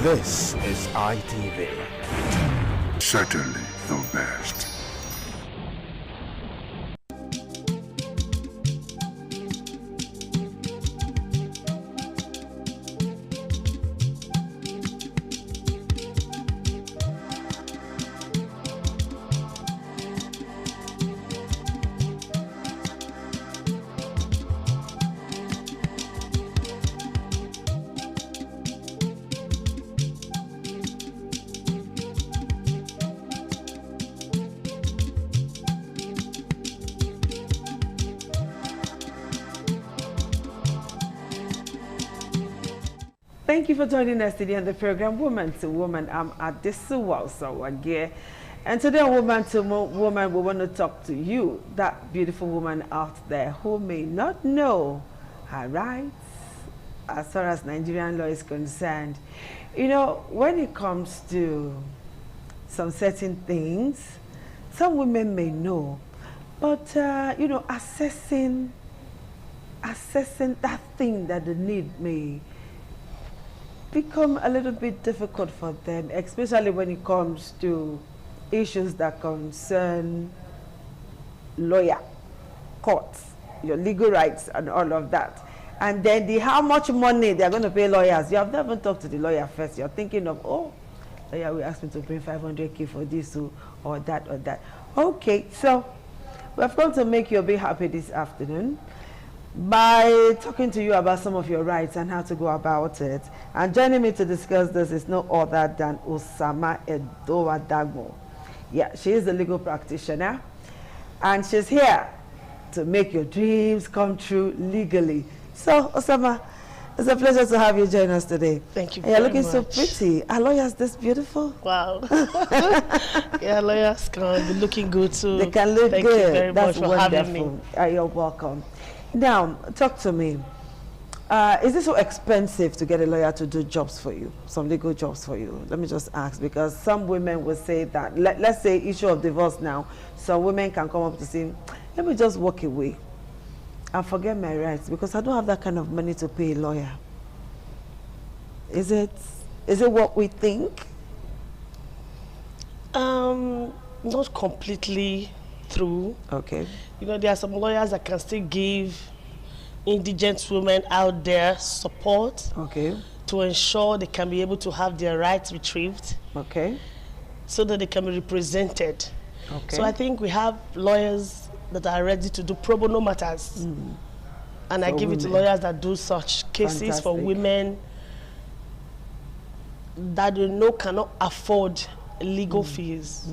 This is ITV. Certainly the best. Thank you for joining us today on the program Woman to Woman. I'm Adesu Walsawage. And today on Woman to Woman, we want to talk to you, that beautiful woman out there who may not know her rights as far as Nigerian law is concerned. You know, when it comes to some certain things, some women may know, but, you know, assessing that thing that they need may become a little bit difficult for them, especially when it comes to issues that concern lawyer, courts, your legal rights and all of that. And then how much money they're going to pay lawyers. You have never talked to the lawyer first. You're thinking of, oh, lawyer will ask me to bring 500K for this or that or that. Okay, so we've come to make you a bit happy this afternoon by talking to you about some of your rights and how to go about it. And joining me to discuss this is no other than Osama Edowadagmo. Yeah, she is a legal practitioner, and she's here to make your dreams come true legally. So, Osama, it's a pleasure to have you join us today. Thank you and you're very looking much. so pretty. Are lawyers this beautiful? Wow. Yeah, lawyers can be looking good too. They can look Thank good. you very That's much for wonderful. having me. You're welcome. Now, talk to me. Is it so expensive to get a lawyer to do jobs for you, some legal jobs for you? Let me just ask, because some women will say that, let's say issue of divorce now, some women can come up to say, let me just walk away and forget my rights because I don't have that kind of money to pay a lawyer. Is it what we think? Not completely true. Okay. You know, there are some lawyers that can still give indigent women out there support, Okay. to ensure they can be able to have their rights retrieved, Okay. so that they can be represented. Okay. So I think we have lawyers that are ready to do pro bono matters. And I For give it to women. lawyers that do such cases for Fantastic. women that they know cannot afford legal fees.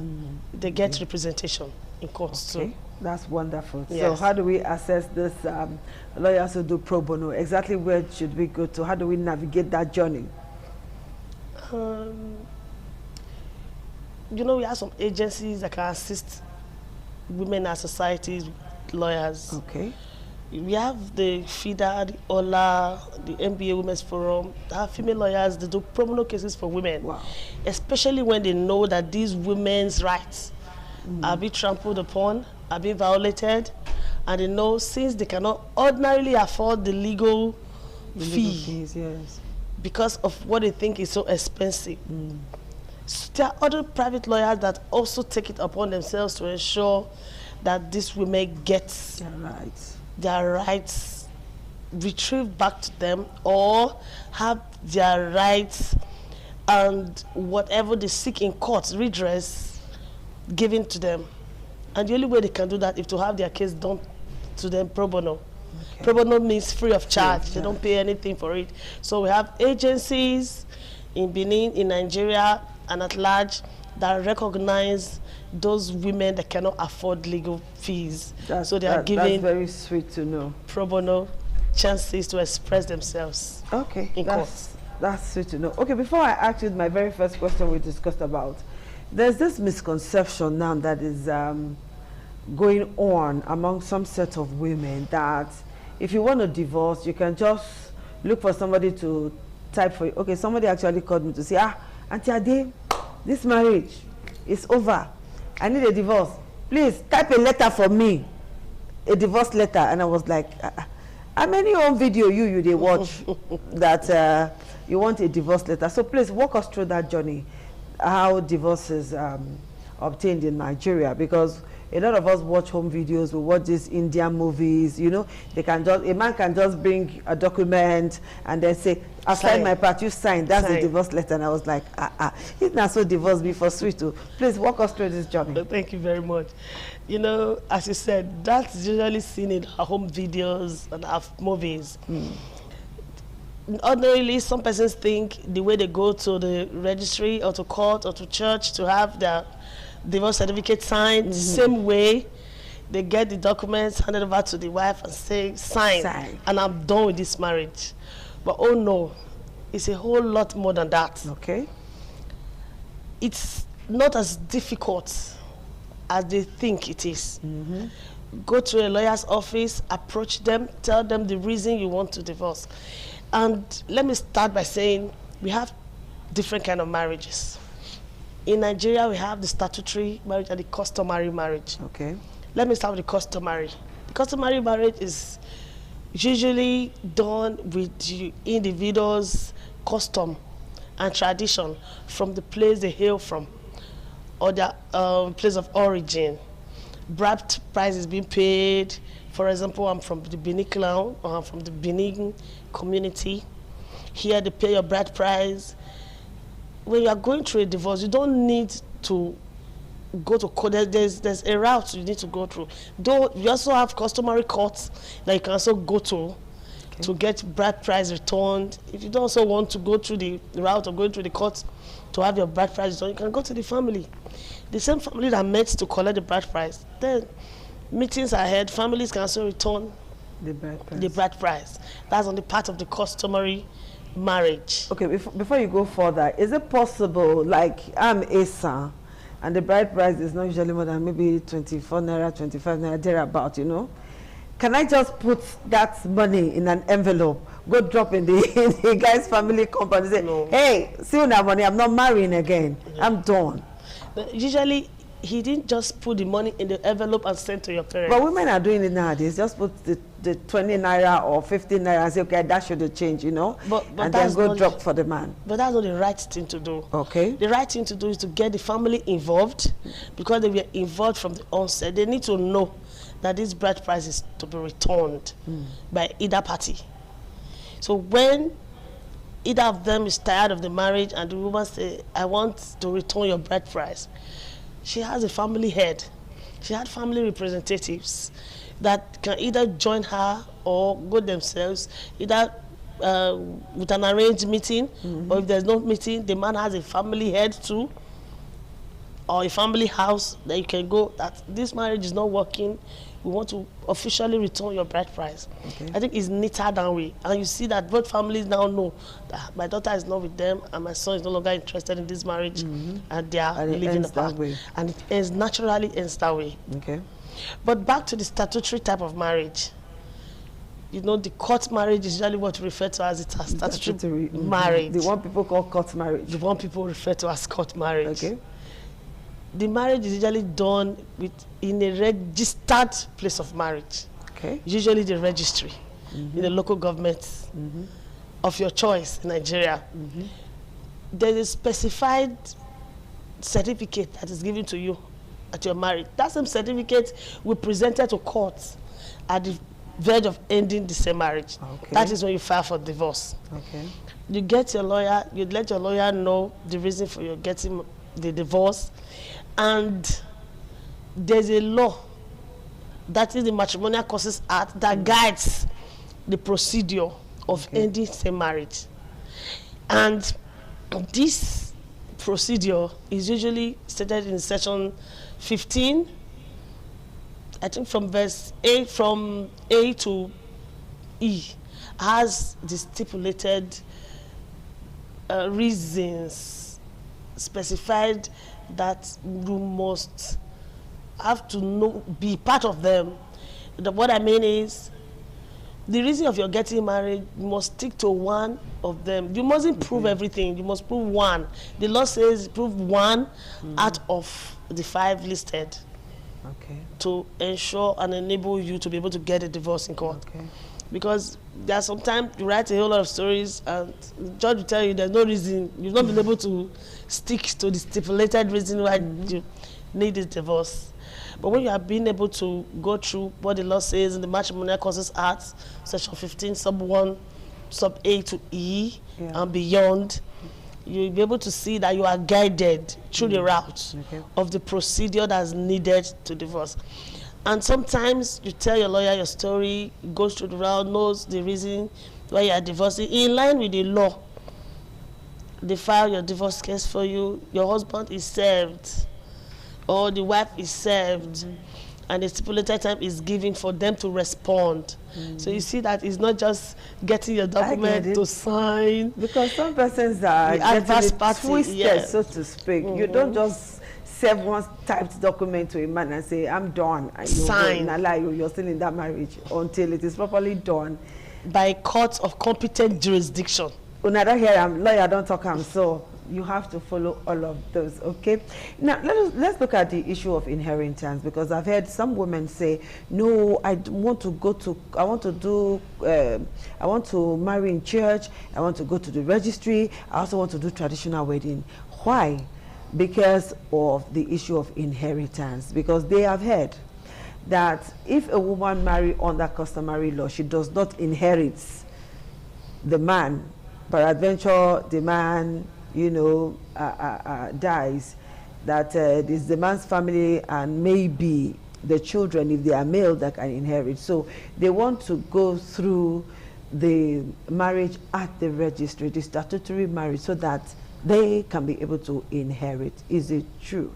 They get representation in courts Okay, too. that's wonderful. So Yes. how do we assess this lawyers who do pro bono? Exactly where should we go to? How do we navigate that journey? You know, we have some agencies that can assist women as societies, lawyers. Okay. We have the FIDA, the OLA, the NBA Women's Forum. They have female lawyers that do pro bono cases for women. Wow. Especially when they know that these women's rights are being trampled upon, are being violated, and they know since they cannot ordinarily afford the legal The fee legal fees, yes. because of what they think is so expensive. So there are other private lawyers that also take it upon themselves to ensure that these women get Yeah, right. their rights retrieved back to them, or have their rights and whatever they seek in court, redress, given to them. And the only way they can do that is to have their case done to them pro bono. Okay. Pro bono means free of charge. They charge. don't pay anything for it. So we have agencies in Benin, in Nigeria, and at large that recognize those women that cannot afford legal fees. So they are that's giving very sweet to know. pro bono chances to express themselves. Okay, In that's sweet to know. Okay, before I ask you my very first question we discussed about, there's this misconception now that is going on among some set of women that if you want a divorce, you can just look for somebody to type for you. Okay, somebody actually called me to say, Auntie Ade, this marriage is over. I need a divorce. Please type a letter for me, a divorce letter. And I was like, How many home video you they watch that you want a divorce letter? So please walk us through that journey, how divorce is obtained in Nigeria, because a lot of us watch home videos, we watch these Indian movies, you know, a man can just bring a document and then say, I signed my part, you signed, that's the divorce letter. And I was like, it's not so divorce before sweet too. Please walk us through this journey. Thank you very much. You know, as you said, that's usually seen in our home videos and our movies. Ordinarily, some persons think the way they go to the registry or to court or to church to have their divorce certificate signed, same way they get the documents handed over to the wife and say, sign, and I'm done with this marriage. But oh no, it's a whole lot more than that. Okay. It's not as difficult as they think it is. Go to a lawyer's office, approach them, tell them the reason you want to divorce. And let me start by saying we have different kind of marriages. In Nigeria, we have the statutory marriage and the customary marriage. Okay. Let me start with the customary. The customary marriage is usually done with the individual's custom and tradition from the place they hail from or their place of origin. Bride price is being paid. For example, I'm from the Benin clan, or I'm from the Benin community. Here they pay your bride price. When you are going through a divorce, you don't need to go to court. There's a route you need to go through. Though you also have customary courts that you can also go to get bride price returned. If you don't also want to go through the route of going through the courts to have your bride price returned, you can go to the family. The same family that met to collect the bride price. Then meetings ahead, families can also return the bride price. That's on the part of the customary marriage. Okay, before you go further, is it possible, like I'm Asa, and the bride price is not usually more than maybe 24 naira, 25 naira, thereabout, you know? Can I just put that money in an envelope, go drop in the guy's family company, say, no. Hey, see you now money, I'm not marrying again, I'm done. But usually, he didn't just put the money in the envelope and send to your parents. But women are doing it nowadays. Just put the 20 naira or 15 naira and say, okay, that should change, you know, and then go drop for the man. But that's not the right thing to do. Okay. The right thing to do is to get the family involved, because they were involved from the onset. They need to know that this bride price is to be returned by either party. So when either of them is tired of the marriage and the woman say, I want to return your bride price, she has a family head. She had family representatives that can either join her or go themselves, either with an arranged meeting, or if there's no meeting, the man has a family head too, or a family house that you can go, that this marriage is not working, we want to officially return your bride price. Okay. I think it's neater that way. And you see that both families now know that my daughter is not with them and my son is no longer interested in this marriage, and they are living apart. And it ends, naturally ends that way. Okay. But back to the statutory type of marriage. You know, the court marriage is usually what we refer to as a statutory marriage. The one people call court marriage. The one people refer to as court marriage. Okay. The marriage is usually done in a registered place of marriage. Okay. Usually the registry in the local government of your choice in Nigeria. There is a specified certificate that is given to you at your marriage. That same certificate we presented to court at the verge of ending the same marriage. Okay. That is when you file for divorce. Okay. You get your lawyer, you let your lawyer know the reason for your getting the divorce. And there's a law, that is the Matrimonial Causes Act, that guides the procedure of ending same marriage. And this procedure is usually stated in section 15, I think from verse A, from A to E, has the stipulated reasons specified that you must have to know, be part of them. What I mean is, the reason of your getting married, you must stick to one of them. You mustn't prove everything. You must prove one. The law says prove one out of the 5 listed to ensure and enable you to be able to get a divorce in court. Because there are sometimes you write a whole lot of stories and the judge will tell you there's no reason, you've not been able to stick to the stipulated reason why you need this divorce. But when you have been able to go through what the law says in the Matrimonial Causes Act, section 15, sub 1, sub A to E, and beyond, you'll be able to see that you are guided through the route of the procedure that's needed to divorce. And sometimes you tell your lawyer your story, goes through the route, knows the reason why you are divorcing, in line with the law. They file your divorce case for you, your husband is served, or the wife is served, and the stipulated time is given for them to respond. So you see that it's not just getting your document to sign. Because some persons are adverse getting it party, twisted, so to speak. You don't just serve one typed document to a man and say, I'm done. And Sign. You're still in that marriage until it is properly done. By a court of competent jurisdiction. Another here, I'm lawyer, don't talk, I'm so. You have to follow all of those, okay? Now, let's look at the issue of inheritance, because I've heard some women say, no, I want to marry in church, I want to go to the registry, I also want to do traditional wedding. Why? Because of the issue of inheritance, because they have heard that if a woman marries under customary law, she does not inherit the man. Peradventure, the man dies, that it is the man's family and maybe the children, if they are male, that can inherit. So they want to go through the marriage at the registry, the statutory marriage, so that they can be able to inherit. Is it true?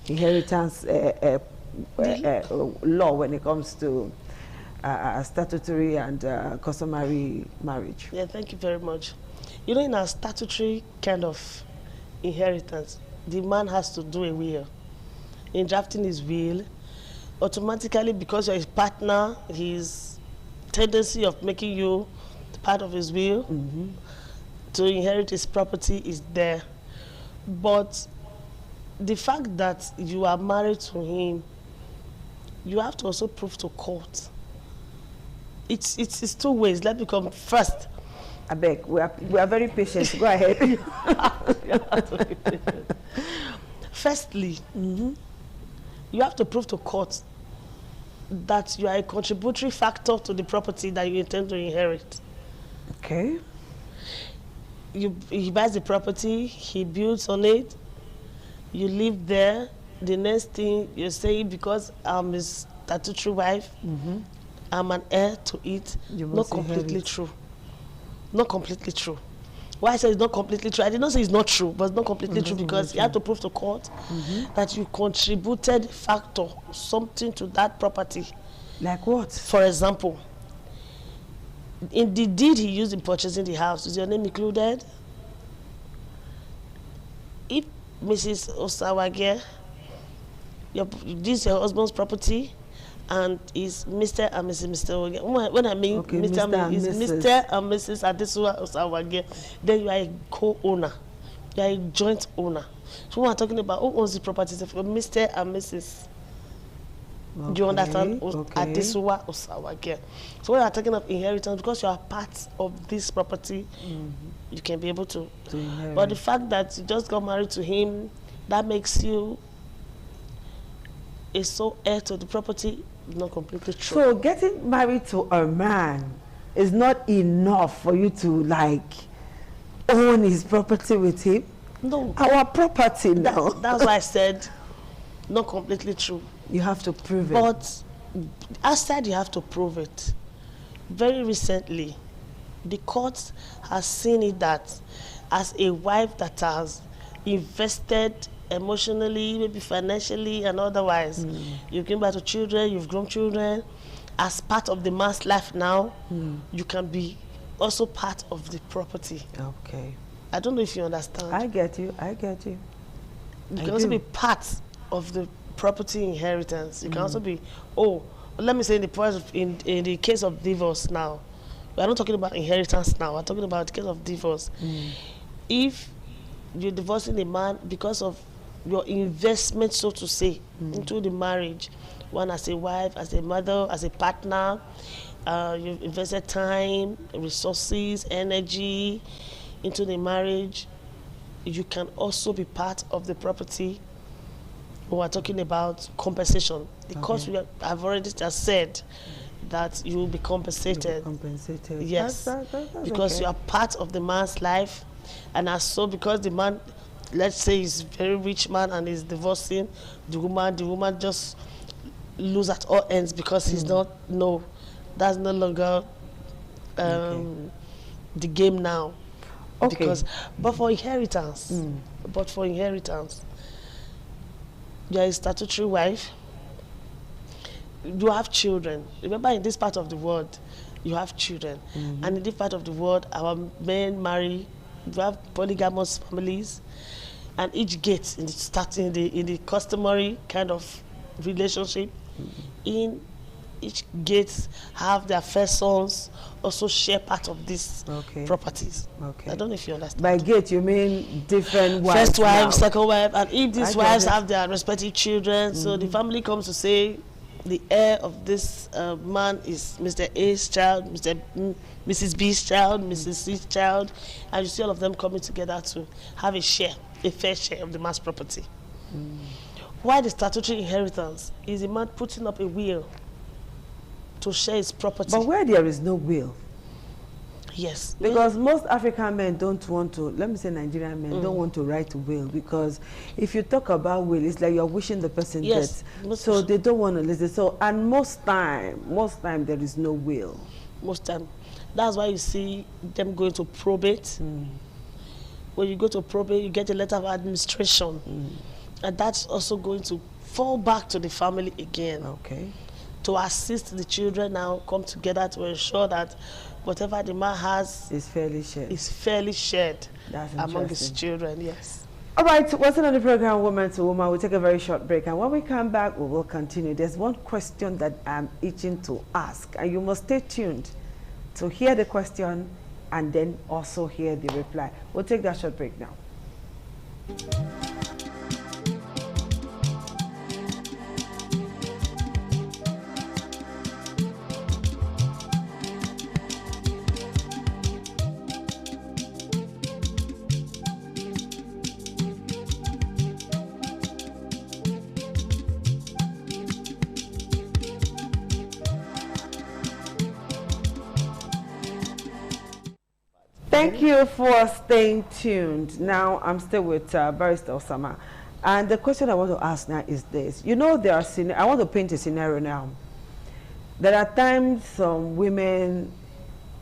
Inheritance law when it comes to statutory and customary marriage. Yeah, thank you very much. You know, in a statutory kind of inheritance, the man has to do a will. In drafting his will, automatically, because you're his partner, his tendency of making you part of his will to inherit his property is there. But the fact that you are married to him, you have to also prove to court. It's two ways. Let me come first. I beg, we are very patient. Go ahead. Firstly, you have to prove to court that you are a contributory factor to the property that you intend to inherit. Okay. He buys the property, he builds on it, you live there. The next thing you say, because I'm his statutory wife, I'm an heir to it. Not completely true. Not completely true. Why I say it's not completely true? I did not say it's not true, but it's not completely true because you have to prove to court that you contributed factor, something to that property. Like what? For example, in the deed he used in purchasing the house, is your name included? If Mrs. Osawage, this is your husband's property, and is Mr. and Mrs. Osawage. When I mean Mr. and Mrs. Adesuwa Osawage, then you are a co-owner. You are a joint owner. So when we're talking about who owns the properties of Mr. and Mrs. Okay. Do you understand? Adesuwa Osawage. So when we're talking of inheritance, because you are part of this property, you can be able to inherit. But the fact that you just got married to him, that makes you a sole heir to the property, not completely true. So getting married to a man is not enough for you to like own his property with him? No. Our property now. That's why I said not completely true. You have to prove it. But outside you have to prove it. Very recently, the court has seen it that as a wife that has invested emotionally, maybe financially and otherwise, you've given birth to children, you've grown children, as part of the man's life now, you can be also part of the property. Okay. I don't know if you understand. I get you. You can also be part of the property inheritance. You can also be, let me say in the case of divorce now, we are not talking about inheritance now, we're talking about the case of divorce. If you're divorcing a man because of your investment, so to say, into the marriage. One as a wife, as a mother, as a partner. You've invested time, resources, energy into the marriage. You can also be part of the property. We are talking about compensation. Because I've already just said that you will be compensated. Compensated. Yes, That's because okay. you are part of the man's life, and as so, because the man, let's say, is a very rich man and is divorcing the woman just lose at all ends because he's not. No, that's no longer the game now. Okay. Because, but for inheritance, you are a statutory wife. You have children. Remember, in this part of the world, you have children, and in this part of the world, our men marry. We have polygamous families, and each gate in the customary kind of relationship, in each gate have their first sons also share part of these properties. Okay. I don't know if you understand. By gate, you mean different wives? First wife, now. second wife, and if these wives it. have their respective children, so the family comes to say the heir of this man is Mr. A's child, Mrs. B's child, Mrs. C's child, and you see all of them coming together to have a fair share of the man's property. Why the statutory inheritance is a man putting up a will to share his property. But where there is no will, yes, because most African men don't want to, let me say Nigerian men don't want to write a will, because if you talk about will, it's like you're wishing the person Yes, dead. So they don't want to listen. So, and most time there is no will. most time. That's why you see them going to probate. When you go to probate, you get a letter of administration. And that's also going to fall back to the family again. Okay. To assist the children now come together to ensure that whatever the man has It's fairly shared. is fairly shared That's among his interesting. children, yes. All right, what's on the program, Woman to Woman? We'll take a very short break, and when we come back, we will continue. There's one question that I'm itching to ask, and you must stay tuned to hear the question and then also hear the reply. We'll take that short break now. Thank you for staying tuned. Now, I'm still with Barrister Osama. And the question I want to ask now is this. You know, I want to paint a scenario now. There are times some women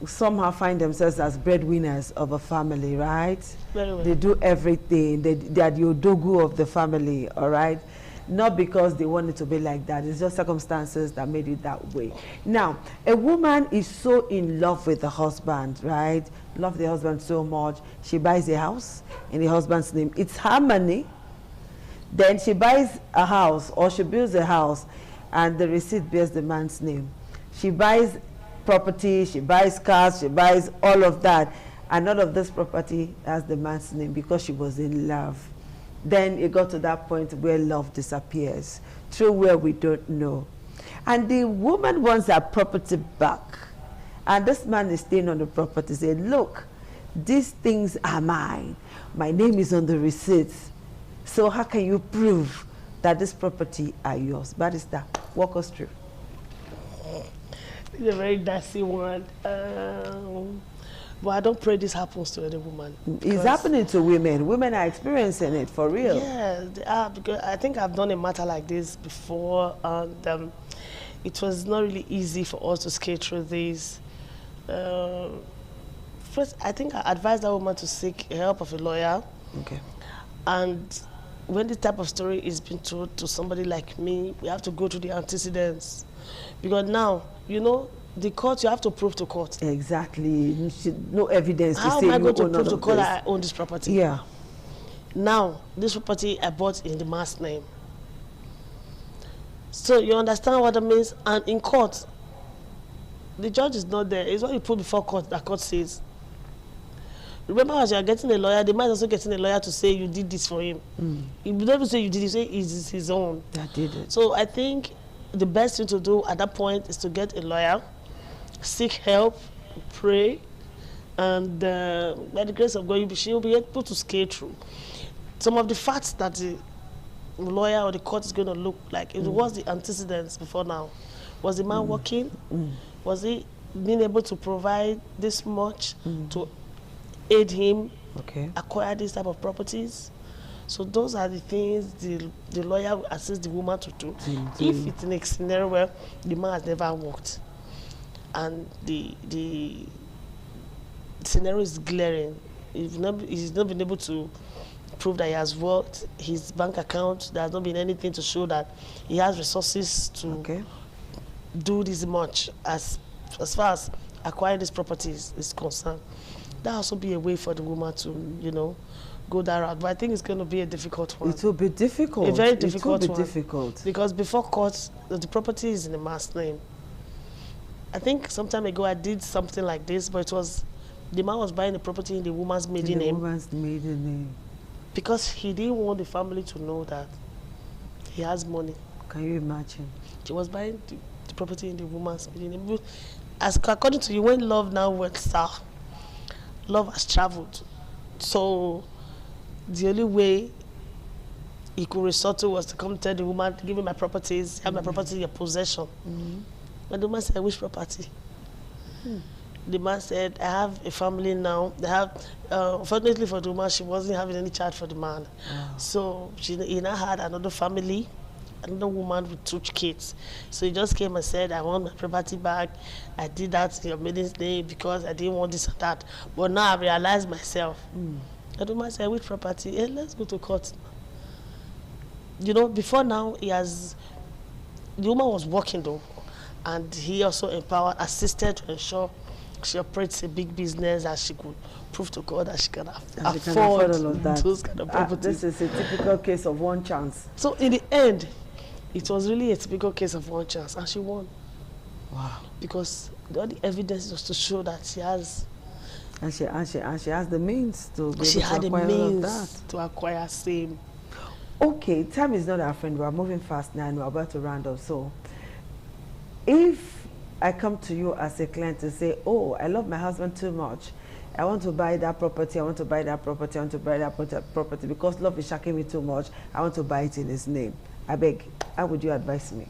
somehow find themselves as breadwinners of a family, right? Very well. They do everything. They are the odogu of the family, all right? Not because they want it to be like that. It's just circumstances that made it that way. Now, a woman is so in love with the husband, right? Love the husband so much. She buys a house in the husband's name. It's her money. Then she buys a house or she builds a house and the receipt bears the man's name. She buys property, she buys cars, she buys all of that. And all of this property has the man's name because she was in love. Then it got to that point where love disappears, through where we don't know. And the woman wants her property back. And this man is staying on the property, saying, look, these things are mine. My name is on the receipts. So how can you prove that this property are yours? Barrister, walk us through. It's a very dicey one. But I don't pray this happens to any woman. It's happening to women. Women are experiencing it for real. Yeah, they are, because I think I've done a matter like this before, and it was not really easy for us to skate through this. First, I think I advised that woman to seek help of a lawyer. Okay. And when this type of story is being told to somebody like me, we have to go through the antecedents. Because now, you know, the court, you have to prove to court. Exactly. No evidence to How say am I you going to own prove all to of court this. that I own this property? Yeah. Now, this property I bought in the man's name. So you understand what that means? And in court, the judge is not there. It's what you put before court that court says. Remember, as you are getting a lawyer, the man is also getting a lawyer to say you did this for him. You never say you did it, say it's his own. That did it. So I think the best thing to do at that point is to get a lawyer, seek help, pray, and by the grace of God, she will be able to scale through. Some of the facts that the lawyer or the court is going to look like, it was the antecedents before now. Was the man working? Was he being able to provide this much to aid him acquire this type of properties? So those are the things the lawyer will assist the woman to do. If it's in a scenario where the man has never worked and the scenario is glaring, he's not been able to prove that he has worked, his bank account, there has not been anything to show that he has resources to do this much as far as acquiring these properties is concerned. That also be a way for the woman to, you know, go that route. But I think it's going to be a difficult one. It will be difficult. A very difficult one. It will be difficult. Because before court, the property is in the man's name. I think some time ago I did something like this, but it was, the man was buying the property in the woman's maiden name. The woman's maiden name. Because he didn't want the family to know that he has money. Can you imagine? He was buying the property in the woman's maiden name. As according to you, when love now went south, love has traveled. So the only way he could resort to was to come tell the woman, give me my properties, have my property in your possession. And the woman said, which property? The man said, I have a family now. They have, unfortunately for the woman, she wasn't having any child for the man. So he now had another family, another woman with 2 kids. So he just came and said, I want my property back. I did that in your maiden's name because I didn't want this and that. But now I realized myself. And the woman said, which property? Hey, let's go to court. You know, before now, the woman was working though. And he also assisted to ensure she operates a big business that she could prove to God that she can afford all of that. those kind of properties. This is a typical case of one chance. So in the end, it was really a typical case of one chance, and she won. Wow. Because all the evidence was to show that she has. And she has the means to be She able had to the acquire all of means that. to acquire same. Okay, time is not our friend. We're moving fast now and we're about to round up. So if I come to you as a client to say, oh, I love my husband too much, I want to buy that property, I want to buy that property, I want to buy that property because love is shaking me too much, I want to buy it in his name. I beg, how would you advise me?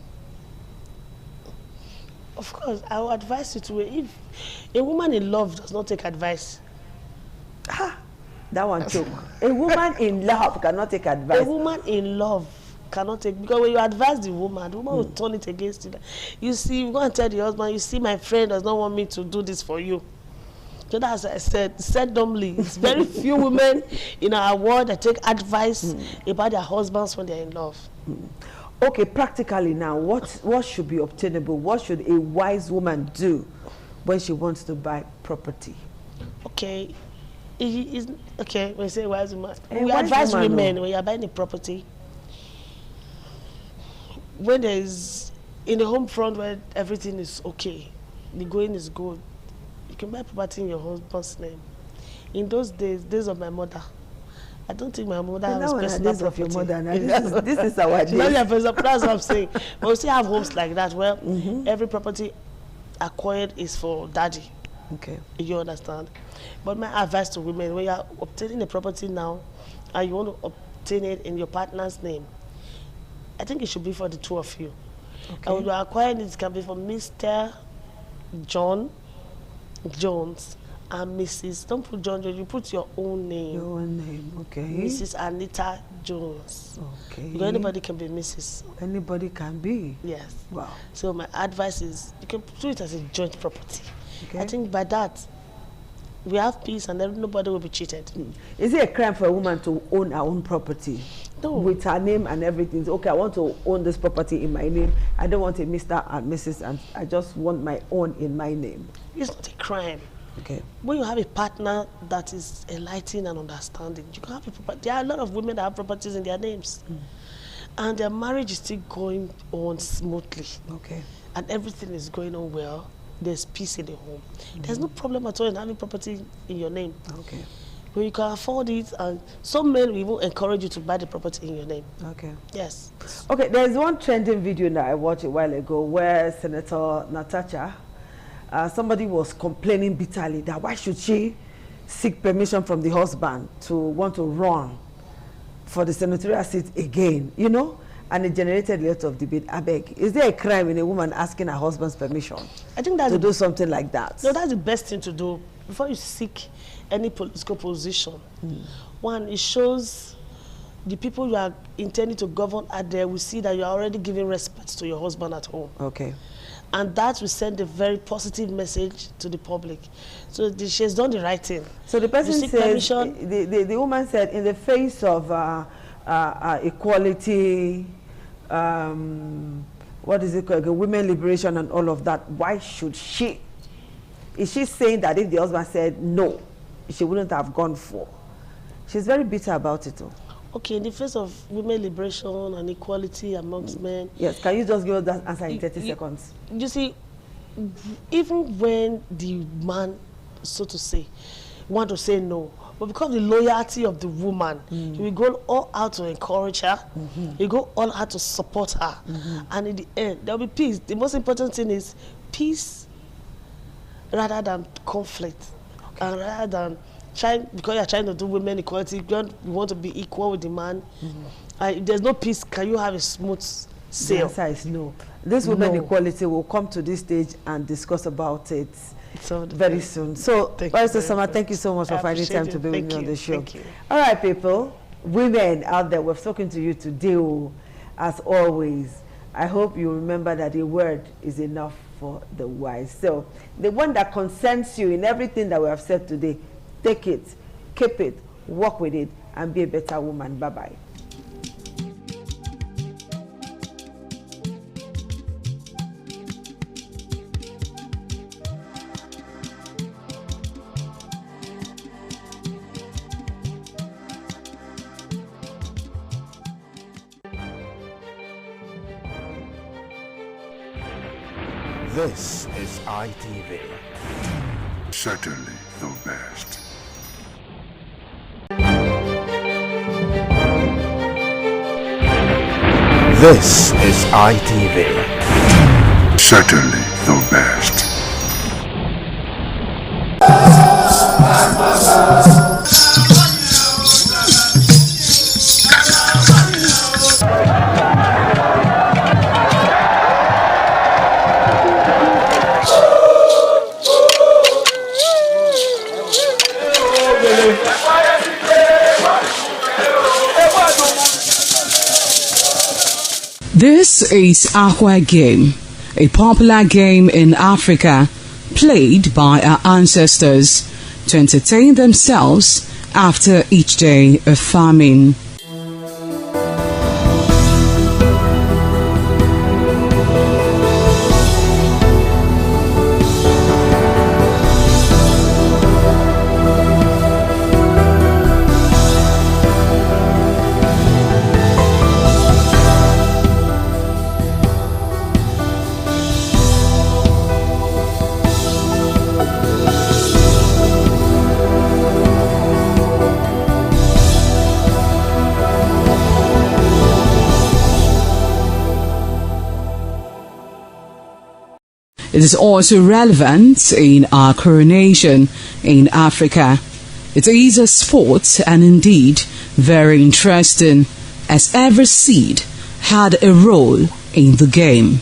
Of course, I would advise you to, if a woman in love does not take advice. That one choke. A woman in love cannot take advice. A woman in love cannot take, because when you advise the woman will turn it against you. You see, you go and tell the husband, you see, my friend does not want me to do this for you. So that's what I said dumbly. It's very few women in our world that take advice about their husbands when they're in love. Okay, practically now, what should be obtainable? What should a wise woman do when she wants to buy property? Okay, okay. When you say wise woman, we wise advise woman, women when you're buying a property, when there is in the home front where everything is okay, the going is good, you can buy property in your husband's name. In those days of my mother, I don't think my mother has personal days property. Of your mother. Now, this is our day. That's what I'm saying. But we still have homes like that where every property acquired is for daddy. Okay. You understand? But my advice to women, when you are obtaining a property now and you want to obtain it in your partner's name, I think it should be for the two of you. Okay. And when you are acquiring it, it can be for Mr. John Jones and Mrs. Don't put John Jones, you put your own name. Your own name, okay. Mrs. Anita Jones. Okay. Because anybody can be Mrs. Anybody can be? Yes. Wow. So my advice is you can do it as a joint property. Okay. I think by that, we have peace and then nobody will be cheated. Is it a crime for a woman to own her own property? No. With her name and everything. Okay, I want to own this property in my name. I don't want a Mr. and Mrs. and I just want my own in my name. It's not a crime. Okay. When you have a partner that is enlightened and understanding, you can have a property. There are a lot of women that have properties in their names. And their marriage is still going on smoothly. Okay. And everything is going on well. there's peace in the home. There's no problem at all in having property in your name. Okay. When you can afford it, and some men will even encourage you to buy the property in your name. Okay. Yes. Okay, there's one trending video that I watched a while ago where Senator Natasha, somebody was complaining bitterly that why should she seek permission from the husband to want to run for the senatorial seat again, you know? And it generated a lot of debate. I beg, is there a crime in a woman asking her husband's permission I think that's to do something like that? No, that's the best thing to do before you seek any political position. One, it shows the people you are intending to govern out there will see that you are already giving respect to your husband at home. Okay. And that will send a very positive message to the public. So she has done the right thing. So the person seek says, permission. the woman said, in the face of equality, what is it called, women liberation and all of that, why should she? Is she saying that if the husband said no, she wouldn't have gone for? She's very bitter about it, though. Okay, in the face of women liberation and equality amongst men. Yes, can you just give us that answer in 30 seconds? You see, even when the man, so to say, want to say no, but because of the loyalty of the woman, he will go all out to encourage her, he will go all out to support her, and in the end, there will be peace. The most important thing is peace rather than conflict, and rather than because you're trying to do women equality, you want to be equal with the man. If there's no peace, can you have a smooth sail? The answer is no. This women equality will come to this stage and discuss about it very soon. So, Barrister Sama, thank you so much for finding time to be with me on the show. Thank you. All right, people, women out there, we've spoken to you today, as always. I hope you remember that a word is enough for the wise. So, the one that concerns you in everything that we have said today, take it, keep it, work with it, and be a better woman. Bye-bye. This is ITV. Certainly the best. This is ITV. Certainly the best. This is Aqua Game, a popular game in Africa played by our ancestors to entertain themselves after each day of farming. It is also relevant in our coronation in Africa. It is a sport and indeed very interesting, as every seed had a role in the game.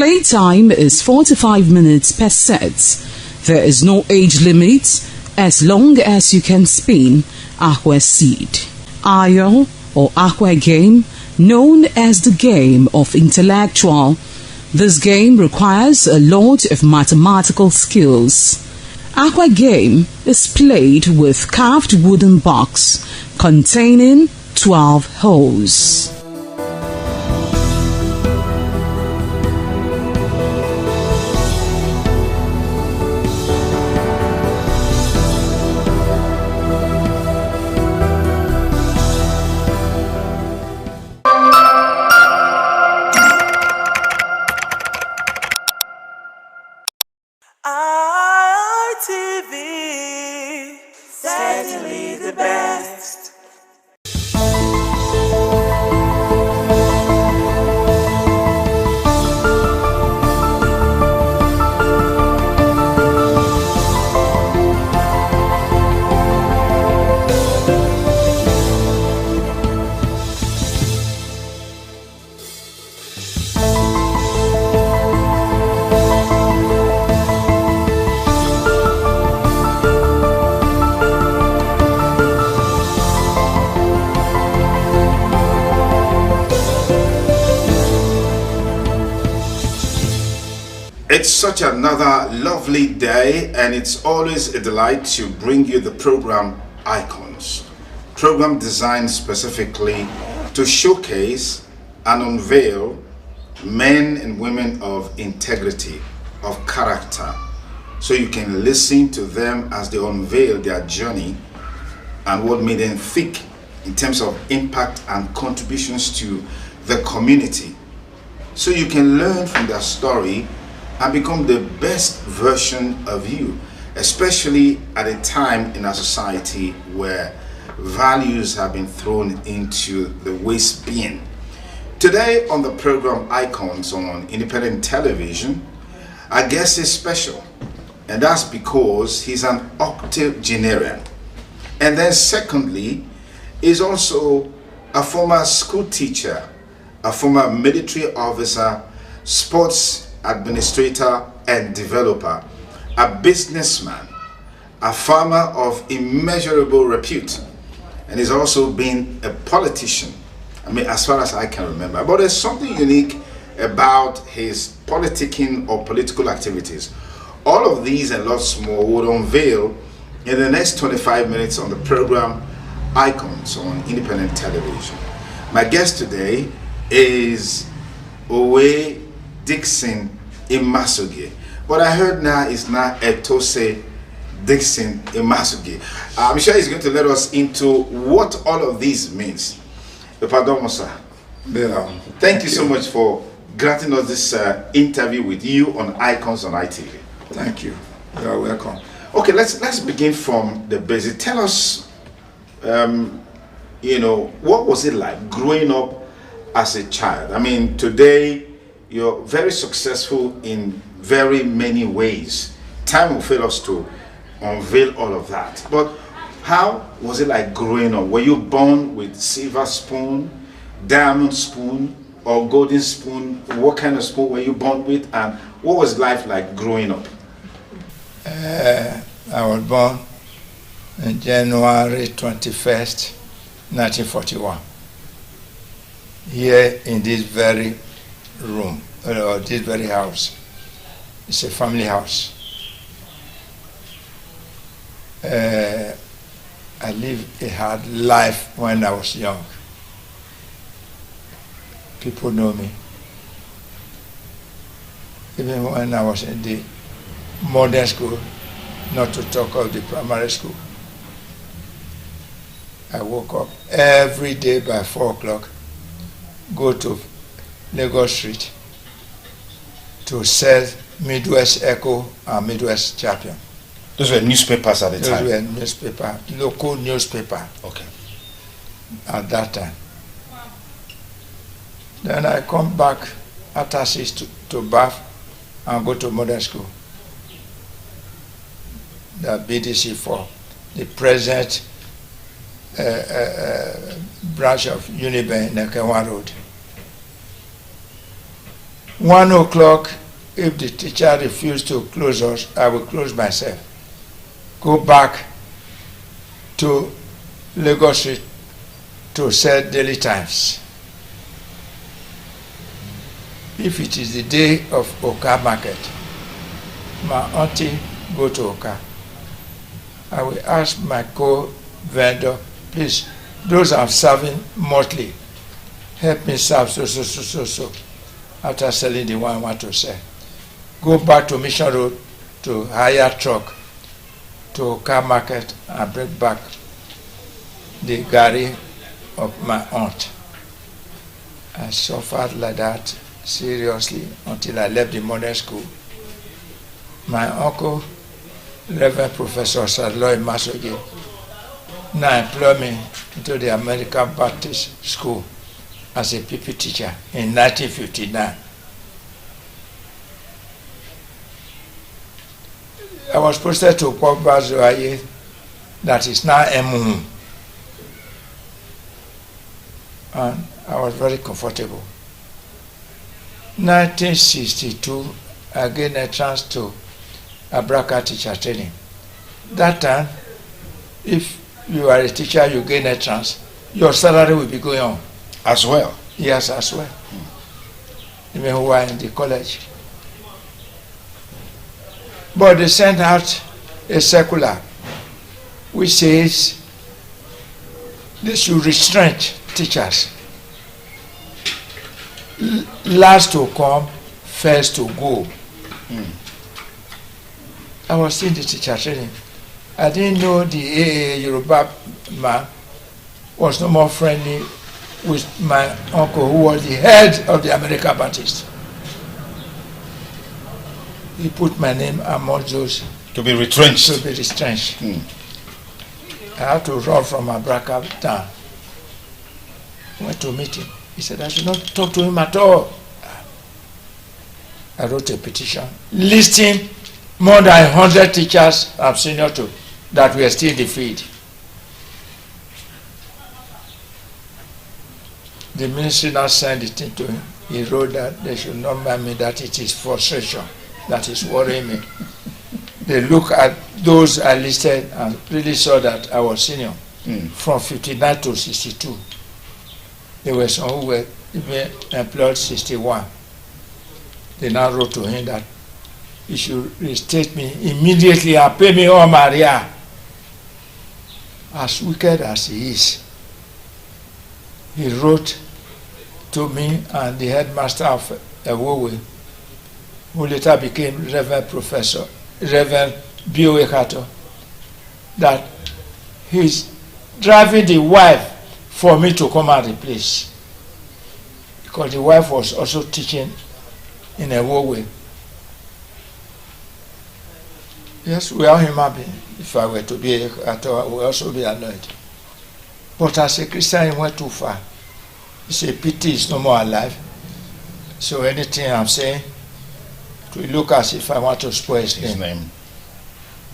Playtime is 45 minutes per set. There is no age limit as long as you can spin Aqua Seed. Ayo or Aqua game, known as the game of intellectual. This game requires a lot of mathematical skills. Aqua game is played with carved wooden box containing 12 holes. ITV, certainly the best. It's such another lovely day, and it's always a delight to bring you the program Icons. Program designed specifically to showcase and unveil men and women of integrity, of character, so you can listen to them as they unveil their journey and what made them think in terms of impact and contributions to the community. So you can learn from their story and become the best version of you, especially at a time in our society where values have been thrown into the waste bin. Today on the program Icons on Independent Television, our guest is special, and that's because he's an octogenarian. And then secondly, he's also a former school teacher, a former military officer, sports administrator and developer, a businessman, a farmer of immeasurable repute, and he's also been a politician. I mean, as far as I can remember. But there's something unique about his politicking or political activities. All of these and lots more would unveil in the next 25 minutes on the program Icons on Independent Television. My guest today is Owe Dixon Imasugie, but I heard now it's now Etose Dixon Imasugie. I'm sure he's going to let us into what all of this means. Pardon, sir. Thank you so much for granting us this interview with you on Icons on ITV. Thank you. You are welcome. Okay, let's begin from the basic. Tell us, what was it like growing up as a child? I mean, today you're very successful in very many ways. Time will fail us to unveil all of that. But how was it like growing up? Were you born with silver spoon, diamond spoon, or golden spoon? What kind of spoon were you born with, and what was life like growing up? I was born on January 21st, 1941. Here in this very room, or this very house. It's a family house. I lived a hard life when I was young. People know me. Even when I was in the modern school, not to talk of the primary school. I woke up every day by 4 o'clock, go to Lagos Street to sell Midwest Echo and Midwest Champion. Those were newspapers at the time? Those were newspaper, local newspaper. Okay. At that time. Then I come back after 6 to Bath and go to modern school. The BDC 4, the present branch of Uniben in Nekewan Road. 1 o'clock if the teacher refused to close us, I will close myself. Go back to Lagos Street to sell Daily Times. If it is the day of Oka market, my auntie go to Oka. I will ask my co-vendor, please, those I'm serving monthly, help me serve so, after selling the one I want to sell. Go back to Mission Road to hire truck to Oka market and bring back the gari of my aunt. I suffered like that seriously until I left the modern school. My uncle, Reverend Professor Sadloy Masoge, now employed me into the American Baptist School as a PP teacher in 1959. I was posted to Pogba Zoaye, that is now Emu, and I was very comfortable. 1962, I gained a chance to Abraka teacher training. That time, if you are a teacher, you gain a chance, your salary will be going on. As well? Yes, as well. Even who are in the college. But they sent out a circular which says they should restrain teachers. Last to come, first to go. I was in the teacher training. I didn't know the AA Yoruba man was no more friendly with my uncle, who was the head of the American Baptist. He put my name among those to be retrenched. To be retrenched. I had to run from Abraka down. Went to meet him. He said I should not talk to him at all. I wrote a petition listing more than 100 teachers I'm senior to that were still in the field. The ministry now sent it into him. He wrote that they should not mind me, that it is frustration that is worrying me. They look at those I listed and really saw that I was senior from 59 to 62. There were some who were even employed 61. They now wrote to him that he should restate me immediately and pay me all my arrears. As wicked as he is, he wrote to me and the headmaster of Ewowe, who later became Reverend B.O.A. Kato, that he's driving the wife for me to come and replace. Because the wife was also teaching in Ewowe. Yes, we are human beings. If I were to be at all, I would also be annoyed. But as a Christian, he went too far. It's a pity he's no more alive. So anything I'm saying, it will look as if I want to spoil his name.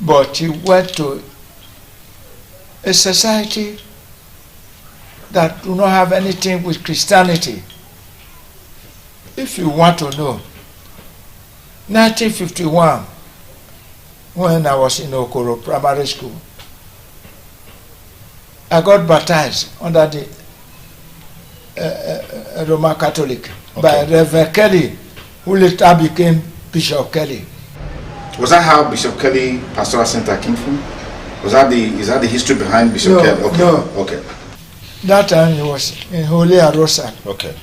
But he went to a society that do not have anything with Christianity. If you want to know, 1951, when I was in Okoro Primary School, I got baptized under the Roman Catholic by Reverend Kelly, who later became Bishop Kelly. Was that how Bishop Kelly Pastoral Center came from? Is that the history behind Bishop Kelly? Okay. No. Okay. That time he was in Holy Arosa. Okay.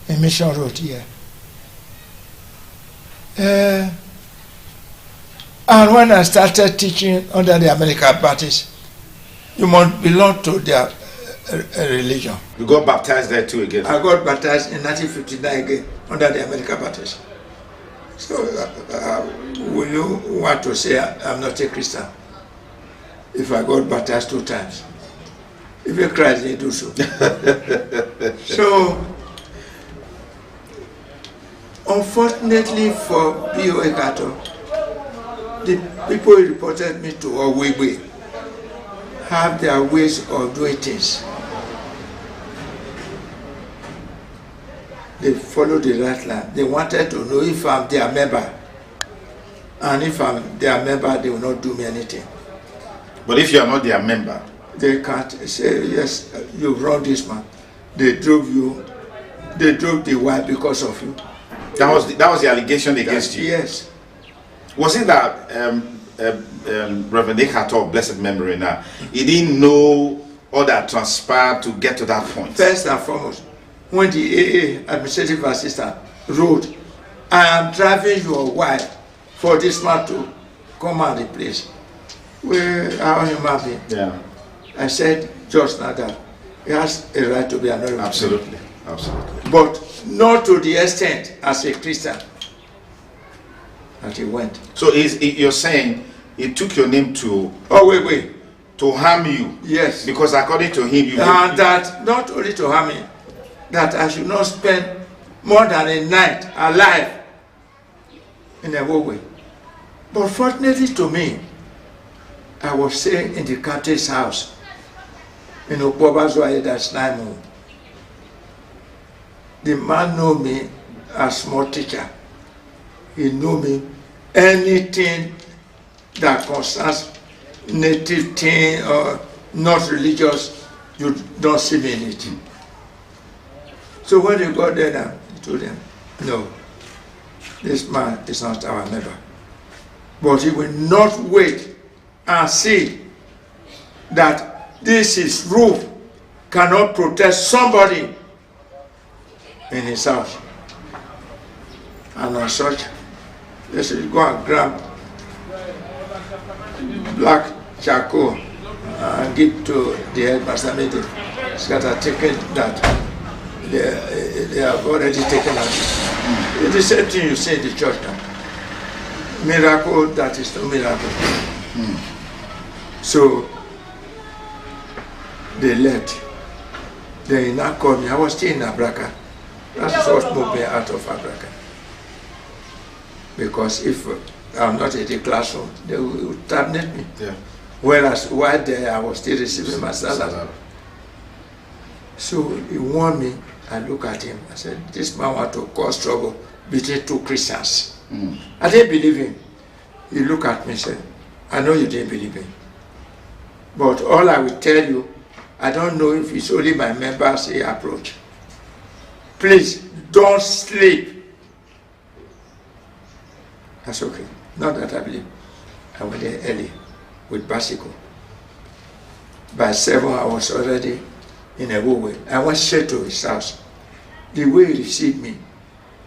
In Mission Road here. And when I started teaching under the American Baptist, you must belong to their religion. You got baptized there too again? I got baptized in 1959 again under the American Baptist. So will you want to say I'm not a Christian if I got baptized 2 times? If you Christ, they do so. So, unfortunately for B.O.A. Kato, the people who reported me to Owegbe have their ways of doing things. They follow the right line. They wanted to know if I'm their member. And if I'm their member, they will not do me anything. But if you are not their member, They can't say, yes, you wronged this man. They drove the wife because of you. that was the allegation against you. Yes. Was it that Reverend Ekato, blessed memory now, he didn't know all that transpired to get to that point? First and foremost, when the AA administrative assistant wrote, I am driving your wife for this man to come and replace. Well, how human being? Yeah. I said just now that he has a right to be annoyed. Absolutely. Absolutely. But not to the extent as a Christian that he went. So you're saying he took your name to Oh, wait. harm you? Yes. Because according to him, you And that not only to harm me, that I should not spend more than a night alive in a way. But fortunately to me, I was staying in the captain's house in Okpobazoye, that's Naimu. The man know me as small teacher. He know me anything that concerns native thing or not religious, you don't see me in it. So when they got there now, he told them, no, this man is not our member. But he will not wait and see that this is roof cannot protect somebody in his house. And as such, they should go and grab black charcoal and give to the headmaster meeting. Scatter taken that. They have already taken out. It's the same thing you say in the church now. Miracle that is no miracle. So they left. They now called me. I was still in Abraka. That's what moved me out of Abraka. Because if I'm not in the classroom, they will terminate me. Yeah. Whereas while there, I was still receiving my salary. So he warned me. I looked at him. I said, this man want to cause trouble between two Christians. I didn't believe him. He looked at me and said, I know you didn't believe me. But all I will tell you, I don't know if it's only my members he approach. Please, don't sleep. That's okay. Not that I believe. I went there early with bicycle. By 7, I was already in a way. I went straight to his house. The way he received me,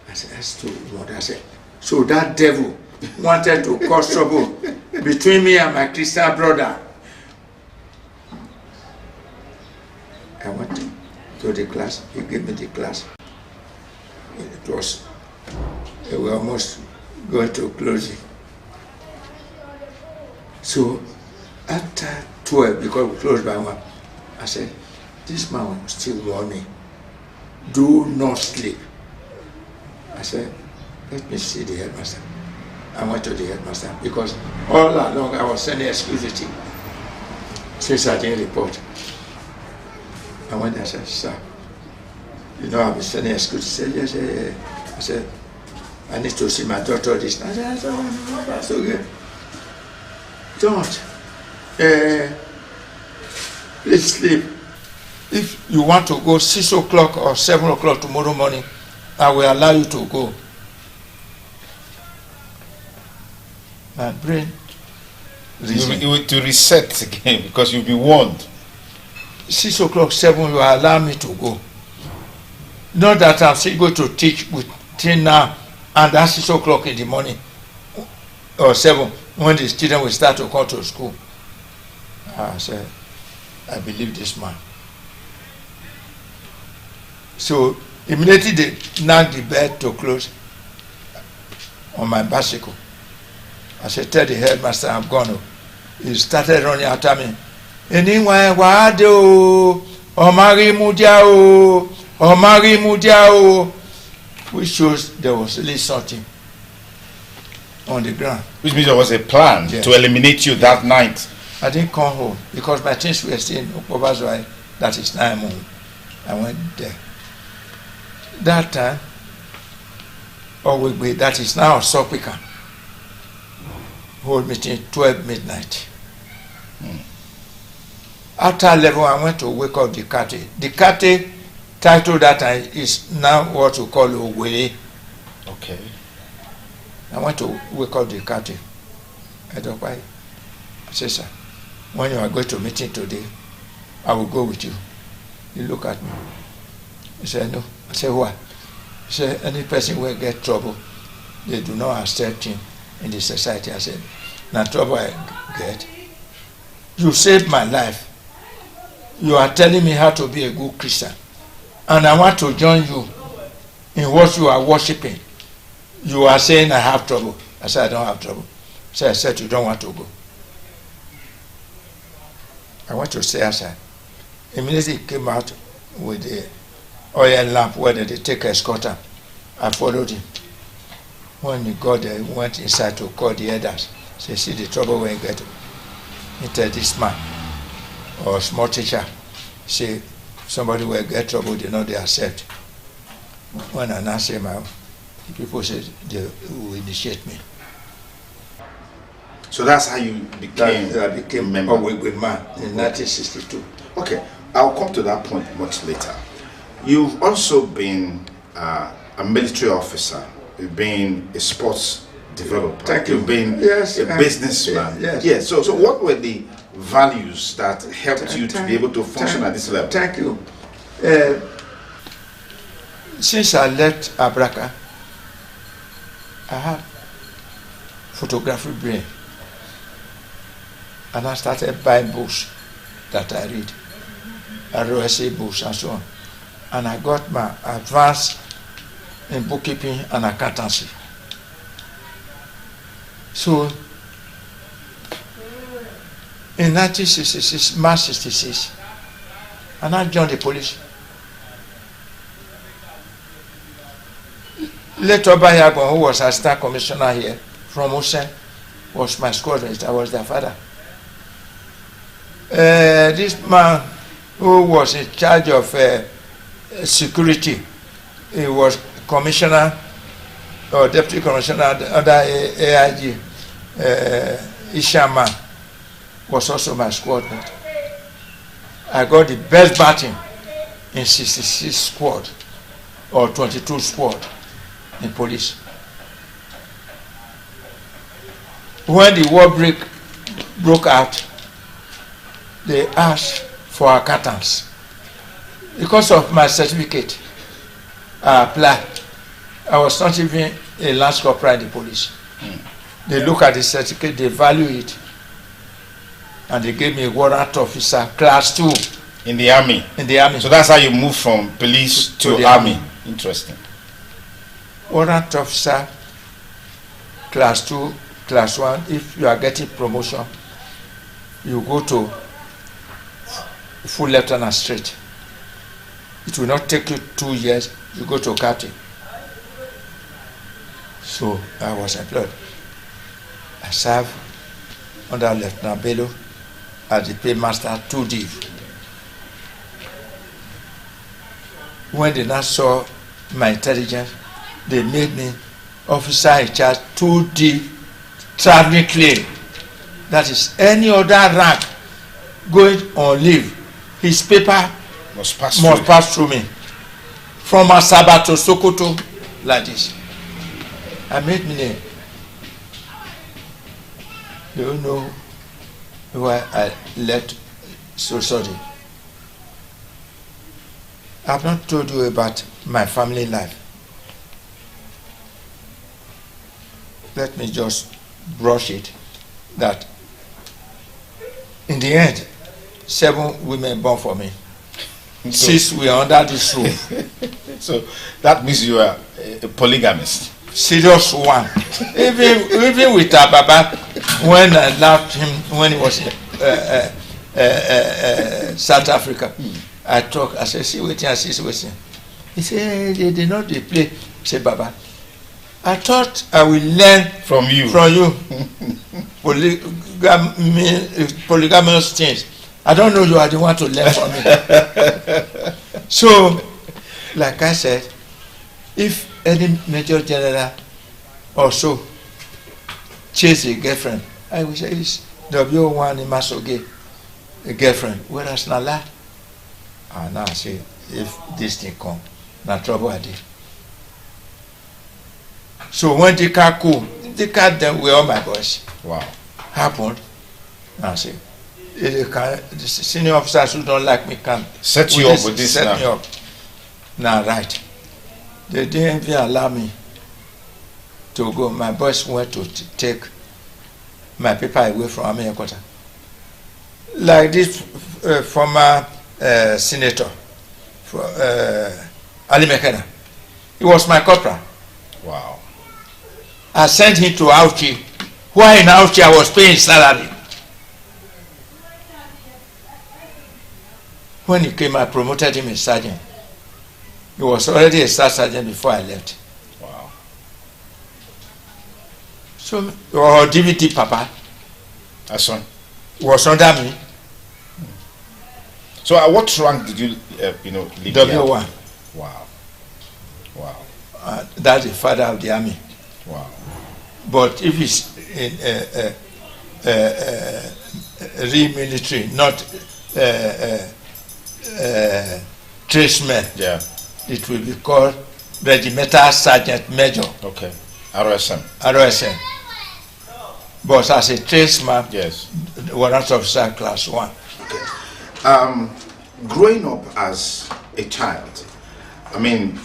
I said, that's too much. I said, so that devil wanted to cause trouble between me and my Christian brother. I went to the class. He gave me the class. It was, we were almost going to close it. So after 12, because we closed by 1, I said, this man will still warn me. Do not sleep. I said, let me see the headmaster. I went to the headmaster because all along I was sending excuses since I didn't report. I went there and said, sir, you know I've been sending excuses. He said, yes. I said, I need to see my daughter this night. I said, oh, that's okay. Don't. Please sleep. If you want to go 6 o'clock or 7 o'clock tomorrow morning, I will allow you to go. My brain to reset again because you'll be warned. 6 o'clock, 7, you will allow me to go. Not that I'm still going to teach with till now and that's 6 o'clock in the morning or 7 when the student will start to come to school. I said, I believe this man. So immediately they knocked the bed to close on my bicycle. I said, tell the headmaster I'm gone. He started running after me. Anyway, which shows there was really something on the ground. Which means there was a plan to eliminate you that night. I didn't come home because my things were still in Okpobazoye, that is Naimu. I went there. That time, that is now Sopika. hold meeting 12 midnight. After 11, I went to wake up the Kati. The Kati title that time is now what we call Owe. Okay. I went to wake up the Kati. I don't buy. I said, sir, when you are going to meeting today, I will go with you. He look at me. He said, no. I said, why? He said, any person will get trouble. They do not accept him in the society. I said, now trouble I get. You saved my life. You are telling me how to be a good Christian. And I want to join you in what you are worshiping. You are saying I have trouble. I said, I don't have trouble. So I said, you don't want to go. I went to stay outside. Immediately he came out with the oil lamp where they take a escorter. I followed him. When he got there, he went inside to call the elders. Say, see the trouble when you get into this man or small teacher. Say, somebody will get trouble, they know they accept. When I now say the people said they will initiate me. So that's how you became a member of Wigwam Man in 1962. Okay, I'll come to that point much later. You've also been a military officer. You've been a sports developer. Thank you. You've been a businessman. Yes. Yes. So what were the values that helped you to be able to function at this level? Thank you. Since I left Abraka, I have photography brain. And I started buying books that I read, ROSA books and so on. And I got my advance in bookkeeping and accountancy. So, in 1966, March 66, and I joined the police. Later, Bayagon, who was assistant commissioner here from Hussein, was my squadron. I was their father. This man who was in charge of security, he was commissioner or deputy commissioner under AIG, Ishama, was also my squadron. I got the best batting in 66 squad or 22 squad in police. When the war broke out, they asked for accountants. Because of my certificate, I applied. I was not even a lance corporal in the police. They look at the certificate, they value it, and they gave me a warrant officer, class 2. In the army? In the army. So that's how you moved from police to the army. Interesting. Warrant officer, class 2, class 1. If you are getting promotion, you go to full lieutenant straight. It will not take you 2 years, you go to captain. So I was employed. I served under Lieutenant Bello as the paymaster 2D. When they now saw my intelligence, they made me officer in charge 2D traveling claim. That is, any other rank going on leave, his paper Must pass through me. From Asaba to Sokoto, like this. I made my name. You know why I left so sorry. I've not told you about my family life. Let me just brush it. That in the end, 7 women born for me. 6 were under this roof. So that means you are a polygamist. Serious one. even with Ababa, when I left him, when he was in South Africa, I talk. I said, see waiting, I see waiting. He said, they did not play. I said, Baba, I thought I will learn from you. Polygamous things. I don't know you are the one to learn from me. So, like I said, if any major general also chase a girlfriend I will say, it's W1 in Masoge, a girlfriend. Whereas Nala, and now I say, if this thing come, na trouble I did. So when the car come, the car then with all my boys. Wow. Happened. Now I say, the senior officers who don't like me can Set you up with this set now. me up. Now right. They didn't even allow me to go. My boys went to take my paper away from Army headquarters. Like this former senator, Ali Mekena, he was my corporal. Wow. I sent him to Auchi. Why in Auchi I was paying salary. When he came, I promoted him a sergeant. He was already a staff sergeant before I left. Wow. So, or DVD Papa That's one. was under me. So at what rank did you, leave the army? W1. Wow. Wow. That's the father of the army. Wow. But if it's in real military, not tradesmen, Yeah. it will be called Regimental Sergeant Major, Okay. RSM. RSN. But as a tradesman, Yes. warrant officer class 1. Growing up as a child, I mean,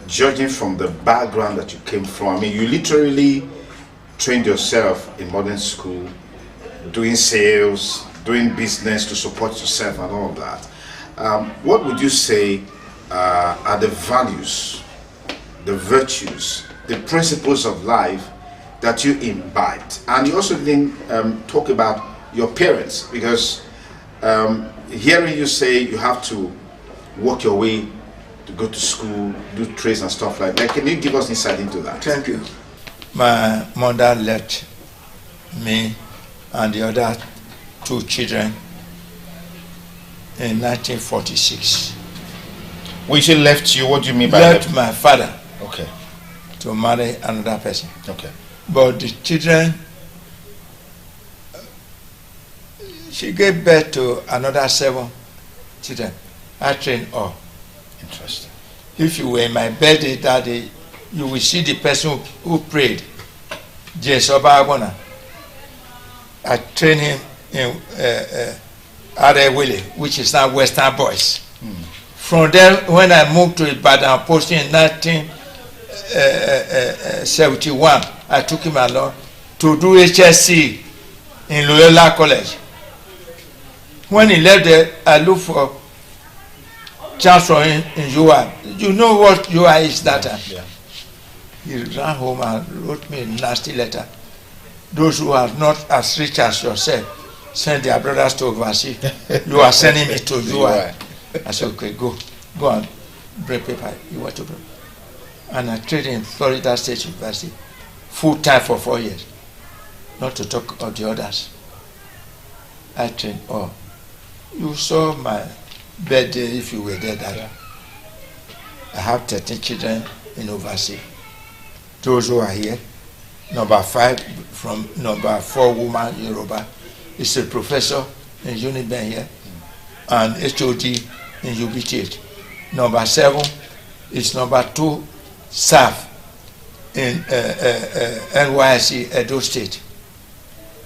judging from the background that you came from, I mean, you literally trained yourself in modern school, doing sales, doing business to support yourself and all that. What would you say are the values, the virtues, the principles of life that you imbibed? And you also didn't talk about your parents, because hearing you say you have to work your way to go to school, do trades and stuff like that. Can you give us insight into that? Thank you. My mother left me and the other 2 children in 1946. When she left you, what do you mean by Left my father Okay. to marry another person. Okay. But the children, she gave birth to another 7 children. I trained all. Interesting. If you were in my birthday that day, you will see the person who prayed, James Obagona. I trained him in Arewele, which is now Western Boys. From there, when I moved to Ibadan Post in 1971, I took him along to do HSC in Loyola College. When he left there, I looked for chance for him in UI. You know what UI is that time? Yeah. He ran home and wrote me a nasty letter. Those who are not as rich as yourself, send their brothers to overseas. You are sending me to UI. I said, okay, go and bring paper. You want to bring. And I trained in Florida State University, full time for 4 years. Not to talk of the others. I trained all. You saw my birthday if you were there that day. I have 13 children in overseas. Those who are here, number 5 from number 4 woman Yoruba is a professor in Uniben here and HOD in UBTH. Number 7 is number 2 staff in NYSC Edo State.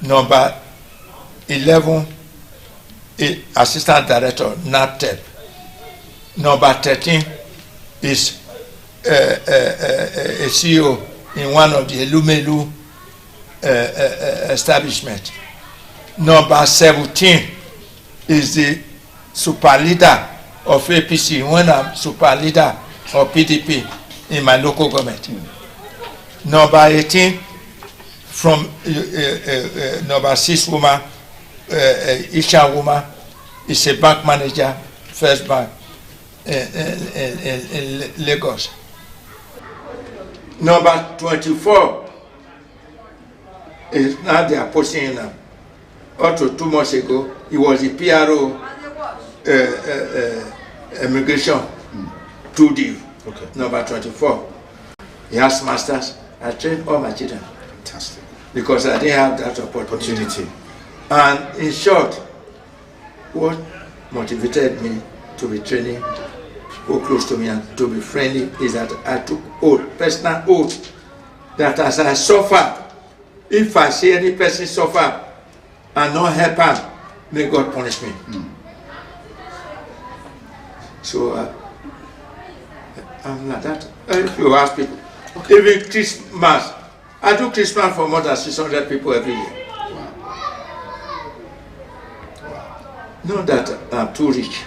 Number 11 is assistant director NAPTEP. Number 13 is a CEO in one of the Elumelu establishment. Number 17 is the super leader of APC when I'm super leader of PDP in my local government. Number 18 from number 6 woman, Isha woman, is a bank manager, First Bank in Lagos. Number 24 is now they are posting him now. Up to 2 months ago, he was the PRO immigration 2D. Okay. Number 24. He has masters. I trained all my children. Fantastic. because I didn't have that opportunity. And in short, what motivated me to be training people close to me and to be friendly is that I took personal oath, that as I suffer, if I see any person suffer and not help her, may God punish me. So I'm like that. If you ask people, even Christmas, I do Christmas for more than 600 people every year. Not that I'm too rich,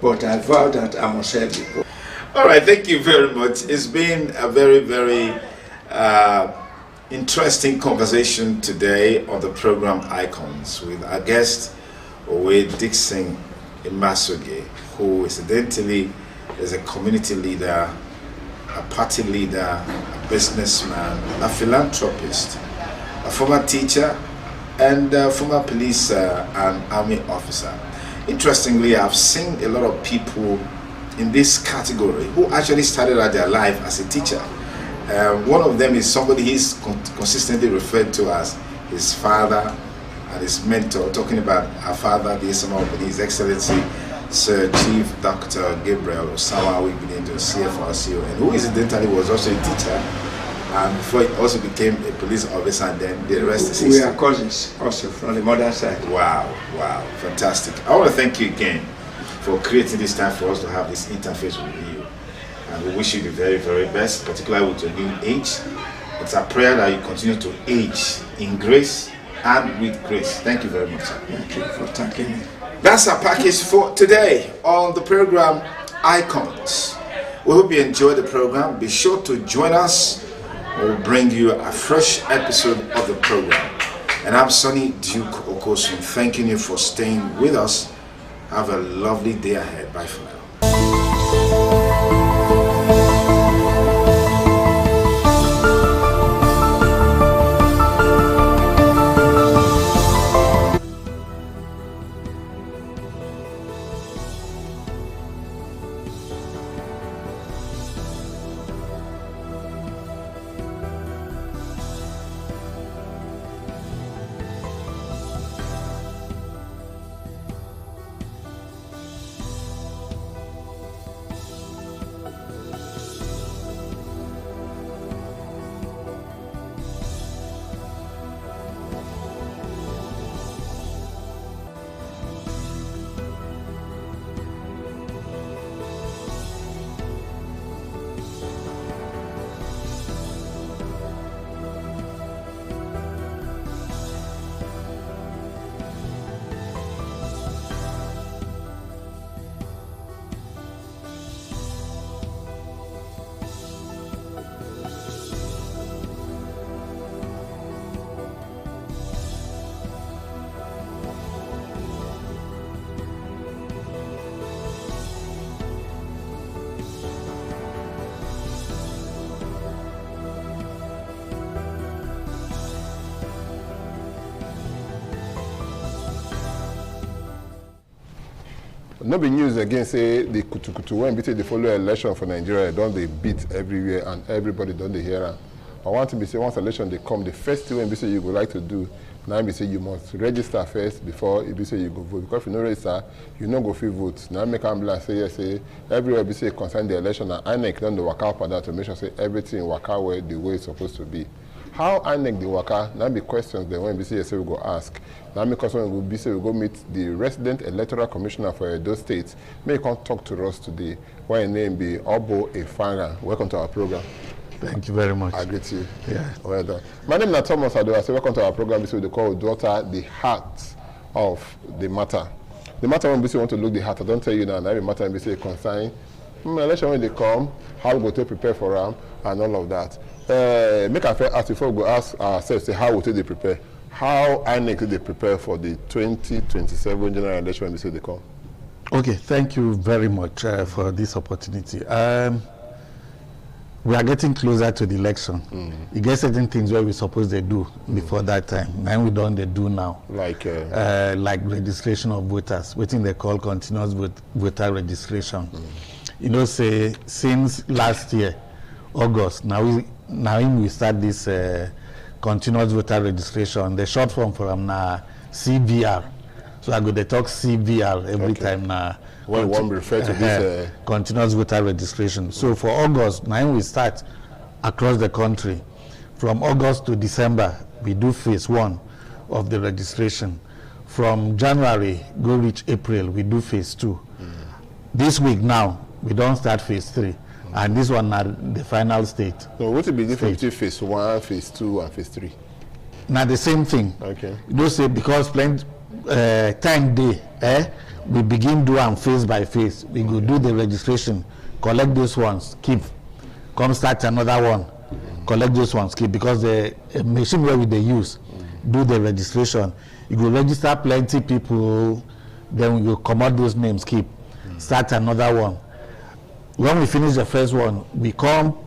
but I vow that I must help people. All right, thank you very much. It's been a very, very interesting conversation today on the program Icons with our guest, Owe Dixon Imasuge, who incidentally is a community leader, a party leader, a businessman, a philanthropist, a former teacher, and former police and army officer. Interestingly, I've seen a lot of people in this category who actually started out their life as a teacher. One of them is somebody he's consistently referred to as his father and his mentor, talking about our father, the His Excellency Sir Chief Dr. Gabriel Osawa Wigbidindo, CFRCO, and who incidentally was also a teacher, and before he also became a police officer, and then the rest is history. We are cousins also from the mother side. Wow, fantastic. I want to thank you again for creating this time for us to have this interface with you. And we wish you the very, very best, particularly with your new age. It's our prayer that you continue to age in grace and with grace. Thank you very much, sir. Thank you for thanking me. That's our package for today on the program Icons. We hope you enjoyed the program. Be sure to join us. We'll bring you a fresh episode of the program. And I'm Sonny Duke Okosun, thanking you for staying with us. Have a lovely day ahead. Bye for now. No be news again say the kutukutu when beat the following election for Nigeria don't they beat everywhere and everybody don't they hear am. I want to be say once election they come, the first thing when be say you would like to do now be say you must register first before it be say you go vote, because if you no register you no go fit vote. Now make am like say yes say everywhere be say concern the election and INEC don dey waka up and down to make sure say everything waka well the way it's supposed to be. How INEC dey waka now be questions then when be say yes we go ask. Now because when we be say we go meet the resident electoral commissioner for Edo State. May you come talk to us today. Why your name be Obo Efanga. Welcome to our program. Thank you very much. I greet you. Yeah. Well done. My name is Thomas Ado. I say welcome to our program. This is what they call daughter the heart of the matter. The matter when we say want to look the heart, I don't tell you now. Every matter when we say concern election when they come, how we go to prepare for them and all of that. Make a fair ask before we go ask ourselves say how we take they prepare. How INEC they prepare for the 2027 general election when we say they come. Okay, thank you very much for this opportunity. We are getting closer to the election. You get certain things where we suppose they do before that time, and we don't they do now. Like registration of voters, waiting they call continuous voter registration. You know, say since last year, August, now we start this continuous voter registration. The short form from CVR. So I go to talk CVR every time now. When one refer to this continuous voter registration. So for August, now we start across the country. From August to December, we do phase 1 of the registration. From January, go reach April, we do phase 2. This week now, we don't start phase 3. And this one are the final state. So what will be different between phase 1, phase 2, and phase 3? Now the same thing. Okay. You say because plenty time day, we begin do them phase by phase. We go do the registration, collect those ones, keep. Come start another one, collect those ones, keep. Because the machine where they use, do the registration. You go register plenty people, then we go come out those names, keep. Start another one. When we finish the first one, we come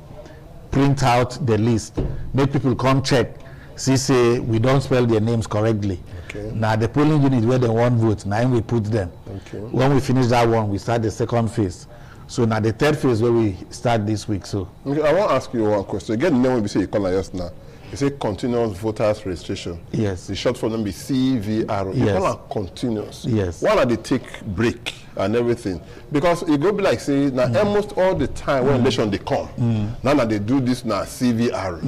print out the list, make people come check, see say we don't spell their names correctly. Okay. Now the polling unit where they want vote, now we put them. Okay. When we finish that one, we start the second phase. So now the third phase where we start this week. So okay, I want to ask you one question. Again, the name when we say you call like us now, you say continuous voters registration. Yes. The short form be CVR. You Yes. call it continuous. Yes. Why not they take break and everything? Because it go be like say now almost all the time when election they come. Now that they do this now CVR.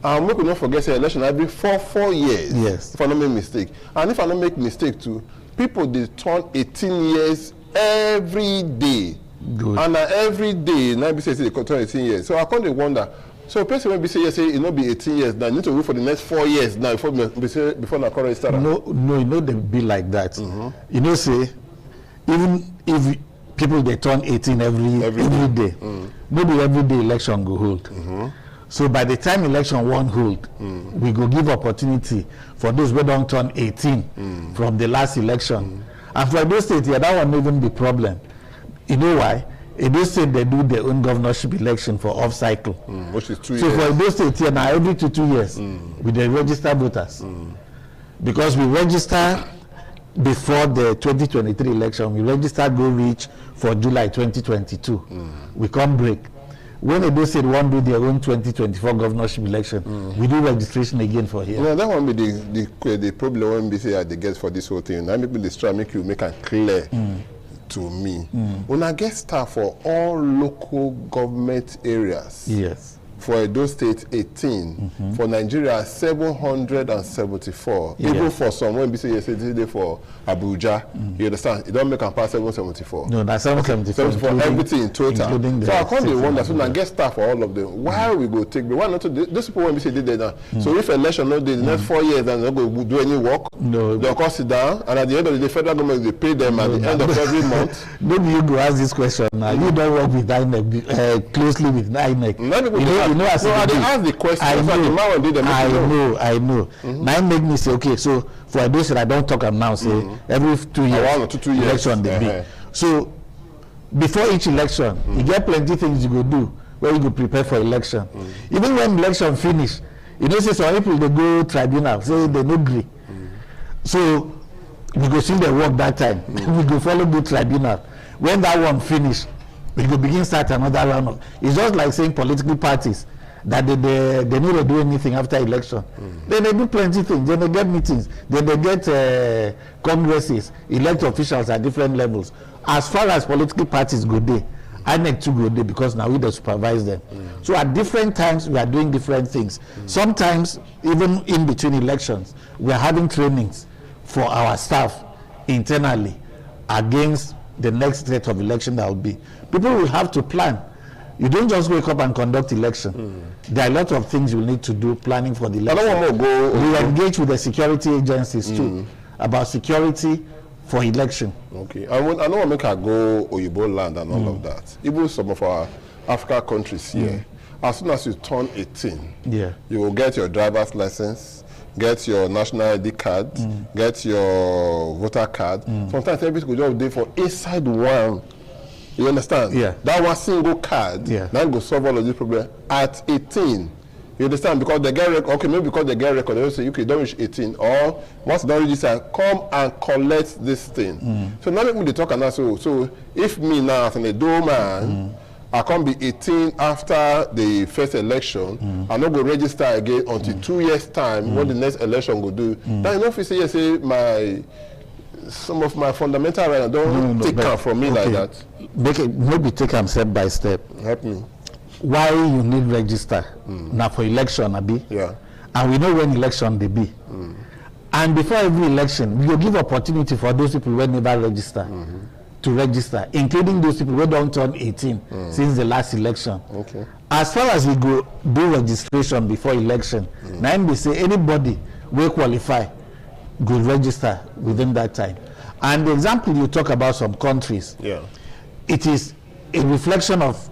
And we could not forget say election every 4 years. Yes. If I don't make mistake. And if I don't make mistake too, people they turn 18 years every day. Good. And every day now be say they turn 18 years. So I can't wonder. So a person when be say yes, say it not be 18 years now. You need to wait for the next 4 years now before the current start. no, you know they be like that. You know, say even if people they turn 18 every day, maybe every day election go hold. So by the time election won't hold, we go give opportunity for those who don't turn 18 from the last election. And for those states, yeah, that one even be problem. You know why? In those states, they do their own governorship election for off cycle. Which is 2 So years. for those states here now, every 2 years, we they register voters. Because we register before the 2023 election, we register go reach for July 2022. We come break. When they say they want to do their own 2024 governorship election, we do registration again for here. No, that one be the problem when we say they get for this whole thing. Now people try make it clear to me. When I get staff for all local government areas. Yes. For Edo State 18, for Nigeria 774. Yeah. Even for some when we say yesterday for Abuja, you understand? It don't make them pass 774. No, that's 774. 74, everything in total. Including the So I can't state wonder. So and now get staff for all of them. Why we go take? Why not? Those people when we say they did that. So if election no day, the next 4 yees, then they go do any work. No. They'll come sit down, and at the end of the day, federal government they pay them at the end of every month. Maybe you go ask this question now. You don't work with INEC, closely with INEC. Many people You know, as no, a I big- dey ask the question. I So the man when they make I it know. know. Now it make me say, okay, so for those that I don't talk am now, say every 2 years, 1 or 2 years. election they be. So before each election, you get plenty things you go do where you go prepare for election. Even when election finish, you know, say some people they go tribunal, say they no agree. So we go see the work that time. We go follow go tribunal. When that one finish, we go begin start another round of. It's just like saying political parties that they need to do anything after election. Then they do plenty things. Then they get meetings. Then they get congresses, elect officials at different levels. As far as political parties go there, INEC too go there because now we don't supervise them. So at different times we are doing different things. Sometimes even in between elections, we are having trainings for our staff internally against the next threat of election that will be. People will have to plan. You don't just wake up and conduct election. There are a lot of things you will need to do planning for the election. I don't want to go. We engage with the security agencies too about security for election. Okay, I don't want to make her go Oyibo land and all of that. Even some of our African countries here, as soon as you turn 18, you will get your driver's license, get your national ID card, get your voter card. Sometimes everything go just there for inside one. You understand? Yeah. That one single card, that go solve all of this problem at 18. You understand? Because they get record, okay, maybe because they get record, they will say, okay, don't reach 18, or once they don't register, come and collect this thing. So now make me talk and so if me now as an Edo man, I can't be 18 after the first election. I not go register again until 2 years time when the next election go do. Then if you say some of my fundamental rights don't take care from me like that. Maybe take them step by step. Help me. Why you need register? Now for election, Abi. Yeah. And we know when election they be. And before every election, we will give opportunity for those people who never register to register, including those people who don't turn 18 since the last election. Okay. As far as we go do registration before election, now we say anybody will qualify, go register within that time. And the example you talk about some countries, it is a reflection of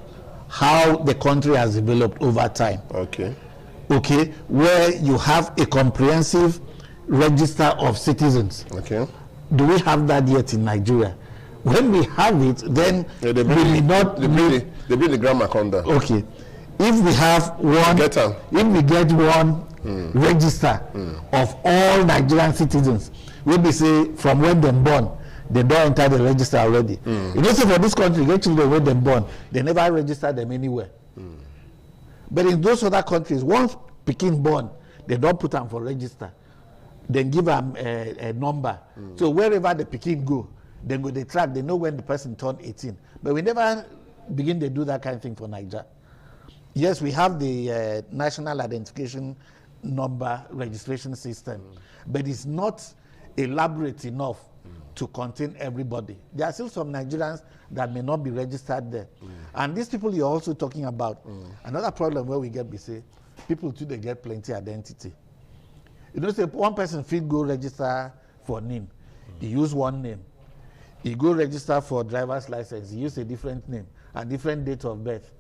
how the country has developed over time. Okay. Okay, where you have a comprehensive register of citizens. Okay. Do we have that yet in Nigeria? When we have it, then they we may not bring the grammar conda. Okay. If we have one, if we get one register of all Nigerian citizens, we be say from when they're born, they don't enter the register already. You know, so for this country, get children when they're born, they never register them anywhere. But in those other countries, once Peking born, they don't put them for register. Then give them a number. So wherever the Peking go, then go they track, they know when the person turned 18. But we never begin to do that kind of thing for Nigeria. Yes, we have the national identification number registration system, but it's not elaborate enough to contain everybody. There are still some Nigerians that may not be registered there. And these people you're also talking about, another problem where we get busy, people too, they get plenty identity. You know, say one person fit go register for NIN, he use one name. He go register for driver's license, he use a different name and different date of birth.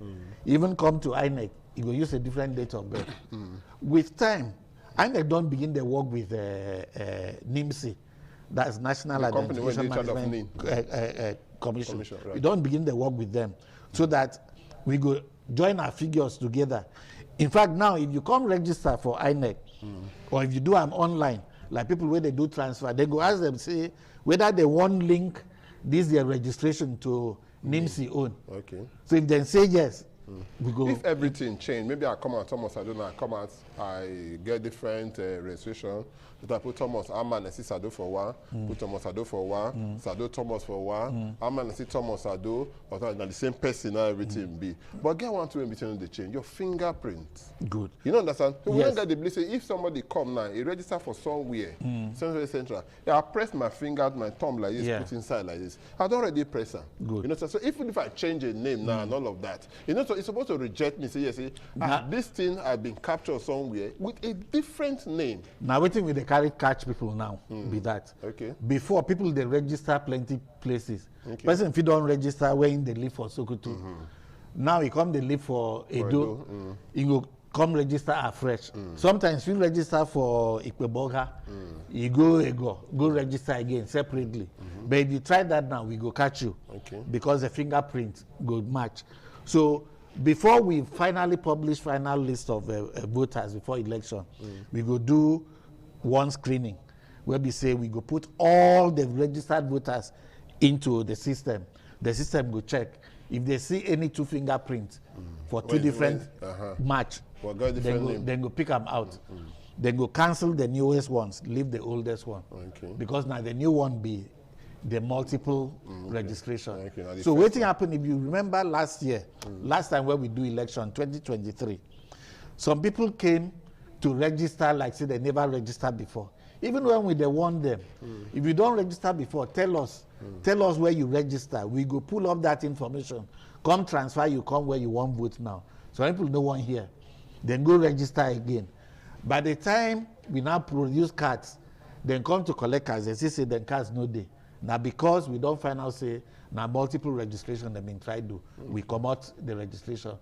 Even come to INEC, he go use a different date of birth. With time, INEC don't begin their work with NIMSI, that's National Identification Management Commission. Right. We don't begin the work with them so that we go join our figures together. In fact, now if you come register for INEC or if you do them online, like people where they do transfer, they go ask them, say whether they want link this their registration to NIMSI own. Okay. So if they say yes, we go. If everything changed, maybe I come out Thomas, I don't know, I come out, I get different registration. So I put Thomas Aman and see Sado for one, put Thomas Sado for one, Sado Thomas for one, Aman and see Thomas Sado, or the same person and everything be. But get one to in between the change, your fingerprint. Good. You know understand? So Yes. when get the bliss, if somebody come now, he register for somewhere, somewhere central. Yeah, I press my finger, my thumb like this, put inside like this. I don't already press her. Good. You know, so even if I change a name now and all of that, you know, so it's supposed to reject me, say, yes, this thing I've been captured somewhere with a different name. Now waiting with the carry catch people now be that. Okay. Before people they register plenty places. Okay. Person if you don't register when they live for Sokoto. Now you come they live for Edo, you go come register afresh. Sometimes you register for Ikpeboga, you go register again separately. But if you try that now, we go catch you. Okay. Because the fingerprint go match. So before we finally publish final list of voters before election, we go do one screening where we say we go put all the registered voters into the system. The system go check. If they see any two fingerprints for two different match, then go pick them out. Then go cancel the newest ones, leave the oldest one. Okay. Because now the new one be the multiple registration. Okay. So waiting happen, if you remember last year, last time when we do election, 2023, some people came to register like say they never registered before. Even when we warn them, if you don't register before, tell us where you register. We go pull up that information. Come transfer, you come where you want vote now. So people don't want here. Then go register again. By the time we now produce cards, then come to collect cards, they say then cards no day. Now because we don't find out say now multiple registration they been tried to, we come out the registration.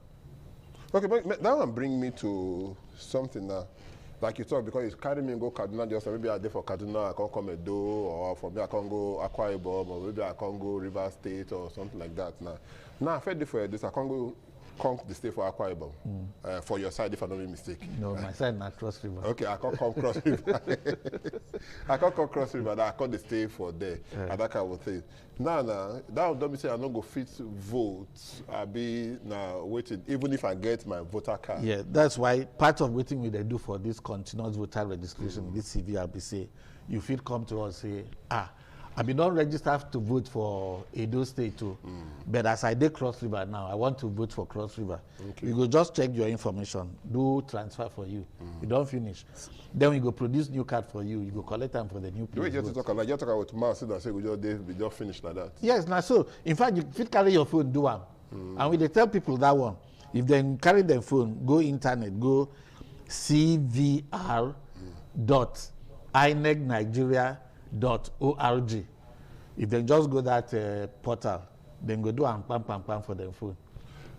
Okay, but that one bring me to something now. Like you talk, because it's carry me and go Kaduna, just maybe I there for Kaduna, I can't come Edo, or for me I can't go Akwa Ibom, or maybe I can't go River State or something like that. Now I fed for this, I can't go come to stay for Akwa Ibom. For your side, if I'm not mistaken. No, my side not Cross River. Okay, I can't come Cross River. I can't come Cross River. I can't stay for there. And that kind of thing. Now, that don't say I'm not go fit to vote. I'll be now waiting, even if I get my voter card. Yeah, that's why part of waiting they do for this continuous voter registration, this CVRBC, you feel come to us say, I be not registered to vote for Edo State too, but as I did Cross River now, I want to vote for Cross River. Okay. You go just check your information, do transfer for you. You don't finish. Then we go produce new card for you. You go collect them for the new place. You just talk like you talk about tomorrow, so that say we just finish like that. Yes, now so in fact you fit carry your phone, do one. And we they tell people that one. If they carry their phone, go internet, go cvr.inecnigeria.org. If they just go that portal, then go do and pam for their phone.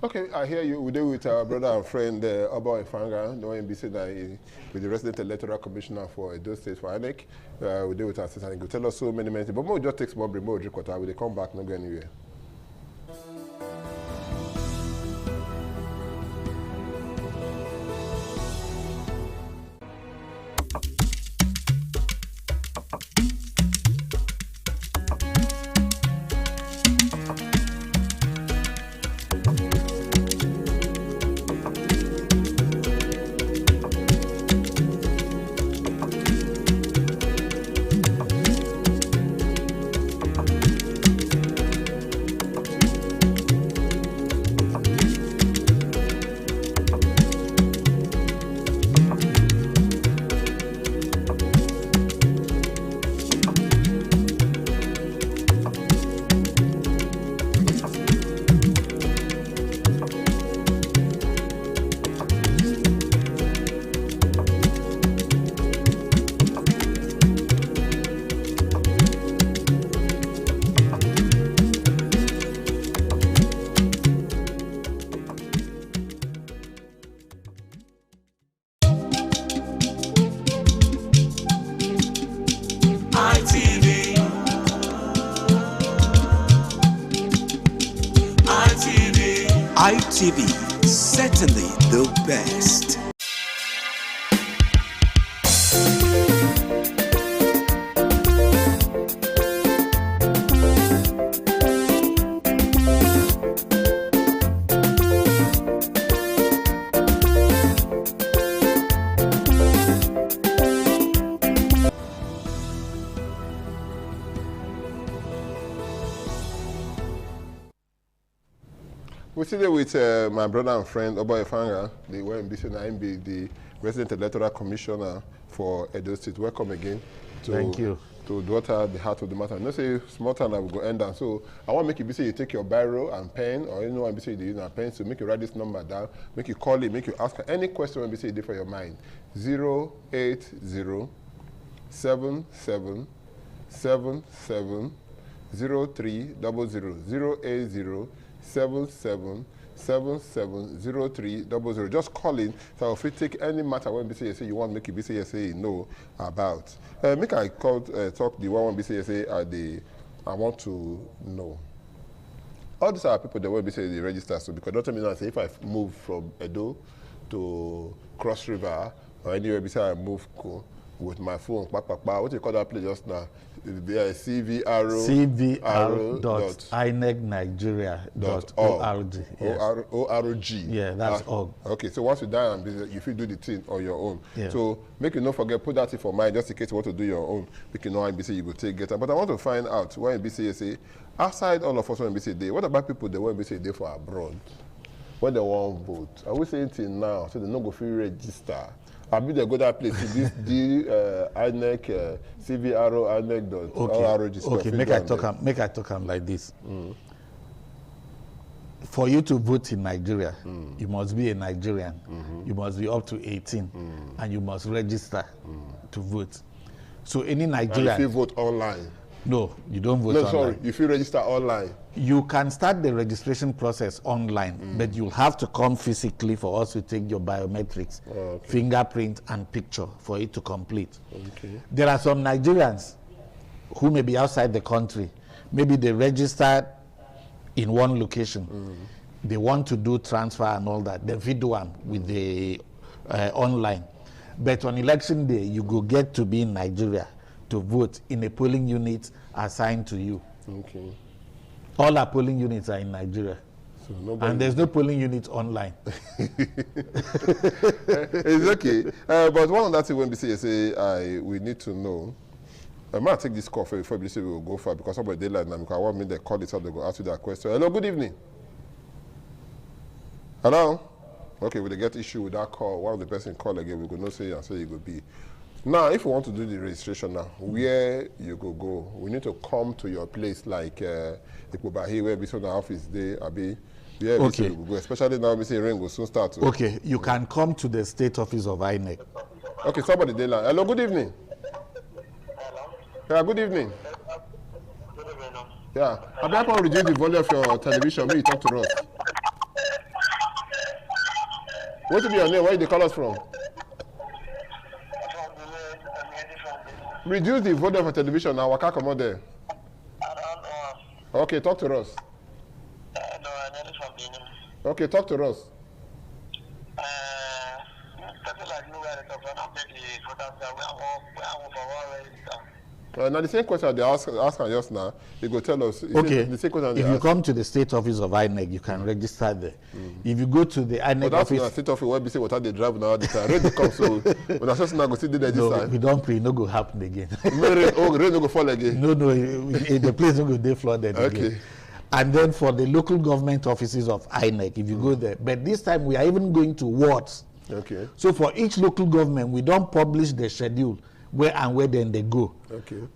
Okay, I hear you. We do with our brother and friend Oba Ifanga, the ONBC, with the resident electoral commissioner for Edo State for INEC. We do with our sister, and he will tell us so many things. But we'll just take small break, more drink water. We'll come back, not go anywhere. ITV, certainly the best. We're still there with my brother and friend, Oba Ifanga, the ONBC, the resident electoral commissioner for Edo State. Welcome again. Thank you. To daughter, the heart of the matter. No say small time I will go end down. So I want to make you say you take your biro and pen, or you know what you use a pen, so make you write this number down, make you call it, make you ask any question when you say you for your mind. 080 77 77 0300 080 77770300. Just call in, so if you take any matter when BCSA you want, make it BCSA know about. Make I call talk the one BCSA I want to know. All these are people that will be say they register. So because don't tell me now say if I move from Edo to Cross River or anywhere beside I move with my phone, what do you call that place just now? CVR.inecnigeria.org. ORG. Yeah, that's org. Okay, so once you die, you feel do the thing on your own. Yeah. So make you not forget, put that in for mind, just in case you want to do your own. Make you know NBC you go take get. But I want to find out why NBC say outside all of us on NBC Day. What about people that want NBC Day for abroad? When they want vote? Are we saying till now so they not go free register? I mean, they go that place to this INEC, CVRO, INEC.org. Okay, make I talk like this. For you to vote in Nigeria, you must be a Nigerian. You must be up to 18, and you must register to vote. So any Nigerian. And if you vote online. No, you don't vote online. No, sorry, if you register online. You can start the registration process online, but you'll have to come physically for us to take your biometrics, fingerprint, and picture for it to complete. Okay. There are some Nigerians who may be outside the country. Maybe they registered in one location. they want to do transfer and all that, then we do one with the online. But on election day, you go get to be in Nigeria to vote in a polling unit assigned to you. Okay. All our polling units are in Nigeria. So nobody... And there's no polling unit online. It's okay. But one of that thing when BC say we need to know. I might take this call before BC we will go far because somebody daylight now. Because I want me to call it up, they go ask you that question. Hello, good evening. Hello? Okay, we get issue with that call. One of the person call again, we go no say and say it will be. Now, if you want to do the registration now, where you go? We need to come to your place like Ikubahi, where BC office they abi. Yeah, okay. We go, especially now we say rain will soon start. Okay, you can come to the state office of INEC. Okay, somebody daylight. Hello, good evening. Hello. Yeah, good evening. Good evening. Yeah, I'm happy to reduce the volume of your television. Maybe you talk to us. What will be your name? Where did they call us from? Reduce the volume of your television now. Waka come out there. Okay, talk to us. Okay, talk to us. Now the same question they ask just now, they go tell us. Okay, the same question if you come to the state office of INEC, you can register there. If you go to the INEC office... That's state office where we say what they drive now, the time. Rain come, so when I just now go see the register. No, we don't pray, no go happen again. Rain no go fall again. No, the place no go dey flooded again. And then for the local government offices of INEC, if you go there, but this time we are even going to wards. Okay. So for each local government, we don't publish the schedule where then they go. Okay.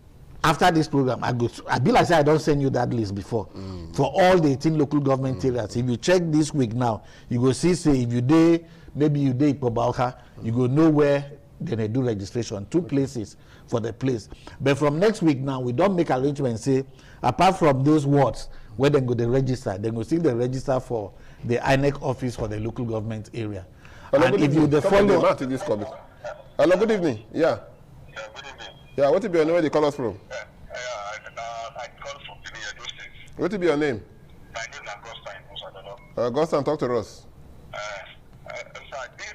After this program, I be like I don't send you that list before. For all the 18 local government areas. If you check this week now, you go see say if you day maybe you day Ipobalka, you go know where then they do registration. 2 places for the place. But from next week now, we don't make arrangements say apart from those wards where they go they register, they go see the register for the INEC office for the local government area. Hello, and if you the follow. Hello, good evening. Yeah. Yeah, good evening. Yeah, what will be your name? Where they call us from? I call from the Edo State. What will be your name? My name is Augustine. Augustine, talk to us. So this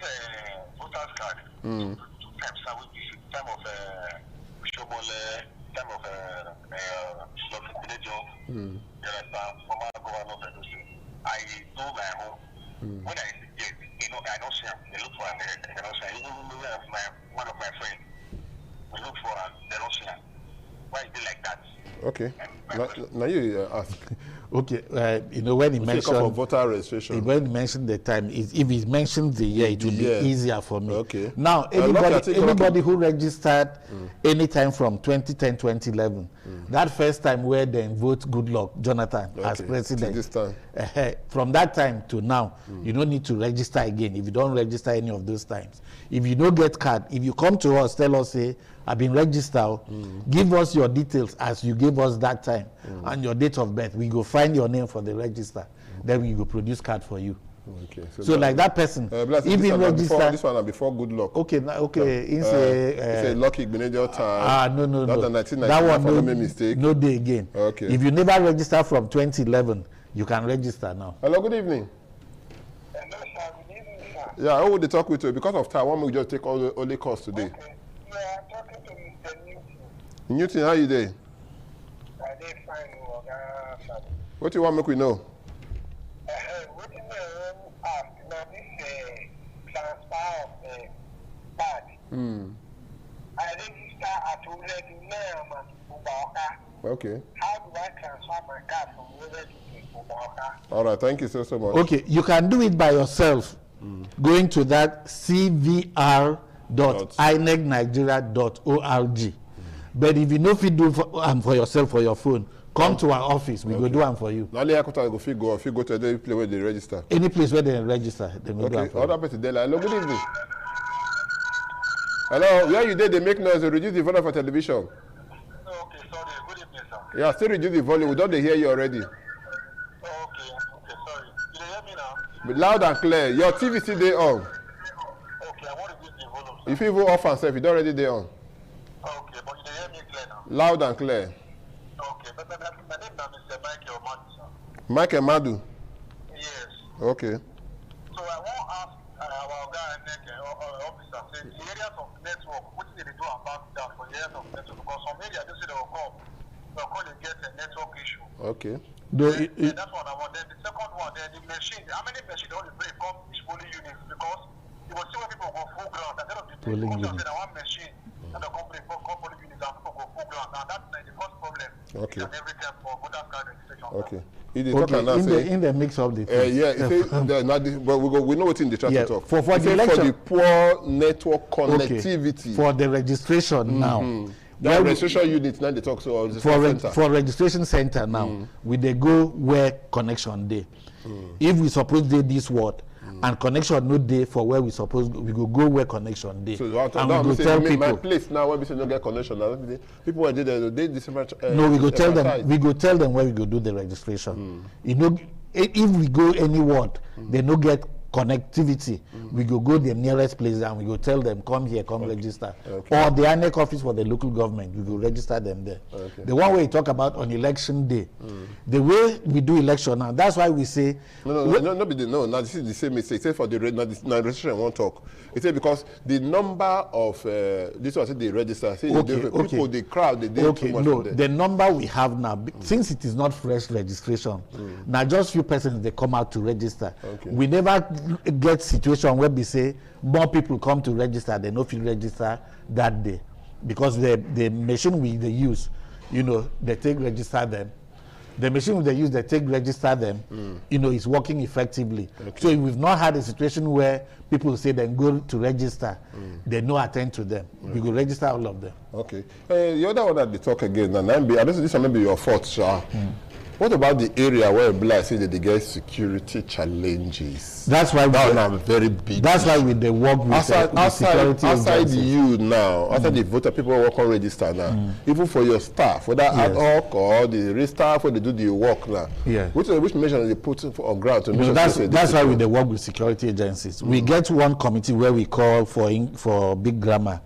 voter's card. 2 times I will use time of Shomole, time of Villager. Former governor of Edo State. I do my home. When I get, I don't see them. They look for them. They don't see them. Even one of my friends. We look for them. They don't see them. Why is it like that? Okay. Now you ask. Okay. When he mentioned voter registration, when he mentioned the time, if he mentioned the year, it will be easier for me. Okay. Now, anybody who registered anytime from 2010, 2011, that first time where they vote Goodluck Jonathan as president. This time. From that time to now, you don't need to register again if you don't register any of those times. If you don't get card, if you come to us, tell us, say, I've been registered, give us your details as you gave us that time and your date of birth. We go find your name for the register. Then we go produce card for you. Okay. So like that person, if he register, this one before Goodluck. Okay, okay. It's a lucky Benedict time. No. That one no mistake. No day again. Okay. If you never register from 2011, you can register now. Hello, good evening. Hello, sir. Good evening, sir. Yeah, who would they talk with you? Because of time, why don't we just take all the calls today? Okay. Yeah, I'm talking to Mr. Newton. Newton, how you doing? I did fine. What do you want make we know? What do you ask? Now this transfer of the card. I register at Uredunam Ubaka. Okay. How do I transfer my card from Uredunam to Ubaka? All right, thank you so much. Okay, you can do it by yourself. Going to that cvr.inecnigeria.org. But if you know if you do for yourself for your phone, come to our office. We go do one for you. Now, go if you go to any place where they register. Any place where they register, they go do one for you. Other person there. Hello, good evening. Hello, where you did they make noise? Reduce the volume for television. Okay, sorry. Good evening, sir. Yeah, still reduce the volume. We don't hear you already. Okay, sorry. You hear me now? But loud and clear. Your TV still there on. Okay, I want to reduce the volume, sir. If you even off and self, you don't already there on. Okay, but you hear me clear now? Loud and clear. Okay, but my name is Mr. Michael Madu, sir. Michael Madu. Yes. Okay. So I want to ask our guy officer, say the areas of network, what did they do about that for the areas of network? Because some areas they say they'll call they get a network issue. Okay. That's what I want. Then the second one, then the machine, how many machines they only break come each polling units? Because you will see when people go full ground at the end of the day, because of one machine and the company for polling units and people go full ground. Now that's the first problem. Okay. And every time for voters card registration. Okay. In the mix of the things. But we know what's in the chat to talk. For the election, for the poor network connectivity. For the registration now. That registration unit now they talk so for registration center now, we they go where connection day. If we suppose they this word and connection no day for where we suppose we go where connection day. So and we go tell people my place now where we say no get connection. People were there they different. No, we go tell them. We go tell them where we go do the registration. You know, if we go any ward, they no get connectivity. We go the nearest place and we go tell them come here, come register. Or the ANEC office for the local government, we go register them there. The one way you talk about on election day, the way we do election now, that's why we say no, this is the same mistake. Except for the registration won't talk. It's because the number of this was the register. People the crowd they did too much. No, the number we have now, since it is not fresh registration, now just few persons they come out to register. We never get situation where we say more people come to register than no feel register that day, because the machine they use, you know, they take register them. The machine they use, they take register them, you know, is working effectively. So we've not had a situation where people say then go to register, they no attend to them. We will register all of them. Okay. The other one that they talk again, and I don't know this one maybe your fault, sir. What about the area where people say that they get security challenges? That's why very big. That's why we they work with security outside agencies. you now, outside the voter people work on register now. Even for your staff, whether ad hoc or the real staff when they do the work now. Which measure they put on ground to make sure that's why we they work with security agencies. We get one committee where we call for big grammar.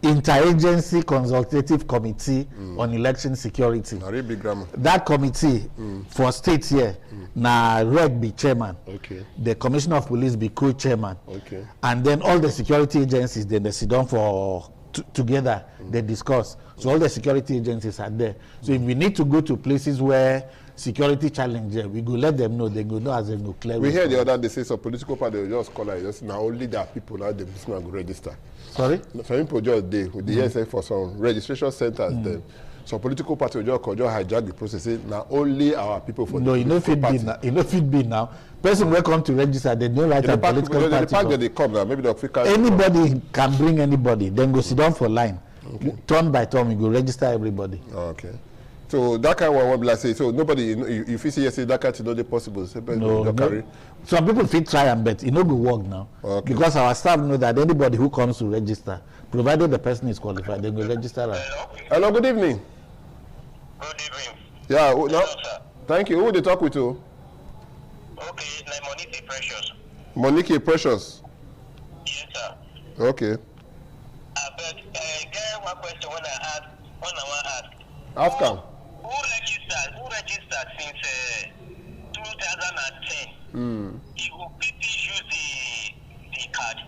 Interagency Consultative Committee on Election Security. That committee for states here, na Reg be chairman, the Commissioner of Police be co-chairman, and then all the security agencies then they sit down for together, they discuss. So all the security agencies are there. So if we need to go to places where security challenge, we go let them know. They go know as they know clear. We heard the other day say some political party will just call just now only that people now they go register. Sorry? Some people just they with the ESF for some registration centers then. Some political party will just hijack the process. Say now only our people for no, the political party. You know fit be now. Person will come to register, they don't write a political party. The party they come now, maybe the anybody can bring anybody, then go sit down for line. Turn by turn, we go register everybody. Okay. So that kind of one will say, so nobody, if you see yesterday, that kind of not possible. No. Some people fit try and bet. It no go work now. Because our staff know that anybody who comes to register, provided the person is qualified, they will register. Hello, good evening. Good evening. Yeah, Hello, sir. Thank you. Who they talk with you? Okay, like Monique Precious. Monique Precious. Yes, sir. Okay. But get one question when I want to ask. Ask him. Who registered since 2010? He will use the card.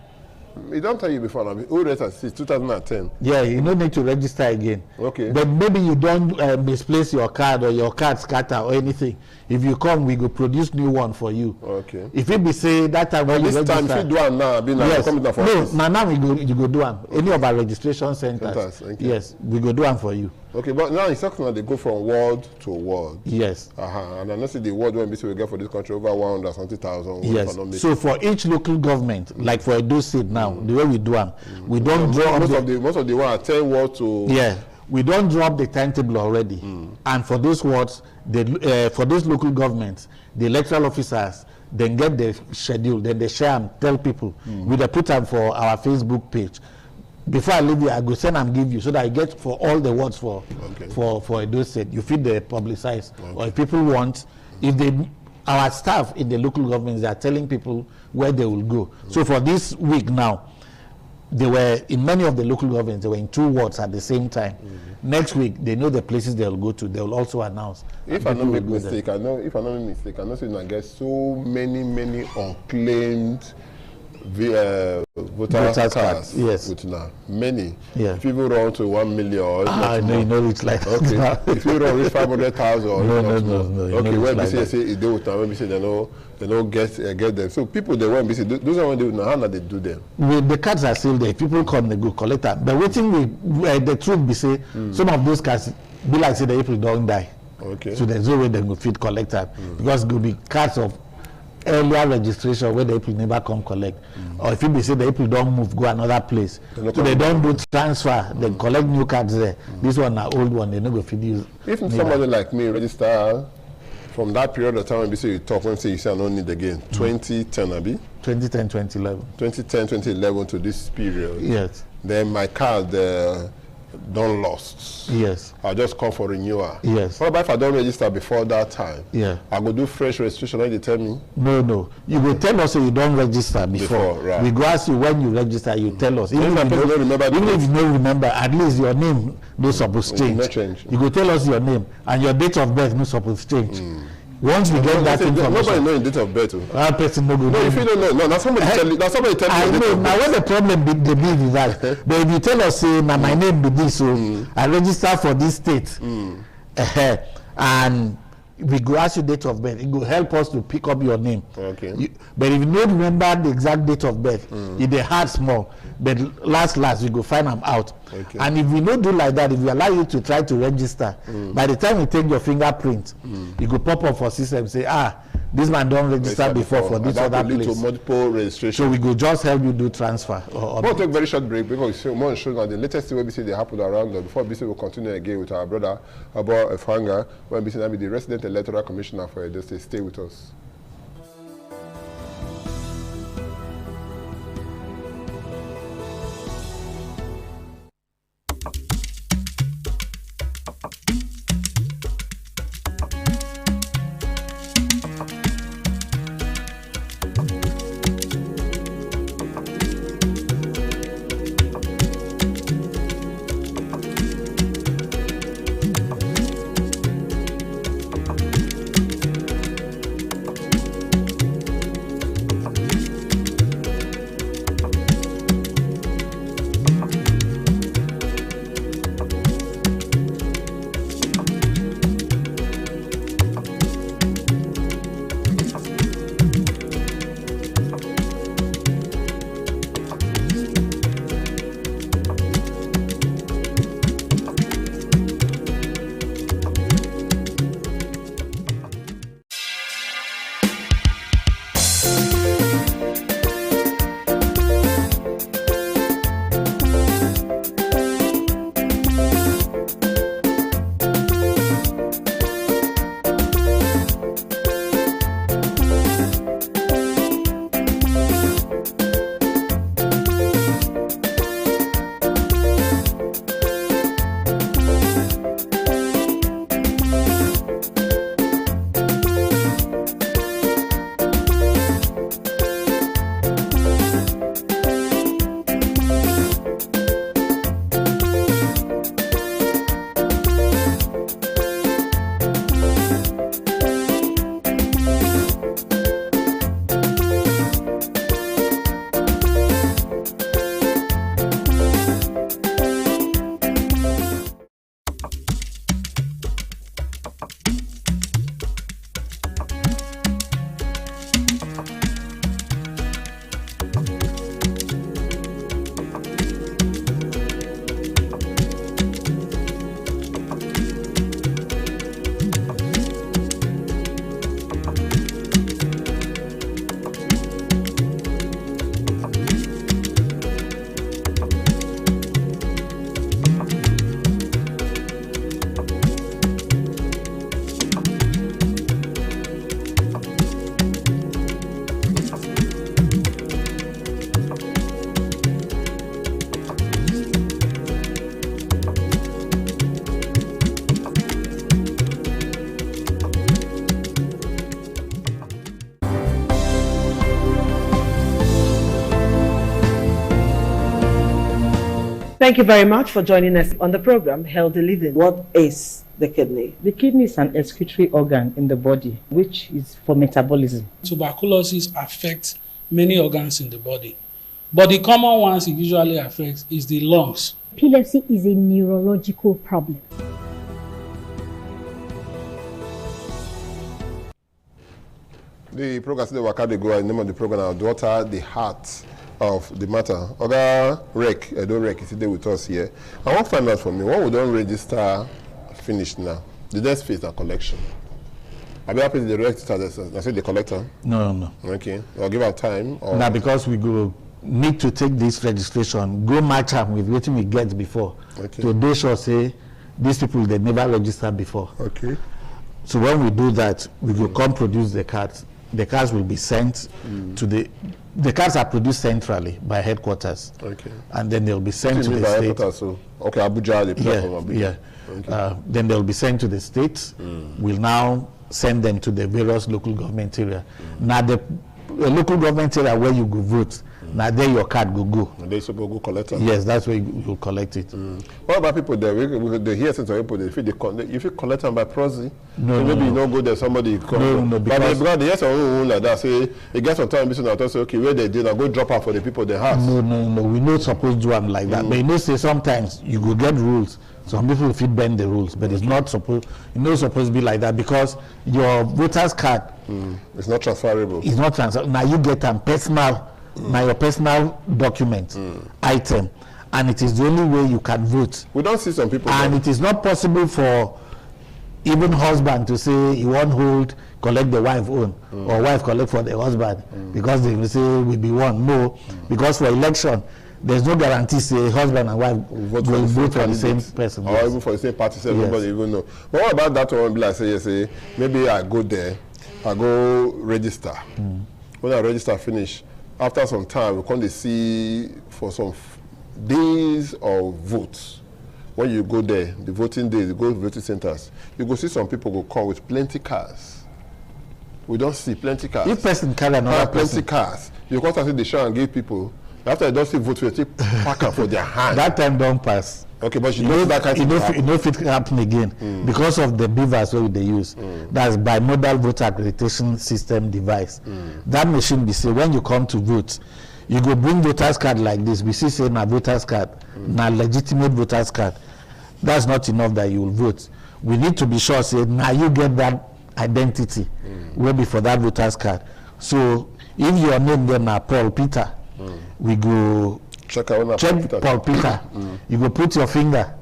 He don't tell you before now. Who registered since 2010? Yeah, you don't need to register again. Okay. But maybe you don't misplace your card or your card scatter or anything. If you come, we go produce new one for you. Okay. If it be say that time when you register. This time, if you do one now, be now yes. Coming down for us. No, now you go do one. Any of our registration centers. Yes, we go do one for you. Okay, but now it's talking about they go from ward to ward. Yes. And I know see the ward when we get for this country over 100,000. Yes. So for each local government, like for Edo State now, the way we do them, we don't draw most of the one are 10 wards to. Yeah. We don't drop the timetable already, and for those wards, for those local governments, the electoral officers then get the schedule, then they share and tell people. We put them for our Facebook page. Before I leave here, I go send and give you so that I get for all the wards for Edo State. You feed the publicize, or if people want, our staff in the local governments they are telling people where they will go. So for this week now, they were in many of the local governments, they were in 2 wards at the same time. Next week, they know the places they'll go to. They'll also announce. If I don't make mistake, I know so you get so many unclaimed voter cards. Yes. With now many. Yeah. If people run to 1 million, no, you know it's like okay. If you run reach 500,000, no. Okay, when like we say it do with when we say they don't get them. So people they want to those are when they know how they do them. The cards are still there. People come, they go collect them. But waiting the truth be say some of those cards be like say the people don't die. Okay. So there's no way they go fit collect them because it will be cards of earlier registration where the people never come collect, or if you say the people don't move go another place, so they don't do transfer, they collect new cards there. This one are old one, they no go fit use. If somebody like me register from that period of time when you say you talk, when you say you say I don't need again, 2010 abi? 2010, 2011. 2010, 2011 to this period. Yes. Then my card don't lost. Yes. I'll just come for renewal. Yes. What about if I don't register before that time? Yeah. I go do fresh registration like they tell me? No. You will tell us you don't register before. Right. We go ask you when you register, you tell us. Even if you don't remember, at least your name no supposed to change. You go tell us your name and your date of birth no supposed to change. Once we get that information, nobody know in date of birth. That person no go. No, if you don't know, no, now somebody tell you. Now somebody tell you. I know. Now what the problem be is that, but if you tell us say, now my name be this, so I register for this state, and we go ask you date of birth, it will help us to pick up your name. Okay. But if you don't remember the exact date of birth, it is hard small. But last we go find them out. Okay. And if we don't do like that, if we allow you to try to register, by the time we take your fingerprint, it go pop up for system say, this man don't register before for this other place. To multiple registration. So we go just help you do transfer. We'll take a very short break because more show now the latest thing we see they happen around us. Before BC will continue again with our brother about Efanga, when BC will be the resident electoral commissioner for Edo State. Stay with us. Thank you very much for joining us on the program, Healthy Living. What is the kidney? The kidney is an excretory organ in the body, which is for metabolism. Tuberculosis affects many organs in the body, but the common ones it usually affects is the lungs. Epilepsy is a neurological problem. The program today, Wakade Go, the name of the program, our daughter, the heart of the matter. Oga Rek, Edo Rek is today with us here. I want to find out from you, when we don't register finished now, the next phase is collection. I'll be happy to the register, I say the collector. No. Okay, I'll give our time. Or now, because we go need to take this registration, go match up with what we get before. Okay. To they sure say these people they never registered before. Okay. So when we do that, we will come produce the cards. The cards will be sent to the cards are produced centrally by headquarters. Okay. And then they'll be sent to the state. So, okay, Abuja, the platform Abuja. Yeah. Okay. Then they'll be sent to the states. We'll now send them to the various local government area. Now the local government area where you go vote, now there your card go. And they supposed to go collect it? Yes, that's where you'll collect it. What about people there? They hear some people, if you collect them by proxy, no, maybe you don't go there, somebody come. No, because they hear some like that, say, it gets some time, say, okay, where they did, I go drop out for the people they have. No, we not supposed to do them like that. But you know, say sometimes you go get rules. Some people fit bend the rules, but it's not supposed to be like that because your voter's card it's not transferable. It's not transferable. Now you get them personal, now your personal document item, and it is the only way you can vote. We don't see some people. And it is not possible for even husband to say he won't hold, collect the wife own, or wife collect for the husband because they will say we be one. No, because for election. There's no guarantee say husband and wife will vote for the same person. Or even for the same party, so nobody even know. But what about that one? Like say, maybe I go there, I go register. When I register finish, after some time, we come to see for some days of votes. When you go there, the voting days, you go to voting centers, you go see some people go come with plenty cars. We don't see plenty cars. If person carry another plenty cars, you come to see the show and give people. After they don't see vote, they take packer for their hand. That time don't pass. Okay, but you know that kind of thing. You know if it happen again because of the beavers what they use. That's bimodal voter accreditation system device. That machine be say when you come to vote, you go bring voters card like this. We see say na voters card, na legitimate voters card. That's not enough that you will vote. We need to be sure say now you get that identity will be for that voters card. So if your name then na Paul Peter. We go check Paul Peter. You go put your finger.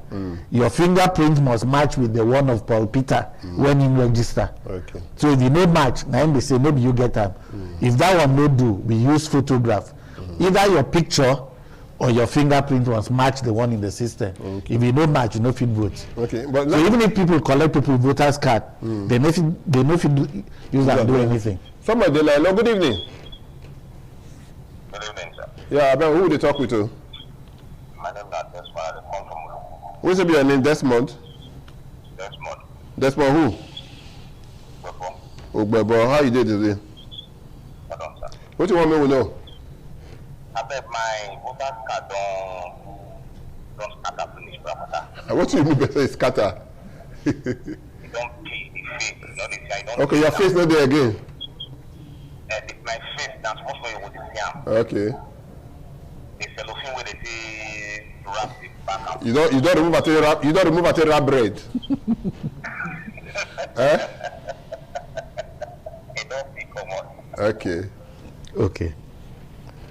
Your fingerprint must match with the one of Paul Peter when you register. Okay. So if you no match, now they say maybe you get them. If that one no do, we use photograph. Either your picture or your fingerprint must match the one in the system. Okay. If you no match, you no fit vote. Okay. But so even if people collect people voters card, they no fit use that to do anything. Somebody like, hello, good evening. Good evening, sir. Yeah, but who they talk with you? My name is Desmond. I come from Ulu. What's your name? Desmond? Desmond. Desmond who? Ogbebo. How you did today? Pardon, sir. What do you want me to know? I bet my voter's card don't scatter finish, brother. What do you mean by say scatter? You don't pay the face. You know, I don't. Okay, your face not there again. My face, that's what you would see. Okay. The cellophane where they say wrap the back up. You don't remove a rap bread. It don't become on. Okay.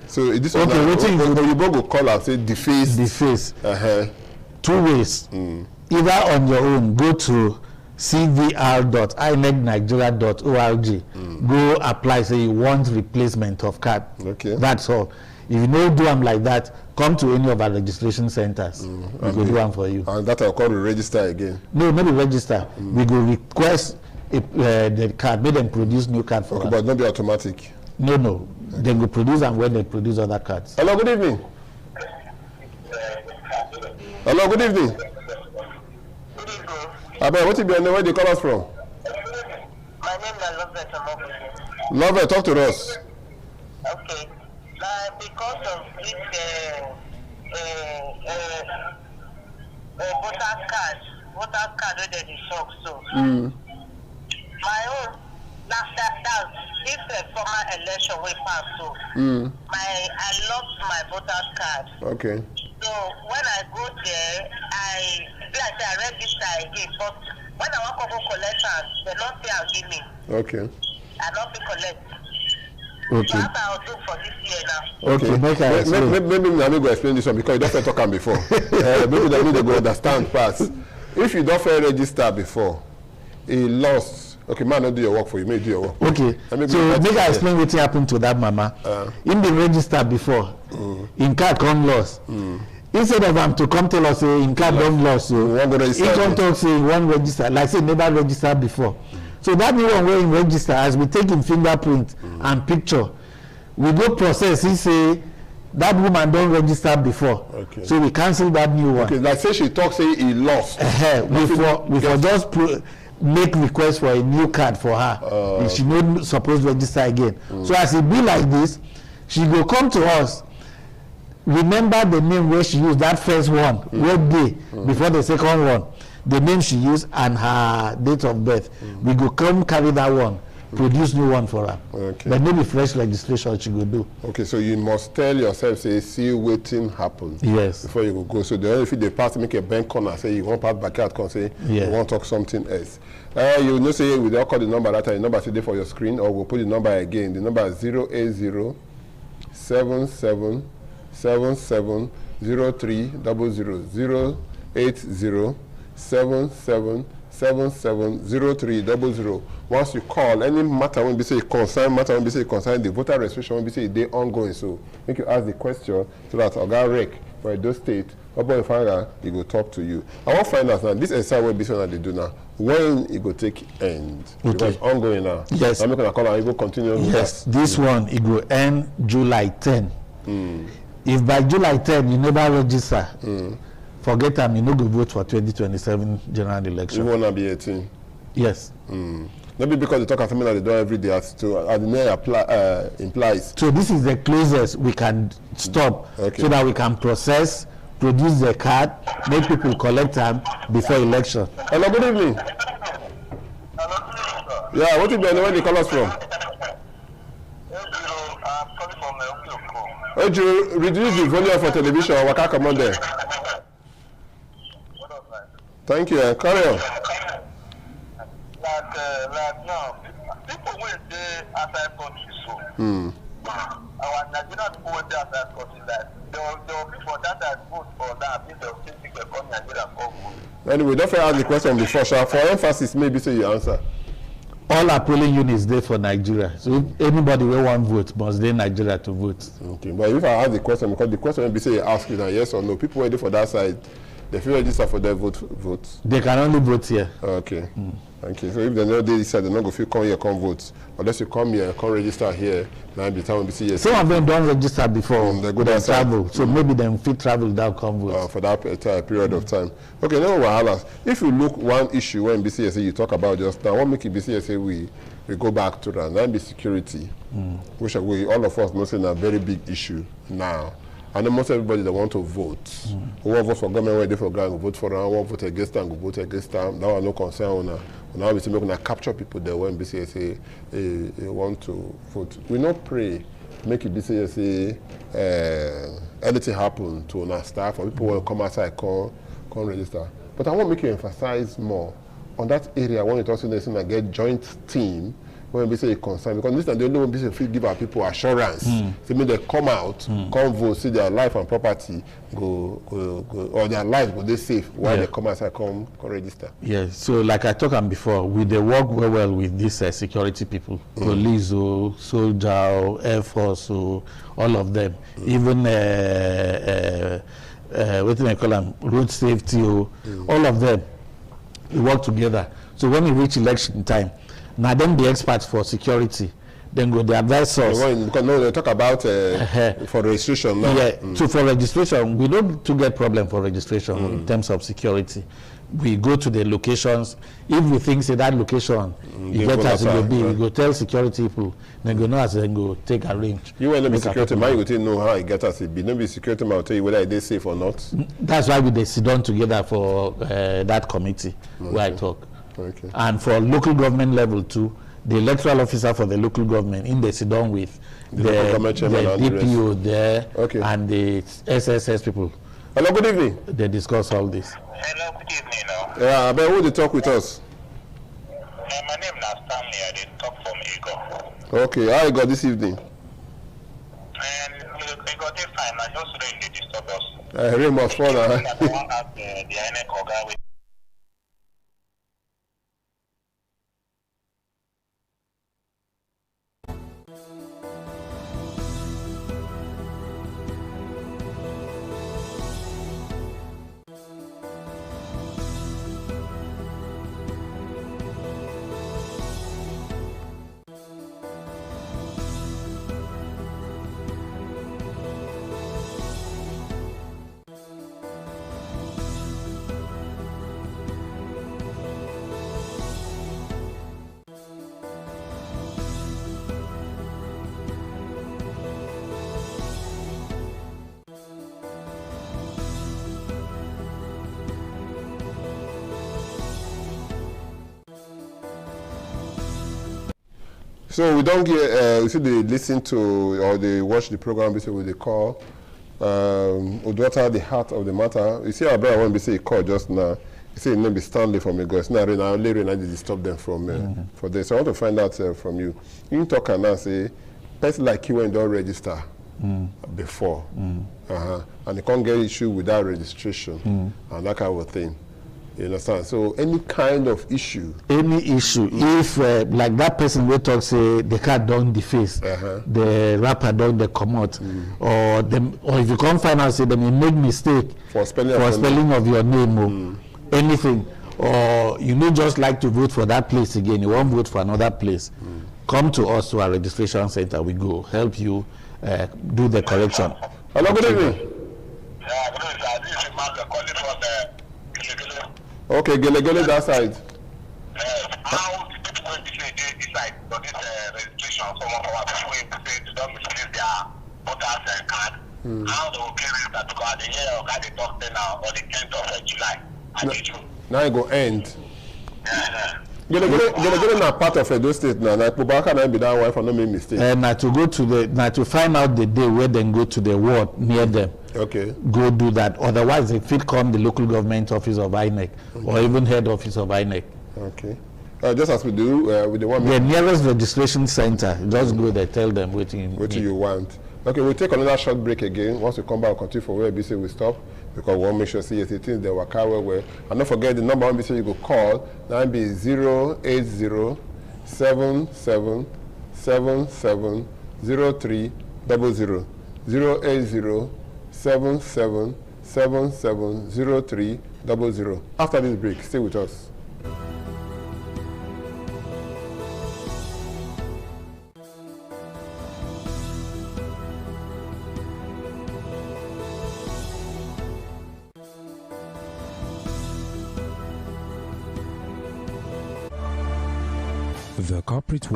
So this one you go call out say the face. The face. Two ways. Either on your own, go to cvr.inecnigeria.org. Go apply, say you want replacement of card. Okay. That's all. If you don't do them like that, come to any of our registration centers. We go do them for you. And that will call to register again. No, maybe register. We go request the card, make them produce new card for us. But not be automatic. No. They go produce them when they produce other cards. Hello, good evening. Hello, good evening. Abel, what is your name? Where do you call us from? My name is Lovett. Lovett, talk to us. Okay. Because of this voter card where they shock so. My own that's if a former election will pass so. I lost my voter card. Okay. So when I go there, I register again. But when I want to go collect it, they don't say I'll give me. Okay. I don't be collect. Okay. So that's how I'll do for this year now. Okay. Maybe I'm going to explain this one because you don't talk on before. Maybe they need to go understand first. If you don't register before, he lost. Okay, man, not do your work for you. May do your work. Okay. So make I explain what happened to that mama. In the register before, in card come lost. Instead of him to come tell us say in card don't lost, so he come talk say one register, like say never registered before. So that new one where in register, as we take in fingerprint and picture, we go process. He say that woman don't register before. Okay. So we cancel that new one. Okay, like say she talk say he lost. We for just make request for a new card for her. She not supposed to register again. So as it be like this, she go come to us. Remember the name where she used that first one, what day before the second one, the name she used and her date of birth. We go come carry that one, produce new one for her. Okay. But maybe fresh registration she go do. Okay, so you must tell yourself, say, see waiting happen. Yes. Before you go. So the only if they pass, make a bank corner, say you want pass back out, can say you want to talk something else. You know, say we don't call the number that time. The number today for your screen, or we'll put the number again. The number is 080 77 77 0300 080 77 77 0300. Once you call, any matter when be say concern, the voter registration when be say they ongoing. So make you ask the question so that Oga Rec for Edo State, Obo Ifanga, he go talk to you. I want to find out now, this exam will be something that they do now. When it go take end? Okay. Because ongoing now. Yes. I'm not gonna call and it will continue. Yes, this one it will end July 10. If by July 10 you never register, forget them, you no go vote for 2027 general election. You wanna be 18? Yes. Maybe because they talk about something that they do every day as the name implies. So this is the closest we can stop so that we can process, produce the card, make people collect them before election. Hello, good evening. Yeah, what is where they call us from? Oh, you reduce the volume for television or waka come on there. Thank you. Carry on. Like now, people will say outside country so. Our Nigerian people will say outside country that they'll be for that vote for that. I think they'll still think they're coming Nigeria for vote. Anyway, don't ask the question before. So for emphasis, maybe say you answer. All our polling units there for Nigeria. So if anybody will want vote must they Nigeria to vote. Okay, but if I ask the question, because the question will be say you ask you now yes or no, people waiting for that side, they feel register for their vote. They can only vote here. Okay. Thank you. So if they know they decide they're not going to come here, come vote. Unless you come here, come register here, now the time will be see yes. Some of them don't register before they go they travel. So maybe them fit travel without come vote. For that period of time. Okay, no wahala. If you look one issue when BCSA you talk about just now, what make it BCSA we go back to that, that be security. Which we all of us know is a very big issue now. And almost everybody that want to vote. Who want to vote for government, where they for government, vote for them, who want to vote against them, go vote against them. That one no concern on now we say we're gonna capture people there when BCSA want to vote. We not pray make it BCSA anything happen to our staff or people will come outside come register. But I want to make you emphasize more on that area when you talk to them and get joint team when we say concern, because this is the only one we give our people assurance. So when they come out, come vote, see their life and property go or their life go they safe while they come outside, come register. Yes. So like I talked about before, they work well with these security people, police, soldier, Air Force, all of them. Even what do they call them? Road safety, all of them. We work together. So when we reach election time. Now them the experts for security, then go the advisors. Because no, they talk about for registration now. Yeah, so for registration, we don't to get problem for registration in terms of security. we go to the locations. If we think say that location, you get as it will be, we go tell security people, then go know as then go take a range. You will not be security man, you will know how it get as it be. Not be security man will tell you whether it is safe or not. That's why we sit down together for that committee where I talk. Okay. And for local government level too, the electoral officer for the local government in the sit down with the DPO there and the SSS people. Hello, good evening. They discuss all this. Hello, good evening. Yeah, but who they talk with us? My name is Stanley. I did talk from Ego. Okay, how you got this evening? And we got this time. I just read the disturb us. Rain was fall now. I want to ask the INEC Oga with. So we don't get, you see they listen to or they watch the program with the call. Udwata, the heart of the matter. You see our brother when we say he called just now, he said his name is Stanley from Ego. It's not only I did stop them from for this. So I want to find out from you. You talk and now say, person like you when don't register before. And they can't get issue without registration and that kind of thing. You understand? So any kind of issue. Any issue. If like that person will talk say the car don't deface, the rapper don't they come out, or if you can't find out say them you make mistake for spelling of your name or anything, or you don't just like to vote for that place again, you won't vote for another place. Come to us to our registration center. We go help you do the correction. Hello, good evening. Yeah, good evening. This is Mark calling from Okay, Gele that side. How the people going to say they decide for this registration? Some of our people going to say they don't misplace their voters card. How they will carry that because the year of the doctor now on the 10th of July. Now it go end. Gele na part of Edo State now. Na Pubaka na be that wife for no make mistake. Now to go to to find out the day where they go to the ward near them. Okay. Go do that. Otherwise, if it come the local government office of INEC or even head office of INEC. Okay. Just as we do with the one. The nearest registration center. Just go there, tell them what you want. Okay, we'll take another short break again. Once we come back, we'll continue for where BC will stop because we want to make sure see things they work out well. And don't forget the number one BC you go call. Now be 080 77 77 03 00 080 77 77 03 00. After this break, stay with us. The corporate.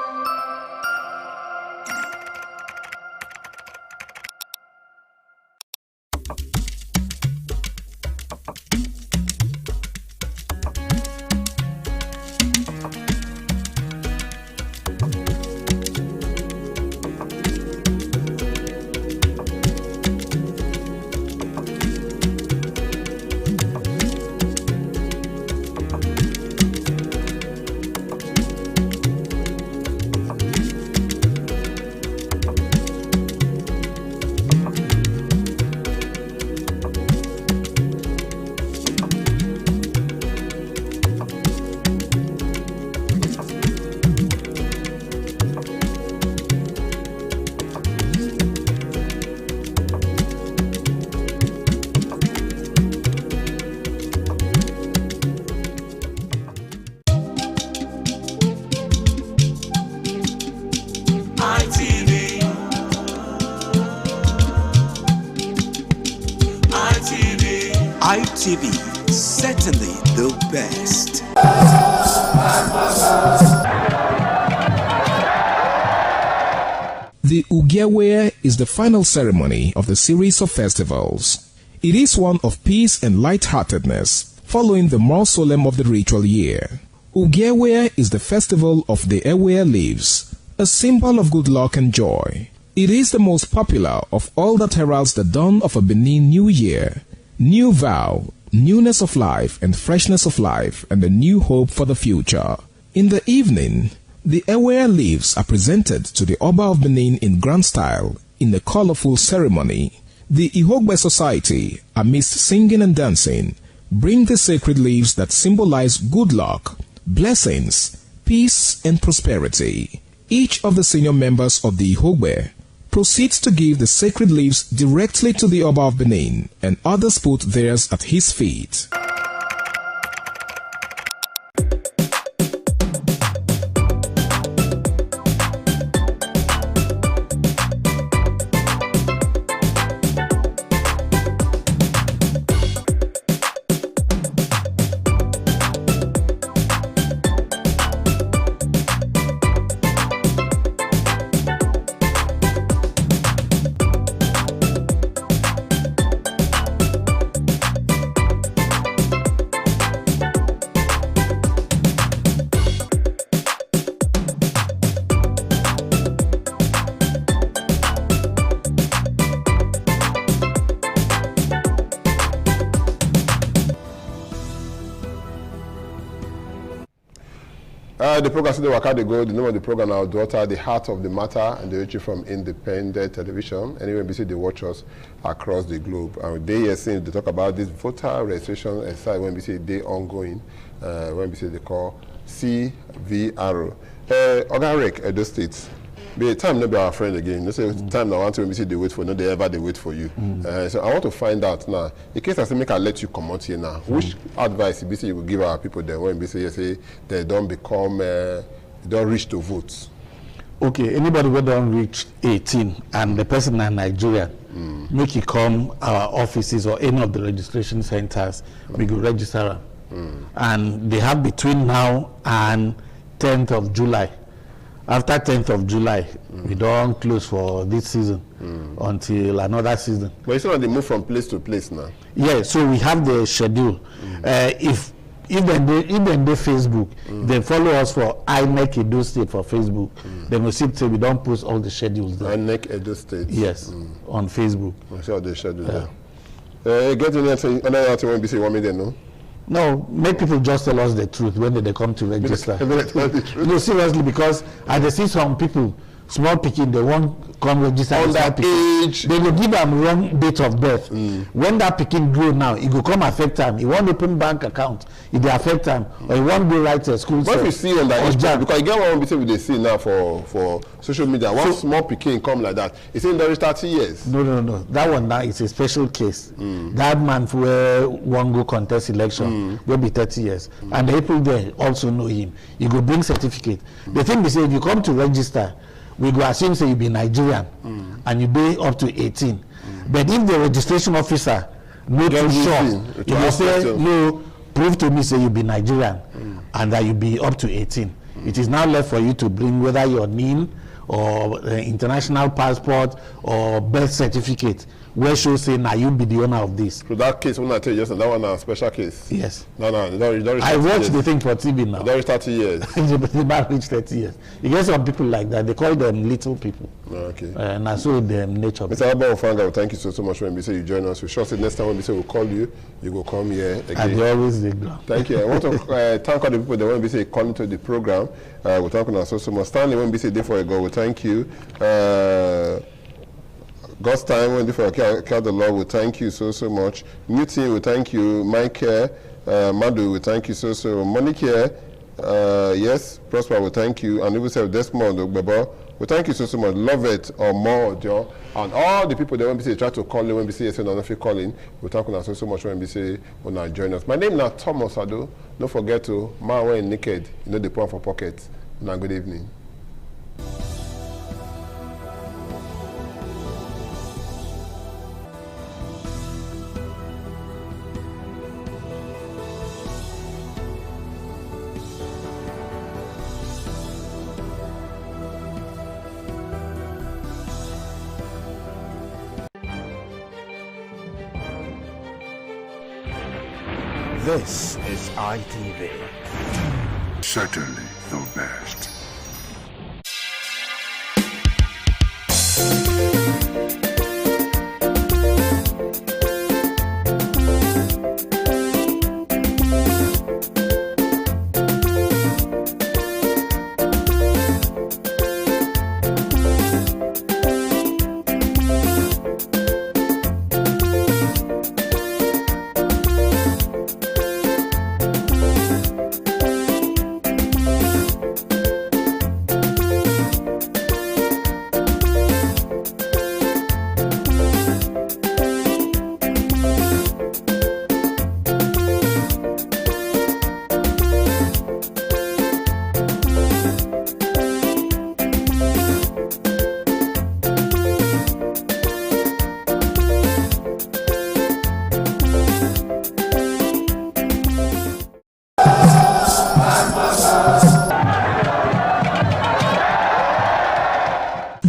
ITV Certainly the best. The Ugewe is the final ceremony of the series of festivals. It is one of peace and lightheartedness, following the more solemn of the ritual year. Ugewe is the festival of the Ewe leaves, a symbol of good luck and joy. It is the most popular of all that heralds the dawn of a Benin New Year, new vow, newness of life and freshness of life, and a new hope for the future. In the evening, the Ewe leaves are presented to the Oba of Benin in grand style in a colorful ceremony. The Ihogbe Society, amidst singing and dancing, bring the sacred leaves that symbolize good luck, blessings, peace, and prosperity. Each of the senior members of the Ihogbe proceeds to give the sacred leaves directly to the Oba of Benin, and others put theirs at his feet. The program today, Wakade Go, the name of the program, Our Daughter, the heart of the matter, and the reaching from independent television. Anyway, we see they watch us across the globe. And they are saying they talk about this voter registration exercise when we say they ongoing, when we say they call CVR. Ogarek, Edo State. Be time not be our friend again. No say time now want to we see they wait for, no they ever they wait for you. So I want to find out now. In case I say make I let you come out here now. Which advice you say you will give our people then when we say they don't become they don't reach to vote? Okay, anybody who don't reach 18 and the person in Nigeria, make it come our offices or any of the registration centers, we go register them. And they have between now and 10th of July. After 10th of July, we don't close for this season until another season. But it's not they move from place to place now. Yeah, so we have the schedule. If they Facebook, they follow us for INEC Edo State for Facebook. Then we see we don't post all the schedules there. INEC Edo State. Yes, on Facebook. I see all the schedule there. Get in there and another thing when we say 1 million, no? No, make people just tell us the truth when they come to register. No, seriously, because I see some people, small picking, they won't come register. On that age. They will give them wrong date of birth. When that picking grow now, it will come affect them. He won't open bank account, it will affect them. Or he won't go right to school. What we see on that age, because you get one bit they see now for social media, one small picking come like that. It's in the 30 years. No. That one now is a special case. That man where one go contest election will be 30 years. And the people there also know him. He go bring certificate. The thing they say, if you come to register, we go assume say you be Nigerian and you be up to 18. But if the registration officer not too sure, he will say, no, prove to me say you be Nigerian and that you be up to 18. It is now left for you to bring whether your NIN or international passport or birth certificate where shows say now you be the owner of this. So that case when I tell you just that one a special case. Yes. No, I watch the thing for TV now. That is 30 years. They might reach 30 years. You get some people like that. They call them little people. Okay. And I saw them nature. Mr. Abba Ofanga, thank you so much when we say you join us. We sure say next time when we say we'll call you, you go come here again. And they always the ground. Thank you. I want to thank all the people that when we say calling to the program. We're talking about so much. Stanley, when we say day for a go, we thank you. God's time when before Care the Lord, we thank you so much. New team, we thank you. Mike here, Madu, we thank you so. Monique here, yes, Prosper, we thank you. And we say Desmond, Bebo, we thank you so much. Love it or more, Joe. And all the people that when we say try to call in, when we say yes, and if you calling, we thank you so much when we say when I join us. My name is Thomas Ado. Don't forget to man when naked, you know the point for pocket. Now good evening. This is ITV. Certainly the best.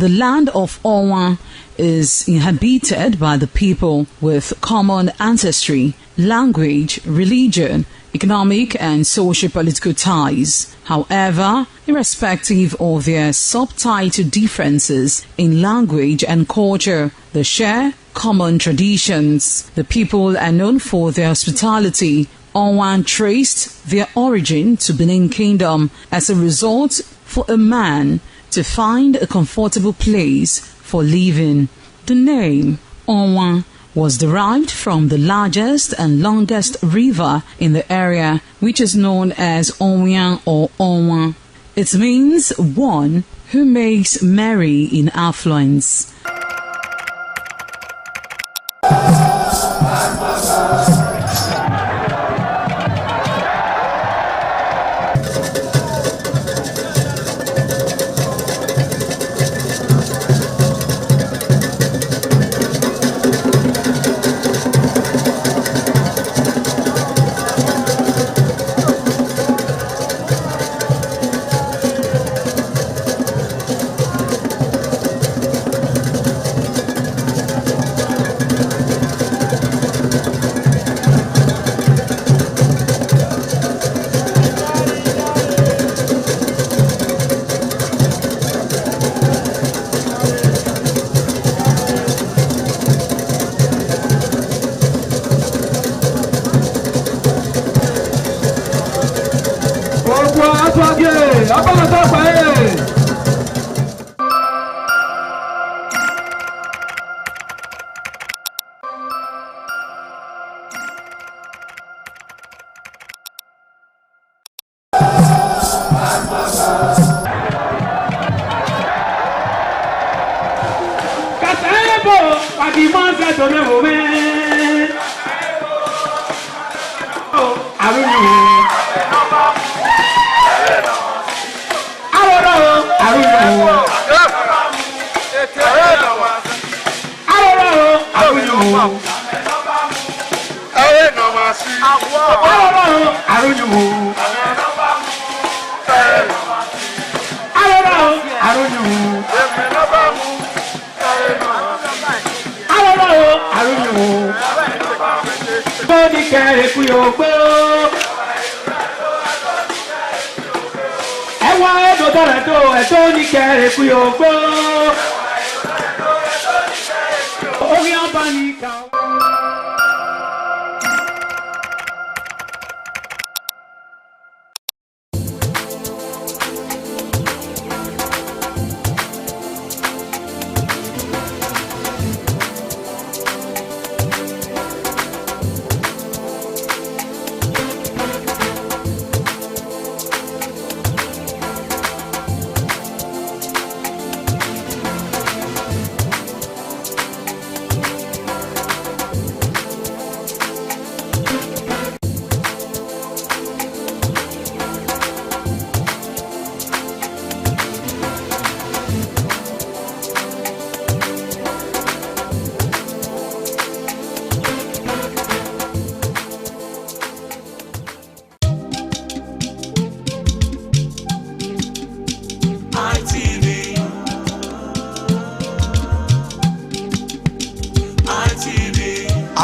The land of Onwa is inhabited by the people with common ancestry, language, religion, economic and socio-political ties. However, irrespective of their subtitle differences in language and culture, they share common traditions. The people are known for their hospitality. Onwa traced their origin to Benin Kingdom as a result for a man to find a comfortable place for living. The name Onwa was derived from the largest and longest river in the area, which is known as Onwian or Onwa. It means one who makes merry in affluence.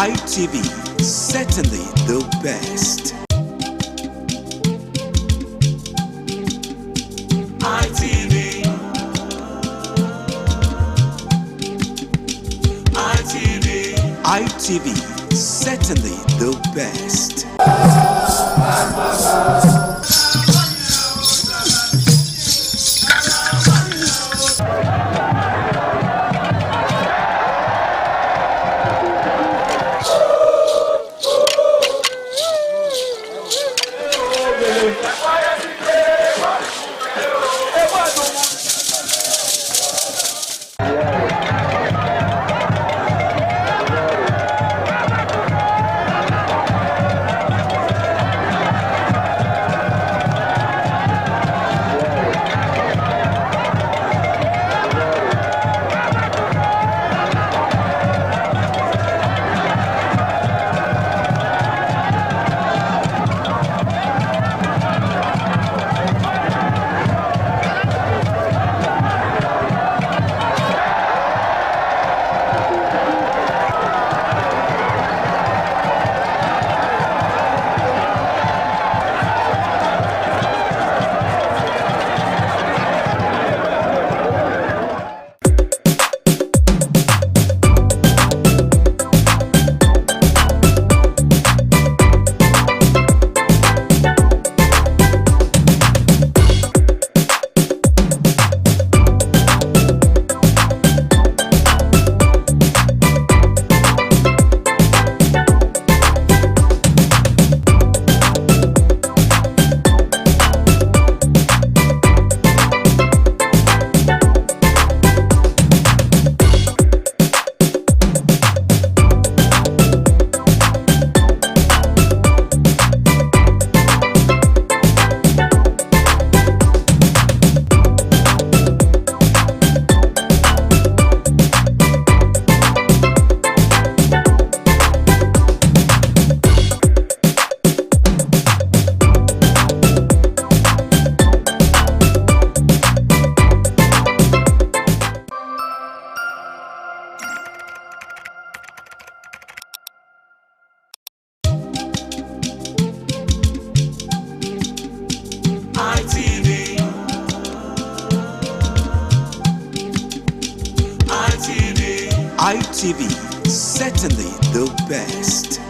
ITV, certainly the best. ITV. ITV, certainly the best. ITV, certainly the best.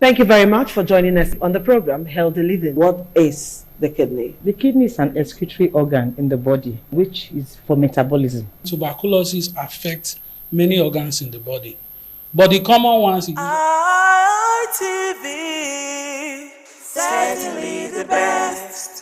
Thank you very much for joining us on the program, Healthy Living. What is the kidney? The kidney is an excretory organ in the body, which is for metabolism. Tuberculosis affects many organs in the body, but the common ones is ITV, certainly the best.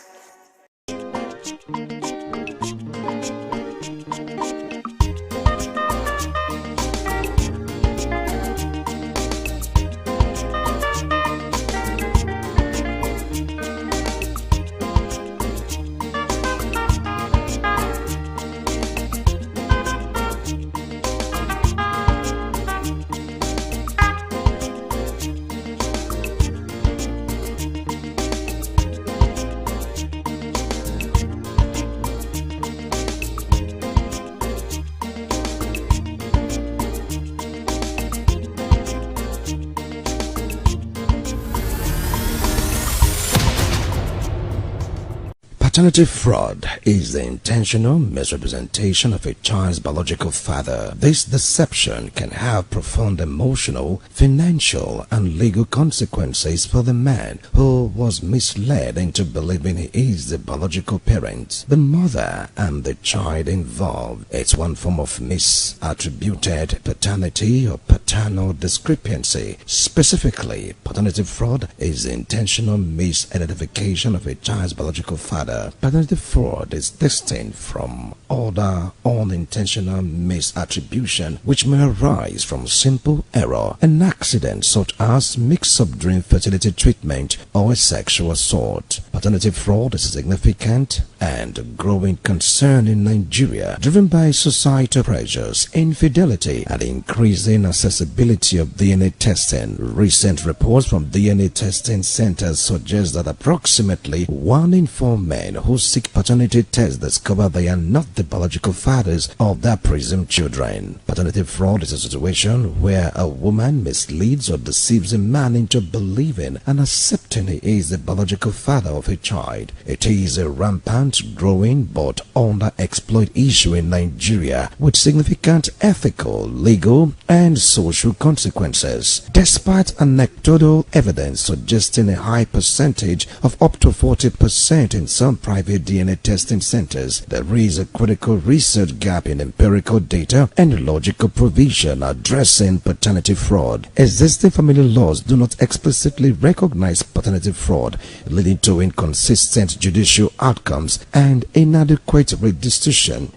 Paternity fraud is the intentional misrepresentation of a child's biological father. This deception can have profound emotional, financial, and legal consequences for the man who was misled into believing he is the biological parent, the mother, and the child involved. It's one form of misattributed paternity or paternal discrepancy. Specifically, paternity fraud is the intentional misidentification of a child's biological father. Paternity fraud is distinct from other unintentional misattribution which may arise from simple error, an accident such as mix-up during fertility treatment or a sexual assault. Paternity fraud is a significant and growing concern in Nigeria, driven by societal pressures, infidelity, and increasing accessibility of DNA testing. Recent reports from DNA testing centers suggest that approximately 1 in 4 men who seek paternity tests discover they are not the biological fathers of their presumed children. Paternity fraud is a situation where a woman misleads or deceives a man into believing and accepting he is the biological father of a child. It is a rampant, growing, but underexploited issue in Nigeria with significant ethical, legal, and social consequences. Despite anecdotal evidence suggesting a high percentage of up to 40% in some private DNA testing centers, there is a critical research gap in empirical data and logical provision addressing paternity fraud. Existing family laws do not explicitly recognize paternity fraud, leading to inconsistent judicial outcomes and inadequate restitution,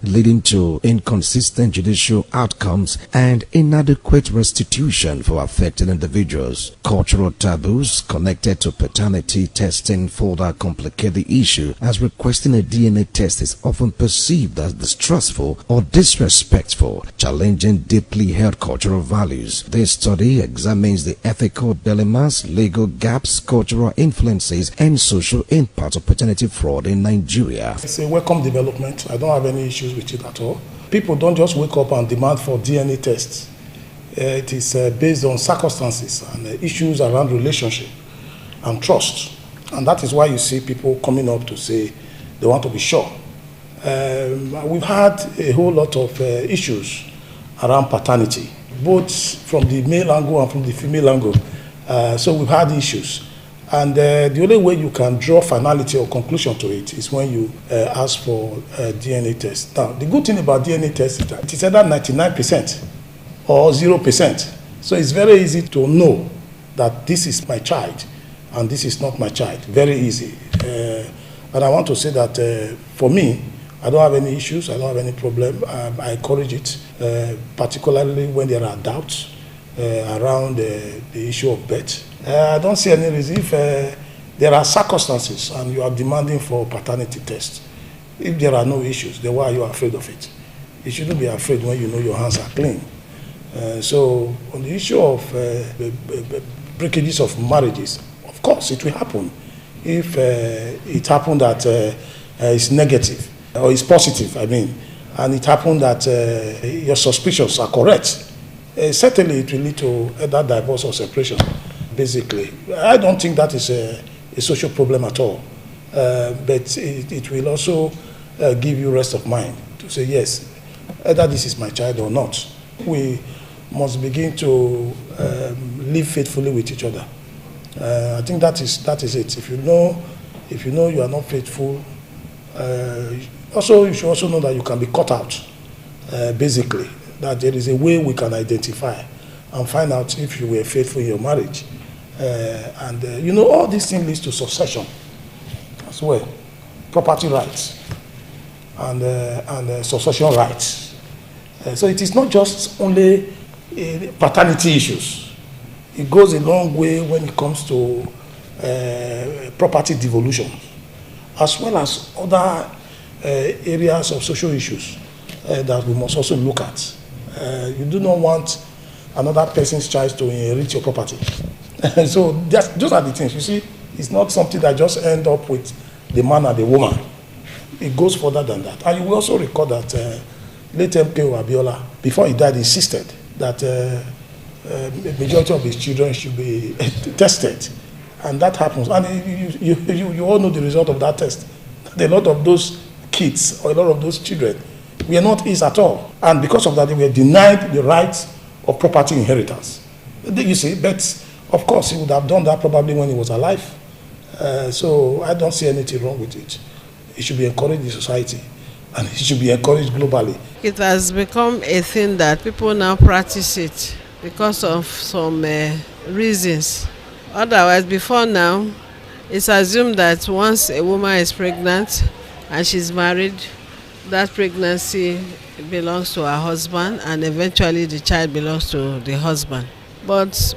restitution for affected individuals. Cultural taboos connected to paternity testing further complicate the issue, as requesting a DNA test is often perceived as distrustful or disrespectful, challenging deeply held cultural values. This study examines the ethical dilemmas, legal gaps, cultural influences, and social impact of paternity fraud in Nigeria. It's a welcome development. I don't have any issues with it at all. People don't just wake up and demand for DNA tests. It is based on circumstances and issues around relationship and trust. And that is why you see people coming up to say they want to be sure. We've had a whole lot of issues around paternity, both from the male angle and from the female angle. So we've had issues. And the only way you can draw finality or conclusion to it is when you ask for a DNA test. Now, the good thing about DNA test is that it is either 99% or 0%. So it's very easy to know that this is my child and this is not my child. Very easy. And I want to say that for me, I don't have any issues. I don't have any problem. I encourage it, particularly when there are doubts around the issue of birth. I don't see any reason if there are circumstances and you are demanding for paternity test. If there are no issues, then why are you afraid of it? You shouldn't be afraid when you know your hands are clean. So on the issue of breakages of marriages, of course it will happen. If it happened that it's negative or it's positive, I mean, and it happened that your suspicions are correct, certainly it will lead to either divorce or separation. Basically, I don't think that is a social problem at all, but it will also give you rest of mind to say, yes, either this is my child or not. We must begin to live faithfully with each other. I think that is it. If you know you are not faithful, also you should also know that you can be cut out. Basically, that there is a way we can identify and find out if you were faithful in your marriage. You know, all these things leads to succession as well, property rights and succession rights. So it is not just only paternity issues. It goes a long way when it comes to property devolution, as well as other areas of social issues that we must also look at. You do not want another person's child to inherit your property. So those are the things. You see, it's not something that just end up with the man and the woman. It goes further than that. And you will also recall that late MKO Abiola, before he died, insisted that the majority of his children should be tested. And that happens. And you all know the result of that test. A lot of those kids or a lot of those children were not his at all. And because of that, they were denied the rights of property inheritance. You see, but of course, he would have done that probably when he was alive. So I don't see anything wrong with it. It should be encouraged in society, and it should be encouraged globally. It has become a thing that people now practice it because of some reasons. Otherwise, before now, it's assumed that once a woman is pregnant and she's married, that pregnancy belongs to her husband, and eventually the child belongs to the husband. But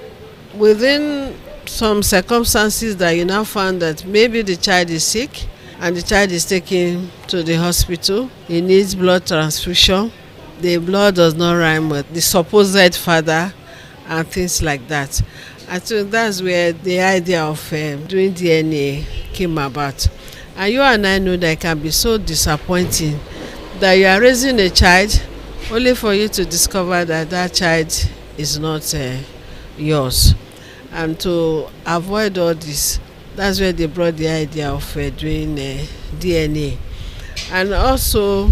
within some circumstances that you now found that maybe the child is sick and the child is taken to the hospital, he needs blood transfusion, the blood does not rhyme with the supposed father and things like that. I think that's where the idea of doing DNA came about. And you and I know that it can be so disappointing that you are raising a child only for you to discover that that child is not yours. And to avoid all this, that's where they brought the idea of doing DNA. And also,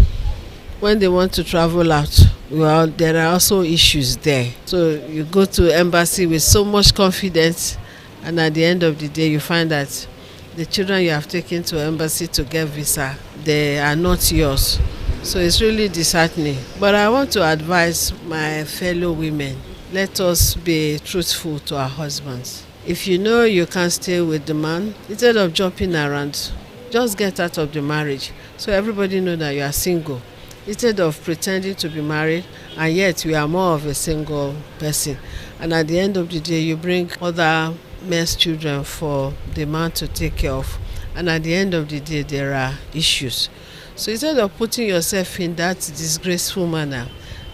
when they want to travel out, well, there are also issues there. So you go to embassy with so much confidence, and at the end of the day, you find that the children you have taken to embassy to get visa, they are not yours. So it's really disheartening. But I want to advise my fellow women, let us be truthful to our husbands. If you know you can't stay with the man, instead of jumping around, just get out of the marriage so everybody know that you are single. Instead of pretending to be married, and yet you are more of a single person. And at the end of the day, you bring other men's children for the man to take care of. And at the end of the day, there are issues. So instead of putting yourself in that disgraceful manner,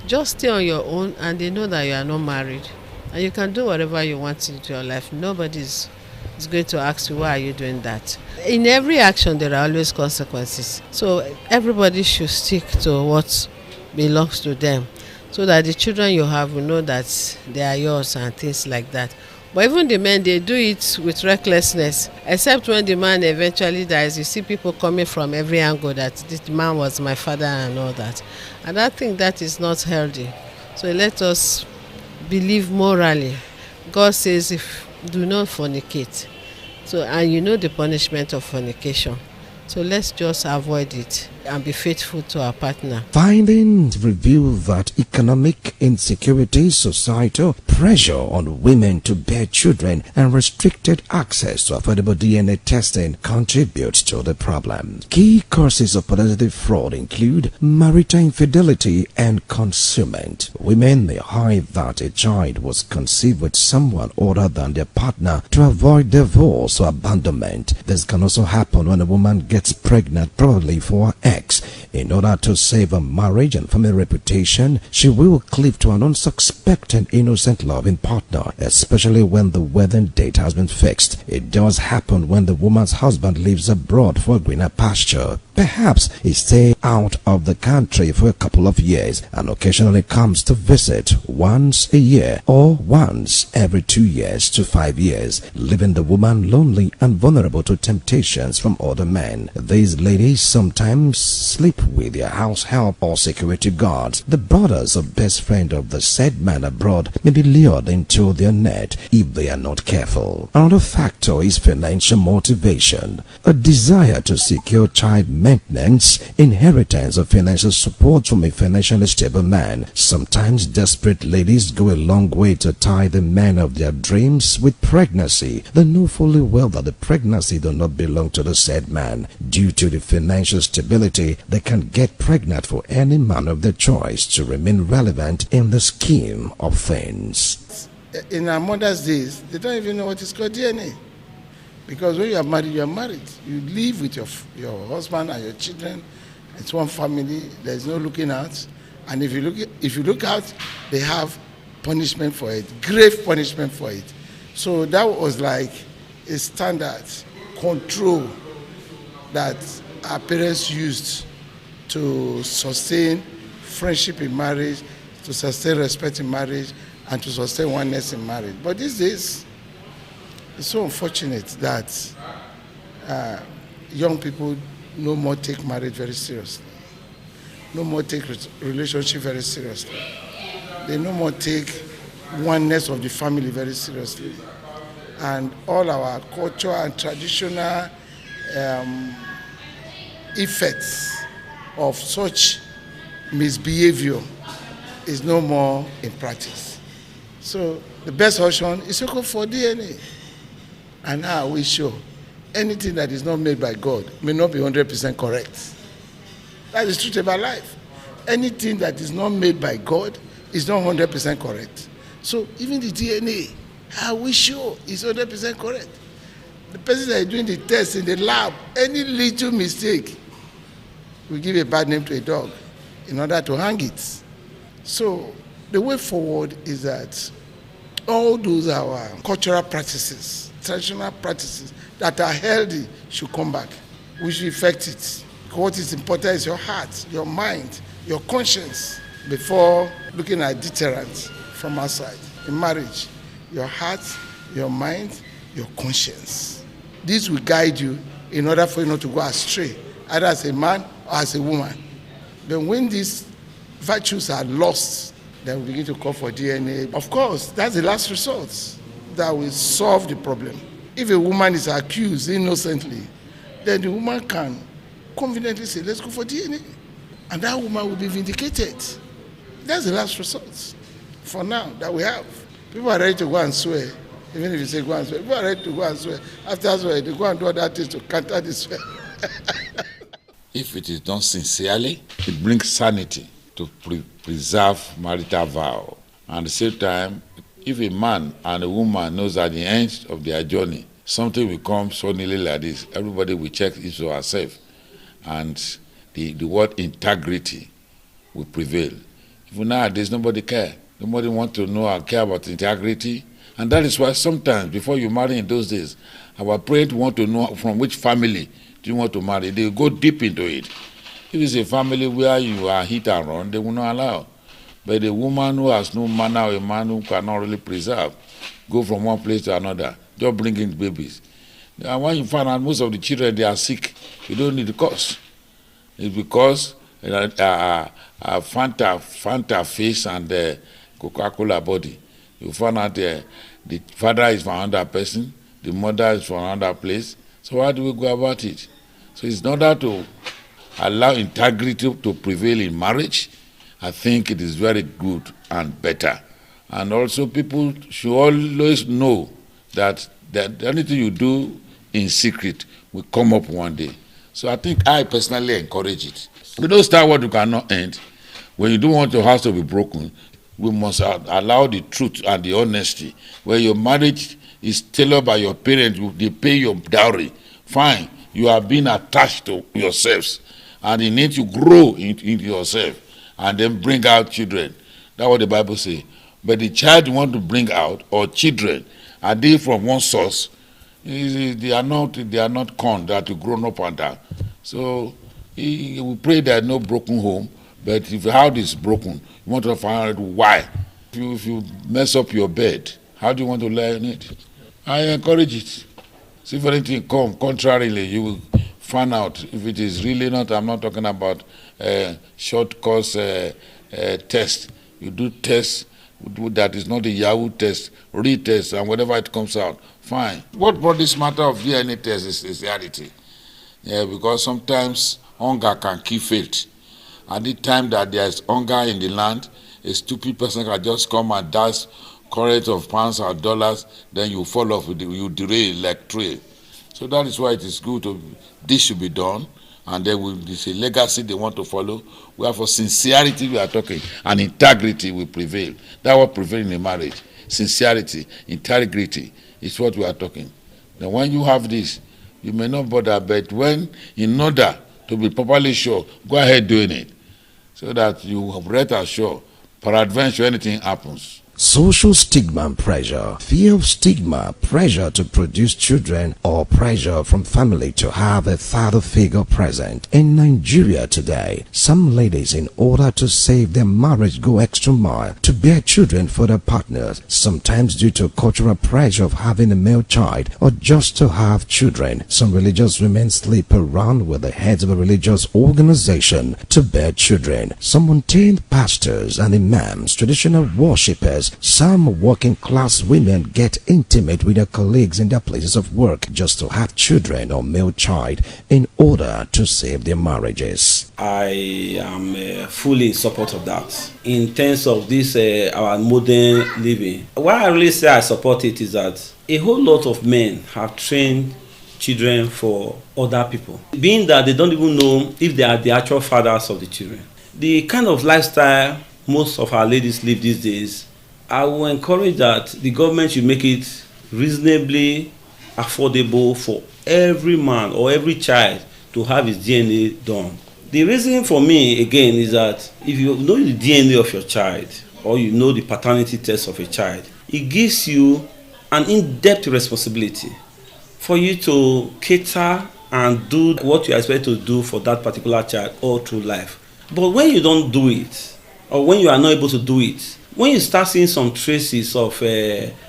just stay on your own, and they know that you are not married. And you can do whatever you want into your life. Nobody is going to ask you, why are you doing that? In every action, there are always consequences. So everybody should stick to what belongs to them, so that the children you have will know that they are yours and things like that. But even the men, they do it with recklessness, except when the man eventually dies. You see people coming from every angle that this man was my father and all that. And I think that is not healthy. So let us believe morally. God says, if do not fornicate. So, and you know the punishment of fornication. So let's just avoid it and be faithful to our partner. Findings reveal that economic insecurity, societal pressure on women to bear children, and restricted access to affordable DNA testing contributes to the problem. Key causes of paternity fraud include marital infidelity and concealment. Women may hide that a child was conceived with someone other than their partner to avoid divorce or abandonment. This can also happen when a woman gets pregnant, probably for her ex. In order to save her marriage and family reputation, she will cleave to an unsuspecting innocent loving partner, especially when the wedding date has been fixed. It does happen when the woman's husband lives abroad for greener pasture. Perhaps he stays out of the country for a couple of years and occasionally comes to visit once a year or once every 2 years to 5 years, leaving the woman lonely and vulnerable to temptations from other men. These ladies sometimes sleep with their house help or security guards. The brothers or best friend of the said man abroad may be lured into their net if they are not careful. Another factor is financial motivation. A desire to secure child maintenance, inheritance, or financial support from a financially stable man. Sometimes desperate ladies go a long way to tie the man of their dreams with pregnancy. They know fully well that the pregnancy does not belong to the said man. Due to the financial stability, they can get pregnant for any man of their choice to remain relevant in the scheme of things. In our mother's days, they don't even know what is called DNA. Because when you are married, you are married. You live with your husband and your children. It's one family. There's no looking out. And if you look out, they have punishment for it, grave punishment for it. So that was like a standard control that our parents used to sustain friendship in marriage, to sustain respect in marriage, and to sustain oneness in marriage. But these days, it's so unfortunate that young people no more take marriage very seriously. No more take relationship very seriously. They no more take oneness of the family very seriously. And all our cultural and traditional effects of such misbehavior is no more in practice. So the best option is to go for DNA. And now we show anything that is not made by God may not be 100% correct. That is the truth about life. Anything that is not made by God is not 100% correct. So even the DNA, how we show is 100% correct. The person that is doing the test in the lab, any little mistake will give a bad name to a dog in order to hang it. So the way forward is that all those our cultural practices, traditional practices that are healthy should come back. We should effect it. What is important is your heart, your mind, your conscience before looking at deterrents from outside. In marriage, your heart, your mind, your conscience. This will guide you in order for you not to go astray, either as a man or as a woman. But when these virtues are lost, then we begin to call for DNA. Of course, that's the last resort that will solve the problem. If a woman is accused innocently, then the woman can conveniently say, let's go for DNA. And that woman will be vindicated. That's the last resort for now that we have. People are ready to go and swear. Even if you say go and swear, people are ready to go and swear. After swear, they go and do other things to counter this swear. If it is done sincerely, it brings sanity to preserve marital vow. And at the same time, if a man and a woman knows at the end of their journey, something will come suddenly like this, everybody will check each of ourselves. And the word integrity will prevail. Even nowadays, nobody cares. Nobody wants to know or care about integrity. And that is why sometimes, before you marry in those days, our parents want to know from which family do you want to marry. They go deep into it. If it's a family where you are hit and run, they will not allow. But a woman who has no manner or a man who cannot really preserve, go from one place to another, just bring in babies. And when you find out most of the children, they are sick, you don't need the cause. It's because Fanta face and Coca-Cola body. You find out the father is from another person, the mother is from another place. So how do we go about it? So it's in order to allow integrity to prevail in marriage, I think it is very good and better. And also people should always know that anything you do in secret will come up one day. So I think I personally encourage it. You don't start what you cannot end. When you don't want your house to be broken, we must allow the truth and the honesty. Where your marriage is tailored by your parents, they pay your dowry. Fine, you are being attached to yourselves. And you need to grow into yourself and then bring out children. That's what the Bible says. But the child you want to bring out, or children, are they from one source? They are not corn that you grown up under. So we pray that no broken home. But if the house is broken, you want to find out why. If you mess up your bed, how do you want to lie on it? I encourage it. So if anything comes contrarily, you will find out if it is really not. I'm not talking about short course test. You do tests that is not a Yahoo test, retest, and whatever it comes out, fine. What brought this matter of DNA test is reality. Yeah, because sometimes hunger can kill faith. At the time that there is hunger in the land, a stupid person can just come and dash current of pounds or dollars, then you fall off, you derail like trail. So that is why it is good this should be done, and then it's a legacy they want to follow. Where for sincerity we are talking, and integrity will prevail. That's what prevails in a marriage. Sincerity, integrity is what we are talking. Now when you have this, you may not bother, but when, in order to be properly sure, go ahead doing it, so that you have rest assured, peradventure anything happens, Social stigma and pressure, fear of stigma, pressure to produce children, or pressure from family to have a father figure present. In Nigeria today, some ladies, in order to save their marriage, go extra mile to bear children for their partners, sometimes due to cultural pressure of having a male child or just to have children. Some religious women sleep around with the heads of a religious organization to bear children. Some ordained pastors and imams, traditional worshippers, some working class women get intimate with their colleagues in their places of work just to have children or male child in order to save their marriages. I am fully in support of that. In terms of this, our modern living, why I really say I support it is that a whole lot of men have trained children for other people, being that they don't even know if they are the actual fathers of the children. The kind of lifestyle most of our ladies live these days, I will encourage that the government should make it reasonably affordable for every man or every child to have his DNA done. The reason for me, again, is that if you know the DNA of your child or you know the paternity test of a child, it gives you an in-depth responsibility for you to cater and do what you expect to do for that particular child all through life. But when you don't do it, or when you are not able to do it, when you start seeing some traces of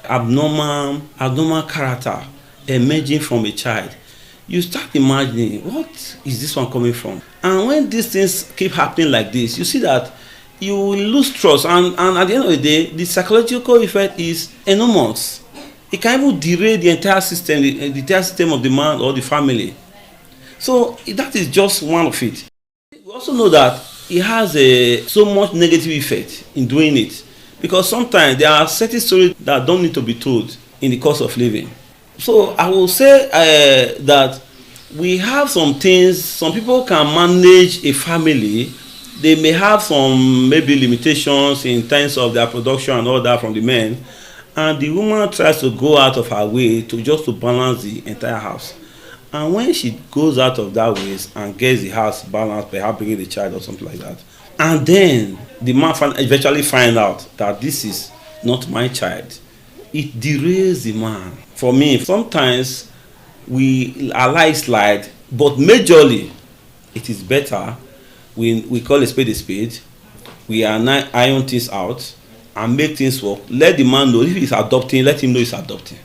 abnormal character emerging from a child, you start imagining, what is this one coming from? And when these things keep happening like this, you see that you will lose trust, and at the end of the day, the psychological effect is enormous. It can even derail the entire system, the entire system of the man or the family. So that is just one of it. We also know that it has so much negative effect in doing it, because sometimes there are certain stories that don't need to be told in the course of living. So I will say that we have some things, some people can manage a family. They may have some maybe limitations in terms of their production and all that from the men, and the woman tries to go out of her way to just to balance the entire house. And when she goes out of that ways and gets the house balanced, perhaps bringing the child or something like that, and then the man eventually find out that this is not my child, it derails the man. For me, sometimes we allow it slide, but majorly it is better we call a spade. We iron things out and make things work. Let the man know if he's adopting, let him know he's adopting.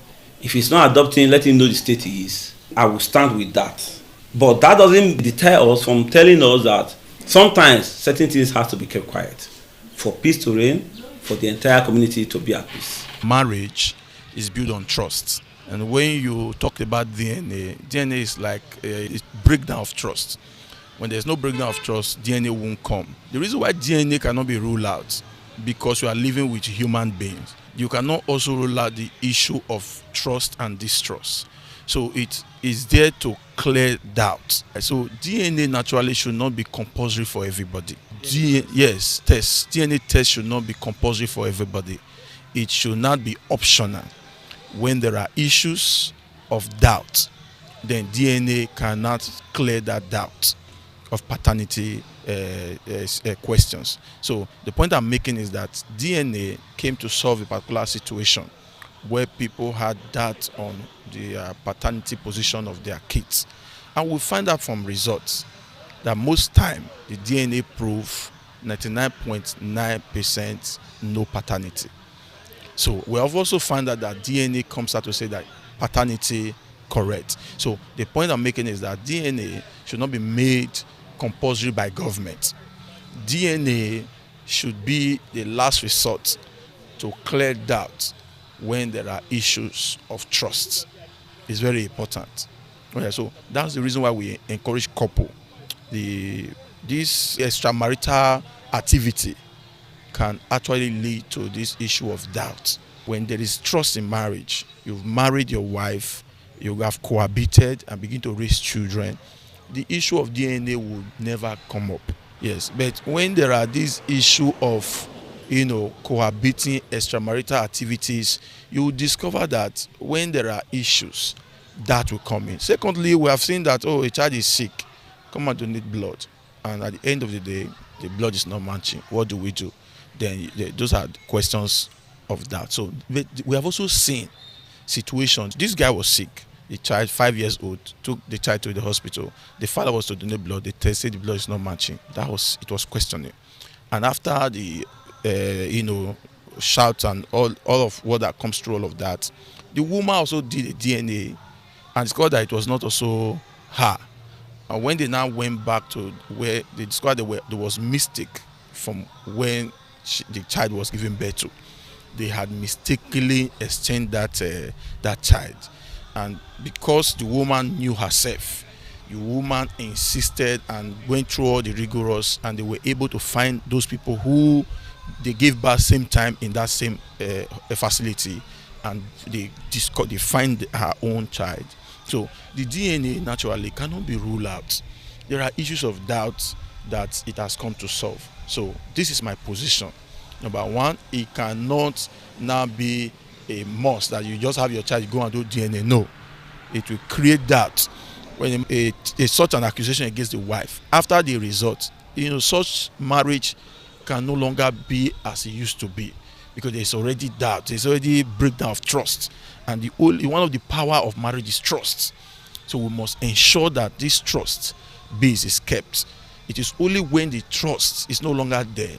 If he's not adopting, let him know the state he is. I will stand with that. But that doesn't deter us from telling us that sometimes certain things have to be kept quiet for peace to reign, for the entire community to be at peace. Marriage is built on trust. And when you talk about DNA is like a breakdown of trust. When there's no breakdown of trust, DNA won't come. The reason why DNA cannot be ruled out, because you are living with human beings. You cannot also rule out the issue of trust and distrust. So it is there to clear doubt. So DNA naturally should not be compulsory for everybody. DNA test should not be compulsory for everybody. It should not be optional. When there are issues of doubt, then DNA cannot clear that doubt of paternity questions. So the point I'm making is that DNA came to solve a particular situation where people had doubt on the paternity position of their kids. And we find out from results that most time the DNA prove 99.9% no paternity. So we have also found out that DNA comes out to say that paternity correct. So the point I'm making is that DNA should not be made compulsory by government. DNA should be the last resort to clear doubt when there are issues of trust. It's very important. Okay, so that's the reason why we encourage couple. This extramarital activity can actually lead to this issue of doubt. When there is trust in marriage, you've married your wife, you have cohabited and begin to raise children, the issue of DNA would never come up. Yes, but when there are this issue of cohabiting extramarital activities, you will discover that when there are issues, that will come in. Secondly, we have seen that, a child is sick, come and donate blood. And at the end of the day, the blood is not matching. What do we do? Then those are questions of that. So we have also seen situations. This guy was sick. The child, 5 years old, took the child to the hospital. The father was to donate blood. They tested the blood is not matching. It was questioning. And after the shout and all of what that comes through all of that, the woman also did a DNA and discovered that it was not also her. And when they now went back to where they discovered there was mistake from when the child was given birth to, they had mistakenly exchanged that child. And because the woman knew herself, the woman insisted and went through all the rigorous, and they were able to find those people who they gave birth same time in that same facility, and they find her own child. So the DNA naturally cannot be ruled out. There are issues of doubt that it has come to solve. So this is my position. Number one, it cannot now be a must that you just have your child go and do DNA. No, it will create doubt when such an accusation against the wife. After the result, such marriage can no longer be as it used to be, because there's already doubt, there's already breakdown of trust, and one of the power of marriage is trust. So we must ensure that this trust base is kept. It is only when the trust is no longer there,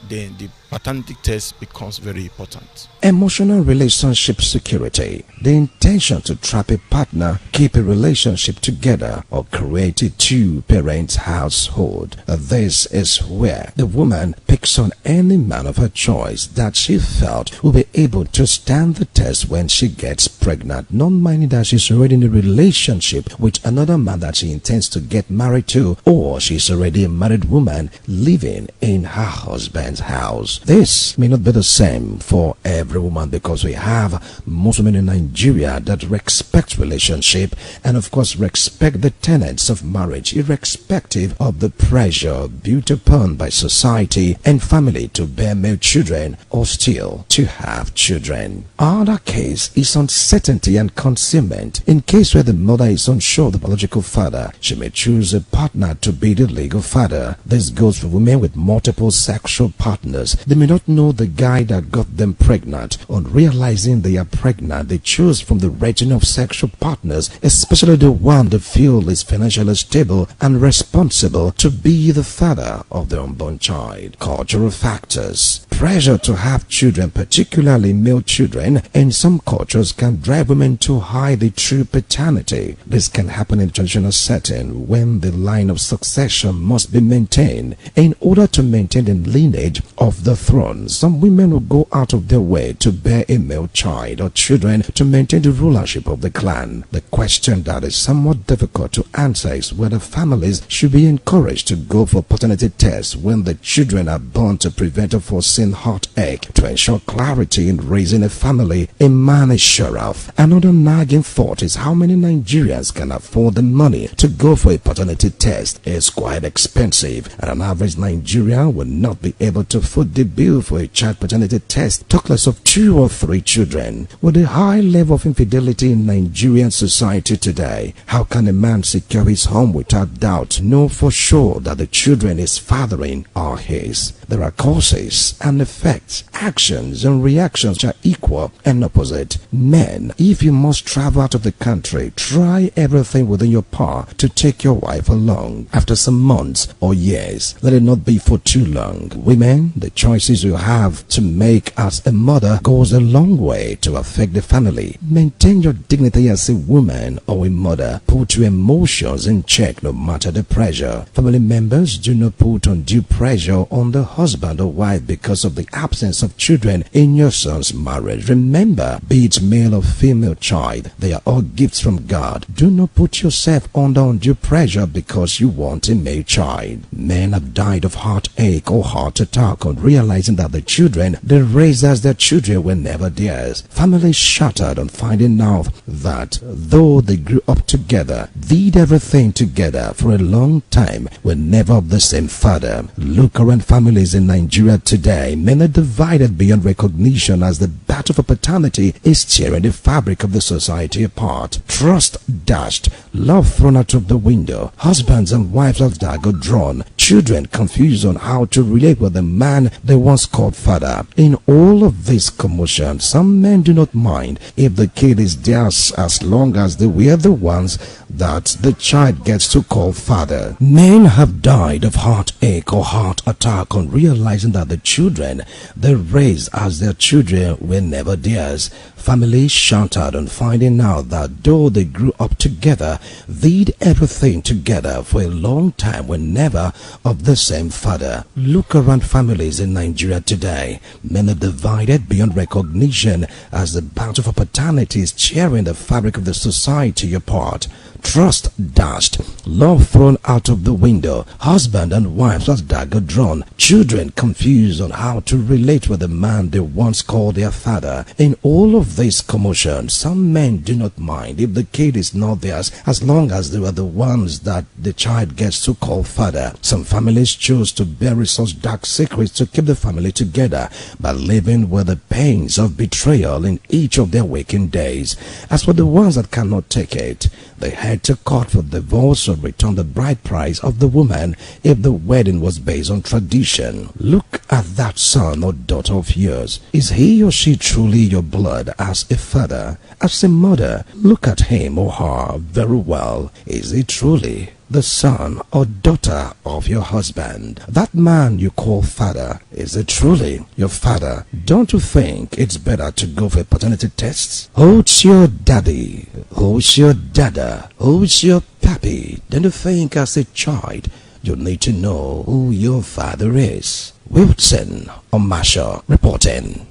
then the paternity test becomes very important. Emotional relationship security, the intention to trap a partner, keep a relationship together, or create a two-parent household. This is where the woman picks on any man of her choice that she felt will be able to stand the test when she gets pregnant, not minding that she's already in a relationship with another man that she intends to get married to, or she's already a married woman living in her husband's house. This may not be the same for every woman, because we have most women in Nigeria that respect relationship and of course respect the tenets of marriage, irrespective of the pressure built upon by society and family to bear male children or still to have children. Other case is uncertainty and concealment. In case where the mother is unsure of the biological father, she may choose a partner to be the legal father. This goes for women with multiple sexual partners. They may not know the guy that got them pregnant. On realizing they are pregnant, they choose from the region of sexual partners, especially the one they feel is financially stable and responsible to be the father of the unborn child. Cultural factors. Pressure to have children, particularly male children, in some cultures can drive women to hide the true paternity. This can happen in a traditional setting when the line of succession must be maintained. In order to maintain the lineage of the throne, some women will go out of their way to bear a male child or children to maintain the rulership of the clan. The question that is somewhat difficult to answer is whether families should be encouraged to go for paternity tests when the children are born to prevent unforeseen heartache. To ensure clarity in raising a family, a man is sure of. Another nagging thought is how many Nigerians can afford the money to go for a paternity test. It's quite expensive, and an average Nigerian will not be able to foot the bill for a child paternity test, talk less of 2 or 3 children. With a high level of infidelity in Nigerian society today, how can a man secure his home without doubt, know for sure that the children he's fathering are his? There are causes and effects, actions and reactions are equal and opposite. Men, if you must travel out of the country, try everything within your power to take your wife along. After some months or years, let it not be for too long. Women, the choices you have to make as a mother goes a long way to affect the family. Maintain your dignity as a woman or a mother. Put your emotions in check no matter the pressure. Family members, do not put undue pressure on the husband or wife because of the absence of children in your son's marriage. Remember, be it male or female child, they are all gifts from God. Do not put yourself under undue pressure because you want a male child. Men have died of heartache or heart attack on realizing that the children they raised as their children were never theirs. Families shattered on finding out that though they grew up together, did everything together for a long time, were never of the same father. Look around families in Nigeria today. Men are divided beyond recognition as the battle for paternity is tearing the fabric of the society apart. Trust dashed, love thrown out of the window, husbands and wives of dagger drawn, Children confused on how to relate with the man they once called father. In all of this commotion, some men do not mind if the kid is theirs as long as they were the ones that the child gets to call father. Men have died of heartache or heart attack on realizing that the children they raised as their children were never theirs. Families shattered on finding out that though they grew up together, did everything together for a long time, were never of the same father. Look around families in Nigeria today. Men are divided beyond recognition as the battle for paternity is tearing the fabric of the society apart. Trust dashed, love thrown out of the window, husband and wives as dagger drawn, children confused on how to relate with the man they once called their father. In all of this commotion, some men do not mind if the kid is not theirs as long as they were the ones that the child gets to call father. Some families choose to bury such dark secrets to keep the family together by living with the pains of betrayal in each of their waking days. As for the ones that cannot take it, they head to court for divorce or return the bride price of the woman if the wedding was based on tradition. Look at that son or daughter of yours. Is he or she truly your blood as a father, as a mother? Look at him or her very well. Is he truly the son or daughter of your husband? That man you call father, is it truly your father? Don't you think it's better to go for paternity tests? Who's your daddy? Who's your dada? Who's your pappy? Don't you think as a child you need to know who your father is? Wilson Omasho reporting.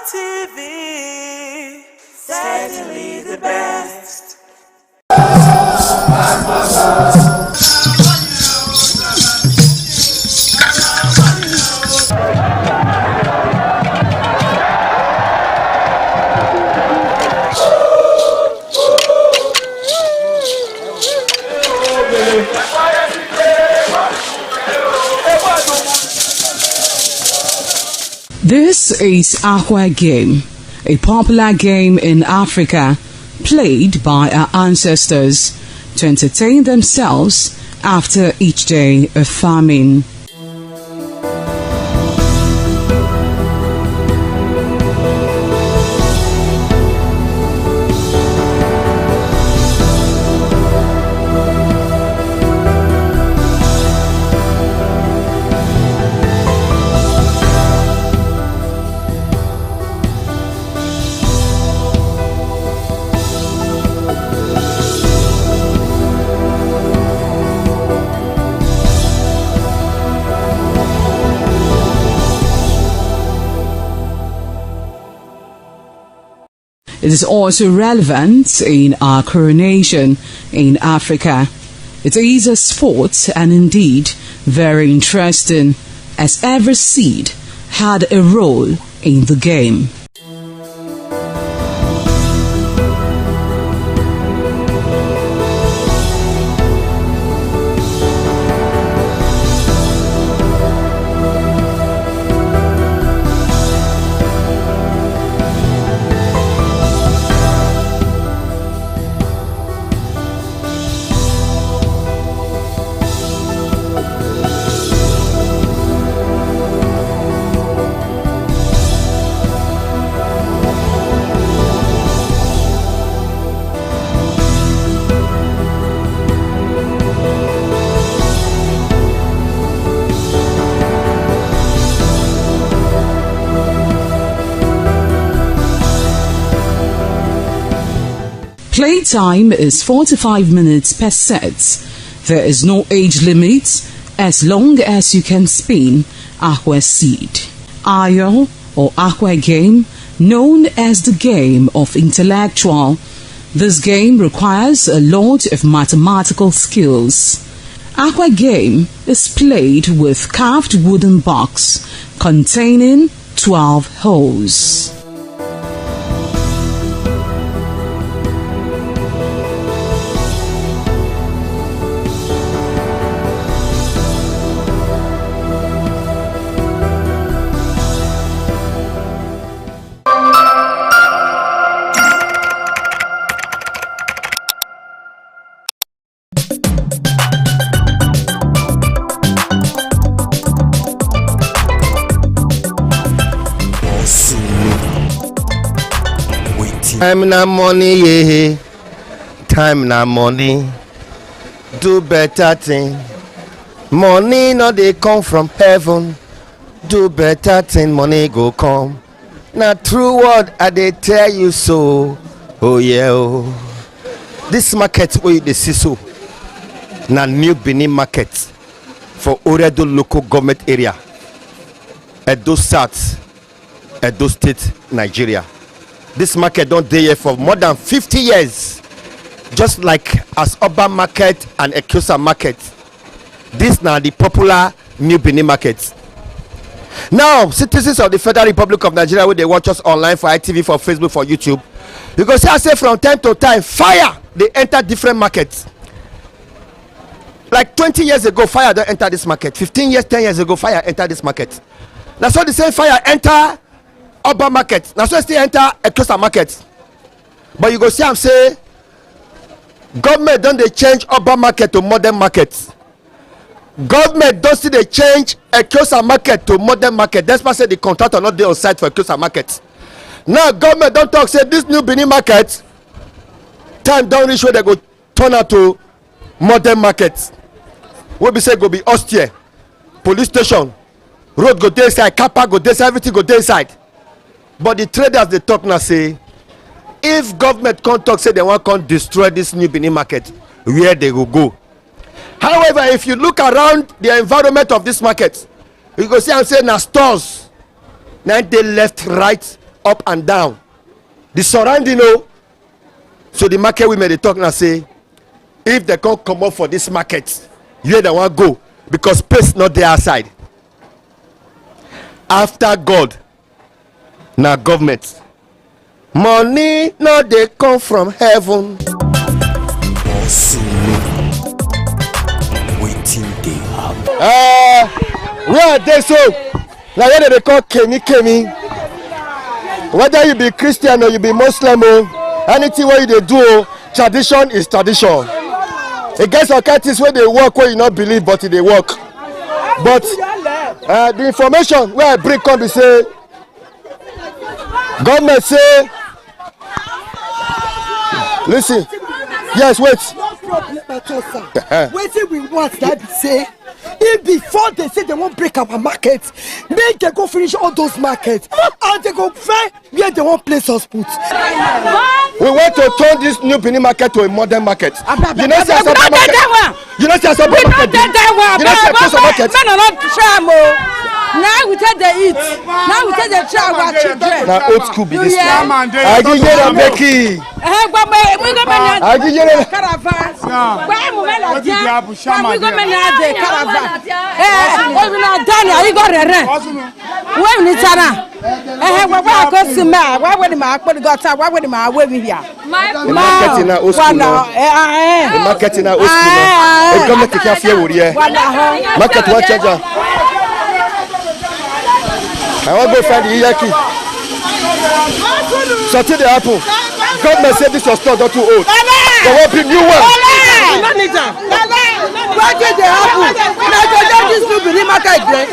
ITV, certainly the best. This is Aqua Game, a popular game in Africa played by our ancestors to entertain themselves after each day of farming. It is also relevant in our coronation in Africa. It is a sport and indeed very interesting, as every seed had a role in the game. Playtime is 45 minutes per set. There is no age limit as long as you can spin aqua seed. Ayo or aqua game, known as the game of intellectual This game requires a lot of mathematical skills. Aqua game is played with carved wooden box containing 12 holes. Time na money, yeah. Time na money. Do better thing. Money no dey come from heaven. Do better thing, money go come. Na true word I dey tell you so. Oh yeah, oh. This market wey you dey see so, na New Benin market for Oredo local government area, Edo South, Edo State, Nigeria. This market don't dey here for more than 50 years. Just like as Oba market and Ekosa market. This now the popular New Benin market. Now, citizens of the Federal Republic of Nigeria, where they watch us online for ITV, for Facebook, for YouTube, you can see I say from time to time, fire, they enter different markets. Like 20 years ago, fire don't enter this market. 15 years, 10 years ago, fire enter this market. That's why the same fire enter Oba market. That's why still enter Ekosa market. But you go see I'm say government don't they change Oba market to modern market. Government don't see they change Ekosa market to modern market. That's why say the contractor not there on site for Ekosa market. Now government don't talk say this New Benin market time down reach where they go turn out to modern market. We be say go be austere, police station, road go dey inside, car park go dey inside, everything go dey inside. But the traders they talk now say if government can't talk say they want to destroy this New Benin market, where they will go. However, if you look around the environment of this market, you go see I'm saying now stores, now they left, right, up and down. The surrounding, so the market women they talk now say if they can't come up for this market, where they want to go, because space not there outside. After God, now government. Money no dey come from heaven. Waiting dey happen. Where they so? Now where they call Kemi. Whether you be Christian or you be Muslim, anything where you do, tradition is tradition. Against some things where they work where you not believe, but they work. But the information where I bring come be say. Government say, listen, yes, wait. Waiting we want that say, if before they say they won't break our market, make they go finish all those markets and they go find where they won't place us put. We want to turn this New Benin market to a modern market. You know, see a market. You know, see a market. You know, see a market. Now we take the eat. Now we take the try our children. Now old school be this one. I give you a Becky. I give you a caravan. Why we go manage caravan? We not done. I go rere. When we tana. We go sima. Why we ma put got? Why we ma we here? The market in old school. The market in old school. The government can't fear with you. Market what charger? I want to go find the Iyaki. Sorting the apple. Government said this was store not too old. There will be new one. Why did they happen? Now they don't just do the market. Look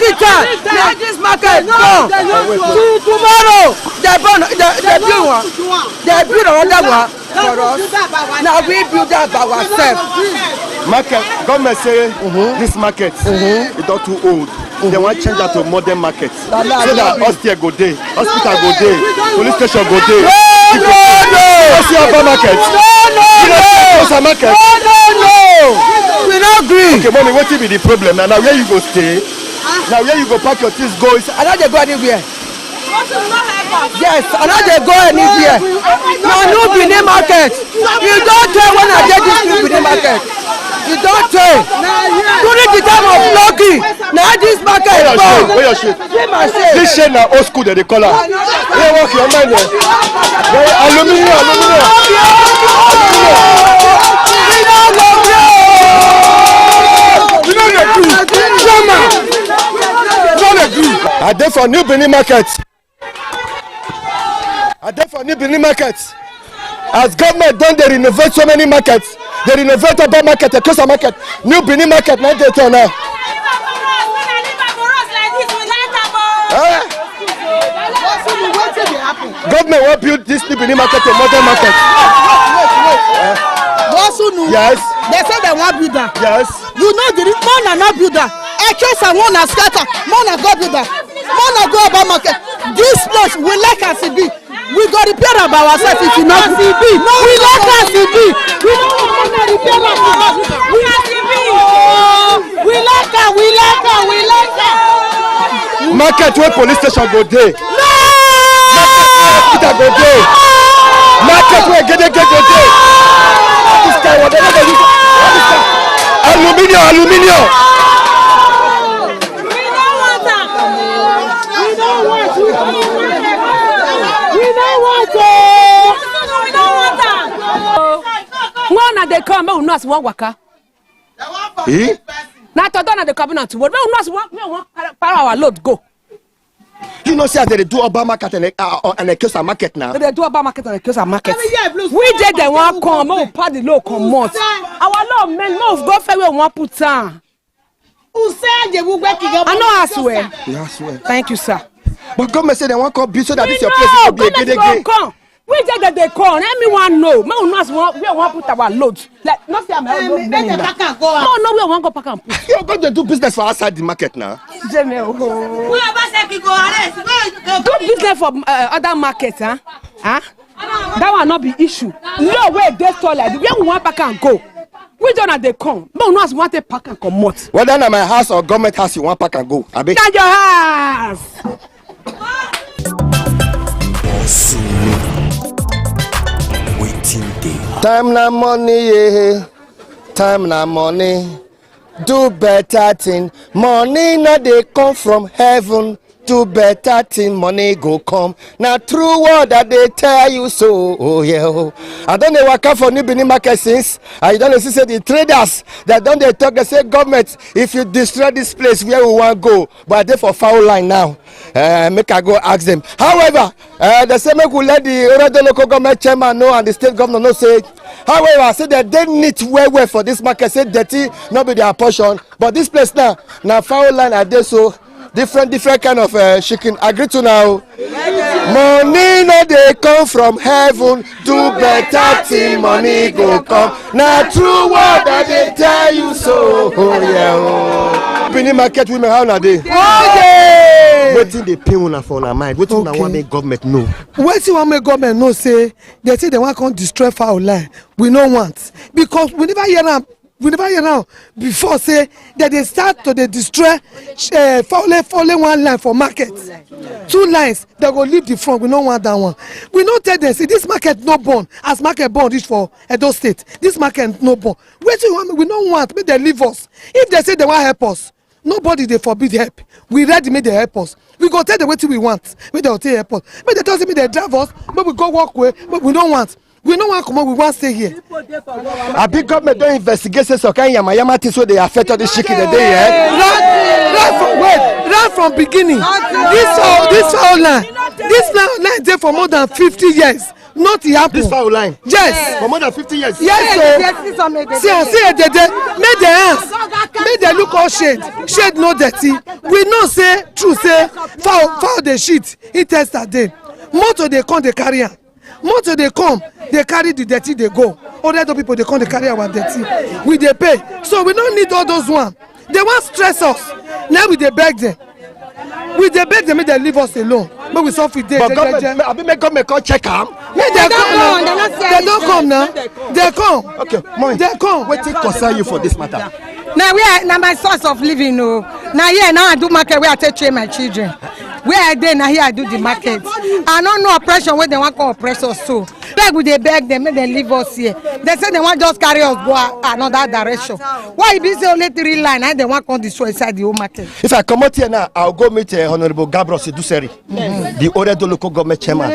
it up. Now this market. No. Tomorrow they build one. They build another one for us. Now we build that by ourselves. Market government say this market is not too old. They want to change that to modern market so that hospital go day, hospital go day, police station go day. No. You see our market? No. We not agree. Okay, mommy, what will be the problem? Now where you go stay? Now where you go pack your things? Go. I don't go anywhere. Yes, and I dey go anywhere. No new Benin market. You don't tell when I get this new Benin market. You don't tell. During the time of Lucky, now this market is gone. Where your shit? This shit na old school that they call her. Hey, walk your man there. Aluminium. You know the group. I dey for new Benin market. As government don dey renovate so many markets, they renovate Oba market, Ekosa market, new Benin market na dey turn now. Government wan build this new Benin market to modern market. Yes. They say they want builder. Yes. You know the man are not builder. Ekosa one na scatter, man na go builder. Man na go Oba market. This place we like as it be. We go repair am by ourselves if you not see be. No, we like as it be. We don't want to repair am by ourselves. We like am. Market where police station go dey. Market go dey. Market where get go dey. This guy whatever they do. Aluminium. One they come, we not one waka. Now to done the cabinet word, we not one our load go. You know, say they do Oba market and Ekosa market now. They do Oba market and Ekosa market. We did the one come, we part the low come out. Our law men move go fair we want put down. Who said they will work? I know I swear. Thank you, sir. But government say they want to build so that this your place will be a good. We just that they call. Everyone know. We want put our load. Like not say I'm no, we want go pack and put. You're going to do business for outside the market now. Do business for other markets, huh? That will not be issue. No way they stole like we want pack and go. We don't have they come. No one want to pack and come out. Whether na my house or government house you want pack and go. Abi. Get your house. Time na money, yeah. Time na money. Do better thing. Money na dey come from heaven. Do better thing, money go come. Now true word that they tell you so. Oh yeah. I don't know what come for new Benin market since. I don't know say the traders that don't they talk. They say government, if you destroy this place, where we want go. But they for foul line now. Make I go ask them. However, the same we let the local government chairman know and the state governor know say. However, I say that they need well for this market. Say dirty, not be their portion. But this place now foul line are there so. Different kind of chicken. Agree to now. Money no they come from heaven. Do better thing, money go come. Now true word that they tell you so. Oh yeah. Benin market women how na dey? Okay. Wetin dey pain una for una mind? Wetin una wan make government know? Wetin wan make government know say they say they wan come destroy fowl line. We no want because we never hear am. We never hear now before say that they start to destroy falling one line for market. 2 lines they go leave the front. We don't want that one. We don't tell them say this market no born as market born reach for Edo State. This market no born. We don't want make they leave us. If they say they want help us, nobody they forbid help. We ready make they help us. We go tell them what we want. Make they tell help us. Make they tell us they drive us. But we go walk away. But we don't want. We don't want to come on, we want to stay here. A big government don't investigate so kind yama things so they affect all this chicken the day, Right from beginning. This foul line there for more than 50 years. Not happen. This foul line? Yes. For more than 50 years? Yes, sir. See, make the hands. Make the look all shade. Shade no dirty. We know say, true say, foul the shit. It test that day. Motor they come, they carry am. Motor they come, they carry the dirty, they go. Other people they come, they carry our dirty. We they pay. So we don't need all those ones. They want stress us. Now we they beg them. We they beg them, make they leave us alone. But we suffer there. But government, I make government come check them. They don't come now. They come. Okay, Moi, they come. What thing concern you for this matter? Now we are now my source of living. No, now now I do market where I take train my children. where I dey na here I do the market. I no know oppression wey dem wan call oppressor so. Beg we dey beg dem make dem leave us here. They say dem wan just carry us go another direction. Why e be say only 3 line and dem wan come destroy inside the whole market? If I come out here now, I'll go meet Honorable Gabriel Seduseri, the Oredo local government chairman.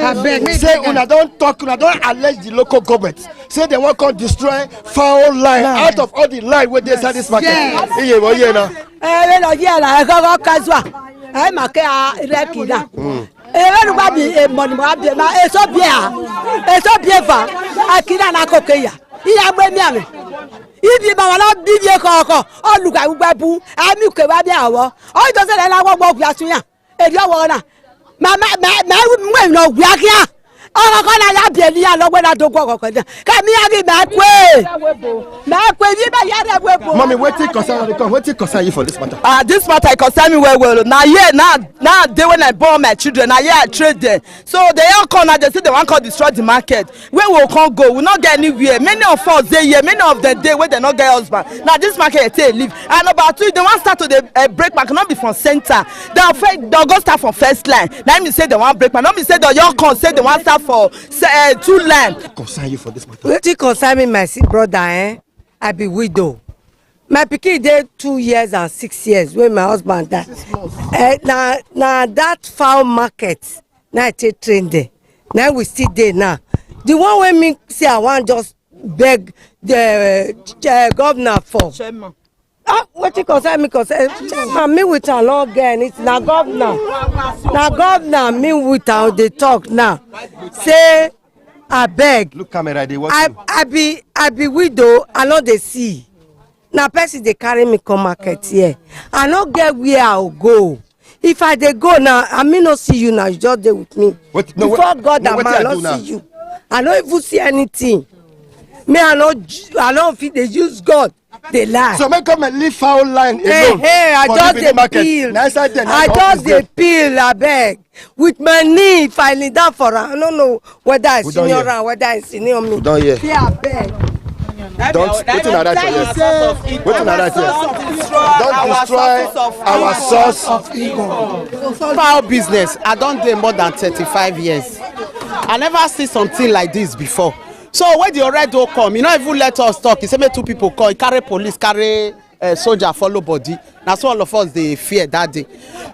Say una don't talk, una don't allege the local government. Say they wan come destroy foul line out of all the line wey dey inside this market. Iye wo ye na. We no ye na go kazwa. Make a rekida. Everybody be money ma be na eso bia fa akina na kokeya iya gbe mi ame ibi ma wala bibi koko oluka gbagbu ami ke ba bia wo o to se la wo gbo asun yan eri owo na ma we no gba kia ọ̀rọ̀ kan náà yà bìẹ̀ níyà lọ́gbẹ́ náà tó gbọ́ kọ̀ọ̀kan náà kàmí yàgì máa pé bí bá yàrá wẹ̀ bò. Mommy, wetin concern you for this matter? This matter e concern me well. Na here now day when I born my children, na here I trade them. So they all come now, they say they wan come destroy the market. Where we come go? We not get anywhere. Many of us dey here, many of them dey where they not get husband. Now this market they live. And number 2, they wan start to the break market, not be from center. They'll go start from first line. Now me say they wan break market. Not me say they all come say they wan start for 2 line. Concern you for this matter? Wetin concern me, my brother, I be widow. My pikin dey 2 years and 6 years when my husband die. Na that fowl market na I take train there. Now we still there now. The one wey me say I wan just beg the governor for. Wetin concern me chairman me with am long again. It's na governor. Na governor me with am dey talk now. Say abeg. Look camera dey watch. I be widow, I no dey see. Na person dey carry me come market here. I no get where I will go. If I dey go now, I may not see you now. You just dey with me. Before God and man, I no see you. I no even see anything. Me, I no fit dey use God. They lie. So make come and leave foul line alone. I just dey peel. I just dey peel, abeg. With my knee, if I kneel down for am, I don't know whether I senior am, whether I senior me. Don't hear. Here, abeg. Don't destroy our source of income. Fowl business, I don dey more than 35 years. I never see something like this before. So when the Oredo come, you no even let us talk. He say make 2 people come. He carry police, carry soldier, follow body. Na so all of us dey fear that day.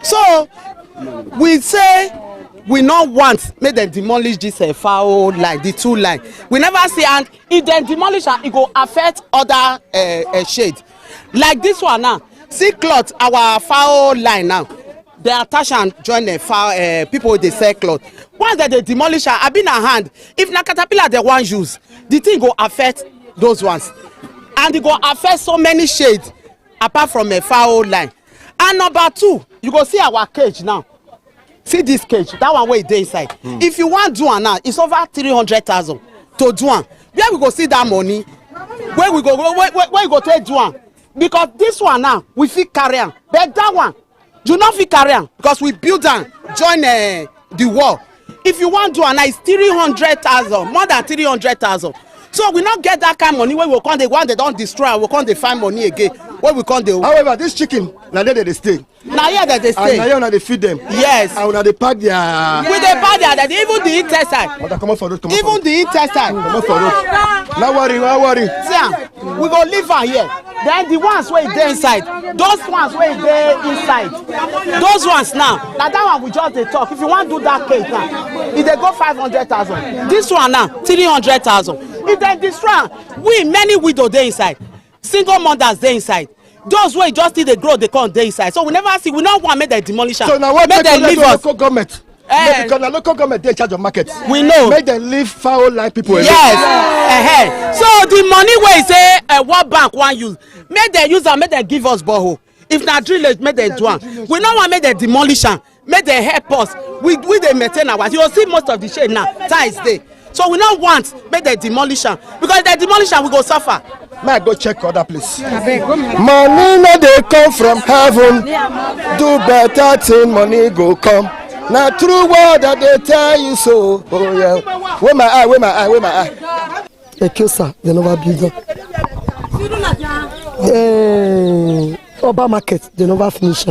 So we say we no want make dem demolish this fowl line, the 2 line. We never see, and if dem demolish am, e go affect other shade. Like this one now. See cloth, our fowl line now. They attach and join the fowl people dey sell cloth. Once dem dey demolish am, I be na hand. If na caterpillar they wan use, the thing go affect those ones, and it go affect so many shades apart from a fowl line. And number 2, you go see our cage now. See this cage, that one wey dey inside. If you wan do am now, it's over 300,000 to do am. Where we go see that money? Where we go take do am? Because this one now we fit carry am, but that one you no fit carry am because we build am join the wall. If you wan do am now, it's 300,000, more than 300,000. So we not get that kind of money wey we come dey one they don destroy and we come dey find money again. Where we come dey. However, this chicken na there they stay. Na here that they stay. And na here una dey feed them. Yes. And una dey pack their. We dey pack their even the intestine. Come on for road. Even the intestine. Come on for road. No worry. See am, we go leave am here. Then the ones wey dey inside, those ones wey dey inside, those ones now. Na that one we just dey talk. If you wan do that cake now, e dey go 500,000. This one now 300,000. If dem destroy am, we many widow dey inside, single mothers dey inside. Those wey just still dey grow dey come dey inside. So we never see, we no want make dem demolish am. So now what make dem leave us? Local government. Because the local government dey in charge of market. We know. Make them leave fowl line people alone. Yes. So the money wey say World Bank wan use, make dem use am, make dem give us borehole. If na drillage, make dem do am. We no want make dem demolish am. Make dem help us. We dey maintain our. You see most of the shade now, ties dey. So we no want make dem demolish am, because if dem demolish am, we go suffer. May I go check other place? Money no dey come from heaven. Do better thing, money go come. Now true word that they tell you so. Oh yeah. Where my eye? A Kyosa, they never build up. Oba market, they never finish.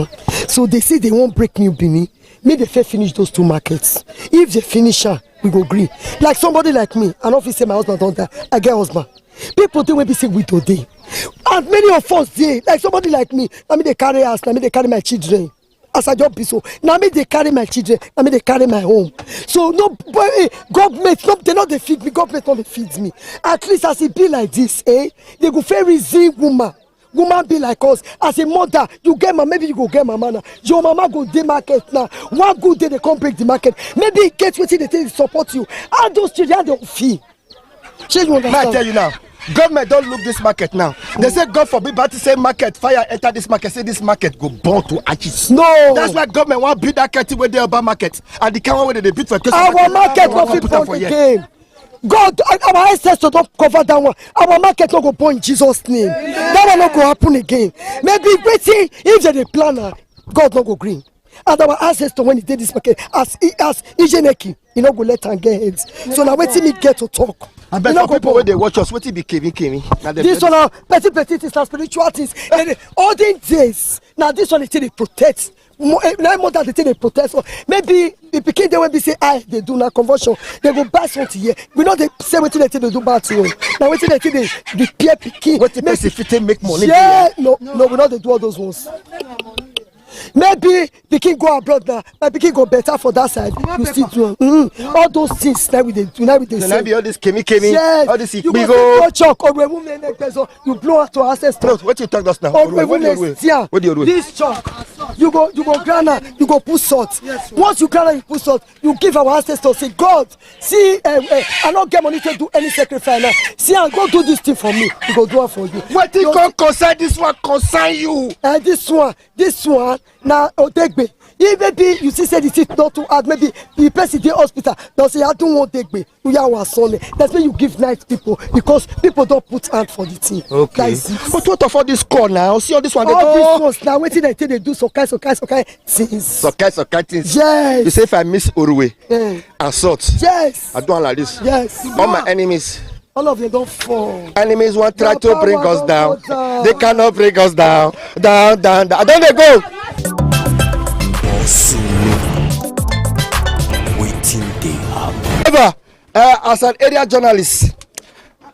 So they say they won't break New Benin. make the fair finish those 2 markets. If they finish her, we go green. Like somebody like me, I don't feel say my husband don't die. I get husband. People think when we say widow day. And many of us dey like somebody like me. I mean they carry us, I mean they carry my children. As I just be so. Now me they carry my children, I mean they carry my home. So no government, no, they not they feed me, government not they feed me. At least as it be like this, they go very easy woman. Woman be like us. As a mother, you get my maybe you go get my man. Your mama go dey market now. One good day they come break the market. Maybe get wetin they take support you. All those children don't feel. You understand? I tell you now, government don't look this market now. They say God forbid, but say market fire enter this market. Say this market go burn to ashes. No, that's why government want build that curtain where they about market and the kind where they build for. Our market will fit burn the game. God, our ancestors don't cover that one. Our market not go burn in Jesus' name. That will not go happen again. Maybe waiting if they plan, God not go green. And our ancestors when he did this market as Ijeneki, you know go let and get heads. So now waiting me get to talk. I bet for people when they watch us, what be Kevin. This one, petty things and spiritual things. All these days, now this one is they protect. More than they protest. Maybe the pikin they when be say they do not conversion, they go buy something here. We know they say what they do bad to you. Now what they peer pikin. What the best if they make money? Yeah, no, we know they do all those ones. Maybe the king go abroad now, but the king go better for that side. You still do all those things now we they do now we they say. Be all this kemi, yes. all this you go chalk or remove the peso, you blow out to ancestors. No, what you talk us now? What do you do? This chalk, you go grana, you go put salt. Yes, once you grana, you put salt, you give our ancestors say, God, see, I don't get money to do any sacrifice now. See, I go do this thing for me. You go do it for you. What you can concern this one concern you? This one. Now, Odegbe, if maybe you see say the thing not too hard, maybe the person in the hospital don't say I don't want Odegbe. You are our son. That's when you give nice people because people don't put hand for the thing. Okay. But what of all this call now? See all this one. All these ones now. Waiting until they do so kind things. So kind things. Yes. You say if I miss Oruwe and salt. Yes. I do one like this. Yes. All my enemies. All of them don't fall. Enemies want try to bring us down. They cannot bring us down. Down. Don't they go? However, as an area journalist,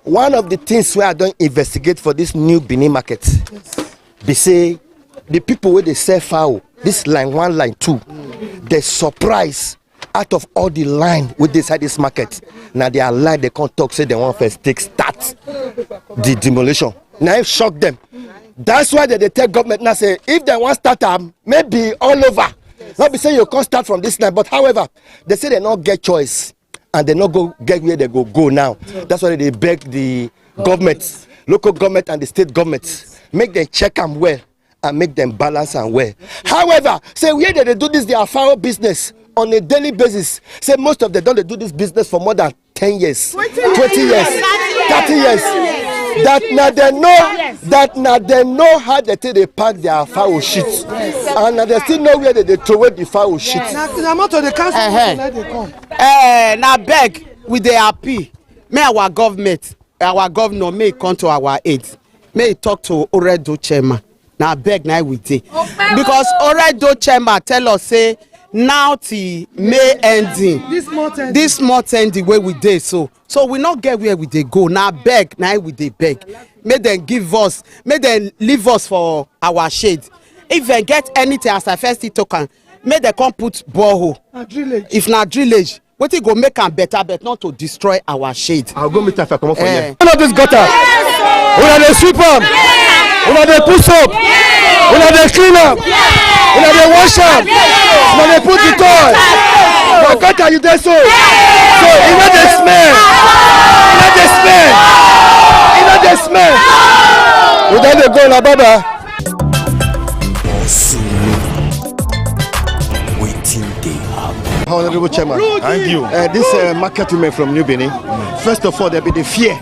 one of the things where I don't investigate for this new Benin market, they say the people where they sell fowl, this line 1, line 2, they surprise out of all the line with inside this market. Now they are line, they can't talk, say they want first start the demolition. Now it shock them. That's why they tell government now say if they want start maybe all over. Not be saying you can't start from this line, but however, they say they not get choice and they not go get where they go now. That's why they beg the government, local government and the state government, make them check them well and make them balance and well. However, say where they do this, their fowl business on a daily basis. Say most of them don't do this business for more than 10 years, 20 years, 30 years. That now they know how they take they pack their fowl shit, and now they still know where they throw away the fowl shit. Now beg with the happy. May our governor may come to our aid. May talk to Oredo Chema. Now beg now we dey because Oredo Chema tell us say now the May ending. This month ending where we dey so we not get where we dey go. Now beg now we dey beg. May them give us, may them leave us for our shade. If they get anything as I first token, may they come put borehole. If not drillage, what it go make them better, but not to destroy our shade. I'll go meet her come up for you. One of this gutter. We are the sweeper. We are the push up. We are the clean up. We are the wash up. We are the put the toy. But gutter you there so. So you know the smell. You know the smell. You know the smell. We don't dey go la baba. Honorable Chairman, thank you. This market women from New Benin, first of all, there be the fear,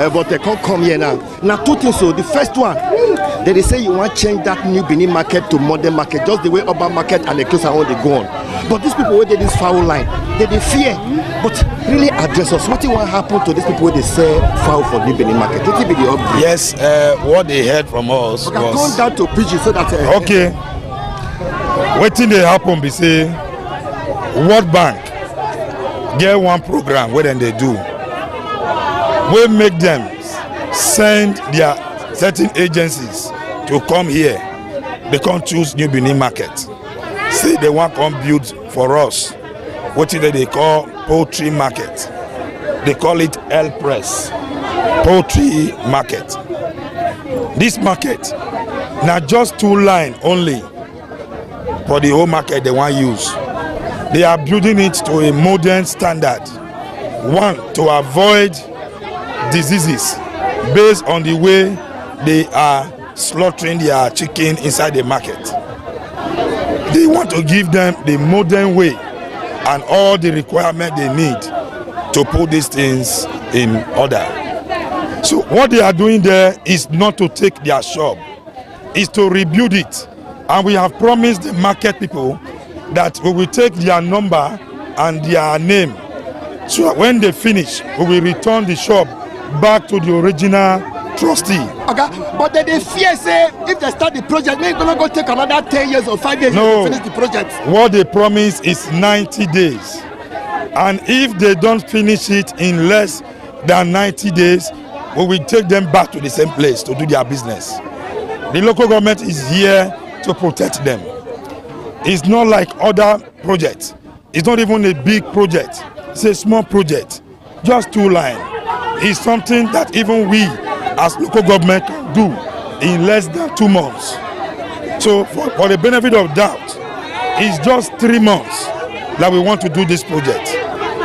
but they can't come here now. Now, two things. So, the first one, they say you want to change that New Benin market to modern market, just the way urban market and the close and all they go on. But these people where they this foul line, they fear. But really address us. What will happen to these people where they sell foul for New Benin market? What will be the update? Yes, what they heard from us was. Going down to PG so that. Okay. What thing they happen? Be say. World Bank get one program where then they do. We make them send their certain agencies to come here. They can't choose New Benin market. Say they want to come build for us what they call poultry market. They call it El Press, poultry market. This market, now just 2 line only for the whole market they want to use. They are building it to a modern standard. One, to avoid diseases based on the way they are slaughtering their chicken inside the market. They want to give them the modern way and all the requirement they need to put these things in order. So what they are doing there is not to take their shop, is to rebuild it. And we have promised the market people that we will take their number and their name. So that when they finish, we will return the shop back to the original trustee. Okay, but they fear say if they start the project, they're gonna go take another 10 years or 5 years to finish the project. What they promise is 90 days. And if they don't finish it in less than 90 days, we will take them back to the same place to do their business. The local government is here to protect them. It's not like other projects. It's not even a big project. It's a small project, just 2 lines. It's something that even we as local government can do in less than 2 months. So for the benefit of doubt, it's just 3 months that we want to do this project.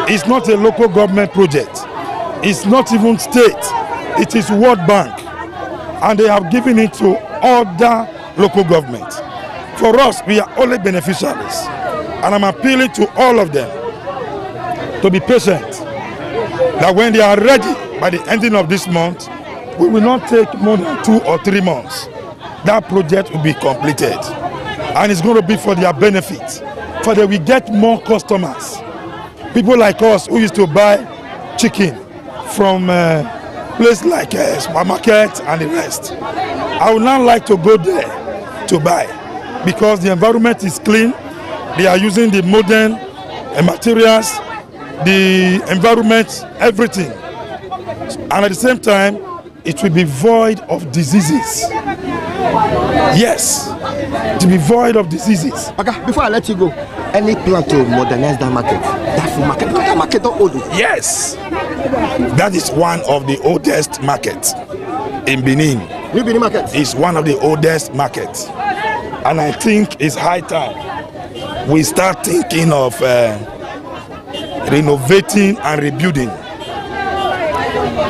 It's not a local government project. It's not even state. It is World Bank. And they have given it to other local governments. For us, we are only beneficiaries. And I'm appealing to all of them to be patient. That when they are ready by the ending of this month, we will not take more than 2 or 3 months. That project will be completed. And it's going to be for their benefit. For they will get more customers. People like us who used to buy chicken from places like supermarket and the rest. I would now like to go there to buy because the environment is clean. They are using the modern materials, the environment, everything. And at the same time, it will be void of diseases. Yes, to be void of diseases. Okay, before I let you go, any plan to modernize that market? That food market, because that market don't old. Yes, that is one of the oldest markets in Benin. New Benin market is one of the oldest markets, and I think it's high time we start thinking of renovating and rebuilding.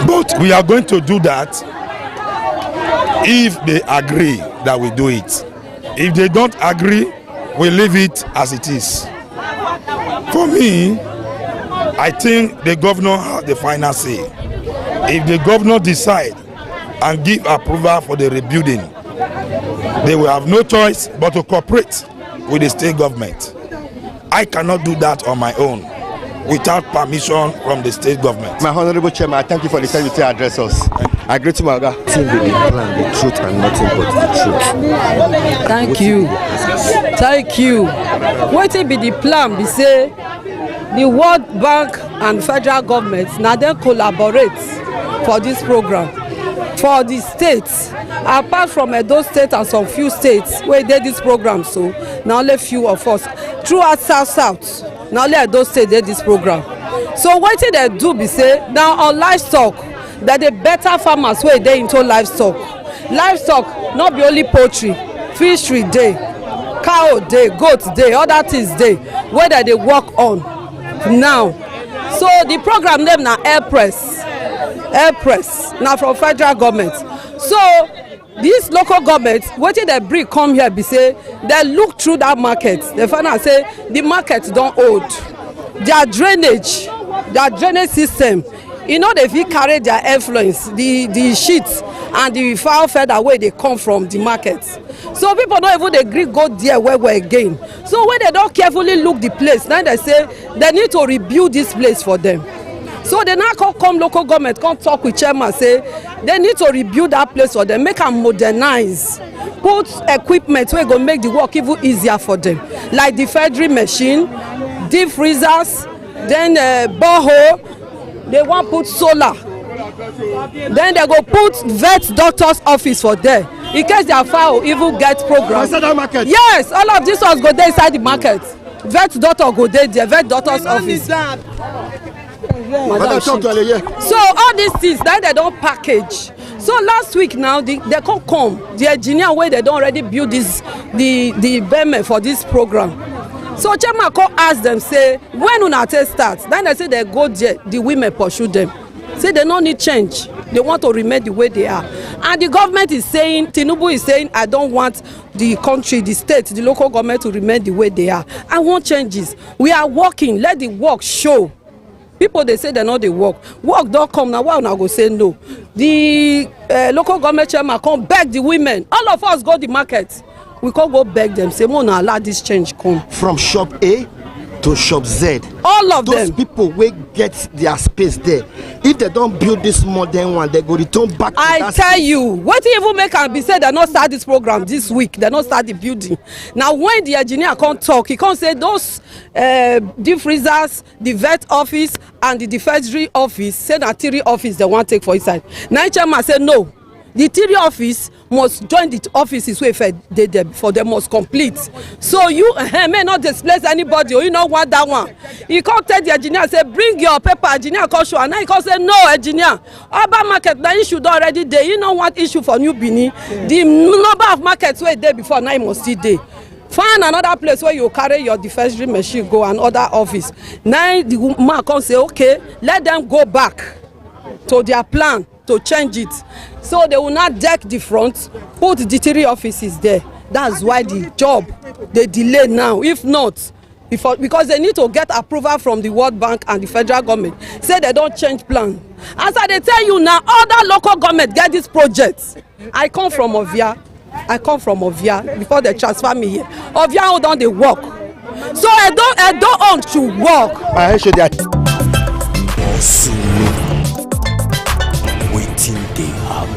But we are going to do that if they agree that we do it. If they don't agree, we leave it as it is. For me, I think the governor has the final say. If the governor decide and give approval for the rebuilding, they will have no choice but to cooperate with the state government. I cannot do that on my own without permission from the state government. My honorable chairman, I thank you for the time you to address us. I greet you, Maga. Team with the plan, the truth, and nothing but the truth. Thank you. Thank you. What be the plan? We say the World Bank and federal government now they collaborate for this program. For the states, apart from Edo State and some few states where they did this program, so now only few of us throughout South. Now only Edo State did this program. So what they do be say now on livestock that the better farmers where they into livestock. Livestock not be only poultry, fishery day, cow day, goat day, other things day whether they work on now. So the program name na Air Press now from federal government. So this local government wetin they bring come here be say they look through that market, they find out say the market don old, their drainage system e no dey fit carry their influence, the shit and the fowl feather wey dey come from the market. So people no even dey gree go there well again. So when they don carefully look the place, now they say they need to rebuild this place for them. So they now come local government come talk with chairman say they need to rebuild that place for them, make am modernize, put equipment wey go make the work even easier for them, like the feeding machine, deep freezers, then borehole, they wan put solar, then they go put vet doctor's office for there in case their fowl even get program. Yes, all of these ones go there inside the market. Vet doctor go there, vet doctor's office. So all these things that they don package. So last week now they come the engineer wey they don already build this the beme for this program. So chairman come ask them say when una take start, then they say they go there, the women pursue them. Say they no need change, they want to remain the way they are. And the government is saying, Tinubu is saying, I don't want the country, the state, the local government to remain the way they are. I want changes. We are working, let the work show. People they say they know they work don come now, why una go say no? The local government chairman come beg the women, all of us go the market, we can't go beg them, say no, allow this change come. From shop A to shop Z, all of those them people wey get their space there, if they don't build this modern one, they go return back to I that tell space. you, what even make am be say they not start this program this week, they not start the building. Now when the engineer come talk, he come say those deep freezers, the vet office and the defensory office, say na 3 office they want take for inside. Now chairman say no, the 3 office must join the offices wey dey there before, they must complete. So you may not displace anybody, or you no want that one. He come tell the engineer say bring your paper, engineer come show, and now he come say no engineer, urban market na issue don already dey, you no want issue for New Benin. The number of markets wey dey before now must still dey. Find another place where you carry your defensory machine go, and other office. Now the man come say okay, let them go back to their plan to change it. So they will not deck the front, put the 3 offices there. That's why the job they delay now. If not, because they need to get approval from the World Bank and the federal government. Say they don't change plan. As I tell you now, other local government get this project. I come from Ovia before they transfer me here. Ovia hold on, they work. So I don't own to work. I show that. Waiting they have.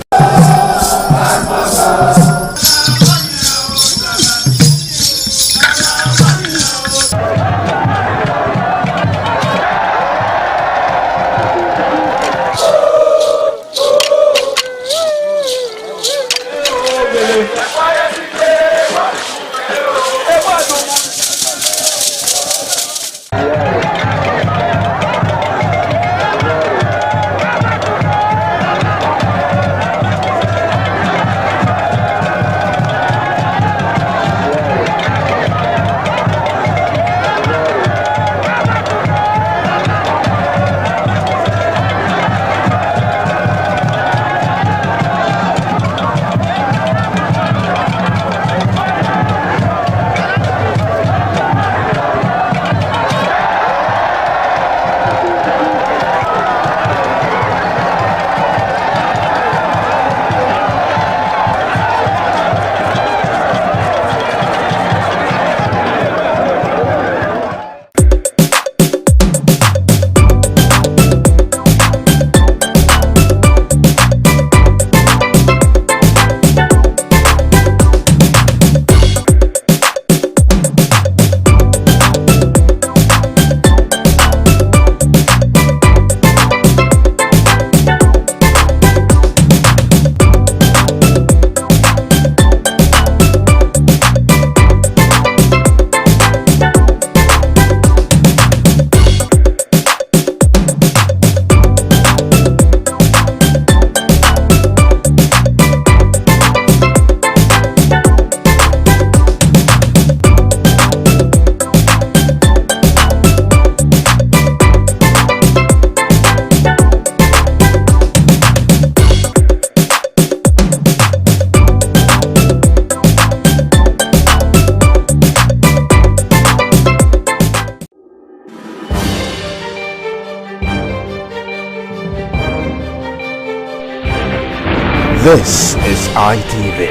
This is ITV.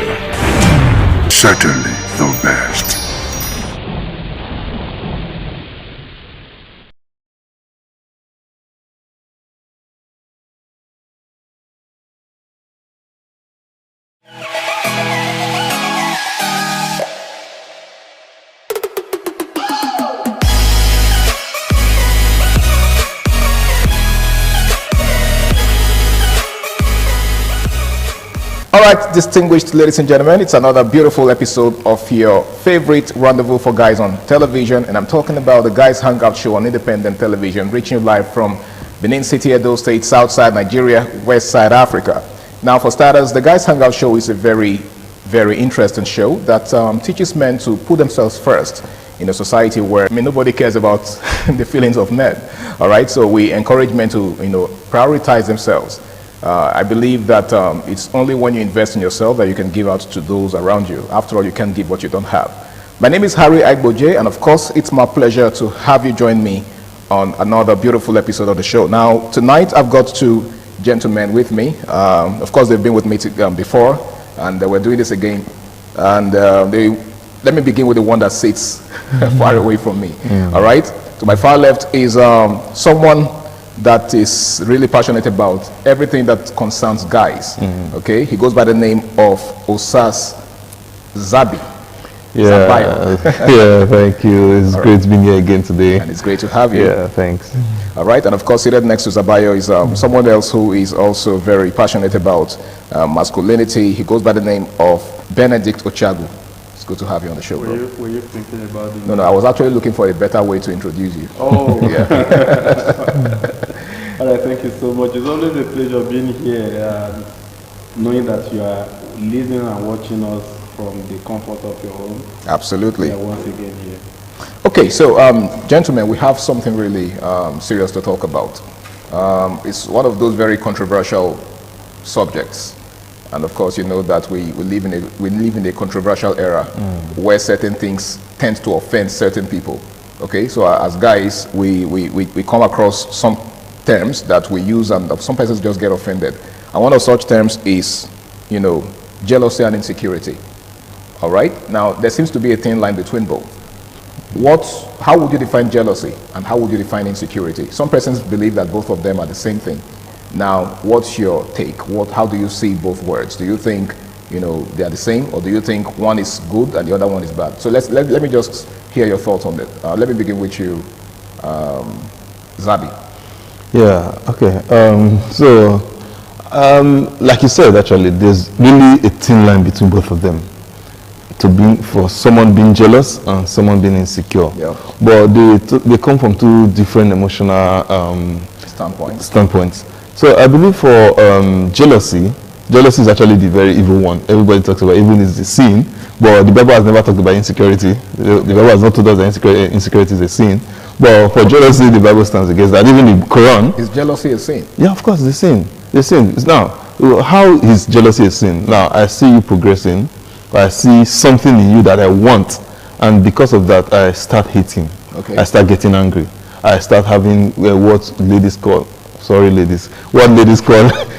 Certainly the best. right, distinguished ladies and gentlemen, it's another beautiful episode of your favorite Rendezvous for Guys on television, and I'm talking about the Guys Hangout Show on independent television, reaching you live from Benin City, Edo State, Southside Nigeria, Westside Africa. Now, for starters, the Guys Hangout Show is a very, very interesting show that teaches men to put themselves first in a society where nobody cares about the feelings of men. All right, so we encourage men to prioritize themselves. I believe that it's only when you invest in yourself that you can give out to those around you. After all, you can't give what you don't have. My name is Harry Agboje, and of course, it's my pleasure to have you join me on another beautiful episode of the show. Now, tonight, I've got two gentlemen with me. Of course, they've been with me before, and we're doing this again. And let me begin with the one that sits far away from me. All right? To my far left is someone that is really passionate about everything that concerns guys. Okay, he goes by the name of Osas Zabi. Yeah, yeah, thank you. It's great being here again today. And it's great to have you. Yeah, thanks. All right, and of course, seated next to Zabayo is someone else who is also very passionate about masculinity. He goes by the name of Benedict Ochagu. It's good to have you on the show, bro. Were you thinking about it? No, I was actually looking for a better way to introduce you. Oh, yeah. All right, thank you so much. It's always a pleasure being here, knowing that you are listening and watching us from the comfort of your home. Absolutely. Yeah, once again here. Okay, so gentlemen, we have something really serious to talk about. It's one of those very controversial subjects. And of course, you know that we live in a controversial era where certain things tend to offend certain people. Okay, so as guys, we come across some terms that we use, and some persons just get offended. And one of such terms is, jealousy and insecurity. All right. Now, there seems to be a thin line between both. How would you define jealousy, and how would you define insecurity? Some persons believe that both of them are the same thing. Now, what's your take? How do you see both words? Do you think, they are the same, or do you think one is good and the other one is bad? So let me just hear your thoughts on it. Let me begin with you, Zabi. Yeah, okay. Like you said, actually, there's really a thin line between both of them. For someone being jealous and someone being insecure. Yeah. But they come from two different emotional standpoints. So I believe for jealousy is actually the very evil one. Everybody talks about evil is the sin, but the Bible has never talked about insecurity. The Bible has not told us that insecurity is a sin. But for jealousy, the Bible stands against that. Even the Quran. Is jealousy a sin? Yeah, of course, it's a sin. It's sin. Now, how is jealousy a sin? Now, I see you progressing. I see something in you that I want, and because of that, I start hating. Okay. I start getting angry. I start having what ladies call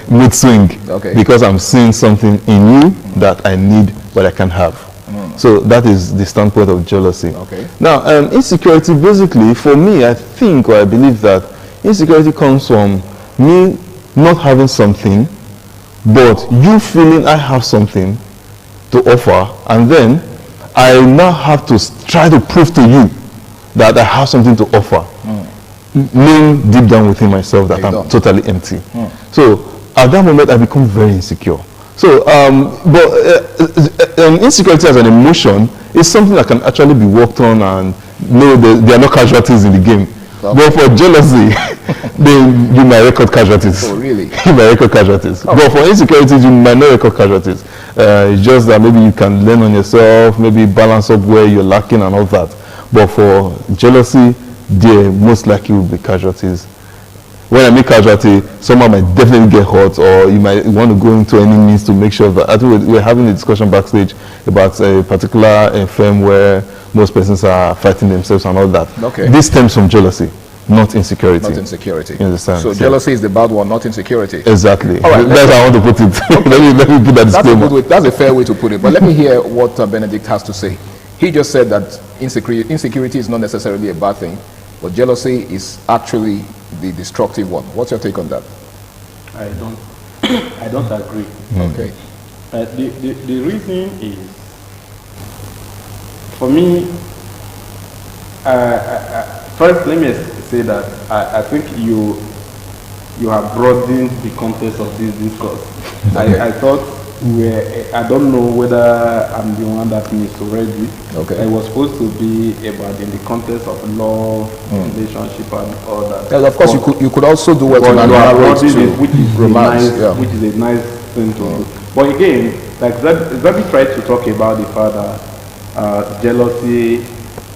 mood swing. Okay. Because I'm seeing something in you that I need but I can't have. So that is the standpoint of jealousy. Okay. Now, insecurity, basically, for me, I think or I believe that insecurity comes from me not having something, but you feeling I have something to offer, and then I now have to try to prove to you that I have something to offer, knowing deep down within myself that I'm totally empty. So at that moment, I become very insecure. So, insecurity as an emotion is something that can actually be worked on, and there are no casualties in the game. But for jealousy, then you might record casualties. Oh, really? You might record casualties. Oh. But for insecurities, you might not record casualties. It's just that maybe you can learn on yourself, maybe balance up where you're lacking and all that. But for jealousy, there most likely will be casualties. When I mean casualty, someone might definitely get hurt, or you might want to go into any means to make sure that. I think we're having a discussion backstage about a particular firm where most persons are fighting themselves and all that. Okay. This stems from jealousy, not insecurity. Not insecurity. You understand? So jealousy is the bad one, not insecurity. Exactly. All right, that's how I want to put it. Okay. let me put that disclaimer. That's a fair way to put it. But let me hear what Benedict has to say. He just said that insecurity is not necessarily a bad thing, but jealousy is actually the destructive one. What's your take on that? I don't agree. Okay. The reason is, for me, first let me say that I think you have broadened the context of this discourse. Okay. I thought I don't know whether I'm the one that misread it. Okay. It was supposed to be about in the context of love, relationship, and all that. Yes, of course, you could also do what you narrow it to which is romance. which is a nice thing to do. But again, like Zabi tried to talk about the fact that jealousy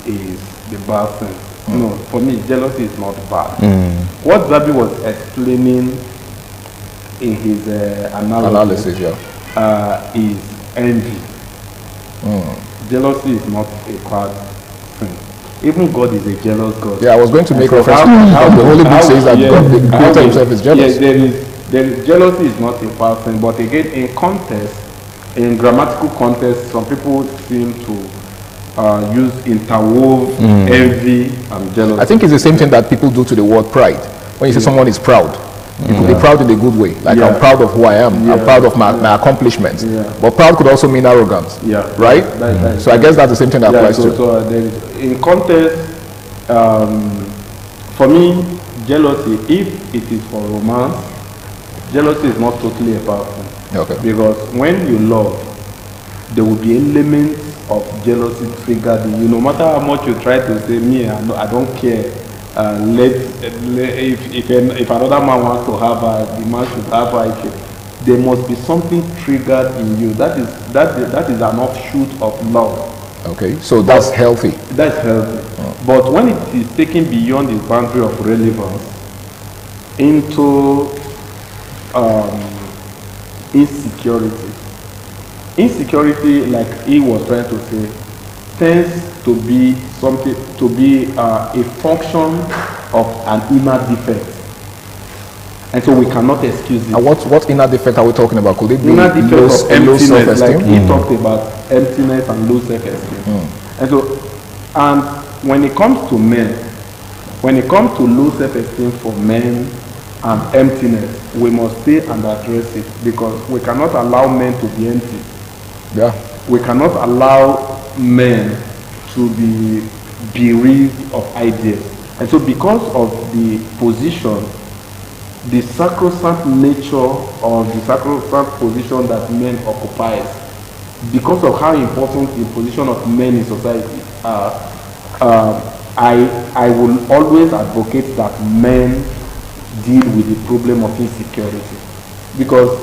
is the bad thing. No, for me, jealousy is not bad. What Zabi was explaining in his analysis is envy. Jealousy is not a bad thing. Even God is a jealous God. Yeah, I was going to make reference to how the Holy Book says that God, the Creator himself is jealous. Yes, there is jealousy is not a bad thing, but again, in context, in grammatical context, some people seem to use interwove envy and jealousy. I think it's the same thing that people do to the word pride. When you say someone is proud, you could be proud in a good way. Like I'm proud of who I am. I'm proud of my accomplishments. But proud could also mean arrogance. Right? So I guess that's the same thing that applies to. So in context, for me, jealousy, if it is for romance, jealousy is not totally a bad thing. Okay. Because when you love, there will be elements of jealousy triggered in you. No matter how much you try to say, me, I don't care. If another man wants to have her, the man should have her. There must be something triggered in you. That is an offshoot of love. Okay, so that's healthy. That's healthy. But when it is taken beyond the boundary of relevance into insecurity. Insecurity, like he was trying to say, tends to be something, to be a function of an inner defect, and so we cannot excuse it. And what inner defect are we talking about? Could it be inner defect of emptiness, like he talked about emptiness and low self-esteem. And so, and when it comes to men, when it comes to low self-esteem for men and emptiness, we must stay and address it, because we cannot allow men to be empty. Yeah. We cannot allow men to be bereaved of ideas. And so because of the position, the sacrosanct nature or the sacrosanct position that men occupy, because of how important the position of men in society are, I will always advocate that men deal with the problem of insecurity. Because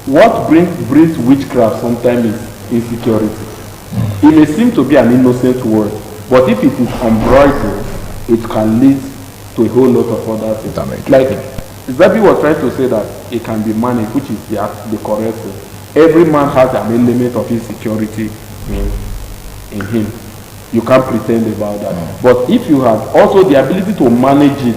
what brings witchcraft sometimes is insecurity. It may seem to be an innocent word, but if it is unbridled, it can lead to a whole lot of other things. Like Zabi was trying to say that it can be managed, which is the correct thing. Every man has an element of insecurity in him. You can't pretend about that. But if you have also the ability to manage it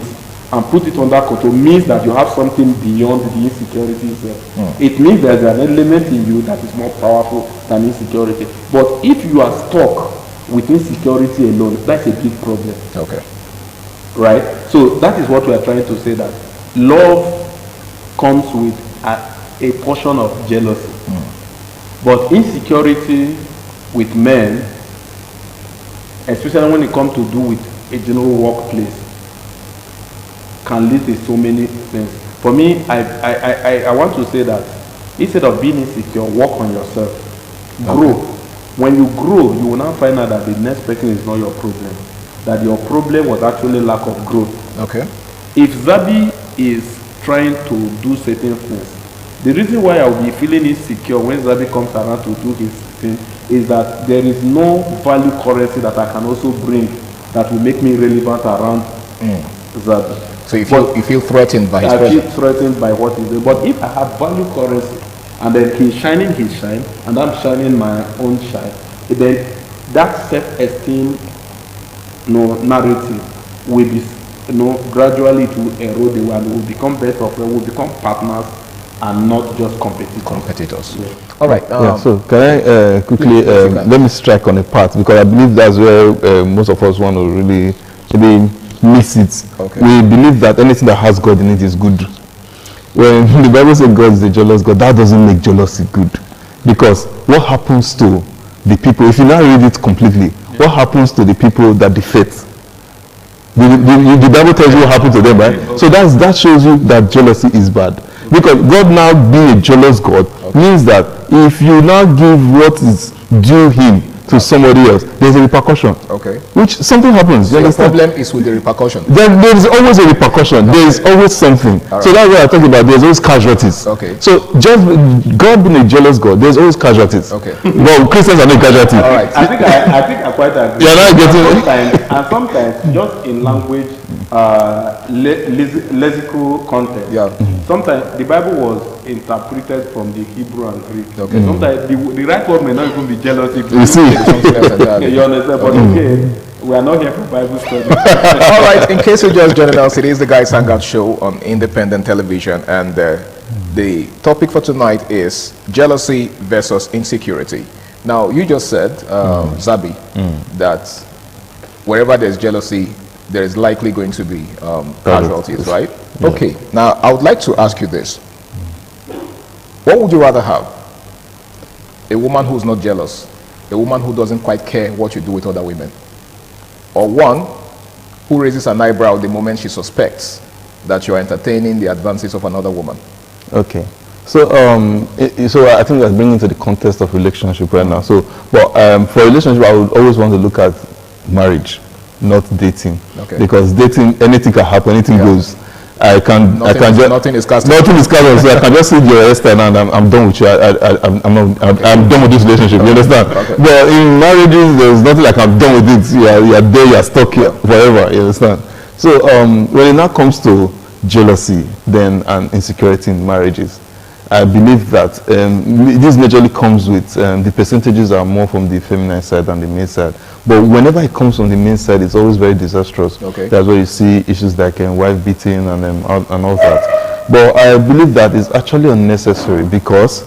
and put it under control, means that you have something beyond the insecurity itself. It means there's an element in you that is more powerful than insecurity. But if you are stuck with insecurity alone, that's a big problem. Okay. Right? So that is what we are trying to say, that love comes with a portion of jealousy. But insecurity with men, especially when it comes to do with a general workplace, can lead to so many things. For me, I want to say that instead of being insecure, work on yourself. Grow. When you grow, you will now find out that the next person is not your problem. That your problem was actually lack of growth. Okay. If Zabi is trying to do certain things, the reason why I will be feeling insecure when Zabi comes around to do his thing is that there is no value currency that I can also bring that will make me relevant around Zabi. So you feel threatened by his presence? I feel threatened by what he's doing. But if I have value currency, and then he's shining his shine, and I'm shining my own shine, then that self-esteem narrative will be, gradually to erode away, and will become better, will become partners and not just competitors. Yeah. All right. So can I quickly let me strike on a part, because I believe that's where most of us want to really miss it. Okay. We believe that anything that has God in it is good. When the Bible says God is a jealous God, that doesn't make jealousy good. Because what happens to the people, if you now read it completely, what happens to the people that defect? The Bible tells you what happened to them, right? So that shows you that jealousy is bad. Because God now being a jealous God means that if you now give what is due him to somebody else, there's a repercussion. Okay. Which something happens. So You the understand? problem is with the repercussion. There is always a repercussion. There is always something. All So right. that's what I talk about. There's always casualties. Okay. So just God being a jealous God, there's always casualties. Okay. Well, Christians are not casualties. All right. I think I quite agree. You're not getting it. Sometimes just in language, lexical content. Yeah. Sometimes the Bible was interpreted from the Hebrew and Greek. Okay. Sometimes the right word may not even be jealousy. You see. You understand? But okay, we are not here for Bible study. All right, in case you're just joining us, it is the Guys Hangout Show on independent television, and the topic for tonight is jealousy versus insecurity. Now, you just said, Zabi, that wherever there's jealousy, there is likely going to be casualties, right? Yeah. Okay, now I would like to ask you this. What would you rather have? A woman who's not jealous, a woman who doesn't quite care what you do with other women, or one who raises an eyebrow the moment she suspects that you're entertaining the advances of another woman? Okay. So, so I think that's bringing to the context of relationship right now. So, but for relationship, I would always want to look at marriage, not dating. Okay. Because dating, anything can happen, anything goes. Nothing is cast. Nothing is cast. So I can just see your hairstyle and I'm done with you. I'm done with this relationship. You understand? Okay. But in marriages, there's nothing like I'm done with it. You're there. You're stuck here forever. You understand? So when it now comes to jealousy, then and insecurity in marriages, I believe that this majorly comes with the percentages are more from the feminine side than the male side. But whenever it comes from the male side, it's always very disastrous. Okay. That's where you see issues like wife beating and all that. But I believe that it's actually unnecessary because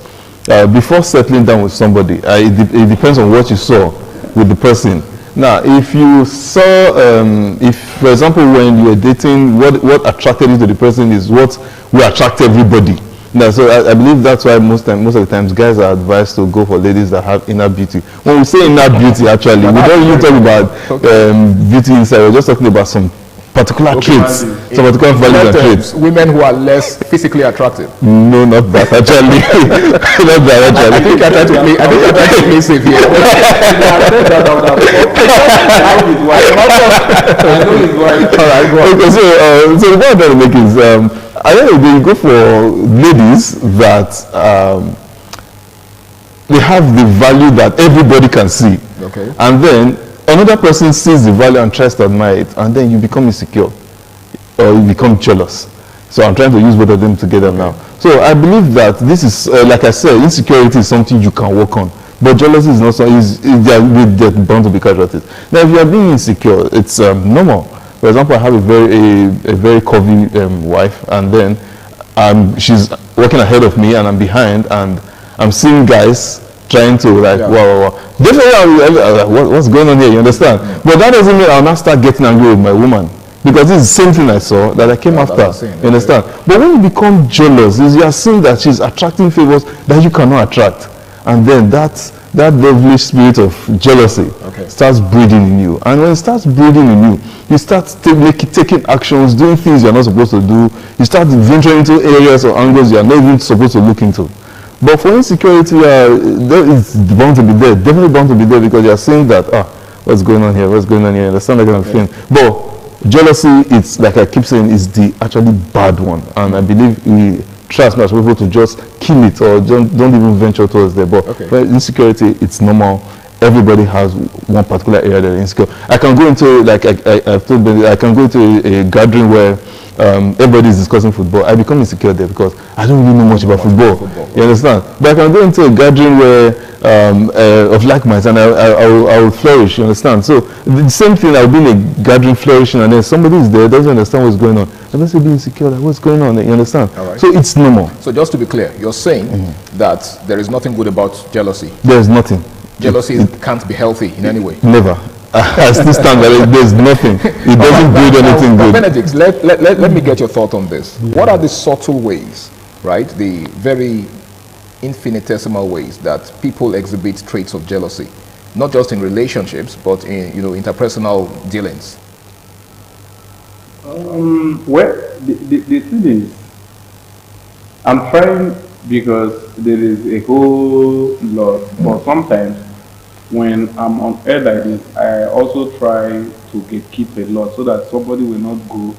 before settling down with somebody, it depends on what you saw with the person. Now, if you saw, if for example, when you were dating, what attracted you to the person is what will attract everybody. Now, so I believe that's why most of the times guys are advised to go for ladies that have inner beauty. When we say inner beauty, actually, we don't even talk about beauty inside. We're just talking about some particular traits, some particular values and traits. Women who are less physically attractive. No, not that actually. Not that actually. I think I tried to play safe here. All right, okay, so the point I'm trying to make is I don't know, you go for ladies that they have the value that everybody can see. Okay. And then another person sees the value and tries to admire it, and then you become insecure or you become jealous. So I'm trying to use both of them together now. So I believe that this is, like I said, insecurity is something you can work on. But jealousy is not something, they're bound to be casualties. Now, if you are being insecure, it's normal. For example, I have a very curvy wife, and then she's working ahead of me, and I'm behind, and I'm seeing guys trying to wow. Definitely, what's going on here? You understand? But that doesn't mean I'll not start getting angry with my woman, because it's the same thing I saw that I came after. You understand? But when you become jealous, you are seeing that she's attracting favors that you cannot attract, and then that devilish spirit of jealousy starts breeding in you. And when it starts breeding in you, you start taking actions, doing things you're not supposed to do. You start venturing into areas or angles you're not even supposed to look into. But for insecurity, it's bound to be there, definitely bound to be there, because you're saying that, what's going on here, you understand that kind of thing. But jealousy, it's like I keep saying, is the actually bad one. And I believe we try as much as possible to just kill it, or don't even venture towards there. But for insecurity, it's normal. Everybody has one particular area that they're insecure. I can go into, like I've told them, I can go to a gathering where everybody is discussing football. I become insecure there because I don't really know much about football. You understand? But I can go into a gathering where of like minds, and I will flourish. You understand? So the same thing. I'll be in a gathering flourishing, and then somebody is there, doesn't understand what's going on. I'm just being insecure. Like, what's going on? You understand? Right. So it's normal. So just to be clear, you're saying that there is nothing good about jealousy. There is nothing. Jealousy can't be healthy in any way. Never. I still stand by it. There's nothing. It doesn't breed anything good. Benedict, let me get your thought on this. What are the subtle ways, right? The very infinitesimal ways that people exhibit traits of jealousy, not just in relationships, but in interpersonal dealings. Well, the thing is, I'm trying because there is a whole lot. But sometimes when I'm on air like this, I also try to keep a lot so that somebody will not go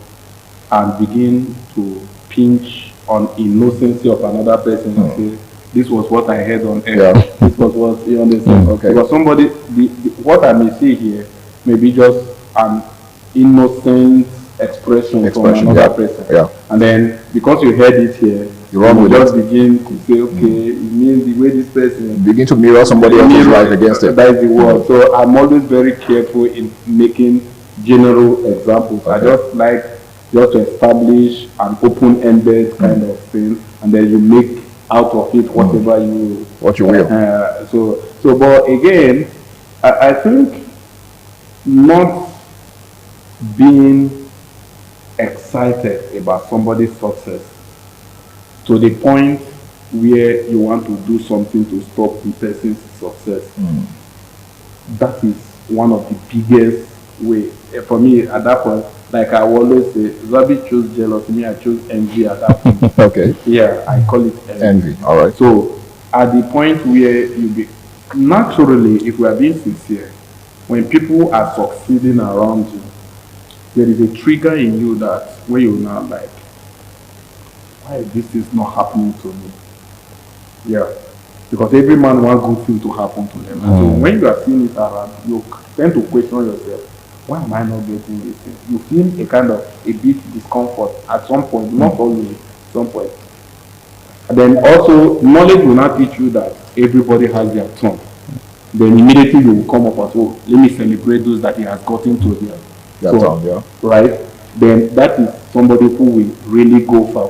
and begin to pinch on innocency of another person and say, this was what I heard on air. This was what you understand. Because somebody, what I may say here may be just an innocent expression from another person. And then because you heard it here, you just begin to say, okay, it means the way this person begin to mirror somebody else's life against it. That is the word. So I'm always very careful in making general examples. I just like just to establish an open-ended kind of thing, and then you make out of it whatever you will. But again, I think not being excited about somebody's success to the point where you want to do something to stop the person's success. That is one of the biggest ways. For me, at that point, like I always say, Zabi chose jealousy, me I chose envy at that point. Yeah, I call it envy. All right. So at the point where you be, naturally, if we are being sincere, when people are succeeding around you, there is a trigger in you that where you're now like, why this is not happening to me? Yeah, because every man wants good thing to happen to them. So when you are seeing it around, you tend to question yourself, why am I not getting this thing? You feel a kind of a bit discomfort at some point, not always, at some point. And then also, knowledge will not teach you that everybody has their turn. Then immediately you will come up and say, oh, let me celebrate those that he has gotten to their turn. Right? Then that is somebody who will really go far.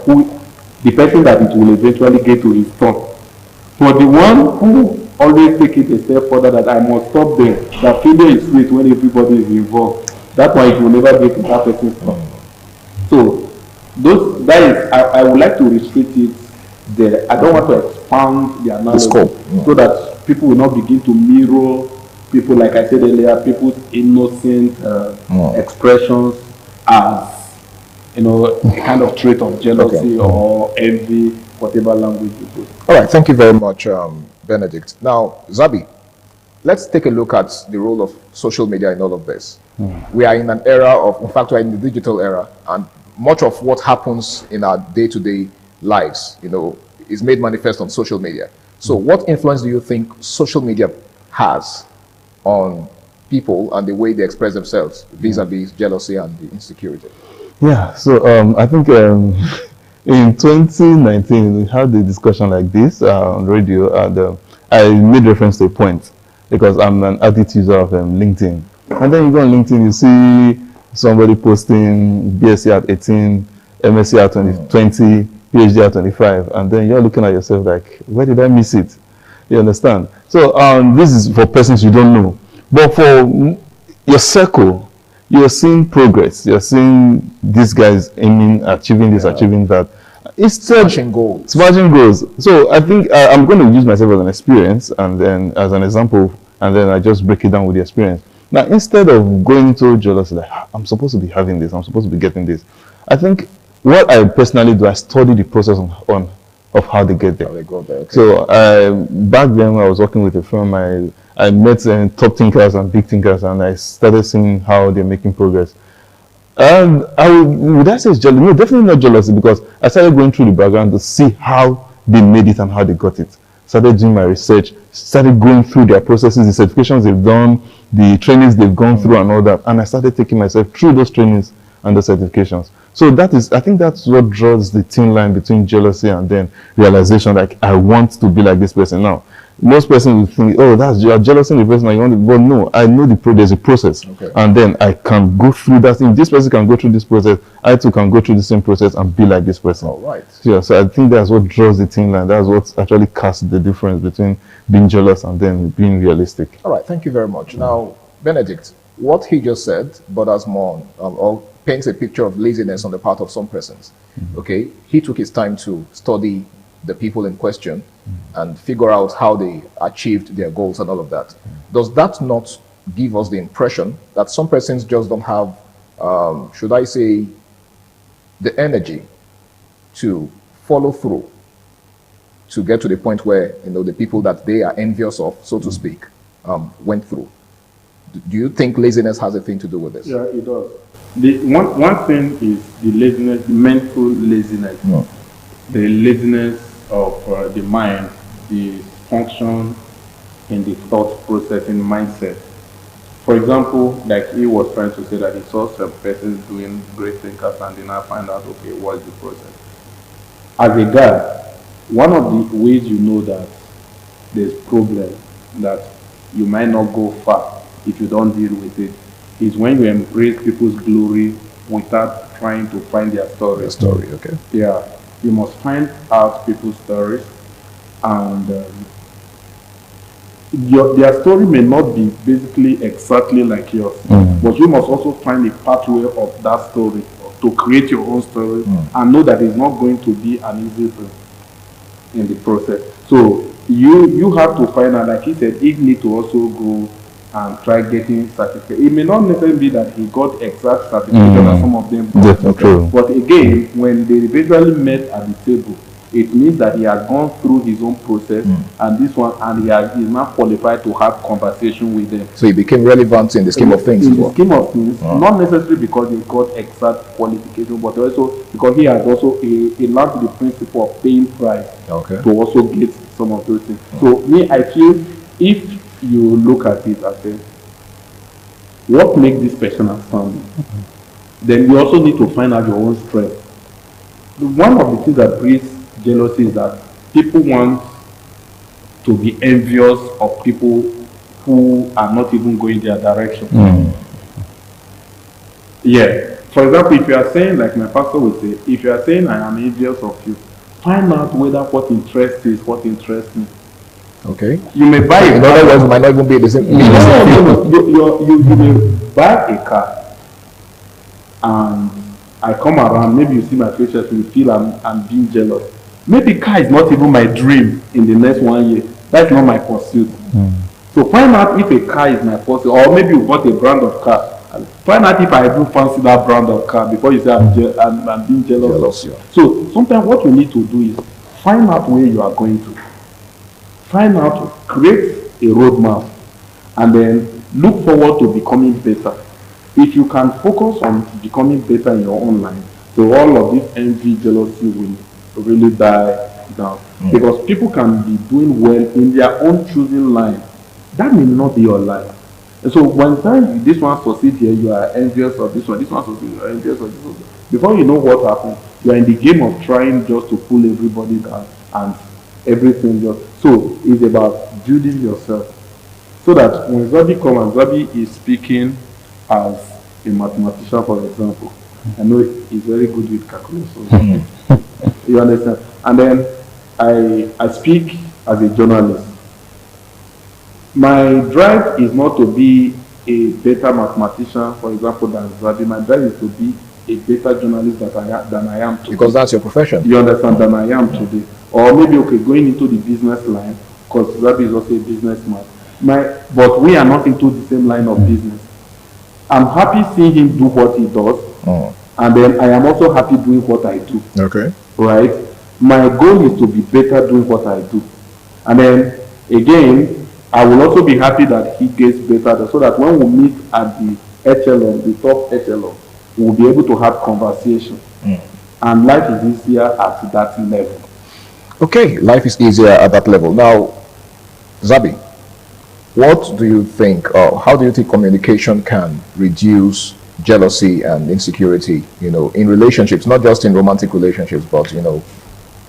The person that it will eventually get to his turn. For the one who always take it a step further, that I must stop there, that failure is sweet when everybody is involved. That's why it will never get to that person's turn. So I would like to restrict it there. I don't want to expand the analysis so that people will not begin to mirror people, like I said earlier, people's innocent expressions as a kind of trait of jealousy or envy, whatever language you put. All right, thank you very much, Benedict. Now, Zabi, let's take a look at the role of social media in all of this. We are in an era of, in fact, we are in the digital era, and much of what happens in our day-to-day lives, is made manifest on social media. So what influence do you think social media has on people and the way they express themselves vis-a-vis jealousy and the insecurity? Yeah, so I think in 2019 we had a discussion like this on radio, and I made reference to a point because I'm an added user of LinkedIn. And then you go on LinkedIn, you see somebody posting BSc at 18, MSc at 20, PhD at 25, and then you're looking at yourself like, where did I miss it? You understand? So this is for persons you don't know. But for your circle, you're seeing progress. You're seeing these guys aiming, achieving this, achieving that. Smashing goals. Smashing goals. So I think I'm going to use myself as an experience and then as an example, and then I just break it down with the experience. Now, instead of going to jealousy, like, I'm supposed to be having this, I'm supposed to be getting this, I think what I personally do, I study the process of how they get there. How they go there. So back then when I was working with a firm, I met top thinkers and big thinkers, and I started seeing how they're making progress. And would I say it's jealousy? No, definitely not jealousy, because I started going through the background to see how they made it and how they got it. Started doing my research, started going through their processes, the certifications they've done, the trainings they've gone through and all that. And I started taking myself through those trainings and the certifications. So I think that's what draws the thin line between jealousy and then realization, like, I want to be like this person now. Most persons will think, oh, you're jealous in the person you want to, but no, I know there's a process. And then I can go through that. If this person can go through this process, I too can go through the same process and be like this person. All right. So I think that's what draws the thin line. That's what actually casts the difference between being jealous and then being realistic. All right, thank you very much. Now, Benedict, what he just said borders more or paints a picture of laziness on the part of some persons. Okay, he took his time to study the people in question and figure out how they achieved their goals and all of that. Does that not give us the impression that some persons just don't have, should I say, the energy to follow through, to get to the point where, you know, the people that they are envious of, so to speak, went through. Do you think laziness has a thing to do with this? Yeah, it does. The one thing is the laziness, the mental laziness, the laziness of the mind, the function in the thought processing mindset. For example, like he was trying to say that he saw some persons doing great things and then I find out, okay, what's the process? As a guy, one of the ways you know that there's problem, that you might not go far if you don't deal with it, is when you embrace people's glory without trying to find their story. Their story, okay. Yeah, you must find out people's stories, and their story may not be basically exactly like yours, but you must also find a pathway of that story to create your own story and know that it's not going to be an easy thing in the process. So you have to find out, like he said, he need to also go and try getting certificate. It may not necessarily be that he got exact certificate as some of them got. But again, when they eventually met at the table, it means that he has gone through his own process and this one, and he is now qualified to have conversation with them. So he became relevant in the scheme of things. In the scheme of things, not necessarily because he got exact qualification, but also because he has also learned the principle of paying price to also get some of those things. So me, I feel if you look at it and say, what makes this person outstanding? Then you also need to find out your own strength. One of the things that breeds jealousy is that people want to be envious of people who are not even going their direction. Yeah. For example, if you are saying, like my pastor would say, if you are saying I am envious of you, find out whether what interests you is what interests me. Okay. You may buy a car. In other words, it might not even be the same. You may buy a car and I come around, maybe you see my features, you feel I'm being jealous. Maybe car is not even my dream in the next 1 year. That's not my pursuit. So find out if a car is my pursuit, or maybe you bought a brand of car. Find out if I do fancy that brand of car before you say I'm being jealous of you. So sometimes what you need to do is find out where you are going to. Find out, create a roadmap, and then look forward to becoming better. If you can focus on becoming better in your own life, so all of this envy, jealousy will really die down. Because people can be doing well in their own choosing line. That may not be your life. And so when time this one succeeds here, you are envious of this one succeeds, you are envious of this one. Before you know what happens, you are in the game of trying just to pull everybody down and everything just. So it's about building yourself. So that when Zabi comes and Zabi is speaking as a mathematician, for example, I know he's very good with calculation. You understand? And then I speak as a journalist. My drive is not to be a better mathematician, for example, than Zabi. My drive is to be a better journalist than I am today. Because that's your profession. You understand? Than I am today. Or maybe, okay, going into the business line, because Zabi is also a businessman. But we are not into the same line of business. I'm happy seeing him do what he does, and then I am also happy doing what I do. Okay. Right? My goal is to be better doing what I do. And then, again, I will also be happy that he gets better, so that when we meet at the echelon, the top echelon, we will be able to have conversation. And life is easier at that level. Okay, life is easier at that level. Now, Zabi, what do you think, or how do you think communication can reduce jealousy and insecurity, in relationships, not just in romantic relationships, but,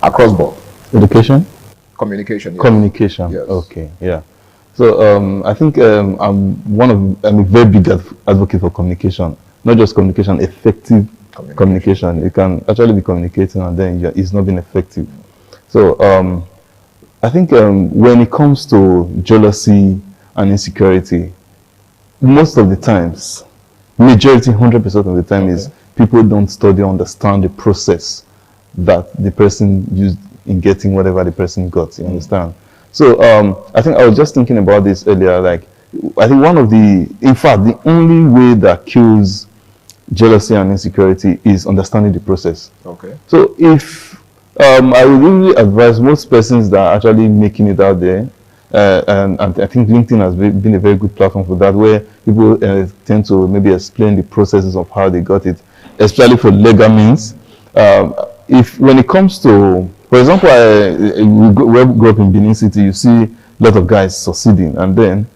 across board? Education? Communication. Yes. Communication, yes. Okay, yeah. So I think I'm a very big advocate for communication, not just communication, effective communication. You can actually be communicating and then it's not being effective. So I think when it comes to jealousy and insecurity, most of the times, majority, 100% of the time, is people don't study or understand the process that the person used in getting whatever the person got. You understand? So I think I was just thinking about this earlier. Like, I think in fact, the only way that kills jealousy and insecurity is understanding the process. Okay. So if I would really advise most persons that are actually making it out there, and I think LinkedIn has been a very good platform for that, where people tend to maybe explain the processes of how they got it, especially for legal means. If when it comes to, for example, we grew up in Benin City, you see a lot of guys succeeding, and then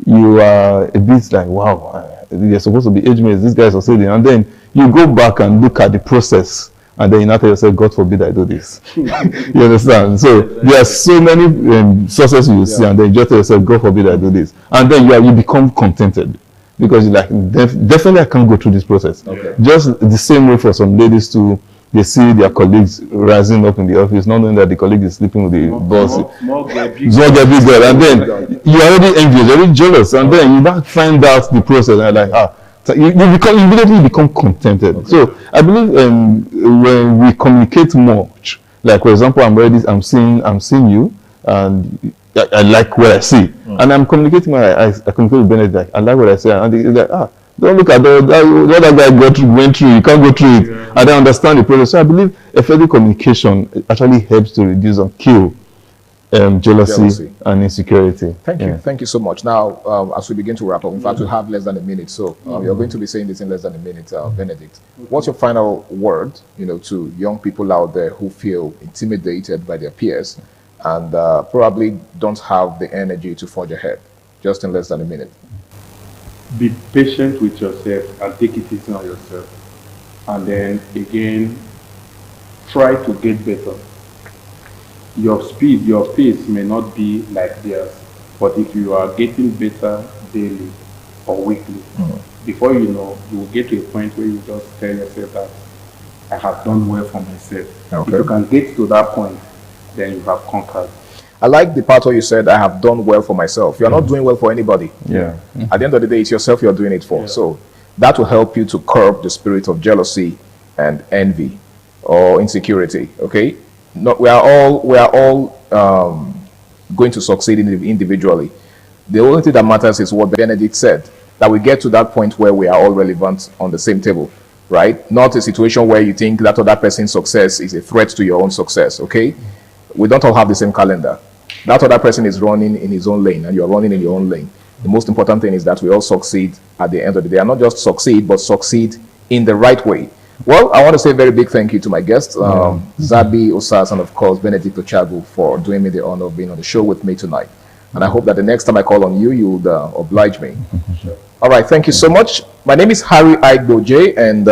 you are a bit like, wow, you're supposed to be age mates, this guy is succeeding, and then you go back and look at the process, and then you now tell yourself, God forbid I do this. You understand? So there are so many successes you see, and then you just tell yourself, God forbid I do this, and then you become contented. Because you're like, definitely I can't go through this process. Okay. Just the same way for some ladies too, they see their colleagues rising up in the office, not knowing that the colleague is sleeping with the boss. Small big girl. And then you're already envious, you're already jealous. And then you now find out the process and you're like, so you immediately become contented. Okay. So I believe when we communicate much, like for example, I'm seeing you, and I like what I see, and I'm communicating. I communicate with Bennett, like I like what I say, and they're like, don't look at what that guy went through. You can't go through it. I don't understand the process. So I believe effective communication actually helps to reduce and kill jealousy and insecurity. Thank you so much. Now, as we begin to wrap up, in fact, we have less than a minute, so you're going to be saying this in less than a minute, Benedict. What's your final word, to young people out there who feel intimidated by their peers and probably don't have the energy to forge ahead? Just in less than a minute. Be patient with yourself and take it easy on yourself. And then again, try to get better. Your speed, your pace may not be like theirs, but if you are getting better daily or weekly, before you know, you will get to a point where you just tell yourself that I have done well for myself. Okay. If you can get to that point, then you have conquered. I like the part where you said, I have done well for myself. You're not doing well for anybody. Yeah. At the end of the day, it's yourself you're doing it for. Yeah. So that will help you to curb the spirit of jealousy and envy or insecurity. Okay? We are all going to succeed individually. The only thing that matters is what Benedict said, that we get to that point where we are all relevant on the same table, right? Not a situation where you think that other person's success is a threat to your own success. Okay? We don't all have the same calendar. That other person is running in his own lane and you're running in your own lane. The most important thing is that we all succeed at the end of the day. And not just succeed, but succeed in the right way. Well, I want to say a very big thank you to my guests, Zabi Osas and of course Benedict Ochagu, for doing me the honor of being on the show with me tonight. And I hope that the next time I call on you, you would oblige me. Sure. All right, thank you so much. My name is Harry Aigboje, and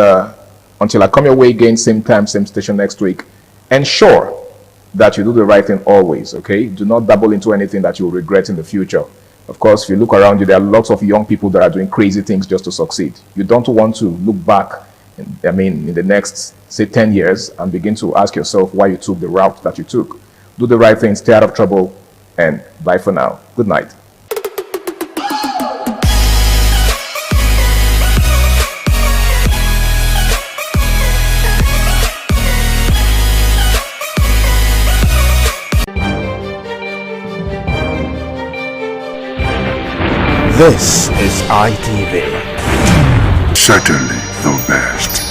until I come your way again, same time, same station next week, ensure that you do the right thing always, okay? Do not dabble into anything that you will regret in the future. Of course, if you look around you, there are lots of young people that are doing crazy things just to succeed. You don't want to look back, in the next, say, 10 years and begin to ask yourself why you took the route that you took. Do the right thing, stay out of trouble, and bye for now. Good night. This is ITV. Certainly the best.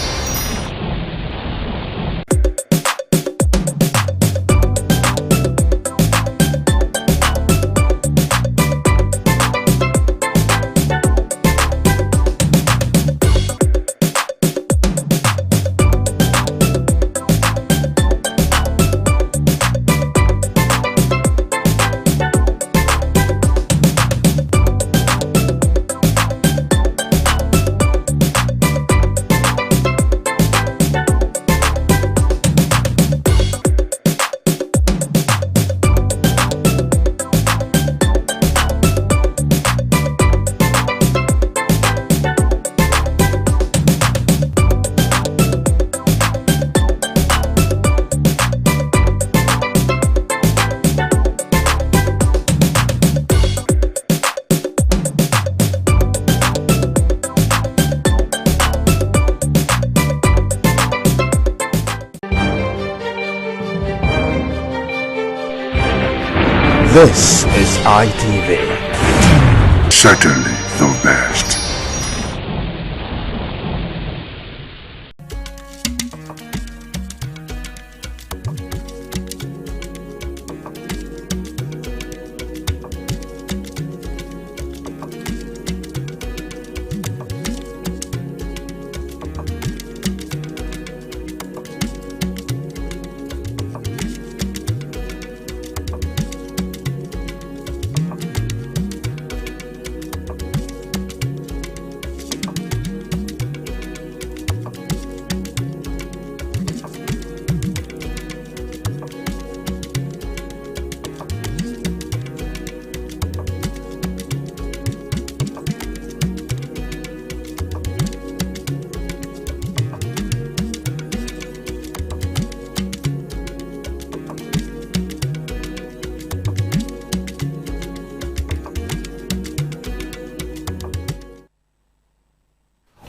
This is ITV. Certainly the best.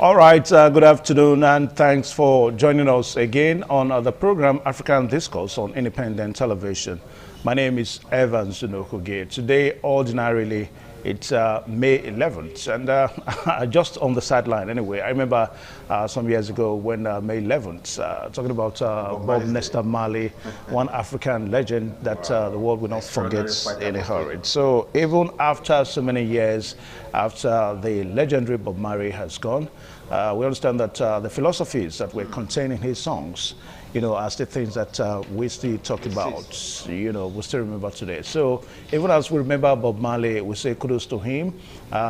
All right, good afternoon, and thanks for joining us again on the program African Discourse on Independent Television. My name is Evans Unokuge. Today, ordinarily, it's May 11th, and just on the sideline anyway. I remember some years ago when May 11th, talking about Bob Nesta Marley, one African legend that the world will not forget in a hurry. So even after so many years, after the legendary Bob Marley has gone, we understand that the philosophies that were contained in his songs, are still things that we still talk about, we still remember today. So even as we remember Bob Marley, we say kudos to him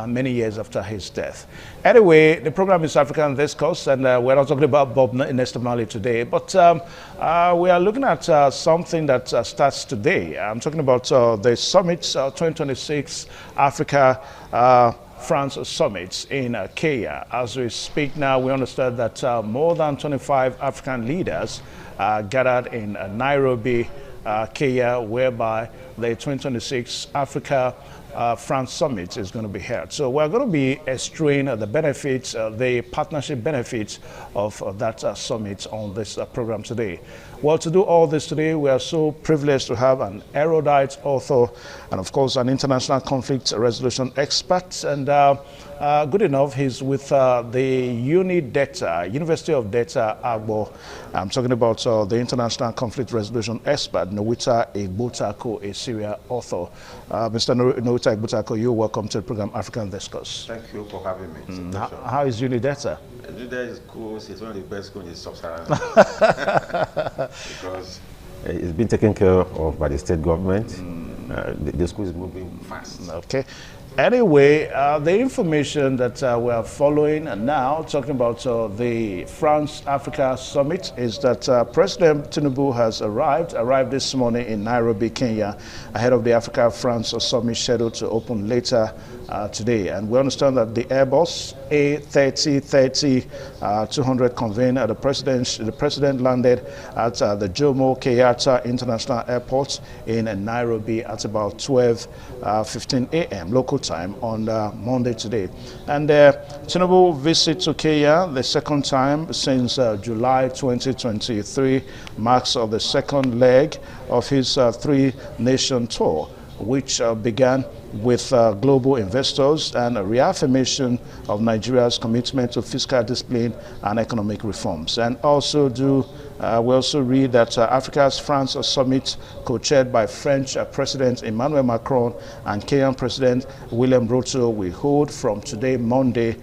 many years after his death. Anyway, the program is African Discourse, and we're not talking about Bob Nesta Marley today, but we are looking at something that starts today. I'm talking about the Summit 2026 Africa France Summit in Kenya. As we speak now, we understand that more than 25 African leaders gathered in Nairobi, Kenya, whereby the 2026 Africa France Summit is going to be held. So we're going to be eschewing the benefits, the partnership benefits of that summit on this program today. Well, to do all this today, we are so privileged to have an erudite author and, of course, an international conflict resolution expert. And good enough, he's with the University of Delta, Agbo. I'm talking about the international conflict resolution expert, Nowita Egbotako, a serial author. Mr. Nowita Egbotako, you're welcome to the program African Discourse. Thank you for having me. How is UniDelta? UniDelta is cool. It's one of the best schools in Sub-Saharan because it's been taken care of by the state government. The school is moving fast. Okay. Anyway, the information that we are following now, talking about the France-Africa Summit, is that President Tinubu has arrived this morning in Nairobi, Kenya, ahead of the Africa-France Summit scheduled to open later today. And we understand that the Airbus A330-200 conveying the president landed at the Jomo Kenyatta International Airport in Nairobi at about 12:15 a.m. local time on Monday today. And Tinubu visit to Kenya, the second time since July 2023, marks the second leg of his three-nation tour, which began with global investors and a reaffirmation of Nigeria's commitment to fiscal discipline and economic reforms. And also we also read that Africa's France Summit, co-chaired by French President Emmanuel Macron and Kenyan President William Ruto, will hold from today, Monday,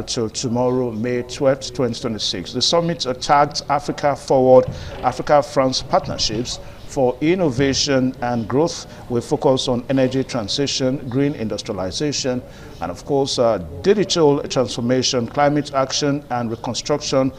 till tomorrow, May 12th, 2026. The summit tagged Africa Forward, Africa-France partnerships for innovation and growth with focus on energy transition, green industrialization, and of course digital transformation, climate action, and reconstructing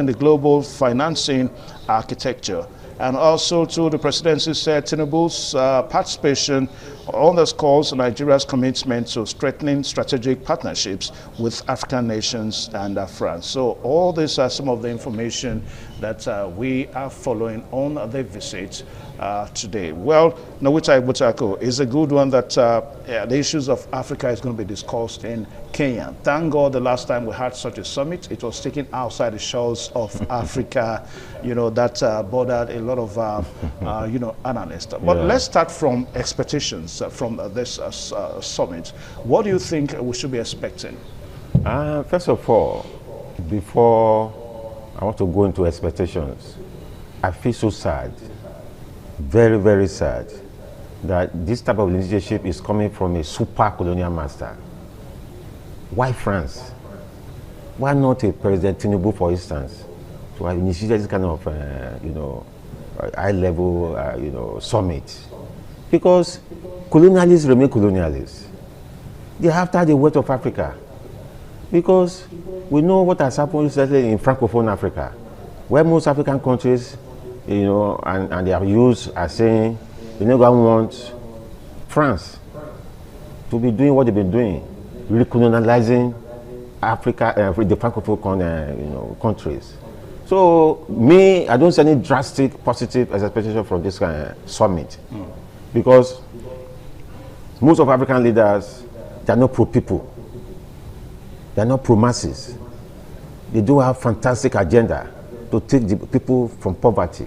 the global financing architecture. And also, too, the presidency said Tinubu's participation underscores Nigeria's commitment to strengthening strategic partnerships with African nations and France. So all these are some of the information that we are following on the visit today. Well, Nowita Egbotako is a good one that the issues of Africa is going to be discussed in Kenya. Thank God the last time we had such a summit, it was taken outside the shores of Africa, that bordered a lot of, analysts. But let's start from expectations from this summit. What do you think we should be expecting? First of all, before I want to go into expectations, I feel so sad, very, very sad, that this type of leadership is coming from a super colonial master. Why France? Why not a President Tinubu, for instance, to have initiated this kind of, high-level, summit? Because colonialists remain colonialists. They're after the weight of Africa. Because we know what has happened recently in Francophone Africa, where most African countries, and their youths are saying, they never want France to be doing what they've been doing, recolonializing Africa, the Francophone countries. So I don't see any drastic positive expectation from this summit, because most of African leaders, they are not pro-people. They are not pro-masses. They do have fantastic agenda to take the people from poverty.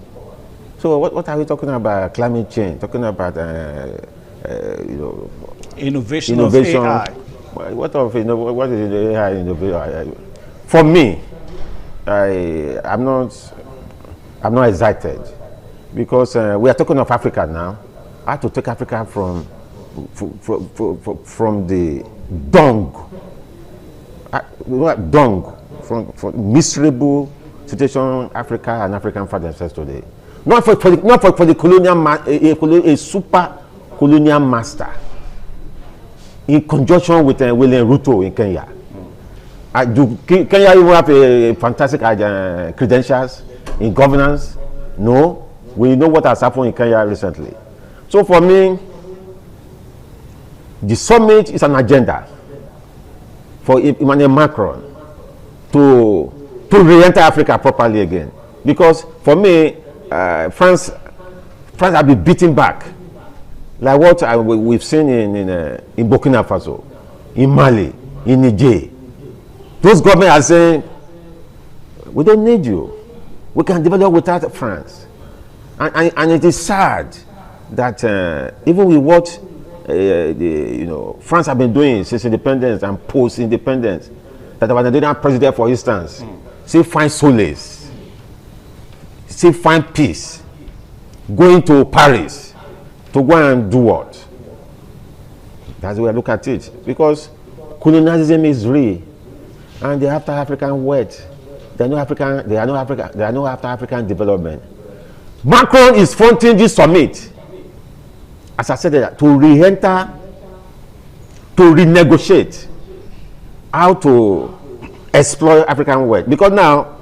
So what are we talking about? Climate change, talking about innovation of AI. What is AI innovation? For me, I'm not excited because we are talking of Africa now. I have to take Africa from the dung, from miserable situation Africa and African find themselves today. Not for the colonial a super colonial master in conjunction with William Ruto in Kenya. Kenya even have a fantastic credentials in governance? No. We know what has happened in Kenya recently. So for me, the summit is an agenda for Emmanuel Macron to re-enter Africa properly again. Because for me, France have been beaten back, like what we've seen in Burkina Faso, in Mali, in Niger. Those governments are saying, we don't need you. We can develop without France. And it is sad that even with what France have been doing since independence and post-independence, that our Nigerian president, for instance, still find solace, still find peace, going to Paris to go and do what? That's the way I look at it. Because colonialism is real, and they after African wealth. They are no after African development. Macron is fronting this summit, as I said, to re-enter, to renegotiate how to exploit African wealth. Because now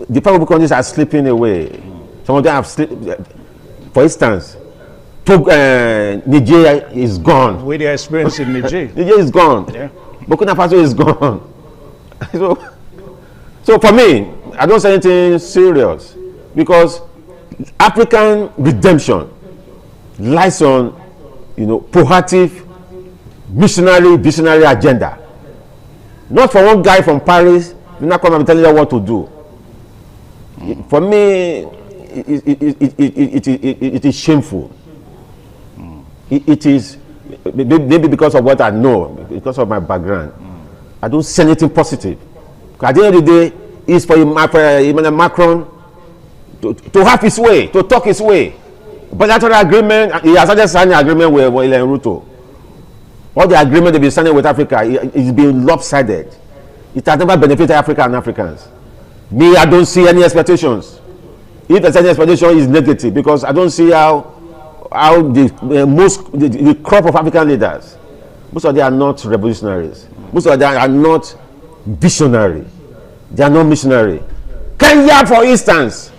the powerful countries are slipping away. Some of them have slipped. For instance, Nigeria is gone. With the experience in Niger. Niger is gone. Yeah. Burkina Faso is gone. So for me, I don't say anything serious, because African redemption lies on, proactive, missionary, visionary agenda. Not for one guy from Paris, you're not come and tell you what to do. For me, it is shameful. It is maybe because of what I know, because of my background. I don't see anything positive. At the end of the day, it's for Emmanuel Macron to have his way, to talk his way. Bilateral agreement, he has already signed an agreement with William Ruto. All the agreement they've been signing with Africa is being lopsided. It has never benefited Africa and Africans. Me, I don't see any expectations. If there's any expectation, it's negative, because I don't see how the crop of African leaders, most of them are not revolutionaries. Most of them are not visionary. They are not missionary. Kenya, for instance,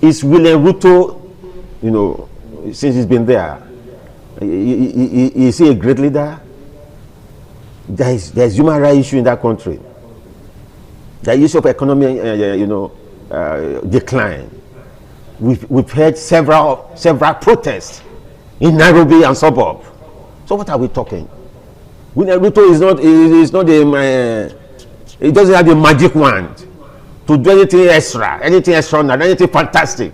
is William Ruto, since he's been there, is he a great leader? There's human rights issue in that country. The issue of economic, decline. We've heard several protests in Nairobi and suburb. So what are we talking? William Ruto is not he doesn't have a magic wand to do anything extra, anything extraordinary, anything fantastic.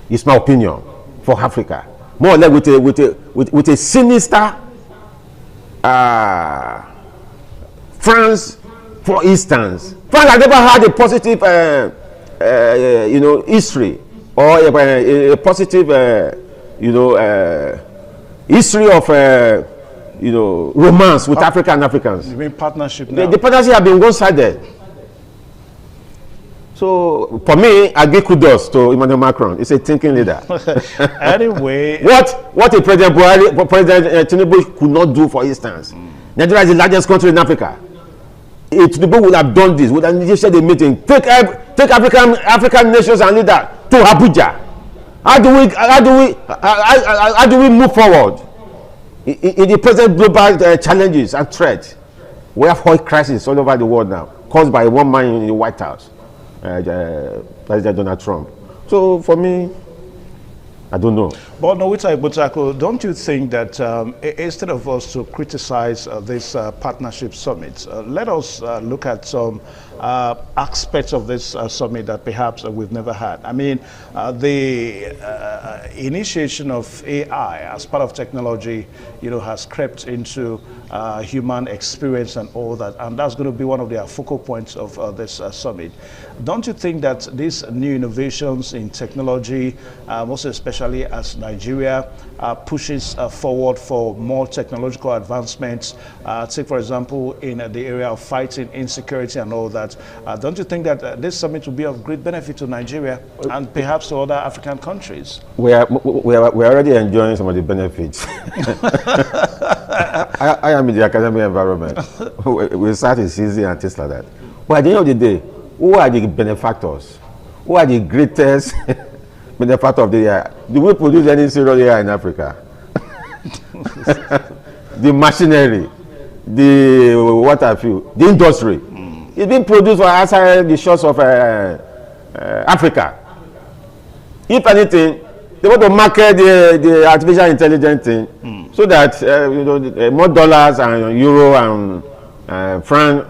It's my opinion for Africa. More or less with a sinister France, for instance. France has never had a positive history, or a positive history of romance with Africa and Africans. You mean partnership now? The partnership have been one-sided. So for me, I give kudos to Emmanuel Macron. He's a thinking leader. Anyway, what a President Tinubu could not do, for instance. Nigeria is the largest country in Africa. If Tinubu would have done this, would have initiated a meeting, take African nations and leaders to Abuja. How do we move forward in the present global challenges and threats? We have oil crisis all over the world now, caused by one man in the White House, President Donald Trump. So for me, I don't know. But Nowita Igbotako, don't you think that instead of us to criticize this partnership summit, let us look at some aspects of this summit that perhaps we've never had? I mean, the initiation of AI as part of technology, has crept into human experience and all that, and that's going to be one of the focal points of this summit. Don't you think that these new innovations in technology, most especially as Nigeria pushes forward for more technological advancements, take for example in the area of fighting insecurity and all that, don't you think that this summit will be of great benefit to Nigeria and perhaps to other African countries? We are already enjoying some of the benefits. I am in the academic environment. We start in season and things like that. But at the end of the day, who are the benefactors? Who are the greatest benefactors of the year? Do we produce any cereal here in Africa? The machinery, the what have you, the industry. It's being produced outside the shores of Africa. If anything, they want to market the artificial intelligence thing so that more dollars and euro and franc,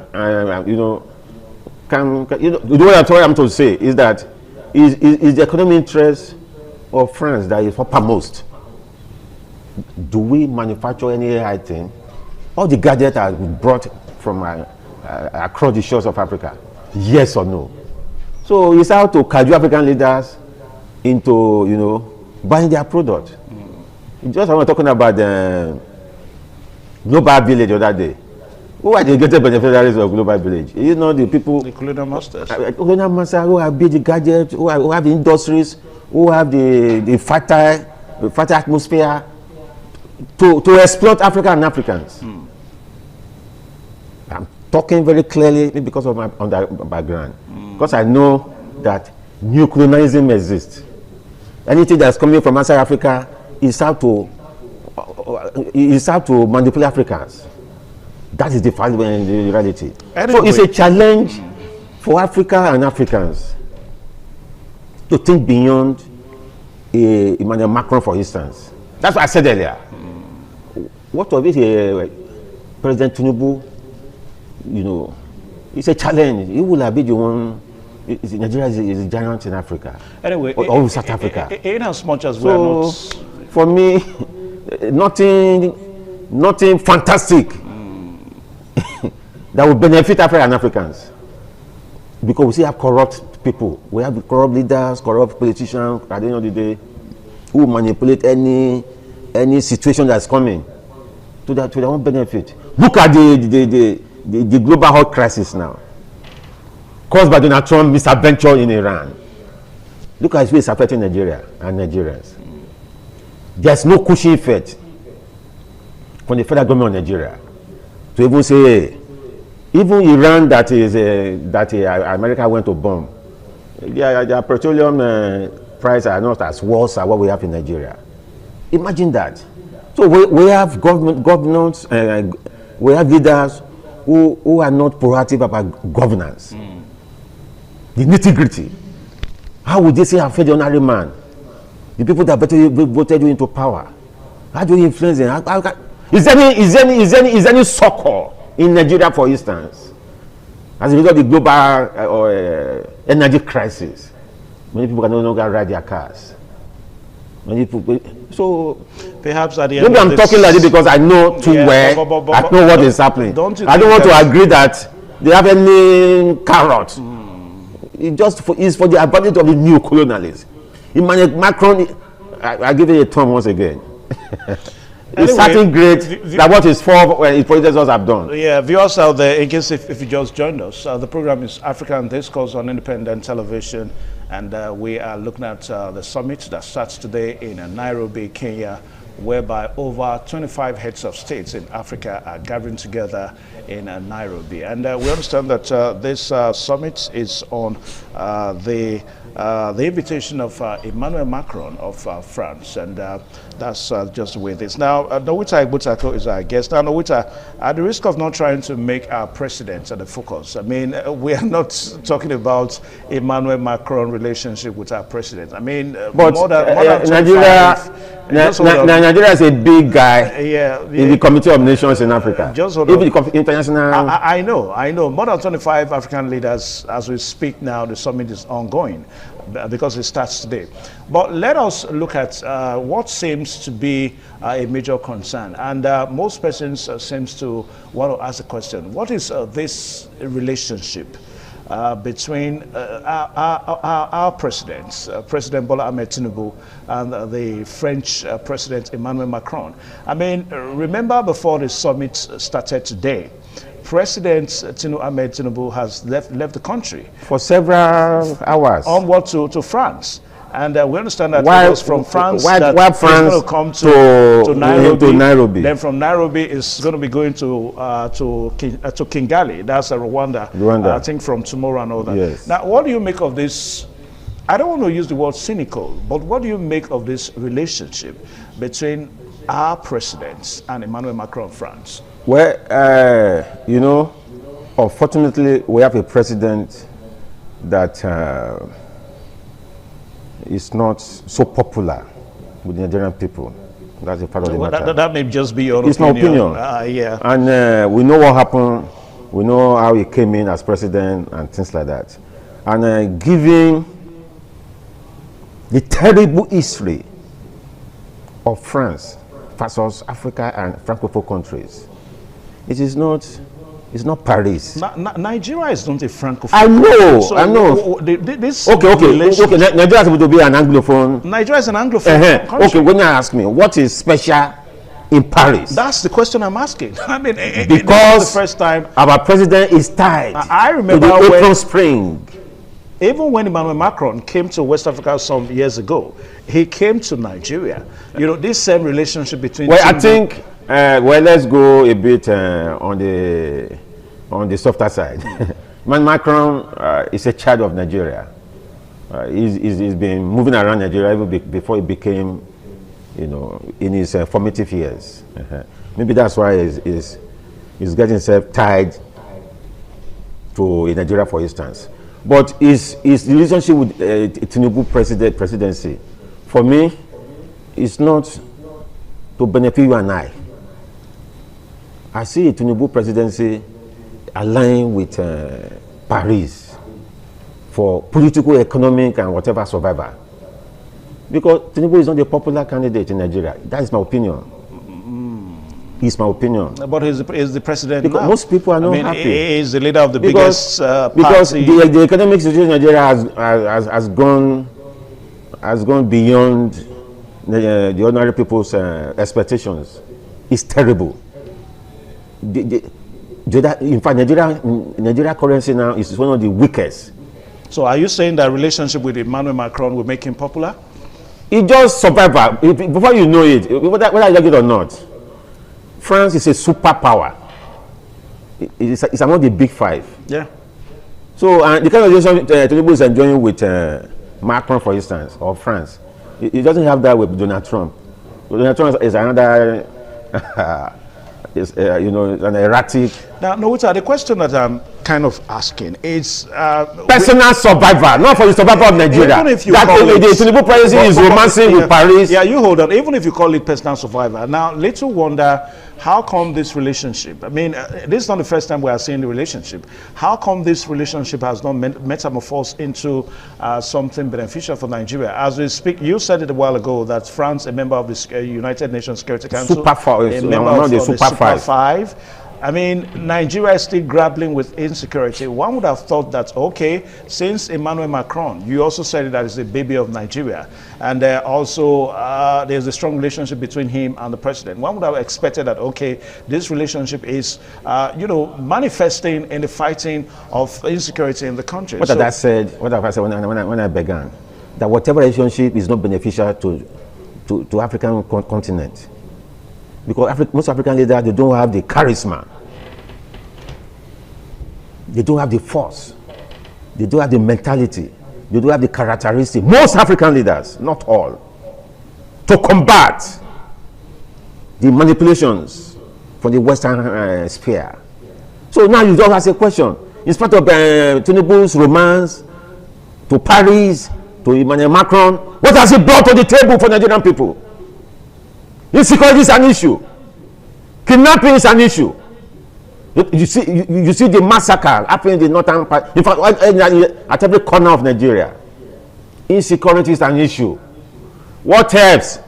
what I'm trying to say is that is the economic interest of France that is uppermost. Do we manufacture any AI thing? All the gadgets are brought from across the shores of Africa. Yes or no? So it's how to cajole African leaders into buying their product. Just I was talking about the Global Village the other day. Who are the greatest beneficiaries of Global Village? The people, the colonial masters. Colonial masters who have built the gadgets, who have the industries, who have the fertile atmosphere to exploit Africa and Africans. I'm talking very clearly because of my background, because I know that new colonialism exists. Anything that's coming from outside Africa is how to manipulate Africans. That is the reality. Anyway. So it's a challenge for Africa and Africans to think beyond Emmanuel Macron, for instance. That's what I said earlier. What of it, President Tinubu, it's a challenge. He will be the one. Nigeria is a giant in Africa. Anyway, or South Africa. In as much as we are not. For me, nothing fantastic that will benefit Africa and Africans, because we still have corrupt people. We have corrupt leaders, corrupt politicians. At the end of the day, who manipulate any situation that's coming to their own benefit. Look at the global health crisis now, caused by Donald Trump's misadventure in Iran. Look at how it's affecting Nigeria and Nigerians. There's no cushion effect from the federal government of Nigeria to even say, even Iran that America went to bomb, their petroleum prices are not as worse as what we have in Nigeria. Imagine that. So we have governments, we have leaders who are not proactive about governance. The nitty-gritty. How would they say affect the ordinary man? The people that voted you into power. How do you influence them? Is there any succor in Nigeria, for instance, as a result of the global energy crisis? Many people can no longer ride their cars. Many people, so perhaps at the end maybe I'm talking like this because I know too well. I know what is happening. I don't want to agree that they have any carrot. It's for the advantage of the new colonialists. Emmanuel Macron, I give it a term once again. It's something great that what his predecessors have done. Yeah, viewers out there, in case if you just joined us, the program is African Discourse on Independent Television, and we are looking at the summit that starts today in Nairobi, Kenya, whereby over 25 heads of states in Africa are gathering together in Nairobi. And we understand that this summit is on the the invitation of Emmanuel Macron of France, and that's just the way it is. Now, Nowita Igbutako is our guest. Now, Nowita, at the risk of not trying to make our president the focus, I mean, we are not talking about Emmanuel Macron relationship with our president. I mean, but more than Nigeria is a big guy in the Committee of Nations in Africa. Even the international. I know. More than 25 African leaders, as we speak now, the summit is ongoing because it starts today. But let us look at what seems to be a major concern. And most persons seems to want to ask the question, what is this relationship between our presidents, President Bola Ahmed Tinubu and the French President Emmanuel Macron? I mean, remember before the summit started today, President Ahmed Tinubu has left the country for several hours onward to France. And we understand that it was from France that France going to come to Nairobi. Then from Nairobi, it's going to be going to Kigali. That's Rwanda. I think from tomorrow and all that. Yes. Now, what do you make of this? I don't want to use the word cynical, but what do you make of this relationship between our presidents and Emmanuel Macron of France? Well, you know, unfortunately, we have a president that is not so popular with the Nigerian people. That's a part of the matter. That may just be your opinion. It's my opinion. Yeah. And we know what happened. We know how he came in as president and things like that. And given the terrible history of France versus Africa and Francophone countries, it's not Paris. Nigeria is not a Francophone. I know, so I know. Okay. Nigeria is supposed to be an Anglophone. Nigeria is an Anglophone country. Okay, when you ask me, what is special in Paris? That's the question I'm asking. I mean, because the first time our president is tied I remember to the April Spring. Even when Emmanuel Macron came to West Africa some years ago, he came to Nigeria. You know, this same relationship between. Well, I think. Well, let's go a bit on the softer side. Macron is a child of Nigeria. He's been moving around Nigeria even before he became, you know, in his formative years. Maybe that's why he's getting himself tied to Nigeria, for instance. But his relationship with Tinubu presidency, for me, is not to benefit you and I. I see Tinubu presidency aligned with Paris for political, economic, and whatever survival. Because Tinubu is not a popular candidate in Nigeria. That is my opinion. It's my opinion. But he's the president because now. Most people are not happy. He is the leader of the biggest party. Because the economic situation in Nigeria has gone beyond the ordinary people's expectations. It's terrible. In fact, Nigeria currency now is one of the weakest. So are you saying that relationship with Emmanuel Macron will make him popular? It just survival. Before you know it, whether I like it or not, France is a superpower. It's among the big five. Yeah. So the kind of relationship Tinubu is enjoying with Macron, for instance, or France, it doesn't have that with Donald Trump. Donald Trump is another, you know, an erratic. Now, Nowita, the question that I'm kind of asking is personal survivor, not for the survival of Nigeria. Even if you that call it, the Tinubu presidency is romancing with Paris. Yeah, you hold on. Even if you call it personal survivor, now little wonder how come this relationship. I mean, this is not the first time we are seeing the relationship. How come this relationship has not metamorphosed into something beneficial for Nigeria? As we speak, you said it a while ago that France, a member of the United Nations Security Council, a member of the Super Five. I mean, Nigeria is still grappling with insecurity. One would have thought that, okay, since Emmanuel Macron, you also said that he's a baby of Nigeria, and also there's a strong relationship between him and the president. One would have expected that, okay, this relationship is, you know, manifesting in the fighting of insecurity in the country. What have I said when I began? That whatever relationship is not beneficial to African continent. Because most African leaders, they don't have the charisma. They don't have the force. They don't have the mentality they do have the characteristic, most African leaders, not all, to combat the manipulations from the Western sphere. So now you just ask a question. In spite of Tinubu's romance to Paris, to Emmanuel Macron, what has he brought to the table for Nigerian people? Insecurity is an issue. Kidnapping is an issue. You see the massacre happening in the northern part. In fact, at every corner of Nigeria, insecurity is an issue. What helps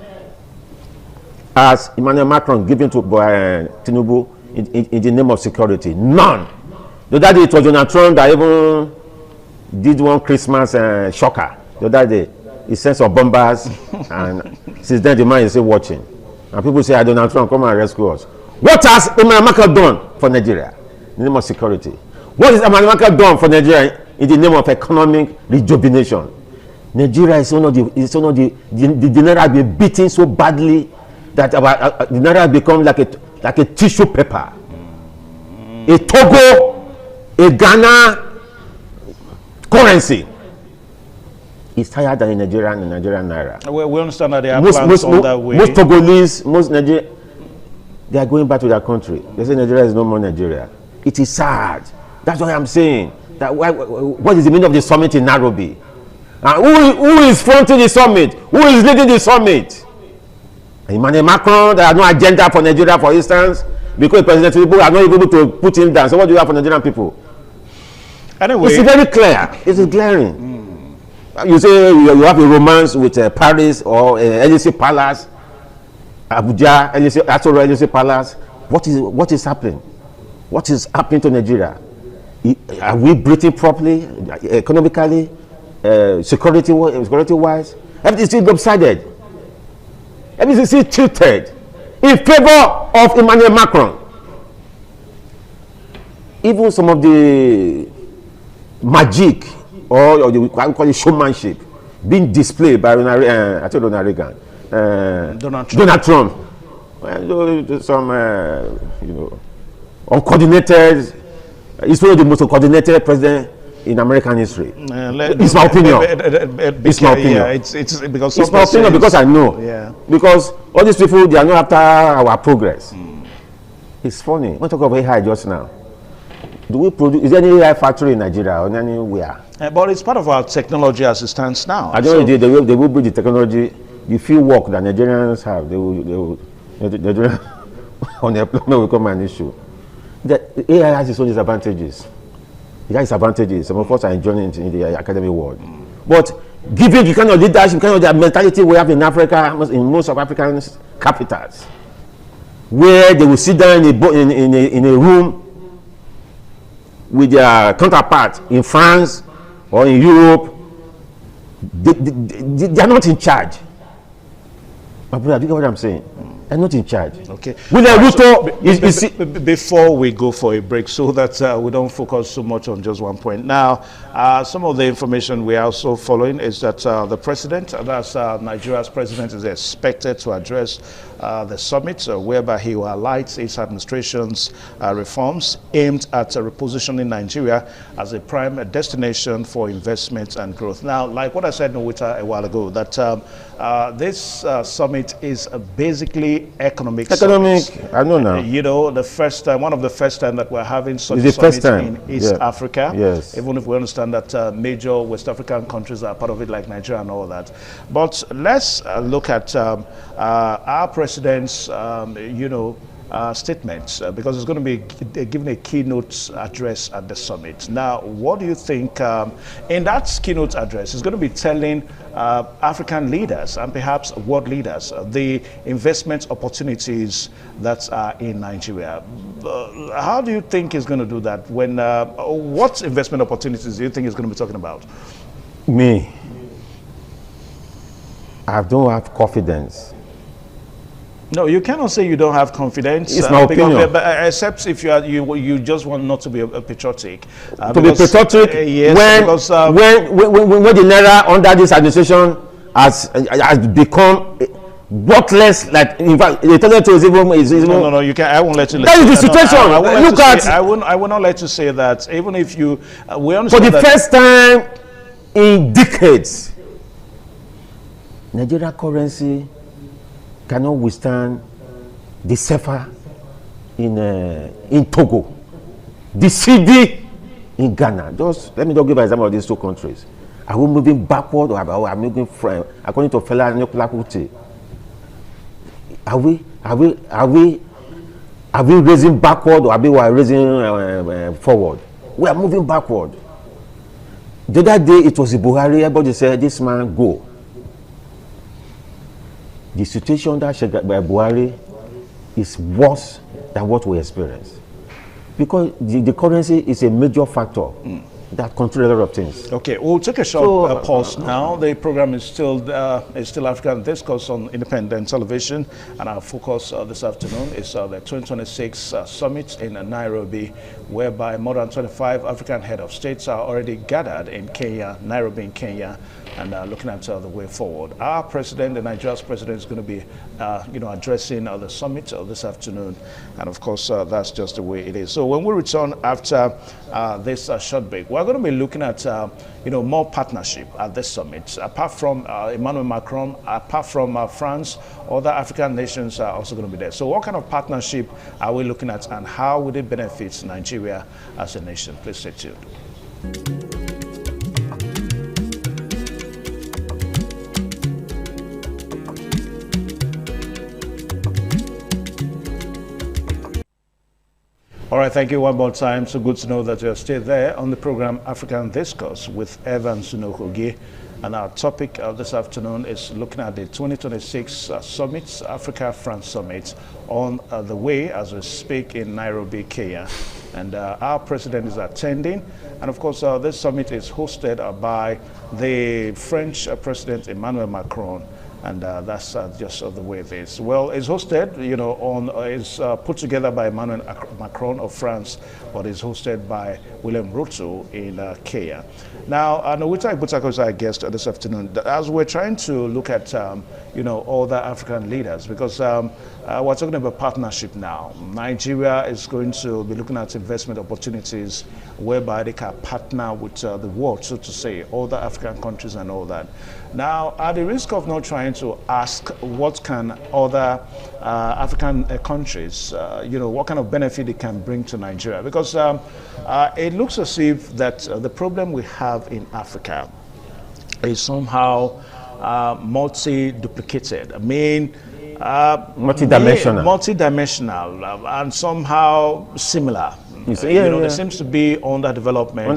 has Emmanuel Macron given to Tinubu in the name of security? None. The other day it was Donald Trump that even did one Christmas shocker. The other day he sent some bombers, and since then the man is still watching. And people say, Donald Trump, come and rescue us. What has Emmanuel Macron done for Nigeria in the name of security? What is Emmanuel Macron done for Nigeria in the name of economic rejuvenation? Nigeria is one of the Naira has been beaten so badly that the Naira has become like a tissue paper. A Togo, a Ghana currency is higher than the Nigerian Naira. We understand that they have plans on that way. Most Togolese, most Nigerians, they are going back to their country. They say Nigeria is no more Nigeria. It is sad. That's what I'm saying. That what is the meaning of the summit in Nairobi? Who is fronting the summit? Who is leading the summit? Emmanuel Macron, there are no agenda for Nigeria, for instance, because President Tinubu are not able to put him down. So what do you have for Nigerian people? Anyway, it's very clear. It's glaring. You say you have a romance with Paris or LC Palace, Abuja, LC Palace. What is happening? What is happening to Nigeria? Are we breathing properly, economically, security-wise? Everything is still lopsided. Everything is still tilted in favor of Emmanuel Macron. Even some of the magic or the what we call it showmanship being displayed by Donald Trump. Some uncoordinated. He's one of the most uncoordinated president in American history. It's my opinion. It's my opinion. Yeah, it's because it's my opinion because I know. Yeah. Because all these people, they are not after our progress. It's funny. When we talk about AI just now, do we produce? Is there any AI factory in Nigeria or anywhere? But it's part of our technology as it stands now. I don't know. They will build the technology. The few work that Nigerians have, they will unemployment will become an issue. The AI has its own disadvantages. It has its advantages. Some of us are enjoying it in the academic world. But given the kind of leadership, kind of the mentality we have in Africa, in most of African capitals, where they will sit down in a room with their counterpart in France or in Europe, they are not in charge. My brother, do you get what I'm saying? They're not in charge. Okay. Before we go for a break, so that we don't focus so much on just one point. Now, some of the information we are also following is that the president, that's Nigeria's president, is expected to address the summit, whereby he will highlight his administration's reforms aimed at repositioning Nigeria as a prime destination for investment and growth. Now, like what I said a while ago, that this summit is basically economic. Summit. I know now. You know, the first time, one of the first time that we're having such a summit in East Africa. Yes. Even if we understand that major West African countries are part of it, like Nigeria and all that. But let's look at our president's, statements, because it's going to be giving a keynote address at the summit. Now, what do you think in that keynote address is going to be telling African leaders and perhaps world leaders the investment opportunities that are in Nigeria? How do you think he's going to do that? When what investment opportunities do you think he's going to be talking about? I don't have confidence. No, you cannot say you don't have confidence. It's my opinion. Except if you just want not to be patriotic. To be patriotic, yes, when the Naira under this administration has become worthless, like in fact, the tendency is even. No, you can't. I won't let you. That is the situation. I will not let you say that. Even if you, we understand for the first time in decades. Nigerian currency cannot withstand the CFA in Togo, the CD in Ghana. Just let me just give an example of these two countries. Are we moving backward or are we moving forward? According to Fela Anikulapo, are we raising backward or are we raising forward? We are moving backward. The other day it was Buhari. Everybody said this man go. The situation that Buhari is worse than what we experience, because the currency is a major factor that controls a lot of things. Okay, we'll take a short pause now. The program is still African Discourse on independent television, and our focus this afternoon is the 2026 summit in Nairobi, whereby more than 25 African head of states are already gathered in Kenya, Nairobi in Kenya, and looking at the way forward. Our president, the Nigeria's president, is going to be, addressing the summit this afternoon, and of course, that's just the way it is. So when we return after this short break, we're going to be looking at, more partnership at this summit. Apart from Emmanuel Macron, apart from France, other African nations are also going to be there. So what kind of partnership are we looking at, and how would it benefit Nigeria as a nation? Please stay tuned. All right, thank you one more time. So good to know that you're still there on the program African Discourse with Evans Sunokogi. And our topic this afternoon is looking at the 2026 Summit, Africa-France Summit, on the way as we speak in Nairobi, Kenya. And our president is attending. And of course, this summit is hosted by the French President Emmanuel Macron. And that's just the way it is. Well, it's hosted, it's put together by Emmanuel Macron of France, but it's hosted by William Ruto in Kenya. Now, Nowita Ibutako is our guest this afternoon. As we're trying to look at, other African leaders, because we're talking about partnership now. Nigeria is going to be looking at investment opportunities whereby they can partner with the world, so to say, other African countries and all that. Now, at the risk of not trying to ask what can other African countries, what kind of benefit it can bring to Nigeria, because it looks as if that the problem we have in Africa is somehow multi-duplicated. I mean, multidimensional, and somehow similar. There seems to be underdevelopment,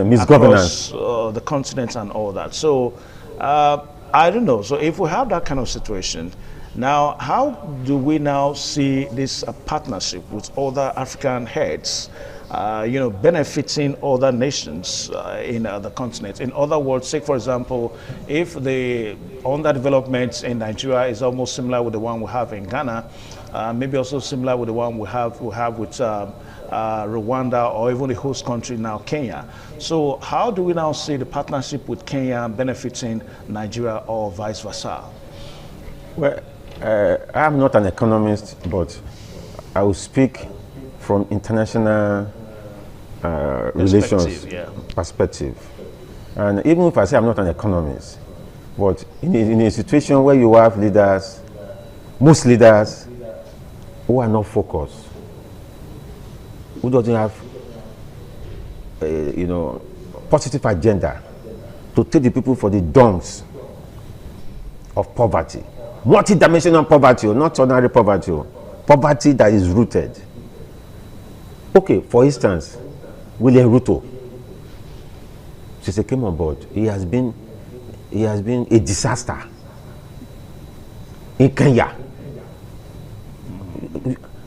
misgovernance across the continent and all that. So I don't know. So if we have that kind of situation, now how do we now see this partnership with other African heads, benefiting other nations in the continent? In other words, say for example, if the underdevelopment in Nigeria is almost similar with the one we have in Ghana, maybe also similar with the one we have with Rwanda, or even the host country now, Kenya. So how do we now see the partnership with Kenya benefiting Nigeria or vice versa? Well, I'm not an economist, but I will speak from international relations perspective. And even if I say I'm not an economist, but in a situation where you have leaders, most leaders who are not focused, who doesn't have positive agenda to take the people for the dumps of poverty, multi-dimensional poverty, not ordinary poverty, poverty that is rooted. Okay, for instance, William Ruto, since he came on board, he has been a disaster in Kenya.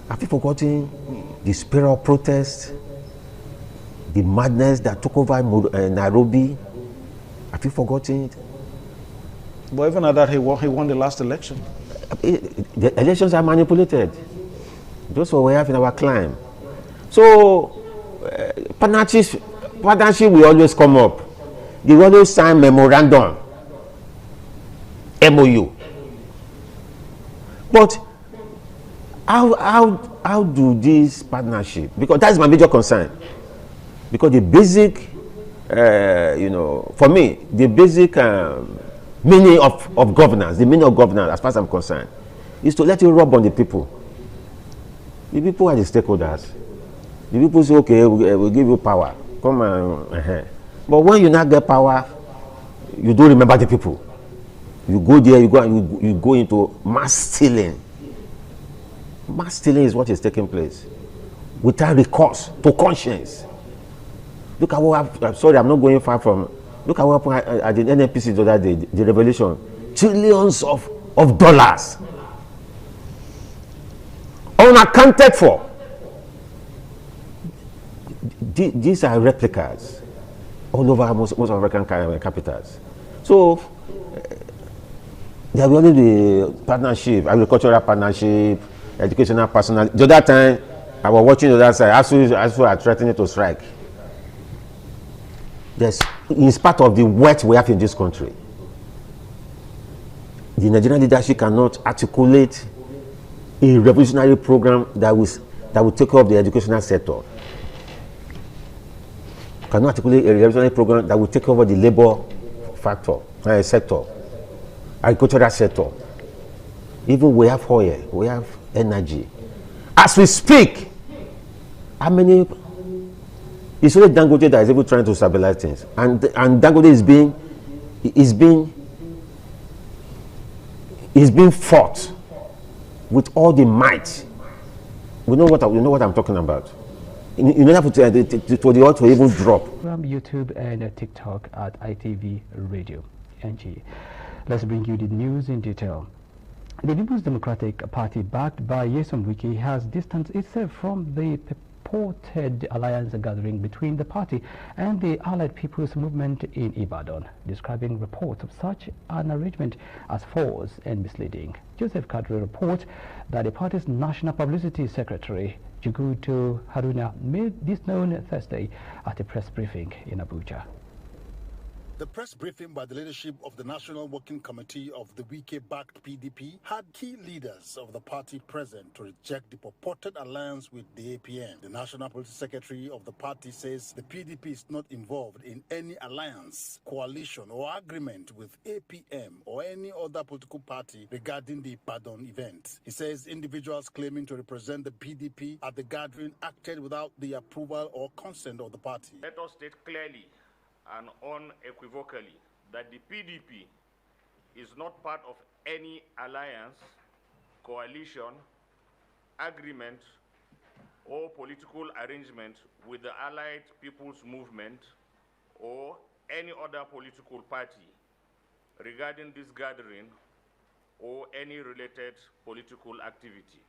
Have you forgotten the spirit of protest, the madness that took over Nairobi? Have you forgotten it? But even at that, he won the last election. The elections are manipulated. Those what we have in our climb. So, partnership will always come up. They always sign memorandum, MOU. But how do this partnership? Because that's my major concern. Because the basic you know, for me, the basic meaning of governance, as far as I'm concerned, is to let it rub on the people. The people are the stakeholders. The people say, okay, we'll give you power. Come on. But when you not get power, you don't remember the people. You go there, you go into mass stealing. Mass stealing is what is taking place without recourse to conscience. Look at what I'm sorry, I'm not going far from. Look at what happened at the NNPC the other day, the revelation. Trillions of dollars unaccounted for. These are replicas all over most African capitals. So there will only be partnership, agricultural partnership, educational personnel. The other time, I was watching the other side, ASU are threatening to strike. In spite of the wealth we have in this country, the Nigerian leadership cannot articulate a revolutionary program that will take care of the educational sector. Cannot articulate a revolutionary program that will take over the labor sector, agricultural sector. Even we have oil, we have energy. As we speak, how many? It's only Dangote that is able trying to stabilize things, and Dangote is being fought with all the might. You know what I'm talking about. In order for the oil to even drop. From YouTube and TikTok at ITV Radio NG. Let's bring you the news in detail. The People's Democratic Party, backed by Nyesom Wike, has distanced itself from the purported alliance gathering between the party and the Allied People's Movement in Ibadan, describing reports of such an arrangement as false and misleading. Joseph Kadri reports that the party's National Publicity Secretary, Juguto Haruna, made this known Thursday at a press briefing in Abuja. The press briefing by the leadership of the National Working Committee of the Wike-backed PDP had key leaders of the party present to reject the purported alliance with the APM. The National Policy Secretary of the party says the PDP is not involved in any alliance, coalition or agreement with APM or any other political party regarding the Ibadan event. He says individuals claiming to represent the PDP at the gathering acted without the approval or consent of the party. Let us state clearly and unequivocally that the PDP is not part of any alliance, coalition, agreement, or political arrangement with the Allied People's Movement or any other political party regarding this gathering or any related political activity.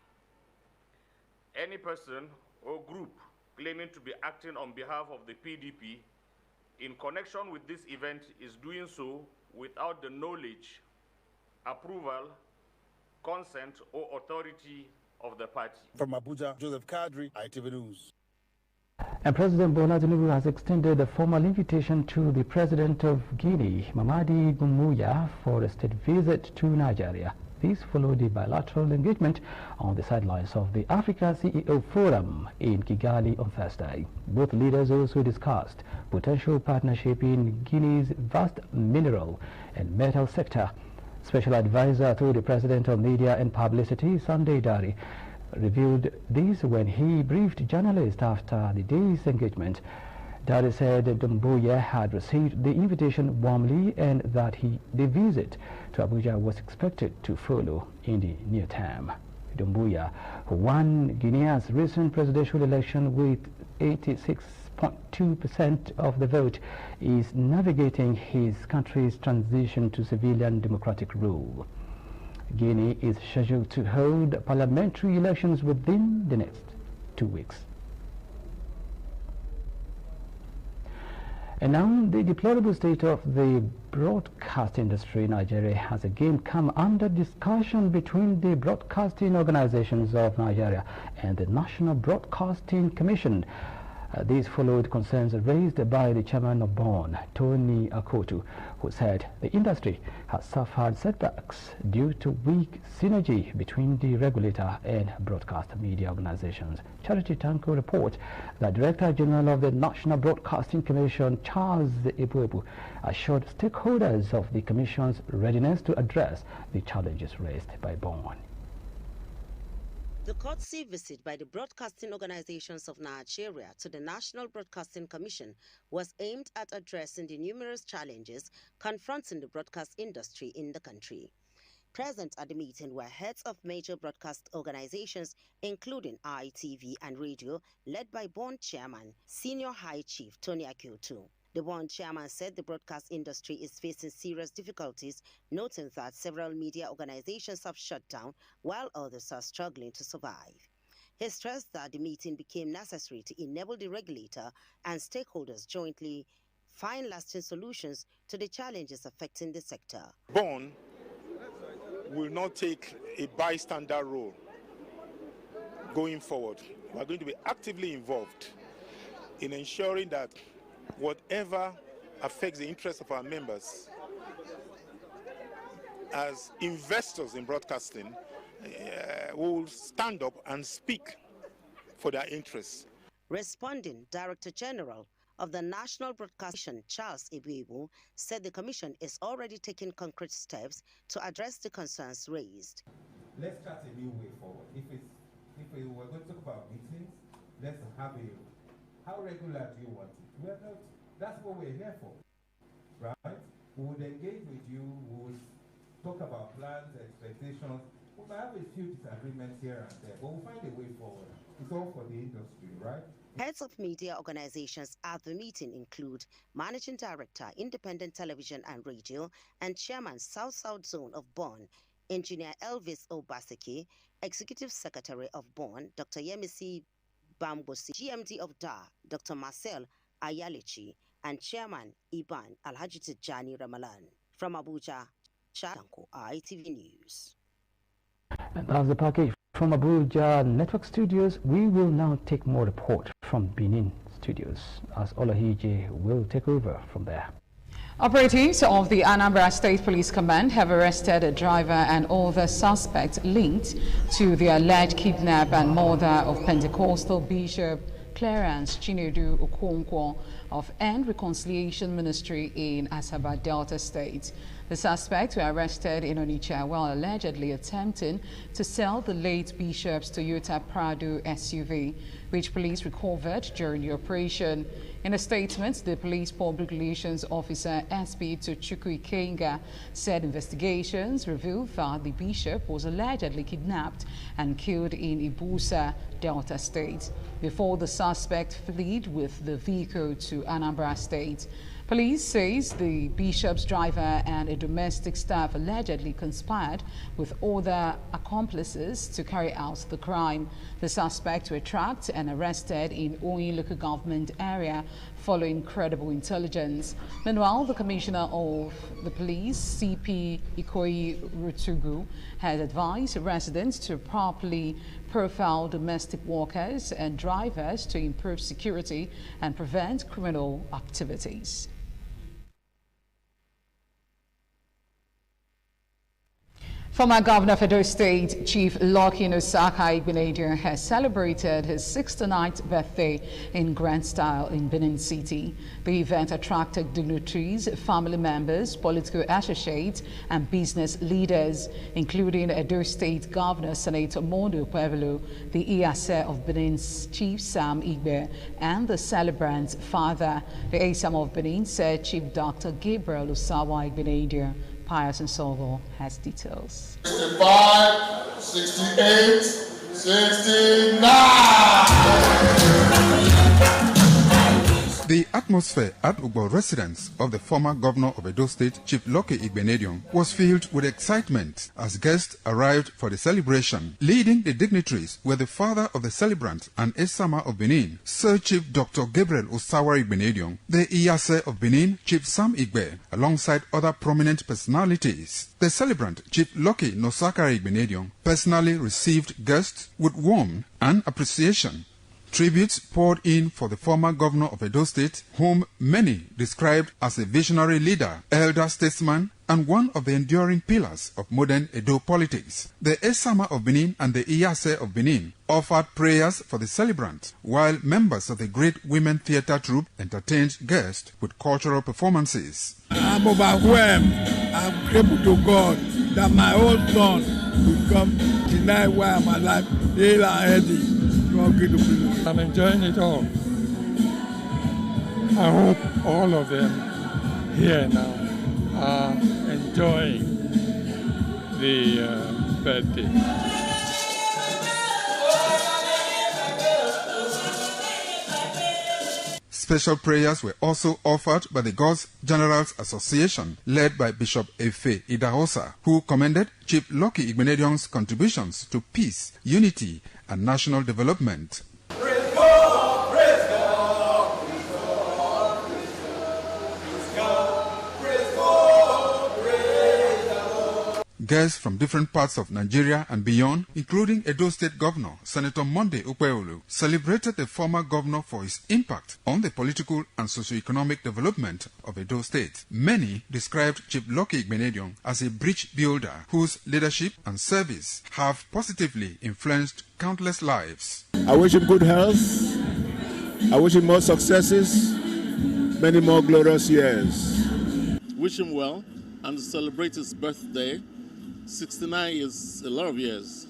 Any person or group claiming to be acting on behalf of the PDP in connection with this event is doing so without the knowledge, approval, consent, or authority of the party. From Abuja, Joseph Kadri, ITV News. And President Bola Tinubu has extended a formal invitation to the President of Guinea, Mamadi Doumbouya, for a state visit to Nigeria. This followed the bilateral engagement on the sidelines of the Africa CEO Forum in Kigali on Thursday. Both leaders also discussed potential partnership in Guinea's vast mineral and metal sector. Special advisor to the President of Media and Publicity, Sunday Dari, revealed this when he briefed journalists after the day's engagement. Dari said Doumbouya had received the invitation warmly and that the visit to Abuja was expected to follow in the near term. Doumbouya, who won Guinea's recent presidential election with 86.2% of the vote, is navigating his country's transition to civilian democratic rule. Guinea is scheduled to hold parliamentary elections within the next 2 weeks. And now, the deplorable state of the broadcast industry in Nigeria has again come under discussion between the broadcasting organizations of Nigeria and the National Broadcasting Commission. These followed concerns raised by the chairman of BON, Tony Akoto, who said the industry has suffered setbacks due to weak synergy between the regulator and broadcast media organizations. Charity Tanko reports that Director General of the National Broadcasting Commission, Charles Ebuebu, assured stakeholders of the Commission's readiness to address the challenges raised by BON. The courtesy visit by the broadcasting organizations of Nigeria to the National Broadcasting Commission was aimed at addressing the numerous challenges confronting the broadcast industry in the country. Present at the meeting were heads of major broadcast organizations, including ITV and radio, led by BON Chairman, Senior High Chief Tony Akoto. The BON chairman said the broadcast industry is facing serious difficulties, noting that several media organizations have shut down while others are struggling to survive. He stressed that the meeting became necessary to enable the regulator and stakeholders jointly find lasting solutions to the challenges affecting the sector. BON will not take a bystander role going forward. We are going to be actively involved in ensuring that whatever affects the interests of our members as investors in broadcasting will stand up and speak for their interests. Responding, Director General of the National Broadcasting, Charles Ebuebu, said the Commission is already taking concrete steps to address the concerns raised. Let's chart a new way forward. If we were going to talk about meetings, let's have how regular do you want it? That's what we're here for, right? We would engage with you, we would talk about plans, expectations. We might have a few disagreements here and there, but we'll find a way forward. It's all for the industry, right? Heads of media organizations at the meeting include Managing Director, Independent Television and Radio, and Chairman, South-South Zone of BON, Engineer Elvis Obaseki, Executive Secretary of BON, Dr. Yemisi Bambosi, GMD of DA, Dr. Marcel Ayalechi, and Chairman Iban Alhaji Tijani Ramalan. From Abuja, Chatanko, ITV News. And that's the package from Abuja Network Studios. We will now take more report from Benin Studios as Olahije will take over from there. Operatives of the Anambra State Police Command have arrested a driver and all the suspects linked to the alleged kidnap and murder of Pentecostal Bishop Clarence Chinedu Okonkwo of End Reconciliation Ministry in Asaba Delta State. The suspects were arrested in Onitsha while allegedly attempting to sell the late bishop's Toyota Prado SUV, which police recovered during the operation. In a statement, the police public relations officer SP Tochukwu Ikenga said investigations revealed that the bishop was allegedly kidnapped and killed in Ibusa, Delta State, before the suspect fled with the vehicle to Anambra State. Police says the bishop's driver and a domestic staff allegedly conspired with other accomplices to carry out the crime. The suspects were tracked and arrested in Oyin local government area following credible intelligence. Meanwhile, the Commissioner of the Police, CP Ikoyi Rutugu, has advised residents to properly profile domestic workers and drivers to improve security and prevent criminal activities. Former Governor of Edo State, Chief Lucky Nosaka Igbenedion, has celebrated his 69th birthday in grand style in Benin City. The event attracted dignitaries, family members, political associates, and business leaders, including Edo State Governor Senator Mondo Pueblo, the Iyase of Benin's Chief Sam Igbe, and the celebrant's father. The ASAM of Benin said Chief Dr. Gabriel Osawa Igbenedion. Pius and Sogo has details. 65, 68, 69! The atmosphere at Ugbo residence of the former governor of Edo State, Chief Lucky Igbenedion, was filled with excitement as guests arrived for the celebration. Leading the dignitaries were the father of the celebrant and Esama of Benin, Sir Chief Dr. Gabriel Osawa Igbenedion, the Iyase of Benin, Chief Sam Igbe, alongside other prominent personalities. The celebrant, Chief Lucky Nosaka Igbenedion, personally received guests with warmth and appreciation. Tributes poured in for the former governor of Edo State, whom many described as a visionary leader, elder statesman, and one of the enduring pillars of modern Edo politics. The Esama of Benin and the Iyase of Benin offered prayers for the celebrant, while members of the Great Women Theatre Troupe entertained guests with cultural performances. I'm overwhelmed. I'm grateful to God that my own son will come tonight while I'm alive, hale and healthy. I'm enjoying it all. I hope all of them here now are enjoying the birthday. Special prayers were also offered by the God's Generals Association, led by Bishop Efe Idahosa, who commended Chief Lucky Igbenedion's contributions to peace, unity, and national development. Praise God, praise God, praise God, praise God, praise God, praise God. Guests from different parts of Nigeria and beyond, including Edo State Governor Senator Monday Ukpeolu, celebrated the former governor for his impact on the political and socio-economic development of Edo State. Many described Chief Lucky Igbenedion as a bridge builder whose leadership and service have positively influenced countless lives. I wish him good health. I wish him more successes, many more glorious years. Wish him well and celebrate his birthday. 69 is a lot of years,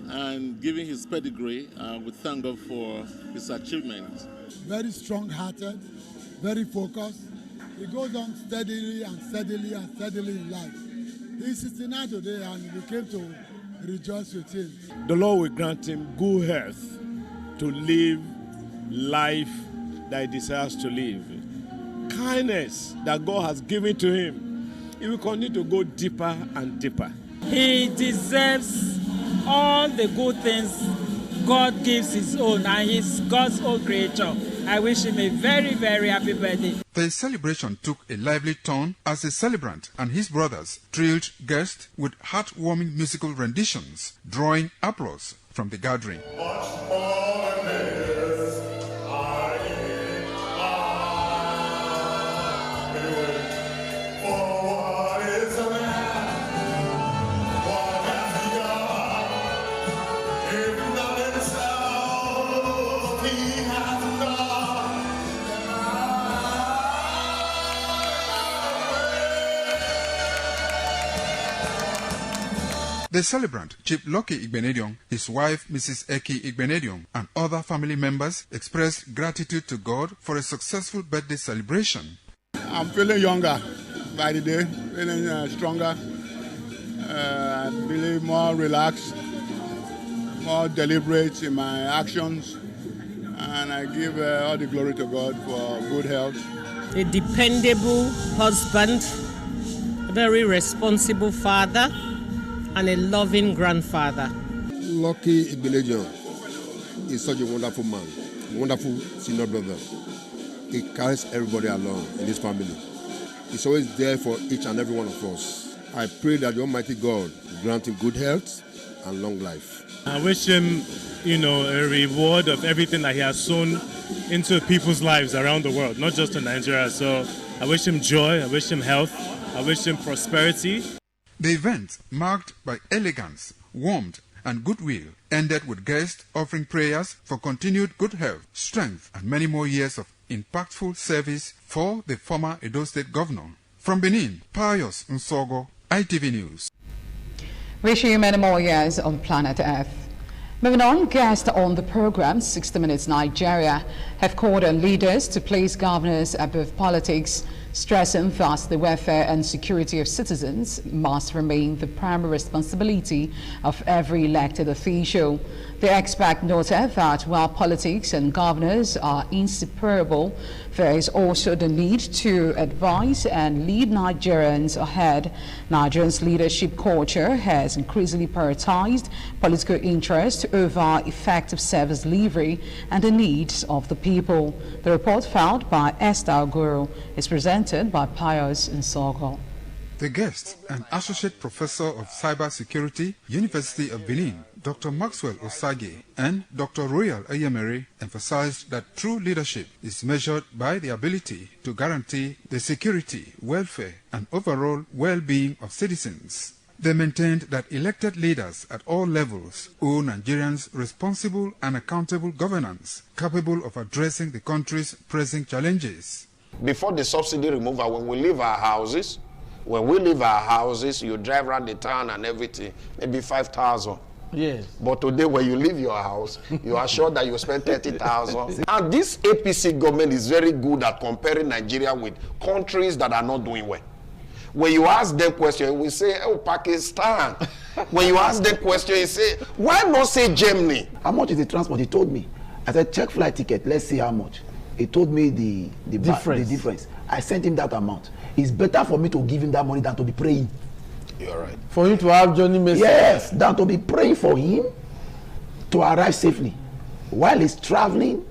and given his pedigree, we thank God for his achievement. Very strong-hearted, very focused. He goes on steadily and steadily and steadily in life. He's 69 today, and we came to rejoice with him. The Lord will grant him good health to live life that he desires to live. Kindness that God has given to him, he will continue to go deeper and deeper. He deserves all the good things God gives his own, and he's God's own creature. I wish him a very, very happy birthday. The celebration took a lively turn as the celebrant and his brothers thrilled guests with heartwarming musical renditions, drawing applause from the gathering. The celebrant, Chief Lucky Igbenedion, his wife, Mrs. Eki Igbenedion, and other family members expressed gratitude to God for a successful birthday celebration. I'm feeling younger by the day, feeling stronger, feeling more relaxed, more deliberate in my actions, and I give all the glory to God for good health. A dependable husband, a very responsible father, and a loving grandfather. Lucky Igbenedion is such a wonderful man, wonderful senior brother. He carries everybody along in his family. He's always there for each and every one of us. I pray that the Almighty God grant him good health and long life. I wish him, a reward of everything that he has sown into people's lives around the world, not just in Nigeria. So I wish him joy, I wish him health, I wish him prosperity. The event, marked by elegance, warmth, and goodwill, ended with guests offering prayers for continued good health, strength, and many more years of impactful service for the former Edo State Governor. From Benin, Pius Nsogo, ITV News. Wishing you many more years on planet Earth. Moving on, guests on the program 60 Minutes Nigeria have called on leaders to place governors above politics, stressing that the welfare and security of citizens must remain the primary responsibility of every elected official. The expert noted that while politics and governors are inseparable, there is also the need to advise and lead Nigerians ahead. Nigerians' leadership culture has increasingly prioritized political interest over effective service delivery and the needs of the people. The report filed by Esther Oguru is presented by Pius Nsogo. The guest, an associate professor of cybersecurity, University of Benin, Dr. Maxwell Osage and Dr. Royal Ayemere emphasized that true leadership is measured by the ability to guarantee the security, welfare, and overall well-being of citizens. They maintained that elected leaders at all levels owe Nigerians responsible and accountable governance capable of addressing the country's pressing challenges. Before the subsidy removal, when we leave our houses, you drive around the town and everything, maybe 5,000. Yes. But today, when you leave your house, you are sure that you spend 30,000. And this APC government is very good at comparing Nigeria with countries that are not doing well. When you ask them questions, we say, oh, Pakistan. When you ask them questions, you say, why not say Germany? How much is the transport? He told me. I said, check flight ticket. Let's see how much. He told me the difference. I sent him that amount. It's better for me to give him that money than to be praying. You're right. For him to have Johnny Message. Yes, than to be praying for him to arrive safely. While he's traveling,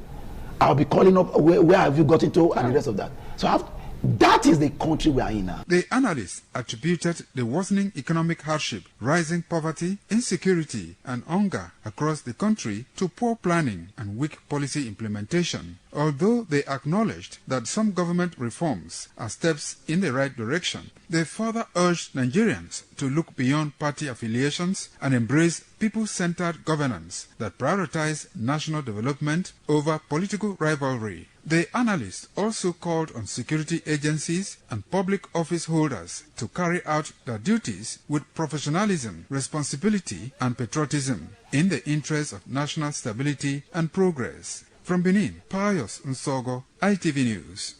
I'll be calling up, where have you gotten to, and the rest of that. So that is the country we are in now. The analysts attributed the worsening economic hardship, rising poverty, insecurity, and hunger across the country to poor planning and weak policy implementation. Although they acknowledged that some government reforms are steps in the right direction, they further urged Nigerians to look beyond party affiliations and embrace people-centered governance that prioritize national development over political rivalry. The analysts also called on security agencies and public office holders to carry out their duties with professionalism, responsibility, and patriotism in the interest of national stability and progress. From Benin, Pius Nsogo, ITV News.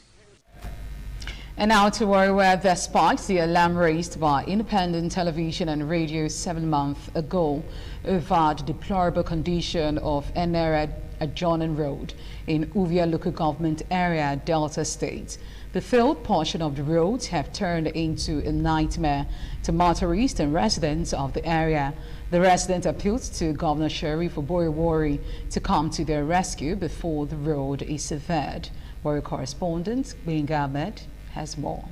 And now to where despite the alarm raised by independent television and radio 7 months ago over the deplorable condition of Enere Adjoining Road in Uvia local government area, Delta State, the failed portion of the roads have turned into a nightmare to motorists and residents of the area. The residents appealed to Governor Sheriff Oborevwori to come to their rescue before the road is severed. Warrior correspondent Benga Ahmed has more.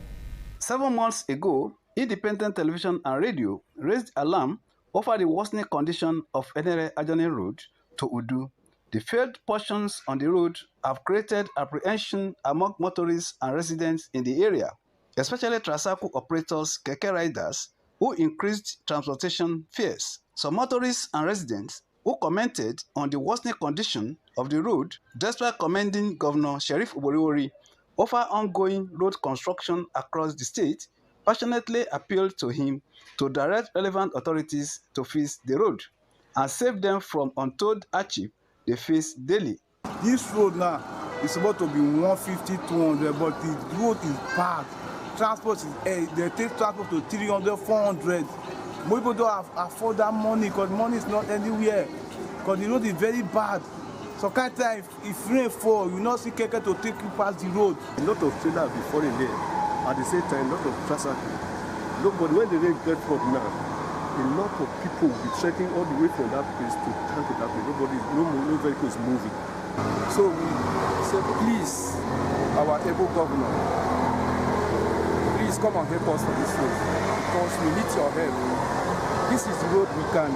7 months ago, independent television and radio raised alarm over the worsening condition of Enere Adjoining Road to Udu. The failed portions on the road have created apprehension among motorists and residents in the area, especially tricycle operators, keke riders, who increased transportation fares. Some motorists and residents who commented on the worsening condition of the road, despite commending Governor Sheriff Oborevwori over ongoing road construction across the state, passionately appealed to him to direct relevant authorities to fix the road and save them from untold hardship they face daily. This road now is supposed to be 150, 200, but the road is bad. Transport is, they take transport to 300, 400. Most people don't afford that money because money is not anywhere. Because the road is very bad. So kind of time, if rain fall, you not see keke to take you past the road. A lot of trailers be falling there. At the same time, a lot of traffic. Look, but when the rain gets up now, a lot of people will be trekking all the way from that place to come to that place. No vehicle is moving. So we say, please, our able governor, please come and help us for this road because we need your help. This is the road we can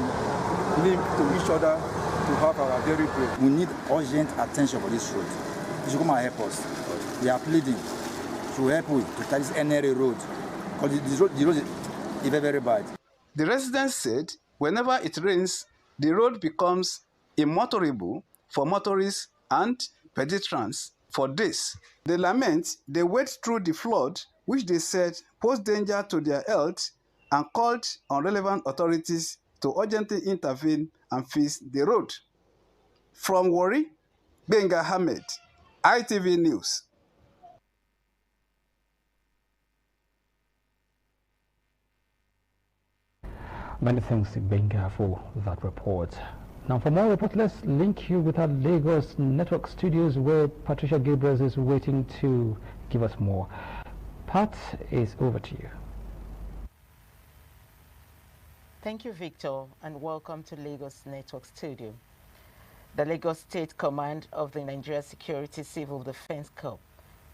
link to each other to have our daily bread. We need urgent attention for this road. You should come and help us. We are pleading to help with to take this Enere road because the road is very, very bad. The residents said whenever it rains, the road becomes immotorable for motorists and pedestrians for days. They lament they wade through the flood, which they said posed danger to their health, and called on relevant authorities to urgently intervene and fix the road. From Warri, Benga Ahmed, ITV News. Many thanks to Benga for that report. Now for more reports, let's link you with our Lagos Network studios where Patricia Gabriel is waiting to give us more. Pat, is over to you. Thank you, Victor, and welcome to Lagos Network Studio. The Lagos State Command of the Nigeria Security Civil Defense Corps,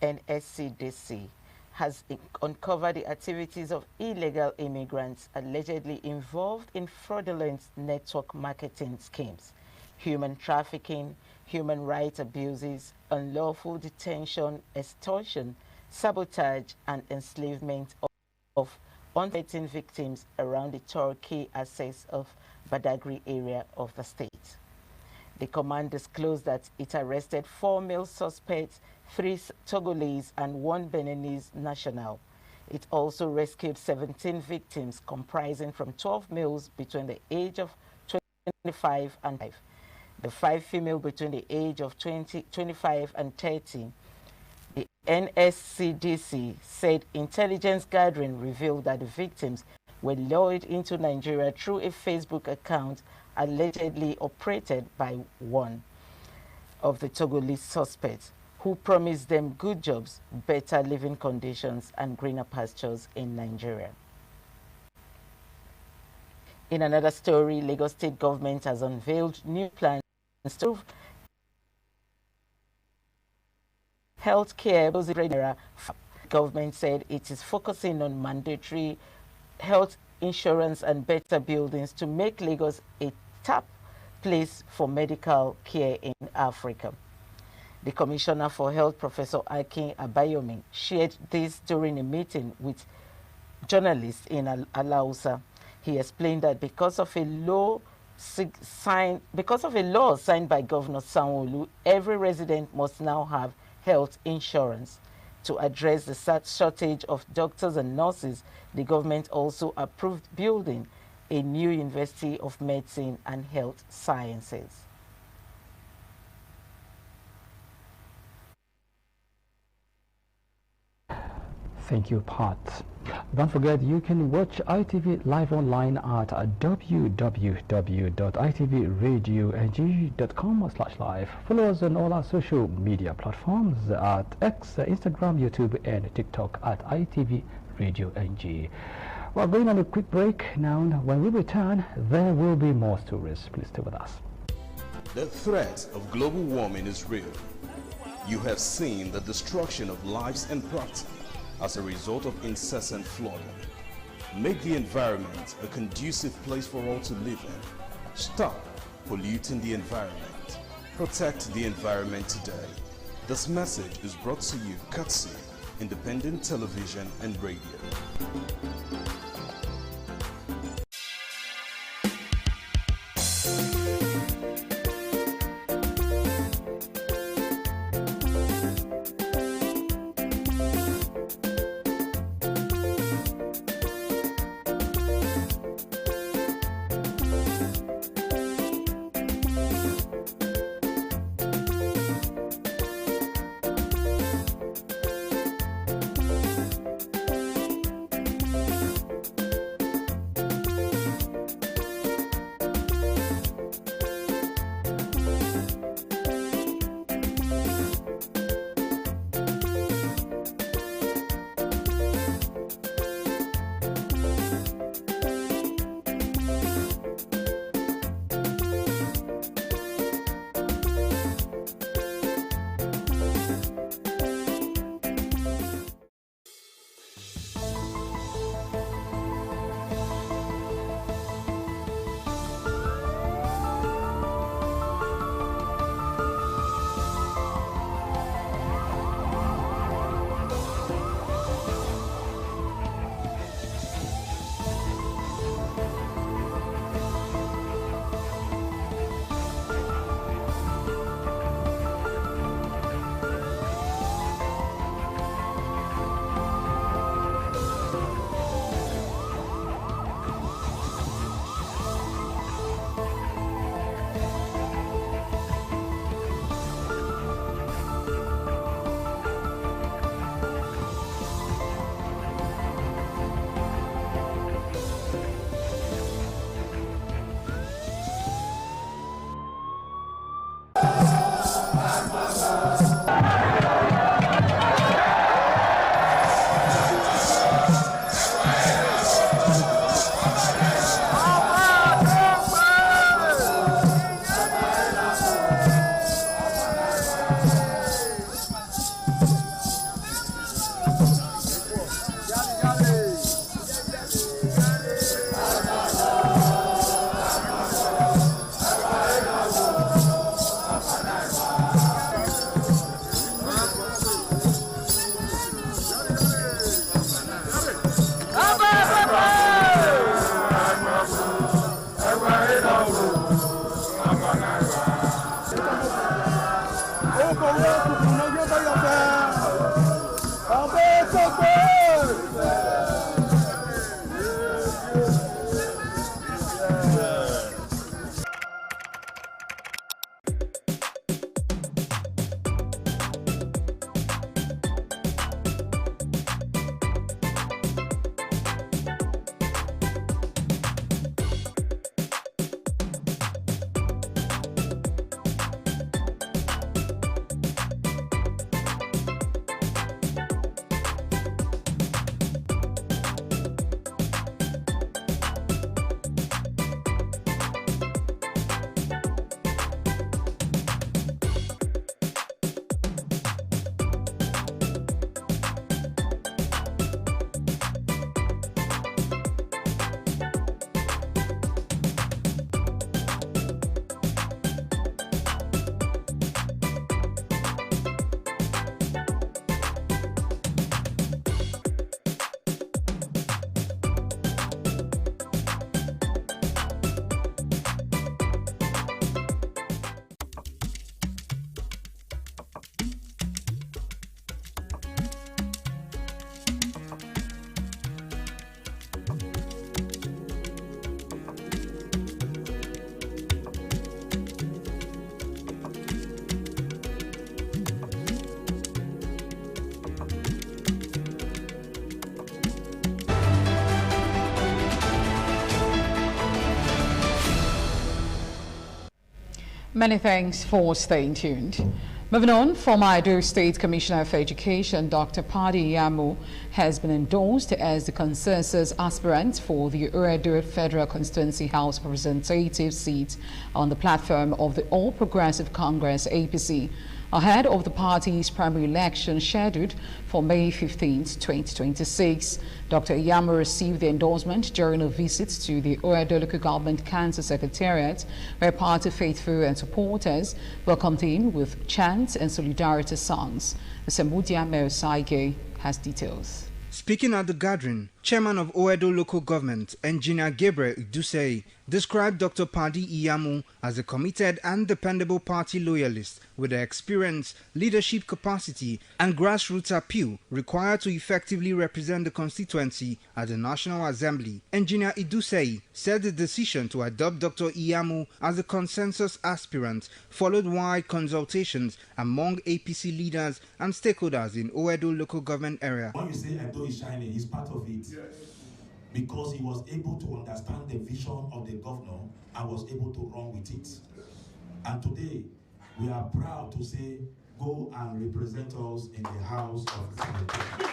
NSCDC, has uncovered the activities of illegal immigrants allegedly involved in fraudulent network marketing schemes, human trafficking, human rights abuses, unlawful detention, extortion, sabotage, and enslavement of 13 victims around the Torquay access of Badagry area of the state. The command disclosed that it arrested 4 male suspects, 3 Togolese and 1 Beninese national. It also rescued 17 victims comprising from 12 males between the age of 25 and 5. The 5 female between the age of 25 and 30. The NSCDC said intelligence gathering revealed that the victims were lured into Nigeria through a Facebook account allegedly operated by one of the Togolese suspects, who promised them good jobs, better living conditions, and greener pastures in Nigeria. In another story, Lagos State government has unveiled new plans to improve healthcare. The government said it is focusing on mandatory health insurance and better buildings to make Lagos a top place for medical care in Africa. The Commissioner for Health, Professor Akin Abayomi, shared this during a meeting with journalists in Alausa. He explained that because of a law signed by Governor Sanwo-Olu, every resident must now have health insurance. To address the shortage of doctors and nurses, the government also approved building a new University of Medicine and Health Sciences. Thank you, Pat. Don't forget, you can watch ITV live online at www.itvradioNG.com/live. Follow us on all our social media platforms at X, Instagram, YouTube, and TikTok at ITV Radio NG. We're going on a quick break now. When we return, there will be more stories. Please stay with us. The threat of global warming is real. You have seen the destruction of lives and property as a result of incessant flooding. Make the environment a conducive place for all to live in. Stop polluting the environment. Protect the environment today. This message is brought to you courtesy Independent Television and Radio. Many thanks for staying tuned. Moving on, former Edo State Commissioner for Education, Dr. Padi Iyamu, has been endorsed as the consensus aspirant for the Edo Federal Constituency House of Representatives seat on the platform of the All Progressive Congress APC, ahead of the party's primary election scheduled for May 15, 2026. Dr. Iyamu received the endorsement during a visit to the Edo Local Government Council Secretariat, where party faithful and supporters welcomed him with chants and solidarity songs. Sembudia Meosaige has details. Speaking at the gathering, Chairman of Edo Local Government, Engineer Gabriel Idusei, described Dr. Padi Iyamu as a committed and dependable party loyalist with the experience, leadership capacity and grassroots appeal required to effectively represent the constituency at the National Assembly. Engineer Idusei said the decision to adopt Dr. Iyamu as a consensus aspirant followed wide consultations among APC leaders and stakeholders in Edo Local Government area. When you say Edo is shining, he's part of it. Yes. Because he was able to understand the vision of the governor and was able to run with it. And today, we are proud to say, go and represent us in the House of Representatives.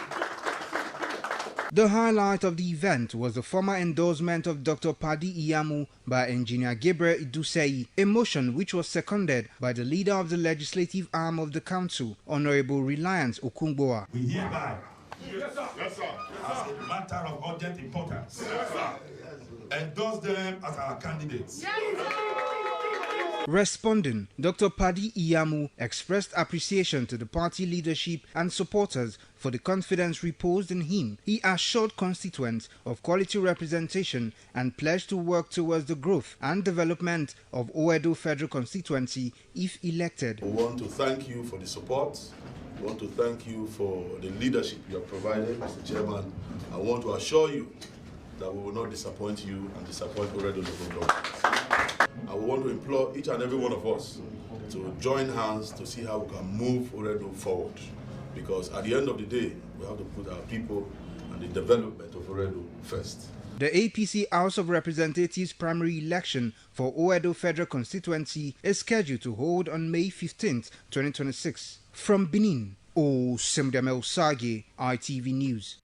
The highlight of the event was the formal endorsement of Dr. Padi Iyamu by Engineer Gabriel Idusei, a motion which was seconded by the leader of the legislative arm of the council, Honorable Reliance Okungboa. We hereby, yes, sir. As a matter of urgent importance, yes, sir, endorse them as our candidates. Yes, Responding, Dr. Padi Iyamu expressed appreciation to the party leadership and supporters for the confidence reposed in him. He assured constituents of quality representation and pledged to work towards the growth and development of Edo Federal Constituency if elected. We want to thank you for the support. We want to thank you for the leadership you have provided, Mr. Chairman. I want to assure you that we will not disappoint you and disappoint Edo Local Government. I want to implore each and every one of us to join hands to see how we can move Edo forward. Because at the end of the day, we have to put our people and the development of Edo first. The APC House of Representatives primary election for Edo Federal Constituency is scheduled to hold on May 15, 2026. From Benin, Sembudia Meosaige, ITV News.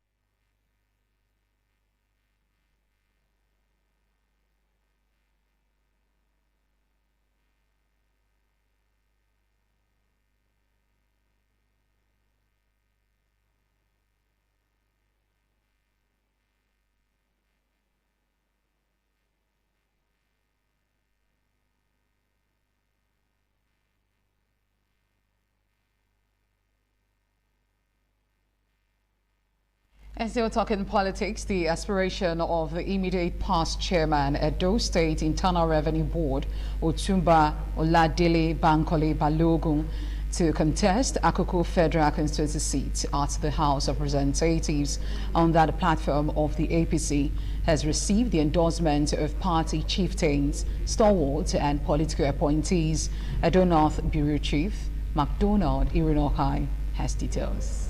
And still talking politics, the aspiration of the immediate past chairman at Edo State Internal Revenue Board, Otumba Oladele Bankole Balogun, to contest Akoko Federal Constituency seat at the House of Representatives on that platform of the APC has received the endorsement of party chieftains, stalwarts and political appointees. Edo North Bureau Chief MacDonald Irinokai has details.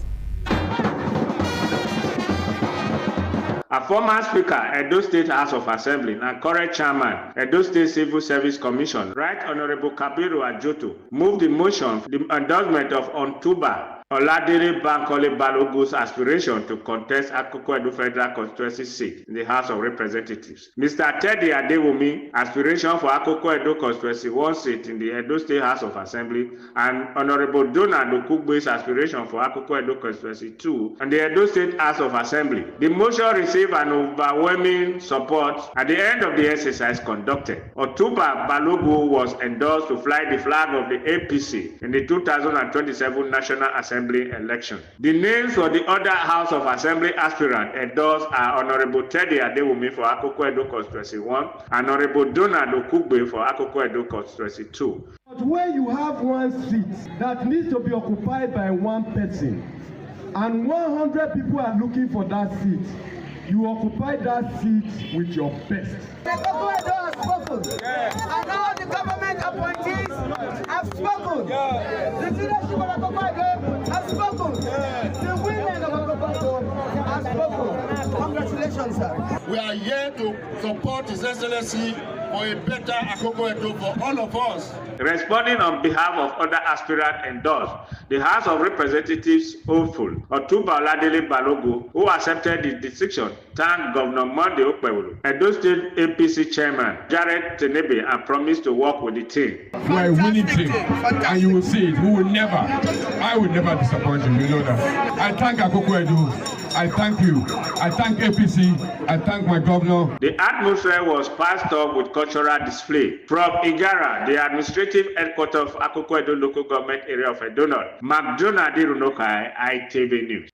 A former Speaker, Edo State House of Assembly, and current Chairman, Edo State Civil Service Commission, Right Honorable Kabiru Ajoto, moved the motion for the endorsement of Otumba Oladele Bankole Balogun's aspiration to contest Akoko Edo Federal Constituency seat in the House of Representatives. Mr. Teddy Adewumi, aspiration for Akoko Edo Constituency 1 seat in the Edo State House of Assembly, and Honorable Donald Okugbe's aspiration for Akoko Edo Constituency 2 in the Edo State House of Assembly. The motion received an overwhelming support at the end of the exercise conducted. Otumba Balogun was endorsed to fly the flag of the APC in the 2027 National Assembly election. The names for the other House of Assembly aspirant endorsed are Honorable Teddy Adewumi for Akoko Edo Constituency 1 and Honorable Donald Okugbe for Akoko Edo Constituency 2. But when you have one seat that needs to be occupied by one person and 100 people are looking for that seat, you occupy that seat with your best. Akoko Edo has spoken, and all the government appointees have spoken. The leadership of Akoko Edo has spoken. The women of Akoko Edo have spoken. Congratulations, sir. We are here to support His Excellency for a better Akoko Edo for all of us. Responding on behalf of other aspirants endorsed, the House of Representatives hopeful Otuba Oladele Balogun, who accepted the decision, thanked Governor Monday Okpebholo, Edo State APC Chairman Jared Tenebe, and promised to work with the team. You are a winning team, and you will see it. I will never disappoint you. You know that. I thank Akoko Edo. I thank you. I thank APC. I thank my governor. The atmosphere was passed off with cultural display. From Igara, the administrative headquarters of Akoko Edo local government area of Edo North, McDonald Runokai, ITV News.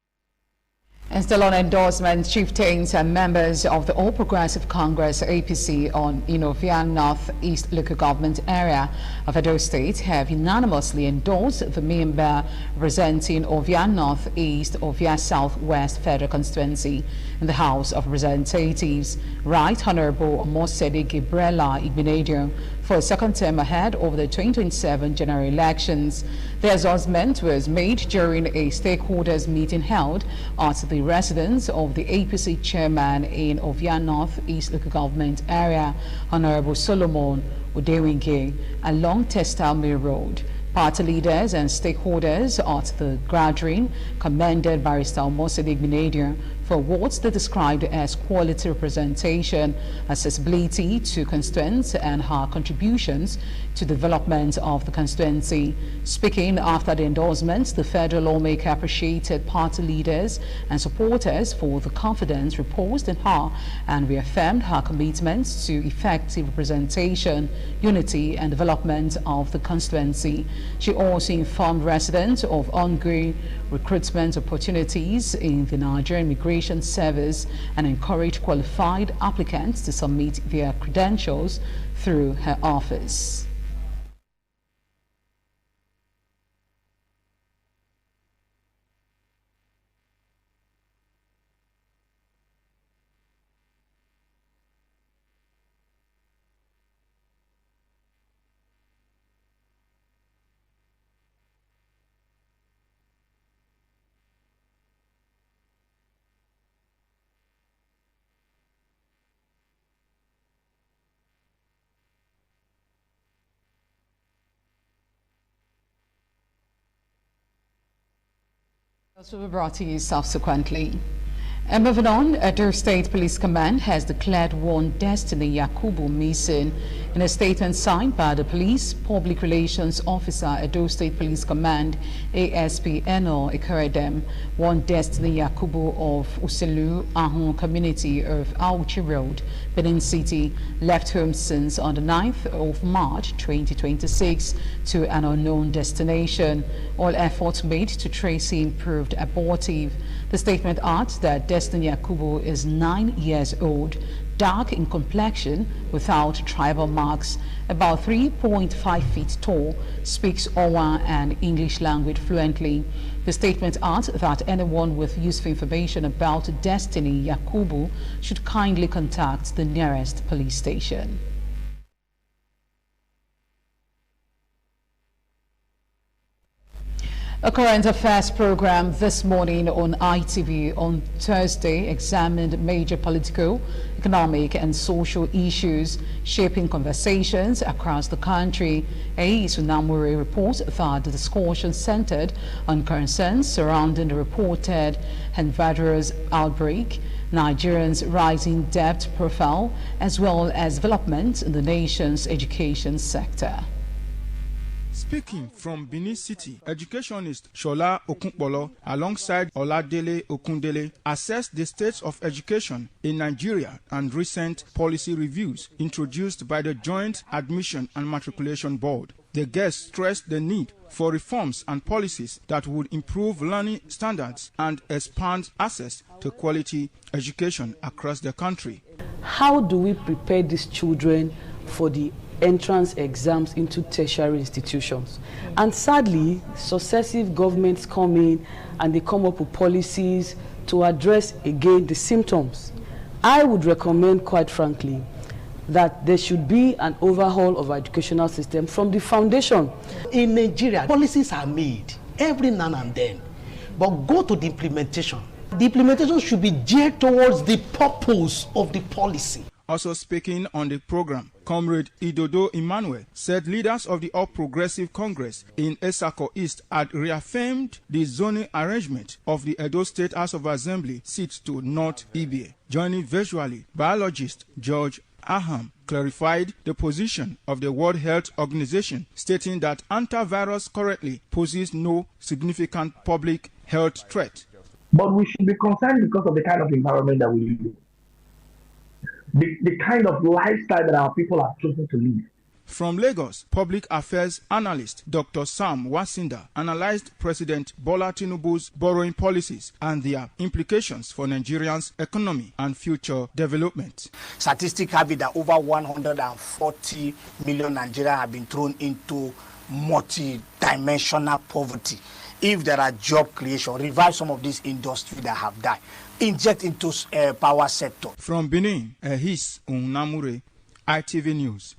And still on endorsements, chieftains and members of the All Progressive Congress APC on Ovia North East local government area of Edo State have unanimously endorsed the member representing Ovia North East, Ovia Southwest Federal Constituency in the House of Representatives, Right Honorable Mosede Gabriela Igbenedion, for a second term ahead of the 2027 general elections. The endorsement was made during a stakeholders meeting held at the residence of the APC chairman in Ovia North East local government area, Honorable Solomon Odewinge, along Textile Mill Road. Party leaders and stakeholders at the gathering commended Barrister Mosede Igbenedion for what they described as quality representation, accessibility to constituents, and her contributions to the development of the constituency. Speaking after the endorsement, the federal lawmaker appreciated party leaders and supporters for the confidence reposed in her and reaffirmed her commitment to effective representation, unity, and development of the constituency. She also informed residents of ongoing recruitment opportunities in the Nigerian Immigration Service and encouraged qualified applicants to submit their credentials through her office. Also be brought to you subsequently. And moving on, Edo State Police Command has declared one Destiny Yakubu missing. In a statement signed by the Police Public Relations Officer, Edo State Police Command, ASP Eno Ikeredem, one Destiny Yakubu of Uselu Ahun community of Auchi Road, Benin City, left home since on the 9th of March 2026 to an unknown destination. All efforts made to trace him proved abortive. The statement adds that Destiny Yakubu is 9 years old, dark in complexion without tribal marks, about 3.5 feet tall, speaks Owa and English language fluently. The statement adds that anyone with useful information about Destiny Yakubu should kindly contact the nearest police station. A current affairs program this morning on ITV on Thursday examined major political, economic and social issues shaping conversations across the country. A Tsunamure reports that the discussion centered on concerns surrounding the reported virus outbreak, Nigerians' rising debt profile, as well as development in the nation's education sector. Speaking from Benin City, educationist Shola Okunpolo alongside Oladele Okundele assessed the state of education in Nigeria and recent policy reviews introduced by the Joint Admission and Matriculation Board. The guests stressed the need for reforms and policies that would improve learning standards and expand access to quality education across the country. How do we prepare these children for the entrance exams into tertiary institutions? And sadly, successive governments come in and they come up with policies to address again the symptoms. I would recommend, quite frankly, that there should be an overhaul of our educational system from the foundation. In Nigeria, policies are made every now and then, but go to the implementation. The implementation should be geared towards the purpose of the policy. Also speaking on the program, Comrade Idodo Emmanuel said leaders of the All Progressive Congress in Esako East had reaffirmed the zoning arrangement of the Edo State House of Assembly seat to North Ibie. Joining virtually, biologist George Aham clarified the position of the World Health Organization, stating that antivirus currently poses no significant public health threat. But we should be concerned because of the kind of environment that we live in. The kind of lifestyle that our people have chosen to live. From Lagos, public affairs analyst Dr. Sam Wasinda analyzed President Bola Tinubu's borrowing policies and their implications for Nigerians' economy and future development. Statistics have it that over 140 million Nigerians have been thrown into multi-dimensional poverty. If there are job creation, revive some of these industries that have died, inject into power sector. From Benin, Ehis Unnamure, ITV News.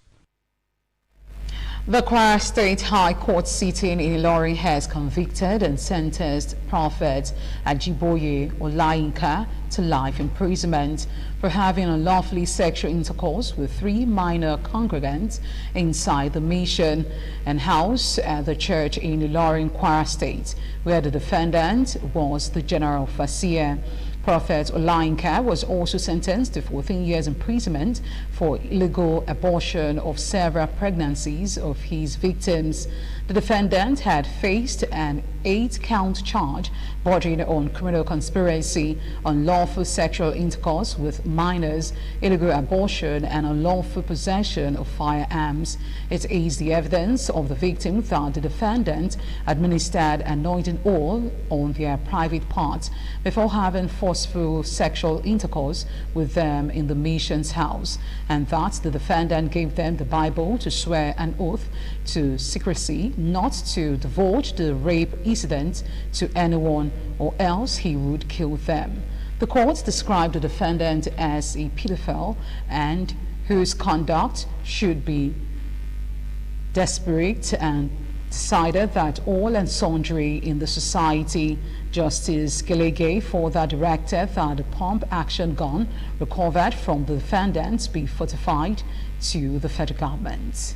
The Kwara State High Court sitting in Ilorin has convicted and sentenced Prophet Ajiboye Olayinka to life imprisonment for having unlawfully sexual intercourse with 3 minor congregants inside the mission and house at the church in Ilorin, Kwara State, where the defendant was the general overseer. Prophet Olayinka was also sentenced to 14 years imprisonment for illegal abortion of several pregnancies of his victims. The defendant had faced an 8-count charge bordering on criminal conspiracy, unlawful sexual intercourse with minors, illegal abortion, and unlawful possession of firearms. It is the evidence of the victim that the defendant administered anointing oil on their private parts before having forceful sexual intercourse with them in the mission's house, and that the defendant gave them the Bible to swear an oath to secrecy, not to divulge the rape incident to anyone, or else he would kill them. The court described the defendant as a pedophile and whose conduct should be desperate, and decided that all and sundry in the society. Justice Gelege further directed that the pump action gun recovered from the defendants be fortified to the federal government.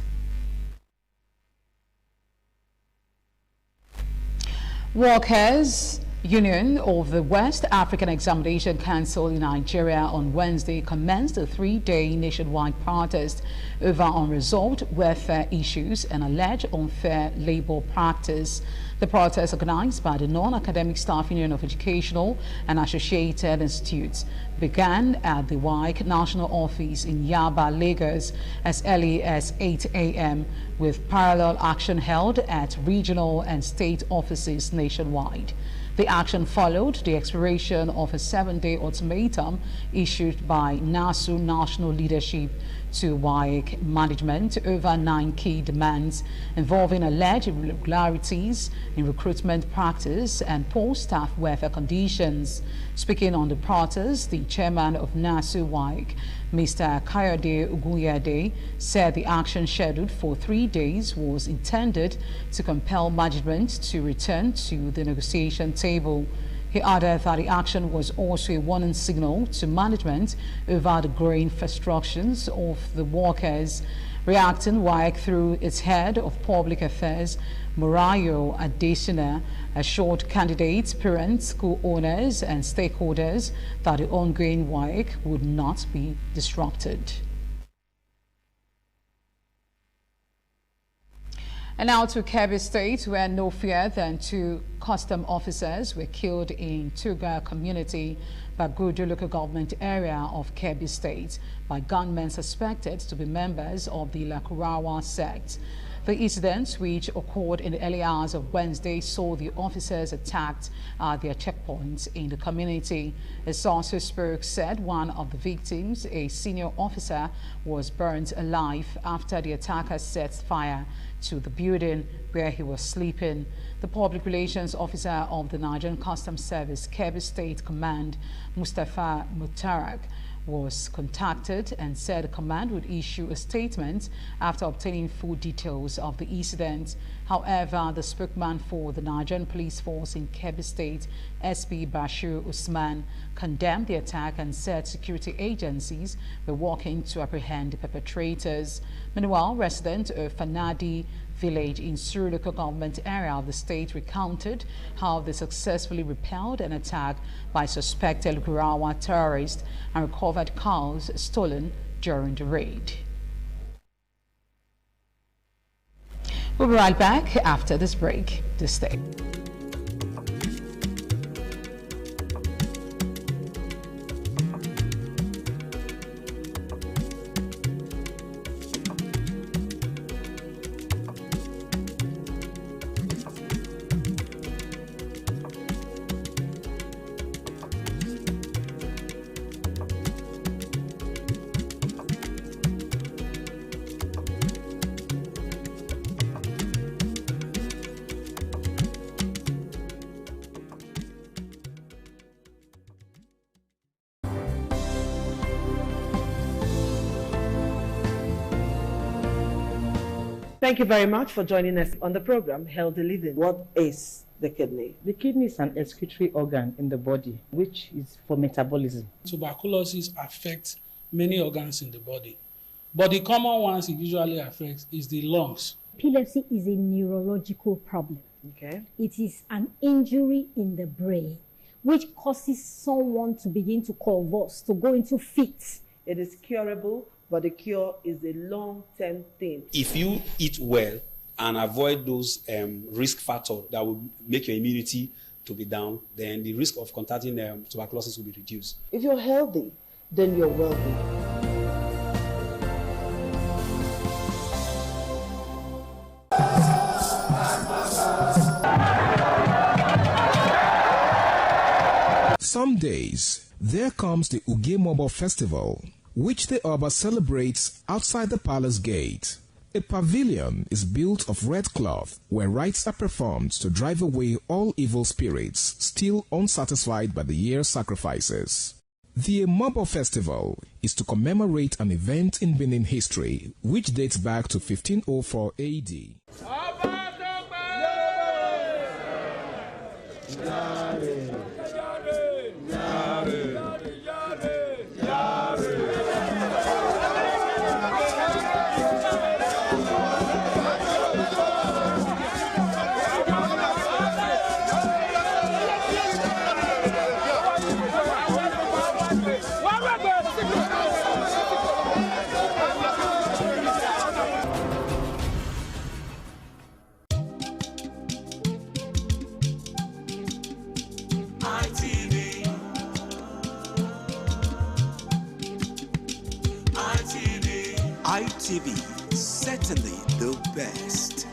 Workers' Union of the West African Examination Council in Nigeria on Wednesday commenced a 3-day nationwide protest over unresolved welfare issues and alleged unfair labor practice. The protest, organized by the Non-Academic Staff Union of Educational and Associated Institutes, began at the WAEC National Office in Yaba, Lagos as early as 8 a.m. with parallel action held at regional and state offices nationwide. The action followed the expiration of a 7-day ultimatum issued by NASU national leadership to WAEC management over 9 key demands involving alleged irregularities in recruitment practice and poor staff welfare conditions. Speaking on the protest, the chairman of NASU WAEC, Mr. Kayode Ogunyade, said the action scheduled for 3 days was intended to compel management to return to the negotiation table. He added that the action was also a warning signal to management over the growing frustrations of the workers. Reacting, WAEC through its head of public affairs, Morayo Adesina, assured candidates, parents, school owners and stakeholders that the ongoing WAEC would not be disrupted. And now to Kebbi State, where no fewer than 2 custom officers were killed in Tuga community, Bagudu local government area of Kebbi State, by gunmen suspected to be members of the Lakurawa sect. The incidents, which occurred in the early hours of Wednesday, saw the officers attacked at their checkpoints in the community. A source who spoke said one of the victims, a senior officer, was burned alive after the attackers set fire to the building where he was sleeping. The public relations officer of the Nigerian Customs Service, Kebbi State Command, Mustafa Mutarak, was contacted and said the command would issue a statement after obtaining full details of the incident. However, the spokesman for the Nigerian Police Force in Kebbi State, SP Bashir Usman, condemned the attack and said security agencies were working to apprehend the perpetrators. Meanwhile, residents of Fanadi village in Suru local government area of the state recounted how they successfully repelled an attack by suspected Gurawa terrorists and recovered cars stolen during the raid. We'll be right back after this break. This day. Thank you very much for joining us on the program, Healthy Living. What is the kidney? The kidney is an excretory organ in the body, which is for metabolism. Tuberculosis affects many organs in the body, but the common ones it usually affects is the lungs. Epilepsy is a neurological problem. Okay. It is an injury in the brain, which causes someone to begin to convulse, to go into fits. It is curable, but the cure is a long-term thing. If you eat well and avoid those risk factors that will make your immunity to be down, then the risk of contracting tuberculosis will be reduced. If you're healthy, then you're wealthy. Some days, there comes the Ugemobo Festival, which the Oba celebrates outside the palace gate. A pavilion is built of red cloth where rites are performed to drive away all evil spirits still unsatisfied by the year's sacrifices. The Emobo Festival is to commemorate an event in Benin history which dates back to 1504 AD. ITV, certainly the best.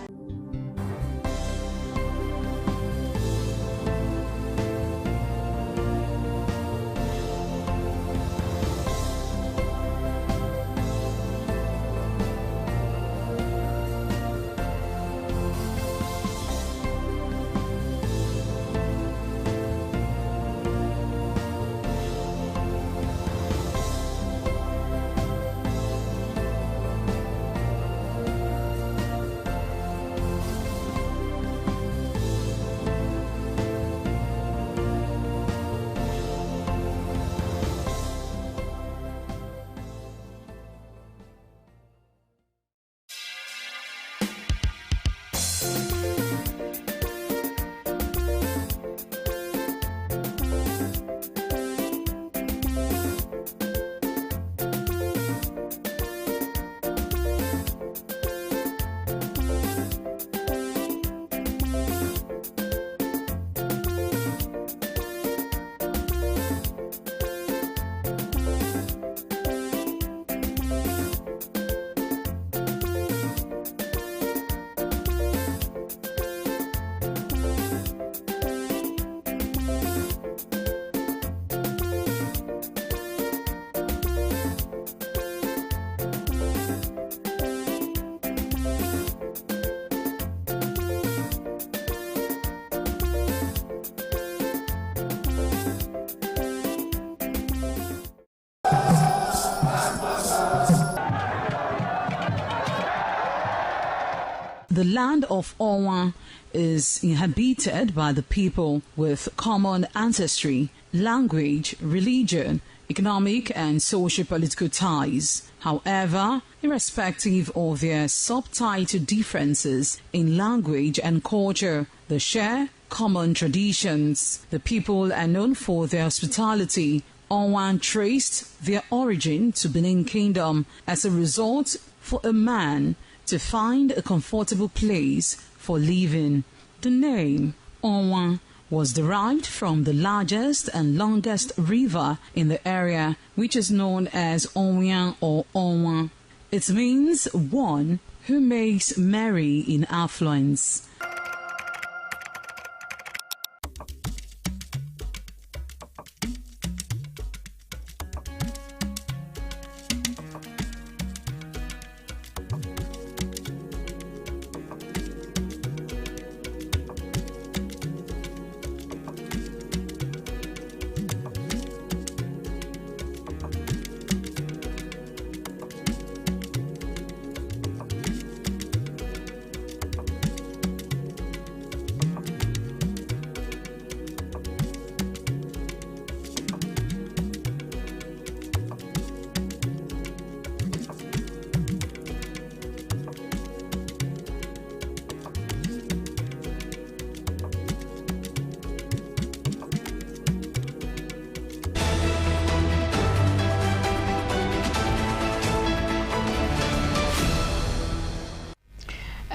the land of Onwa is inhabited by the people with common ancestry, language, religion, economic and socio-political ties. However, irrespective of their subtitle differences in language and culture, they share common traditions. The people are known for their hospitality. Onwa traced their origin to Benin Kingdom as a result for a man to find a comfortable place for living. The name Onwa was derived from the largest and longest river in the area, which is known as Onwian or Onwa. It means one who makes merry in affluence.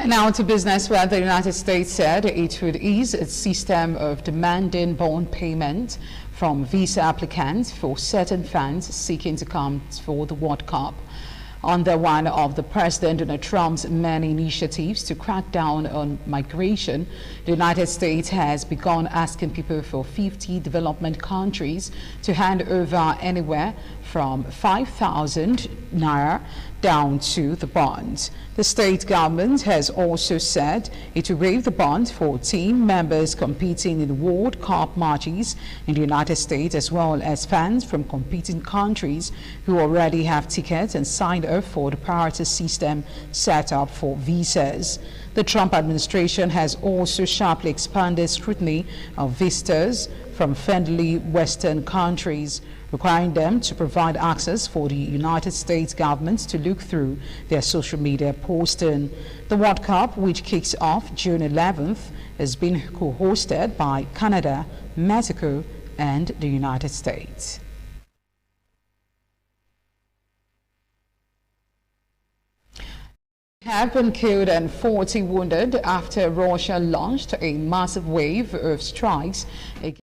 Now to business, where the United States said it would ease its system of demanding bond payment from visa applicants for certain fans seeking to come for the World Cup. Under one of the President Donald Trump's many initiatives to crack down on migration, the United States has begun asking people for 50 development countries to hand over anywhere from 5,000 naira down to the bonds. The state government has also said it will waive the bond for team members competing in the World Cup matches in the United States, as well as fans from competing countries who already have tickets and signed up for the priority system set up for visas. The Trump administration has also sharply expanded scrutiny of visitors from friendly Western countries, requiring them to provide access for the United States government to look through their social media posting. The World Cup, which kicks off June 11th, has been co-hosted by Canada, Mexico, and the United States. Have been killed and 40 wounded after Russia launched a massive wave of strikes against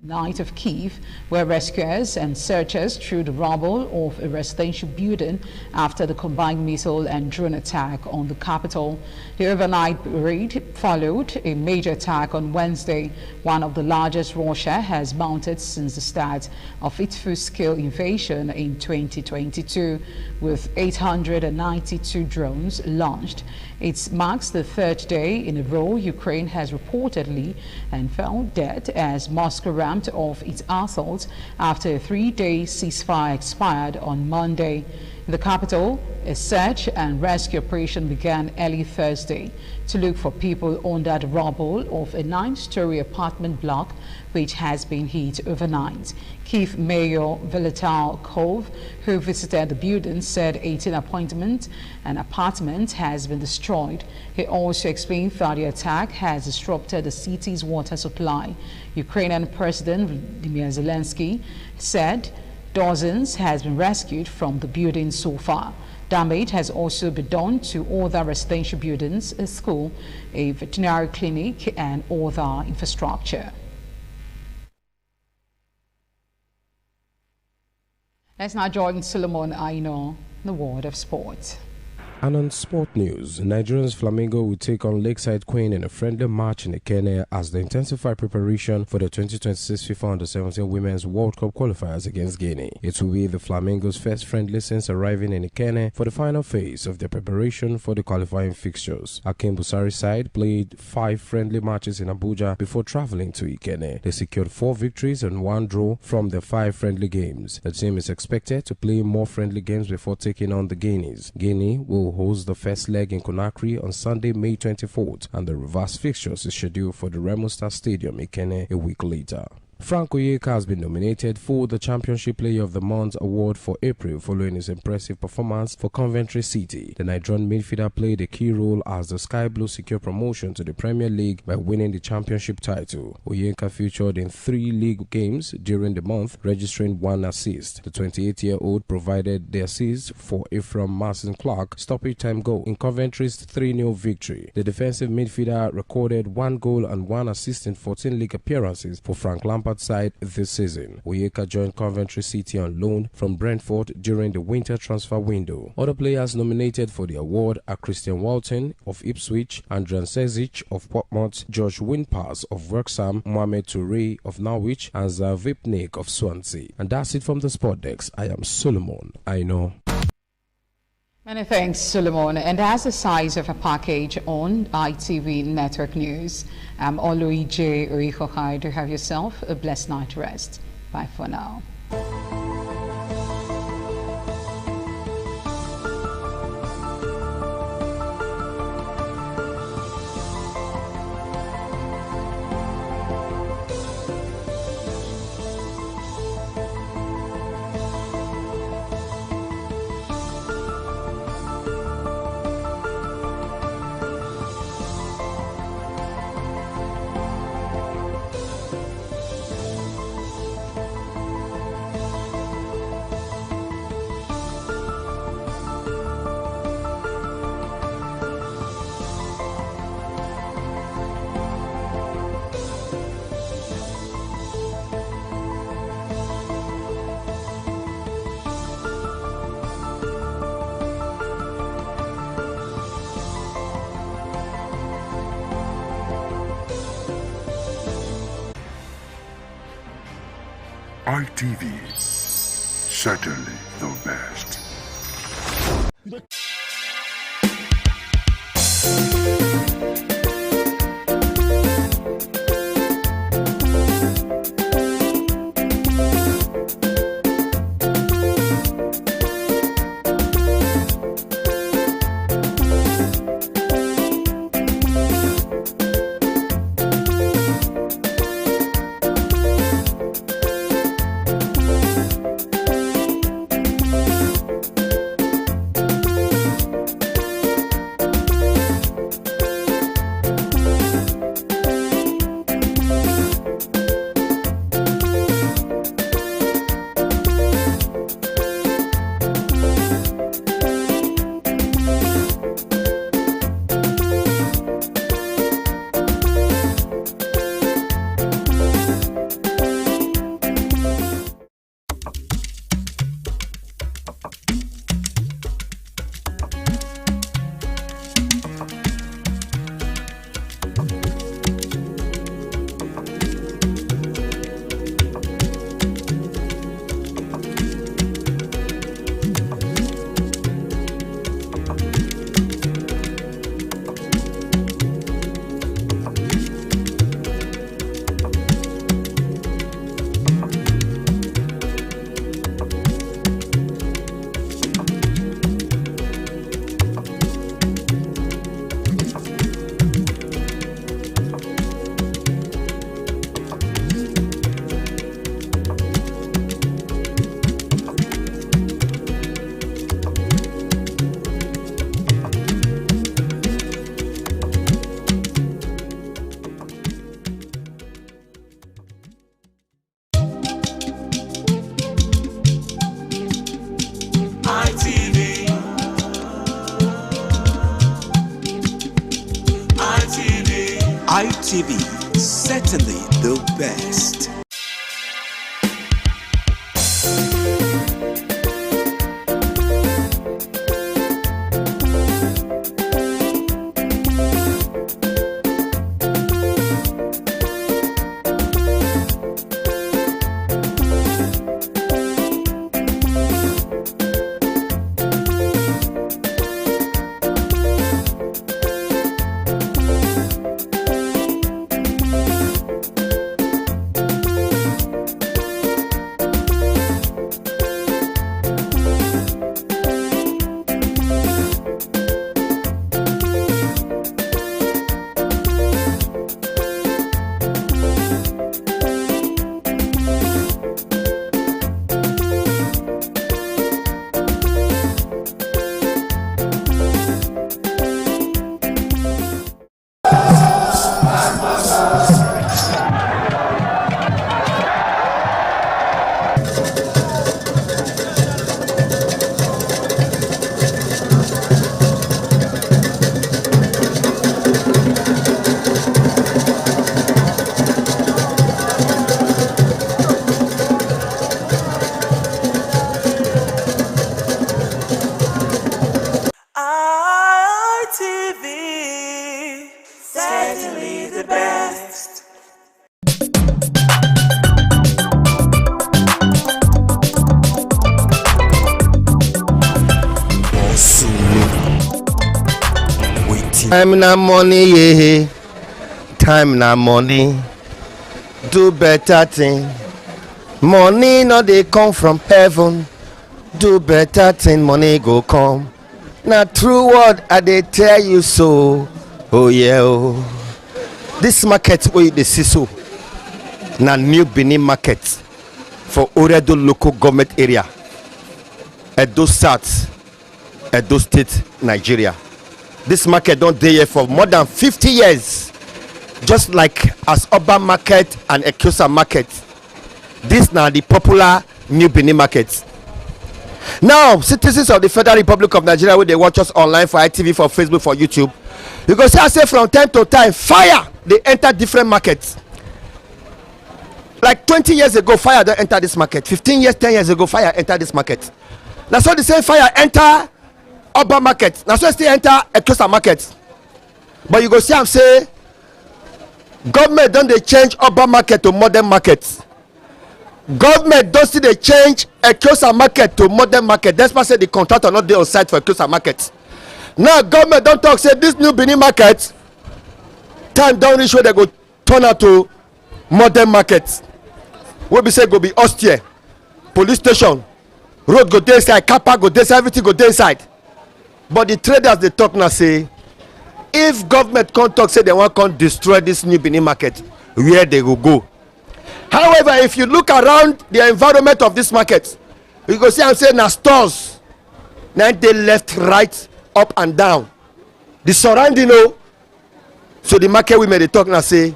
night of Kyiv, where rescuers and searchers threw the rubble of a residential building after the combined missile and drone attack on the capital. The overnight raid followed a major attack on Wednesday, one of the largest Russia has mounted since the start of its full-scale invasion in 2022, with 892 drones launched. It marks the third day in a row Ukraine has reportedly and fell dead as Moscow ramped off its assault after a 3-day ceasefire expired on Monday. In the capital, a search and rescue operation began early Thursday to look for people under the rubble of a 9-story apartment block which has been hit overnight. Kyiv Mayor Vitaly Klitschko, who visited the building, said 18 apartments has been destroyed. He also explained that the attack has disrupted the city's water supply. Ukrainian President Volodymyr Zelensky said dozens has been rescued from the building so far. Damage has also been done to other residential buildings, a school, a veterinary clinic, and other infrastructure. Let's now join Solomon Aino in the world of sport. And on sport news, Nigerians Flamingo will take on Lakeside Queen in a friendly match in Ikenne as they intensify preparation for the 2026 FIFA Under-17 Women's World Cup qualifiers against Guinea. It will be the Flamingos' first friendly since arriving in Ikenne for the final phase of their preparation for the qualifying fixtures. Akim Busari's side played 5 friendly matches in Abuja before traveling to Ikenne. They secured 4 victories and 1 draw from their 5 friendly games. The team is expected to play more friendly games before taking on the Guineas. Guinea will host the first leg in Conakry on Sunday, May 24th, and the reverse fixtures is scheduled for the Remo Star Stadium, Ikenne, a week later. Frank Oyeka has been nominated for the Championship Player of the Month award for April following his impressive performance for Coventry City. The Nigerian midfielder played a key role as the Sky Blue secured promotion to the Premier League by winning the championship title. Oyeka featured in 3 league games during the month, registering 1 assist. The 28-year-old provided the assist for Ephraim Martin Clark stoppage time goal in Coventry's 3-0 victory. The defensive midfielder recorded 1 goal and 1 assist in 14 league appearances for Frank Lampard side this season. Oyeka joined Coventry City on loan from Brentford during the winter transfer window. Other players nominated for the award are Christian Walton of Ipswich, Andrian Sezic of Portsmouth, George Winpas of Wrexham, Mohamed Toure of Norwich, and Zavipnik of Swansea. And that's it from the Sport Desk. I am Solomon. I know. Many thanks, Solomon. And as the size of a package on ITV Network News, I'm Oluije Oikokai. Do have yourself a blessed night rest. Bye for now. ITV, certainly the best. ITV, certainly the best. certainly the best. Time na money, yeah. Time na money. Do better thing. Money no dey come from heaven. Do better thing, money go come. Na true word I dey tell you so. Oh yeah, oh. This market wey you dey see so na New Benin market for Oredo local government area, Edo South, Edo State, Nigeria. This market don dey here for more than 50 years, just like as Oba market and Ekiosa market. This na the popular New Benin market. Now, citizens of the Federal Republic of Nigeria, wey dey watch us online for ITV, for Facebook, for YouTube, you go see I say from time to time fire dey enter different markets. Like 20 years ago, fire don enter this market. 15 years, 10 years ago, fire enter this market. Na so the same fire enter Oba market, na so e still enter Ekiosa market. But you go see am say government don dey change Oba market to modern market. Government don still dey change Ekiosa market to modern market, despite say the contractor no dey on site for Ekiosa market. Now government don talk say this New Benin market time don reach wey dem go turn am to modern market, wey be say go be austere, police station, road go dey inside, car park go dey inside, everything go dey inside. But the traders dey talk now say if government come talk say they wan come destroy this New Benin market, where they go go? However, if you look around the environment of this market, you go see am say na stores na dey left, right, up and down, the surrounding. So the market women dey talk now say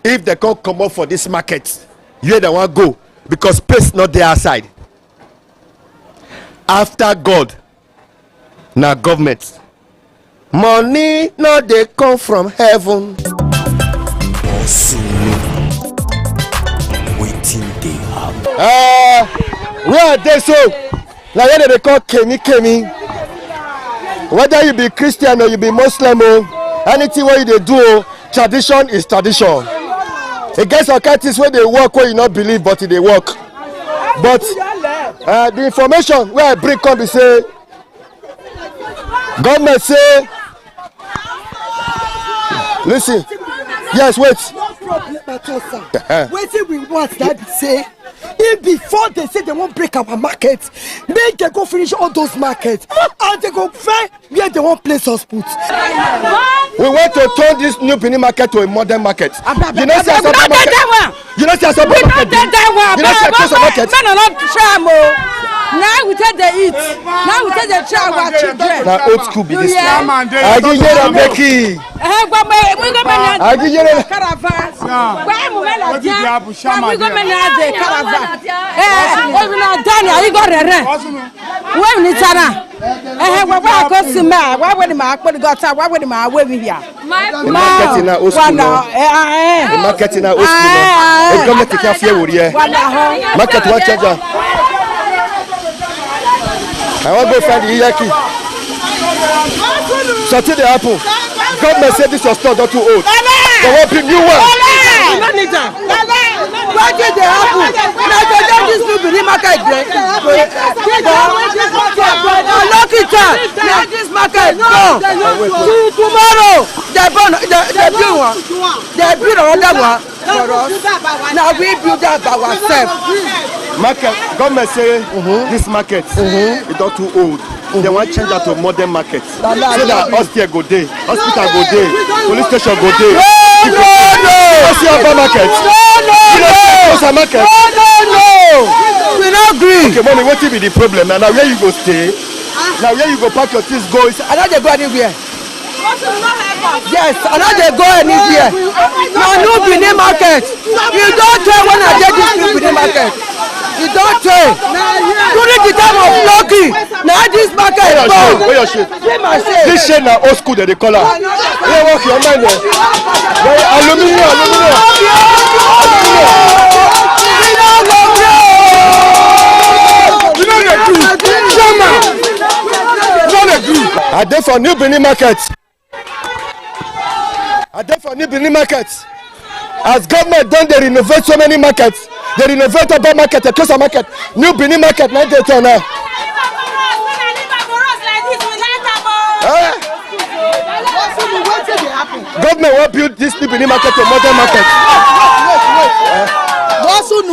if they come comot for this market, where they wan go? Because space not dey outside. After God na government. Money no dey come from heaven. Where are they so? Na where they call Kemi. Whether you be Christian or you be Muslim, anything wey you dey do, tradition is tradition. E get some kind things wey dey work wey you no believe, but e dey work. But the information wey I bring come be say government say, listen, yes, wait. No problem at all, sir. Wetin we want that say, if before they say they won't break our market, make they go finish all those markets and they go find where they won't place us put. We want to turn this New Benin market to a modern market. You know, see Asaba market. You know, see Asaba market. You know, see Asaba market. Now we take the eat. Now we take the try our children. Now old school be this. I give you a Becky. I give you a caravan. Where we gonna do? We gonna do caravan. We gonna done. You got it. Where we need Tana? Where go Sima? Where we ma? Where we got? Where we ma? Where we here? The market in our old school. The market in our old school. The government take care of you, yeah. Market what charger? I want to go find the Iyaki. Something they happen. Government said this was store not too old. They want big new one. What did they happen? Now they don't this New Benin market. Look it up. Now this market. No. Tomorrow they build one. They build another one for us. Now we build that by ourselves. Market government say this market is not too old. They want change that to modern market so that hospital go day, hospital go day, police station go day. You don't see Oba market. You don't see Ekiosa market. No. We not agree. Okay, mommy, what will be the problem? Now where you go stay? Now where you go pack your things go? I know they go anywhere. Yes, I know they go anywhere. Now New Benin market. You don't tell when I get this New Benin market. You don't tell. During the time of Loki, now this market is gone. Where your shit? This shit now old school that they call her. Where work your mind there? Aluminium. You know the truth. Shama. You know the truth. I did for New Benin market. I dey for New Benin market. As government don dey renovate so many markets, they renovate Oba market, Ekosa market, New Benin market, na dey turn now. Government wan build this New Benin market to modern market.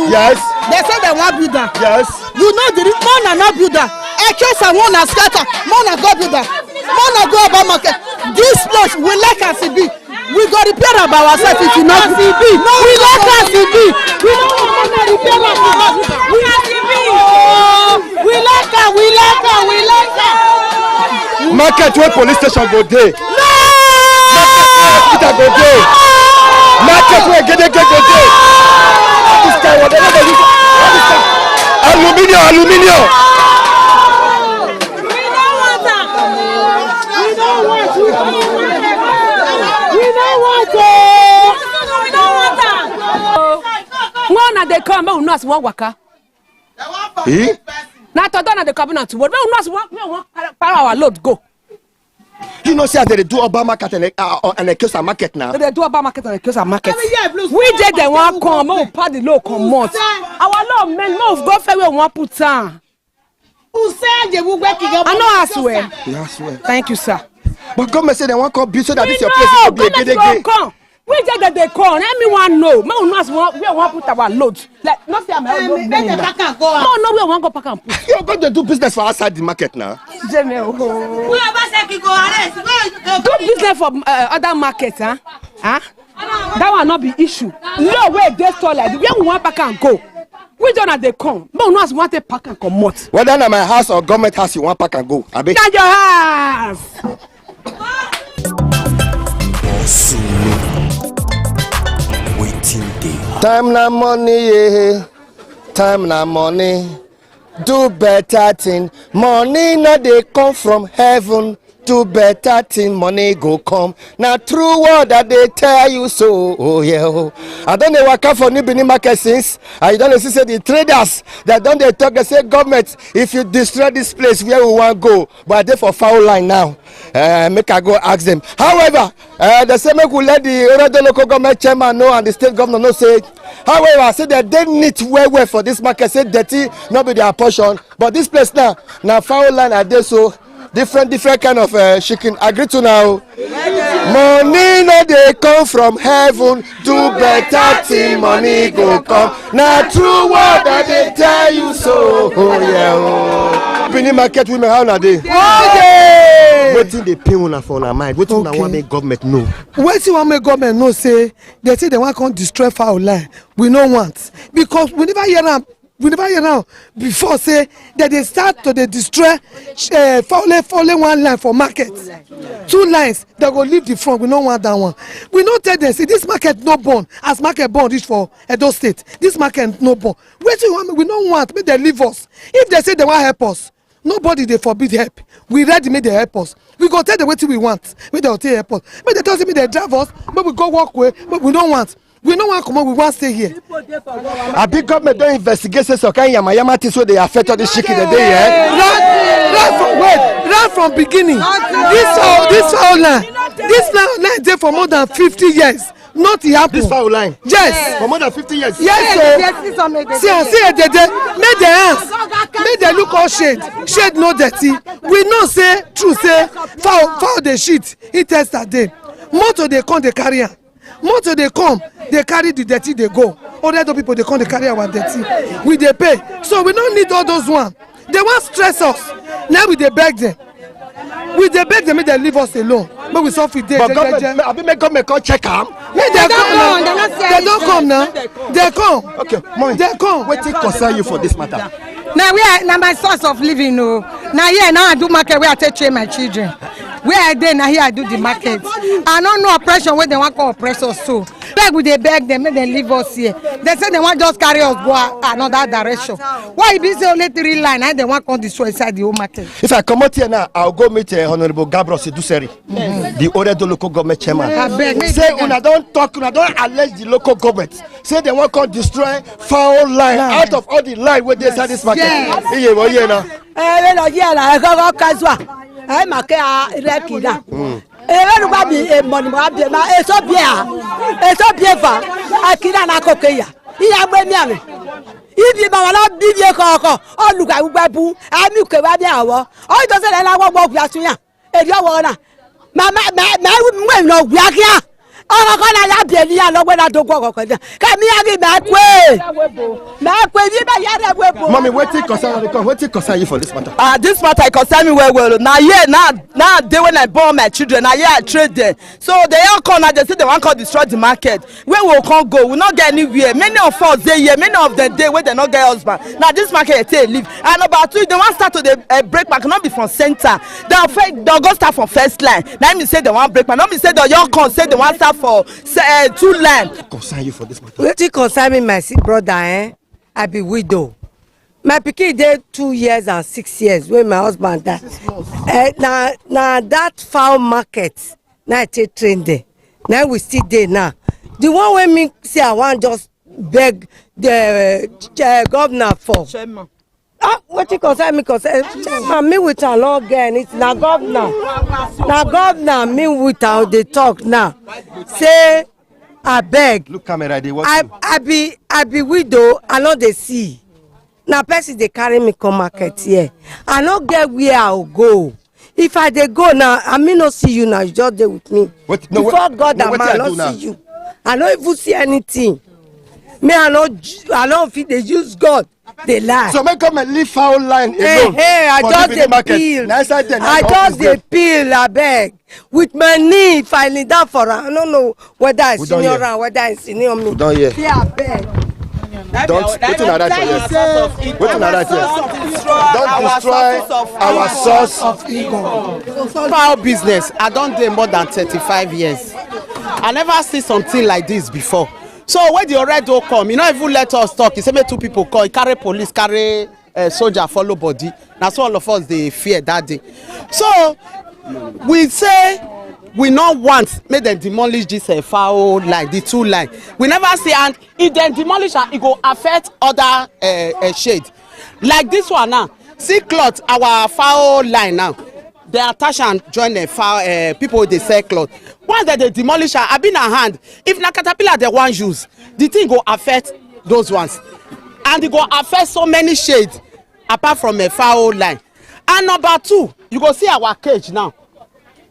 Yes. They say they want build that. Yes. You know the more na not build that. Ekosa one na scatter, more na go build that. More na go Oba market. This place we like as it be. We go repair am by ourselves if you know as it be. We like as it be. We no want to repair am by ourselves. We as it be. We like am. We like am. We like am. Market where police station go dey. No. Market where hospital go dey. Market where Gedege go dey. This kind of whatever they use. Aluminium. We don't want that. We don't want you. We don't want it. One they come, but not one waka. Eh? Not to done at the cabinet to work. We not power our load go. You know, say they do Oba market and Ekosa market now. They do Oba market and Ekosa market. We did the one come, we part the low come month. Our law men move go fair we want put down. Who said they will work again? I know I swear. Yeah, I swear. Thank you, sir. But government say they want to build so that this your place will be a Gedege. Come. We did that they come. Everyone know. Me we want put our load. Like not say I'm load. Let the pack and go. No, we want go pack and put. You're going to do business for outside the market now. Do business for other markets, huh? That will not be issue. No way they store like where we want pack and go. We don't have they come. But we want to pack and come out. Whether na my house or government house you want pack and go. Abi. Stand your house. Time na money, yeah. Time na money. Do better thing. Money no dey come from heaven. Do better thing, money go come. Now true word that they tell you so. Oh yeah. I don't know what come for New Benin market since. I don't know say the traders that don't they talk. They say government, if you destroy this place, where we want go? But they for foul line now. Make I go ask them. However, they say make we let the local government chairman know and the state governor know say. However, I say that they need well for this market. Say dirty, not be their portion. But this place now foul line are there so. Different kind of chicken. Agree to now. Money no dey come from heaven. Do better thing, money go come. Now true word that they tell you so. Oh yeah. Benin market women how na dey? Wetin dey pain una for una mind? Wetin una want make government know? Wetin want make government know say they want to destroy foul line. We no want because we never hear am. We never hear now before say that they start to destroy falling one line for market. 2 lines that go leave the front. We don't want that one. We don't tell them say this market no born as market born reach for Edo State. This market no born. Wait till we don't want make they leave us. If they say they want help us, nobody they forbid help. We ready make they help us. We go tell them what we want. Make they take help us. But they don't say me they drive us. But we go walk away. But we don't want. We don't want to come on, we want to stay here. A big government don't investigate so kind yama things where they affect all this chicken the day, Right from beginning. This foul line there for more than 50 years. Not happen. This foul line? Yes. For more than 50 years? Yes, see, make the hands, make the look all shade no dirty. We know say, true say, foul the shit, it test that day. Motor they come, they carry am. Motor they come, they carry the dirty, they go. Other people they come, they carry our dirty. We they pay. So we don't need all those ones. They want stress us. Now we they beg them. We they beg them, make they leave us alone. But we suffer there. But government, I make government come check them. They don't come now. They come. Okay, Moi, they come. What concern you for this matter? Now now my source of living. No. Now I do market where I take train my children. Where I dey now here I do the market. I don't know oppression where they want to oppress us so. Beg we they beg them, make them leave us here. They say they want just carry us go another direction. Why it be say only 3 lines and they want to destroy inside the whole market? If I come out here now, I'll go meet Honorable Gabriel Siduseri, the Oredo local government chairman. Say una don't talk, una don't allege the local government. Say they want to destroy foul line out of all the line where they inside this market. Everybody a money ma eso bia fa akina na kokeya iya gbe mi ame ibi ba wala bibi koko oluga gbabu ami ke ba bia wo o to se le la gbogbo gba tun ya eri owo na ma we no gba kia ọkọ kọ na ya bie ni ya lọgbẹ na dogun ọkọ kọjá kẹmi yagi ma kwe bi ba yare webo. Mommy, wetin concern you for this matter? This matter e concern me well. Na here now day when I born my children, na here I trade them. So they all come now, they say they wan come destroy the market. Where we come go? We not get anywhere. Many of us dey here, many of them dey where they not get husband. Now this market they live. And about 2, they wan start to the break back, not be from center. They go start from first line. Now me say they wan break back. Not me say they all come say they wan start for 2 line. Concern you for this matter? Wetin concern me my brother I be widow. My pikin dey 2 years and 6 years when my husband die. Na that fowl market na I take train there. Now we still dey now. The one wey me say I wan just beg the governor for. Wetin concern me chairman me with am no get anything. Na governor me with am dey talk now. Say abeg. Look camera dey watch you. I be widow, I no dey see. Na person dey carry me come market here. I no get where I go. If I dey go now, I may not see you now. You just dey with me. Before God and man, I no see you. I no even see anything. Me, I no fit dey use God. They lie. So make come and leave foul line alone. I just dey peel. I just dey peel. I beg. With my knee, if I lean down for her, I don't know whether I senior or whether I senior me. Don't hear. I beg. Don't destroy our source of income. Fowl business, I don dey more than 35 years. I never see something like this before. So when the Oredo come, you know, even let us talk. He say make 2 people come, carry police, carry soldier, follow body. That's all of us they fear that day. So we say we not want make them demolish this foul line, the 2 line. We never see, and if they demolish it go affect other shade. Like this one now. See cloth, our foul line now. They attach and join the foul people they sell cloth. Once they demolish her, I been a hand. If na caterpillar they want use, the thing go affect those ones, and it go affect so many shades apart from a foul line. And number 2, you go see our cage now.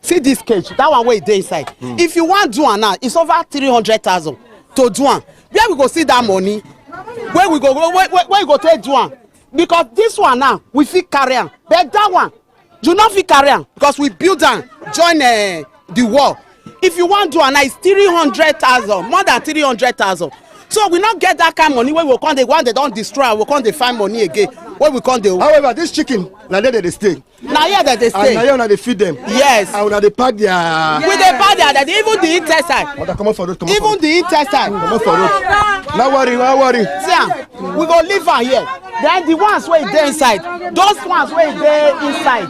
See this cage, that one way dey inside. If you want do one now, it's over 300,000 to do one. Where we go see that money? Where we go? Where you go take do one? Because this one now we fit carry am, but that one you not fit carry am because we build am join the wall. If you want to do it's 300,000, more than 300,000. So we not get that kind of money where we come the one they don't destroy, we come they find money again. Where we come the. However, this chicken now there they stay. Now here that they stay. And now they feed them. Yes. And now they pack their. With the pack their even the intestine. Come on for road. Even the intestine. Come on for road. No worry. See, we go leave her here. Then the ones where they inside, those ones where they inside,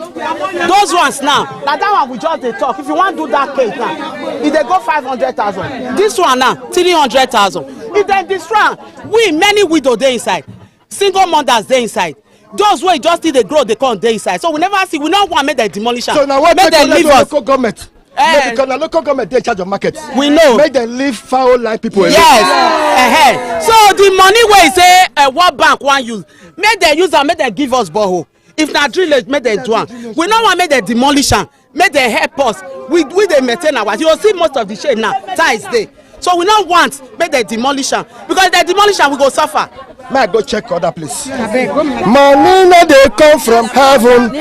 those ones now. Like that one we just they talk. If you want to do that case now, if they go 500,000, this one now 300,000. If they destroy, we many widows they inside, single mothers they inside. Those where just see they grow, they come they inside. So we never see. We don't want to make the demolition. So now what make them leave us. Local government. No, because the local government they charge of market. We know. Make them leave foul line people. Yes. So the money where say what bank want use, make them use and make them give us borehole. If not drillage, make them do one. We don't want to make the demolition. Make them help us. We they maintain our. You will see most of the shade now. Ties there. So we don't want make the demolition because the demolition we go suffer. May I go check other place? Money no dey come from heaven.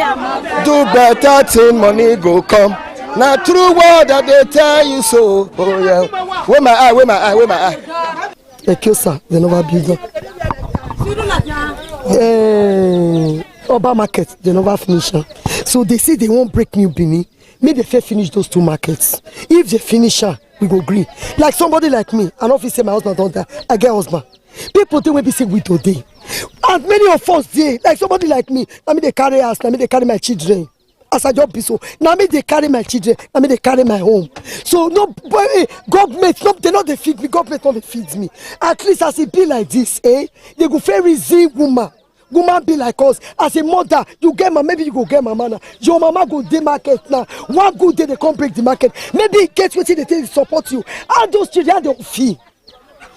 Do better thing, money go come. Now true word that they tell you so. Oh yeah. Where my eye? They kill sir, they never build up. Oba market, they never finish. So they say they won't break New Benin. Maybe they finish those 2 markets. If they finish we go agree. Like somebody like me, an officer, my husband don't die. I get husband. People think maybe say we today. And many of us dey like somebody like me. I mean they carry us, I mean they carry my children. As I just be so. Now me they carry my children, I mean they carry my home. So no government, no, they not they feed me, government not they feed me. At least as it be like this, they go very reason woman. woman be like us. As a mother, you get mama, maybe you go get mama now. Your mama go dey market now. One good day they come break the market. Maybe get wetin they take support you. All those children they feel.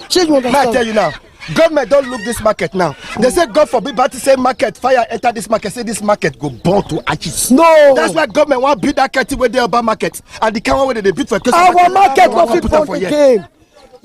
Shey you understand? I tell you now. Government don't look this market now. They say God forbid, but to say market, fire enter this market, say this market go burn to ashes. No. That's why government want build that curtain where they about market and the kind where they build for. Our market no fit burn again.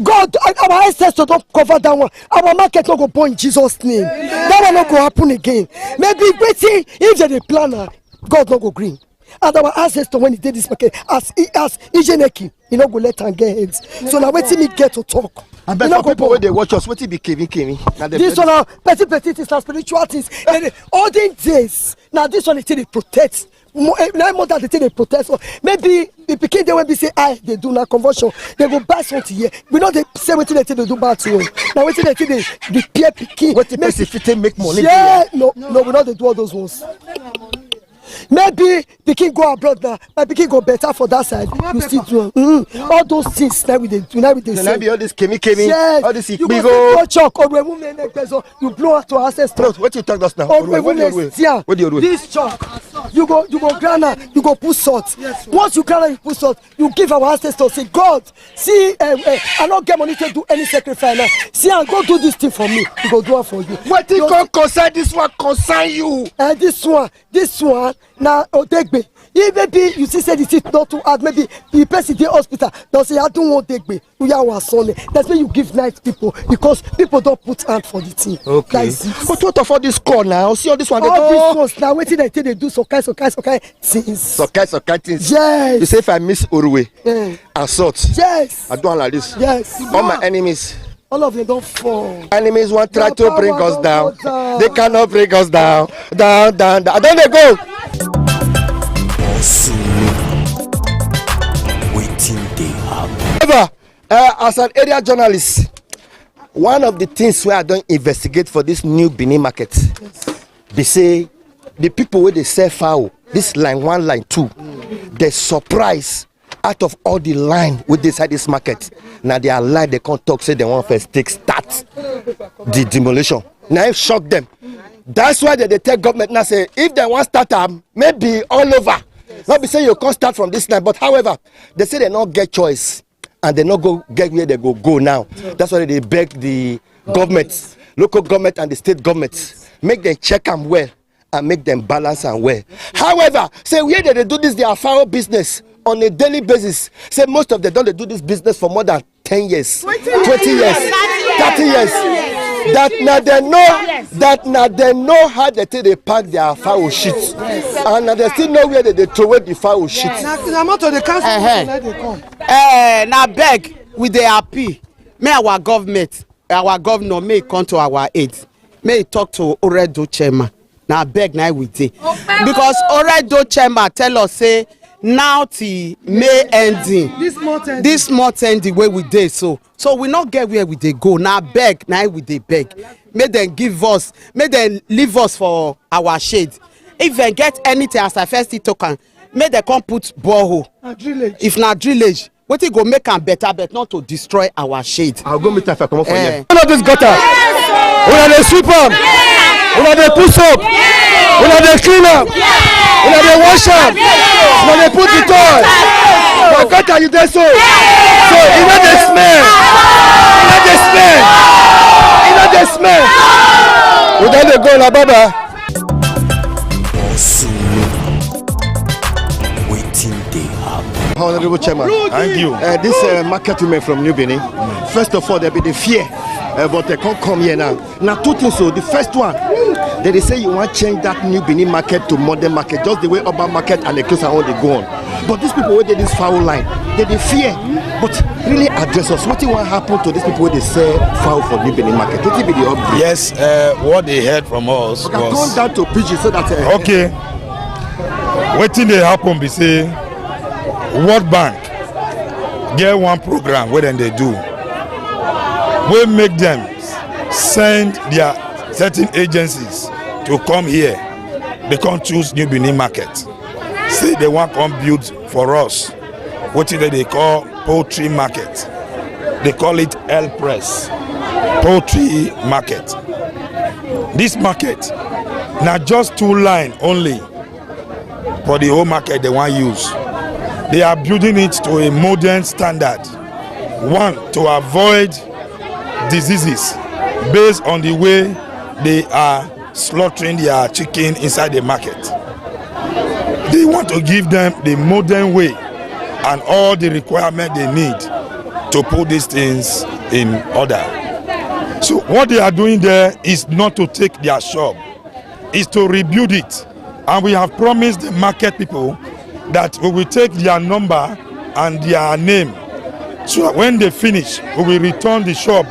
God, our ancestors don't cover that one. Our market no go burn in Jesus' name. That one no go happen again. Maybe waiting if they plan, God no go green. And our ancestor when he did this market as Ijeneki, he no go let am get heads. So now waiting me get to talk. I bet for people when they watch us, what be Kevin. This one now, petty things and spiritual things. All these days, now this one is they protect. More than the thing they protest. So maybe the pikin they when be say they do now conversion, they go buy something here. We know they say what they do bad to you. Now what they peer pikin. What the person if they make money? Yeah, no, we know they do all those ones. Maybe pikin go abroad now, my pikin go better for that side. You still do all those things now we they do now we they say. Be all this Kemi, yes. all this you go chalk or women you blow out to ancestors. What you talk us now? What do you do? This chalk. You go grana, you go put salt. Yes, once you grana, you put salt, you give our ancestors, say, God, see, I don't get money to do any sacrifice now. See, I go do this thing for me. You go do it for you. What you go concern this one concern you? This one, now, Odegbe. If maybe you see say the seat not too hard, maybe the person in the hospital don't say I don't want Odegbe. We are our son. That's why you give nice people because people don't put hand for the thing. Okay. But what of all this call now? See all this one. All these ones now. Waiting until they do so kind things. So kind things. Yes. You say if I miss Uruwe and salt. Yes. I do one like this. Yes. All my enemies. All of them don't fall. Enemies want try to bring us down. They cannot bring us down. Down. Then they go. However, as an area journalist, one of the things where I don't investigate for this new Benin market, they say the people where they sell fowl, this line 1, line 2, they surprise out of all the line with inside this market. Now they are line, they can't talk, say they want first take start the demolition. Now it shock them. That's why they tell government now say if they want start them, maybe all over. Not be saying you can't start from this line, but however, they say they not get choice and they not go get where they go now. That's why they beg the government, local government and the state government, make them check them well and make them balance and well. However, say where they do this, their fowl business on a daily basis. Say most of them don't do this business for more than 10 years, 20 years, 30 years. That now they know how they pack their fowl shit, and now they still know where they throw away the fowl shit. Now beg with the happy. May our governor may come to our aid. May he talk to Oredo Chema. Now beg now with it because Oredo Chema tell us say now the May ending. This month ending where we dey so we not get where we dey go. Now beg now we dey beg. May them give us, may them leave us for our shade. If they get anything as I first token, may they come put borehole. If not drillage, what it go make them better, but not to destroy our shade. I'll go meet if I come up for you. All of this gutter. We are the sweep up. We are the push up. We are the clean up. We are the wash up. We are the put the toy. But gutter you there so. So you know the smell. You know the smell. You know the smell. We don't go la baba. Honorable Chairman, thank you. This market women from New Benin, first of all, there be the fear, but they can't come here now. Now, two things. So, the first one, they say you want to change that New Benin market to modern market, just the way urban market and the close and all they go on. But these people where they this foul line, they fear. But really address us. What will happen to these people where they sell foul for New Benin market? What will be the update? Yes, what they heard from us was. Gone down to PG so that. Okay. What thing they happen? Be say. World Bank get one program where then they do we make them send their certain agencies to come here. They can't choose New Benin market, say they want to come build for us what they call poultry market. They call it El Press poultry market. This market, not just 2 lines only for the whole market they want to use. They are building it to a modern standard. One, to avoid diseases based on the way they are slaughtering their chicken inside the market. They want to give them the modern way and all the requirements they need to put these things in order. So what they are doing there is not to take their shop, is to rebuild it. And we have promised the market people that we will take their number and their name. So that when they finish, we will return the shop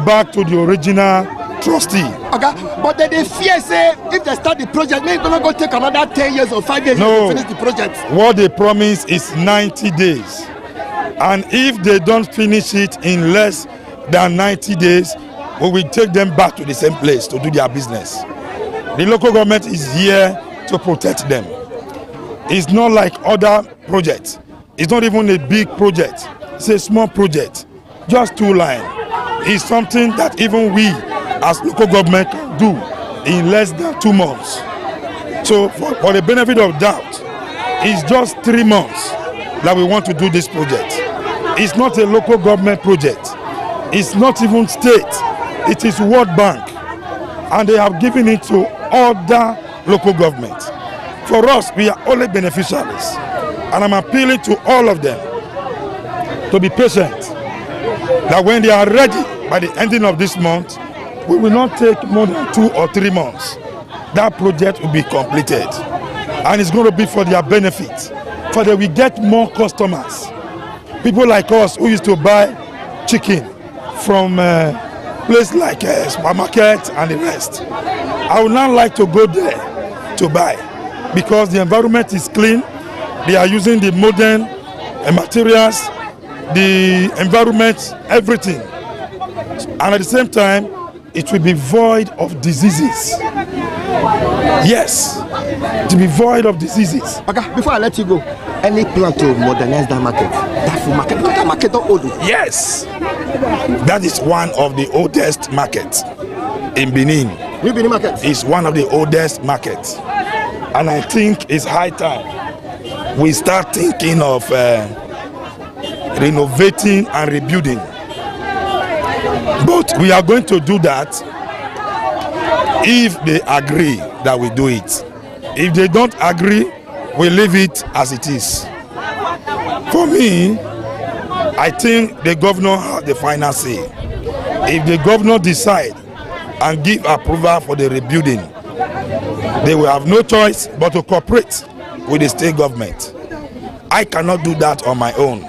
back to the original trustee. Okay, but they fear say if they start the project, maybe it's going to take another 10 years or 5 years to finish the project. What they promise is 90 days. And if they don't finish it in less than 90 days, we will take them back to the same place to do their business. The local government is here to protect them. It's not like other projects. It's not even a big project. It's a small project, just 2 lines. It's something that even we as local government can do in less than 2 months. So for the benefit of doubt, it's just 3 months that we want to do this project. It's not a local government project. It's not even state. It is World Bank. And they have given it to other local governments. For us, we are only beneficiaries. And I'm appealing to all of them to be patient. That when they are ready by the ending of this month, we will not take more than 2 or 3 months. That project will be completed. And it's going to be for their benefit. For that we get more customers. People like us who used to buy chicken from places like supermarket and the rest. I would not like to go there to buy because the environment is clean. They are using the modern materials, the environment, everything. And at the same time, it will be void of diseases. Yes, to be void of diseases. Okay, before I let you go, any plan to modernize that market? That market don't old. Yes, that is one of the oldest markets in Benin. New Benin market? It's one of the oldest markets. And I think it's high time we start thinking of renovating and rebuilding. But we are going to do that if they agree that we do it. If they don't agree, we leave it as it is. For me, I think the governor has the final say. If the governor decide and give approval for the rebuilding, they will have no choice but to cooperate with the state government. I cannot do that on my own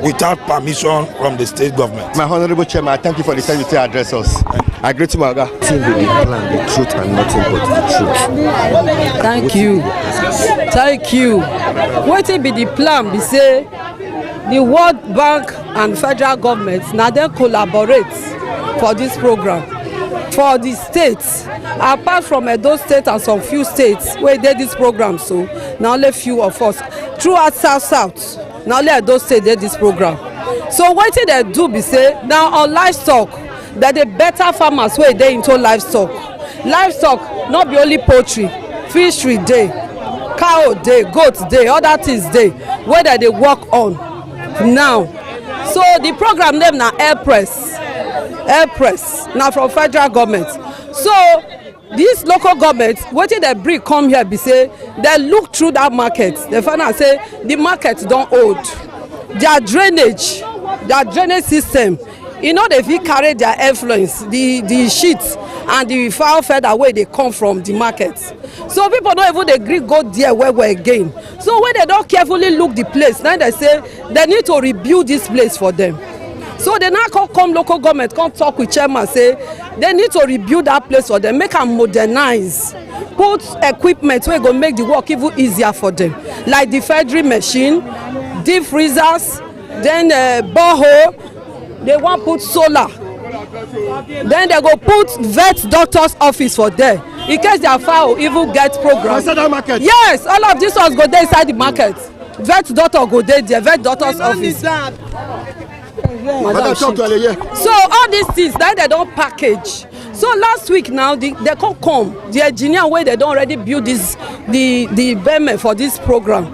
without permission from the state government. My honorable chairman, I thank you for the time you to address us. I agree to my guy. Plan the truth and nothing but the truth. Thank you. Thank you. What will be the plan? We say the World Bank and federal government now they collaborate for this program. For the states, apart from Edo State and some few states where they this program, so now only few of us throughout South. Now only Edo State did this program. So what they do be say now on livestock, that the better farmers where they into livestock. Livestock not be only poultry, fishery day, cow day, goat day, other things day, whether they work on now. So the program name now Air Press now from federal government. So this local government wetin they bring come here be say they look through that market, they find out say the market don old, their drainage system they fit carry their influence, the shit and the fowl feather wey dey come from the market. So people no even dey gree go there well again. So when they don carefully look the place, now they say they need to rebuild this place for them. So they now come local government, come talk with chairman, say they need to rebuild that place for them, make am modernize, put equipment wey go make the work even easier for them, like the federal machine, deep freezers, then borehole. They want put solar, then they go put vet doctor's office for there in case their fowl even get program. Yes, all of this ones go there inside the market. Vet doctor go there, vet doctor's office. So all these things that they don't package So last week now, they come the engineer where they don already build this the payment for this program.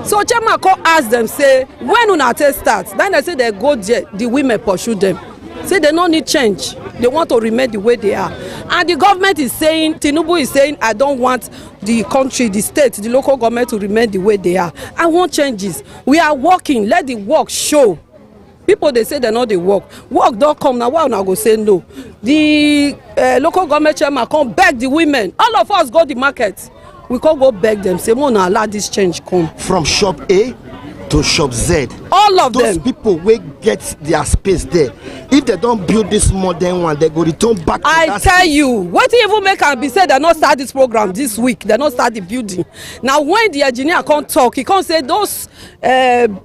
So chairman come ask them say when una take start, then they say they go there, the women pursue them. Say they no need change, they want to remain the way they are. And the government is saying, Tinubu is saying, I don't want the country, the state, the local government to remain the way they are. I want changes. We are working, let the work show. People they say they know they work don't come now. Why una go say no? The local government chairman come beg the women. All of us go the market. We can't go beg them. Say, "Mo na allow this change come." From shop A to shop Z. All of those people will get their space there. If they don't build this modern one, they go return back to I tell you, what even make am be say they not start this program this week. They not start the building. Now when the engineer can't talk, he can't say those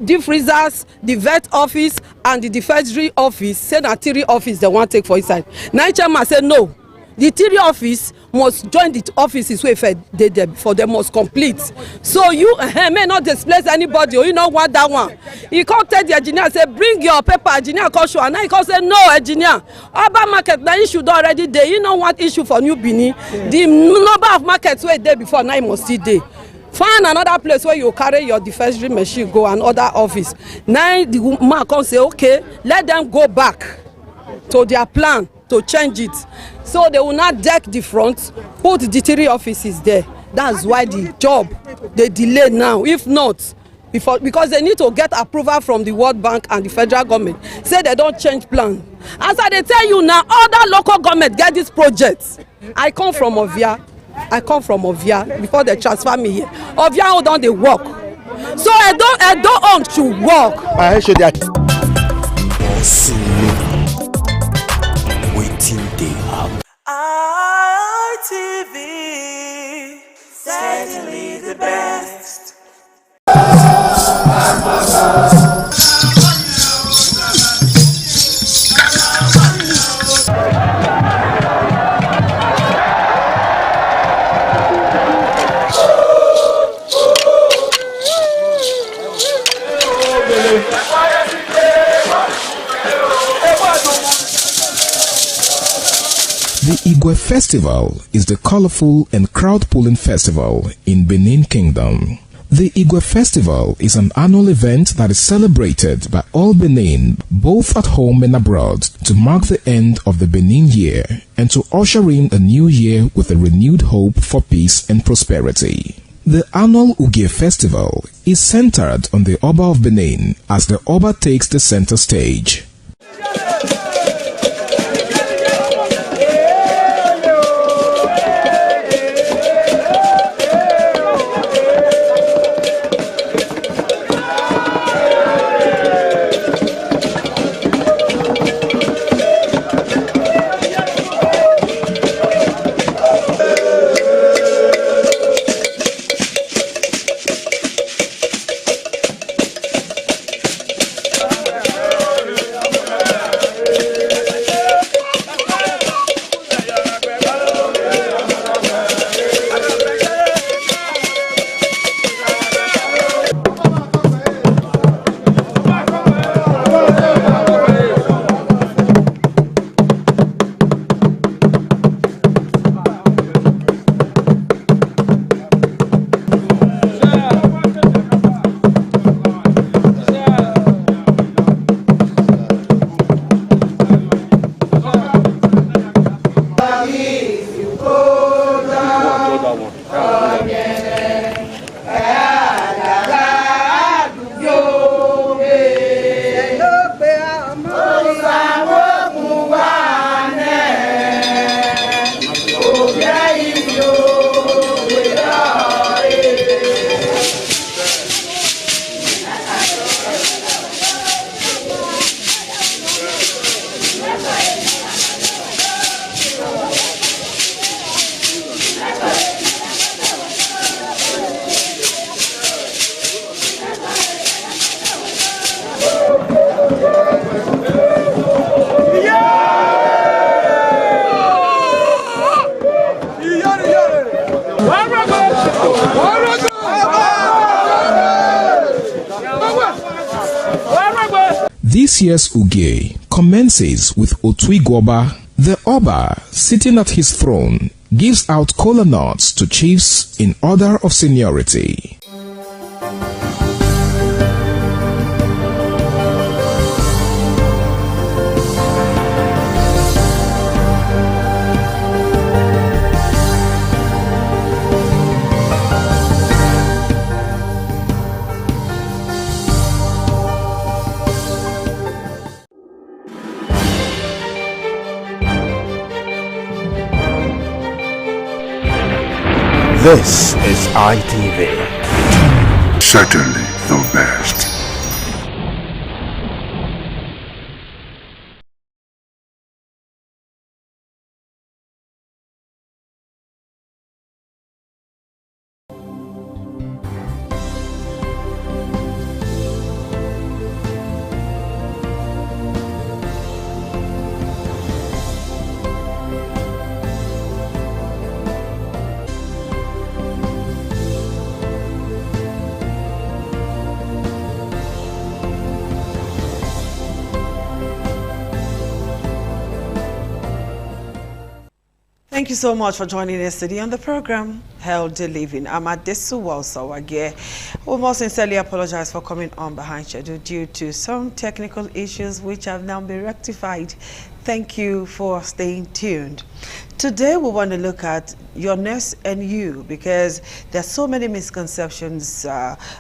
deep freezers, the vet office and the defensory office, say na 3 office they want take for inside. Now chairman say no. The 3 office must join the offices wey dey there for them must complete. So you may not displace anybody or you no want that one. He come tell the engineer say bring your paper. Engineer come show and now he come say no engineer. Urban market na issue don already dey. You no want issue for New Benin. The number of markets wey dey before now must still dey. Find another place where you carry your defensory machine go and other office. Now the man come say okay, let them go back to their plan to change it. So they will not deck the front, put the 3 offices there. That's why the job they delay now. If not, because they need to get approval from the World Bank and the federal government. Say they don't change plan. As I they tell you now, other local government get this project. I come from Ovia before they transfer me here. Ovia hold on they work. So I don't own to work. I should that. ITV, certainly the best. The Igwe Festival is the colorful and crowd-pulling festival in Benin Kingdom. The Igwe Festival is an annual event that is celebrated by all Benin, both at home and abroad, to mark the end of the Benin year and to usher in a new year with a renewed hope for peace and prosperity. The annual Ugie Festival is centered on the Oba of Benin as the Oba takes the center stage. This year's Ugie commences with Otui Goba, The Oba, sitting at his throne, gives out kola nuts to chiefs in order of seniority. This is ITV. Certainly the best. Thank you so much for joining us today on the program, Healthy Living. I'm Adesu Walsawage. We most sincerely apologize for coming on behind schedule due to some technical issues which have now been rectified. Thank you for staying tuned. Today we want to look at your nurse and you, because there's so many misconceptions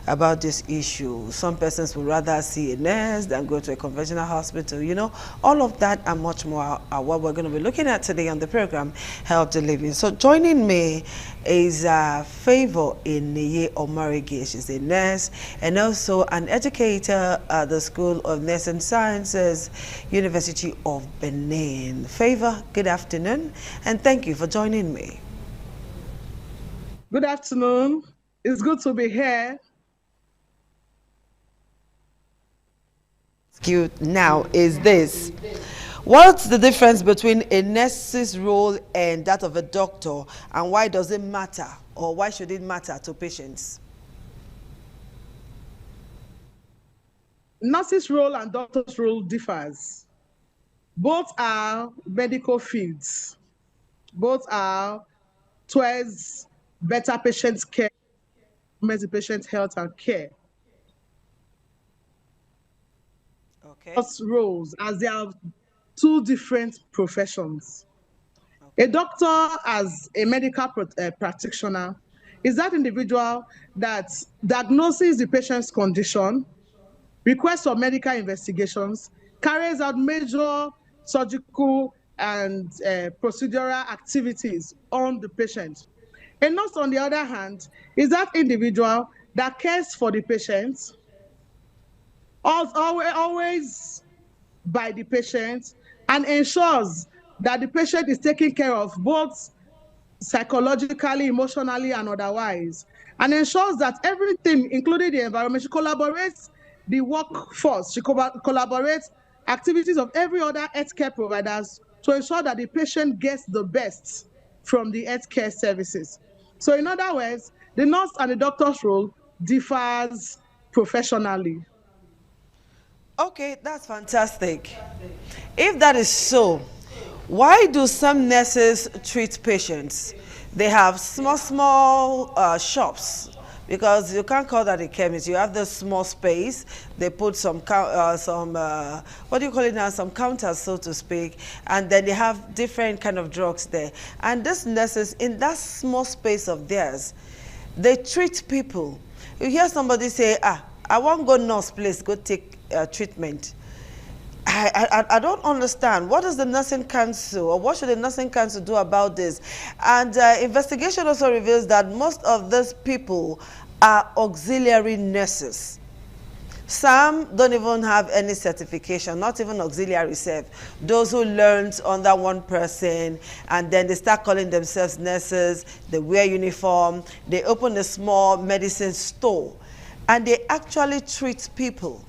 about this issue. Some persons would rather see a nurse than go to a conventional hospital. You know, all of that and much more are what we're going to be looking at today on the program, Healthy Living. So joining me is Favor Iniye Omarige. She's a nurse and also an educator at the School of Nursing Sciences, University of Benin. Favor, good afternoon, and thank you for joining me. Good afternoon. It's good to be here. Now is this: what's the difference between a nurse's role and that of a doctor, and why does it matter, or why should it matter to patients? Nurse's role and doctor's role differs. Both are medical fields. Both are towards better patient care, the patient health and care. Okay. Roles, as they are two different professions. Okay. A doctor, as a medical practitioner, is that individual that diagnoses the patient's condition, requests for medical investigations, carries out major surgical and procedural activities on the patient. A nurse, on the other hand, is that individual that cares for the patient, always by the patient, and ensures that the patient is taken care of both psychologically, emotionally, and otherwise, and ensures that everything, including the environment, she collaborates the workforce, she collaborates activities of every other healthcare providers to ensure that the patient gets the best from the healthcare services. So in other words, the nurse and the doctor's role differs professionally. Okay, that's fantastic. If that is so, why do some nurses treat patients? They have small shops, because you can't call that a chemist. You have this small space. They put some what do you call it now? Some counters, so to speak, and then they have different kind of drugs there. And these nurses, in that small space of theirs, they treat people. You hear somebody say, I won't go nurse place, go take treatment. I don't understand. What does the nursing council, or what should the nursing council do about this? And investigation also reveals that most of these people are auxiliary nurses. Some don't even have any certification, not even auxiliary self. Those who learned under one person, and then they start calling themselves nurses, they wear uniform, they open a small medicine store, and they actually treat people.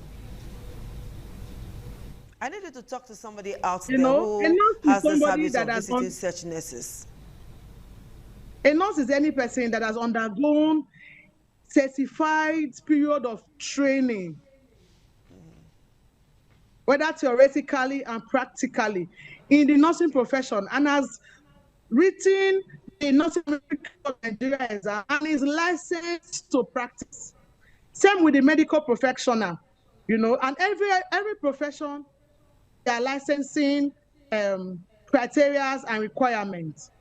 I needed to talk to somebody out there who has this habit of visiting such nurses. A nurse is any person that has undergone certified period of training. whether theoretically and practically, in the nursing profession, and has written the Nursing of Nigeria exam and is licensed to practice. Same with the medical professional, and every profession, their licensing criteria and requirements.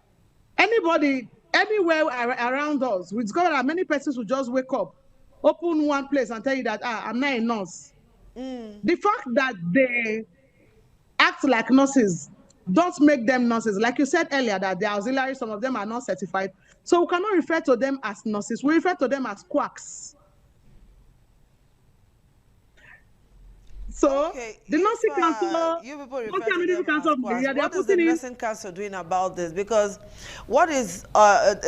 Anybody, anywhere around us, we discover that many persons will just wake up, open one place and tell you that, I'm not a nurse. The fact that they act like nurses don't make them nurses. Like you said earlier, that the auxiliary, some of them are not certified. So we cannot refer to them as nurses. We refer to them as quacks. So the nursing council, you people refer to them as quacks. What is the nursing council doing about this? Because what is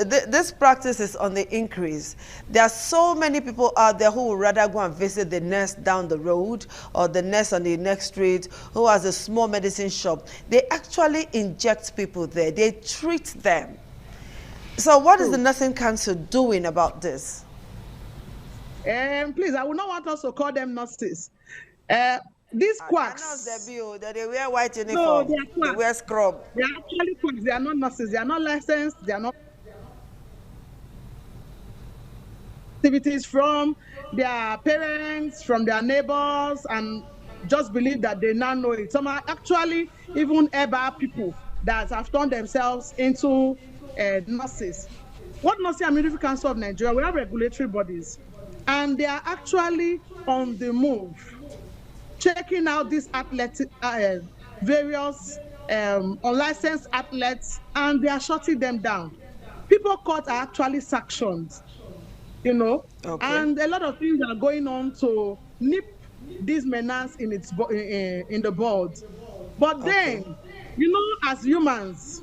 this practice is on the increase. There are so many people out there who would rather go and visit the nurse down the road or the nurse on the next street who has a small medicine shop. They actually inject people there. They treat them. So what is the nursing council doing about this? Please, I would not want us to call them nurses. These quacks. They wear white uniform. No, they wear scrub. They are actually quacks. They are not nurses. They are not licensed. They are not activities from their parents, from their neighbors, and just believe that they now know it. Some are actually even EBA people that have turned themselves into nurses. What Nursing and Midwifery Council of Nigeria, we have regulatory bodies, and they are actually on the move, checking out these athletic, various unlicensed athletes, and they are shutting them down. People caught are actually sanctioned, and a lot of things are going on to nip these menace in the bud. But then, as humans,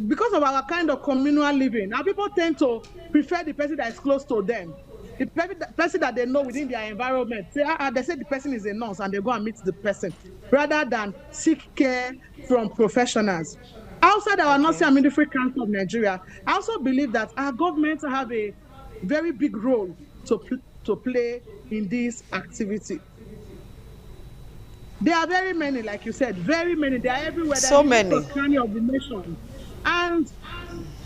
because of our kind of communal living, our people tend to prefer the person that is close to them. The person that they know within their environment, they say the person is a nurse and they go and meet the person rather than seek care from professionals. Outside our Nursing and Midwifery Council of Nigeria, I also believe that our government have a very big role to play in this activity. There are very many, like you said, very many. They are everywhere. So many. Of the nation. And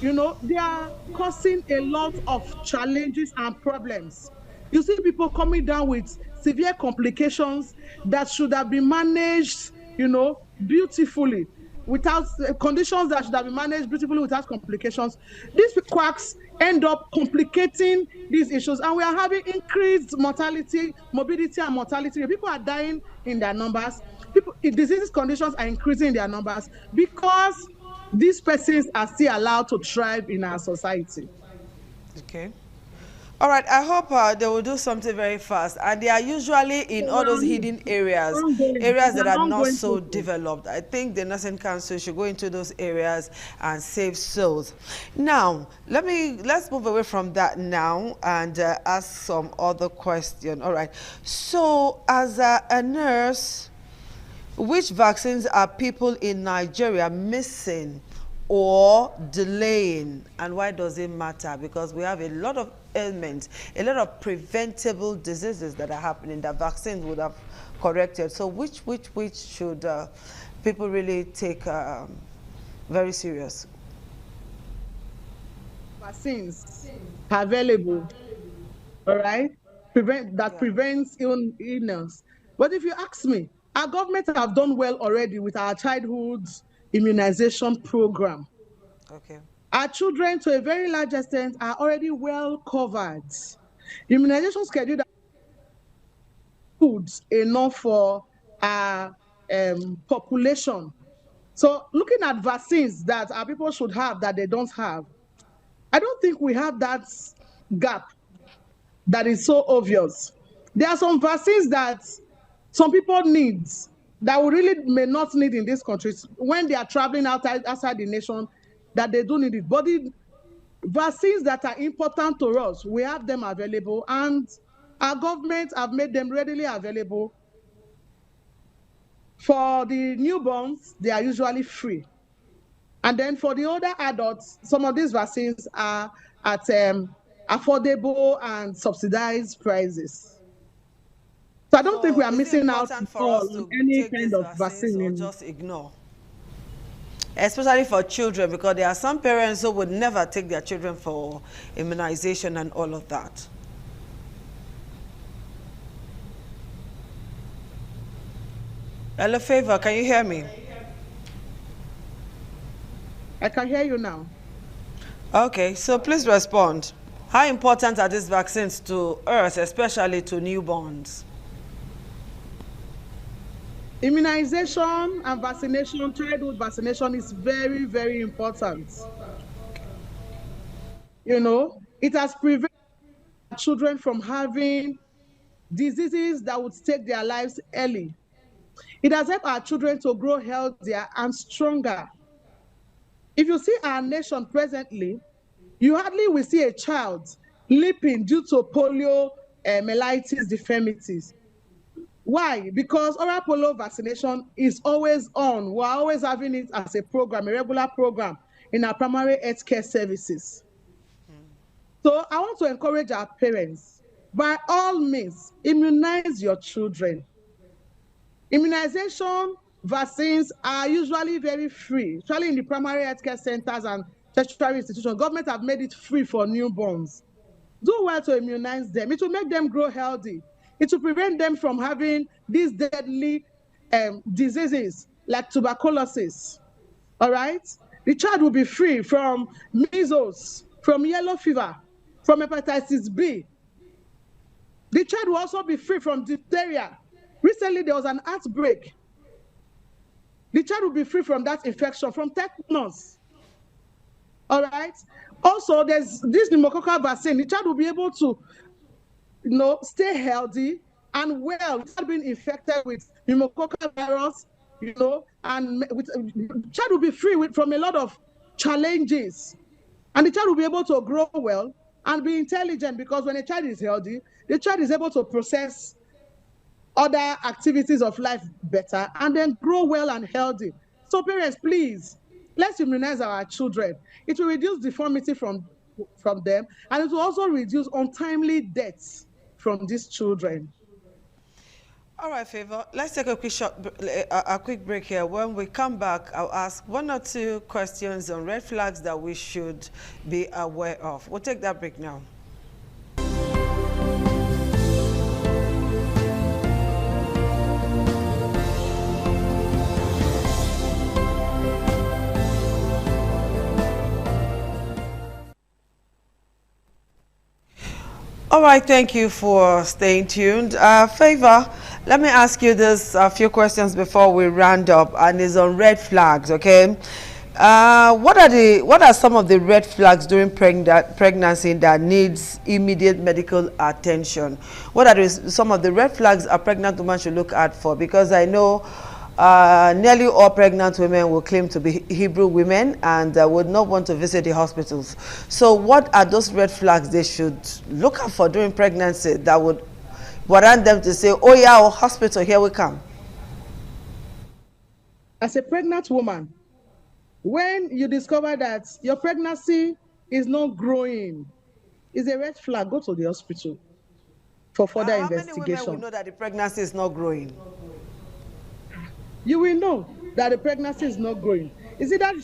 they are causing a lot of challenges and problems. You see people coming down with severe complications that should have been managed, beautifully, without conditions that should have been managed beautifully without complications. These quacks end up complicating these issues, and we are having increased mortality, morbidity, and mortality. People are dying in their numbers. Disease conditions are increasing in their numbers because these persons are still allowed to thrive in our society. Okay. All right. I hope they will do something very fast. And they are usually in all those hidden areas, areas that are not so developed. I think the Nursing Council should go into those areas and save souls. Now, let's move away from that now and ask some other question. All right. So, as a nurse, which vaccines are people in Nigeria missing or delaying, and why does it matter? Because we have a lot of ailments, a lot of preventable diseases that are happening that vaccines would have corrected. So which should people really take very serious? Vaccines are available, all right, prevents illness. But if you ask me, our government have done well already with our childhood immunization program. Okay. Our children, to a very large extent, are already well covered. Immunization schedule that good enough for our population. So looking at vaccines that our people should have that they don't have, I don't think we have that gap that is so obvious. There are some vaccines that some people need that we really may not need in these countries when they are traveling outside the nation, that they do need it. But the vaccines that are important to us, we have them available, and our government have made them readily available. For the newborns, they are usually free. And then for the older adults, some of these vaccines are at affordable and subsidized prices. So I don't think we are missing out for us to any take kind these of vaccines vaccine. or just ignore, especially for children, because there are some parents who would never take their children for immunization and all of that. Hello, Favor, can you hear me? I can hear you now. Okay, so please respond. How important are these vaccines to us, especially to newborns? Immunization and vaccination, childhood vaccination is very, very important. You know, it has prevented children from having diseases that would take their lives early. It has helped our children to grow healthier and stronger. If you see our nation presently, you hardly will see a child leaping due to polio, mellitus, deformities. Why? Because oral polio vaccination is always on. We're always having it as a program, a regular program in our primary health care services. So I want to encourage our parents, by all means, immunize your children. Immunization vaccines are usually very free, especially in the primary health care centers and tertiary institutions. Government have made it free for newborns. Do well to immunize them. It will make them grow healthy. It will prevent them from having these deadly diseases like tuberculosis. All right? The child will be free from measles, from yellow fever, from hepatitis B. The child will also be free from diphtheria. Recently, there was an outbreak. The child will be free from that infection, from tetanus. All right? Also, there's this pneumococcal vaccine. The child will be able to, stay healthy and well without being infected with pneumococcal virus, and the child will be free from a lot of challenges. And the child will be able to grow well and be intelligent, because when a child is healthy, the child is able to process other activities of life better and then grow well and healthy. So parents, please, let's immunize our children. It will reduce deformity from them, and it will also reduce untimely deaths from these children. All right, Favor, let's take a quick break here. When we come back, I'll ask 1 or 2 questions on red flags that we should be aware of. We'll take that break now. All right, thank you for staying tuned. Favor, let me ask you this a few questions before we round up, and it's on red flags, okay? What are some of the red flags during pregnancy that needs immediate medical attention? What are some of the red flags a pregnant woman should look out for? Because I know nearly all pregnant women will claim to be Hebrew women and would not want to visit the hospitals. So what are those red flags they should look out for during pregnancy that would warrant them to say, oh yeah, hospital, here we come? As a pregnant woman, when you discover that your pregnancy is not growing, is a red flag, go to the hospital for further investigation. How many women will know that the pregnancy is not growing? You will know that the pregnancy is not growing. Is it that,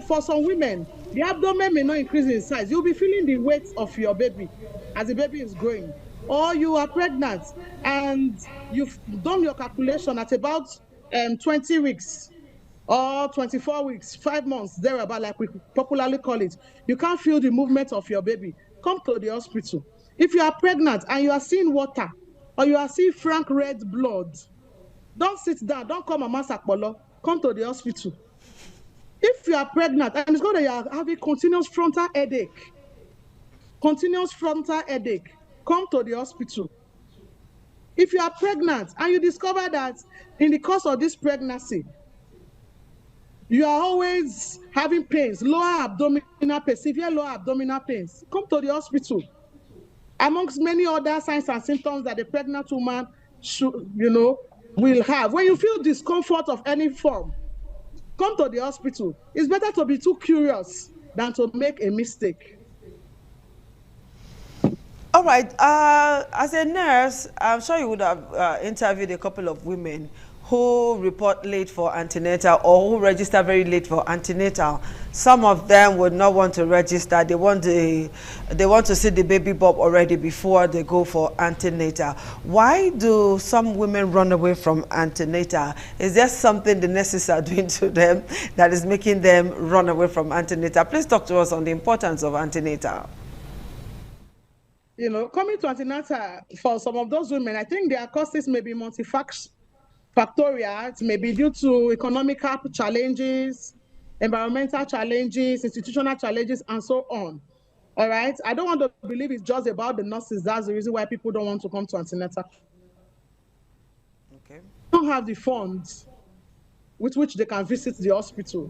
for some women, the abdomen may not increase in size. You'll be feeling the weight of your baby as the baby is growing. Or you are pregnant and you've done your calculation at about 20 weeks or 24 weeks, 5 months, thereabout, like we popularly call it. You can't feel the movement of your baby. Come to the hospital. If you are pregnant and you are seeing water or you are seeing frank red blood, don't sit down. Don't call Mama Sakpolo. Come to the hospital. If you are pregnant and it's going that you are having continuous frontal headache, come to the hospital. If you are pregnant and you discover that in the course of this pregnancy, you are always having pains, lower abdominal pains, severe lower abdominal pains, come to the hospital. Amongst many other signs and symptoms that the pregnant woman should, will have. When you feel discomfort of any form, come to the hospital. It's better to be too curious than to make a mistake. All All right. As a nurse, I'm sure you would have interviewed a couple of women who report late for antenatal or who register very late for antenatal. Some of them would not want to register. They want to see the baby bump already before they go for antenatal. Why do some women run away from antenatal? Is there something the nurses are doing to them that is making them run away from antenatal? Please talk to us on the importance of antenatal. You know, coming to antenatal for some of those women, I think their causes may be multifactorial. It may be due to economical challenges, environmental challenges, institutional challenges, and so on. All right? I don't want to believe it's just about the nurses. That's the reason why people don't want to come to antenatal. Okay. They don't have the funds with which they can visit the hospital.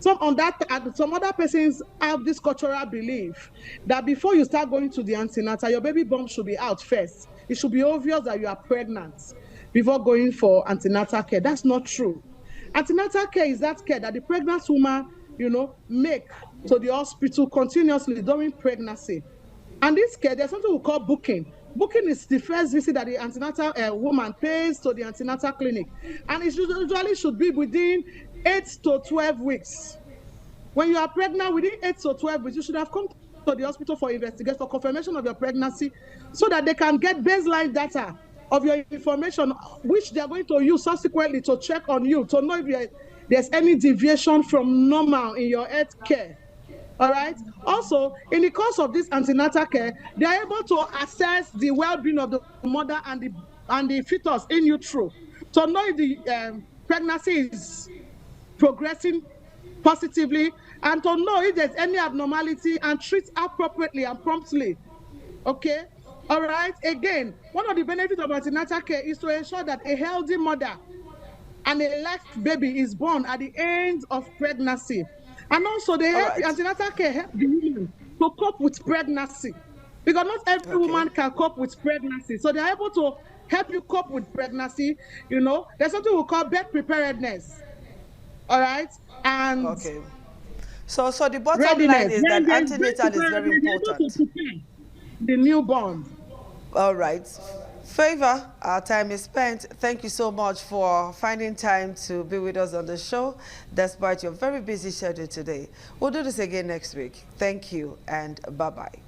Some other persons have this cultural belief that before you start going to the antenatal, your baby bump should be out first. It should be obvious that you are pregnant before going for antenatal care. That's not true. Antenatal care is that care that the pregnant woman, you know, make to the hospital continuously during pregnancy. And this care, there's something we call booking. Booking is the first visit that the antenatal woman pays to the antenatal clinic. And it usually should be within 8 to 12 weeks. When you are pregnant, within 8 to 12 weeks, you should have come to the hospital for investigation, for confirmation of your pregnancy, so that they can get baseline data of your information, which they are going to use subsequently to check on you, to know if there's any deviation from normal in your health care. All right. Also, in the course of this antenatal care, they are able to assess the well-being of the mother and the fetus in utero, to know if the pregnancy is progressing positively, and to know if there's any abnormality and treat appropriately and promptly. Okay. All right. Again, one of the benefits of antenatal care is to ensure that a healthy mother and a live baby is born at the end of pregnancy. And also, antenatal care help the woman to cope with pregnancy, because not every woman can cope with pregnancy. So they're able to help you cope with pregnancy. You know, there's something we call birth preparedness. All right. And so the bottom line is that antenatal is very important. The newborn. All right. Favor, our time is spent. Thank you so much for finding time to be with us on the show, despite your very busy schedule today. We'll do this again next week. Thank you and bye-bye.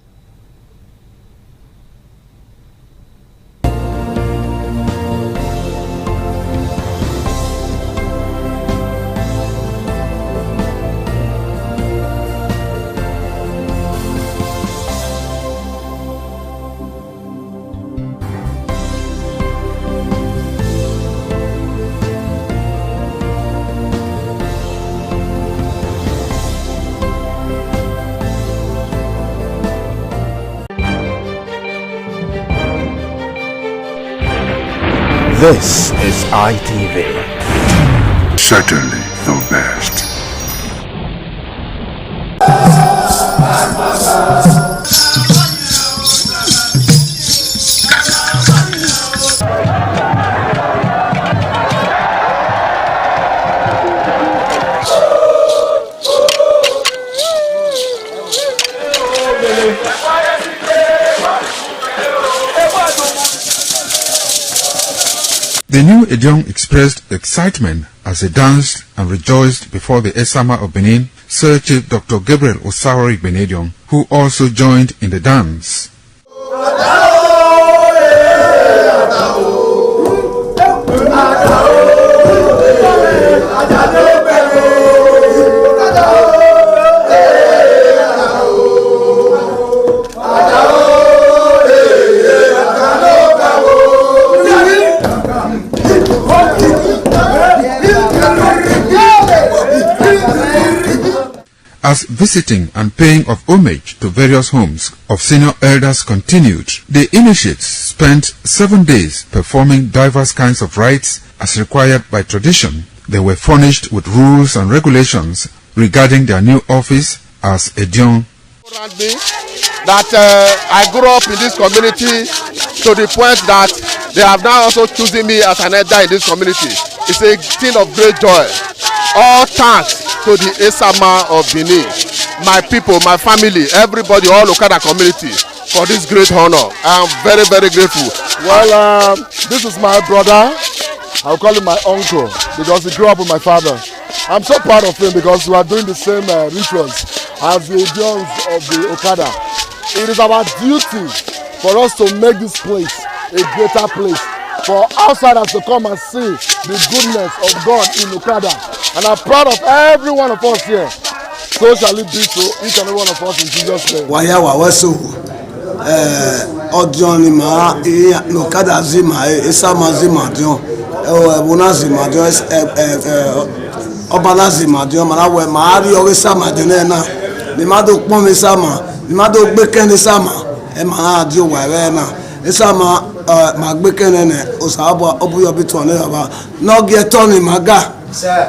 This is ITV. Certainly the best. The new Edion expressed excitement as they danced and rejoiced before the Esama of Benin, Sir Chief Dr. Gabriel Osawori Benedion, who also joined in the dance. As visiting and paying of homage to various homes of senior elders continued, the initiates spent 7 days performing diverse kinds of rites as required by tradition. They were furnished with rules and regulations regarding their new office as Edion. That I grew up in this community to the point that they have now also chosen me as an elder in this community. It's a thing of great joy. All thanks to the Esama of Benin, my people, my family, everybody, all Okada community. for this great honor. I am very, very grateful. Well, this is my brother. I'll call him my uncle because he grew up with my father. I'm so proud of him because we are doing the same rituals as the Indians of the Okada. It is our duty for us to make this place a greater place, for outsiders to come and see the goodness of God in Okada. And I'm proud of every one of us here. So shall it be to each and every one of us in Jesus' name. Ọjọ́ ni màá Okada zima Esama zima dion Ebuna zima dion Ọbala zima dion màá rí ọrẹ Sama dion náà ni màá tó pọ́n mi Sama ni màá tó gbé kẹ́ni Sama màá di òwò ẹ̀rẹ́ náà Esama màá gbé kẹ́ni nẹ̀ ọ̀sàbọ̀ ọ̀bùyọ̀bí tó ní ọba nọ́ọ̀gì ẹ̀tọ́ ni màá gà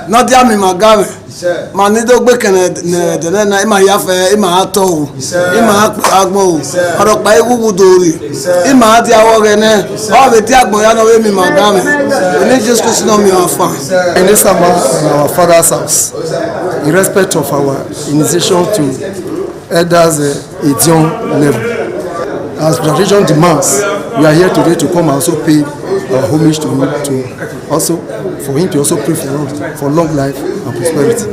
nọ́ọ̀dí àmì màá gà rẹ̀ màá ní tó gbé kẹ́ni nẹ̀ náà ìmà yáfẹ́ ìmà àtọ̀ o ìmà àgbọ̀n o ọ̀dọ̀pá ìwúwo dòrì ìmà àti àwọ̀ rẹ̀ náà ọ̀rẹ́ tí àgbọ̀n yá náà wé mi màá gà rẹ̀ ní Jésù Kristi náà mi wà fà. In Esama, in our father's house, in respect of our initiation to elders Edion level, as tradition demands, we are here today to come and also pay our homage to him, to also for him to also pray for us for long life and prosperity.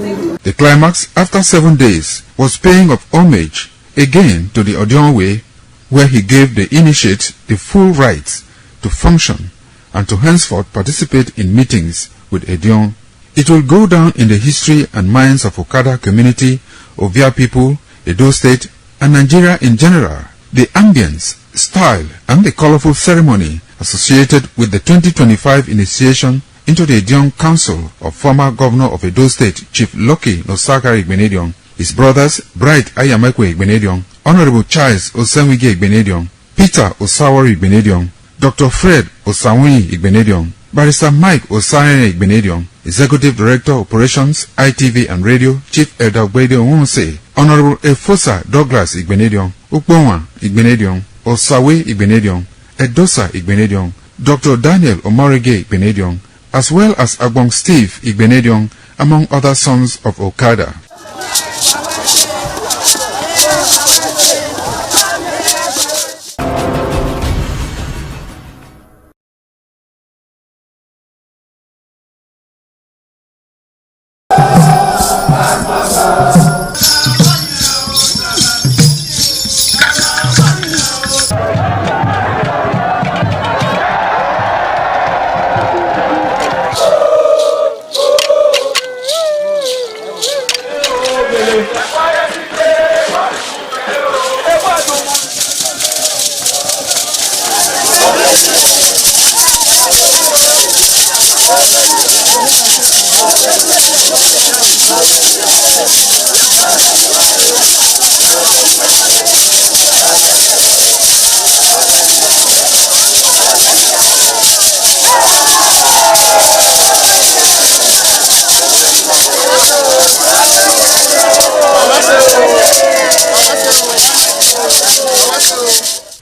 The climax after 7 days was paying of homage again to the Odion way, where he gave the initiate the full rights to function and to henceforth participate in meetings with Edion. It will go down in the history and minds of Okada community, Ovia people, Edo State, and Nigeria in general. The ambience, style, and the colorful ceremony associated with the 2025 initiation into the Edion Council of former Governor of Edo State, Chief Lucky Nosakari Igbenedion, his brothers Bright Ayamekwe Igbenedion, Honorable Charles Osenwige Igbenedion, Peter Osawari Igbenedion, Dr. Fred Osanwi Igbenedion, Barrister Mike Osane Igbenedion, Executive Director Operations, ITV and Radio, Chief Elder Gwede Onwonse, Honorable Efosa Douglas Igbenedion, Ukbonwa Igbenedion, Osawe Igbenedion, Edosa Igbenedion, Dr. Daniel Omarege Igbenedion, as well as Agbong Steve Igbenedion, among other sons of Okada.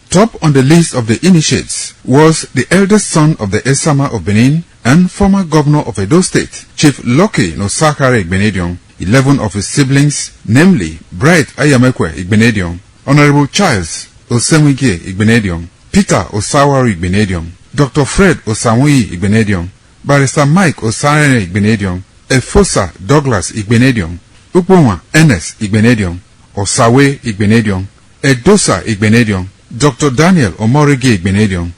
Top on the list of the initiates was the eldest son of the Esama of Benin and former governor of Edo State, Chief Lucky Nosakare Igbenedion. 11 of his siblings, namely Bright Ayamekwe Igbenedion, Honorable Charles Osenwige Igbenedion, Peter Osawari Igbenedion, Dr. Fred Osanwi Igbenedion, Barrister Mike Osane Igbenedion, Efosa Douglas Igbenedion, Ukbonwa Ernest Igbenedion, Osawe Igbenedion, Edosa Igbenedion, Dr. Daniel Omorige Igbenedion,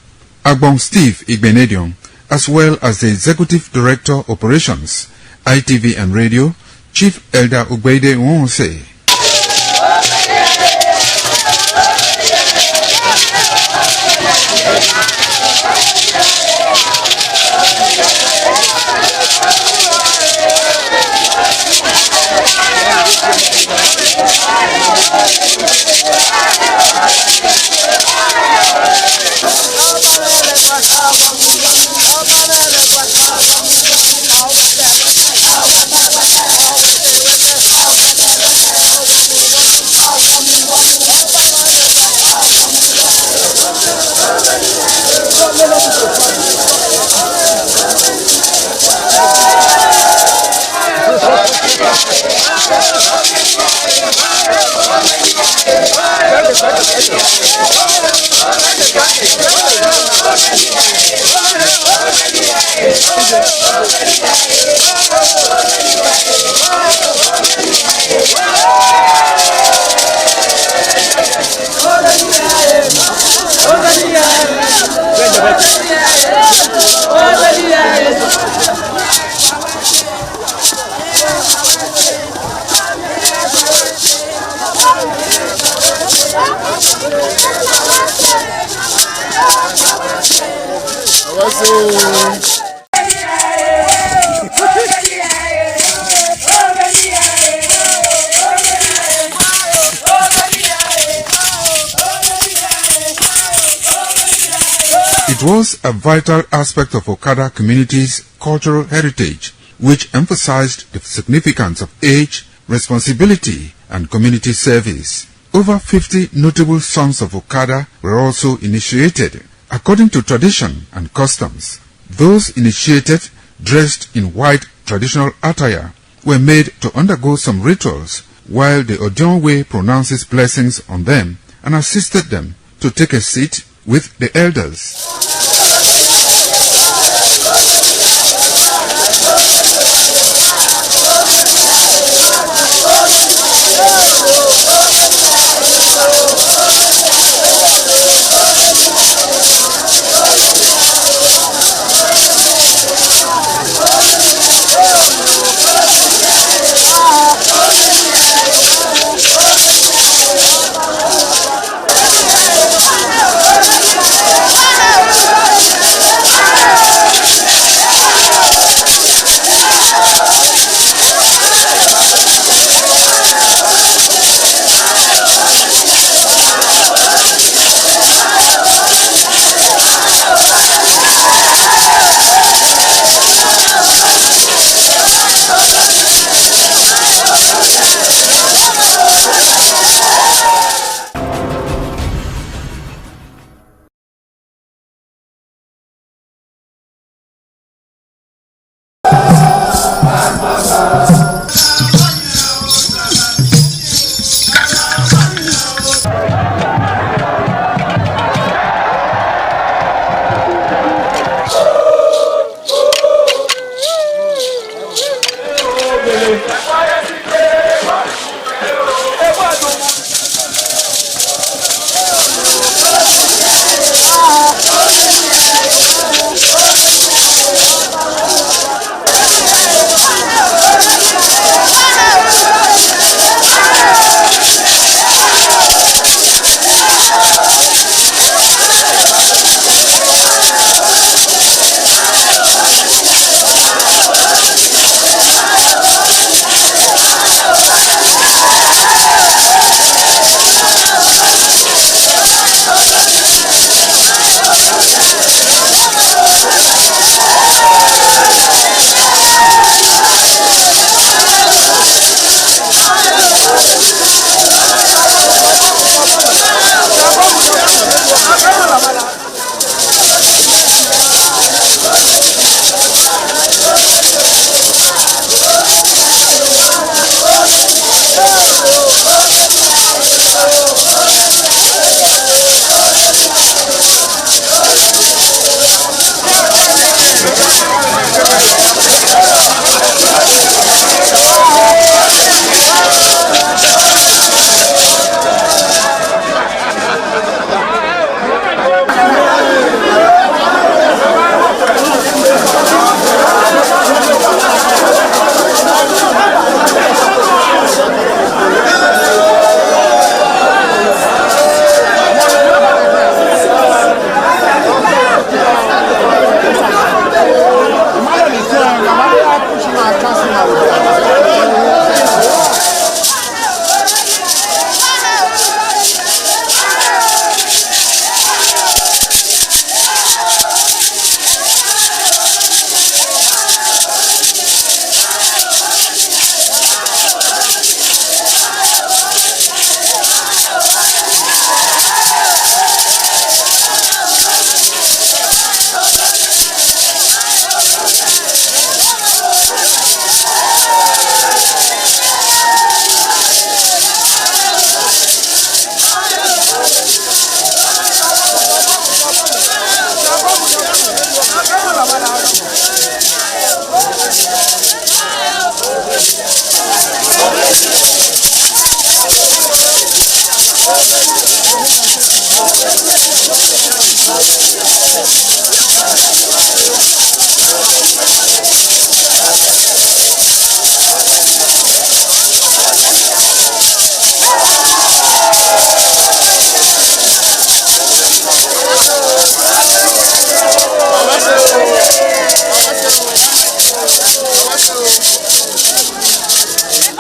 Agbong Steve Igbenedion, as well as the Executive Director Operations, ITV and Radio, Chief Elder Gwede Onwonse. It was a vital aspect of Okada community's cultural heritage, which emphasized the significance of age, responsibility, and community service. Over 50 notable sons of Okada were also initiated. According to tradition and customs, those initiated, dressed in white traditional attire, were made to undergo some rituals, while the Odionwe pronounces blessings on them and assisted them to take a seat with the elders.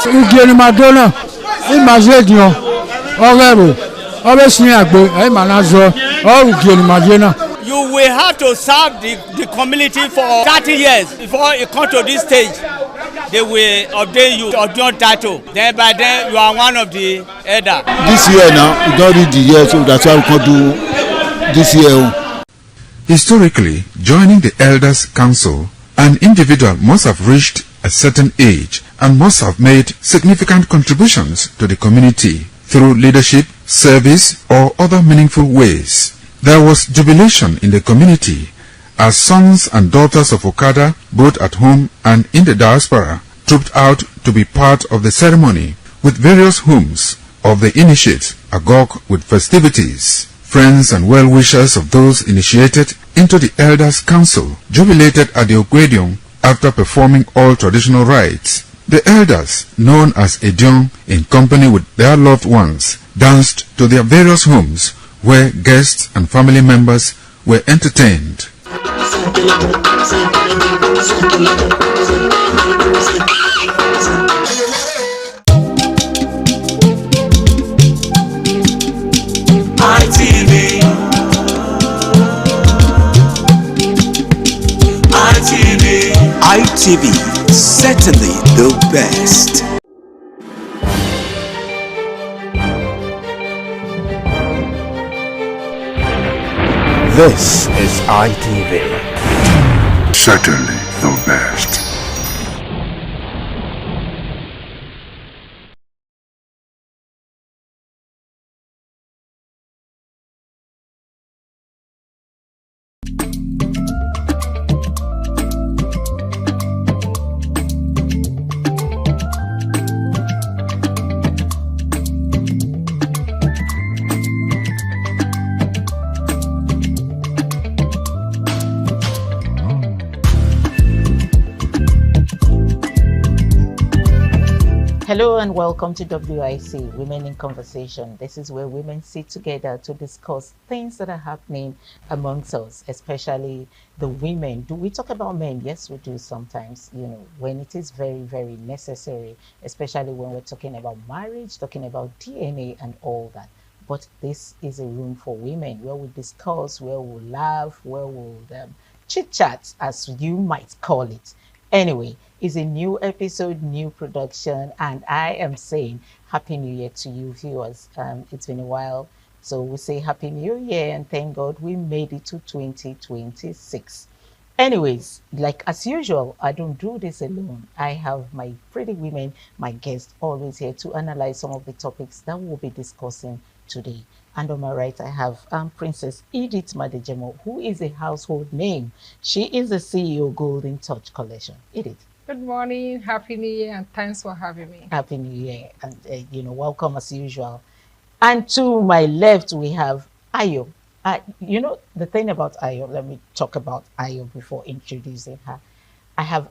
Igi Madonna, in Mazedio, Orero, obviously, I'm Manazo, or Igi Madonna. You will have to serve the community for 30 years before you come to this stage. They will ordain you ordain title. Then by then you are one of the elder. This year now, we don't read the year, so that's why we can do this year. Historically, joining the Elders Council, an individual must have reached a certain age and must have made significant contributions to the community through leadership, service, or other meaningful ways. There was jubilation in the community as sons and daughters of Okada, both at home and in the diaspora, trooped out to be part of the ceremony with various homes of the initiates agog with festivities. Friends and well-wishers of those initiated into the Elders Council jubilated at the Ogwedion after performing all traditional rites. The elders, known as Edion, in company with their loved ones, danced to their various homes where guests and family members were entertained. ITV, certainly the best. This is ITV. Certainly the best. Hello and welcome to WIC, Women in Conversation. This is where women sit together to discuss things that are happening amongst us, especially the women. Do we talk about men? Yes, we do sometimes, when it is very, very necessary, especially when we're talking about marriage, talking about DNA and all that. But this is a room for women where we discuss, where we'll laugh, where we'll chit-chat, as you might call it. Anyway, it's a new episode, new production, and I am saying Happy New Year to you viewers. It's been a while, so we say Happy New Year and thank God we made it to 2026. Anyways, like as usual, I don't do this alone. I have my pretty women, my guests, always here to analyze some of the topics that we'll be discussing today. And on my right, I have Princess Edith Madejemo, who is a household name. She is the CEO Golden Touch Collection. Edith. Good morning, Happy New Year, and thanks for having me. Happy New Year, and welcome as usual. And to my left, we have Ayo. The thing about Ayo, let me talk about Ayo before introducing her. I have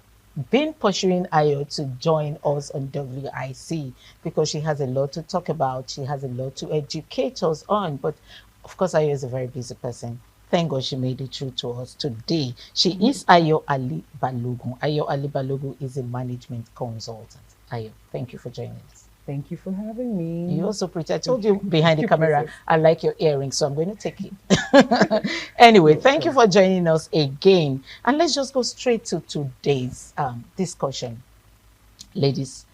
been pursuing Ayo to join us on WIC because she has a lot to talk about. She has a lot to educate us on. But of course, Ayo is a very busy person. Thank God she made it through to us today. She is Ayo Ali Balogun. Ayo Ali Balogun is a management consultant. Ayo, thank you for joining us. Thank you for having me. You also pretty. I told you behind the camera, I like your earrings, so I'm going to take it. Anyway, thank you for joining us again. And let's just go straight to today's discussion. Ladies,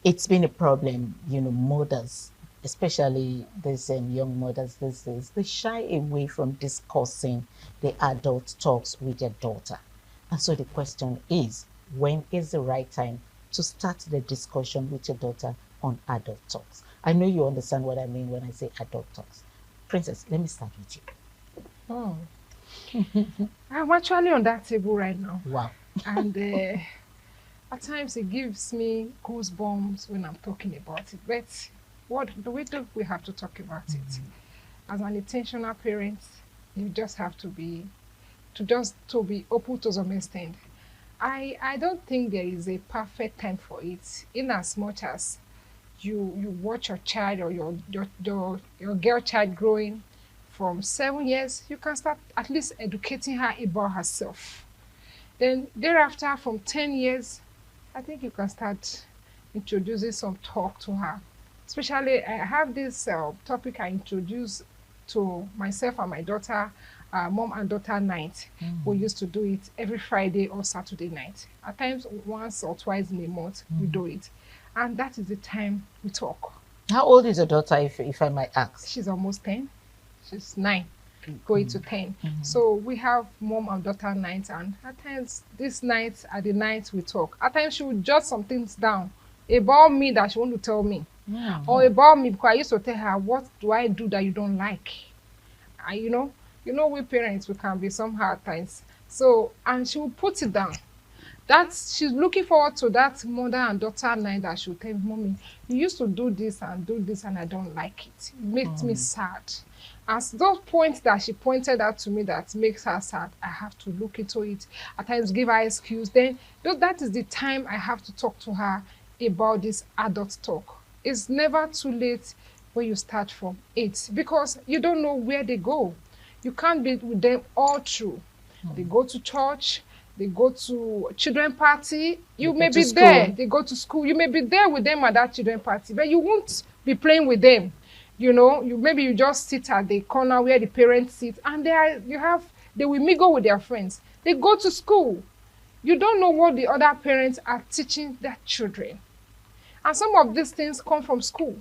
it's been a problem, mothers, especially these young mothers these days, they shy away from discussing the adult talks with their daughter. And so the question is, when is the right time to start the discussion with your daughter on adult talks? I know you understand what I mean when I say adult talks. Princess, let me start with you. Oh. I'm actually on that table right now. Wow. And at times it gives me goosebumps when I'm talking about it. But the way that we have to talk about it. As an intentional parent, you just have to be open to some extent. I don't think there is a perfect time for it, in as much as you watch your child or your girl child growing from 7 years, you can start at least educating her about herself. Then thereafter, from 10 years, I think you can start introducing some talk to her. Especially, I have this topic I introduced to myself and my daughter, mom and daughter night. We used to do it every Friday or Saturday night. At times, once or twice in a month, we do it. And that is the time we talk. How old is your daughter, if I might ask? She's almost 10. She's 9, going to 10. So we have mom and daughter nights, and at times, these nights are the nights we talk. At times, she will jot some things down about me that she want to tell me. Or about me, because I used to tell her, what do I do that you don't like? You know, we parents, we can be somehow at times. So, and she will put it down. She's looking forward to that mother and daughter night that she'll tell me, Mommy, you used to do this and I don't like it. It makes me sad. As those points that she pointed out to me that makes her sad, I have to look into it. At times give her excuse. Then that is the time I have to talk to her about this adult talk. It's never too late when you start from 8 because you don't know where they go. You can't be with them all through. They go to church, they go to children party, you may be there. They go to school, you may be there with them at that children party, but you won't be playing with them. You know, maybe you just sit at the corner where the parents sit, and they will mingle with their friends. They go to school. You don't know what the other parents are teaching their children. And some of these things come from school.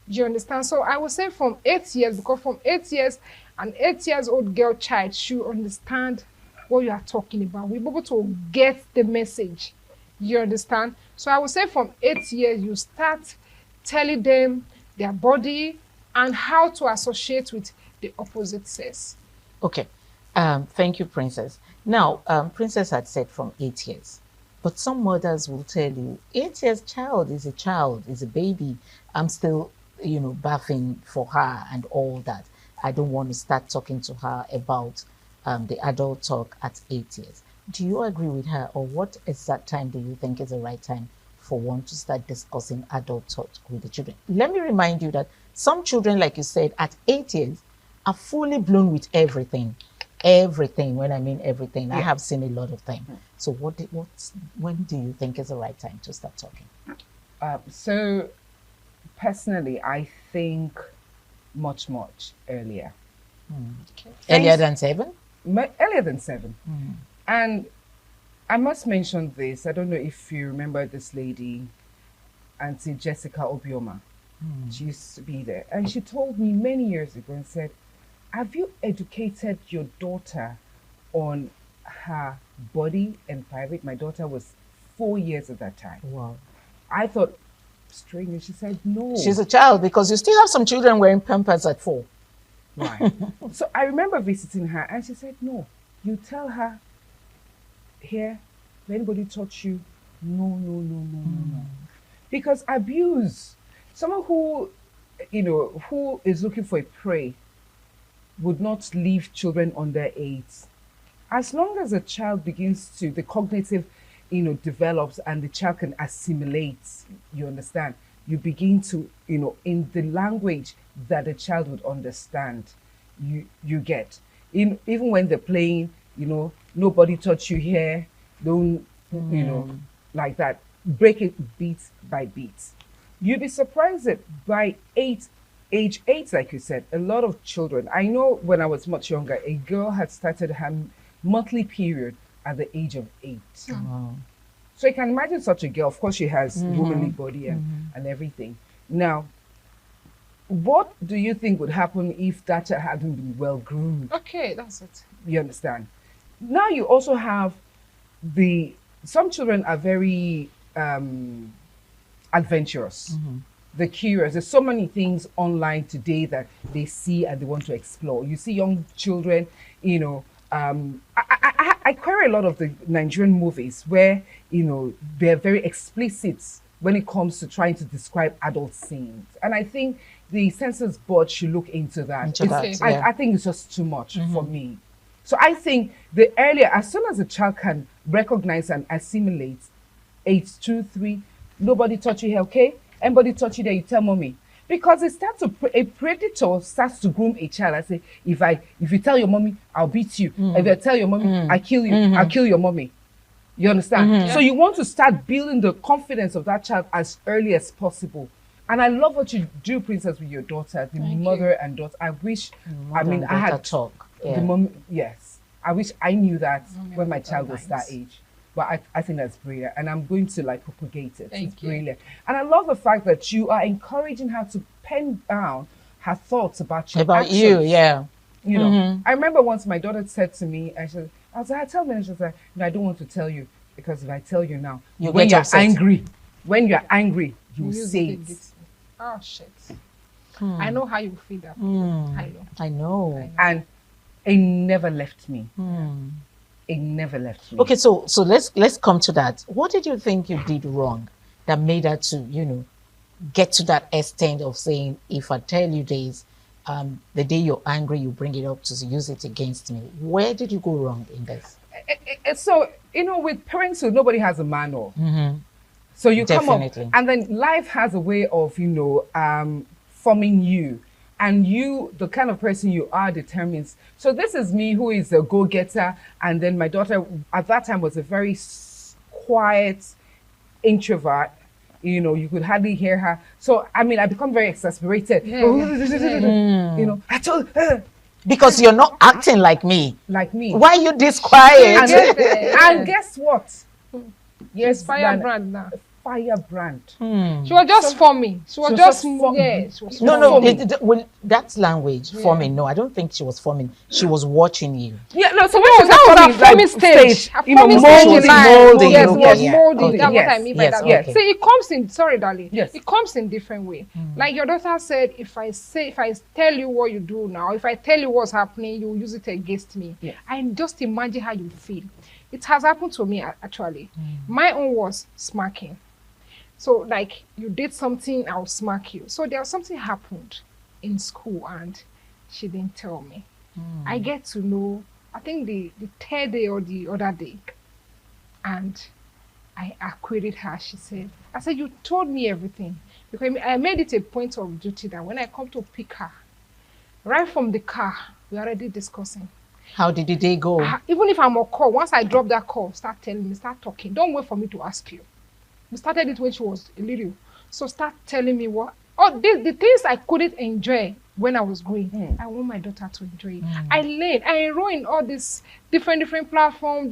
Do you understand? So I would say from 8 years, because from 8 years, an 8-year-old girl child should understand what you are talking about. We're able to get the message. You understand? So I would say from 8 years, you start telling them their body and how to associate with the opposite sex. Okay. Thank you, Princess. Now, Princess had said from 8 years. But some mothers will tell you, 8 years child, is a baby. I'm still, bathing for her and all that. I don't want to start talking to her about the adult talk at 8 years. Do you agree with her, or what exact time do you think is the right time for one to start discussing adult talk with the children? Let me remind you that some children, like you said, at 8 years are fully blown with everything. Everything, when I mean everything, I have seen a lot of them. So when do you think is the right time to start talking? So personally, I think much earlier. Okay. Earlier than 7? Earlier than 7. And I must mention this. I don't know if you remember this lady, Auntie Jessica Obioma. She used to be there. And she told me many years ago and said, have you educated your daughter on her body and private? My daughter was 4 years at that time. Wow. I thought, strange. She said, no. She's a child, because you still have some children wearing Pampers at 4. Right. So I remember visiting her and she said, no, you tell her, here, if anybody touch you, no. Because abuse, someone who, who is looking for a prey would not leave children under 8. As long as a child begins to, the cognitive, develops and the child can assimilate, you understand, you begin to, in the language that the child would understand, you get. Even when they're playing, nobody touch you here, don't, like that. Break it beat by beat. You'd be surprised that by age 8, like you said, a lot of children, I know when I was much younger, a girl had started her monthly period at the age of 8. Wow. So you can imagine such a girl. Of course, she has womanly body and everything. Now, what do you think would happen if that child hadn't been well groomed? Okay, that's it. You understand? Now you also have some children are very adventurous. They're curious. There's so many things online today that they see and they want to explore. You see young children, I query a lot of the Nigerian movies where, they're very explicit when it comes to trying to describe adult scenes. And I think the Censors Board should look into that. I think it's just too much for me. So I think the earlier, as soon as a child can recognize and assimilate, 8, 2, 3, nobody touch you here, okay? Anybody touch you there, you tell mommy. Because a predator starts to groom a child. I say, if you tell your mommy, I'll beat you. If I tell your mommy, I kill you, I'll kill your mommy. You understand? Mhm. So you want to start building the confidence of that child as early as possible. And I love what you do, Princess, with your daughter, the mother and daughter. I wish, I mean, I had talk. the mom. Yes, I wish I knew that when my child was that age. But I think that's brilliant, and I'm going to like propagate it. It's brilliant, and I love the fact that you are encouraging her to pen down her thoughts about your About actions. you, yeah. You know, Mhm. I remember once my daughter said to me, I was like, tell me, and she was like, no, I don't want to tell you because if I tell you now, You when get you're upset. angry, you will use say it it. against me. Oh shit. I know how you feel that. I know. And it never left me. Hmm. It never left me. Okay, so let's come to that. What did you think you did wrong that made her to, get to that extent of saying, if I tell you this, the day you're angry, you bring it up to use it against me. Where did you go wrong in this? So, with parenthood, nobody has a manual. Mhm. So you Definitely. come up, and then life has a way of, forming you. And you, the kind of person you are, determines. So this is me, who is a go-getter, and then my daughter at that time was a very quiet introvert. You could hardly hear her. So I mean, I become very exasperated. I told her. Because you're not acting like me. Like me. Why are you this quiet? And guess what? Yes, Firebrand now. Firebrand. She was just forming. She was just forming. She was No, forming. that's language. Forming. No, I don't think she was forming. She was watching you. Yeah, no, so No, that was her forming stage. Her forming stage in life. molding. Yes, Okay, was yeah. molding. Okay. That's what I mean by Yes, that. okay. See, it comes in. Sorry, darling. Yes. It comes in different way. Like your daughter said, if I tell you what you do now, if I tell you what's happening, you will use it against me. Yes. I just imagine how you feel. It has happened to me actually. My own was smacking. So like you did something, I'll smack you. So there was something happened in school and she didn't tell me. I get to know, I think the third day or the other day, and I queried her. She said, I said, you told me everything. Because I made it a point of duty that when I come to pick her, right from the car, we're already discussing. How did the day go? Even if I'm on call, once I drop that call, start telling me, start talking. Don't wait for me to ask you. We started it when she was a little. So start telling me what, the things I couldn't enjoy when I was growing. I want my daughter to enjoy it. I learned, I enroll in all these different platforms,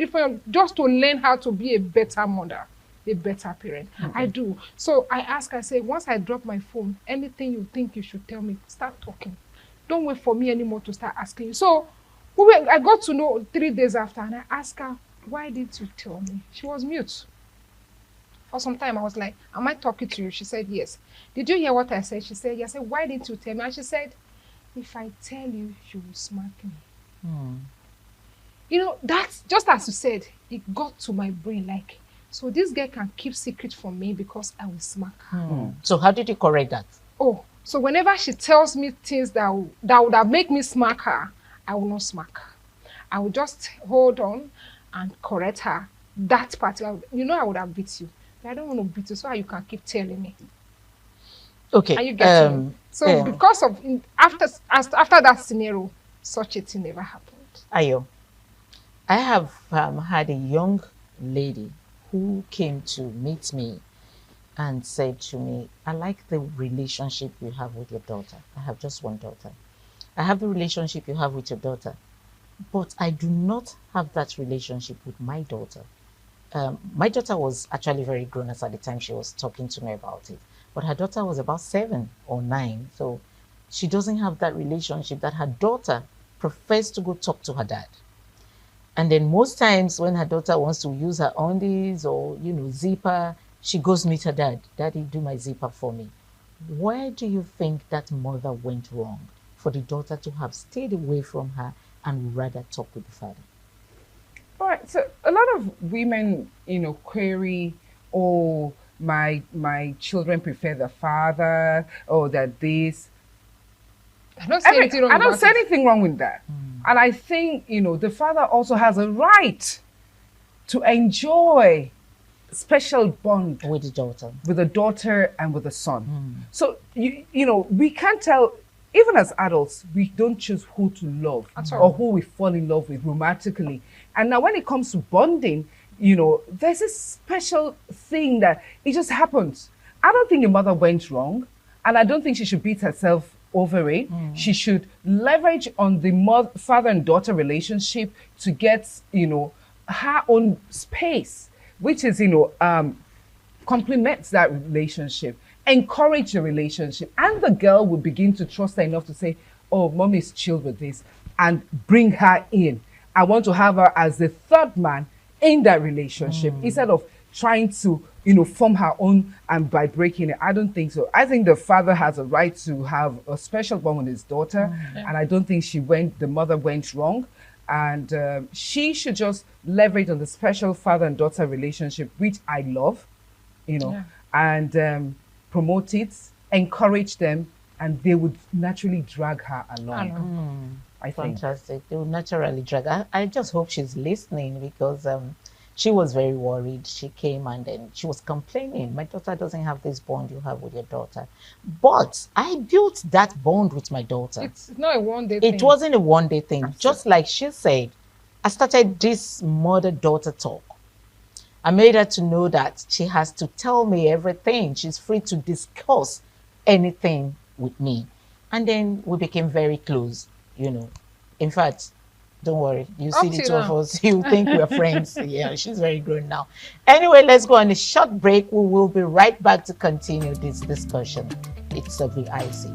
just to learn how to be a better mother, a better parent. I do. So I ask, I say, once I drop my phone, anything you think you should tell me, start talking. Don't wait for me anymore to start asking you. So I got to know 3 days after, and I asked her, why didn't you tell me? She was mute. For some time, I was like, am I talking to you? She said, yes. Did you hear what I said? She said, yes. I said, why didn't you tell me? And she said, if I tell you, you will smack me. That's just as you said, it got to my brain like, so this girl can keep secret from me because I will smack her. So how did you correct that? Oh, so whenever she tells me things that would have make me smack her, I will not smack her. I will just hold on and correct her. That part, I would have beat you. But I don't want to beat you so you can keep telling me. Okay. Are you getting me? So because of, after that scenario, such a thing never happened. Ayo, I have had a young lady who came to meet me and said to me, I like the relationship you have with your daughter. I have just one daughter. I have the relationship you have with your daughter, but I do not have that relationship with my daughter. My daughter was actually very grown at the time she was talking to me about it, but her daughter was about 7 or 9, so she doesn't have that relationship that her daughter prefers to go talk to her dad. And then most times when her daughter wants to use her undies or, zipper, she goes meet her dad. Daddy, do my zipper for me. Where do you think that mother went wrong for the daughter to have stayed away from her and rather talk with the father? All right, so a lot of women, query, oh, my children prefer the father, or that this. I don't say anything wrong I don't about say it. anything wrong with that. And I think, the father also has a right to enjoy special bond with the daughter and with the son. So, we can't tell, even as adults, we don't choose who to love or who we fall in love with romantically. And now when it comes to bonding, there's this special thing that it just happens. I don't think the mother went wrong, and I don't think she should beat herself over it. She should leverage on the father and daughter relationship to get, her own space, which is, complements that relationship, encourage the relationship, and the girl will begin to trust her enough to say, oh, mommy's chilled with this, and bring her in. I want to have her as the third man in that relationship instead of trying to, form her own and by breaking it. I don't think so. I think the father has a right to have a special bond with his daughter, and I don't think the mother went wrong. And she should just leverage on the special father and daughter relationship, which I love, and promote it, encourage them, and they would naturally drag her along. I think. Fantastic. They will naturally drag her. I just hope she's listening, because she was very worried. She came and then she was complaining. My daughter doesn't have this bond you have with your daughter. But I built that bond with my daughter. It's not a one-day thing. It wasn't a one-day thing. Absolutely. Just like she said, I started this mother-daughter talk. I made her to know that she has to tell me everything. She's free to discuss anything with me. And then we became very close, In fact, don't worry. You see the two of us, you think we're friends. Yeah, she's very grown now. Anyway, let's go on a short break. We will be right back to continue this discussion. It's WIC.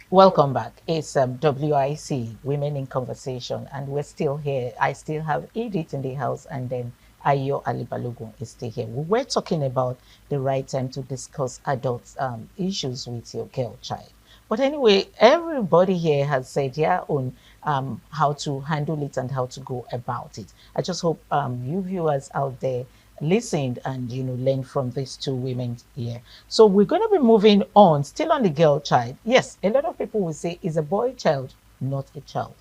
Welcome back. It's WIC, Women in Conversation, and we're still here. I still have Edith in the house, and then Ayo Ali Balogun is still here. We were talking about the right time to discuss adult issues with your girl child. But anyway, everybody here has said their own how to handle it and how to go about it. I just hope you viewers out there listened and learned from these two women here. So we're going to be moving on, still on the girl child. Yes, a lot of people will say it's a boy child, not a child.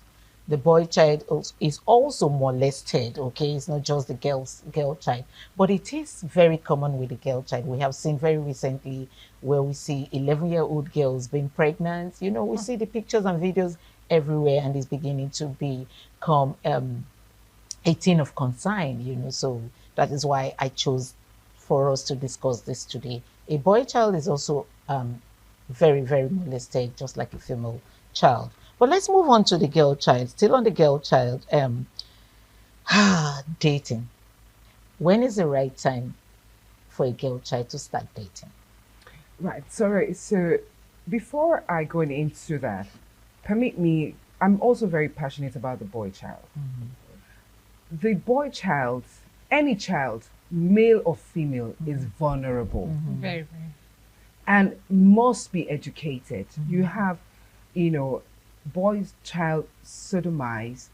The boy child is also molested, okay? It's not just the girl child, but it is very common with the girl child. We have seen very recently where we see 11-year-old girls being pregnant. We see the pictures and videos everywhere, and it's beginning to become a thing of concern, So that is why I chose for us to discuss this today. A boy child is also very, very molested, just like a female child. But let's move on to the girl child. Still on the girl child, dating. When is the right time for a girl child to start dating? Right. Sorry. So before I go into that, permit me, I'm also very passionate about the boy child. The boy child, any child, male or female, is vulnerable. Very, very. And must be educated. You have, boys child sodomized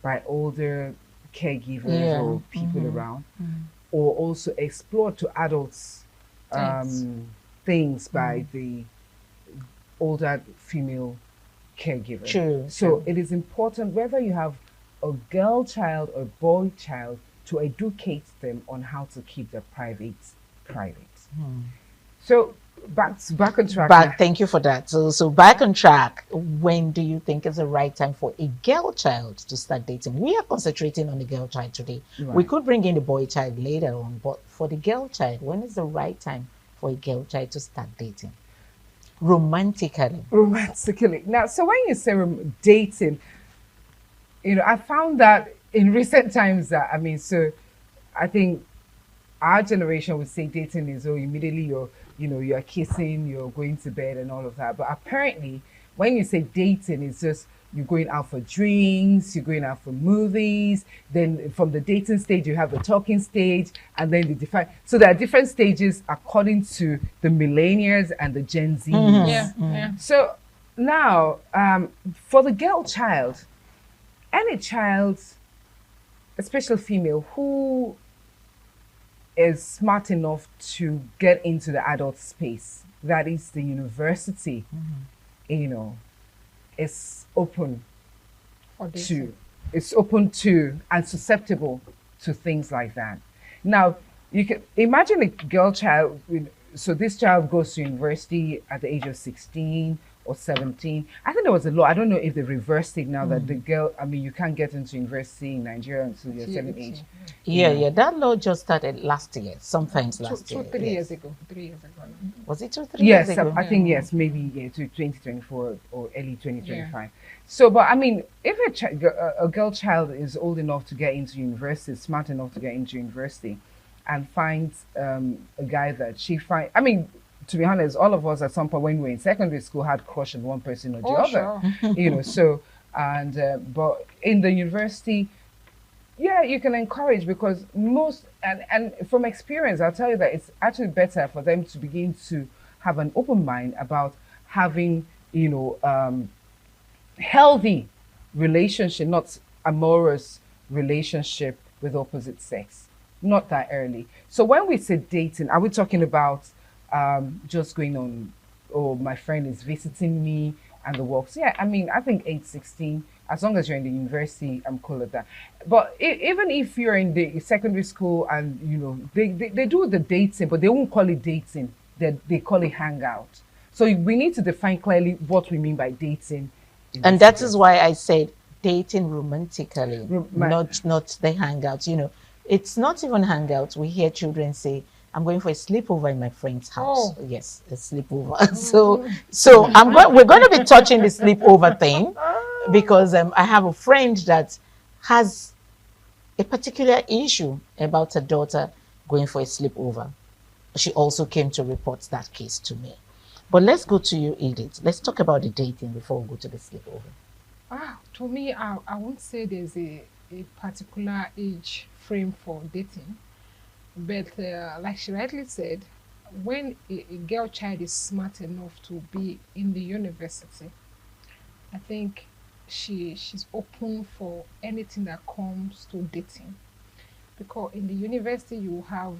by older caregivers or people around, or also explored to adults things by the older female caregiver. True. So it is important, whether you have a girl child or boy child, to educate them on how to keep their private. So back on track. Thank you for that. So back on track. When do you think is the right time for a girl child to start dating? We are concentrating on the girl child today. Right. We could bring in the boy child later on, but for the girl child, when is the right time for a girl child to start dating? Romantically. Now, so when you say dating, I found that in recent times that, I think our generation would say dating is, immediately you're kissing, you're going to bed and all of that. But apparently, when you say dating, it's just you're going out for drinks, you're going out for movies. Then from the dating stage, you have the talking stage, and then so there are different stages according to the millennials and the Gen Z. So now, for the girl child, any child, especially female, who is smart enough to get into the adult space, that is the university, is open to and susceptible to things like that. Now, you can imagine a girl child so this child goes to university at the age of 16 or 17. I think there was a law. I don't know if they reversed it now that the girl, I mean, you can't get into university in Nigeria until you're 7 age. Yeah, that law just started last year, sometimes last year. 3 years ago. 3 years ago. Was it 2 3 Yes, years ago? I think yes, maybe to 2024 or early 2025. So, but I mean, if a girl child is old enough to get into university, smart enough to get into university, and finds a guy that she finds, I mean, to be honest, all of us at some point when we were in secondary school had crush on one person or the other, you know. So, and but in the university, yeah, you can encourage, because most and from experience, I'll tell you that it's actually better for them to begin to have an open mind about having, you know, healthy relationship, not amorous relationship with opposite sex, not that early. So when we say dating, are we talking about just going on, oh, my friend is visiting me and the works? Yeah, I mean, I think 8, 16, as long as you're in the university, I'm cool with that. But even if you're in the secondary school and, you know, they do the dating, but they won't call it dating, they call it hangout. So we need to define clearly what we mean by dating. And that is why I said dating romantically, not the hangouts. You know, it's not even hangouts. We hear children say, I'm going for a sleepover in my friend's house. Oh. Yes, a sleepover. So we're going to be touching the sleepover thing, because I have a friend that has a particular issue about her daughter going for a sleepover. She also came to report that case to me. But let's go to you, Edith. Let's talk about the dating before we go to the sleepover. To me, I won't say there's a particular age frame for dating. But like she rightly said, when a girl child is smart enough to be in the university, I think she's open for anything that comes to dating. Because in the university, you have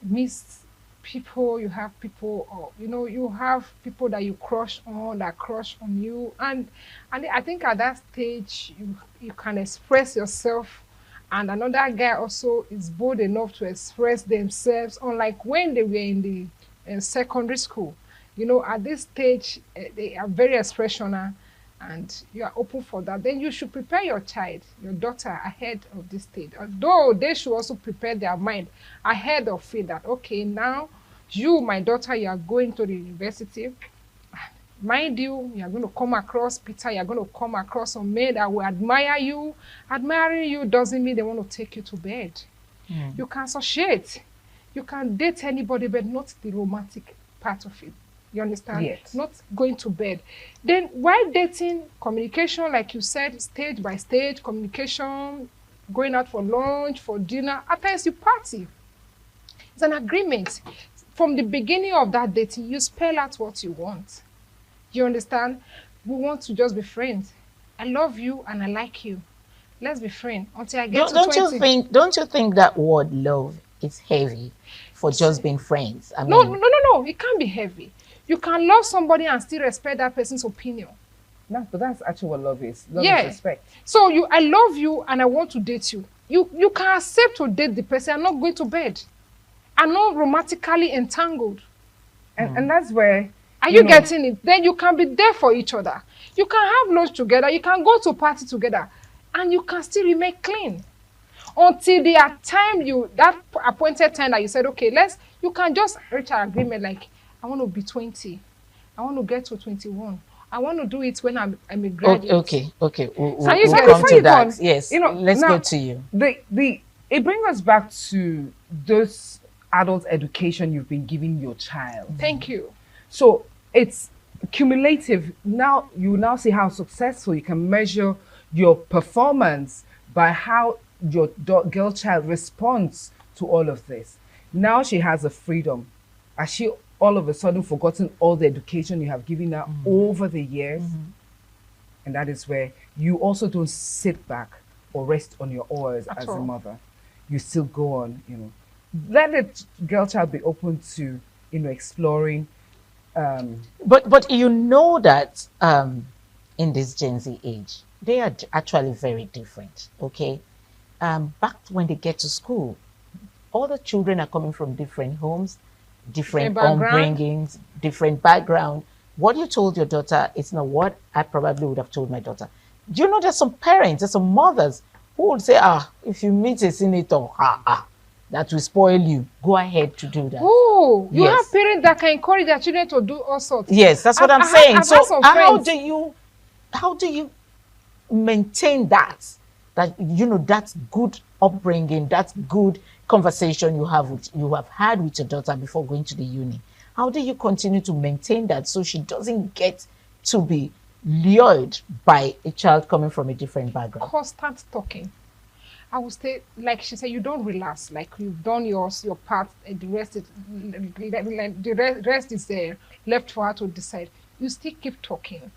mixed people, you have people, you know, you have people that you crush on, that crush on you. And I think at that stage, you can express yourself. And another guy also is bold enough to express themselves, unlike when they were in the secondary school. You know, at this stage, they are very expressional, and you are open for that. Then you should prepare your child, your daughter, ahead of this stage. Although they should also prepare their mind ahead of it, that, okay, now you, my daughter, you are going to the university. Mind you, you're going to come across, Peter, you're going to come across some men that will admire you. Admiring you doesn't mean they want to take you to bed. You can associate. You can date anybody, but not the romantic part of it. You understand? Yes. Not going to bed. Then while dating, communication, like you said, stage by stage, communication, going out for lunch, for dinner, at times you party. It's an agreement. From the beginning of that dating, you spell out what you want. You understand? We want to just be friends. I love you and I like you. Let's be friends until I get to 20. Don't you think that word love is heavy for just being friends? I mean, No. It can't be heavy. You can love somebody and still respect that person's opinion. But that's actually what love is. Love is respect. So I love you and I want to date you. You can accept to date the person. I'm not going to bed. I'm not romantically entangled. And that's where... Are you getting it? Then you can be there for each other. You can have lunch together. You can go to a party together. And you can still remain clean. Until the time that appointed time that you said, okay, you can just reach an agreement like, I want to be 20. I want to get to 21. I want to do it when I'm a graduate. Okay. We'll come to that. Yes, let's go to you. It brings us back to those adult education you've been giving your child. Thank you. So it's cumulative. Now you see how successful you can measure your performance by how your girl child responds to all of this. Now she has a freedom. Has she all of a sudden forgotten all the education you have given her over the years? And that is where you also don't sit back or rest on your oars as a mother. You still go on, Let the girl child be open to, exploring. But you know that in this Gen Z age, they are actually very different, okay? Back when they get to school, all the children are coming from different homes. different background. upbringings, different background. What you told your daughter is not what I probably would have told my daughter. Do you know there's some parents, there's some mothers who would say, if you meet a senator, that will spoil you. Go ahead to do that. Oh, you Yes. have parents that can encourage their children to do all sorts. Yes, that's what I'm I've saying. had So some how friends. do you maintain that that's good upbringing, that's good conversation you have had with your daughter before going to the uni? How do you continue to maintain that so she doesn't get to be lured by a child coming from a different background? Constant talking. I would say, like she said, you don't relax. Like you've done your part, and the rest is left for her to decide. You still keep talking.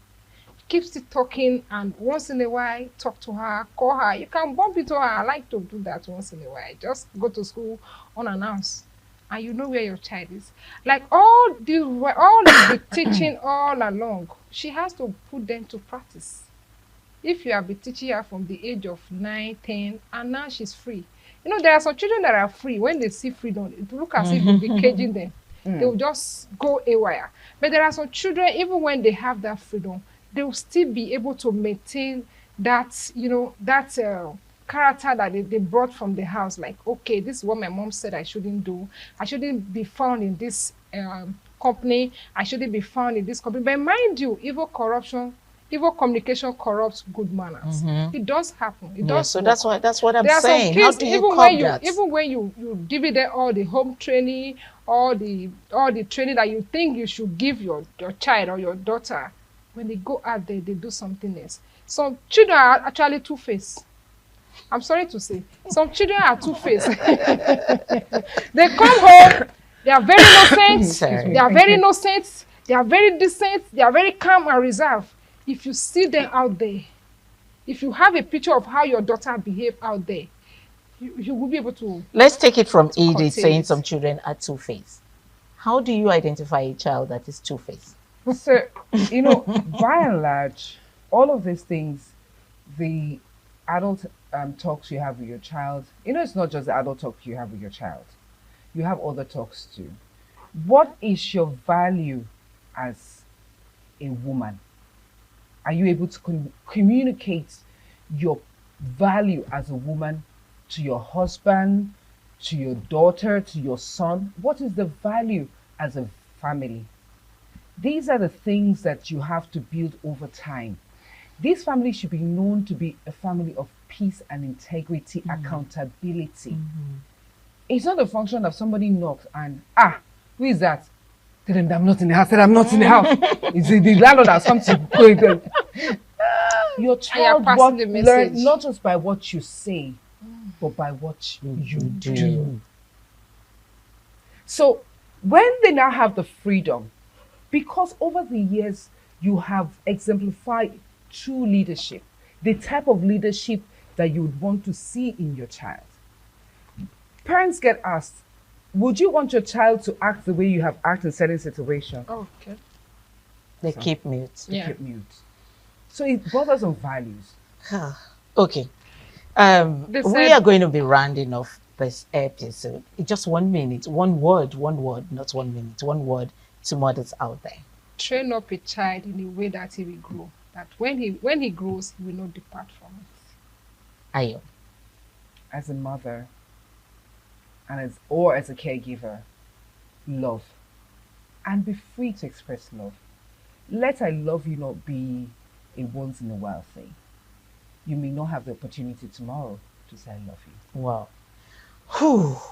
Keep still talking, and once in a while, talk to her, call her. You can bump into her. I like to do that once in a while. Just go to school unannounced, and you know where your child is. Like all the teaching all along, she has to put them to practice. If you have been teaching her from the age of 9, 10, and now she's free. You know, there are some children that are free. When they see freedom, it looks as if you'll be caging them. They will just go haywire. But there are some children, even when they have that freedom, they will still be able to maintain that, character that they brought from the house. Like, okay, this is what my mom said I shouldn't do. I shouldn't be found in this company. I shouldn't be found in this company. But mind you, evil communication corrupts good manners. It does happen. It does. So work. that's what I'm There are some saying. kids, How do you even curb when that? even when you give them all the home training, all the training that you think you should give your child or your daughter, when they go out there, they do something else. Some children are actually two-faced. I'm sorry to say, some children are two-faced. They come home, they are very innocent. They are very innocent. They are very decent. They are very calm and reserved. If you see them out there, if you have a picture of how your daughter behaved out there, you will be able to. Let's take it from Edith contain saying it. some children are two-faced. How do you identify a child that is two-faced? So, by and large, all of these things, the adult talks you have with your child, it's not just the adult talk you have with your child. You have other talks too. What is your value as a woman? Are you able to communicate your value as a woman to your husband, to your daughter, to your son? What is the value as a family? These are the things that you have to build over time. This family should be known to be a family of peace and integrity, accountability. It's not a function of somebody knocks and, who is that? Tell them that I'm not in the house. Tell them I'm not in the house. It's the landlord has come to go them. Your child passing the learn message. not just by what you say, but by what you do. So when they now have the freedom, because over the years you have exemplified true leadership, the type of leadership that you would want to see in your child. Parents get asked, would you want your child to act the way you have acted in certain situations? Okay. They keep mute. They keep mute. So it bothers on values. Okay. We are going to be rounding off this episode. Just 1 minute, one word, not 1 minute, one word to mothers out there. Train up a child in a way that he will grow. That when he grows, he will not depart from it. Ayo. As a mother, and as a caregiver, love. And be free to express love. Let I love you not be a once in a while thing. You may not have the opportunity tomorrow to say I love you. Wow.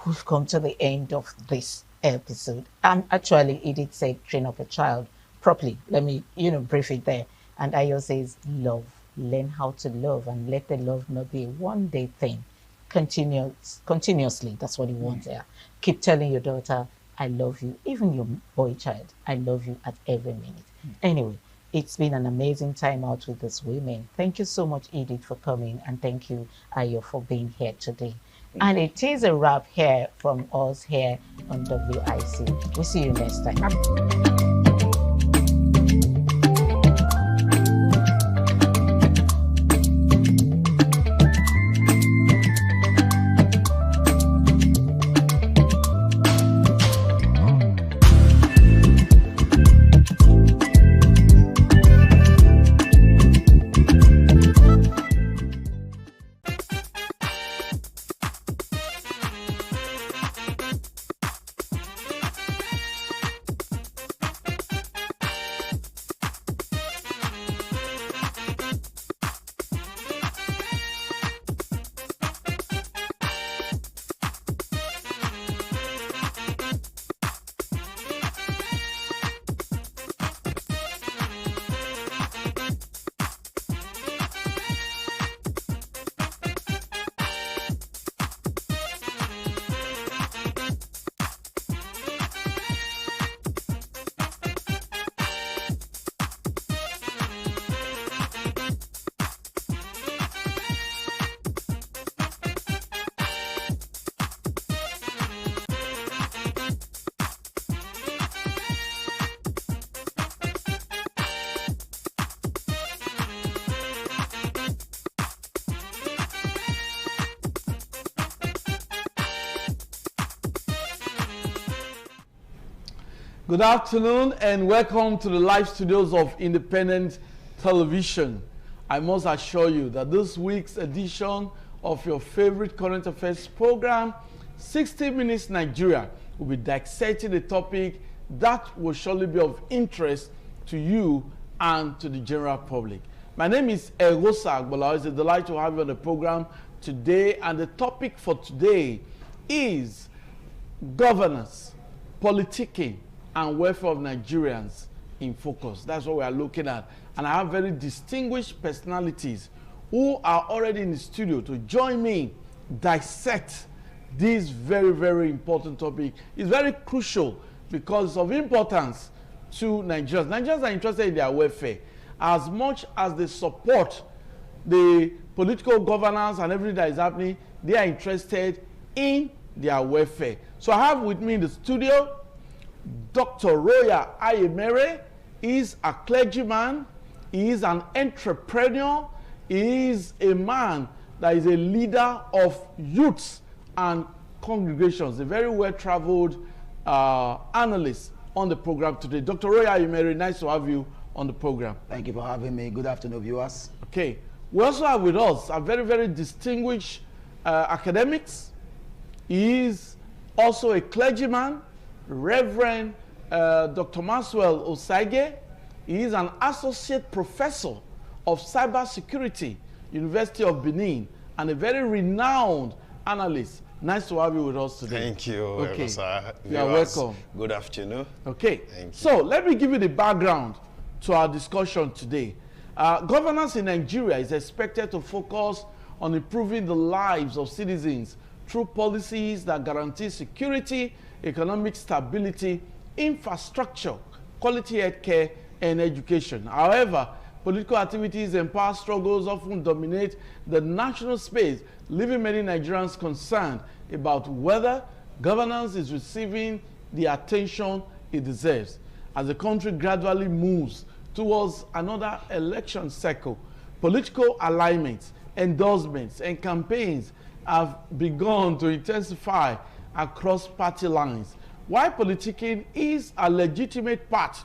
We've come to the end of this episode. Actually, Edith said train up a child properly. Let me, brief it there. And Ayo says love. Learn how to love and let the love not be a one-day thing. Continuously. That's what he wants there. Keep telling your daughter, I love you. Even your boy child, I love you at every minute. Anyway, it's been an amazing time out with these women. Thank you so much, Edith, for coming. And thank you, Ayo, for being here today. And it is a wrap here from us here on WIC. We'll see you next time. Good afternoon and welcome to the live studios of Independent Television. I must assure you that this week's edition of your favorite current affairs program, 60 Minutes Nigeria, will be dissecting a topic that will surely be of interest to you and to the general public. My name is Erosa Agbola. It's a delight to have you on the program today, and the topic for today is governance, politicking, and welfare of Nigerians in focus. That's what we are looking at. And I have very distinguished personalities who are already in the studio to join me dissect this very, very important topic. It's very crucial because of importance to Nigerians. Nigerians are interested in their welfare as much as they support the political governance and everything that is happening. They are interested in their welfare. So I have with me in the studio Dr. Roya Ayemere. Is a clergyman, he is an entrepreneur, he is a man that is a leader of youths and congregations, a very well-traveled analyst on the program today. Dr. Roya Ayemere, nice to have you on the program. Thank you for having me. Good afternoon, viewers. Okay. We also have with us a very, very distinguished academics. He is also a clergyman, Reverend Dr. Maxwell Osagie. He is an associate professor of cybersecurity, University of Benin, and a very renowned analyst. Nice to have you with us today. Thank you, okay. Sir. You are welcome. Good afternoon. Okay. Thank you. So let me give you the background to our discussion today. Governance in Nigeria is expected to focus on improving the lives of citizens through policies that guarantee security, economic stability, infrastructure, quality healthcare, and education. However, political activities and power struggles often dominate the national space, leaving many Nigerians concerned about whether governance is receiving the attention it deserves. As the country gradually moves towards another election cycle, political alignments, endorsements, and campaigns have begun to intensify across party lines. While politicking is a legitimate part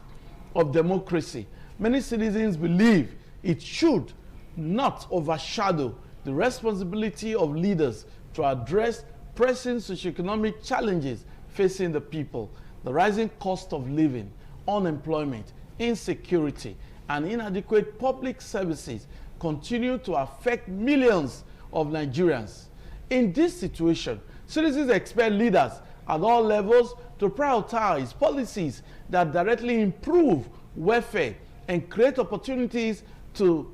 of democracy, many citizens believe it should not overshadow the responsibility of leaders to address pressing socioeconomic challenges facing the people. The rising cost of living, unemployment, insecurity, and inadequate public services continue to affect millions of Nigerians. In this situation, citizens expect leaders at all levels to prioritize policies that directly improve welfare and create opportunities for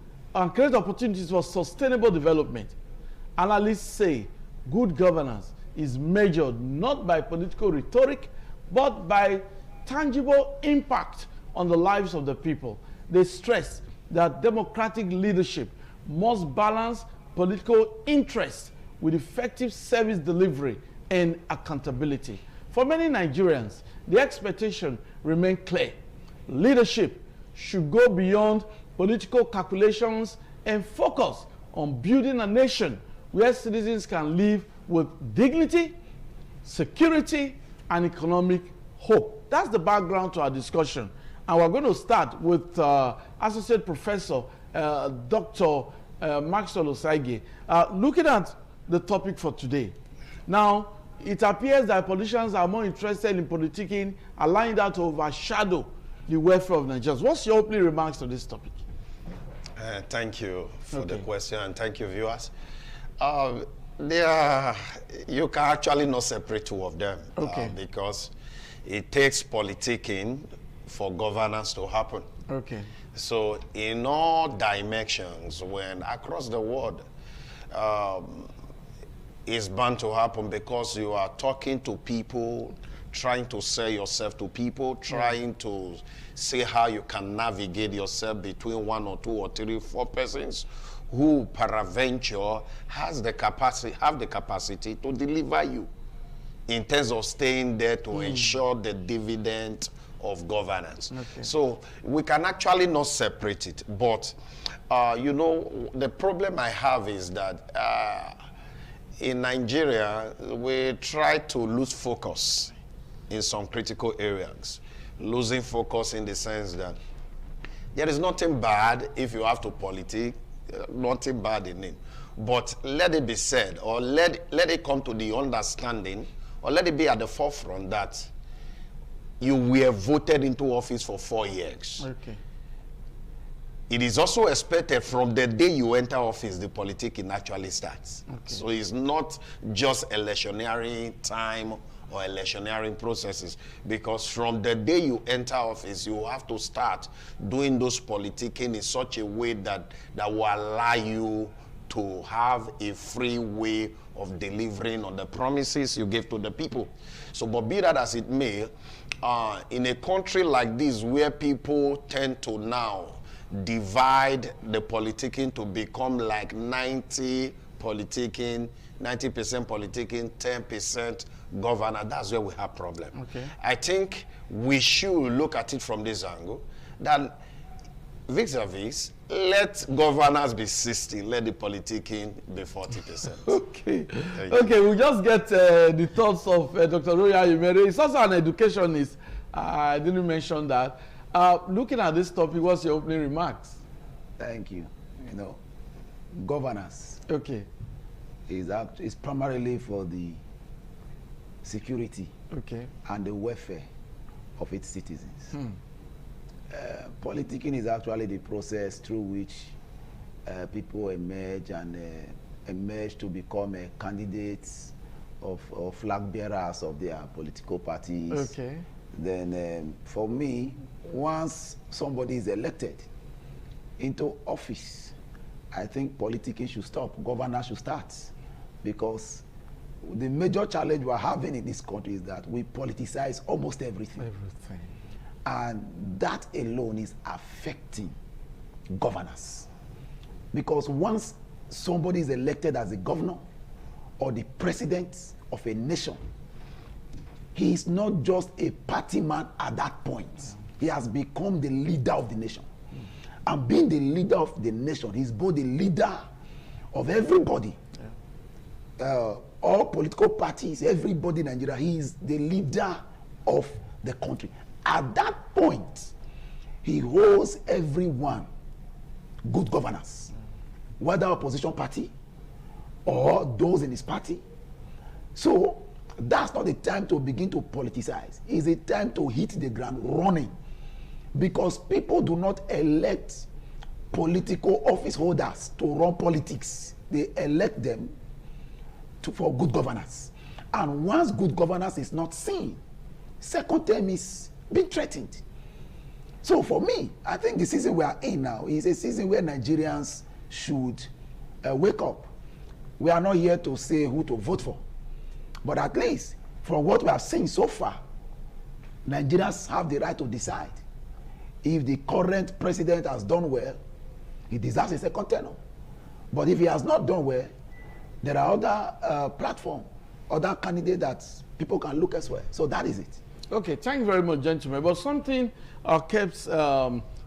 sustainable development. Analysts say good governance is measured not by political rhetoric, but by tangible impact on the lives of the people. They stress that democratic leadership must balance political interests with effective service delivery and accountability. For many Nigerians, the expectation remains clear. Leadership should go beyond political calculations and focus on building a nation where citizens can live with dignity, security, and economic hope. That's the background to our discussion. And we're going to start with Associate Professor Dr. Maxwell Osagie. Looking at the topic for today. Now, it appears that politicians are more interested in politicking, allowing that to overshadow the welfare of Nigerians. What's your opening remarks to this topic? Thank you for the question, and thank you, viewers. You can actually not separate two of them because it takes politicking for governance to happen. Okay. So in all dimensions, when across the world, it's bound to happen because you are talking to people, trying to sell yourself to people, trying to see how you can navigate yourself between 1 or 2 or 3 or 4 persons who peradventure have the capacity to deliver you in terms of staying there to ensure the dividend of governance. Okay. So we can actually not separate it, but you know, the problem I have is that in Nigeria, we try to lose focus in some critical areas. losing focus in the sense that there is nothing bad if you have to politic, nothing bad in it. But let it be said, or let it come to the understanding, or let it be at the forefront that you were voted into office for 4 years. Okay. It is also expected from the day you enter office, the politicking actually starts. Okay. So it's not just electioneering time or electioneering processes, because from the day you enter office, you have to start doing those politicking in such a way that will allow you to have a free way of delivering on the promises you give to the people. So, but be that as it may, in a country like this where people tend to now divide the politicking to become like 90% politicking, 10% governor, that's where we have problem. Okay. I think we should look at it from this angle, that vis-a-vis, let governors be 60, let the politicking be 40%. Okay. Okay, we'll just get the thoughts of Dr. Royal Yumere. He's also an educationist. I didn't mention that. Looking at this topic, what's your opening remarks? Thank you. You know, governance. Okay. Is primarily for the security. Okay. And the welfare of its citizens. Politicking is actually the process through which people emerge to become candidates or flag bearers of their political parties. Okay. Then for me, once somebody is elected into office, I think politicking should stop, governance should start, because the major challenge we're having in this country is that we politicize almost everything. And that alone is affecting governance. Because once somebody is elected as a governor or the president of a nation, he is not just a party man at that point. He has become the leader of the nation. And being the leader of the nation, he's both the leader of everybody. All political parties, everybody in Nigeria, he is the leader of the country. At that point, he owes everyone good governance, whether opposition party or those in his party. So that's not the time to begin to politicize. It's a time to hit the ground running, because people do not elect political office holders to run politics. They elect them for good governance. And once good governance is not seen, second term is being threatened. So for me, I think the season we are in now is a season where Nigerians should wake up. We are not here to say who to vote for, but at least from what we have seen so far, Nigerians have the right to decide. If the current president has done well, he deserves a second term. But if he has not done well, there are other platforms, other candidates that people can look elsewhere. So that is it. Okay, thank you very much, gentlemen. But something kept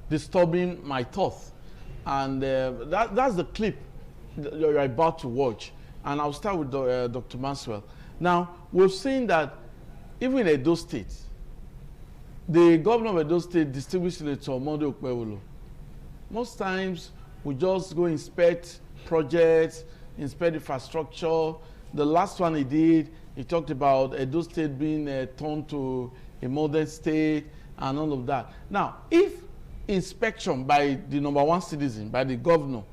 disturbing my thoughts, and that's the clip that you're about to watch. And I'll start with Dr. Maxwell. Now, we've seen that even in Edo State, the governor of Edo State, distinguished Senator Monday Okpebholo, most times we just go inspect projects, inspect infrastructure. The last one he did, he talked about Edo State being turned to a modern state and all of that. Now, if inspection by the #1 citizen, by the governor,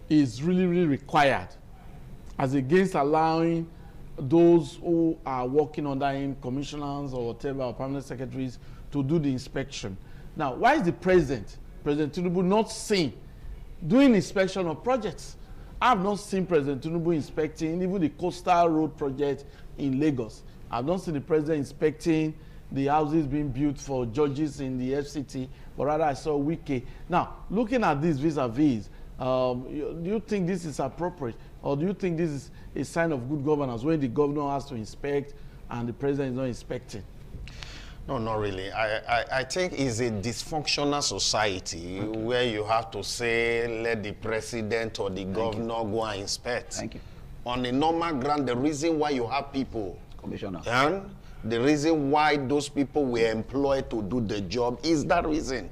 is really, really required, as against allowing those who are working under him, commissioners or whatever, or permanent secretaries, to do the inspection. Now, why is the President Tinubu, not seen doing inspection of projects? I have not seen President Tinubu inspecting even the coastal road project in Lagos. I've not seen the president inspecting the houses being built for judges in the FCT, but rather I saw Wike. Now, looking at this vis-a-vis, do you think this is appropriate, or do you think this is a sign of good governance when the governor has to inspect and the president is not inspecting? No, not really. I think it's a dysfunctional society where you have to say, let the president or the governor go and inspect. Thank you. On a normal ground, the reason why you have people, commissioner, and The reason why those people were employed to do the job is that reason.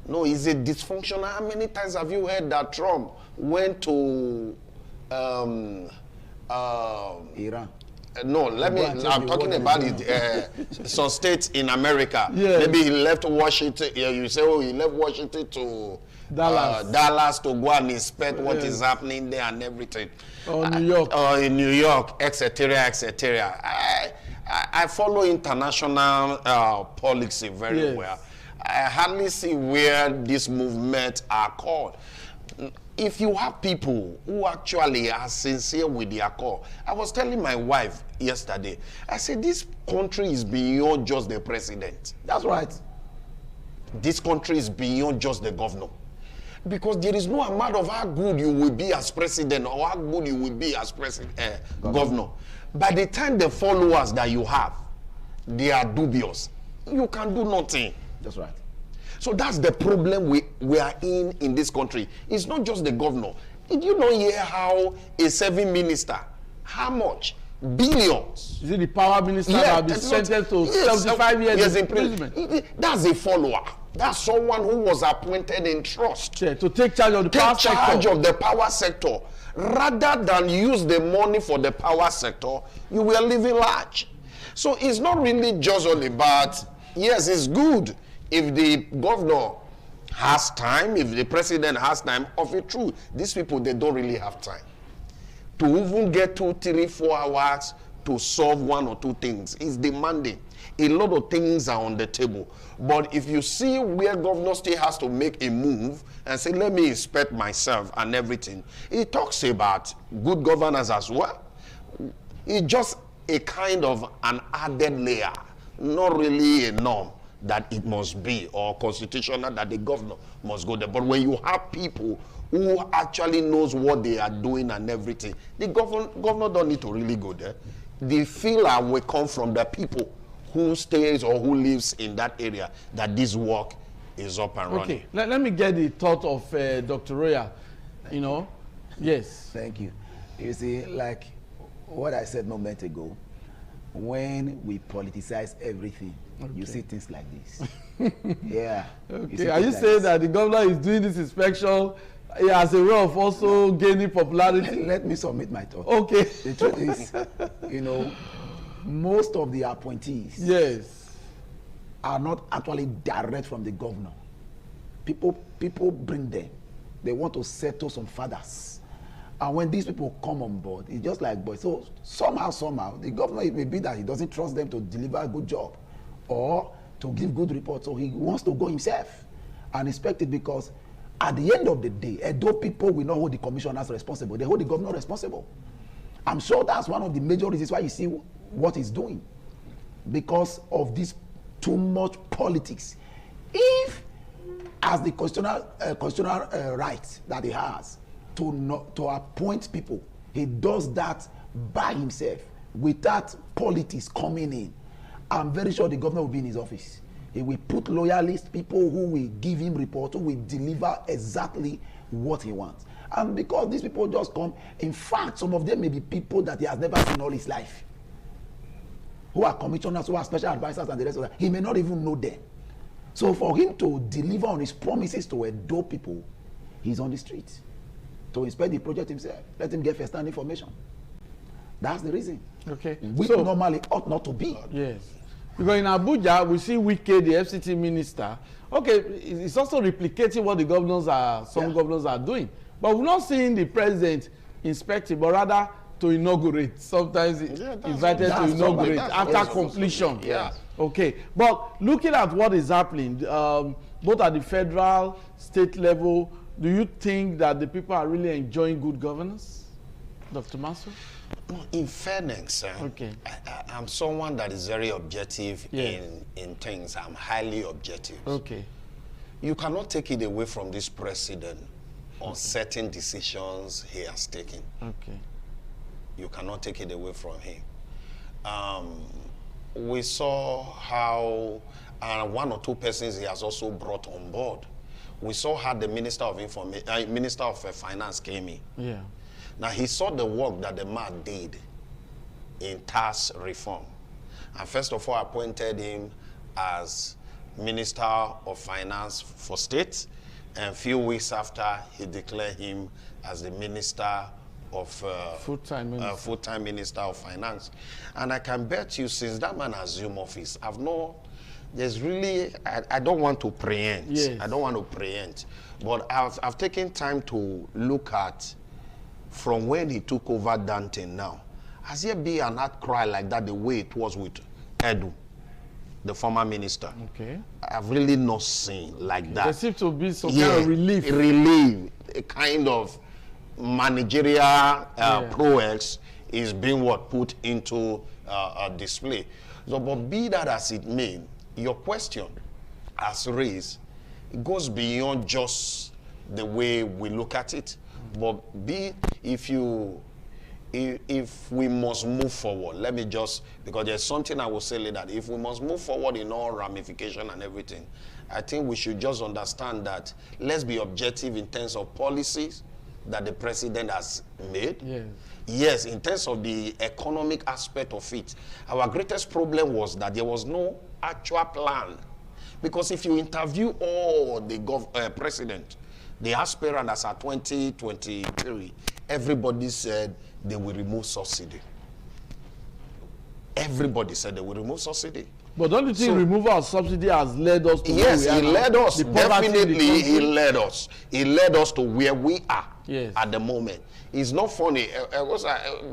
No, it's a dysfunctional. How many times have you heard that Trump went to Iran? No, I'm talking about it. Some states in America. Yes. Maybe he left Washington. You say, oh, he left Washington to Dallas. Dallas to go and inspect what is happening there and everything. Or New York. Or in New York, etc., etc. I follow international policy very well. I hardly see where these movements are called. If you have people who actually are sincere with their call, I was telling my wife yesterday, I said, this country is beyond just the president. That's right. This country is beyond just the governor. Because there is no amount of how good you will be as president or how good you will be as governor. By the time the followers that you have, they are dubious, you can do nothing. That's right. So that's the problem we are in this country. It's not just the governor. Did you not hear how a serving minister, how much? Billions. Is it the power minister that will be sentenced to 75 years imprisonment? That's a follower. That's someone who was appointed in trust. To take charge of the power sector. Take charge of the power sector. Rather than use the money for the power sector, you were living large. So it's not really just all about, yes, it's good if the governor has time, if the president has time. Of it true, these people, they don't really have time to even get 2, 3, 4 hours to solve 1 or 2 things. It's demanding. A lot of things are on the table. But if you see where governor still has to make a move and say, let me inspect myself and everything, he talks about good governance as well. It's just a kind of an added layer, not really a norm that it must be, or constitutional that the governor must go there. But when you have people who actually knows what they are doing and everything, the governor don't need to really go there. The feeler will come from the people who stays or who lives in that area that this work is up and running. Okay, let me get the thought of Dr. Roya. You know, yes. Thank you. You see, like what I said a moment ago, when we politicize everything, you see things like this. Yeah. Okay. Are you saying that the governor is doing this inspection as a way of also gaining popularity? Let me submit my thought. Okay. The truth is, you know, most of the appointees are not actually direct from the governor. People bring them. They want to settle some fathers. And when these people come on board, it's just like boys. So somehow, the governor, it may be that he doesn't trust them to deliver a good job or to give good reports. So he wants to go himself and inspect it, because at the end of the day, Edo people will not hold the commissioners responsible. They hold the governor responsible. I'm sure that's one of the major reasons why you see what he's doing, because of this too much politics. If, as the constitutional right that he has to appoint people, he does that by himself without politics coming in, I'm very sure the governor will be in his office. He will put loyalist people who will give him report, who will deliver exactly what he wants. And because these people just come, in fact, some of them may be people that he has never seen all his life, who are commissioners, who are special advisors and the rest of that. He may not even know them. So for him to deliver on his promises to Edo people, he's on the street to inspect the project himself. Let him get first-hand information. That's the reason. Okay. Which normally ought not to be. Yes. Because in Abuja, we see Wike, the FCT minister. Okay, it's also replicating what the governors are doing. But we're not seeing the president inspecting, but rather to inaugurate. Sometimes invited to inaugurate after completion. Yeah. Okay. But looking at what is happening, both at the federal, state level, do you think that the people are really enjoying good governance? Dr. Maso? In fairness, I'm someone that is very objective in things. I'm highly objective. Okay. You cannot take it away from this president on certain decisions he has taken. Okay. You cannot take it away from him. We saw how 1 or 2 persons he has also brought on board. We saw how the Minister of Minister of Finance came in. Yeah. Now he saw the work that the man did in tax reform, And first of all, appointed him as Minister of Finance for State. And a few weeks after, he declared him as the Minister of full-time Minister of Finance. And I can bet you, since that man assumed office, there's really, I don't want to preempt. Yes. I don't want to preempt. But I've taken time to look at from when he took over Dante now. Has there been an outcry like that the way it was with Edu, the former minister? Okay. I've really not seen like that. There seems to be some kind of relief. A kind of managerial prowess is being put into a display. So, but be that as it may, your question as raised, it goes beyond just the way we look at it. But if we must move forward, let me just, because there's something I will say later, if we must move forward in all ramification and everything, I think we should just understand that let's be objective in terms of policies that the president has made. Yes. Yes, in terms of the economic aspect of it, our greatest problem was that there was no actual plan. Because if you interview all the president, the aspirant as at 2023, everybody said they will remove subsidy. Everybody said they will remove subsidy. But don't you think removal of subsidy has led us to yes, where we he are led now? us. Definitely, he led us. He led us to where we are at the moment. It's not funny.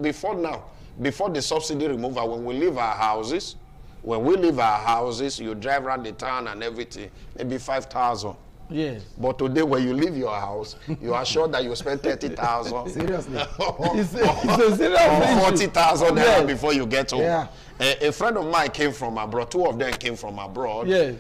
Before the subsidy removal, when we leave our houses, you drive around the town and everything, maybe 5,000. Yes. But today, when you leave your house, you are sure that you spend 30,000. Seriously. It's a serious 40,000 yes. before you get home. Yeah. A friend of mine came from abroad. Two of them came from abroad. Yes.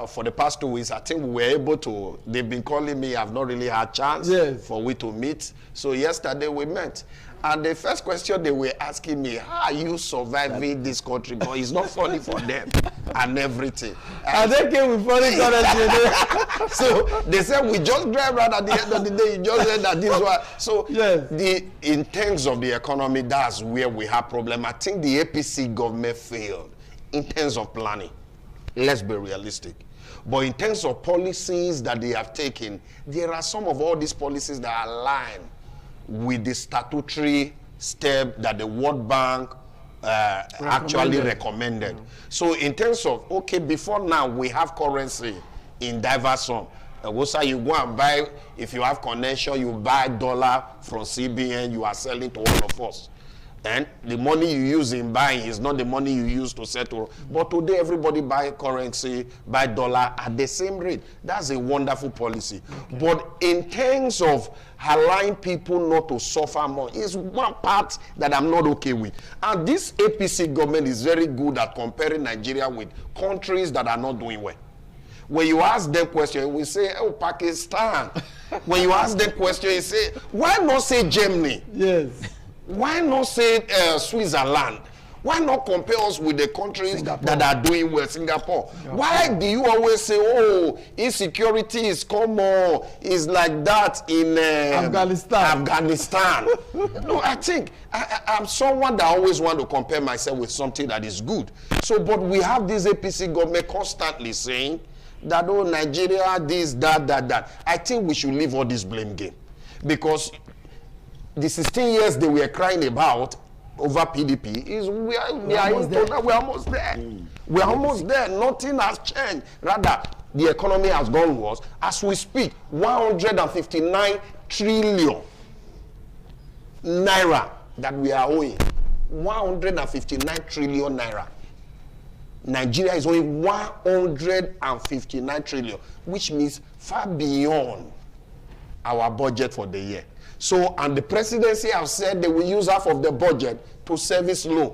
For the past 2 weeks, I think we were able to, they've been calling me, I've not really had chance for we to meet. So yesterday we met. And the first question they were asking me, how are you surviving this country? But it's not funny for them and everything. And they came with funny currency. So they said, we just drive around at the end of the day. You just said that this one. So in terms of the economy, that's where we have problem. I think the APC government failed in terms of planning. Let's be realistic. But in terms of policies that they have taken, there are some of all these policies that are aligned with the statutory step that the World Bank actually recommended. So in terms of, okay, before now we have currency in diverse sum. You go and buy, if you have connection, you buy dollar from CBN, you are selling to all of us. And the money you use in buying is not the money you use to settle. But today, everybody buy currency, buy dollar at the same rate. That's a wonderful policy. Okay. But in terms of allowing people not to suffer more, is one part that I'm not okay with. And this APC government is very good at comparing Nigeria with countries that are not doing well. When you ask them questions, we say, oh, Pakistan. When you ask them questions, you say, why not say Germany? Yes. Why not say Switzerland? Why not compare us with the countries that are doing well, Singapore? Why do you always say, oh, insecurity is common, is like that in Afghanistan? No, I think I'm someone that always want to compare myself with something that is good. So, but we have this APC government constantly saying that, oh, Nigeria, this, that. I think we should leave all this blame game. Because the 16 years they were crying about over PDP is we are almost there. We are almost there. Nothing has changed. Rather, the economy has gone worse. As we speak, 159 trillion naira that we are owing. 159 trillion naira. Nigeria is owing 159 trillion, which means far beyond our budget for the year. So, and the presidency have said they will use half of the budget to service loan.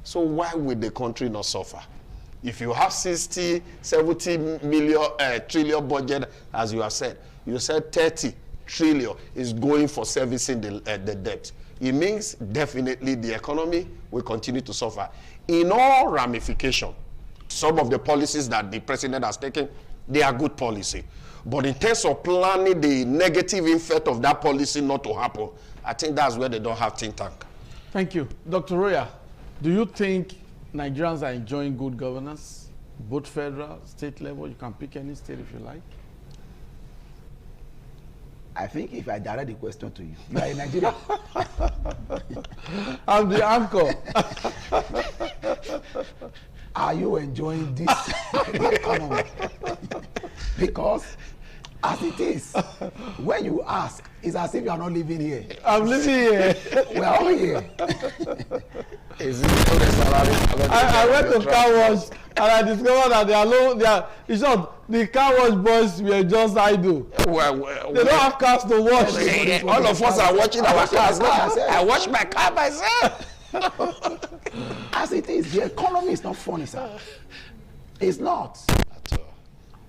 So why would the country not suffer? If you have 60, 70 trillion budget, as you have said, you said 30 trillion is going for servicing the debt. It means definitely the economy will continue to suffer. In all ramifications, some of the policies that the president has taken, they are good policy. But in terms of planning the negative effect of that policy not to happen, I think that's where they don't have think tank. Thank you. Dr. Roya, do you think Nigerians are enjoying good governance, both federal, state level? You can pick any state if you like. I think if I direct the question to you, you are in Nigeria. I'm the anchor. Are you enjoying this economy? Because as it is, when you ask, it's as if you are not living here. I'm living here. We are all here. I went to car wash and I discovered that in short, the car wash boys were just idle. They don't have cars to wash. All of us are watching our cars now. I wash my car myself. As it is, the economy is not funny, sir. It's not.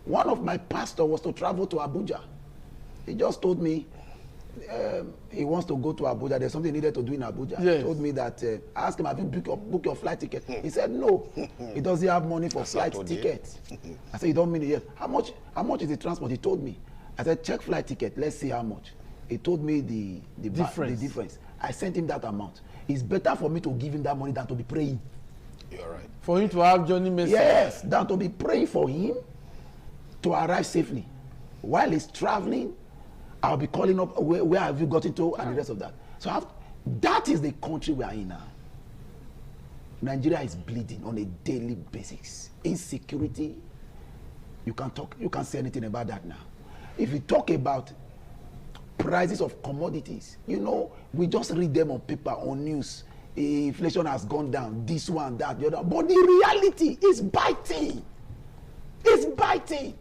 One of my pastors was to travel to Abuja. He just told me he wants to go to Abuja. There's something he needed to do in Abuja. Yes. He told me that, I asked him, have you booked your flight ticket? He said, no. He doesn't have money for flight ticket. I said, you don't mean it yet. How much is the transport? He told me. I said, check flight ticket. Let's see how much. He told me the difference. I sent him that amount. It's better for me to give him that money than to be praying. You're right. For him to have Johnny Messi. Yes, than to be praying for him to arrive safely. While he's traveling, I'll be calling up, where have you gotten to, and the rest of that. So that is the country we are in now. Nigeria is bleeding on a daily basis. Insecurity, you can't say anything about that now. If you talk about prices of commodities, we just read them on paper, on news. Inflation has gone down, this one, that, the other. But the reality is biting. It's biting.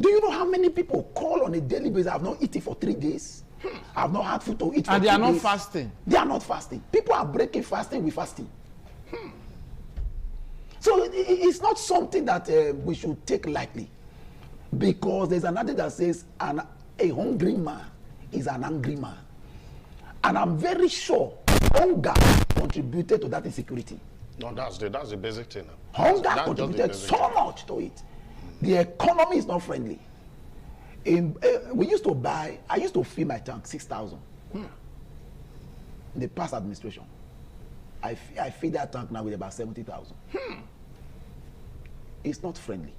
Do you know how many people call on a daily basis? I have not eaten for 3 days. I have not had food to eat for 3 days. And they are not fasting. They are not fasting. People are breaking fasting with fasting. So it's not something that we should take lightly. Because there's another that says a hungry man is an angry man. And I'm very sure hunger contributed to that insecurity. No, that's the basic thing. Hunger contributed so much to it. The economy is not friendly. I used to fill my tank 6,000. In the past administration. I fill that tank now with about 70,000. It's not friendly.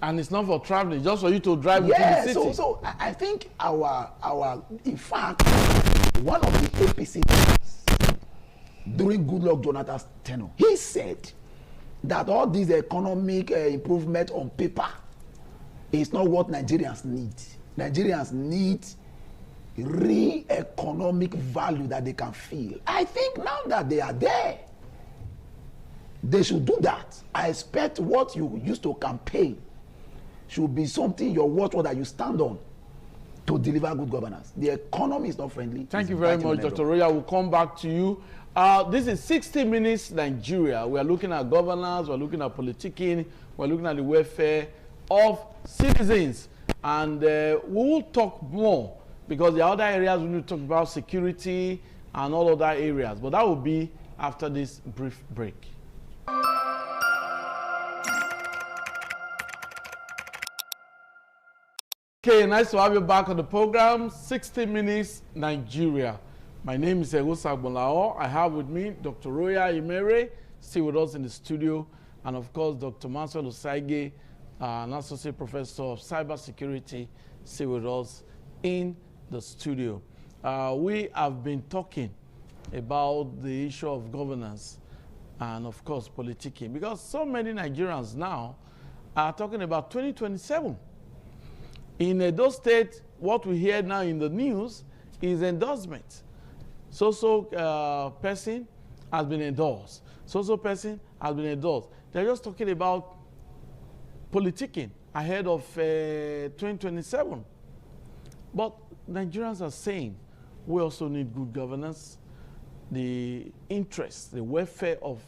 And it's not for traveling, just for you to drive within the city. So I think in fact, one of the APC during Goodluck Jonathan's tenure, he said that all this economic improvement on paper is not what Nigerians need. Nigerians need real economic value that they can feel. I think now that they are there, they should do that. I expect what you used to campaign should be something, your watchword that you stand on to deliver good governance. The economy is not friendly. Thank you very much, Dr. Roya. We'll come back to you. This is 60 Minutes Nigeria. We are looking at governance, we're looking at politicking, we're looking at the welfare of citizens. And we will talk more because there are other areas we need to talk about, security and all other areas. But that will be after this brief break. Okay, nice to have you back on the program, 60 Minutes Nigeria. My name is Egosa Bonlao. I have with me Dr. Roya Imere, still with us in the studio, and of course Dr. Maxwell Osaige, an associate professor of cybersecurity, still with us in the studio. We have been talking about the issue of governance and of course politicking, because so many Nigerians now are talking about 2027. In Edo State, what we hear now in the news is endorsement. So-so person has been endorsed. So-so person has been endorsed. They're just talking about politicking ahead of 2027. But Nigerians are saying we also need good governance. The interests, the welfare of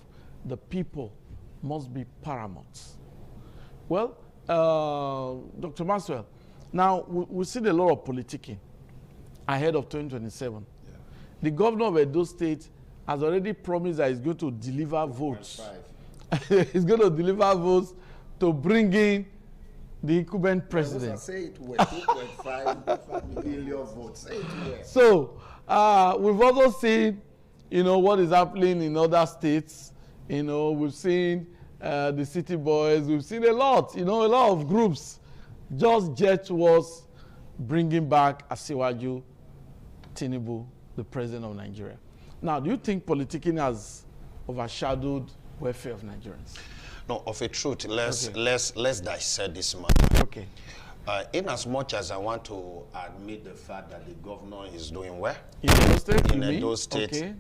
the people must be paramount. Well, Dr. Maxwell, now we see a lot of politicking ahead of 2027. Yeah. The governor of Edo State has already promised that he's going to deliver votes. He's going to deliver votes to bring in the incumbent president. Say it well, 2.5 million votes. Say it well. So we've also seen you know, what is happening in other states. You know, we've seen the City Boys, we've seen a lot, you know, a lot of groups just jet towards bringing back Asiwaju Tinubu, the president of Nigeria. Now, do you think politicking has overshadowed welfare of Nigerians? No, of a truth, let's dissect this matter. Okay. In as much as I want to admit the fact that the governor is doing well in Edo State, in Edo State, okay,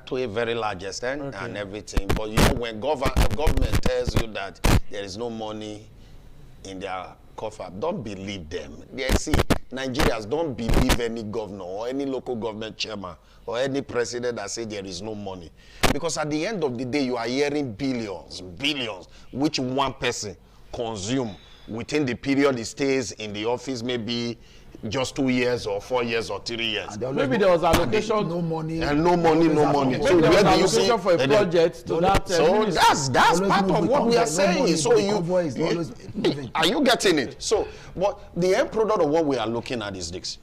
to a very large extent, okay, and everything, but you know, when government tells you that there is no money in their coffer, don't believe them. They see, Nigerians don't believe any governor or any local government chairman or any president that say there is no money, because at the end of the day, you are hearing billions, which one person consume within the period he stays in the office, maybe just 2 years or 4 years or 3 years. Maybe there was allocation, no money, and no money. Maybe so there was allocation for a project to that. So that's part of what we are saying. So are you getting it? So, but the end product of what we are looking at is this: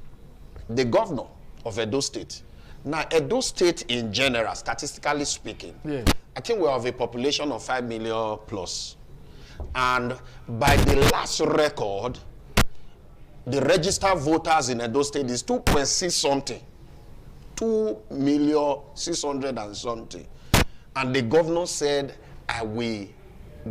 the governor of Edo State. Now, Edo State in general, statistically speaking, I think we have a population of 5 million plus. And by the last record, the registered voters in Edo State is 2.6 something. 2,600,000 and something. And the governor said, I will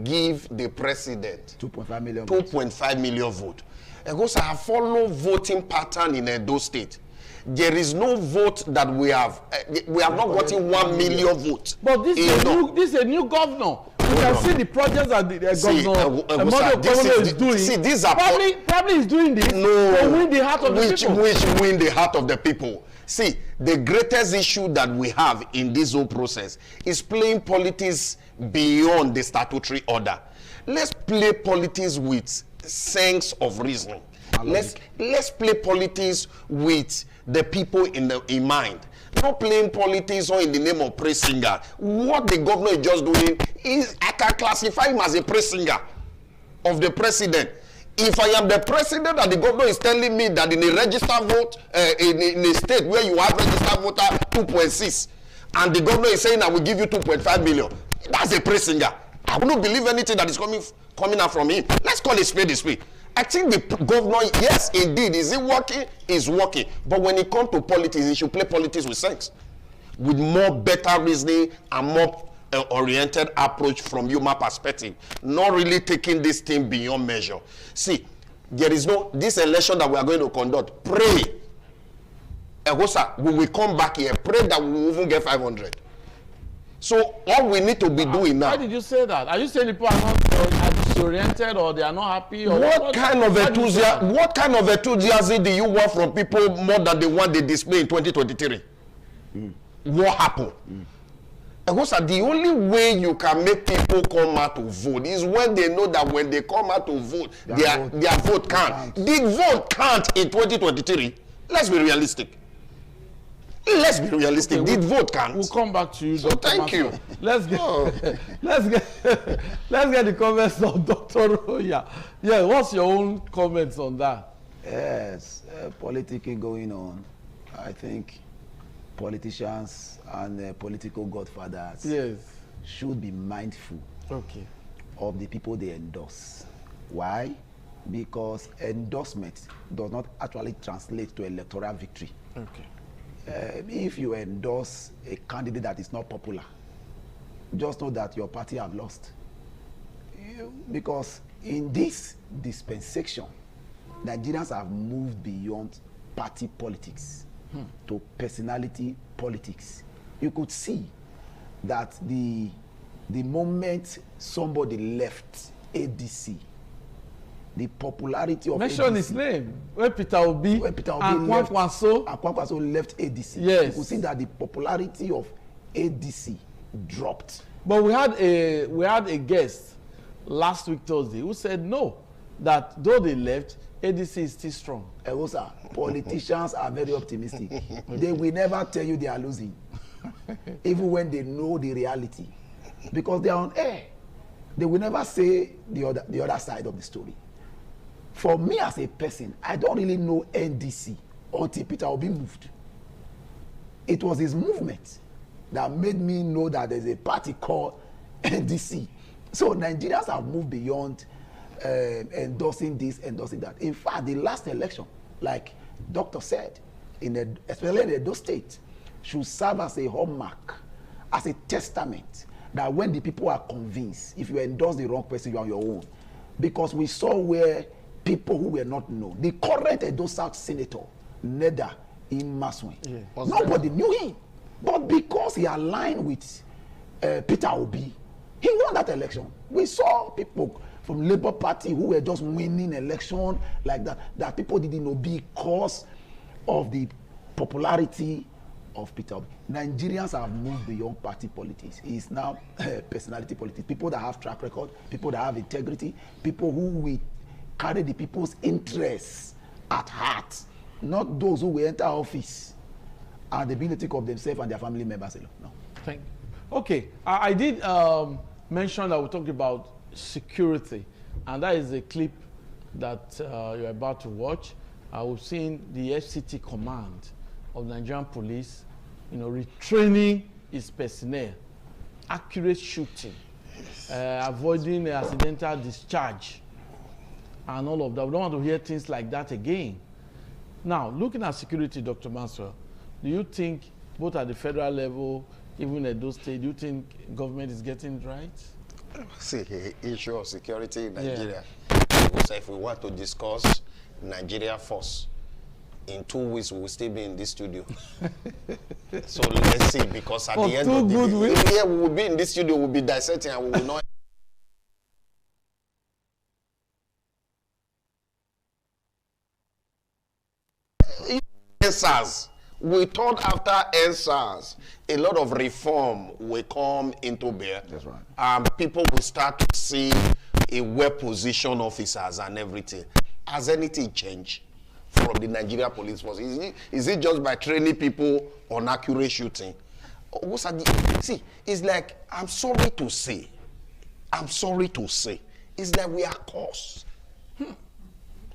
give the president 2.5 million votes. Because I follow voting pattern in Edo State. There is no vote that we have not gotten 1 million votes. But this is a new governor. You can see the projects that the governor is doing. See, these are probably is doing this to win the heart of the people. Which win the heart of the people. See, the greatest issue that we have in this whole process is playing politics beyond the statutory order. Let's play politics with sense of reasoning. Let's play politics with the people in mind. Not playing politics or in the name of praise singer. What the governor is just doing is, I can classify him as a praise singer of the president. If I am the president and the governor is telling me that in a registered vote, in a state where you have registered voter 2.6, and the governor is saying I will give you 2.5 million, that's a praise singer. I will not believe anything that is coming out from him. Let's call it spade a spade. I think the governor, yes, indeed, is it working? Is working. But when it comes to politics, he should play politics with sense, with more better reasoning and more oriented approach from human perspective, not really taking this thing beyond measure. See, there is no, this election that we are going to conduct, pray. Egosa, we will come back here, pray that we will even get 500. So all we need to be doing now. Why did you say that? Are you saying people are not disoriented or they are not happy? Or what kind of enthusiasm? What kind of enthusiasm do you want from people more than the one they display in 2023? What happened? The only way you can make people come out to vote is when they know that when they come out to vote, their vote can't. The vote can't in 2023. Let's be realistic. Let's be realistic. Okay, the vote can't. We'll come back to you. So Dr. thank you. Let's get let's get the comments of Dr. Roya. Yeah, what's your own comments on that? Yes, politicking going on. I think politicians and political godfathers should be mindful of the people they endorse. Why? Because endorsement does not actually translate to electoral victory. If you endorse a candidate that is not popular, just know that your party have lost. Because in this dispensation, Nigerians have moved beyond party politics to personality politics. You could see that the moment somebody left ADC, the popularity of mention ADC, his name. When Peter Obi and Kwankwaso left ADC. Yes. You could see that the popularity of ADC dropped. But we had a guest last week Thursday who said no, that though they left, ADC is still strong. Politicians are very optimistic. They will never tell you they are losing, even when they know the reality, because they are on air. They will never say the other side of the story. For me as a person, I don't really know NDC until Peter Obi moved. It was his movement that made me know that there's a party called NDC. So Nigerians have moved beyond endorsing this, endorsing that. In fact, the last election, like Doctor said, especially in Edo State, should serve as a hallmark, as a testament that when the people are convinced, if you endorse the wrong person, you're on your own. Because we saw where people who were not known, the current Edo South Senator, Neda Imaswe, nobody knew him. But because he aligned with Peter Obi, he won that election. We saw people from Labour Party who were just winning election like that people didn't know because of the popularity of Peter Obi. Nigerians have moved beyond party politics. It's now personality politics. People that have track record, people that have integrity, people who will carry the people's interests at heart, not those who will enter office and they begin to take of themselves and their family members alone. No. Thank you. Okay, I did mention that we talked about security, and that is a clip that you're about to watch. We've seen the FCT command of Nigerian police, retraining its personnel, accurate shooting, avoiding accidental discharge, and all of that. We don't want to hear things like that again. Now, looking at security, Dr. Maxwell, do you think, both at the federal level, even at those states, do you think government is getting it right? See, the issue of security in Nigeria. Because if we want to discuss Nigeria first, in 2 weeks we will still be in this studio. So let's see, because at the end of the day, we will be in this studio, we'll be dissecting, and we will not. SARS. We thought after SARS, a lot of reform will come into bear. That's right. People will start to see a well-positioned officers and everything. Has anything changed from the Nigeria police force? Is it just by training people on accurate shooting? See, it's like, I'm sorry to say, it's like we are cursed.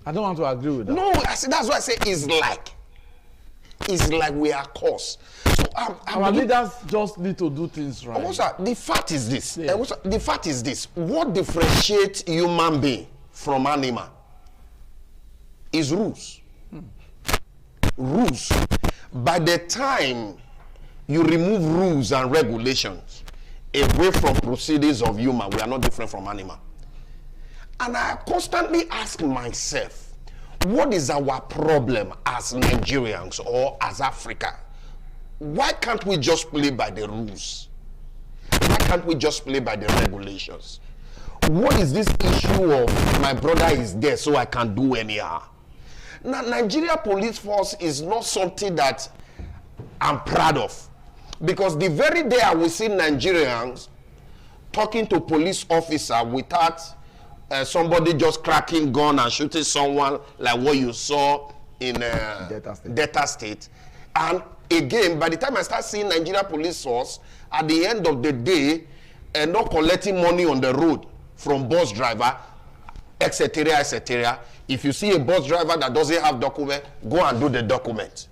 I don't want to agree with that. No, that's why I say it's like we are cursed. So our leaders just need to do things right. Also, the fact is this. The fact is this. What differentiates human being from animal is rules. Rules. By the time you remove rules and regulations away from proceedings of human, we are not different from animal. And I constantly ask myself, what is our problem as Nigerians or as Africa? Why can't we just play by the rules? Why can't we just play by the regulations? What is this issue of my brother is there so I can do anyhow? Now, Nigeria police force is not something that I'm proud of. Because the very day I will see Nigerians talking to police officer without somebody just cracking gun and shooting someone like what you saw in Delta State. And again, by the time I start seeing Nigeria police force, at the end of the day, not collecting money on the road from bus driver, etc., etc. If you see a bus driver that doesn't have document, go and do the document.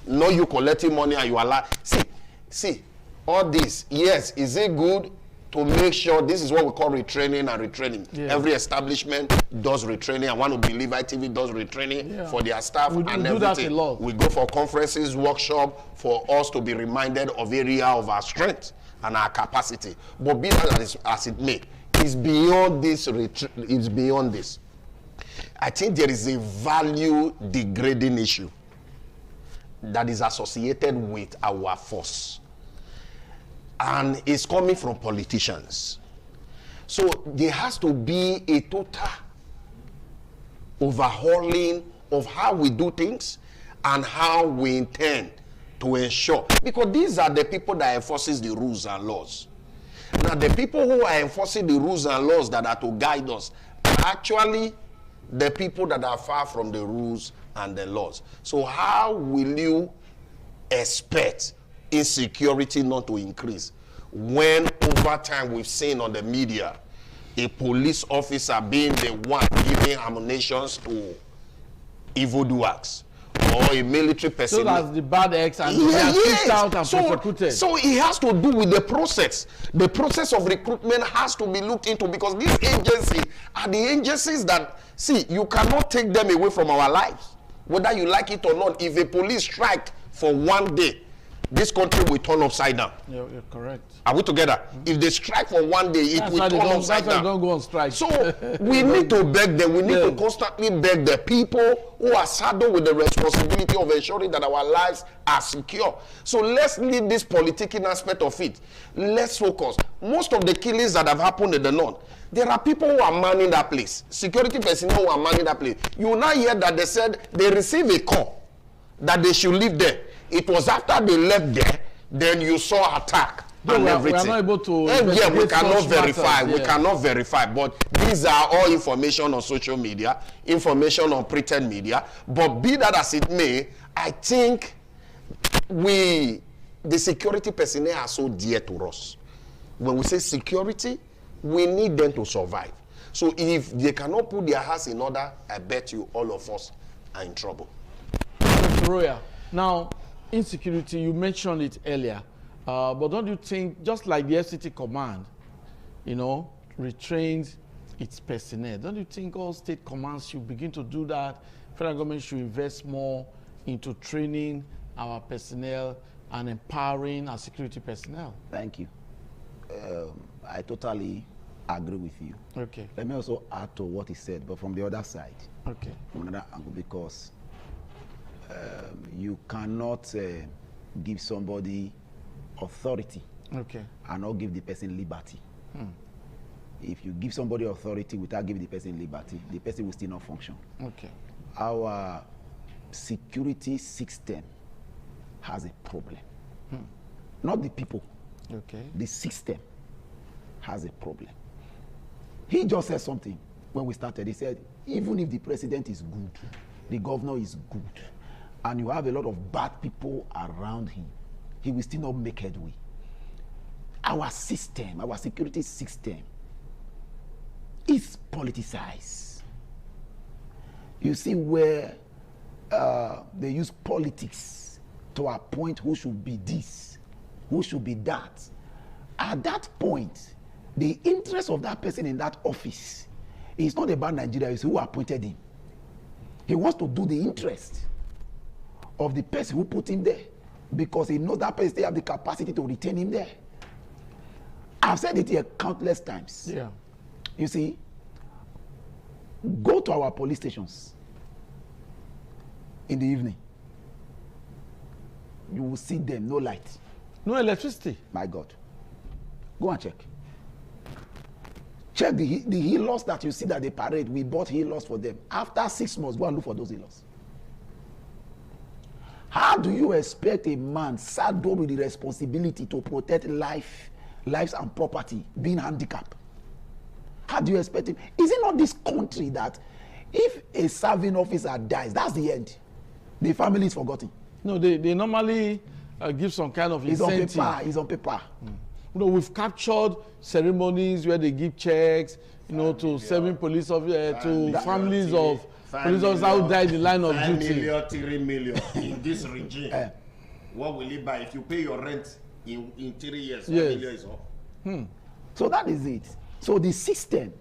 No, you collecting money and you allow. See, all this, yes, is it good to make sure this is what we call retraining and retraining? Yeah. Every establishment does retraining, and one of the Levi TV does retraining for their staff and everything. That a lot. We go for conferences, workshop for us to be reminded of area of our strength and our capacity. But be that as it may, it's beyond this. It's beyond this. I think there is a value degrading issue that is associated with our force. And it's coming from politicians. So there has to be a total overhauling of how we do things and how we intend to ensure. Because these are the people that enforces the rules and laws. Now, the people who are enforcing the rules and laws that are to guide us are actually the people that are far from the rules and the laws. So how will you expect insecurity not to increase when over time we've seen on the media a police officer being the one giving ammunitions to evildoers, or a military person. So that's the bad eggs and they are fished out and prosecuted. So it has to do with the process. The process of recruitment has to be looked into because these agencies are the agencies that, see, you cannot take them away from our lives. Whether you like it or not, if a police strike for one day, this country will turn upside down. You're correct. Are we together? If they strike for one day, it will turn upside down. Don't go on strike. So we need to beg them. We need to constantly beg the people who are saddled with the responsibility of ensuring that our lives are secure. So let's leave this politicking aspect of it. Let's focus. Most of the killings that have happened in the north, there are people who are manning that place. Security personnel who are manning that place. You will now hear that they said they received a call that they should leave there. It was after they left there, then you saw attack and everything. We are not able to yeah, we cannot verify. Matters, we cannot verify. But these are all information on social media, information on printed media. But be that as it may, I think the security personnel are so dear to us. When we say security, we need them to survive. So if they cannot put their house in order, I bet you all of us are in trouble. Mr. Roya, now, insecurity, you mentioned it earlier, but don't you think, just like the FCT command, you know, retrains its personnel, don't you think all state commands should begin to do that? Federal government should invest more into training our personnel and empowering our security personnel? Thank you. I totally agree with you. Okay. Let me also add to what he said, but from the other side. Okay. From another angle, because you cannot give somebody authority and not give the person liberty. If you give somebody authority without giving the person liberty, the person will still not function. Okay. Our security system has a problem. Not the people. Okay. The system has a problem. He just said something when we started. He said, even if the president is good, the governor is good, and you have a lot of bad people around him, he will still not make headway. Our system, our security system, is politicized. You see where they use politics to appoint who should be this, who should be that. At that point, the interest of that person in that office is not about Nigeria, it's who appointed him. He wants to do the interest of the person who put him there because he knows that person have the capacity to retain him there. I've said it here countless times. Yeah. You see, go to our police stations in the evening. You will see them, no light. No electricity. My God. Go and check. Check the healers that you see that they parade. We bought healers for them. After 6 months, go and look for those healers. How do you expect a man saddled with the responsibility to protect lives and property being handicapped? How do you expect him? Is it not this country that if a serving officer dies, that's the end? The family is forgotten. No, they normally give some kind of incentive. It's on paper. You know, we've captured ceremonies where they give checks, you know, to serving police officers, to families of police officers who died in the line of duty. 5 million, 3 million in this regime. What will it buy if you pay your rent in 3 years? 5 million is up. So that is it. So the system,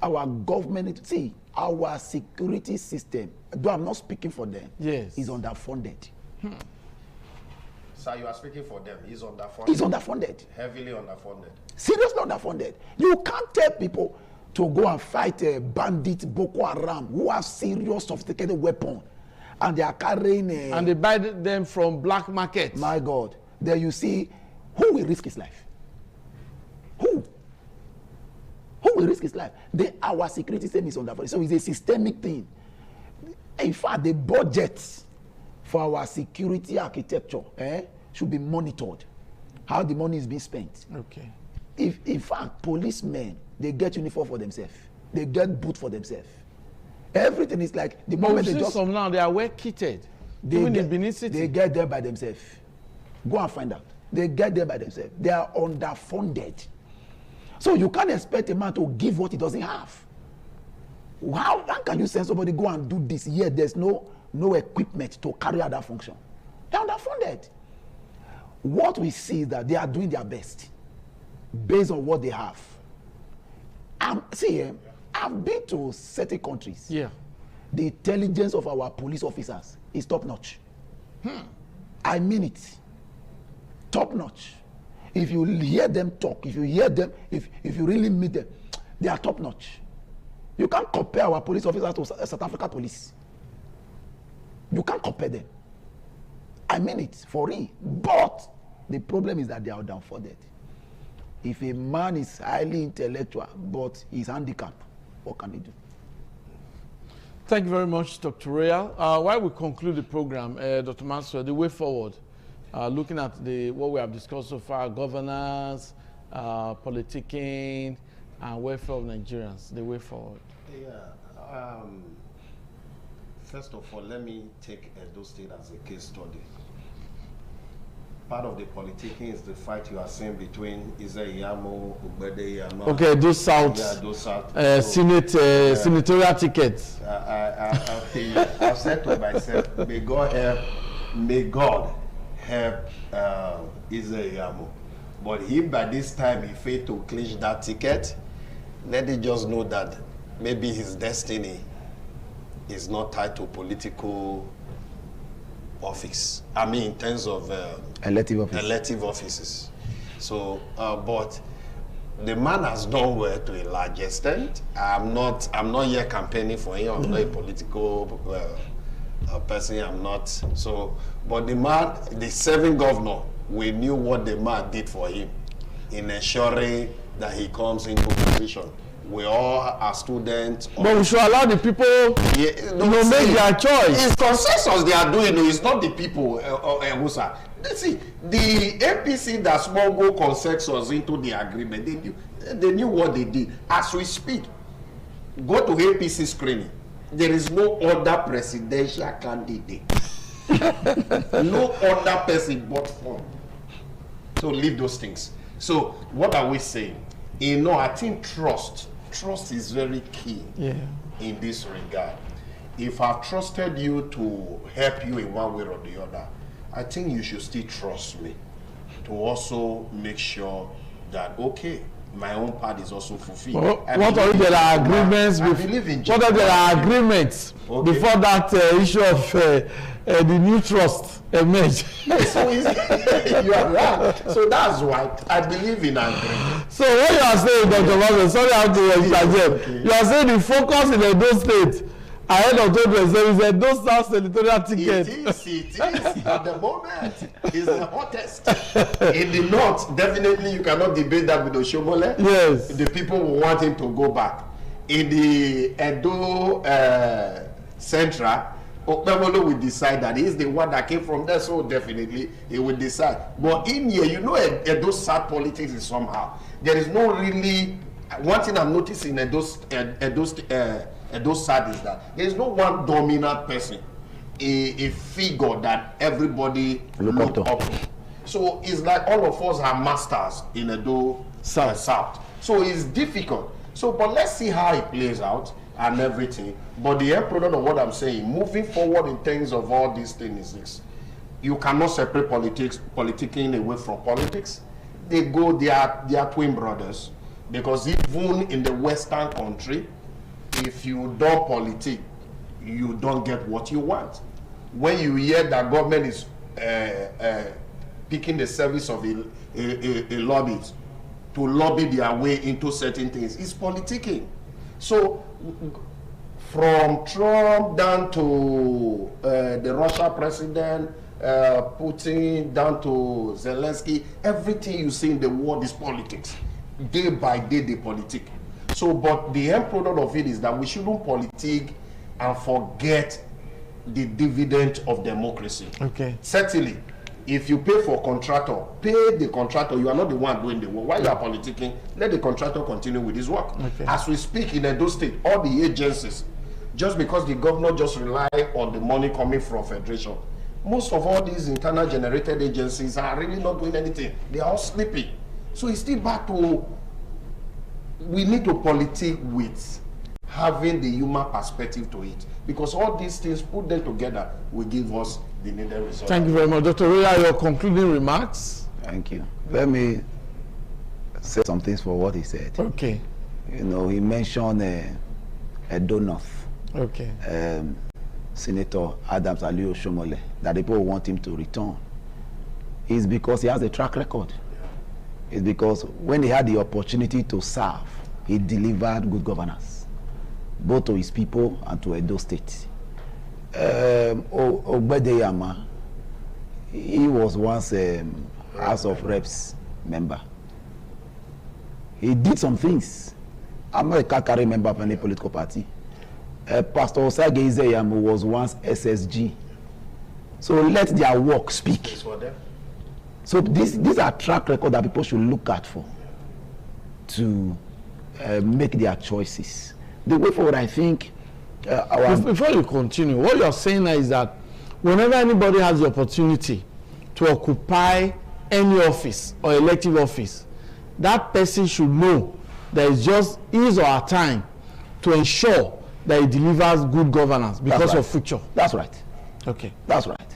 our government, see, our security system, though I'm not speaking for them, is underfunded. Sir, you are speaking for them. He's underfunded. He's underfunded. Heavily underfunded. Seriously underfunded. You can't tell people to go and fight a bandit Boko Haram who have serious sophisticated weapon, and they are carrying and they buy them from black market. My God. There you see, who will risk his life? Who will risk his life? Our security system is underfunded. So it's a systemic thing. In fact, the budget for our security architecture should be monitored. How the money is being spent. Okay. If in fact policemen, they get uniform for themselves, they get boot for themselves. Everything is like the moment they just some now they are well kitted. They get there by themselves. Go and find out. They get there by themselves. They are underfunded. So you can't expect a man to give what he doesn't have. How can you send somebody go and do this? Yet there's no no equipment to carry out that function. They're underfunded. What we see is that they are doing their best based on what they have. I've been to certain countries. Yeah. The intelligence of our police officers is top notch. I mean it. Top notch. If you hear them talk, if you hear them, if you really meet them, they are top notch. You can't compare our police officers to South Africa police. You can't compare them. I mean it, for real. But the problem is that they are downfunded. If a man is highly intellectual but he's handicapped, what can he do? Thank you very much, Dr. Royal. While we conclude the program, Dr. Maxwell, the way forward, looking at what we have discussed so far, governance, politicking, and welfare of Nigerians, the way forward. Yeah. First of all, let me take Edo State as a case study. Part of the politicking is the fight you are seeing between Izeyamo, Ugbede, Okay, those South, senatorial tickets. I've said to myself, may God help Izeyamo. But if by this time he failed to clinch that ticket, let it just know that maybe his destiny is not tied to political office. I mean, in terms of elective offices. So, but the man has done well to a large extent. I'm not yet campaigning for him. I'm not a political person. I'm not. So, but the man, the serving governor, we knew what the man did for him in ensuring that he comes into position. We all are students. But we should allow the people to make their choice. It's consensus they are doing. It's not the people. See, the APC that smuggled consensus into the agreement, they knew what they did. As we speak, go to APC screening. There is no other presidential candidate. No other person but one. So leave those things. So what are we saying? I think trust is very key in this regard. If I've trusted you to help you in one way or the other, I think you should still trust me to also make sure that, okay, my own part is also fulfilled. What if there are agreements? What if there are agreements before that issue of the new trust emerge? So you are right. So that's why I believe in agreement. So what you are saying, Dr. Maxwell, sorry I have to interject. You are saying the focus in Edo State ahead of 2027 is Edo South senatorial ticket. It is at the moment. It's the hottest. In the north, definitely you cannot debate that with Oshomole. Yes. The people will want him to go back. In the Edo Central, Okpebolo will decide that he's the one that came from there, so definitely he will decide. But in here, Edo South politics is somehow. There is no really. One thing I'm noticing in Edo South is that there is no one dominant person, a figure that everybody look up to. So it's like all of us are masters in Edo South. So it's difficult. So, but let's see how it plays out and everything. But the end product of what I'm saying, moving forward in terms of all these things, is you cannot separate politicking away from politics. They are twin brothers. Because even in the Western country, if you don't politic, you don't get what you want. When you hear that government is picking the service of a lobbyist to lobby their way into certain things, it's politicking. So from Trump down to the Russia president, Putin down to Zelensky, everything you see in the world is politics. Day by day they politic. So, but the end product of it is that we shouldn't politic and forget the dividend of democracy. Okay. Certainly, if you pay for contractor, pay the contractor. You are not the one doing the work. While you are politicking, let the contractor continue with his work. Okay. As we speak in Edo State, all the agencies, just because the governor just rely on the money coming from federation, most of all these internal generated agencies are really not doing anything. They are all sleeping. So it's still back to, we need to politic with having the human perspective to it. Because all these things, put them together, will give us the needed result. Thank you very much. Dr. Roya, your concluding remarks? Thank you. Let say some things for what he said. Okay. You know, he mentioned Edo North. Okay. Senator Adams Aliyu Shomole, that people want him to return. It's because he has a track record. It's because when he had the opportunity to serve, he delivered good governance, both to his people and to Edo State. Ogbedeyama, he was once a House of Reps member. He did some things. I'm not a Kakari member of any political party. Pastor Osage Izeyamo was once SSG. So let their work speak. So these are track record that people should look at for to make their choices. The way forward, I think. Before you continue, what you're saying is that whenever anybody has the opportunity to occupy any office or elective office, that person should know that it's just his or her time to ensure that he delivers good governance because of future. That's right. Okay. That's right.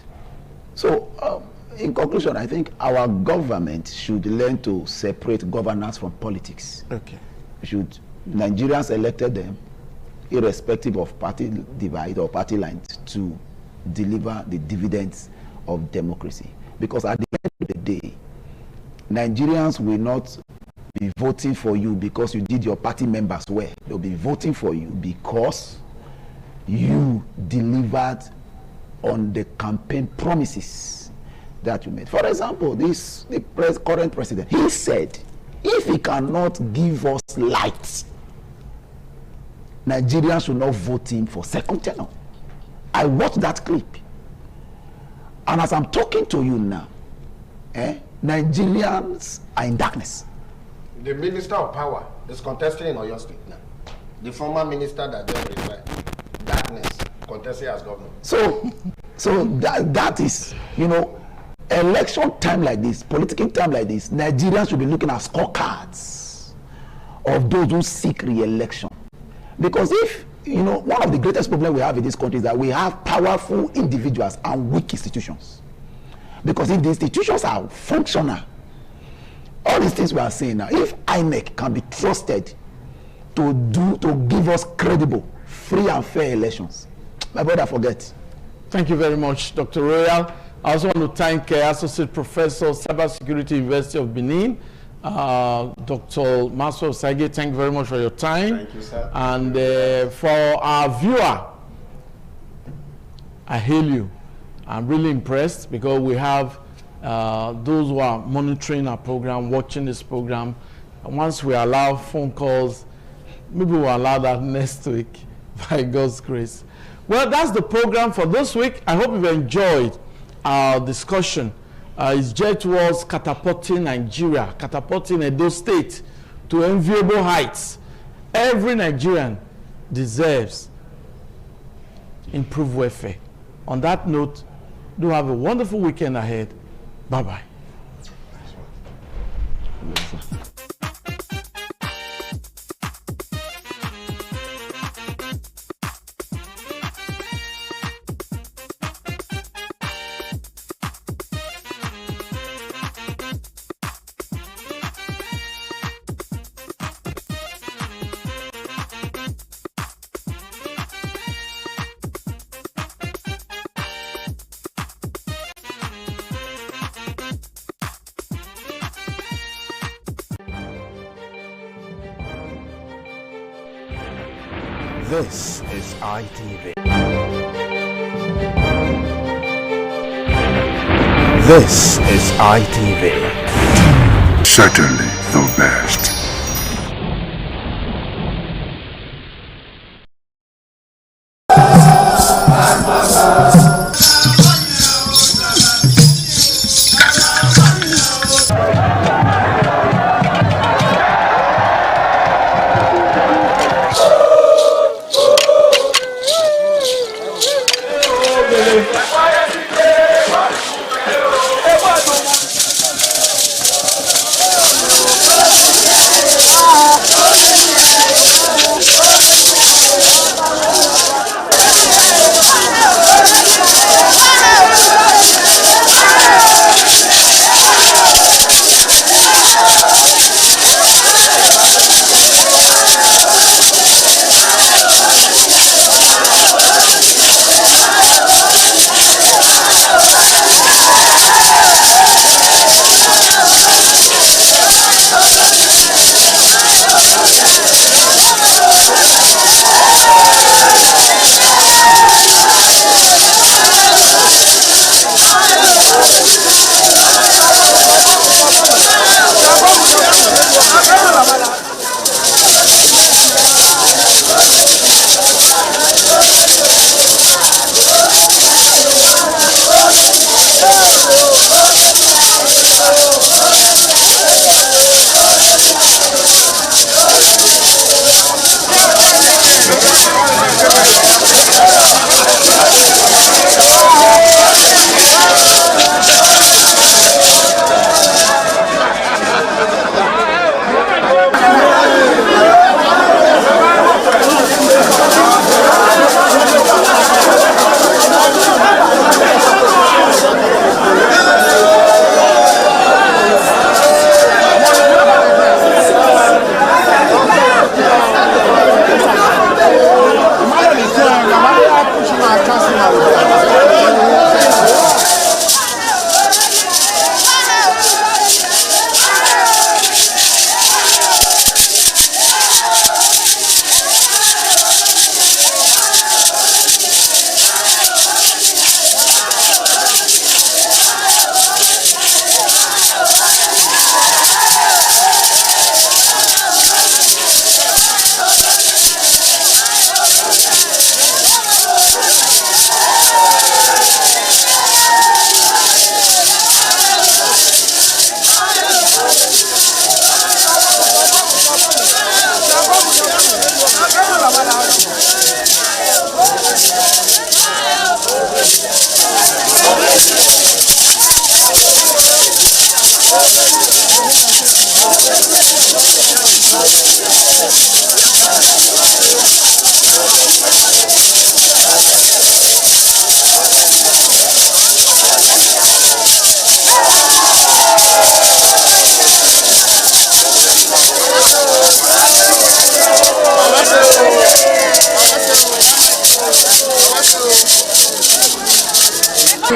So, in conclusion, I think our government should learn to separate governance from politics. Okay. Nigerians elected them, irrespective of party divide or party lines, to deliver the dividends of democracy. Because at the end of the day, Nigerians will not be voting for you because you did your party members well. They'll be voting for you because you delivered on the campaign promises that you made. For example, the current president, he said, if he cannot give us light, Nigerians should not vote him for second tenure. I watched that clip. And as I'm talking to you now, Nigerians are in darkness. The Minister of Power is contesting in Oyo State now. The former minister that just resigned, darkness, contesting as governor. So that is, you know, election time like this, political time like this, Nigerians should be looking at scorecards of those who seek re-election. Because if, you know, one of the greatest problems we have in this country is that we have powerful individuals and weak institutions. Because if the institutions are functional, all these things we are saying now, if INEC can be trusted to give us credible, free and fair elections, my brother, forget. Thank you very much, Dr. Royal. I also want to thank Associate Professor, Cybersecurity University of Benin, Dr. Maxwell Osage. Thank you very much for your time. Thank you, sir. And for our viewer, I hail you. I'm really impressed because we have those who are monitoring our program, watching this program. And once we allow phone calls, maybe we'll allow that next week by God's grace. Well, that's the program for this week. I hope you've enjoyed our discussion. It's geared towards catapulting Nigeria, catapulting Edo State to enviable heights. Every Nigerian deserves improved welfare. On that note, do have a wonderful weekend ahead. Bye-bye. This is ITV. This is ITV. Certainly the best.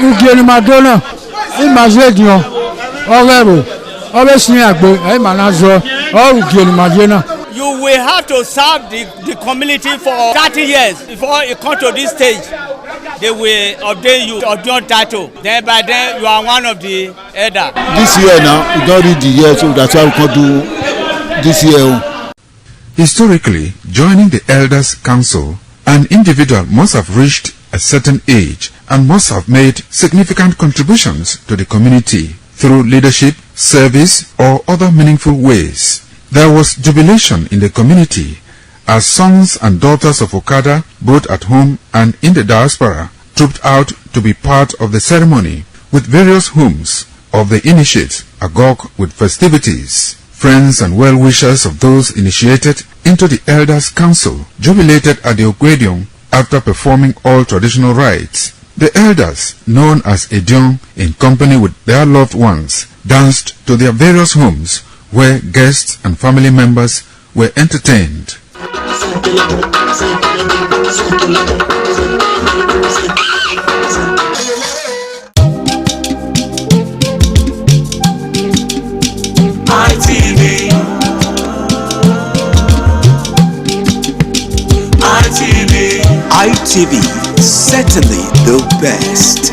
Ugieni Madonna, imagine Ogero, always near Gbe, Manazo, or Ugieni Madonna. You will have to serve the community for 30 years before you come to this stage. They will ordain you ordain title. Then by then you are one of the elder. This year now, we don't read the year, so that's why we can do this year. Historically, joining the Elders Council, an individual must have reached a certain age and must have made significant contributions to the community through leadership, service, or other meaningful ways. There was jubilation in the community as sons and daughters of Okada, both at home and in the diaspora, trooped out to be part of the ceremony with various homes of the initiates agog with festivities. Friends and well-wishers of those initiated into the Elders Council jubilated at the Ogwedion after performing all traditional rites. The elders, known as Edion, in company with their loved ones, danced to their various homes where guests and family members were entertained. ITV, certainly the best.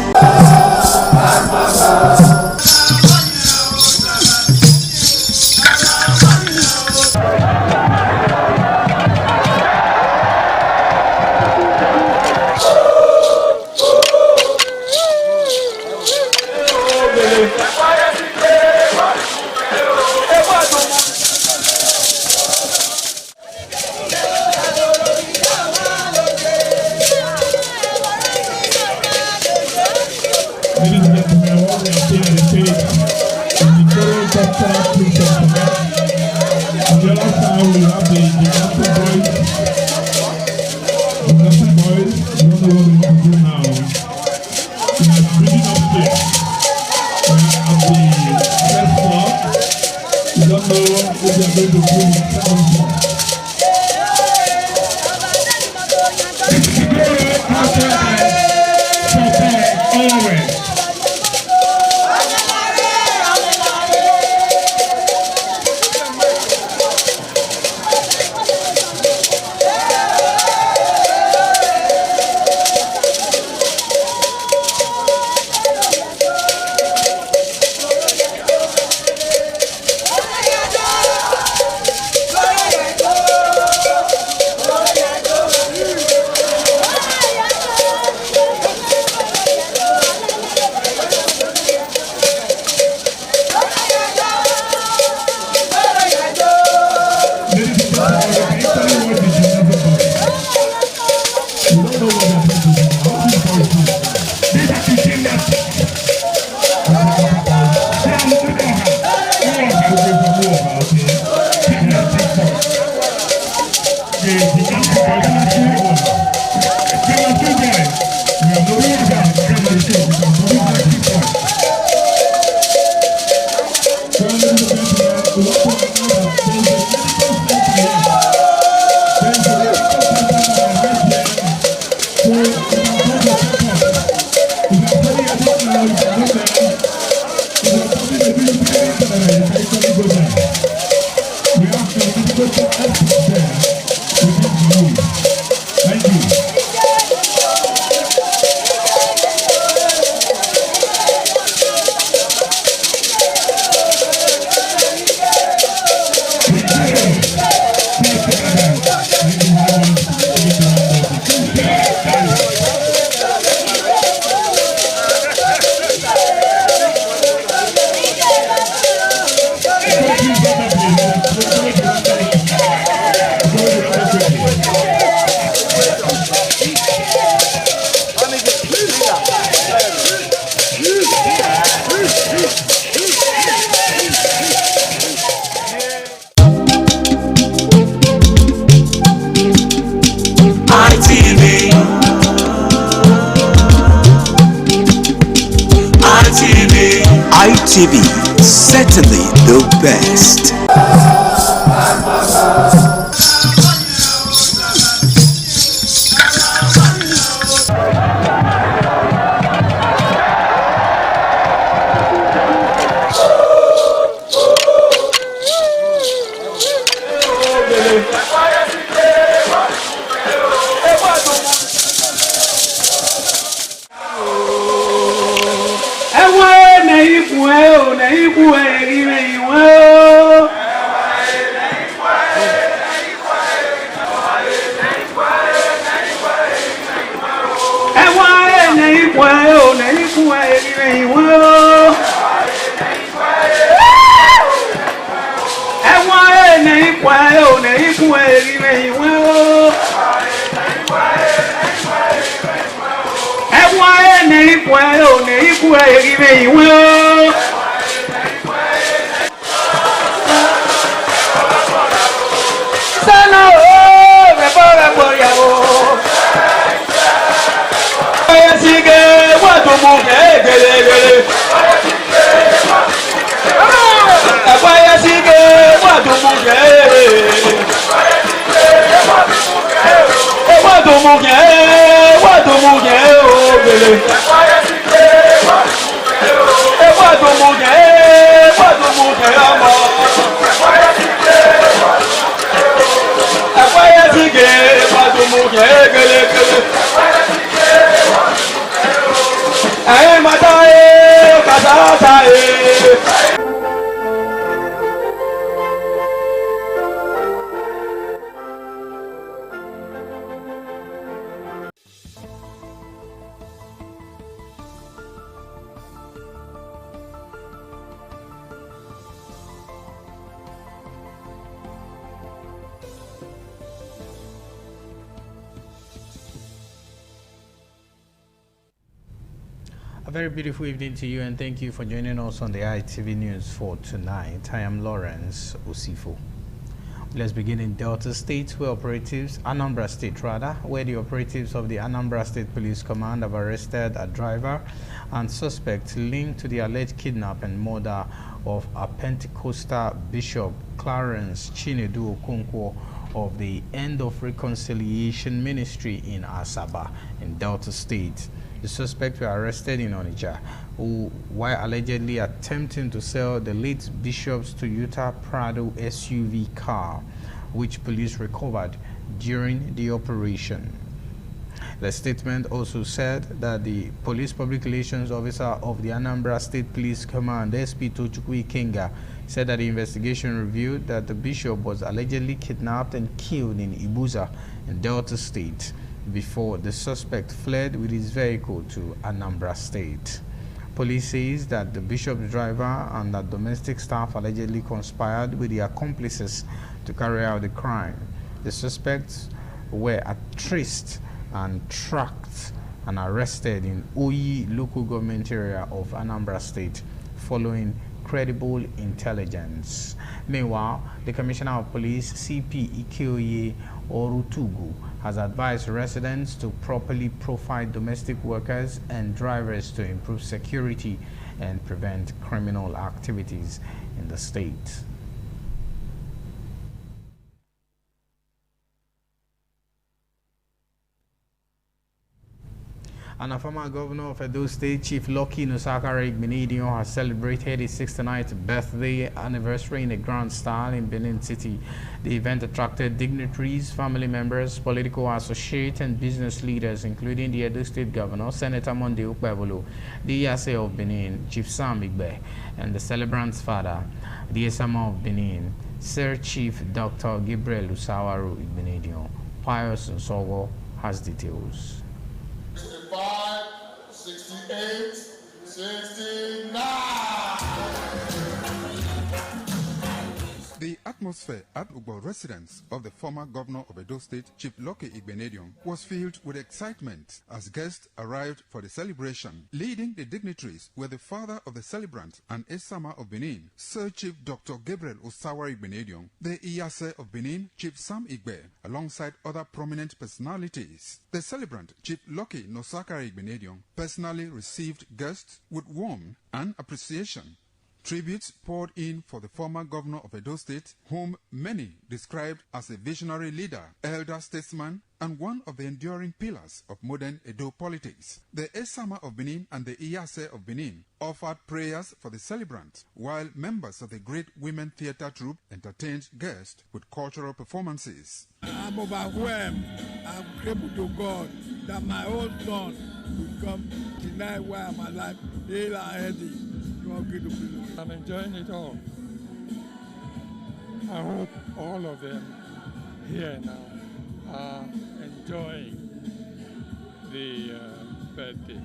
ITV, certainly the best. A very beautiful evening to you, and thank you for joining us on the ITV News for tonight. I am Lawrence Osifo. Let's begin in Delta State, where Anambra State, where the operatives of the Anambra State Police Command have arrested a driver and suspect linked to the alleged kidnap and murder of a Pentecostal Bishop Clarence Chinedu Okonkwo of the End of Reconciliation Ministry in Asaba in Delta State. The suspects were arrested in Onitsha, while allegedly attempting to sell the late bishop's Toyota Prado SUV car, which police recovered during the operation. The statement also said that the police public relations officer of the Anambra State Police Command, SP Tochukwu Ikenga, said that the investigation revealed that the bishop was allegedly kidnapped and killed in Ibuza in Delta State before the suspect fled with his vehicle to Anambra State. Police says that the bishop's driver and the domestic staff allegedly conspired with the accomplices to carry out the crime. The suspects were traced and tracked and arrested in Oyi local government area of Anambra State following credible intelligence. Meanwhile, the Commissioner of Police, CP Ikeoye Orutugu, has advised residents to properly profile domestic workers and drivers to improve security and prevent criminal activities in the state. And a former governor of Edo State, Chief Lucky Nosakara Igbenedion, has celebrated his 69th birthday anniversary in a grand style in Benin City. The event attracted dignitaries, family members, political associates, and business leaders, including the Edo State Governor, Senator Monday Ukpebolo, the Iyase of Benin, Chief Sam Igbe, and the celebrant's father, the Esama of Benin, Sir Chief Dr. Gabriel Usawaru Igbenedion. Pius Nsogo has details. 65, 68, 69. The atmosphere at Ugbo residence of the former governor of Edo State, Chief Lucky Igbenedion, was filled with excitement as guests arrived for the celebration. Leading the dignitaries were the father of the celebrant and Esama of Benin, Sir Chief Dr. Gabriel Osawa Igbenedion, the Iyase of Benin, Chief Sam Igbe, alongside other prominent personalities. The celebrant, Chief Lucky Nosakara Igbenedion, personally received guests with warmth and appreciation. Tributes poured in for the former governor of Edo State, whom many described as a visionary leader, elder statesman, and one of the enduring pillars of modern Edo politics. The Esama of Benin and the Iyase of Benin offered prayers for the celebrant, while members of the Great Women Theatre Troupe entertained guests with cultural performances. I'm overwhelmed. I'm grateful to God that my own son will come tonight while I'm alive. I'm enjoying it all. I hope all of them here now are enjoying the birthday.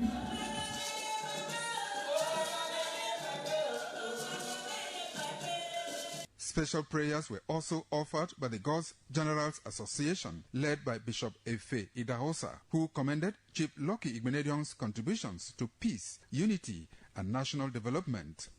Special prayers were also offered by the God's Generals Association, led by Bishop Efe Idahosa, who commended Chief Lucky Igbenedion's contributions to peace, unity, and national development.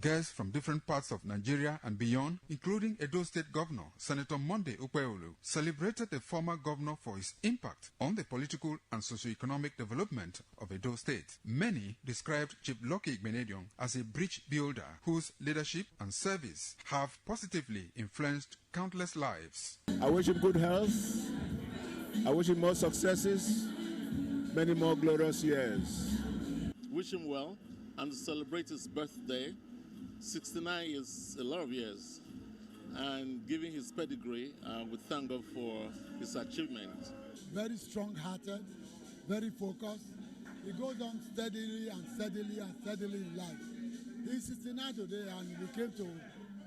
Guests from different parts of Nigeria and beyond, including Edo State Governor Senator Monday Ukpeolu, celebrated the former governor for his impact on the political and socio-economic development of Edo State. Many described Chief Lucky Igbenedion as a bridge builder whose leadership and service have positively influenced countless lives. I wish him good health. I wish him more successes, many more glorious years. Wish him well and celebrate his birthday. 69 is a lot of years, and given his pedigree, we thank God for his achievement. Very strong-hearted, very focused. He goes on steadily and steadily and steadily in life. He's 69 today, and we came to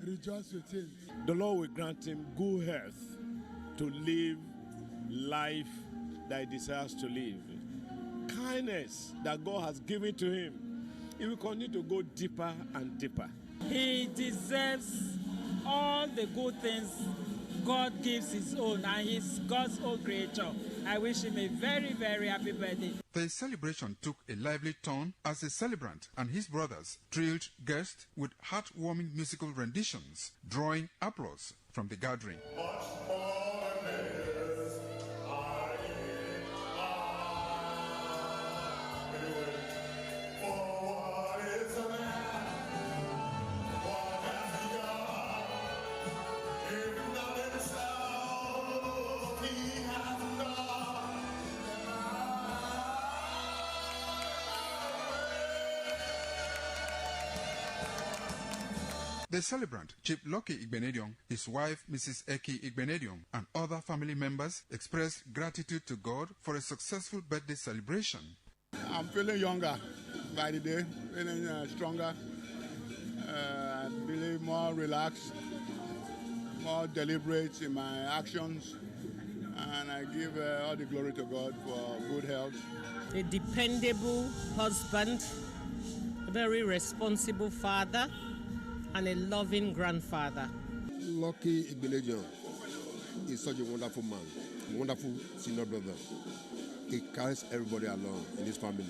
rejoice with him. The Lord will grant him good health to live life that he desires to live. Kindness that God has given to him, he will continue to go deeper and deeper. He deserves all the good things God gives his own, and he's God's own creature. I wish him a very, very happy birthday. The celebration took a lively turn as the celebrant and his brothers thrilled guests with heartwarming musical renditions, drawing applause from the gathering. The celebrant, Chief Lucky Igbenedion, his wife, Mrs. Eki Igbenedion, and other family members expressed gratitude to God for a successful birthday celebration. I'm feeling younger by the day, feeling stronger, I believe more relaxed, more deliberate in my actions, and I give all the glory to God for good health. A dependable husband, a very responsible father, and a loving grandfather. Lucky Igbenedion is such a wonderful man, a wonderful senior brother. He carries everybody along in his family.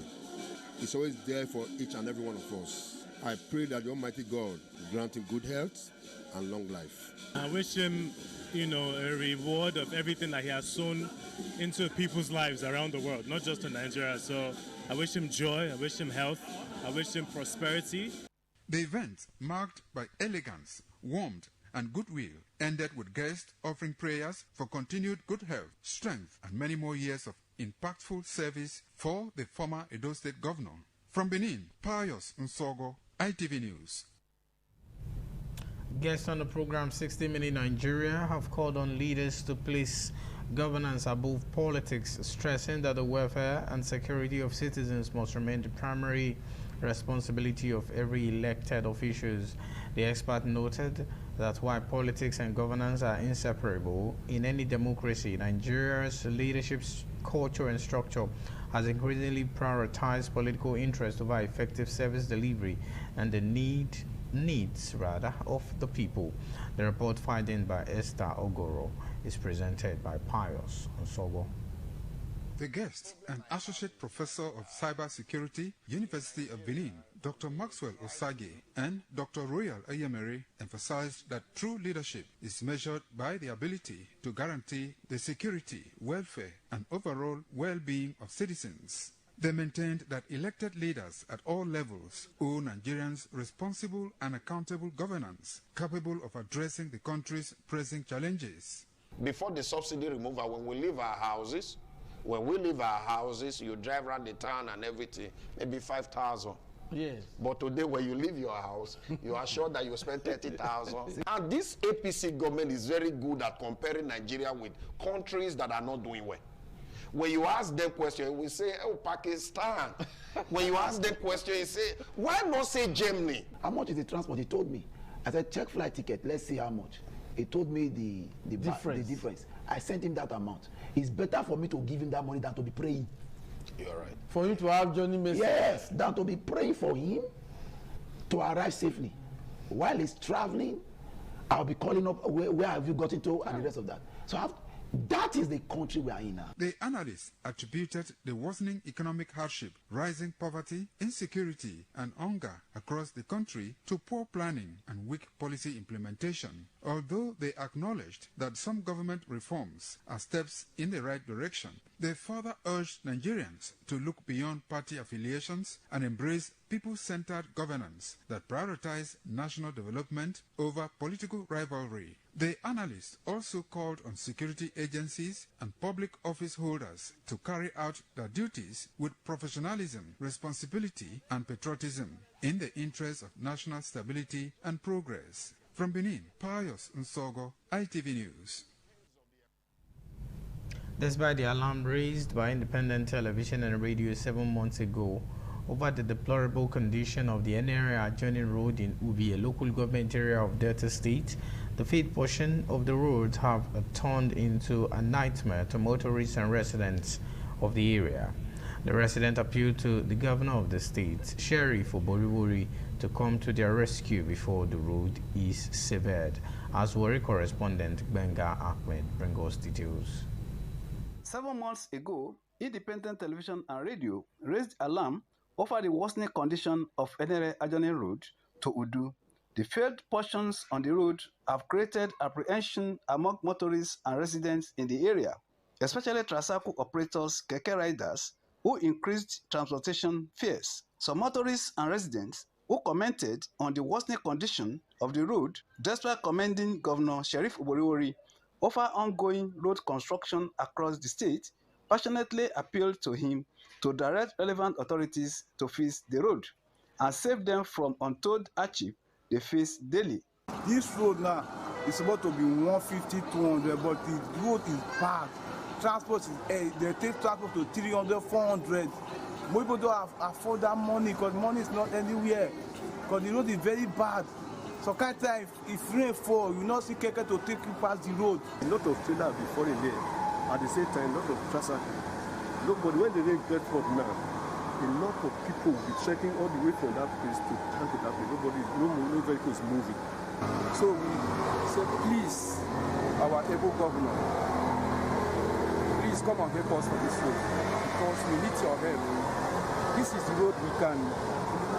He's always there for each and every one of us. I pray that the Almighty God grant him good health and long life. I wish him, a reward of everything that he has sown into people's lives around the world, not just in Nigeria. So I wish him joy, I wish him health, I wish him prosperity. The event, marked by elegance, warmth, and goodwill, ended with guests offering prayers for continued good health, strength, and many more years of impactful service for the former Edo State Governor. From Benin, Pius Nsogo, ITV News. Guests on the program 60 Minutes Nigeria have called on leaders to place governance above politics, stressing that the welfare and security of citizens must remain the primary responsibility of every elected officials. The expert noted that while politics and governance are inseparable, in any democracy, Nigeria's leadership culture and structure has increasingly prioritized political interest over effective service delivery and the needs of the people. The report finding by Esther Ogoro is presented by Pius Nsogo. The guest, an associate professor of cybersecurity, University of Benin, Dr. Maxwell Osage, and Dr. Royal Ayemere emphasized that true leadership is measured by the ability to guarantee the security, welfare, and overall well-being of citizens. They maintained that elected leaders at all levels owe Nigerians responsible and accountable governance capable of addressing the country's pressing challenges. Before the subsidy removal, when we leave our houses, you drive around the town and everything, maybe 5,000. Yes. But today, when you leave your house, you are sure that you spend 30,000. And this APC government is very good at comparing Nigeria with countries that are not doing well. When you ask them questions, we say, oh, Pakistan. When you ask them questions, you say, why not say Germany? How much is the transport? He told me. I said, check flight ticket, let's see how much. He told me the difference. I sent him that amount. It's better for me to give him that money than to be praying. You're right. For him to have Johnny Messi? Yes, than to be praying for him to arrive safely. While he's traveling, I'll be calling up, where have you gotten to, and the rest of that. So that is the country we are in now. The analysts attributed the worsening economic hardship, rising poverty, insecurity, and hunger across the country to poor planning and weak policy implementation. Although they acknowledged that some government reforms are steps in the right direction, they further urged Nigerians to look beyond party affiliations and embrace people-centered governance that prioritize national development over political rivalry. The analysts also called on security agencies and public office holders to carry out their duties with professionalism, responsibility, and patriotism in the interest of national stability and progress. From Benin, Pius Nsogo, ITV News. Despite the alarm raised by independent television and radio 7 months ago over the deplorable condition of the NRA adjoining road in Ubi, a local government area of Delta State, the fifth portion of the road have turned into a nightmare to motorists and residents of the area. The resident appealed to the governor of the state, Sheriff Oboriwori, to come to their rescue before the road is severed. As Warri correspondent Benga Ahmed brings us details. 7 months ago, independent television and radio raised alarm over the worsening condition of NRA adjoining road to Udu. The failed portions on the road have created apprehension among motorists and residents in the area, especially tricycle operators, keke riders, who increased transportation fares. Some motorists and residents who commented on the worsening condition of the road, despite commending Governor Sheriff Oboriwori over ongoing road construction across the state, passionately appealed to him to direct relevant authorities to fix the road and save them from untold hardship they face daily. This road now is supposed to be 150, 200, but the road is bad. Transport is, they take transport to 300, 400. Most people don't afford that money because money is not anywhere. Because the road is very bad. So kind of time, if rain fall, you not see keke to take you past the road. A lot of trailers before in there. At the same time, a lot of traffic. But when the rain gets up now, a lot of people will be trekking all the way from that place to come to that place. No vehicle is moving. So we say, please, our able governor, please come and help us for this road because we need your help. This is the road we can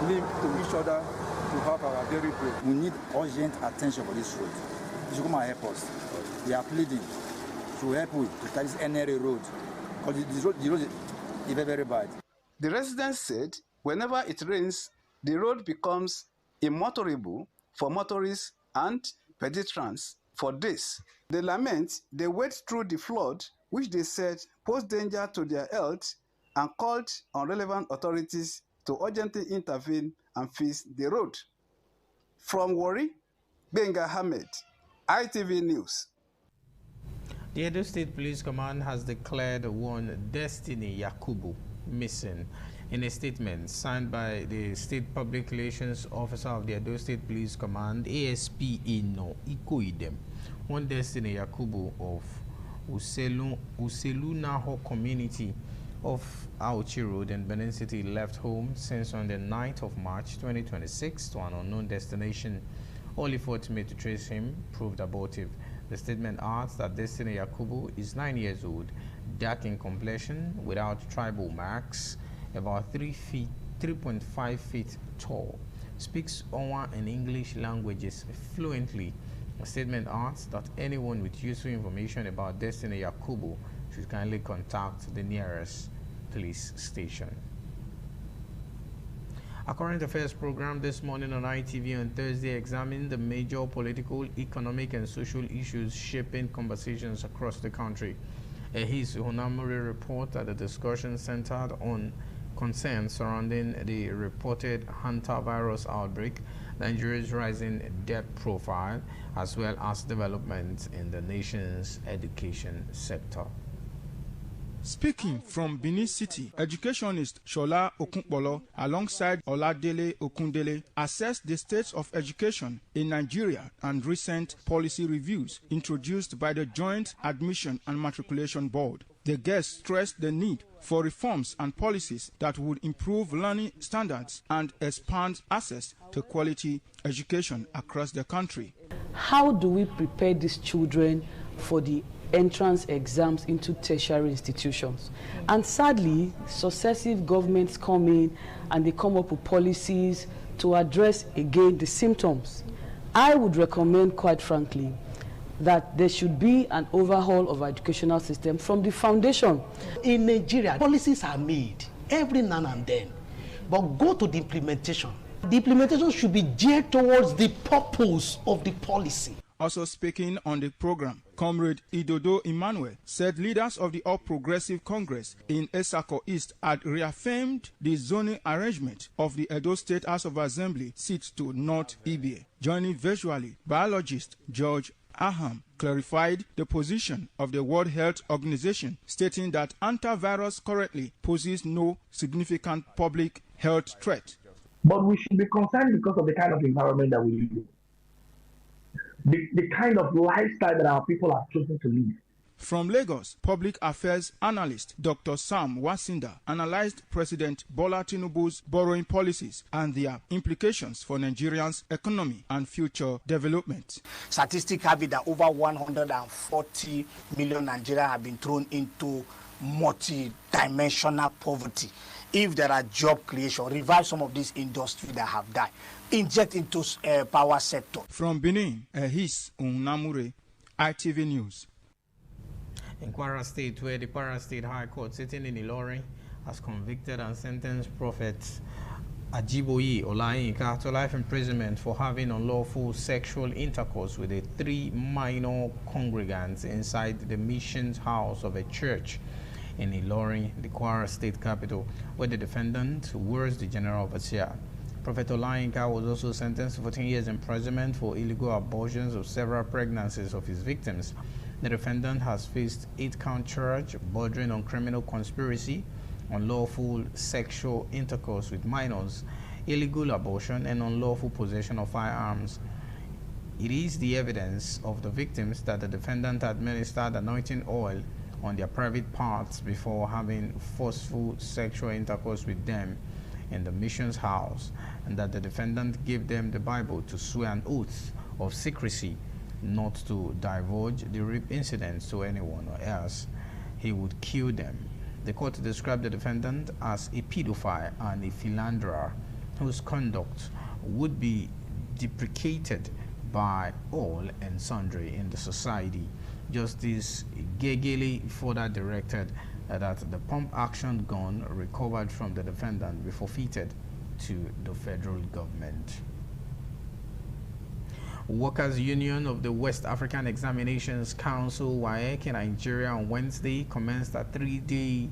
link to each other to have our daily bread. We need urgent attention for this road. You should come and help us. We are pleading to help with to carry this NRA road because the road is very, very bad. The residents said whenever it rains, the road becomes immotorable for motorists and pedestrians for days. They lament they wade through the flood, which they said posed danger to their health, and called on relevant authorities to urgently intervene and fix the road. From Warri, Benga Ahmed, ITV News. The Edo State Police Command has declared one Destiny Yakubu missing. In a statement signed by the State Public Relations Officer of the Edo State Police Command, ASP Ino Ikoidem, one Destiny Yakubu of Uselunaho community of Auchi Road in Benin City left home since on the 9th of March 2026 to an unknown destination. All efforts made to trace him proved abortive. The statement adds that Destiny Yakubu is 9 years old, dark in complexion, without tribal marks, about 3.5 feet tall, speaks Owa and English languages fluently. The statement adds that anyone with useful information about Destiny Yakubu should kindly contact the nearest police station. Our current affairs program this morning on ITV on Thursday examined the major political, economic, and social issues shaping conversations across the country. His Honamuri report that the discussion centered on concerns surrounding the reported hantavirus outbreak, Nigeria's rising debt profile, as well as developments in the nation's education sector. Speaking from Benin City, educationist Shola Okunpolo alongside Oladele Okundele assessed the state of education in Nigeria and recent policy reviews introduced by the Joint Admission and Matriculation Board. The guests stressed the need for reforms and policies that would improve learning standards and expand access to quality education across the country. How do we prepare these children for the entrance exams into tertiary institutions? And sadly, successive governments come in and they come up with policies to address again the symptoms. I would recommend, quite frankly, that there should be an overhaul of our educational system from the foundation. In Nigeria, policies are made every now and then, but go to the implementation. The implementation should be geared towards the purpose of the policy. Also speaking on the program, Comrade Idodo Emmanuel said leaders of the All Progressive Congress in Esako East had reaffirmed the zoning arrangement of the Edo State House of Assembly seat to North Ibie. Joining virtually, biologist George Aham clarified the position of the World Health Organization, stating that antivirus currently poses no significant public health threat. But we should be concerned because of the kind of environment that we live in. The kind of lifestyle that our people have chosen to live. From Lagos, public affairs analyst Dr. Sam Wasinda analyzed President Bola Tinubu's borrowing policies and their implications for Nigerians' economy and future development. Statistics have it that over 140 million Nigerians have been thrown into multi-dimensional poverty. If there are job creation, revive some of these industries that have died, inject into power sector. From Benin, His Unamure, ITV News. In Kwara State, where the Kwara State High Court sitting in Ilorin has convicted and sentenced Prophet Ajiboye Olayinka to life imprisonment for having unlawful sexual intercourse with the 3 minor congregants inside the missions house of a church in Ilorin, the Kwara State capital, where the defendant was the general overseer. Prophet Olayinka was also sentenced to 14 years imprisonment for illegal abortions of several pregnancies of his victims. The defendant has faced 8-count charge bordering on criminal conspiracy, unlawful sexual intercourse with minors, illegal abortion, and unlawful possession of firearms. It is the evidence of the victims that the defendant administered anointing oil on their private parts before having forceful sexual intercourse with them in the missions house, and that the defendant gave them the Bible to swear an oath of secrecy not to divulge the rape incidents to anyone, or else he would kill them. The court described the defendant as a pedophile and a philanderer whose conduct would be deprecated by all and sundry in the society. Justice Gegele further directed that the pump-action gun recovered from the defendant be forfeited to the federal government. Workers' Union of the West African Examinations Council, WAEC, in Nigeria on Wednesday commenced a 3-day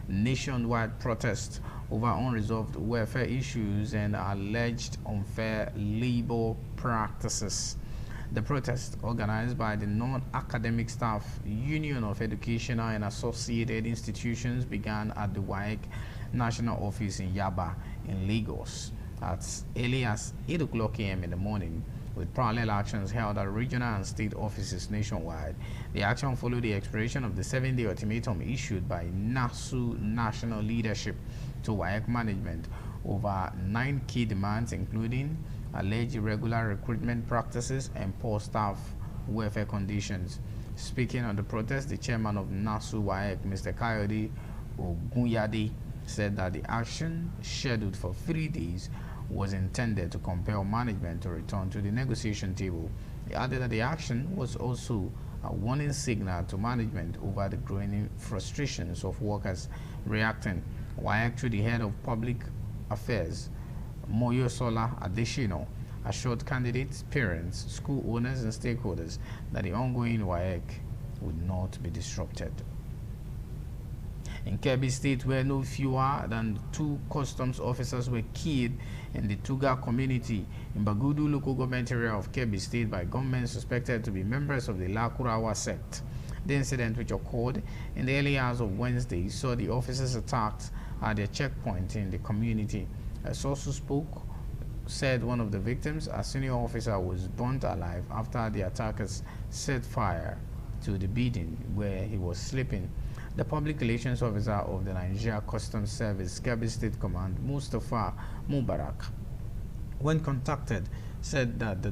nationwide protest over unresolved welfare issues and alleged unfair labor practices. The protest, organized by the Non-Academic Staff Union of Educational and Associated Institutions, began at the WAEC National Office in Yaba in Lagos as early as 8 o'clock a.m. in the morning, with parallel actions held at regional and state offices nationwide. The action followed the expiration of the 7-day ultimatum issued by NASU national leadership to WAEC management over 9 key demands, including alleged irregular recruitment practices and poor staff welfare conditions. Speaking on the protest, the chairman of NASU WAEC, Mr. Kayode Ogunyade, said that the action, scheduled for 3 days, was intended to compel management to return to the negotiation table. He added that the action was also a warning signal to management over the growing frustrations of workers reacting. WAEC, through the head of public affairs, Moyosola Adeshino, assured candidates, parents, school owners, and stakeholders that the ongoing WAEC would not be disrupted. In Kebbi State, where no fewer than 2 customs officers were killed in the Tuga community in Bagudu local government area of Kebbi State by gunmen suspected to be members of the Lakurawa sect. The incident, which occurred in the early hours of Wednesday, saw the officers attacked at their checkpoint in the community. A source who spoke said one of the victims, a senior officer, was burnt alive after the attackers set fire to the building where he was sleeping. The public relations officer of the Nigeria Customs Service, Kebbi State Command, Mustafa Mubarak, when contacted, said that the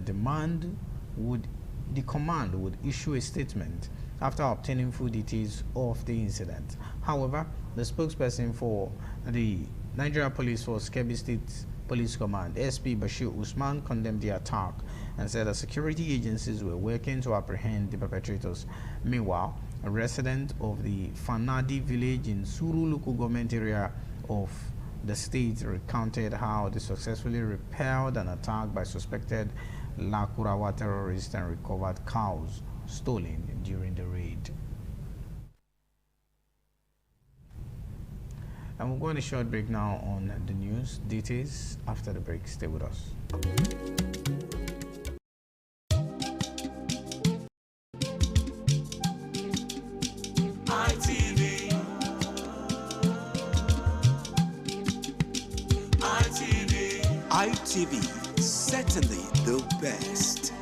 command would issue a statement after obtaining full details of the incident. However, the spokesperson for the Nigeria Police Force, Kebbi State Police Command, SP Bashir Usman, condemned the attack and said that security agencies were working to apprehend the perpetrators. Meanwhile, a resident of the Fanadi village in Suru local government area of the state recounted how they successfully repelled an attack by suspected Lakurawa terrorists and recovered cows stolen during the raid. And we're going to short break now on the news. Details after the break. Stay with us. ITV, certainly the best.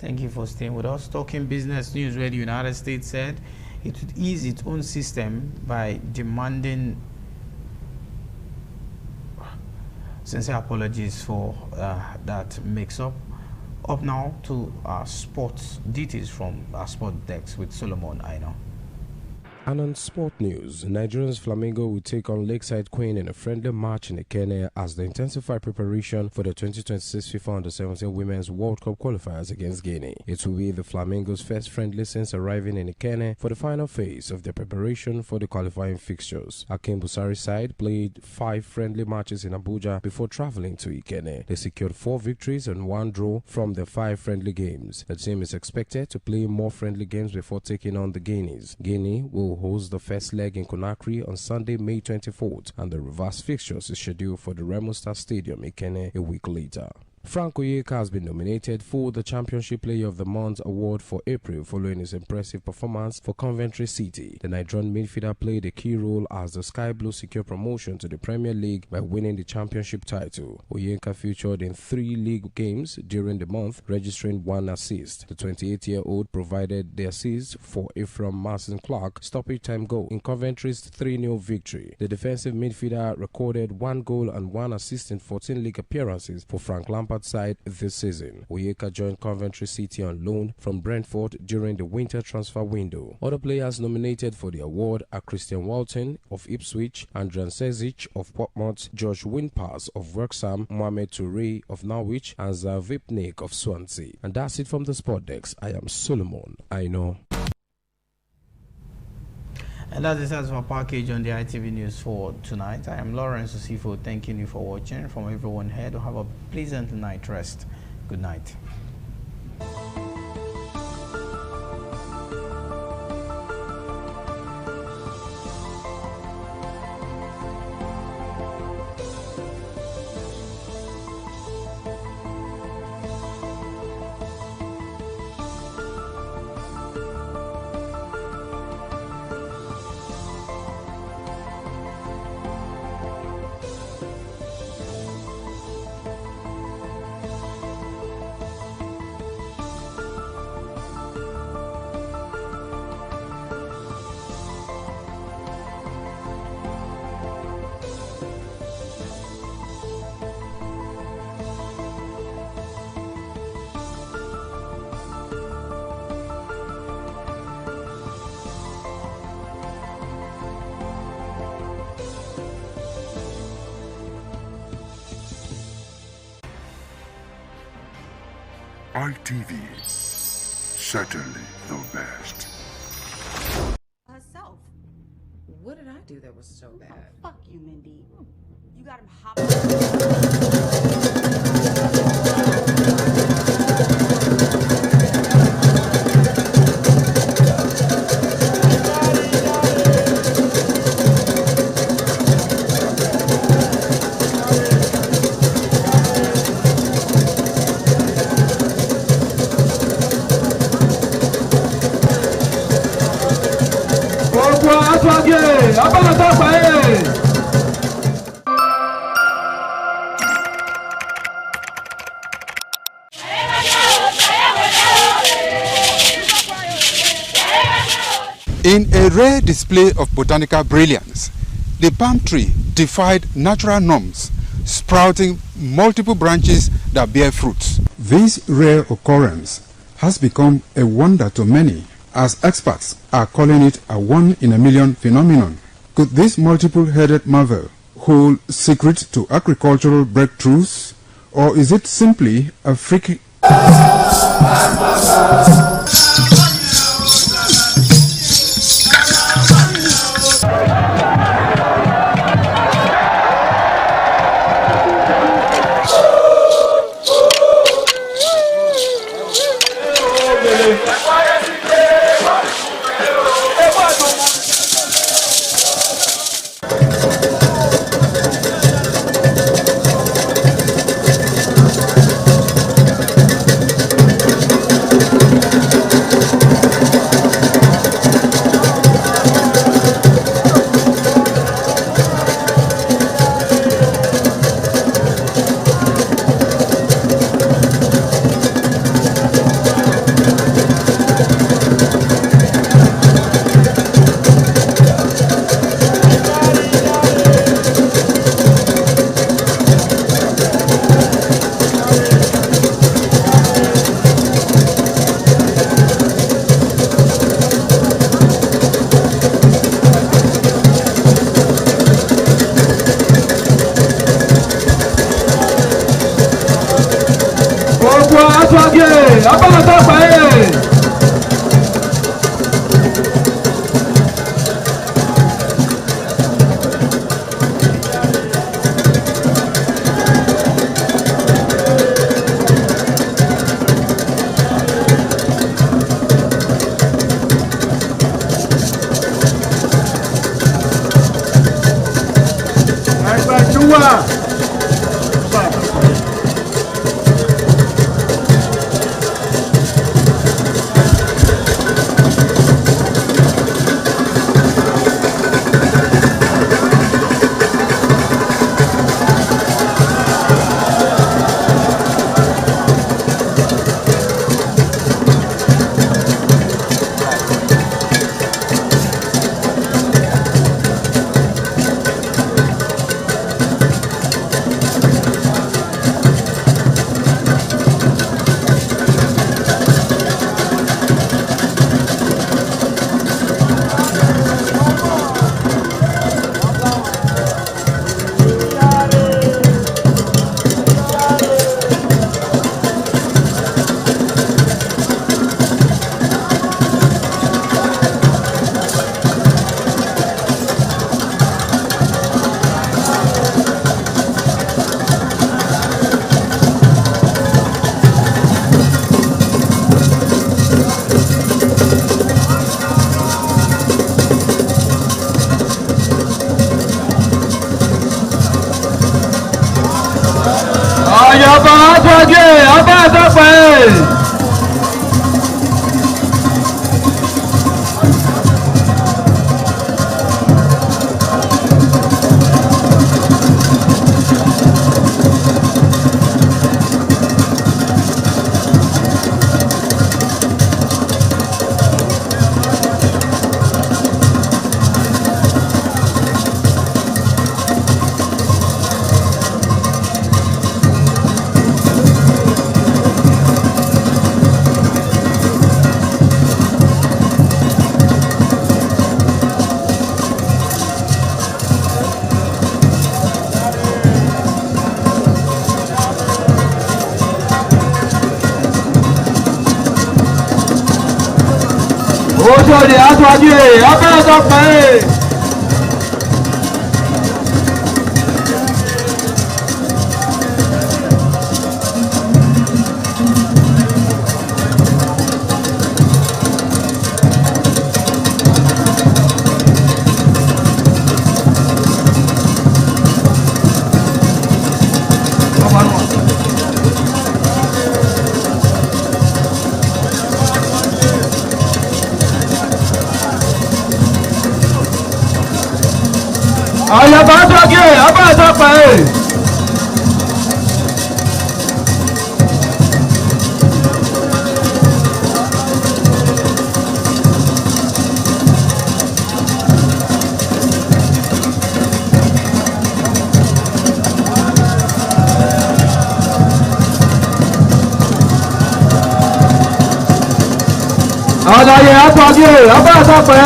Thank you for staying with us. Talking business news, where the United States said it would ease its own system by demanding sincere apologies for that mix-up. Up now to sports details from our sport decks with Solomon Aino. And on sport news, Nigerians Flamengo will take on Lakeside Queen in a friendly match in Ikene as they intensify preparation for the 2026 FIFA Under-17 Women's World Cup qualifiers against Guinea. It will be the Flamengo's first friendly since arriving in Ikene for the final phase of their preparation for the qualifying fixtures. Akim Busari's side played 5 friendly matches in Abuja before traveling to Ikene. They secured 4 victories and 1 draw from the 5 friendly games. The team is expected to play more friendly games before taking on the Guineas. Guinea will host the first leg in Conakry on Sunday, May 24th, and the reverse fixtures is scheduled for the Remo Star Stadium, Ikene, a week later. Frank Oyeka has been nominated for the Championship Player of the Month award for April following his impressive performance for Coventry City. The Nigerian midfielder played a key role as the Sky Blues secured promotion to the Premier League by winning the championship title. Oyeka featured in 3 league games during the month, registering 1 assist. The 28-year-old provided the assist for Ephraim Martin Clark stoppage time goal in Coventry's 3-0 victory. The defensive midfielder recorded 1 goal and 1 assist in 14 league appearances for Frank Lampard side this season. Oyeka joined Coventry City on loan from Brentford during the winter transfer window. Other players nominated for the award are Christian Walton of Ipswich, Andrian Sezic of Portsmouth, George Winpass of Wrexham, Mohamed Toure of Norwich, and Zavipnik of Swansea. And that's it from the Sport Desk. I am Solomon Aino. And that is our package on the ITV News for tonight. I am Lawrence Osifo, thanking you for watching. From everyone here, to have a pleasant night rest. Good night. ITV, certainly the best. Herself. What did I do that was so bad? Fuck you, Mindy. You got him In a rare display of botanical brilliance, the palm tree defied natural norms, sprouting multiple branches that bear fruits. This rare occurrence has become a wonder to many, as experts are calling it a one-in-a-million phenomenon. Could this multiple-headed marvel hold secrets to agricultural breakthroughs, or is it simply a freak? Ojúde aṣáájú ọbẹ̀ ọ̀dọ́pẹ́. Ayaba sọ́kè ọbẹ̀ ọ̀dọ́pẹ́. Ọ̀dàyẹ àtọ́jú ọbẹ̀ ọ̀dọ́pẹ́.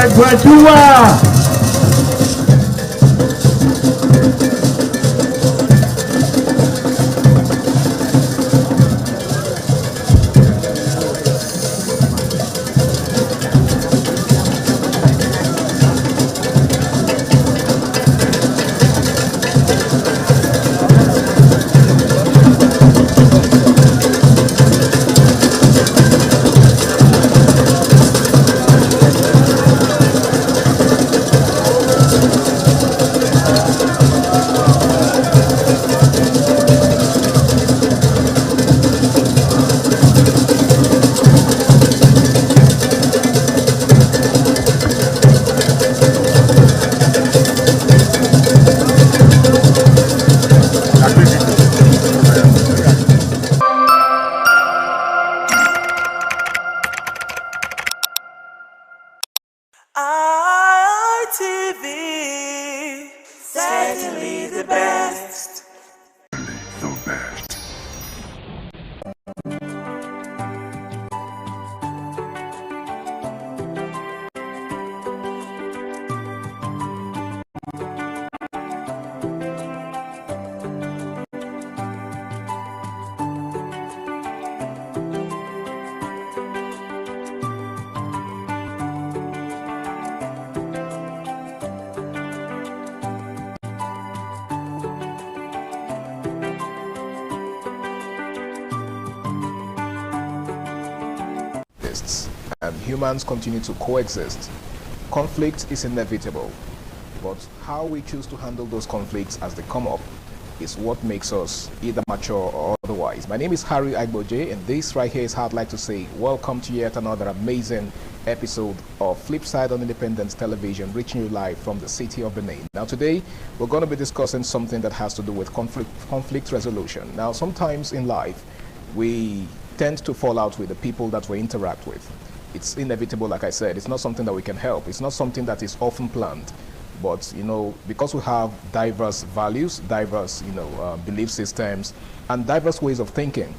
Ẹgbẹ̀júwà. ITV, certainly the best. The best. And humans continue to coexist. Conflict is inevitable, but how we choose to handle those conflicts as they come up is what makes us either mature or otherwise. My name is Harry Agboje, and this right here is how I'd like to say welcome to yet another amazing episode of Flipside on Independence Television, reaching you live from the city of Benin. Now today we're going to be discussing something that has to do with conflict resolution. Now sometimes in life we tend to fall out with the people that we interact with. It's inevitable, like I said. It's not something that we can help. It's not something that is often planned. But, you know, because we have diverse values, diverse, belief systems, and diverse ways of thinking,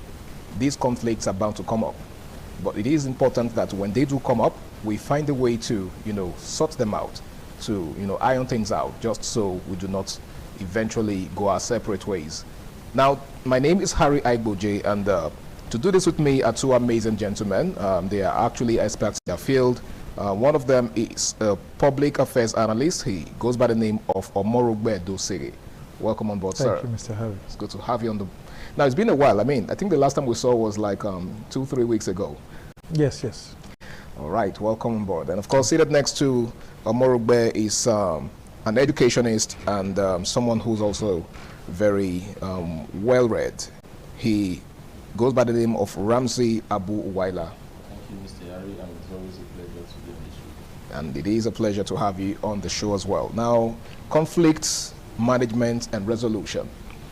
these conflicts are bound to come up. But it is important that when they do come up, we find a way to, sort them out, to, iron things out, just so we do not eventually go our separate ways. Now, my name is Harry Agboje, and to do this with me are two amazing gentlemen. They are actually experts in their field. One of them is a public affairs analyst. He goes by the name of Omorogbe Dosere. Welcome on board, sir. Thank you, Mr. Harry. It's good to have you on the... Now, it's been a while. I mean, I think the last time we saw was like 2-3 weeks ago. Yes, yes. All right, welcome on board. And of course, seated next to Omorugbe is an educationist and someone who's also very well-read. He goes by the name of Ramsey Abu Uwaila. Thank you, Mr. Harry, and it's always a pleasure to be on the show. And it is a pleasure to have you on the show as well. Now, conflicts, management, and resolution.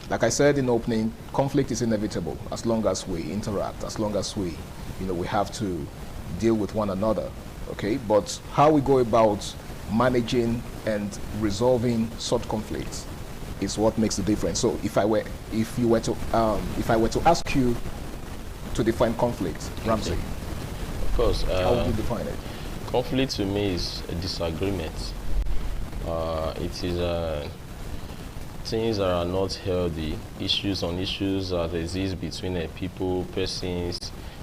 Like I said in opening, conflict is inevitable as long as we interact, as long as we, we have to deal with one another, okay? But how we go about managing and resolving such conflicts is what makes the difference. So if I were to ask you to define conflict, Ramsey, of course, how would you define it? Conflict to me is a disagreement. It is things that are not healthy, issues that exist between people, persons.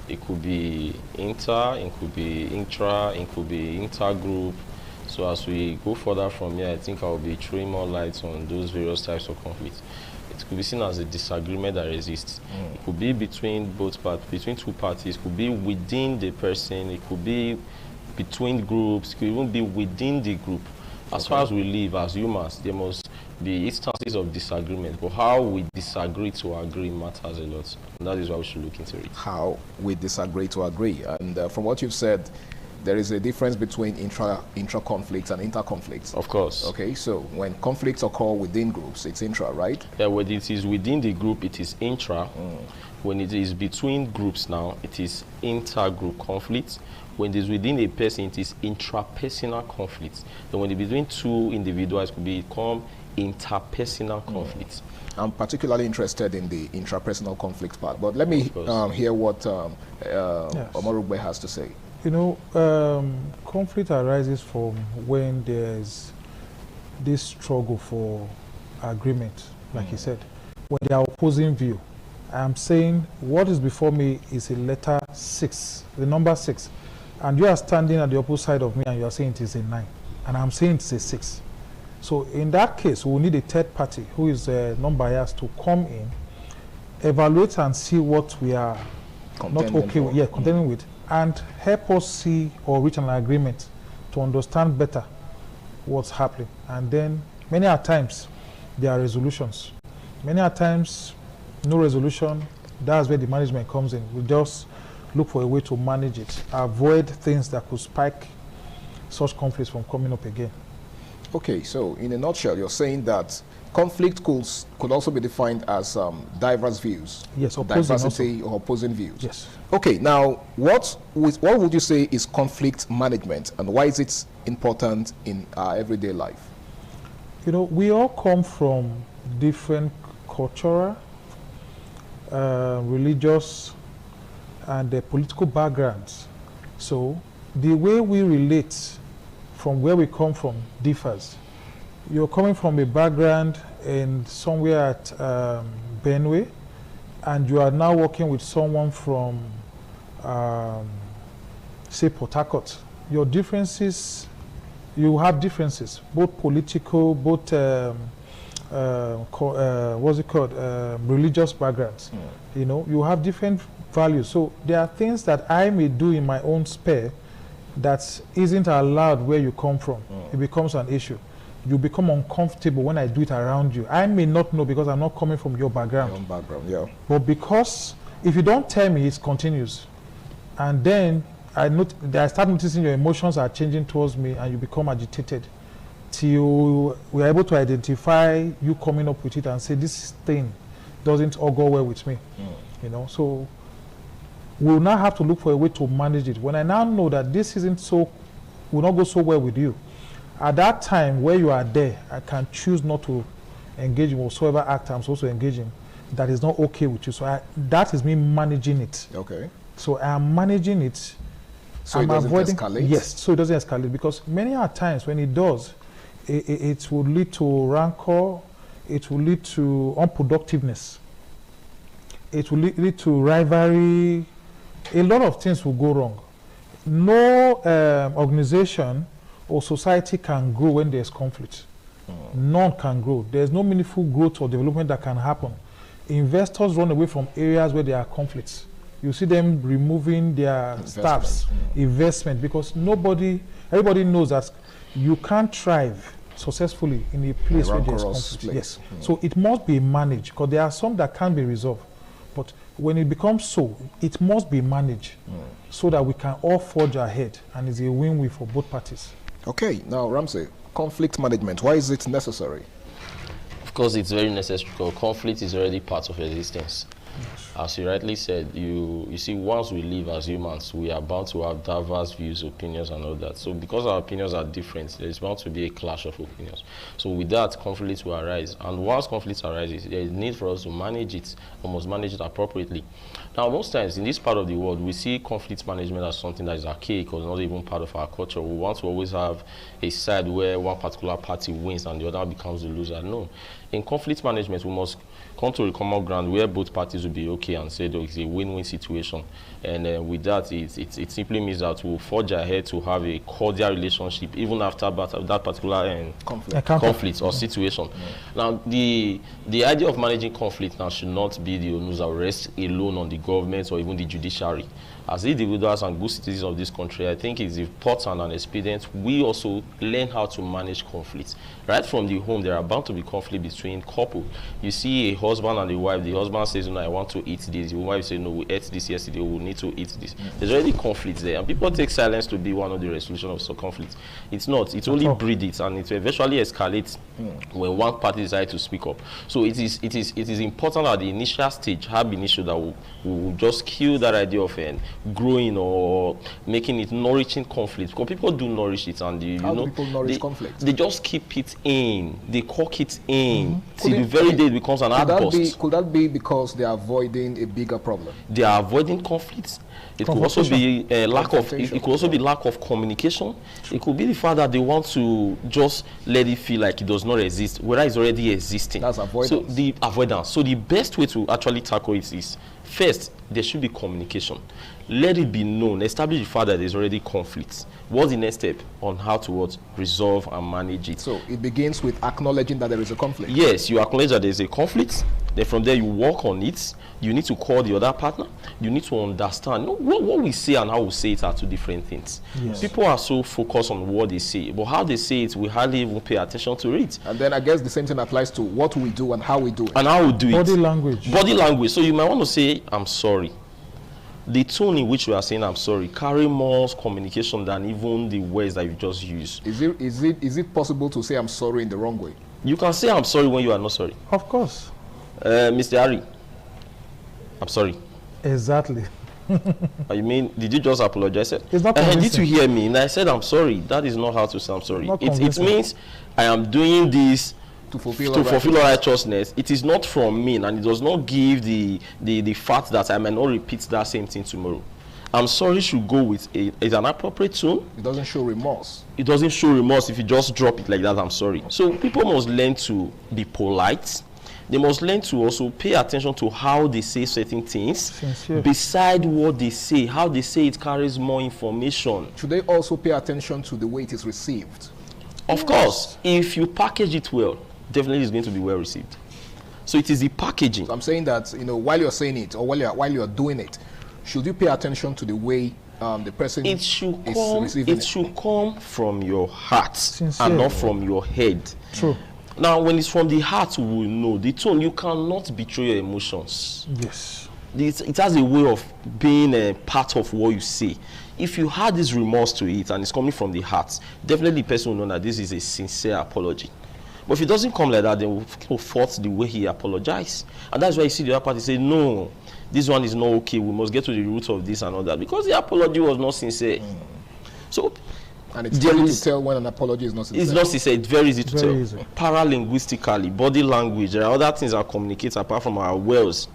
It could be inter, it could be intra, it could be intergroup. So as we go further from here, I think I'll be throwing more light on those various types of conflicts. It could be seen as a disagreement that exists. It could be between between two parties, it could be within the person, it could be between groups, it could even be within the group. As far as we live as humans, there must be instances of disagreement, but how we disagree to agree matters a lot. And that is why we should look into it. How we disagree to agree. And from what you've said, there is a difference between intra-conflicts and inter-conflicts. Of course. Okay, so when conflicts occur within groups, it's intra, right? Yeah, when it is within the group, it is intra. When it is between groups now, it is inter-group conflict. When it is within a person, it is intrapersonal conflict. Then when it is between two individuals, it could become interpersonal conflict. I'm particularly interested in the intrapersonal conflict part, but let me hear what Omorugbe has to say. Conflict arises from when there's this struggle for agreement, like he said, when they are opposing view. I'm saying what is before me is a letter 6, the number 6, and you are standing at the opposite side of me and you are saying it is a 9, and I'm saying it's a 6. So in that case, we will need a third party who is non-biased to come in, evaluate and see what we are not okay with, contending with, and help us see or reach an agreement to understand better what's happening. And then many a times there are resolutions. Many a times no resolution. That's where the management comes in. We just look for a way to manage it, avoid things that could spike such conflicts from coming up again. Okay, so in a nutshell, you're saying that conflict could also be defined as diverse views. Yes, diversity or opposing views. Yes. Okay, now what would you say is conflict management, and why is it important in our everyday life? We all come from different cultural, religious, and political backgrounds. So the way we relate from where we come from differs. You're coming from a background in somewhere at Benue, and you are now working with someone from, say, Port Harcourt. Your differences, you have differences, both political, both, religious backgrounds. You have different values. So there are things that I may do in my own spare that isn't allowed where you come from. It becomes an issue. You become uncomfortable when I do it around you. I may not know because I'm not coming from your background. Your own background, yeah. But because if you don't tell me, it continues. And then I start noticing your emotions are changing towards me and you become agitated till we are able to identify you coming up with it and say, this thing doesn't all go well with me. So we'll now have to look for a way to manage it. When I now know that this will not go so well with you, at that time where you are there, I can choose not to engage in whatsoever act I'm supposed to engage in that is not okay with you. So that is me managing it. Okay. So I am managing it. So it doesn't escalate? Yes, so it doesn't escalate, because many are times when it does, it will lead to rancor, it will lead to unproductiveness, it will lead to rivalry. A lot of things will go wrong. No organization or society can grow when there's conflict. none can grow. There's no meaningful growth or development that can happen. Investors run away from areas where there are conflicts. You see them removing their staffs, investment, because everybody knows that you can't thrive successfully in a place where there's conflict. Yes. So it must be managed, because there are some that can be resolved. But when it becomes so, it must be managed so that we can all forge ahead, and it's a win-win for both parties. Okay, now Ramsey, conflict management, why is it necessary? Of course, it's very necessary because conflict is already part of existence. As you rightly said, you see, once we live as humans, we are bound to have diverse views, opinions, and all that. So because our opinions are different, there's bound to be a clash of opinions. So with that, conflict will arise. And once conflict arises, there is need for us to manage it, or must manage it appropriately. Now, most times in this part of the world, we see conflict management as something that is archaic or not even part of our culture. We want to always have a side where one particular party wins and the other becomes the loser. No. In conflict management, we must come to a common ground where both parties will be okay and say, it's a win-win situation. And with that, it simply means that we'll forge ahead to have a cordial relationship even after that particular conflict or situation. Now, the idea of managing conflict now should not be the onus that rests alone on the government or even the judiciary. As individuals and good citizens of this country, I think it's important and expedient we also learn how to manage conflicts. Right from the home, there are bound to be conflict between couples. You see a husband and a wife. The husband says, I want to eat this. The wife says, no, we ate this yesterday. We need to eat this. There's already conflict there. And people take silence to be one of the resolution of some conflict. It's not. It only breeds it, and it eventually escalates when one party decides to speak up. So it is important at the initial stage, have an issue that will just kill that idea of growing or making it nourishing conflict, because people do nourish it, and people nourish conflict? They just keep it in, they cork it in till the very day it becomes an outburst. Could that be because they are avoiding a bigger problem? They are avoiding conflicts. It could also be lack of communication. It could be the fact that they want to just let it feel like it does not exist, whether it's already existing. That's avoidance. So the avoidance. So the best way to actually tackle it is, first, there should be communication. Let it be known, establish the fact that there's already conflict. What's the next step on how to resolve and manage it? So it begins with acknowledging that there is a conflict. Yes, you acknowledge that there's a conflict. Then from there you work on it. You need to call the other partner. You need to understand. What we say and how we say it are two different things. Yes. People are so focused on what they say, but how they say it, we hardly even pay attention to it. And then I guess the same thing applies to what we do and how we do it. And how we do Body language. Body language. So you might want to say, I'm sorry. The tone in which you are saying I'm sorry carry more communication than even the words that you just use. Is it possible to say I'm sorry in the wrong way? You can say I'm sorry when you are not sorry. Of course. Mr. Harry, I'm sorry. Exactly. You mean, did you just apologize? It's not did you hear me? And I said I'm sorry. That is not how to say I'm sorry. It means I am doing this to fulfill righteousness. It is not from me, and it does not give the fact that I may not repeat that same thing tomorrow. I'm sorry should go with an appropriate tone. It doesn't show remorse. It doesn't show remorse if you just drop it like that, I'm sorry. So people must learn to be polite. They must learn to also pay attention to how they say certain things. Sincere. Beside what they say, how they say it carries more information. Should they also pay attention to the way it is received? Of course. If you package it well, definitely it's going to be well received. So it is the packaging. So I'm saying that, while you're saying it or while you're doing it, should you pay attention to the way the person is receiving it? It should come from your heart. Sincere. And not from your head. True. Now, when it's from the heart, we will know. The tone, you cannot betray your emotions. Yes. It has a way of being a part of what you say. If you had this remorse to it and it's coming from the heart, definitely the person will know that this is a sincere apology. But if it doesn't come like that, then people fault the way he apologized. And that's why you see the other party say, no, this one is not okay. We must get to the root of this and all that. Because the apology was not sincere. So, and it's easy to tell when an apology is not sincere. It's not sincere. It's very easy to tell. Easy. Paralinguistically, body language, there are other things that communicate apart from our words.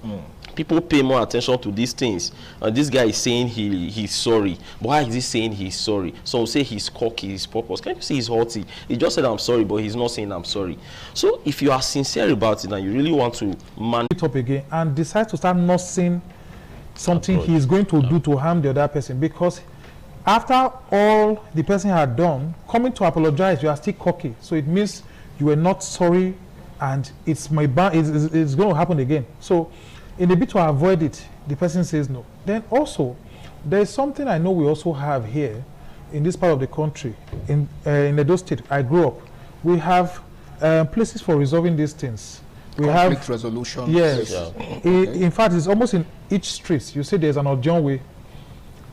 People pay more attention to these things. This guy is saying he's sorry. But why is he saying he's sorry? Some will say he's cocky, he's purpose. Can't you see he's haughty? He just said I'm sorry, but he's not saying I'm sorry. So if you are sincere about it and you really want to manage it up again and decide to start not saying something he's going to do to harm the other person, because after all the person had done, coming to apologize, you are still cocky. So it means you were not sorry, and it's going to happen again. So in a bit to avoid it, the person says no. Then also, there is something I know we also have here in this part of the country, in Edo State. I grew up. We have places for resolving these things. We Conflict have resolution. Yes. Yeah. In fact, it's almost in each street. You see, there's an Odion way,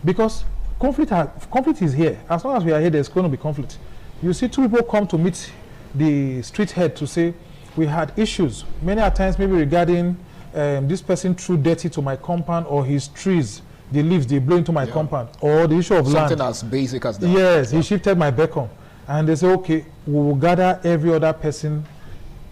because conflict is here. As long as we are here, there's going to be conflict. You see, two people come to meet the street head to say, we had issues many a times, maybe regarding this person threw dirty to my compound, or his trees, the leaves they blow into my compound, or the issue of something land. as basic as that. Yes, he shifted my beacon, and they say, okay, we will gather every other person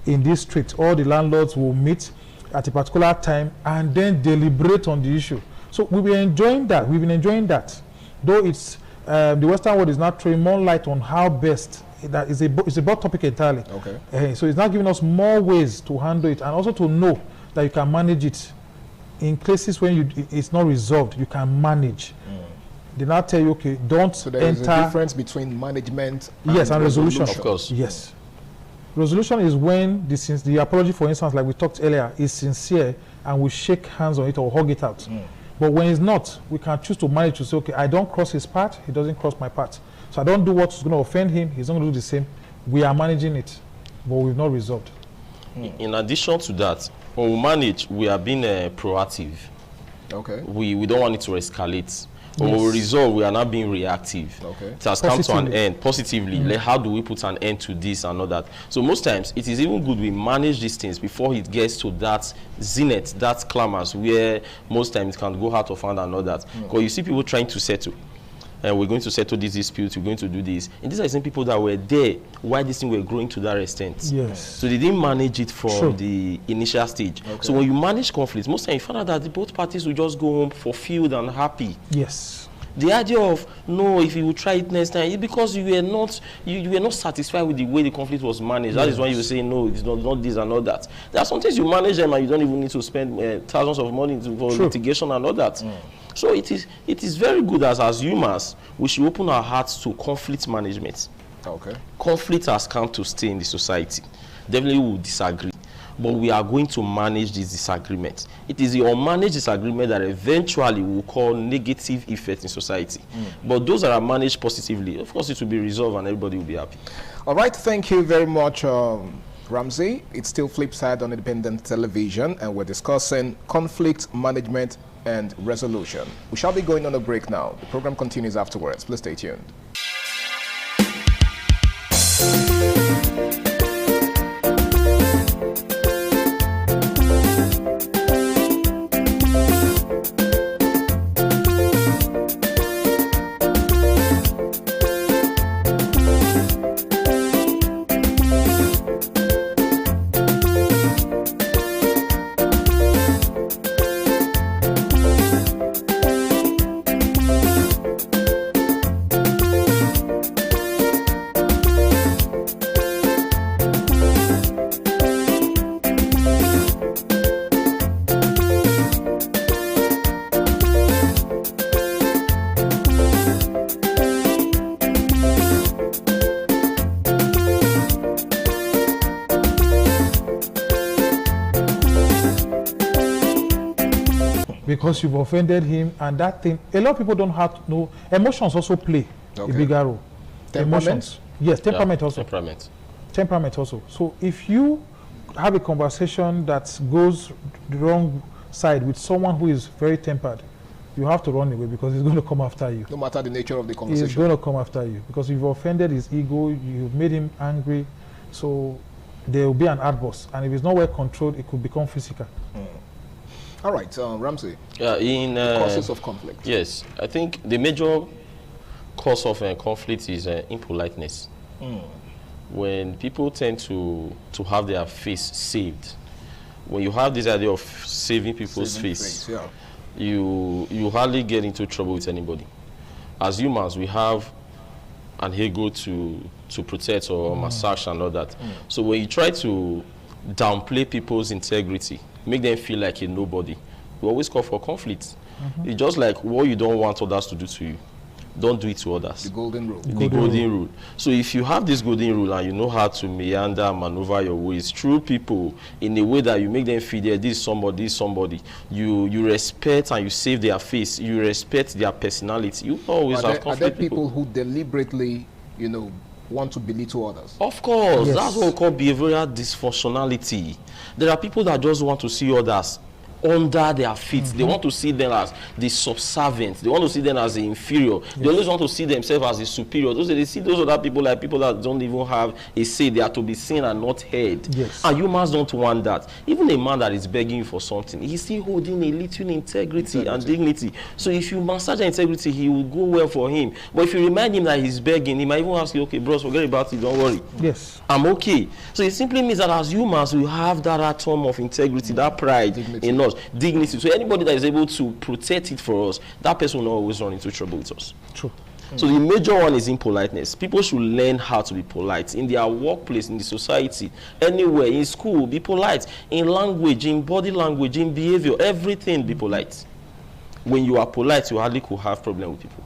in this street. All the landlords will meet at a particular time and then deliberate on the issue. So we've been enjoying that. Though it's the Western world is not throwing more light on how best. That is it's a broad topic entirely. Okay. So it's not giving us more ways to handle it, and also to know that you can manage it. In cases when it's not resolved, you can manage. They now tell you, okay, don't So there enter. is a difference between management Yes, and resolution. Of course. Yes. Resolution is when the apology, for instance, like we talked earlier, is sincere and we shake hands on it or hug it out. But when it's not, we can choose to manage to say, okay, I don't cross his path, he doesn't cross my path. So I don't do what's going to offend him, he's not going to do the same. We are managing it, but we've not resolved. In addition to that, when we manage, we are being proactive. Okay. We don't want it to escalate. When we resolve, we are not being reactive. Okay. It has come to an end positively. Like, how do we put an end to this and all that? So most times, it is even good we manage these things before it gets to that zenith, that climax, where most times it can go out of hand and all that. Because you see people trying to settle. And we're going to settle this dispute, we're going to do this. And these are the same people that were there while this thing were growing to that extent. Yes. So they didn't manage it from the initial stage. Okay. So when you manage conflicts, most times you find out that both parties will just go home fulfilled and happy. Yes. The idea of, no, if you will try it next time, it's because you were not satisfied with the way the conflict was managed. That is why you say, no, it's not this and all that. There are some things you manage them and you don't even need to spend thousands of money for litigation and all that. So it is very good as humans, we should open our hearts to conflict management. Okay. Conflict has come to stay in the society. Definitely we will disagree, but we are going to manage this disagreement. It is the unmanaged disagreement that eventually will cause negative effects in society. But those that are managed positively, of course it will be resolved and everybody will be happy. All right, thank you very much, Ramsey. It's still Flipside on Independent Television, and we're discussing conflict management and resolution. We shall be going on a break now. The program continues afterwards. Please stay tuned. Because you've offended him, and that thing, a lot of people don't have to know. Emotions also play a bigger role. Temperament? Emotions. Yes, temperament also. Temperament also. So if you have a conversation that goes the wrong side with someone who is very tempered, you have to run away, because he's going to come after you. No matter the nature of the conversation. He's going to come after you, because you've offended his ego, you've made him angry, so there will be an outburst, and if it's not well controlled, it could become physical. All right, Ramsey. In causes of conflict. Yes, I think the major cause of conflict is impoliteness. When people tend to have their face saved, when you have this idea of saving people's face, you hardly get into trouble with anybody. As humans, we have an ego to protect or massage and all that. So when you try to downplay people's integrity, make them feel like a nobody, we always call for conflict. It's just like what you don't want others to do to you. don't do it to others. The golden rule. The golden rule. So if you have this golden rule and you know how to meander, maneuver your ways through people in a way that you make them feel that this is somebody, you respect and you save their face, you respect their personality, you always have conflict. Are there people who deliberately, want to belittle others? Of course. Yes. That's what we call behavioral dysfunctionality. There are people that just want to see others under their feet. They want to see them as the subservient. They want to see them as the inferior. Yes. They always want to see themselves as the superior. They see those other people like people that don't even have a say. They are to be seen and not heard. Yes. And humans don't want that. Even a man that is begging you for something, he's still holding a little integrity and dignity. So if you massage integrity, he will go well for him. But if you remind him that he's begging, he might even ask you, okay, bros, forget about it, don't worry. Yes. I'm okay. So it simply means that as humans, we have that atom of integrity, that pride in us. Dignity. So anybody that is able to protect it for us, that person will not always run into trouble with us. True. So the major one is impoliteness. People should learn how to be polite in their workplace, in the society, anywhere, in school. Be polite in language, in body language, in behavior, everything. Be polite. When you are polite, you hardly could have problem with people.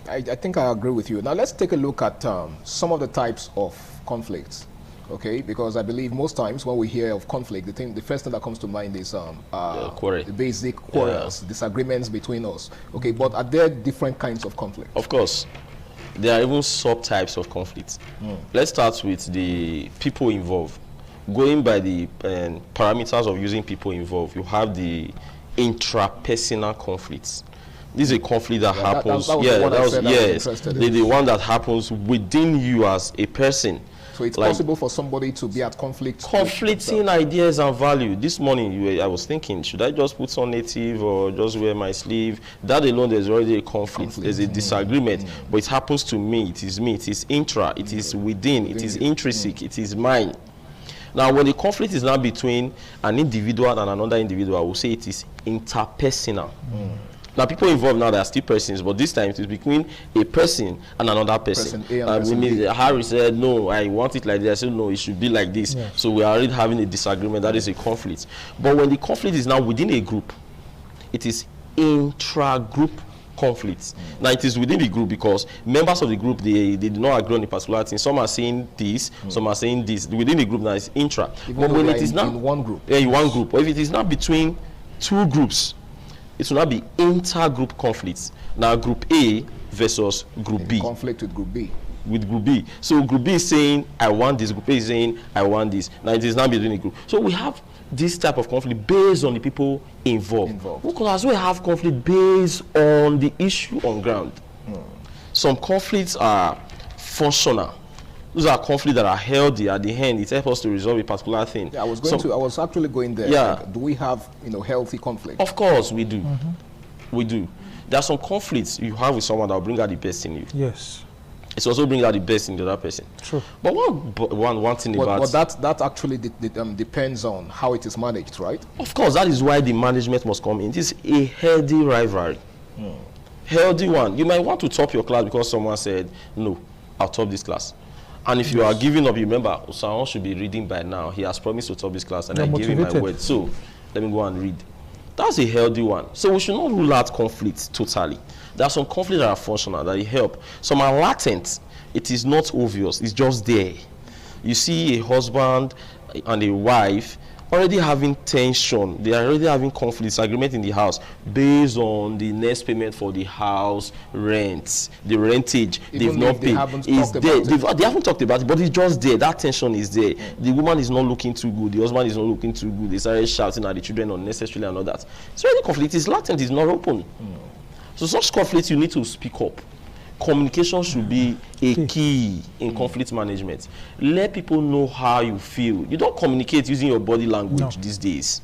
I think I agree with you. Now let's take a look at some of the types of conflicts. Okay, because I believe most times when we hear of conflict, the first thing that comes to mind is the basic quarrels, disagreements between us. Okay, but are there different kinds of conflict? Of course. There are even subtypes of conflict. Let's start with the people involved. Going by the parameters of using people involved, you have the intrapersonal conflicts. This is a conflict that happens. The one that happens within you as a person. So it's possible for somebody to be at conflict. Conflicting ideas and value. This morning, I was thinking, should I just put on native or just wear my sleeve? That alone, there's already a conflict. There's a disagreement. But it happens to me. It is intra. It is within. It is intrinsic. It is mine. Now, when the conflict is now between an individual and another individual, I will say it is interpersonal. Now, people involved now, there are still persons, but this time it is between a person and another person. Harry said, no, I want it like this. I said, no, it should be like this. Yes. So we are already having a disagreement. That is a conflict. But when the conflict is now within a group, it is intra-group conflicts. Now, it is within the group because members of the group, they do not agree on a particular thing. Some are saying this, some are saying this. Within the group now, it's intra. But when it is now in one group. In one group. Or if it is now between two groups, it will not be inter-group conflicts. Now, Group A versus Group B. Conflict with Group B. With Group B. So Group B is saying, I want this. Group A is saying, I want this. Now, it is not between a group. So we have this type of conflict based on the people involved. Because we have conflict based on the issue on ground. Some conflicts are functional. Those are conflicts that are healthy. At the end, it helps us to resolve a particular thing. Yeah, I was actually going there. Yeah. Like, do we have healthy conflict? Of course we do. We do. There are some conflicts you have with someone that will bring out the best in you. Yes. It's also bring out the best in the other person. True. But one thing about that actually depends on how it is managed, right? Of course, that is why the management must come in. It is a healthy rivalry. Healthy one. You might want to top your class because someone said, no, I'll top this class. And if you are giving up, you remember, someone should be reading by now. He has promised to top this class, and I gave him my word. So let me go and read. That's a healthy one. So we should not rule out conflicts totally. There are some conflicts that are functional, that help. Some are latent. It is not obvious. It's just there. You see a husband and a wife already having tension. They are already having conflict, disagreement in the house based on the next payment for the house rent, the rentage. They've not paid. They haven't talked about it, but it's just there. That tension is there. The woman is not looking too good. The husband is not looking too good. They started shouting at the children unnecessarily and all that. It's already conflict. It's latent. It's not open. So such conflict, you need to speak up. Communication should be a key in conflict management. Let people know how you feel. You don't communicate using your body language these days.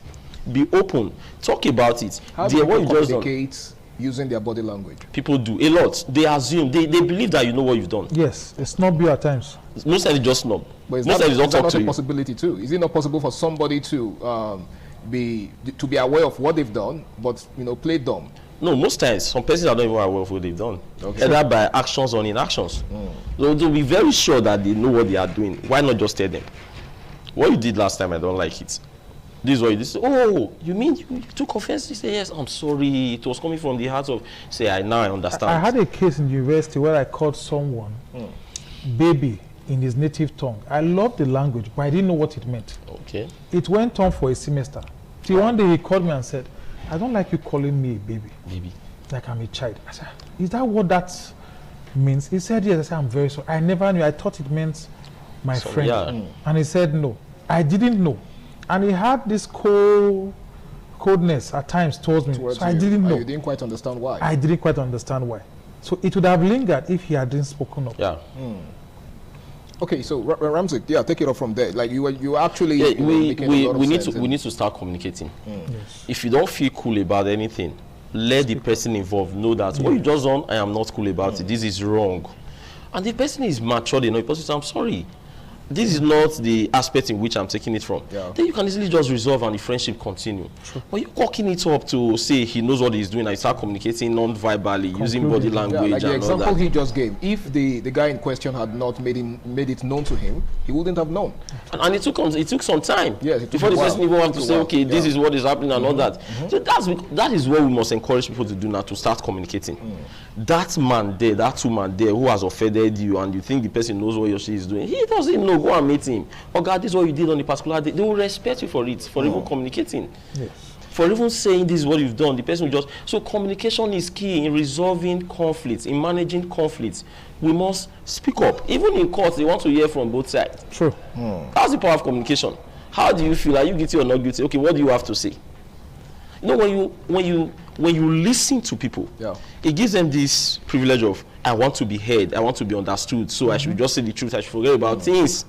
Be open. Talk about it. How do people communicate using their body language? People do a lot. They assume. They believe that you know what you've done. Yes, it's not you at times. Most times it's just snub. But is that not a possibility too? Is it not possible for somebody to be aware of what they've done, but play dumb? No, most times, some persons are not even aware of what they've done. Either by actions or inactions. So they'll be very sure that they know what they are doing. Why not just tell them? What you did last time, I don't like it. This is what you say. Oh, you mean you took offense? He said, yes, I'm sorry. It was coming from the heart of, say, now I understand. I had a case in university where I called someone baby in his native tongue. I loved the language, but I didn't know what it meant. Okay. It went on for a semester. Till one day he called me and said, I don't like you calling me a baby. Baby. Like I'm a child. I said, is that what that means? He said, yes. I said, I'm very sorry. I never knew. I thought it meant my friend. Yeah. And he said, no. I didn't know. And he had this coldness at times towards me. So I didn't know. You didn't quite understand why. I didn't quite understand why. So it would have lingered if he hadn't spoken up. Yeah. Okay, so Ramsey, yeah, take it off from there. Like you actually, yeah, we need to start communicating. Yes. If you don't feel cool about anything, let the person involved know that what you just done, I am not cool about it. This is wrong, and the person is mature enough. The person says, I'm sorry. This is not the aspect in which I'm taking it from. Yeah. Then you can easily just resolve and the friendship continue. True. But you're cocking it up to say he knows what he's doing and you start communicating non-verbally, using body language. Yeah, like the and example all that. He just gave, if the guy in question had not made it known to him, he wouldn't have known. And it took some time. Yes, before the person even have to say, okay, this is what is happening and all that. So that is what we must encourage people to do now, to start communicating. That man there, that woman there who has offended you and you think the person knows what he or she is doing, he doesn't know. Go and meet him. Oh God, this is what you did on a particular day. They will respect you for it, for even communicating. Yes. For even saying this is what you've done. The person will just... So communication is key in resolving conflicts, in managing conflicts. We must speak up. Even in court, they want to hear from both sides. True. That's the power of communication. How do you feel? Are you guilty or not guilty? Okay, what do you have to say? You know, when you listen to people, it gives them this privilege of, I want to be heard, I want to be understood, so I should just say the truth, I should forget about things.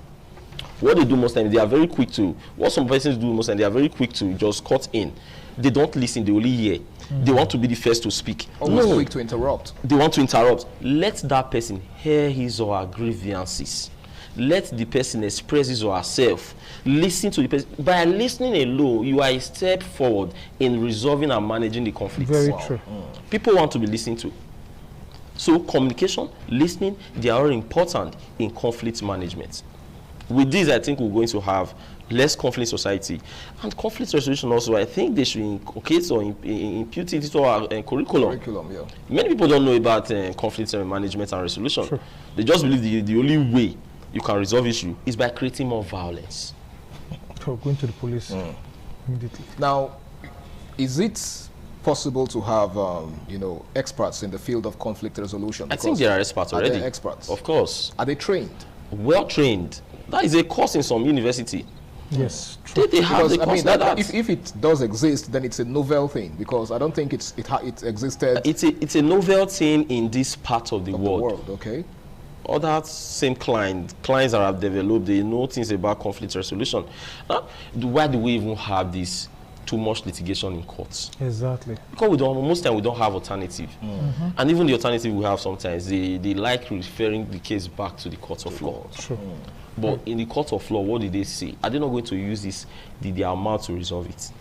What they do most times, they are very quick to, what some persons do most times, they are very quick to just cut in. They don't listen, they only hear. They want to be the first to speak. Always quick to interrupt. They want to interrupt. Let that person hear his or her grievances. Let the person express his or herself. Listen to the person. By listening alone, you are a step forward in resolving and managing the conflict. Very true. People want to be listened to. So communication, listening, they are all important in conflict management. With this, I think we're going to have less conflict society. And conflict resolution also, I think they should inculcate or impute it into our curriculum. Many people don't know about conflict management and resolution. Sure. They just believe the only way you can resolve issue is by creating more violence. Going to the police immediately. Now, is it possible to have experts in the field of conflict resolution? I think there are experts already. Are they experts? Of course. Are they trained? Well trained. That is a course in some university. Yes, true. They have the course like that. If it does exist, then it's a novel thing, because I don't think it existed. It's a novel thing in this part of the world. Okay. Other same clients that have developed, they know things about conflict resolution. Why do we even have this too much litigation in courts? Exactly. Because most time we don't have alternative. And even the alternative we have sometimes, they like referring the case back to the court of law. True. But in the court of law, what did they say? Are they not going to use this, the amount to resolve it?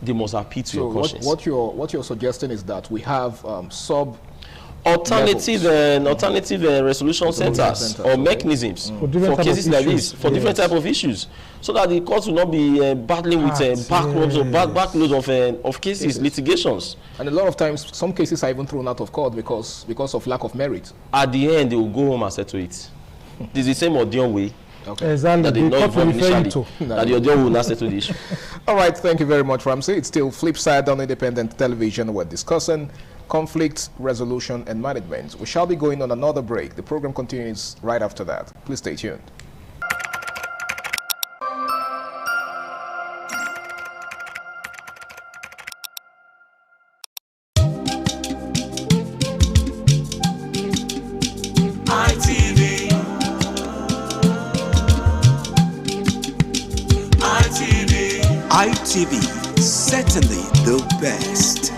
They must appeal to your conscience. What you're suggesting is that we have alternative resolution centers or mechanisms for cases like this, for different type of issues, so that the courts will not be battling with backloads of cases, litigations. And a lot of times, some cases are even thrown out of court because of lack of merit. At the end, they will go home and settle it. This is the same audio way. Okay. Exactly. That they not initially, that the audio will not settle the issue. All right, thank you very much, Ramsey. It's still Flipside on Independent Television. We're discussing conflict resolution and management. We shall be going on another break. The program continues right after that. Please stay tuned. ITV, certainly the best.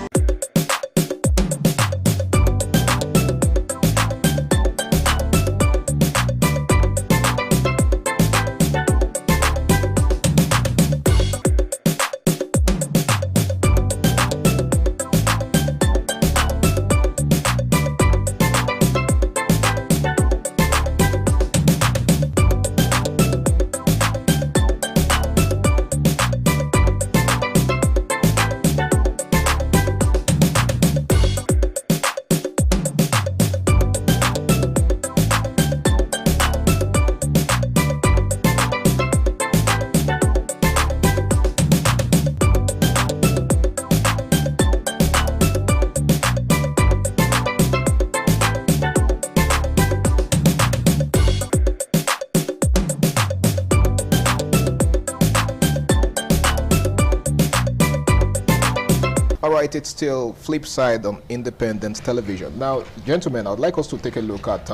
All right, it's still Flip Side on Independent Television. Now, gentlemen, I'd like us to take a look at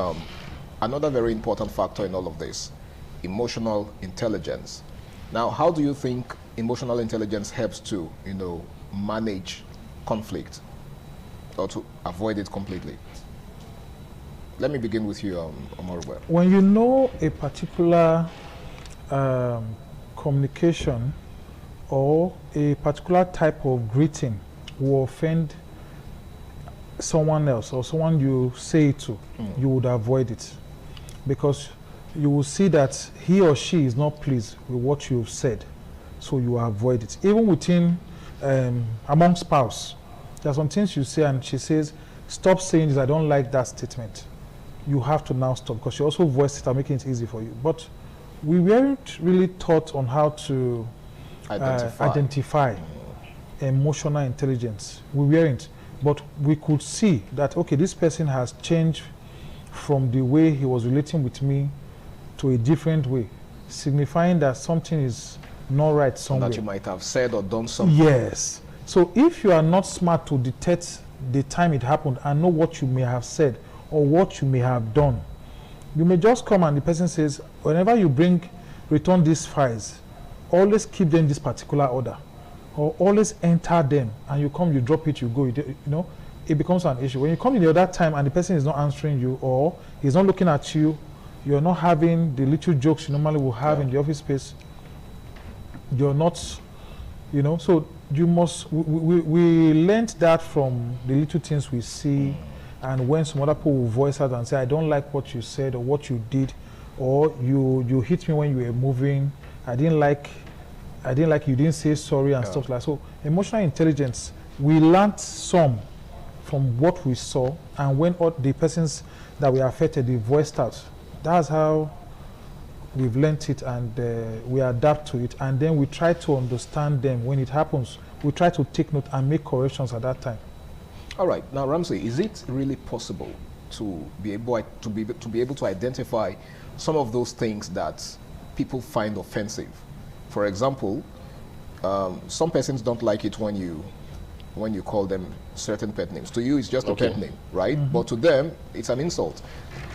another very important factor in all of this, emotional intelligence. Now, how do you think emotional intelligence helps to, manage conflict or to avoid it completely? Let me begin with you, Omorugbe. When you know a particular communication or a particular type of greeting will offend someone else or someone you say it to, you would avoid it, because you will see that he or she is not pleased with what you've said, so you avoid it. Even within, among spouse, there are some things you say and she says, stop saying this, I don't like that statement. You have to now stop, because you also voiced it and making it easy for you. But we weren't really taught on how to identify emotional intelligence. We weren't. But we could see that, okay, this person has changed from the way he was relating with me to a different way, signifying that something is not right somewhere. That you might have said or done something. Yes. So if you are not smart to detect the time it happened and know what you may have said or what you may have done, you may just come and the person says, whenever you return these files, always keep them in this particular order, or always enter them, and you come, you drop it, you go, it becomes an issue. When you come in the other time and the person is not answering you or he's not looking at you, you're not having the little jokes you normally will have in the office space, you're not, so you must, we learned that from the little things we see, and when some other people will voice out and say, I don't like what you said or what you did, or you hit me when you were moving, I didn't like you didn't say sorry and stuff like that. So emotional intelligence, we learned some from what we saw, and when all the persons that were affected, they voiced out. That's how we've learned it, and we adapt to it, and then we try to understand them when it happens. We try to take note and make corrections at that time. All right. Now, Ramsey, is it really possible to be able to identify some of those things that people find offensive? For example, some persons don't like it when you call them certain pet names. To you, it's just a pet name, right? But to them, it's an insult,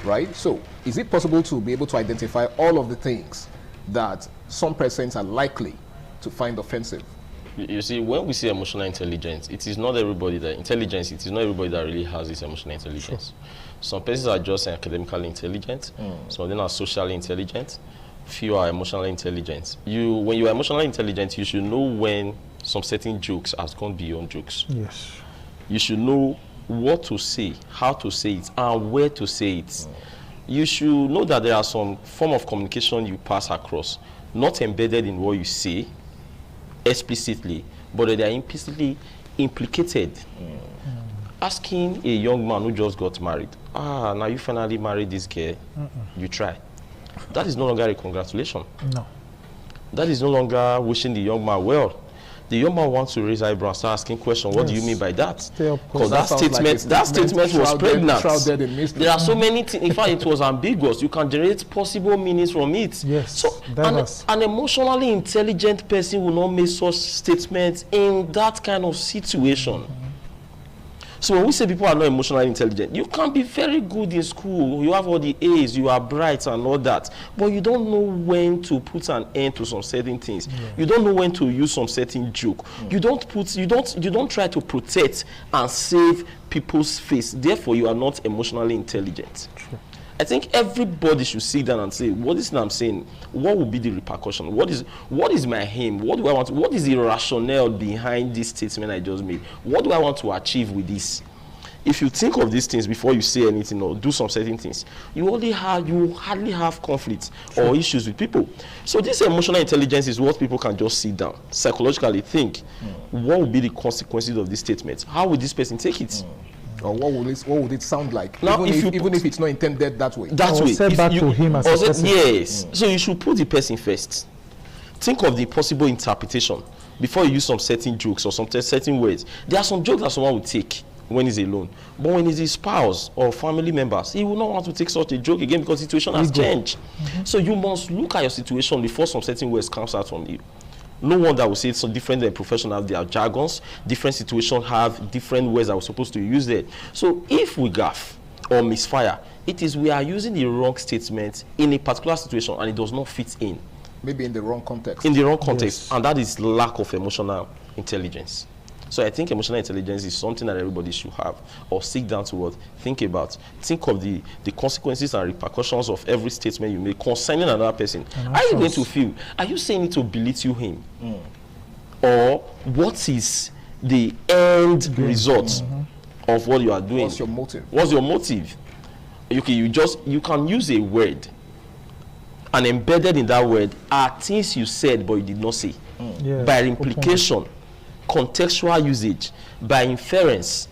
right? So, is it possible to be able to identify all of the things that some persons are likely to find offensive? You see, when we say emotional intelligence, it is not everybody that really has this emotional intelligence. Sure. Some persons are just academically intelligent, some of them are socially intelligent, few are emotionally intelligent. When you are emotionally intelligent, you should know when some certain jokes has gone beyond jokes. Yes. You should know what to say, how to say it, and where to say it. You should know that there are some form of communication you pass across, not embedded in what you say explicitly, but they are implicitly implicated. Asking a young man who just got married, now you finally married this girl, you try. That is no longer a congratulation. No. That is no longer wishing the young man well. The young man wants to raise eyebrows and start asking questions. What do you mean by that? Because that statement was pregnant. There are so many things. In fact, it was ambiguous. You can generate possible meanings from it. Yes. So an emotionally intelligent person will not make such statements in that kind of situation. So when we say people are not emotionally intelligent, you can be very good in school, you have all the A's, you are bright and all that, but you don't know when to put an end to some certain things. You don't know when to use some certain joke. You don't try to protect and save people's face. Therefore, you are not emotionally intelligent. True. I think everybody should sit down and say, what is it I'm saying? What will be the repercussion? What is my aim? What do I want? What is the rationale behind this statement I just made? What do I want to achieve with this? If you think of these things before you say anything or do some certain things, you hardly have conflicts or issues with people. So this emotional intelligence is what people can just sit down, psychologically think, what will be the consequences of this statement? How will this person take it? Or what would it sound like? Now, even if it's not intended that way. That way. Say back to him as a person. Yes. So you should put the person first. Think of the possible interpretation before you use some certain jokes or some certain words. There are some jokes that someone will take when he's alone. But when he's his spouse or family members, he will not want to take such a joke again because the situation has changed. So you must look at your situation before some certain words comes out from you. No one that will say some different professionals have their jargons, different situations have different words that we're supposed to use there. So if we gaffe or misfire, it is we are using the wrong statement in a particular situation and it does not fit in. Maybe in the wrong context. In the wrong context, and that is lack of emotional intelligence. So I think emotional intelligence is something that everybody should have, or sit down to what, think about. Think of the consequences and repercussions of every statement you make concerning another person. Are you going to feel? Are you saying it to belittle him? Or what is the end result of what you are doing? What's your motive? What's your motive? Okay, you can use a word, and embedded in that word are things you said but you did not say. By implication, contextual usage, by inference.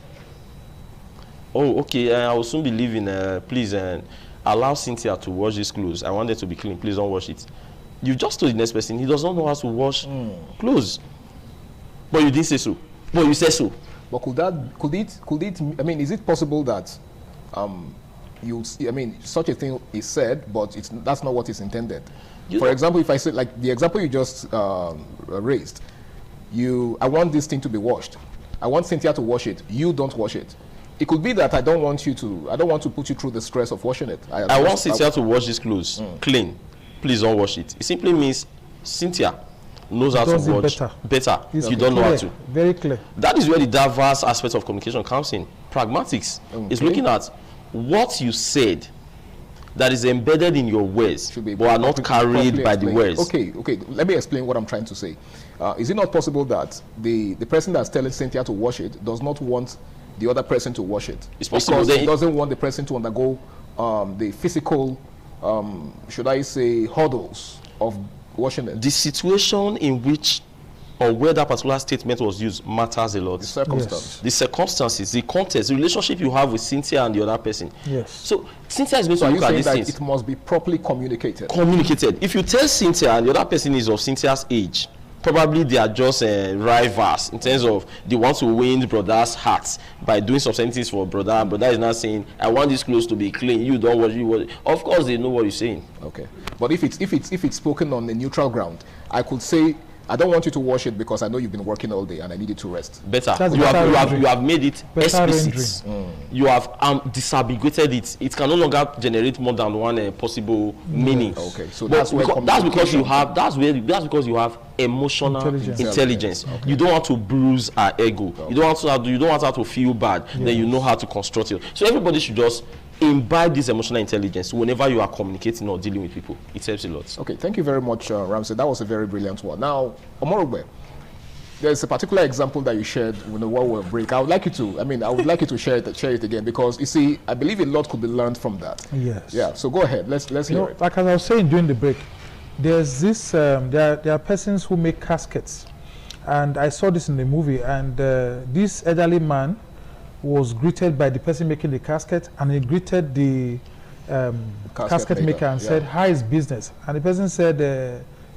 Oh, okay, I will soon be leaving. Please allow Cynthia to wash this clothes. I want it to be clean. Please don't wash it. You just told the next person he does not know how to wash clothes, but you didn't say so. But you said so. But could it? I mean, is it possible that such a thing is said, but that's not what is intended? For example, if I say, like the example you just raised, I want this thing to be washed. I want Cynthia to wash it. You don't wash it. It could be that I don't want to put you through the stress of washing it. I want Cynthia to wash these clothes clean. Please don't wash it. It simply means Cynthia knows how to wash better. You don't know how to. Very clear. That is where the diverse aspect of communication comes in. Pragmatics is looking at what you said that is embedded in your words, but are not carried by the words. Okay. Let me explain what I'm trying to say. Is it not possible that the person that's telling Cynthia to wash it does not want the other person to wash it? It's possible. Because he doesn't want the person to undergo the physical, should I say, hurdles of washing it. The situation in which or where that particular statement was used matters a lot. The circumstance. The circumstances, the context, the relationship you have with Cynthia and the other person. Yes. So Cynthia is going to look at these things. It must be properly communicated. If you tell Cynthia and the other person is of Cynthia's age, probably they are just rivals in terms of they want to win brother's hearts by doing some things for brother, and brother is not saying, I want this clothes to be clean, you don't watch it. Of course they know what you're saying. Okay. But if it's spoken on a neutral ground, I could say, I don't want you to wash it because I know you've been working all day and I need you to rest. Better. You have made it explicit. You have disambiguated it. It can no longer generate more than one possible meaning. Okay, so that's because you have emotional intelligence. Okay. You don't want to bruise our ego. Okay. You don't want her to feel bad. Yes. Then you know how to construct it. So everybody should just imbibe this emotional intelligence whenever you are communicating or dealing with people. It helps a lot. Okay, thank you very much, Ramsey. That was a very brilliant one. Now, Omorogbe, there's a particular example that you shared when the war will break. I would like you to share it again, because you see, I believe a lot could be learned from that. Yes. Yeah. So go ahead. Let's hear it. Like as I was saying during the break, there's this. There are persons who make caskets, and I saw this in the movie. And this elderly man was greeted by the person making the casket, and he greeted the casket maker and said, "How is business?" And the person said,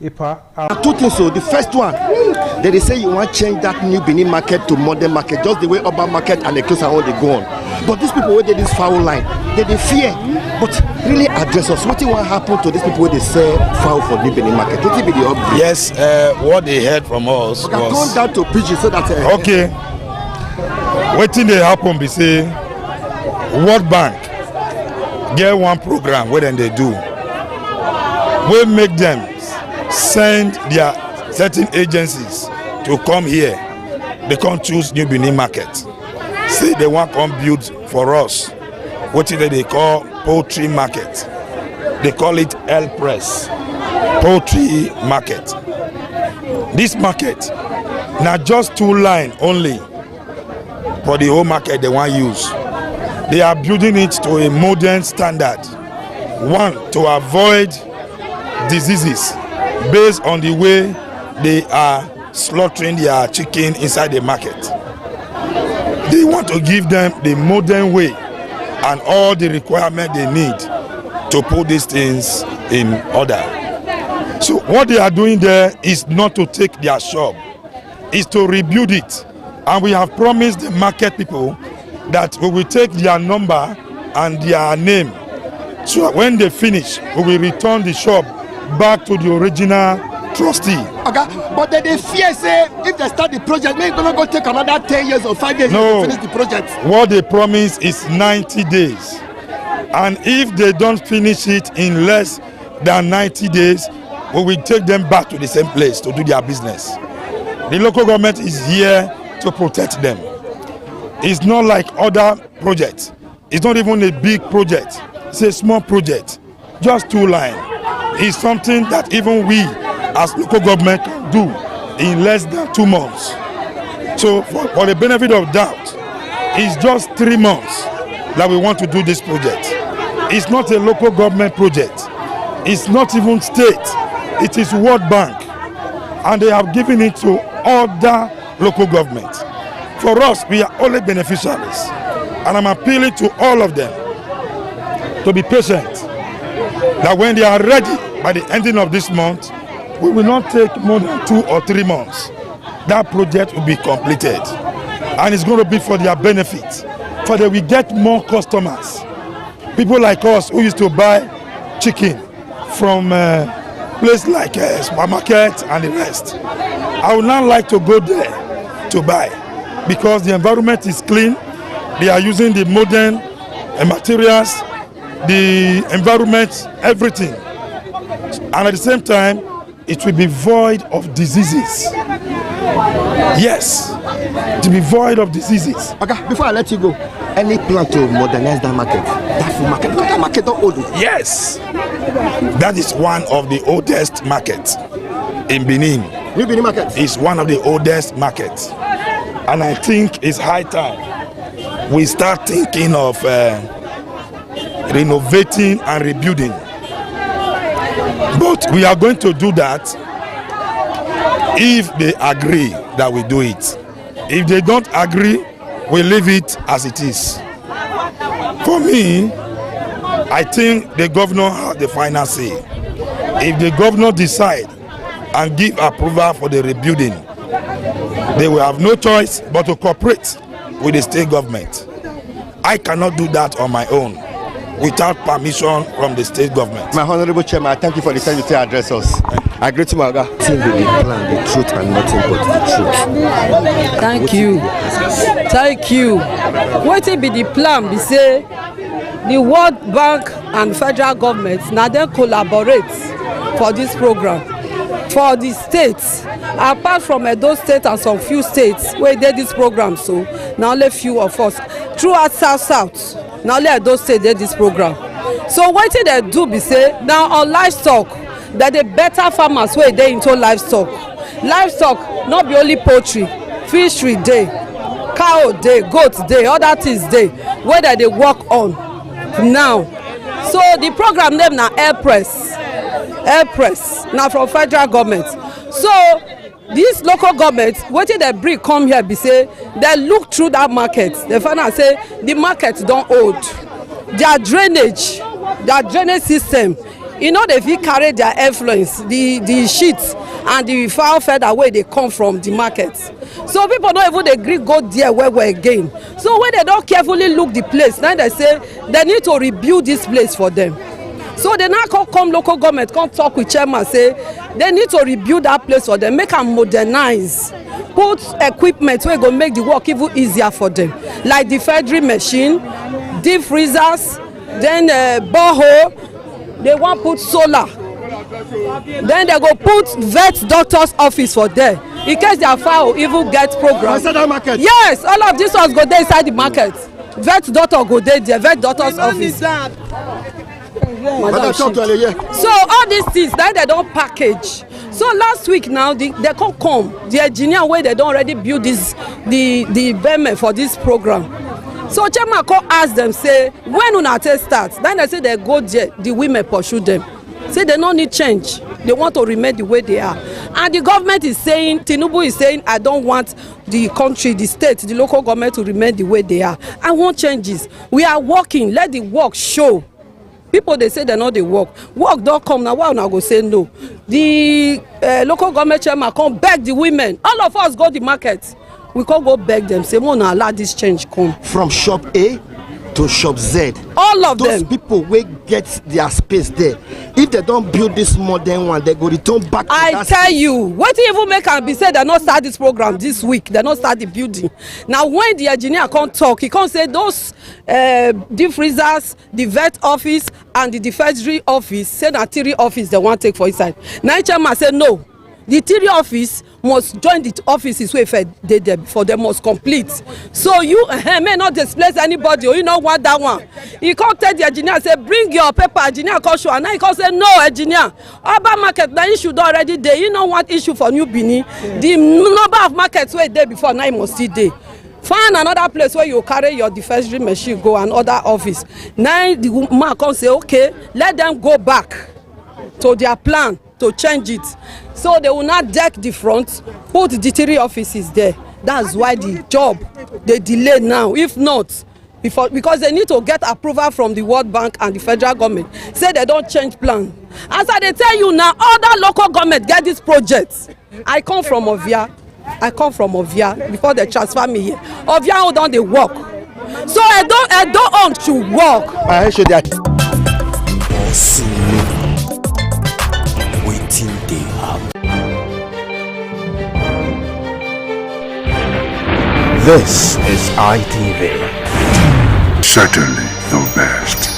"Ipa." Two things. So the first one, they say you want to change that new Benin market to modern market, just the way urban market and the clothes are all they go on. But these people where they this foul line, they fear. But really address us. What will happen to these people where they sell foul for new Benin market? What will be the upgrade? Yes, what they heard from us was going down to PG so that okay. Wetin dey happen be say World Bank get one program wey dem dey do wey make dem send their certain agencies to come here. They come choose New Benin market. Say they wan come build for us wetin they call poultry market. They call it El Press poultry market. This market na just 2 line only for the whole market they want to use. They are building it to a modern standard. One, to avoid diseases based on the way they are slaughtering their chicken inside the market. They want to give them the modern way and all the requirement they need to put these things in order. So what they are doing there is not to take their shop, is to rebuild it. And we have promised the market people that we will take their number and their name. So when they finish, we will return the shop back to the original trustee. Okay, but then they fear say if they start the project, maybe gonna go take another 10 years or 5 years to finish the project. What they promise is 90 days. And if they don't finish it in less than 90 days, we will take them back to the same place to do their business. The local government is here to protect them. It's not like other projects. It's not even a big project. It's a small project, just 2 lines. It's something that even we as local government can do in less than 2 months. So for the benefit of doubt, it's just 3 months that we want to do this project. It's not a local government project. It's not even state. It is World Bank. And they have given it to other local governments. For us, we are only beneficiaries. And I'm appealing to all of them to be patient. That when they are ready by the ending of this month, we will not take more than 2 or 3 months. That project will be completed. And it's going to be for their benefit. For that we get more customers. People like us who used to buy chicken from places like supermarket and the rest. I would not like to go there to buy because the environment is clean. They are using the modern materials, the environment, everything. And at the same time, it will be void of diseases. Yes, to be void of diseases. Okay, before I let you go, any plan to modernize that market? That food market, because that market don't old. Yes, that is one of the oldest markets in Benin. New Benin market is one of the oldest markets, and I think it's high time we start thinking of renovating and rebuilding. But we are going to do that if they agree that we do it. If they don't agree, we leave it as it is. For me, I think the governor has the final say. If the governor decide and give approval for the rebuilding, they will have no choice but to cooperate with the state government. I cannot do that on my own without permission from the state government. My honorable chairman, I thank you for the time you take address us. I greet you, Maga. Think with the plan, the truth, and nothing but the truth. Thank you. Thank you. What will be the plan? We say the World Bank and federal government now they collaborate for this program. For the states, apart from those states and some few states where they this program, so now only few of us throughout South. Now only those states did this program. So what they do be say now on livestock that the better farmers where they into livestock. Livestock not be only poultry, fishery day, cow day, goat day, other things day where they work on now. So the program name now Air Press now from federal government. So this local government wetin they bring come here be say they look through that market, they find out say the market don old, their drainage system they fit carry their influence, the shit and the fowl feather wey dey come from the market. So people no even dey gree go there well again. So when they don carefully look the place, now they say they need to rebuild this place for them. So they now come local government, come talk with chairman, say they need to rebuild that place for them, make them modernize, put equipment wey go make the work even easier for them, like the feeding machine, deep freezers, then borehole. They want put solar, then they go put vet doctor's office for there in case their fowl even get program. Inside that market? Yes, all of these ones go there inside the market. Vet doctor go there, vet doctor's office. So all these things now they don't package. So last week now they come the engineer where they don't already build this the payment for this program. So chairman come ask them, say when una take start, then they say they go there, the women pursue them, say they don't need change, they want to remain the way they are. And the government is saying, Tinubu is saying, I don't want the country, the state, the local government to remain the way they are. I want changes. We are working, let the work show. People they say they know they work don't come now. Why una go say no? The local government chairman come beg the women. All of us go the market. We can't go beg them. Say, "Mona, allow this change come." From shop A to Shop Z. All of those them. People will get their space there. If they don't build this modern one, they go return back to I that tell space. you, what even make am be say they not start this program this week, they not start the building. Now when the engineer can't talk, he can't say those deep freezers, the vet office and the defensory office, say that 3 office they want take for inside. Now chairman say no, the 3 office must join the offices wey dey there before they must complete. So you may not displace anybody, or you know what that one. He can't tell the engineer say bring your paper, engineer come show, and now he can't say no engineer. Urban market na issue don already there. You know what issue for New Benin? The number of markets wey dey before now must still dey. Find another place where you carry your defensory machine go and other office. Now the man come say okay, let them go back to their plan to change it. So they will not deck the front, put the 3 offices there. That's why the job they delay now. If not, because they need to get approval from the World Bank and the federal government. Say they don't change plan. As I tell you now, other local government get this project. I come from Ovia before they transfer me here. Ovia hold on the work. So I don't own to work. I show that. Waiting they have. This is ITV. Certainly the best.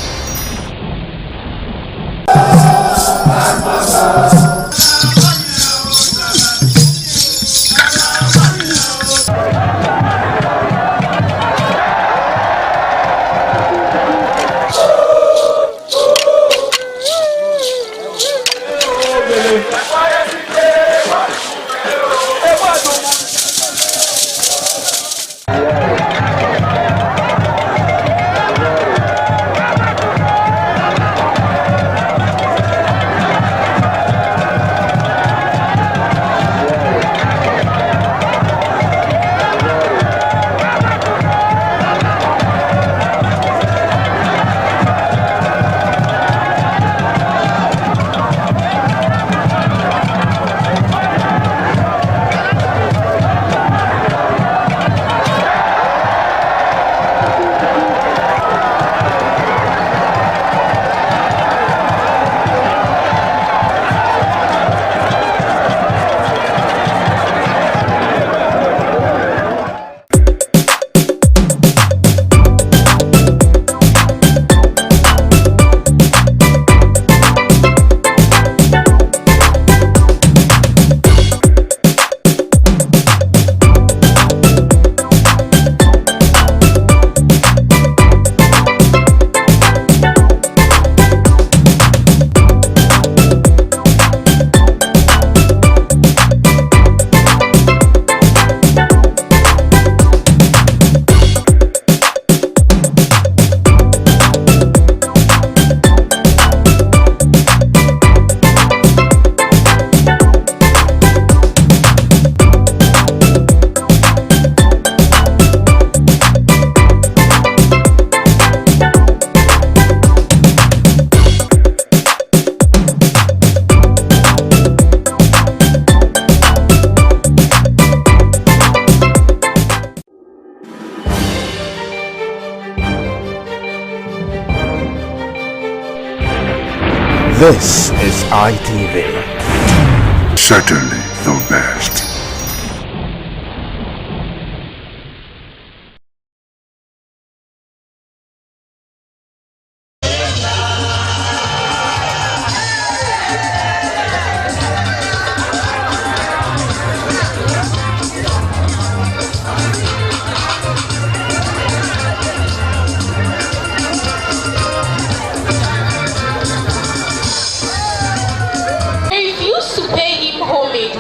This is ITV. Certainly the best.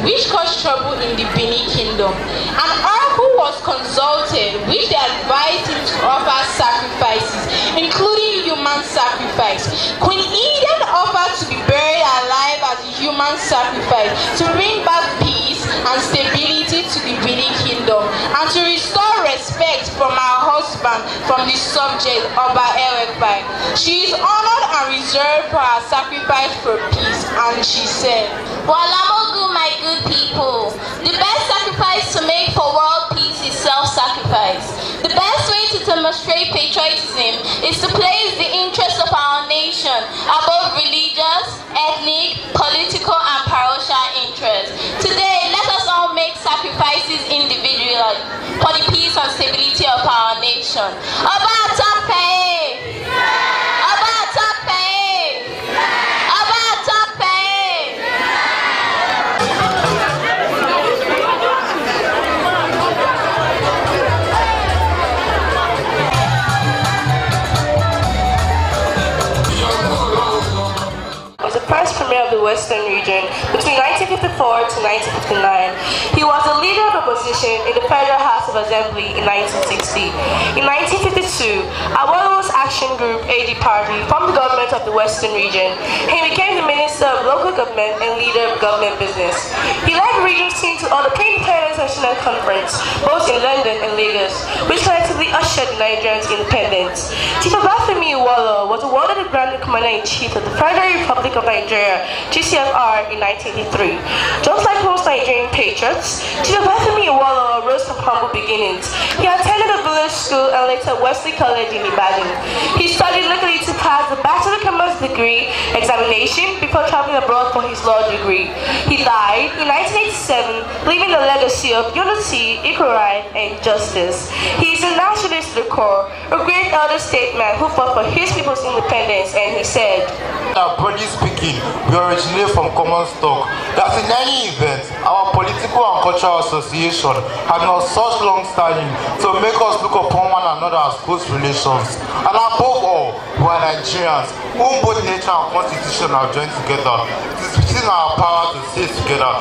which caused trouble in the Benin Kingdom. An oracle was consulted, which they advised him to offer sacrifices, including human sacrifice. Queen Eden offered to be buried alive as a human sacrifice to bring back peace and stability to the Benin Kingdom, and to restore respect from her husband, from the subject, Oba Ewekpai. She is honored and reserved for her sacrifice for peace, and she said, Walamogu, my good people, the best sacrifice to make for world peace is self-sacrifice. The best way to demonstrate patriotism is to place the interests of our nation above religious, ethnic, political, and parochial interests. Today, let us all make sacrifices individually for the peace and stability of our nation. Oba Tope! Oba Tope! Oba Tope! Was the first premier of the Western region between 1954 to 1959. He was the leader of opposition in the Federal House of Assembly in 1960. In 1952, Awolowo's Action Group AD Party formed the government of the Western region. He became the Minister of Local Government and leader of government business. He led the region's team to all the pre-independence national conference, both in London and Lagos, which collectively ushered Nigerians' independence. Chief Obafemi Awolowo was awarded the Grand Commander-in-Chief of the Federal Republic of Nigeria, GCFR, in 1983. Just like most Nigerian patriots, Chief Obafemi Awolowo rose from humble beginnings. He attended a village school and later Wesley College in Ibadan. He studied locally to pass the Bachelor of Commerce degree examination before traveling abroad for his law degree. He died in 1987, leaving a legacy of unity, equal right, and justice. He is a nationalist to the core, a great elder statesman who fought for his people's independence, and he said, broadly speaking, we originate from common stock. That in any event, our political and cultural association have not such long standing to make us look upon one another as close relations. And above all, we are Nigerians, whom both nature and constitution have joined together. It is within our power to stay together.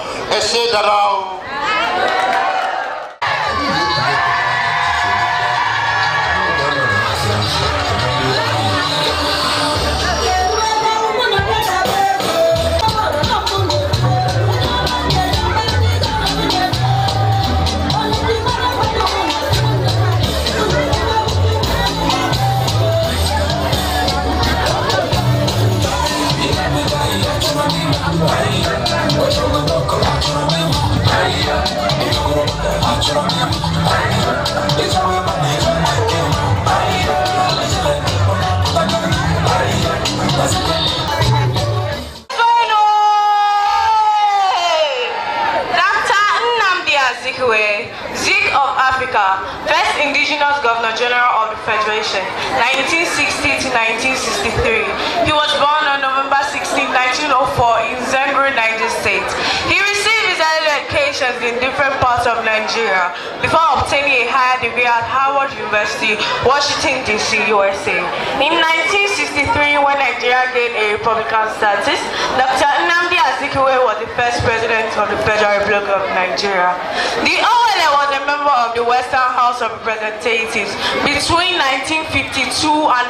Zik of Africa, first indigenous Governor General of the Federation, 1960 to 1963. He was born on November 16, 1904 in Zembro, Niger State. He received his early education in different parts of Nigeria before obtaining a higher degree at Howard University, Washington, D.C., USA. In 1963, when Nigeria gained a republican status, Dr. Nnamdi Azikiwe was the first president of the Federal Republic of Nigeria. The OLA was a member of the Western House of Representatives between 1952 and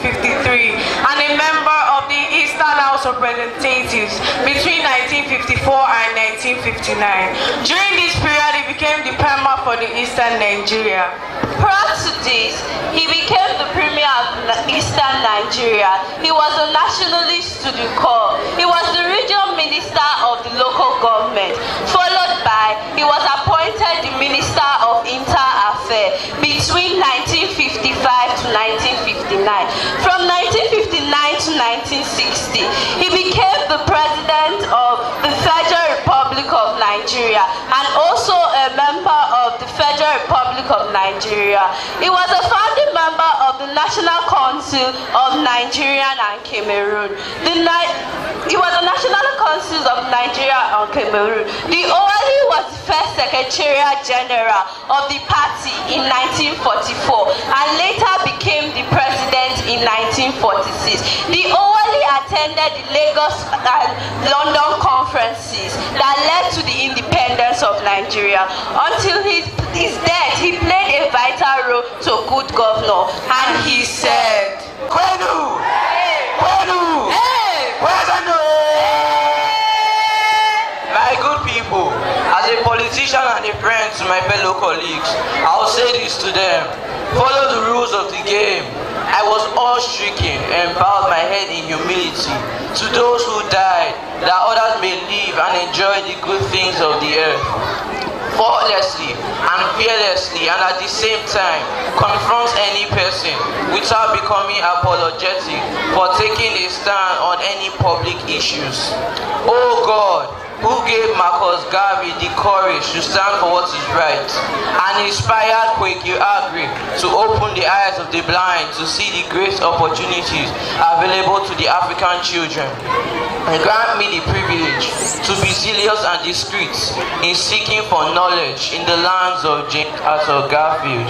1953 and a member of the Eastern House of Representatives between 1954 and 1959. During this period, he became the Premier for the Eastern Nigeria. Prior to this, he became the Premier of Eastern Nigeria. He was a nationalist to the core. He was the regional minister of the local government, followed by he was appointed the Minister of Inter Affairs between 1955 to 1959. From 1959 to 1960, he became the President of the Federal Republic of Nigeria and also a member of the Federal Republic of Nigeria. He was a founding member of the National Council of Nigeria and Cameroon. He was a National Council of Nigeria and Cameroon. The OLE was the first Secretariat General of the party in 1944 and later became the president in 1946. The OLE attended the Lagos and London conferences that led to the independence of Nigeria. Until his death, he played a vital role to good governor, and he said, Kwenu! Kwenu! My good people, as a politician and a friend to my fellow colleagues, I'll say this to them: follow the rules of the game. I was awe-stricken and bowed my head in humility to those who died, that others may live and enjoy the good things of the earth. faultlessly and fearlessly, and at the same time confronts any person without becoming apologetic for taking a stand on any public issues. Oh God, who gave Marcus Garvey the courage to stand for what is right, and inspired Kweki Agri to open the eyes of the blind to see the great opportunities available to the African children, and grant me the privilege to be zealous and discreet in seeking for knowledge in the lands of James Arthur Garfield.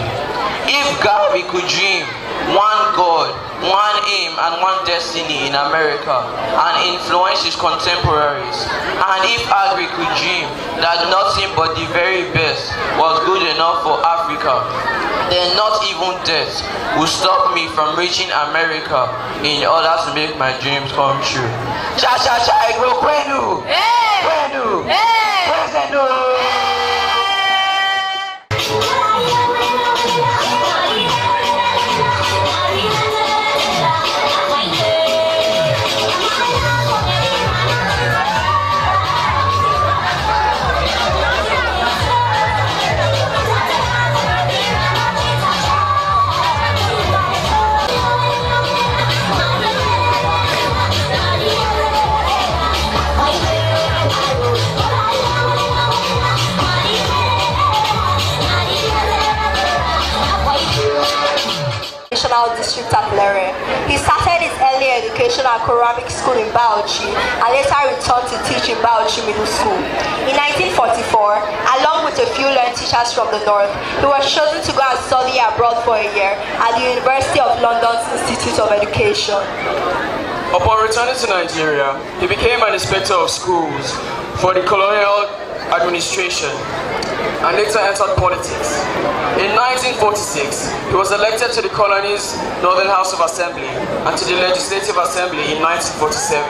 If Garvey could dream one God, one aim and one destiny in America and influence his contemporaries, and if Agri could dream that nothing but the very best was good enough for Africa, then not even death will stop me from reaching America in order to make my dreams come true. Cha cha cha, Igbo kwenu! Kwenu! Kwenu! District at Lere. He started his early education at Quranic School in Bauchi and later returned to teach in Bauchi Middle School. In 1944, along with a few learned teachers from the north, he was chosen to go and study abroad for a year at the University of London's Institute of Education. Upon returning to Nigeria, he became an inspector of schools for the colonial administration and later entered politics. In 1946, he was elected to the colony's Northern House of Assembly and to the Legislative Assembly in 1947.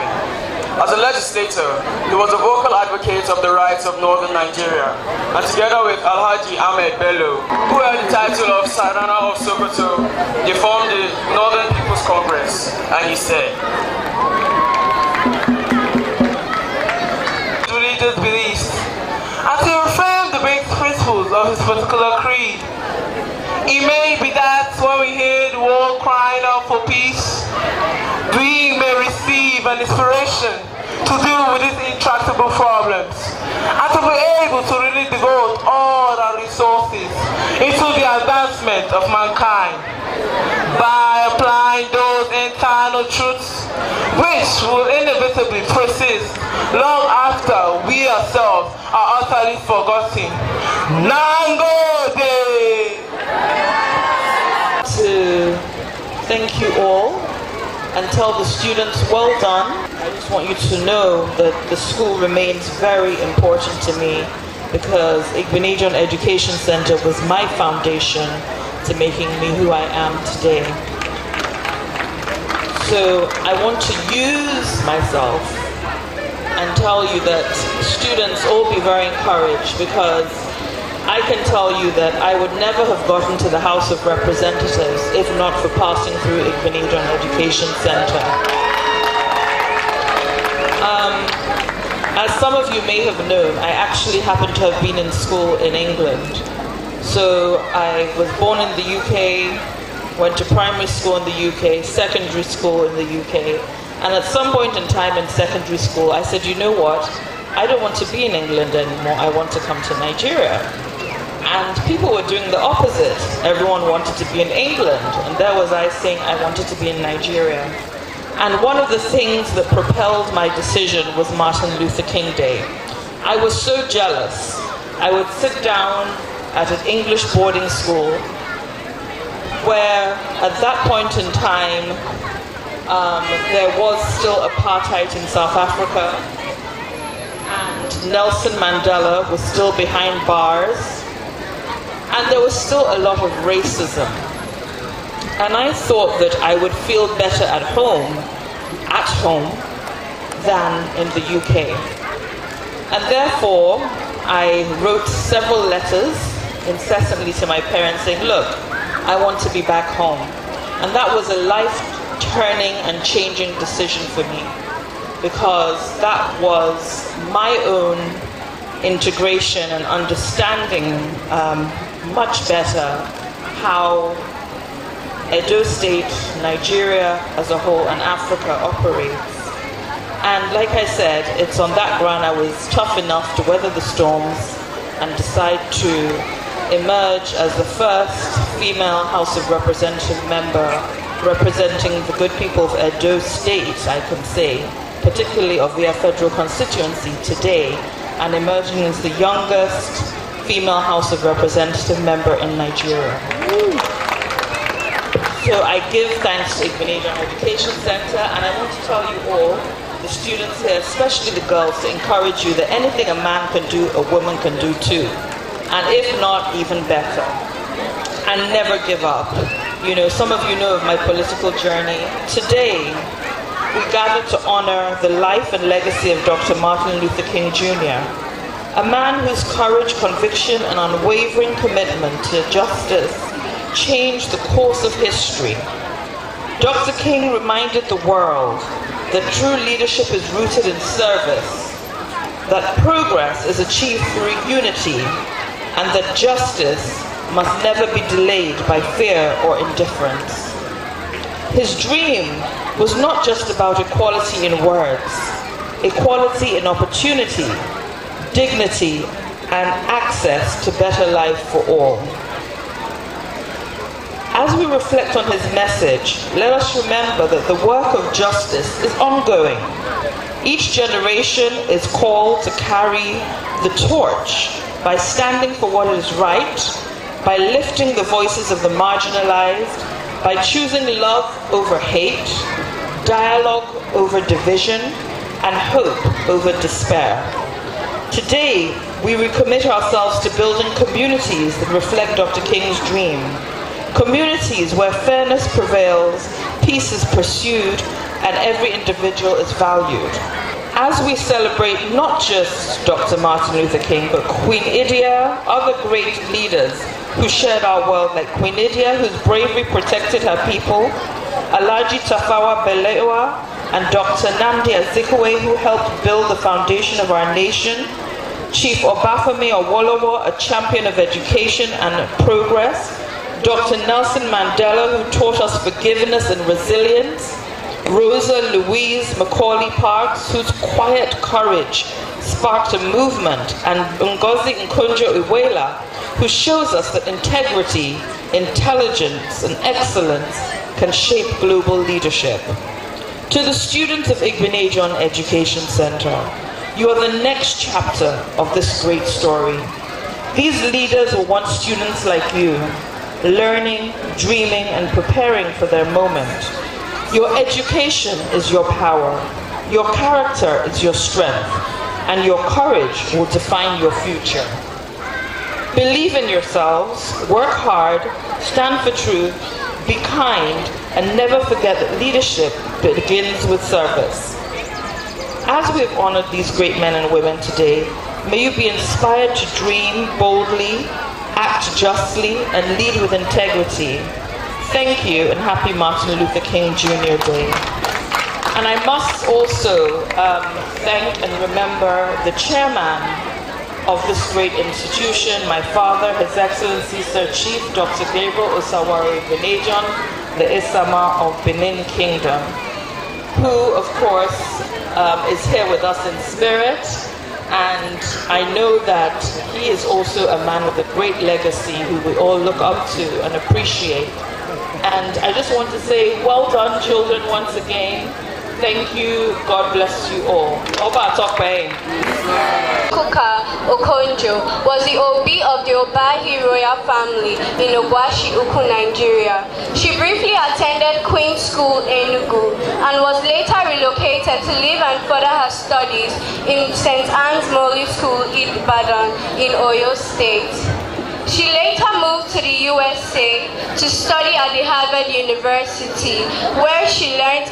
As a legislator, he was a vocal advocate of the rights of Northern Nigeria, and together with Alhaji Ahmed Bello, who held the title of Sarana of Sokoto, they formed the Northern People's Congress, and he said, religious beliefs, and to affirm the basic principles of his particular creed. It may be that when we hear the world crying out for peace, we may receive an inspiration to deal with these intractable problems and to be able to really devote all our resources into the advancement of mankind by applying those internal truths which will inevitably persist long after we ourselves are utterly forgotten. Nangode! To thank you all and tell the students well done. I just want you to know that the school remains very important to me because Igbinedion Education Center was my foundation to making me who I am today. So I want to use myself and tell you that students all be very encouraged because I can tell you that I would never have gotten to the House of Representatives if not for passing through Igbinedion Education Center. As some of you may have known, I actually happen to have been in school in England. So I was born in the UK, went to primary school in the UK, secondary school in the UK, and at some point in time in secondary school, I said, you know what? I don't want to be in England anymore. I want to come to Nigeria. And people were doing the opposite. Everyone wanted to be in England, and there was I saying I wanted to be in Nigeria. And one of the things that propelled my decision was Martin Luther King Day. I was so jealous. I would sit down at an English boarding school where at that point in time there was still apartheid in South Africa and Nelson Mandela was still behind bars and there was still a lot of racism. And I thought that I would feel better at home than in the UK. And therefore, I wrote several letters incessantly to my parents saying, look, I want to be back home. And that was a life-turning and changing decision for me because that was my own integration and understanding much better how Edo State, Nigeria as a whole, and Africa operates. And like I said, it's on that ground I was tough enough to weather the storms and decide to emerge as the first female House of Representative member representing the good people of Edo State, I can say, particularly of their federal constituency today, and emerging as the youngest female House of Representative member in Nigeria. So I give thanks to Igbenedion Education Center, and I want to tell you all, the students here, especially the girls, to encourage you that anything a man can do, a woman can do too. And if not, even better. And never give up. You know, some of you know of my political journey. Today, we gather to honor the life and legacy of Dr. Martin Luther King Jr., a man whose courage, conviction, and unwavering commitment to justice changed the course of history. Dr. King reminded the world that true leadership is rooted in service, that progress is achieved through unity, and that justice must never be delayed by fear or indifference. His dream was not just about equality in words, equality in opportunity, dignity, and access to better life for all. As we reflect on his message, let us remember that the work of justice is ongoing. Each generation is called to carry the torch by standing for what is right, by lifting the voices of the marginalized, by choosing love over hate, dialogue over division, and hope over despair. Today, we recommit ourselves to building communities that reflect Dr. King's dream. Communities where fairness prevails, peace is pursued, and every individual is valued. As we celebrate not just Dr. Martin Luther King, but Queen Idia, other great leaders who shared our world, like Queen Idia, whose bravery protected her people, Alhaji Tafawa Balewa, and Dr. Nnamdi Azikiwe, who helped build the foundation of our nation, Chief Obafemi Awolowo, a champion of education and progress, Dr. Nelson Mandela, who taught us forgiveness and resilience, Rosa Louise Macaulay Parks, whose quiet courage sparked a movement, and Ngozi Nkonjo-Iweala, who shows us that integrity, intelligence, and excellence can shape global leadership. To the students of Igbenedion Education Center, you are the next chapter of this great story. These leaders were once students like you, learning, dreaming, and preparing for their moment. Your education is your power, your character is your strength, and your courage will define your future. Believe in yourselves, work hard, stand for truth, be kind, and never forget that leadership begins with service. As we have honored these great men and women today, may you be inspired to dream boldly, act justly, and lead with integrity. Thank you, and happy Martin Luther King Jr. Day. And I must also thank and remember the chairman of this great institution, my father, His Excellency Sir Chief Dr. Gabriel Osawaru Igbenedion, the Isama of Benin Kingdom, who, of course, is here with us in spirit. And I know that he is also a man with a great legacy who we all look up to and appreciate. And I just want to say, well done, children, once again. Thank you. God bless you all. Oba Tokpe. Kuka Okonjo was the Obi of the Obahi royal family in Ogwashi, Uku, Nigeria. She briefly attended Queen's School in Enugu and was later relocated to live and further her studies in St. Anne's Moli School in Ibadan in Oyo State. She later moved to the USA to study at the Harvard University, where she learned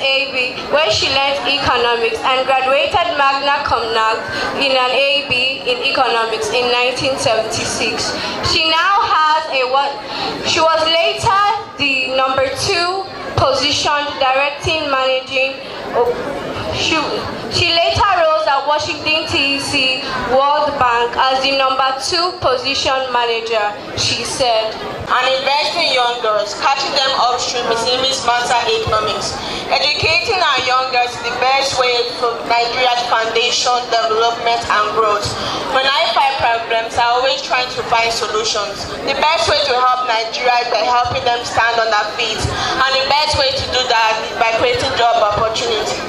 economics and graduated magna cum laude in an AB in economics in 1976. She now has she was later the #2 position directing managing She later rose at Washington DC World Bank as the #2 position manager. She said, "And investing in young girls, catching them upstream is even smarter economics. Educating our young girls is the best way for Nigeria's foundation, development, and growth. When I find problems, I always try to find solutions. The best way to help Nigeria is by helping them stand on their feet, and the best way to do that is by creating job opportunity."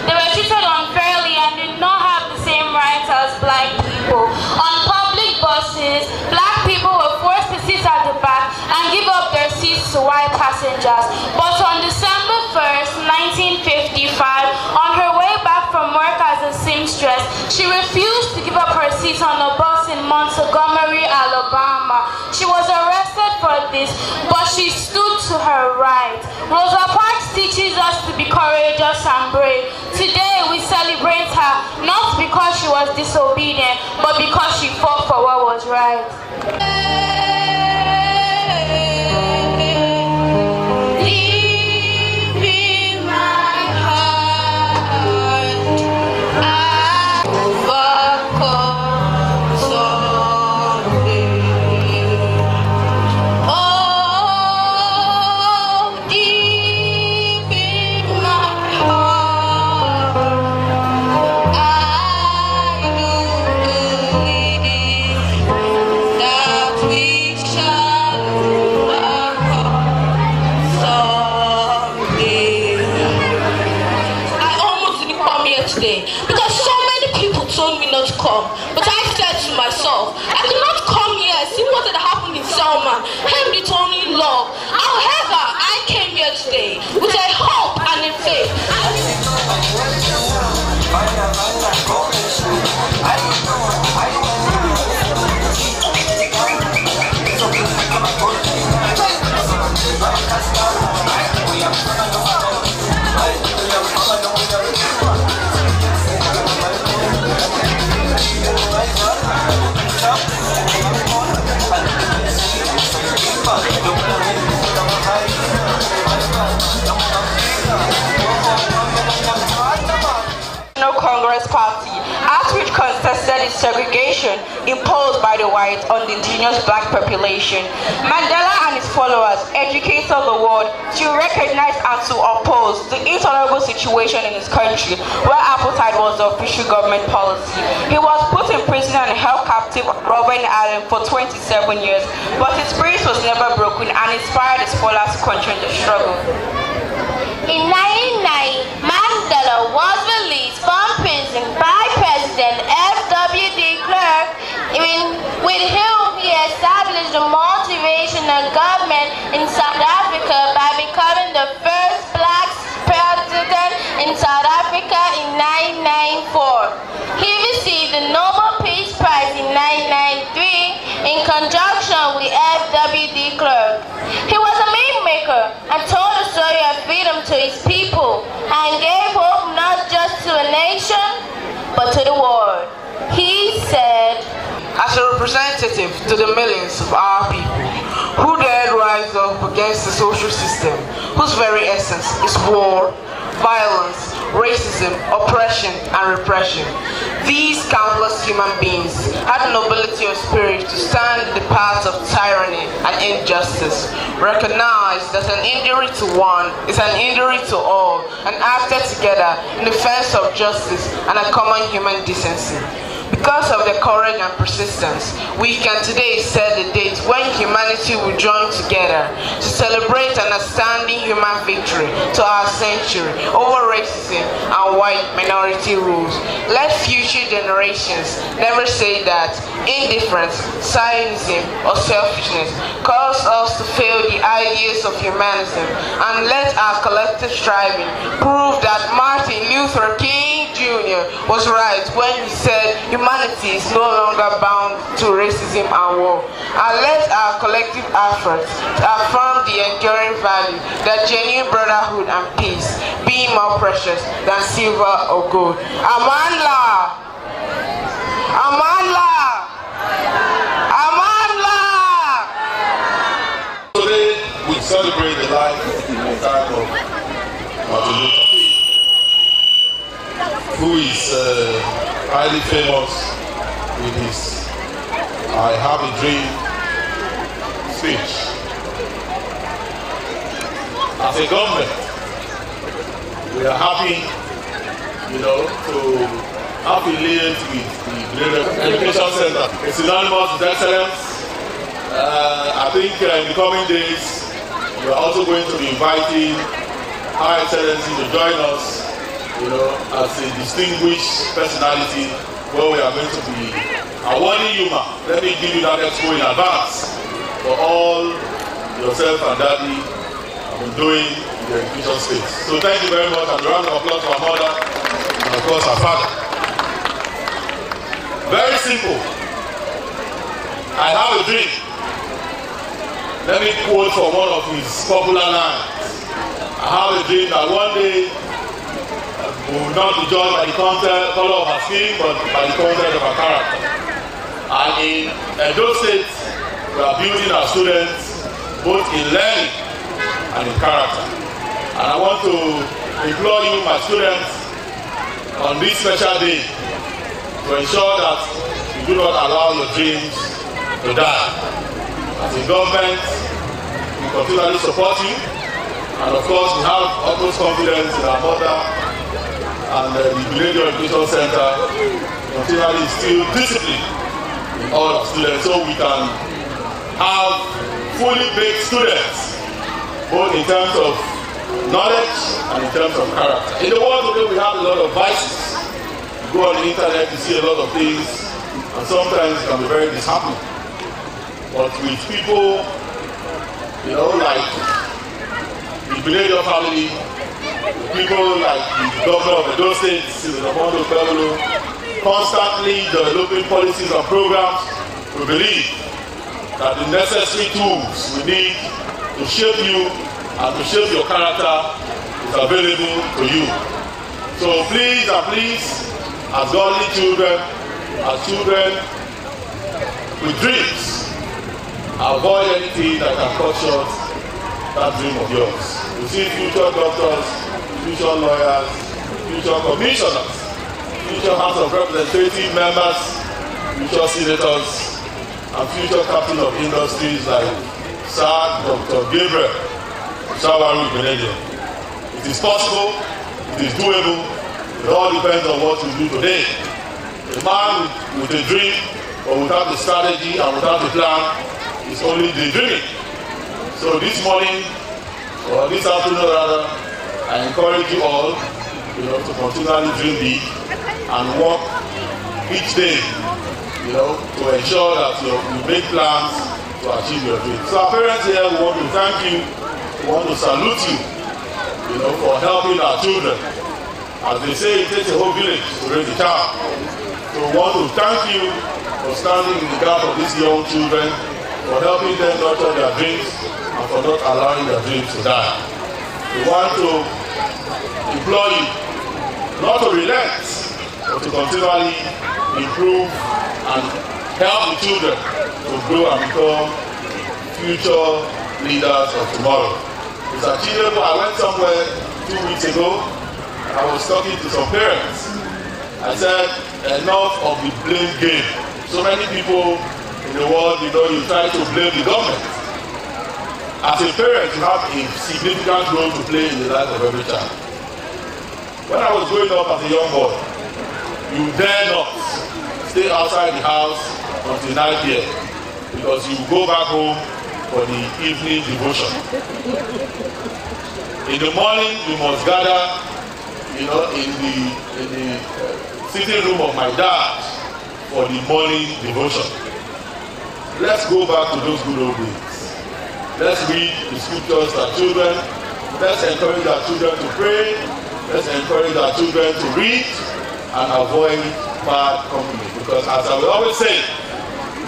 They were treated unfairly and did not have the same rights as black people. On public buses, black people were forced to sit at the back and give up their seats to white passengers. But on December 1st, 1955, on her way back from work as a seamstress, she refused to give up her seat on a bus in Montgomery, Alabama. She was arrested for this, but she stood to her right. Rosa Parks teaches us to be courageous and brave. Today we celebrate her not because she was disobedient, but because she fought for what was right. Deep in my heart, I overcome someday. Oh, deep in my heart, I do believe that we shall overcome someday. I almost didn't come here today because so many people told me not to come. But I said to myself, I could not come here and see what had happened in Selma, him the only law. However, I came here today with a hope and a faith. Congress Party, act which contested its segregation imposed by the whites on the indigenous black population. Mandela and his followers educated the world to recognize and to oppose the intolerable situation in his country where apartheid was the official government policy. He was put in prison and held captive on Robben Island for 27 years, but his spirit was never broken and inspired his followers to continue the struggle. In 1990, Mandela was released from prison by President F.W. de Klerk, with whom he established a multiracial government in South Africa by becoming the first black president in South Africa in 1994. He received the Nobel Peace Prize in 1993 in conjunction with F.W. de Klerk. He was a meme maker and told a story of freedom to his people and gave hope not just to a nation, but to the world. He said, "As a representative to the millions of our people who dared rise up against the social system whose very essence is war, violence, racism, oppression, and repression, these countless human beings had the nobility of spirit to stand in the path of tyranny and injustice, recognize that an injury to one is an injury to all, and acted together in defense of justice and a common human decency. Because of their courage and persistence, we can today set the date when humanity will join together to celebrate an outstanding human victory to our century over racism and white minority rules. Let future generations never say that indifference, cynicism, or selfishness caused us to fail the ideas of humanism, and let our collective striving prove that Martin Luther King Jr. was right when he said humanity is no longer bound to racism and war. And let our collective efforts to affirm the enduring value that genuine brotherhood and peace be more precious than silver or gold. Amandla! Amandla! Amandla! Today we celebrate the life and time of Martin Luther King. who is highly famous with his I Have a Dream speech. As a government, we are happy, to affiliate with the Global Education Center. It's synonymous with excellence. I think in the coming days, we are also going to be inviting Her Excellency to join us, as a distinguished personality, where we are going to be awarding you, let me give you that expo in advance for all yourself and Daddy have been doing in the education space. So thank you very much, and a round of applause for our mother and of course our father. Very simple. I have a dream. Let me quote from one of his popular lines. I have a dream that one day we will not be judged by the color of our skin, but by the content of our character. And in Edo State, we are building our students both in learning and in character. And I want to implore you, my students, on this special day, to ensure that you do not allow your dreams to die. As a government, we continually support you, and of course we have utmost confidence in our mother and the Global Education Center continually instill discipline in all our students, so we can have fully baked students, both in terms of knowledge and in terms of character. In the world today, we have a lot of vices. You go on the internet, you see a lot of things, and sometimes it can be very disheartening. But with people, like the Biledo family, people like the governor of Edo State, Ramondo Bello, constantly developing policies and programs, we believe that the necessary tools we need to shape you and to shape your character is available to you. So please and please, as godly children, as children with dreams, avoid anything that can cut short that dream of yours. You see future doctors, future lawyers, future commissioners, future House of Representative members, future senators, and future captain of industries like Sir Dr. Gabriel Shawaru Benedict. It is possible, it is doable, it all depends on what you do today. A man with a dream, but without a strategy and without a plan, is only daydreaming. So this morning, or this afternoon rather, I encourage you all, to continually dream big and work each day, to ensure that you make plans to achieve your dreams. So our parents here, we want to thank you, we want to salute you, for helping our children. As they say, it takes a whole village to raise a child. So we want to thank you for standing in the gap of these young children, for helping them nurture their dreams and for not allowing their dreams to die. We want to implore you not to relent, but to continually improve and help the children to grow and become future leaders of tomorrow. It's achievable. I went somewhere 2 weeks ago, I was talking to some parents. I said, enough of the blame game. So many people in the world, you try to blame the government. As a parent, you have a significant role to play in the life of every child. When I was growing up as a young boy, you dare not stay outside the house until 9 p.m. because you go back home for the evening devotion. In the morning, you must gather, in the sitting room of my dad for the morning devotion. Let's go back to those good old days. Let's read the scriptures to our children. Let's encourage our children to pray. Let's encourage our children to read and avoid bad company. Because as I will always say,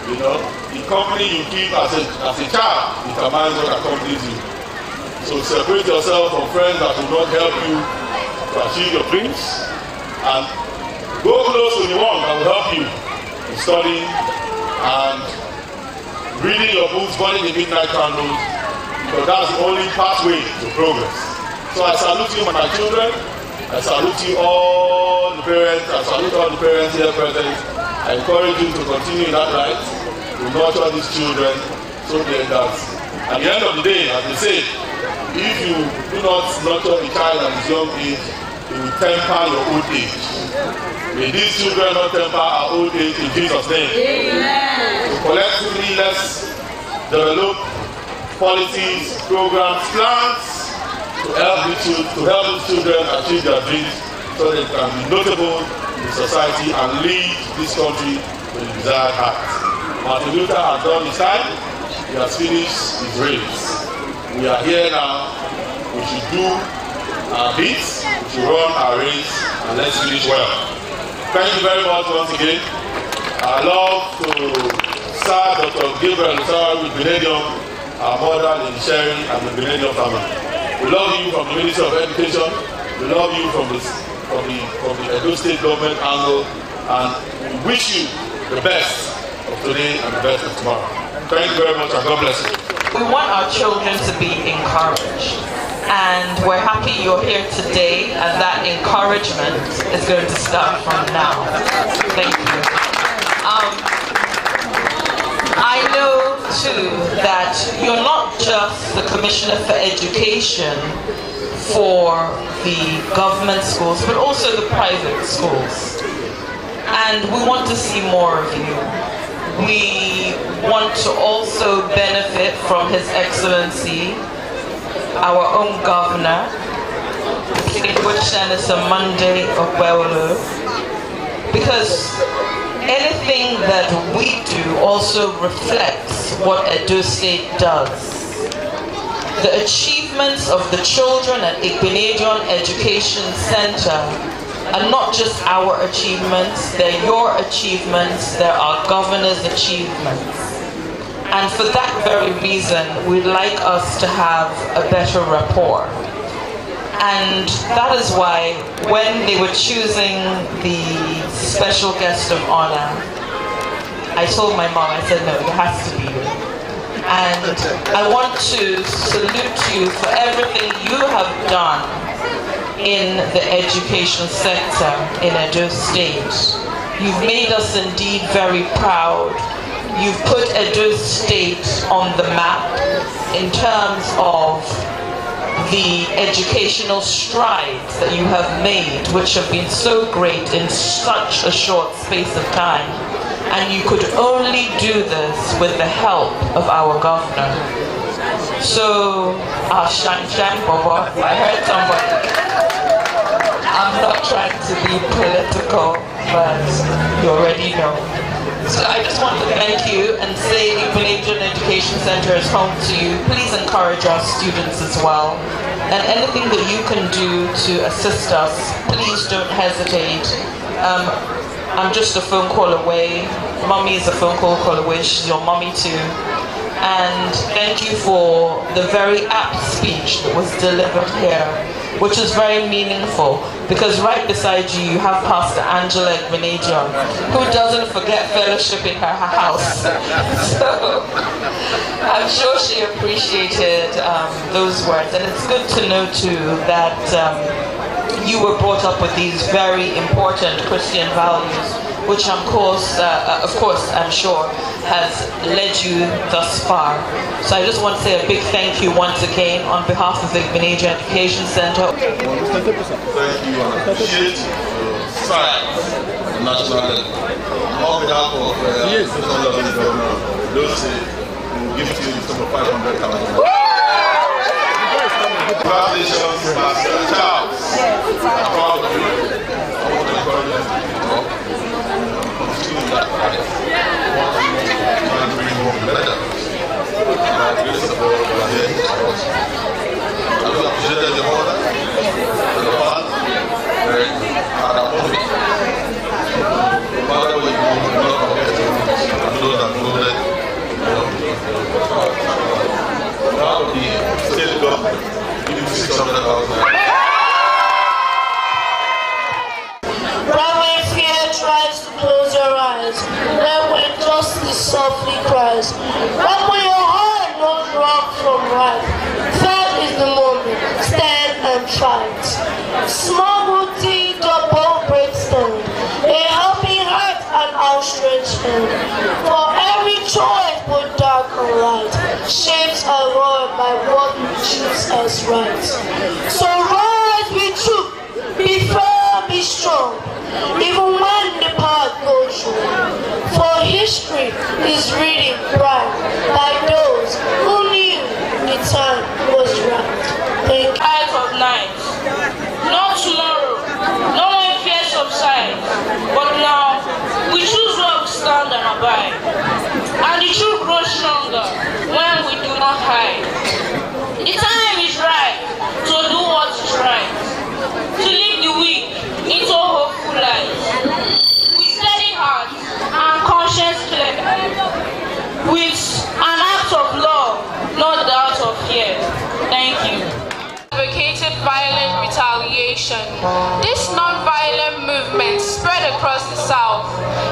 the company you keep as a child determines what accompanies you. So separate yourself from friends that will not help you to achieve your dreams, and go close to the one that will help you in studying and reading your books, burning the midnight candles, because that's the only pathway to progress. So I salute you, my children. I salute you all the parents, I salute all the parents here present. I encourage you to continue in that light, to nurture these children, so that at the end of the day, as they say, if you do not nurture a child at his young age, it will temper your old age. May these children not temper our old age in Jesus' name. Amen. So collectively, let's develop policies, programs, plans to help these children achieve their dreams so they can be notable in society and lead this country to the desired height. Martin Luther has done his time. He has finished his race. We are here now. We should do our bits, we should run our race, and let's finish well. Thank you very much once again. I love to serve Dr. Gabriel Usara with Benedium, our mother, Lady Sherry, and the Benedium family. We love you from the Ministry of Education. We love you from the Edo State government angle, and we wish you the best of today and the best of tomorrow. Thank you very much, and God bless you. We want our children to be encouraged, and we're happy you're here today, and that encouragement is going to start from now. Thank you. I know too that you're not just the Commissioner for Education for the government schools, but also the private schools, and we want to see more of you. We want to also benefit from His Excellency, our own Governor, Distinguished Senator Monday Okpebholo, because anything that we do also reflects what Edo State does. The achievements of the children at Igbenedion Education Center are not just our achievements, they're your achievements, they're our governor's achievements. And for that very reason, we'd like us to have a better rapport. And that is why when they were choosing the special guest of honor, I told my mom, I said, no, it has to be you. And I want to salute you for everything you have done in the education sector in Edo State. You've made us indeed very proud. You've put Edo State on the map in terms of the educational strides that you have made, which have been so great in such a short space of time. And you could only do this with the help of our governor. So, Shine Bobo, I heard somebody. I'm not trying to be political, but you already know. So I just want to thank you and say Igbenedion Education Center is home to you. Please encourage our students as well. And anything that you can do to assist us, please don't hesitate. I'm just a phone call away. Mommy is a phone call away. She's your mommy too. And thank you for the very apt speech that was delivered here, which is very meaningful, because right beside you, you have Pastor Angela Igbenedion, who doesn't forget fellowship in her house. So I'm sure she appreciated those words. And it's good to know too that you were brought up with these very important Christian values, which of course, I'm sure, has led you thus far. So I just want to say a big thank you once again on behalf of the Igbenedion Education Center. Thank you and appreciate science at the national level. On behalf of the national level government, those say we will give to you the sum of 500,000. Congratulations, Pastor Charles. I'm proud of you. I want to encourage you to continue that practice. And bring home better. And really support you are here. I do appreciate your mother and your father. Very hard at home. No matter where you go, you do not forget those that know that. Proud of the state government. 600,000. When fear tries to close your eyes, when justice softly cries, when your heart knows wrong from right, that is the moment. Stand and fight. Small booty, double breaks the fulfilled. For every choice, both dark and light, shapes are wrought by what we choose as right. So rise with truth, be firm, be strong, even when the path goes wrong. For history is written bright by those who knew the time was right. Thank you. Eyes of night, not tomorrow, no one fears subside, but now we choose where we stand and abide. And the truth grows stronger when we do not hide. The time is right to do what is right, to lead the weak into a hopeful life. With steady heart and conscience clear, with an act of love, not the act of fear. Thank you. Advocated violent retaliation. This non-violent movement spread across the South.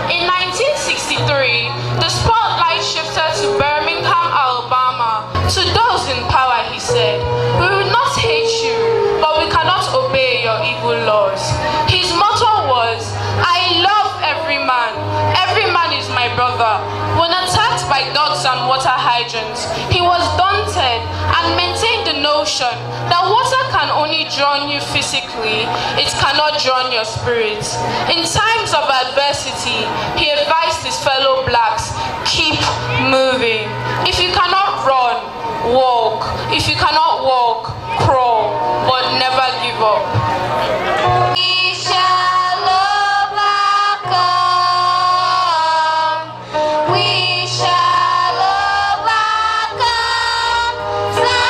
In 1963, the spotlight shifted to Birmingham, Alabama. To those in power, he said, "We will not hate you, but we cannot obey your evil laws." His motto was, "I love every man. Every man is my brother." When attacked by dogs and water hydrants, he was daunted and maintained the notion that water can only drown you physically, it cannot drown your spirit. In times of adversity, he advised his fellow blacks, keep moving. If you cannot run, walk. If you cannot walk, crawl, but never give up. We shall overcome. We shall overcome someday.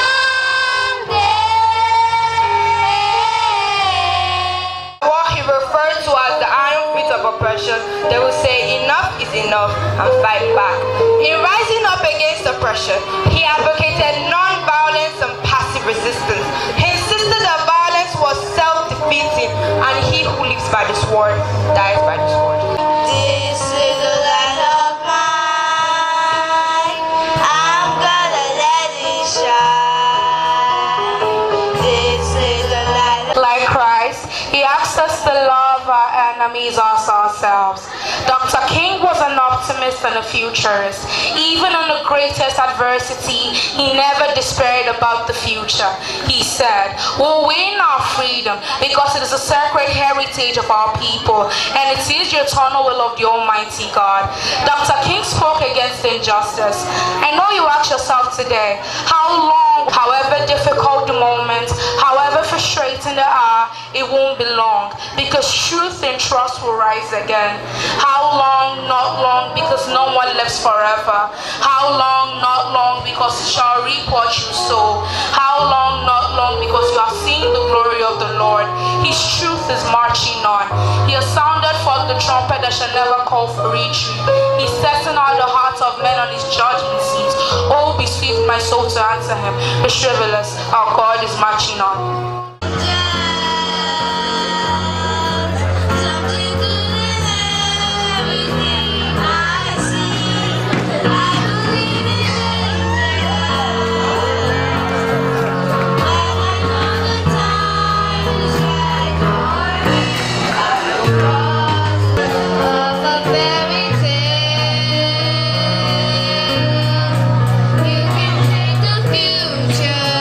What he referred to as the iron feet of oppression, they will say enough is enough and fight back. In rising up against oppression, he advocated non-violence and passive resistance. He insisted that violence was self-defeating and he who lives by the sword dies by the sword. This is the light of mine. I'm gonna let it shine. This is the light of Like Christ, he asked us to love our enemies as ourselves. Dr. King was an optimist and a futurist. Even in the greatest adversity, he never despaired about the future. He said, "We'll win our freedom because it is a sacred heritage of our people, and it is the eternal will of the Almighty God." Dr. King spoke against injustice. I know you ask yourself today, how long, however difficult the moment, however frustrating the hour, it won't be long, because truth and trust will rise again. How long? Not long, because no one lives forever. How long? Not long, because you shall reap what you sow. How long? Not long, because you have seen the glory of the Lord. His truth is marching on. He has sounded forth the trumpet that shall never call for retreat. He's setting out the hearts of men on his judgment seat. Oh, be swift, my soul, to answer him. Be frivolous, our God is marching on. future.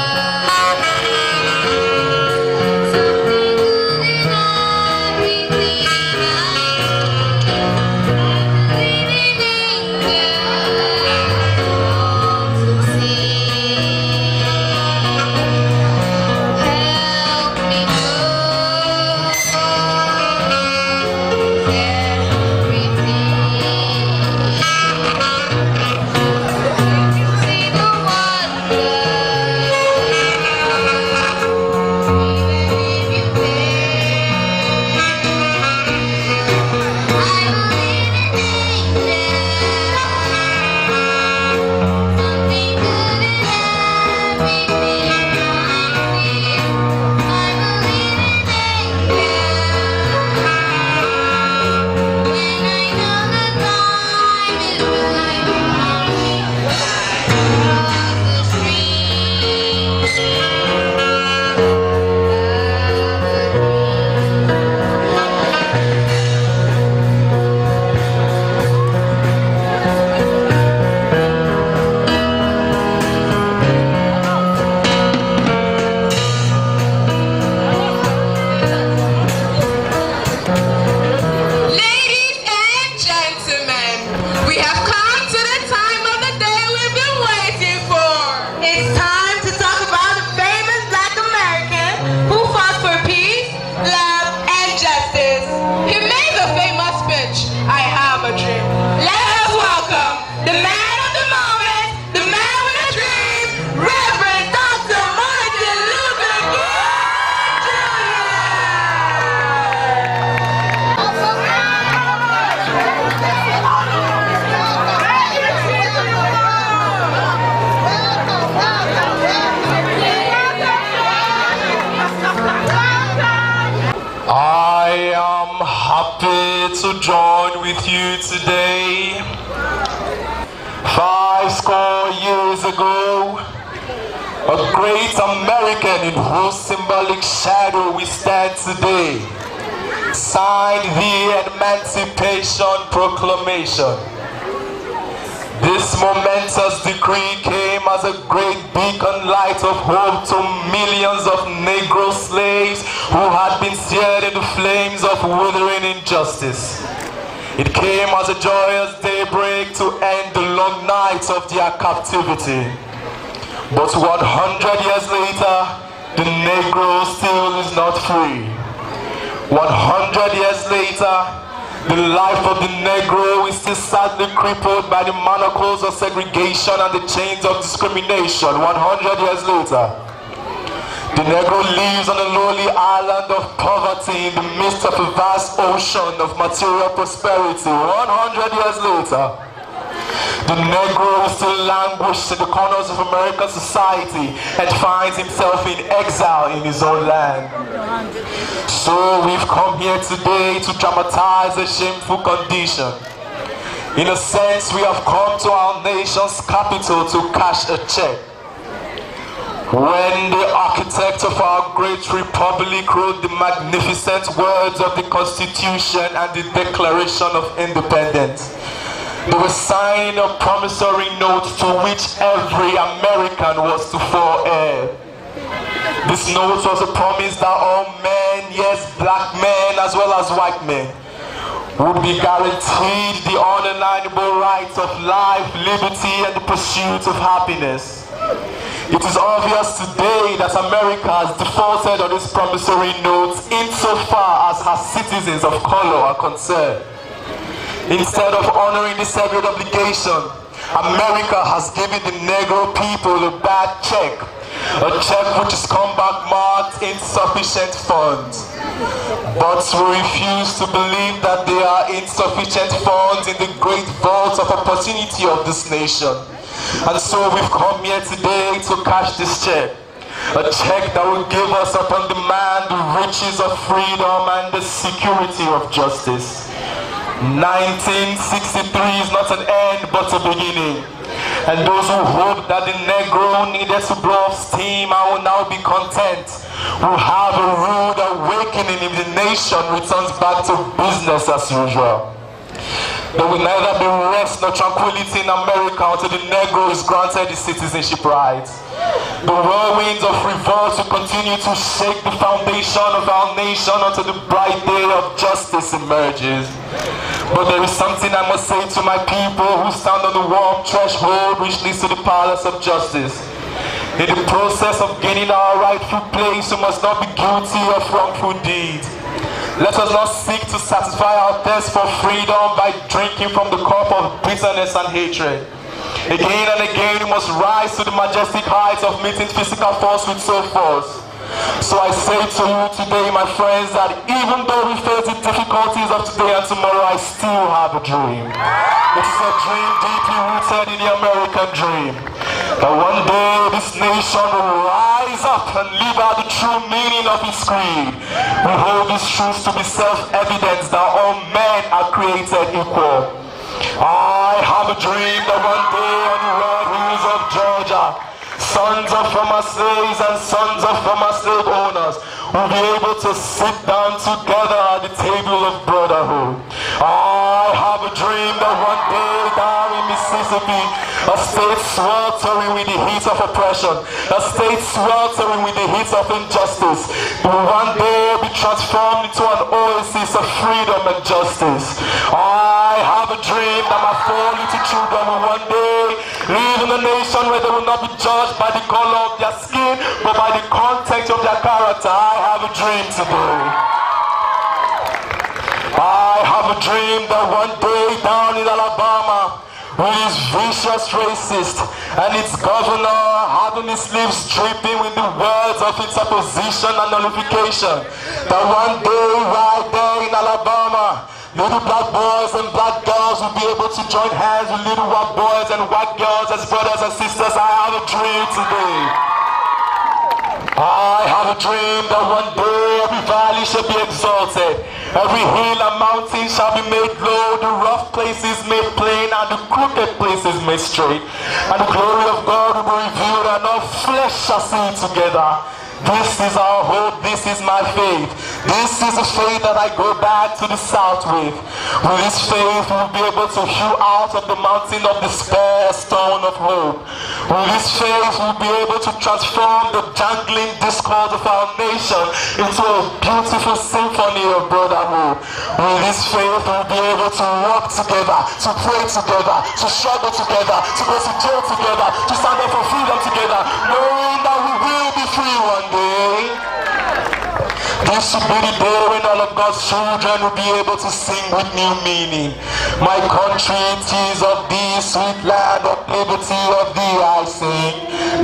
to join with you today. 50 years ago, a great American in whose symbolic shadow we stand today signed the Emancipation Proclamation. This momentous decree came as a great beacon light of hope to millions of Negro slaves who had been seared in the flames of withering injustice. It came as a joyous daybreak to end the long nights of their captivity. But 100 years later, the Negro still is not free. 100 years later, the life of the Negro is still sadly crippled by the manacles of segregation and the chains of discrimination. 100 years later, the Negro lives on a lowly island of poverty in the midst of a vast ocean of material prosperity. 100 years later, the Negro still languishes in the corners of American society and finds himself in exile in his own land. So we've come here today to dramatize a shameful condition. In a sense, we have come to our nation's capital to cash a check. When the architect of our great republic wrote the magnificent words of the Constitution and the Declaration of Independence, they were signing a promissory note to which every American was to fall heir. This note was a promise that all men, yes, black men as well as white men, would be guaranteed the unalienable rights of life, liberty, and the pursuit of happiness. It is obvious today that America has defaulted on this promissory note insofar as her citizens of color are concerned. Instead of honoring this sacred obligation, America has given the Negro people a bad check, a check which has come back marked insufficient funds. But we refuse to believe that there are insufficient funds in the great vault of opportunity of this nation. And so we've come here today to cash this check. A check that will give us upon demand the riches of freedom and the security of justice. 1963 is not an end but a beginning. And those who hope that the Negro needed to blow off steam and will now be content will have a rude awakening if the nation returns back to business as usual. There will neither be rest nor tranquility in America until the Negro is granted his citizenship rights. The whirlwinds of revolt will continue to shake the foundation of our nation until the bright day of justice emerges. But there is something I must say to my people who stand on the warm threshold which leads to the palace of justice. In the process of gaining our rightful place, we must not be guilty of wrongful deeds. Let us not seek to satisfy our thirst for freedom by drinking from the cup of bitterness and hatred. Again and again, we must rise to the majestic heights of meeting physical force with soul force. So I say to you today, my friends, that even though we face the difficulties of today and tomorrow, I still have a dream. It is a dream deeply rooted in the American dream. That one day this nation will rise up and live out the true meaning of its creed. We hold these truths to be self-evident that all men are created equal. I have a dream that one day on the red hills of Georgia, sons of former slaves and sons of former slave owners will be able to sit down together at the table of brotherhood. I have a dream that one day down in Mississippi, a state sweltering with the heat of oppression, a state sweltering with the heat of injustice, will one day be transformed into an oasis of freedom and justice. I have a dream that my 4 little children will one day live in a nation where they will not be judged by the color of their skin, but by the content of their character. I have a dream today. I have a dream that one day down in Alabama, with his vicious racist and its governor having his lips dripping with the words of interposition and nullification, that one day right there in Alabama, little black boys and black girls will be able to join hands with little white boys and white girls as brothers and sisters. I have a dream today. I have a dream that one day every valley shall be exalted Every hill and mountain shall be made low, the rough places made plain, and the crooked places made straight. And the glory of God will be revealed, and all flesh shall see it together. This is our hope, this is my faith. This is the faith that I go back to the south with. With this faith, we'll be able to hew out of the mountain of despair a stone of hope. With this faith, we'll be able to transform the jangling discord of our nation into a beautiful symphony of brotherhood. With this faith, we'll be able to work together, to pray together, to struggle together, to go to jail together, to stand up for freedom together, knowing that we will be free one day. This should be the day when all of God's children will be able to sing with new meaning. My country, it is of thee, sweet land of liberty, of thee I sing.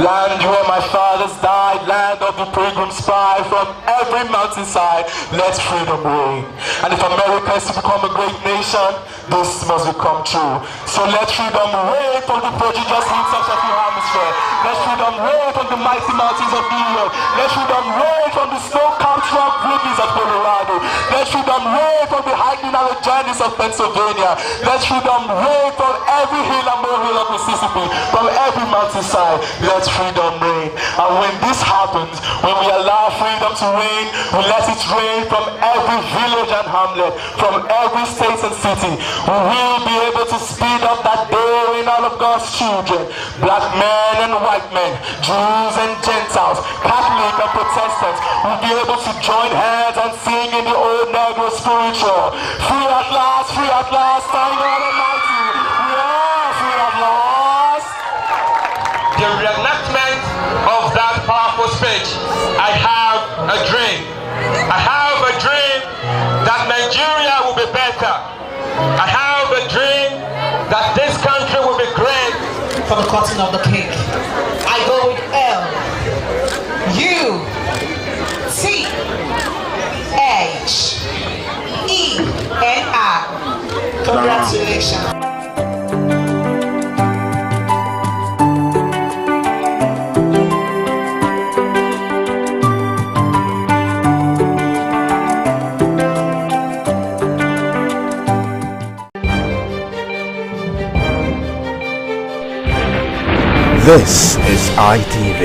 Land where my fathers died, land of the pilgrim spy. From every mountainside, let freedom reign. And if America is to become a great nation, this must become true. So let freedom reign from the prodigious hills of the hemisphere. Let freedom reign from the mighty mountains of New York. Let freedom reign from the snow-capped rock ridges of Colorado. Let freedom reign from the hiking and the journeys of Pennsylvania. Let freedom reign from every hill and molehill of Mississippi, from every mountainside. Let freedom reign. And when this happens, when we allow freedom to reign, we let it reign from every village and hamlet, from every state and city. We will be able to speed up that day when all of God's children, black men and white men, Jews and Gentiles, Catholic and Protestants, will be able to join hands and sing in the old Negro spiritual. Free at last, thank God Almighty. We are free at last. The reenactment of that powerful speech, I have a dream. I have a dream that Nigeria will be better. I have a dream that this country will be great. For the cutting of the cake, I go with L U T H E N I. Congratulations. This is ITV.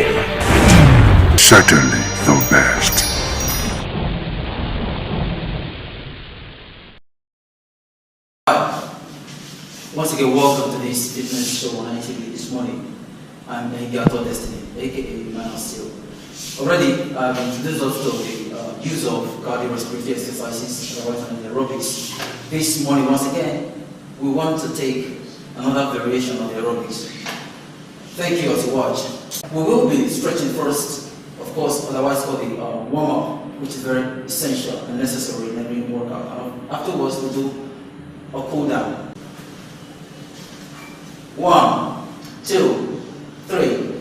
Certainly the best. Once again, welcome to this fitness show on ITV this morning. I'm Gato Destiny, aka Man of Steel. Already, I've introduced us to the use of cardiorespiratory exercises, otherwise known as aerobics. This morning, once again, we want to take another variation of the aerobics. Thank you to watch. We will be stretching first, of course, otherwise called the warm-up, which is very essential and necessary in every workout. Afterwards, we'll do a cool down. 1, 2, 3,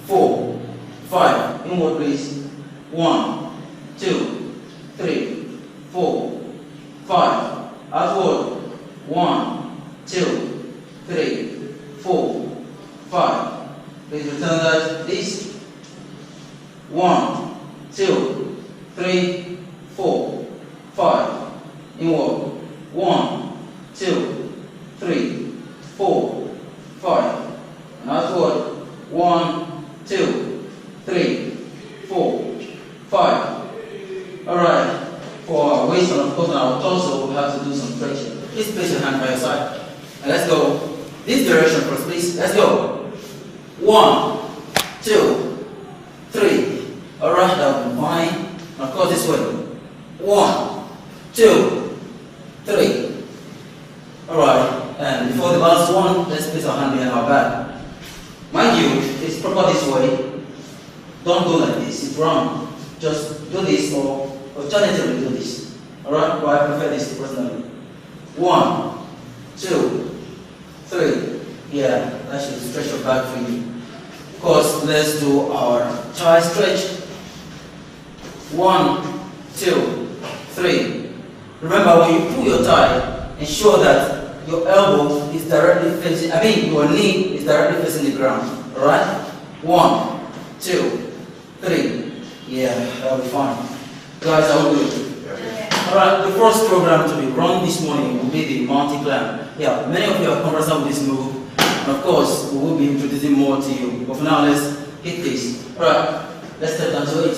4, 5. Inward please. 1, 2, 3, 4, 5. Outward. 1, 2, 3, 4, 5. Please return that, please. 1, 2, 3, 4, 5. Inward. 1, 2, 3, 4, 5. And outward. 1, 2, 3, 4, 5. Alright. For our waist and of course on our torso, we have to do some stretching. Please place your hand by your side. And let's go. This direction first, please. Let's go. 1, 2, 3. Alright, that will be fine. And of course this way. 1, 2, 3. Alright, and before the last one, let's place our hand behind our back. Mind you, it's proper this way. Don't go like this, it's wrong. Just do this or alternatively do this. Alright, but I prefer this personally. 1, 2, 3. Yeah, that should stretch your back for you. Of course, let's do our thigh stretch. 1, 2, 3. Remember, when you pull your thigh, ensure that your elbow is directly facing, your knee is directly facing the ground. Alright? 1, 2, 3. Yeah, that'll be fine. Guys, are we good? Alright, the first program to be run this morning will be the mountain climb. Yeah, many of you are conversant with this move. And of course, we will be introducing more to you. But for now, let's hit this. Alright, let's step down to it.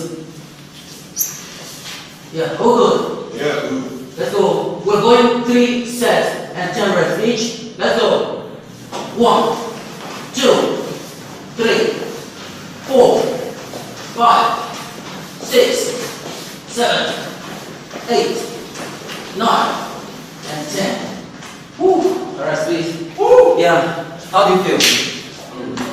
Yeah, all good. Yeah, good. Let's go. We're going 3 sets and 10 reps each. Let's go. 1, 2, 3, 4, 5, 6, 7, 8, 9, and 10. Woo! Alright, please. Woo! Yeah. How do you feel?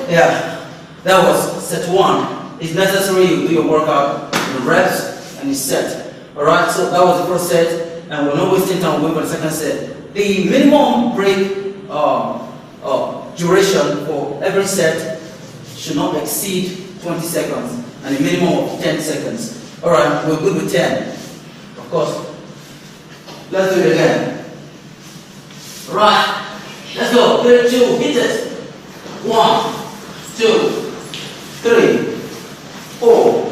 Yeah. That was set 1. It's necessary you do your workout, the reps, and it's set. Alright, so that was the first set, and we're not wasting time waiting for the second set. The minimum break duration for every set should not exceed 20 seconds, and a minimum of 10 seconds. Alright, we're good with 10. Of course. Let's do it again. Right. Let's go. 3, 2, hit it. 1, 2, 3, 4,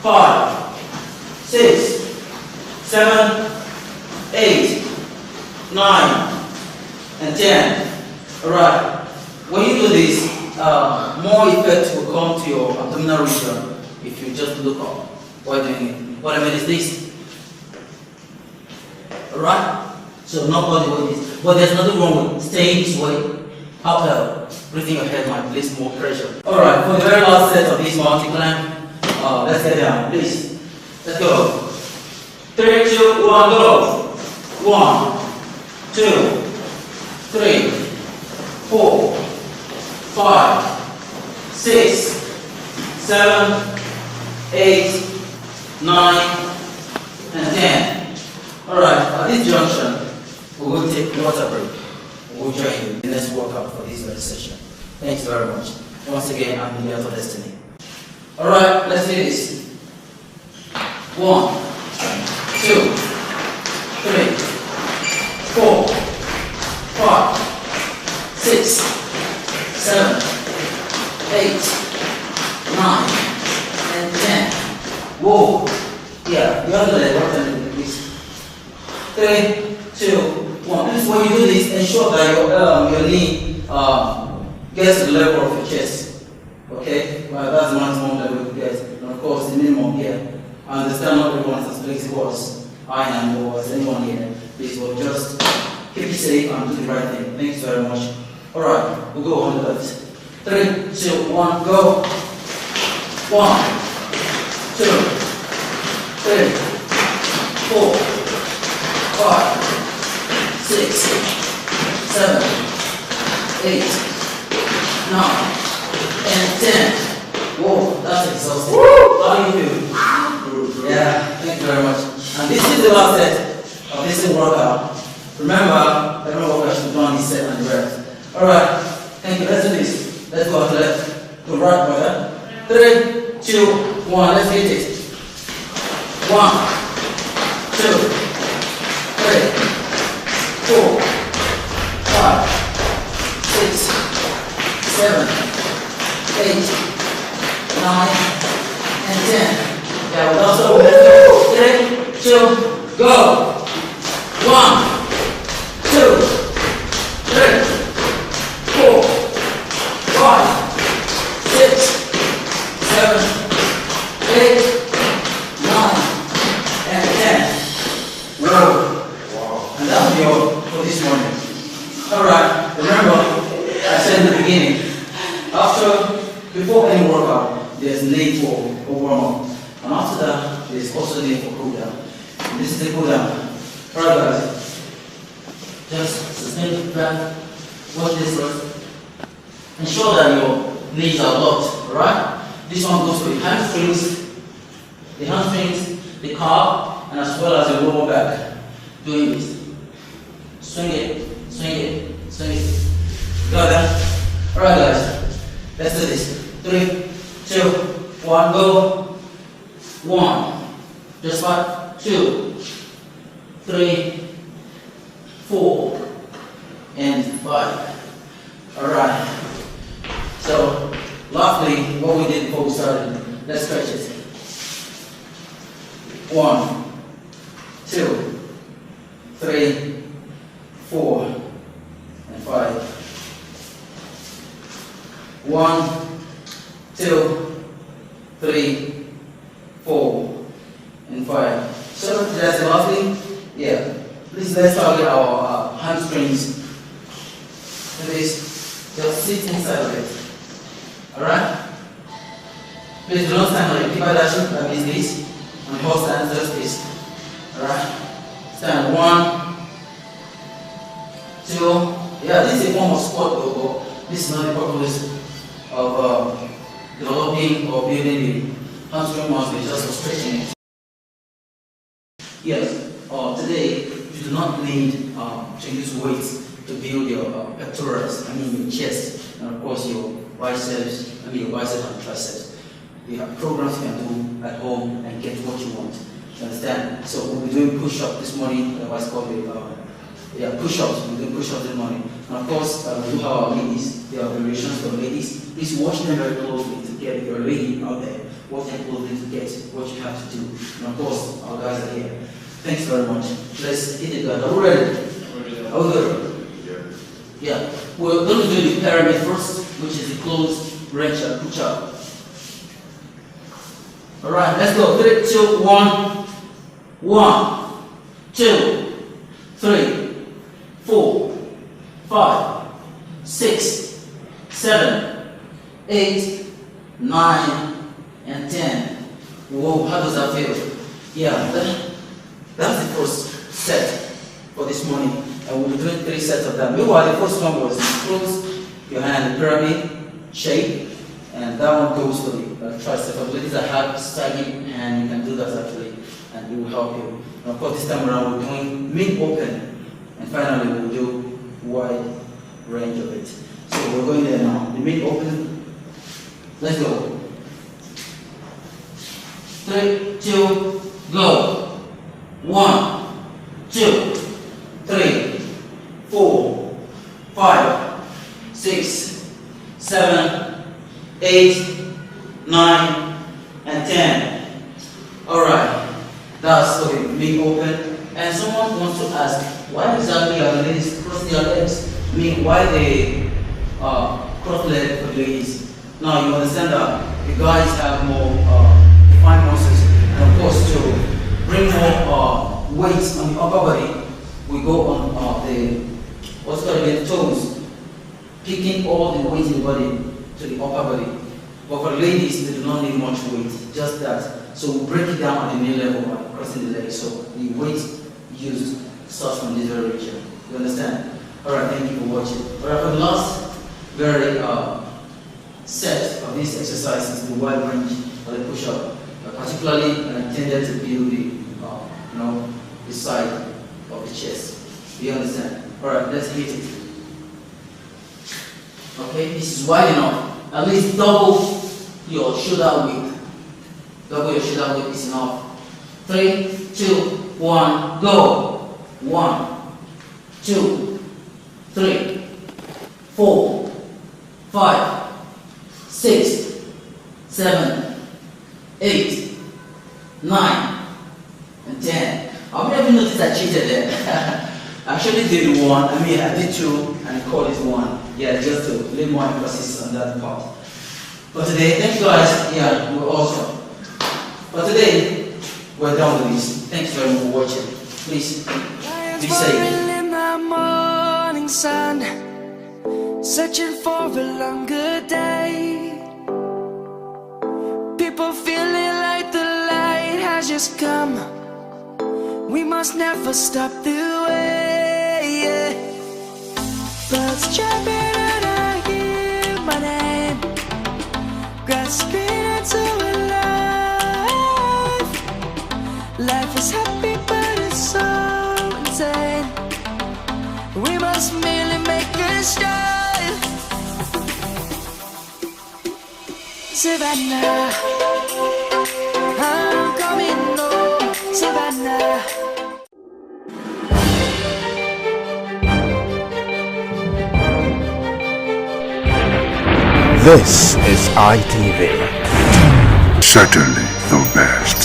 5, 6, 7, 8, 9, and 10. Alright. When you do this, more effect will come to your abdominal region if you just look up while doing it. What I mean is this. Alright? So not body weight is, but there's nothing wrong with staying this way. However, breathing your head might place more pressure. Alright, for the very last set of this mountain climb, let's get down, please. Let's go. 3, 2, 1, go. 1, 2, 3, 4, 5, 6, 7, 8, 9, and 10. Alright, at this junction, we will take a water break. We'll join you in the next workout for this very session. Thanks very much. Once again, I'm Miguel for Destiny. Alright, let's do this. 1, 2, 3, 4, 5, 6, 7, 8, 9, and 10. Whoa. Yeah, the other leg, what time is 3, 2, 1. Please, when you do this, ensure that your knee gets to the level of your chest. Okay? Well, that's the maximum level you get. And of course, the minimum here. I understand not everyone is as flexible as I am or as anyone here. Please, well, just keep it safe and do the right thing. Thanks very much. Alright, we'll go on the left. 3, 2, 1, go. 1, 2, 3, 4, 5, 6, 7, 8, 9, and 10. Whoa, that's exhausting. How do you feel? Yeah, thank you very much. And this is the last set of this workout. Remember, every workout should be done this set and the rest. Alright, thank you. Let's do this. Let's go to the left. To right, brother. 3, 2, 1. Let's hit it. 1, 2, 3, 4, 5, 6, 7, 8, 9, and 10. Yeah, we'll also go. 3, 2, go. 1, 2, 3, 4, 5, 6, 7, 8, 9, and 10. Whoa. And that'll be all for this morning. Alright, remember, I said in the beginning, before any workout, there's need for a warm-up. And after that, there's also need for cool down. And this is the cool down. Alright guys, just sustain the breath, watch this first. Ensure that your knees are locked, alright? This one goes for the hamstrings, the calf, and as well as your lower back. Doing this. Swing it, swing it, swing it. Got that? Alright guys, let's do this. 3, 2, 1, go. 1, just 5, 2, 3, 4, and 5. Alright. So, lastly, what we did before we started, let's stretch it. 1, 2, 3, 4, and 5. 1, 2, 3, 4, and 5. So that's lovely. Yeah. Please let's target our hamstrings. Please just sit inside of it. Alright? Please do not stand on it. Keep that like this. And hold stand just this. Alright? Stand 1, 2. Yeah, this is a form of sport though, but this is not the purpose of developing or building the hamstring muscle, it's just for stretching it. Yes, today you do not need to use weights to build your pectorals, your chest, and of course your biceps, your biceps and triceps. We have programs you can do at home and get what you want. You understand? So we'll be doing push-ups this morning, otherwise called push-ups. We're doing push-ups this morning. And of course, we do have our ladies. There are variations for ladies. Please watch them very closely to get, if you're a lady out there, watch them closely to get what you have to do. And of course, our guys are here. Thanks very much. Let's hit it, guys. Are we ready? Are we good? Yeah. We're going to do the pyramid first, which is the closed wrench and push-up. Alright, let's go. 3, 2, 1. 1, 2, 3, 4, 5, 6, 7, 8, 9, and 10. Whoa, how does that feel? Yeah, that's the first set for this morning. And we'll be doing 3 sets of that. Meanwhile, the first one was close your hand in pyramid shape. And that one goes for the tricep. For ladies that have sagging hand, you can do that actually, and it will help you. And of course, this time around we're doing mid-open, and finally we'll do wide range of it. So we're going there now. The mid-open. Let's go. 3, 2, go. 1, 2, 3, 4, 5, 6, 7. 8, 9, and 10. Alright, that's okay, big open. And someone wants to ask, why exactly are the ladies cross their legs? I mean, why they cross legs for ladies? Now you understand that the guys have more defined muscles, and of course to bring more weight on the upper body, we go on the what's called the toes, picking all the weight in the body to the upper body. But for ladies, they do not need much weight, just that. So we break it down at the knee level by crossing the legs. So the weight used starts from this very region. You understand? Alright, thank you for watching. Alright, for the last very set of these exercises, the wide range or the push-up, particularly intended to build the the side of the chest. Do you understand? Alright, let's hit it. Okay, this is wide enough. At least double your shoulder width. Double your shoulder width is enough. 3, 2, 1, go. 1, 2, 3, 4, 5, 6, 7, 8, 9, and 10. How many of you noticed I cheated there? I actually did 1. I did 2 and called it 1. Yeah, just to lay more emphasis on that part. But today, thank you guys. Yeah, we're awesome. But today, we're done with this. Thanks very much for watching. Please be safe. In the morning sun, searching for a longer day. People feeling like the light has just come. We must never stop the way. Yeah. Birds chirping and I hear my name, grasping into a life. Life is happy but it's so insane. We must merely make a start. Savannah, I'm coming home. Savannah. This is ITV. Certainly the best.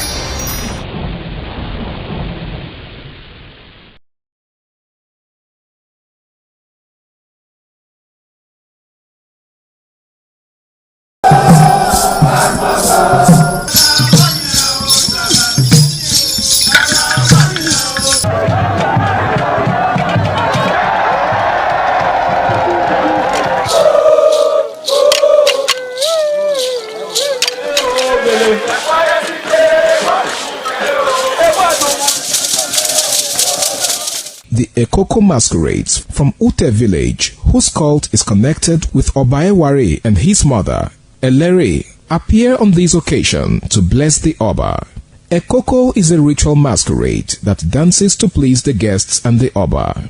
the Ekoko masquerades from Ute village, whose cult is connected with Obaeware and his mother, Elere, appear on this occasion to bless the Oba. Ekoko is a ritual masquerade that dances to please the guests and the Oba.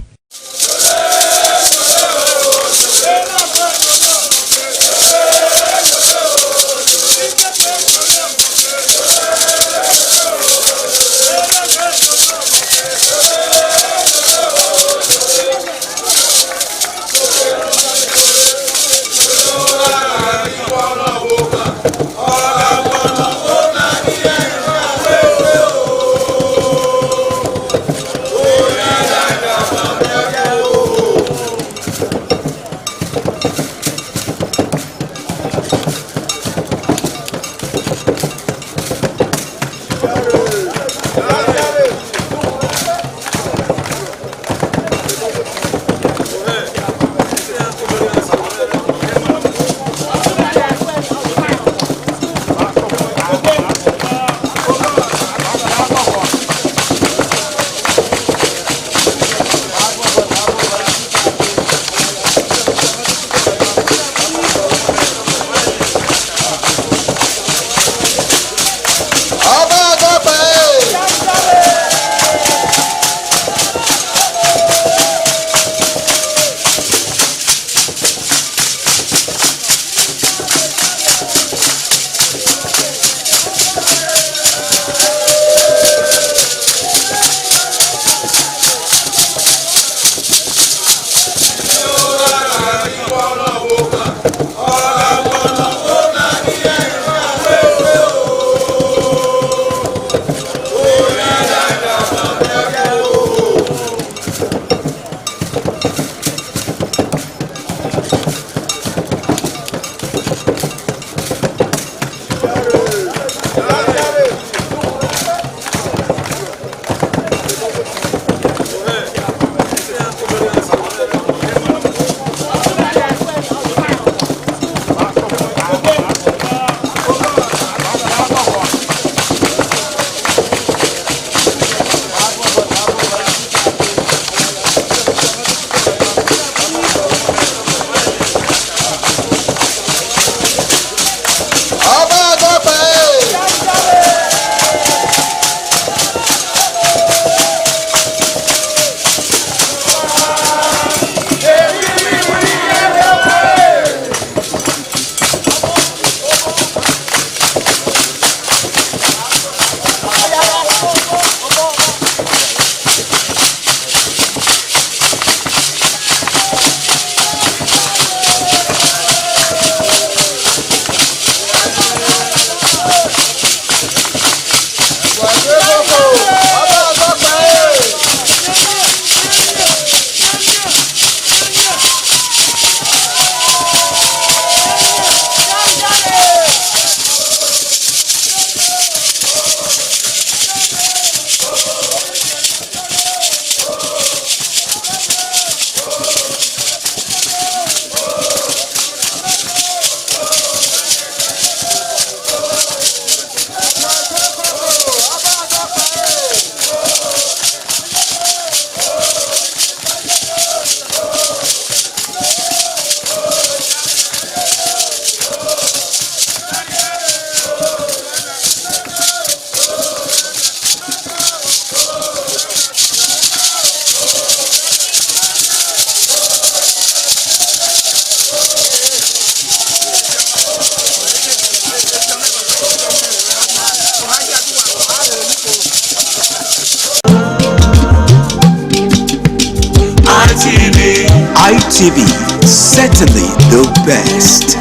ITV, certainly the best.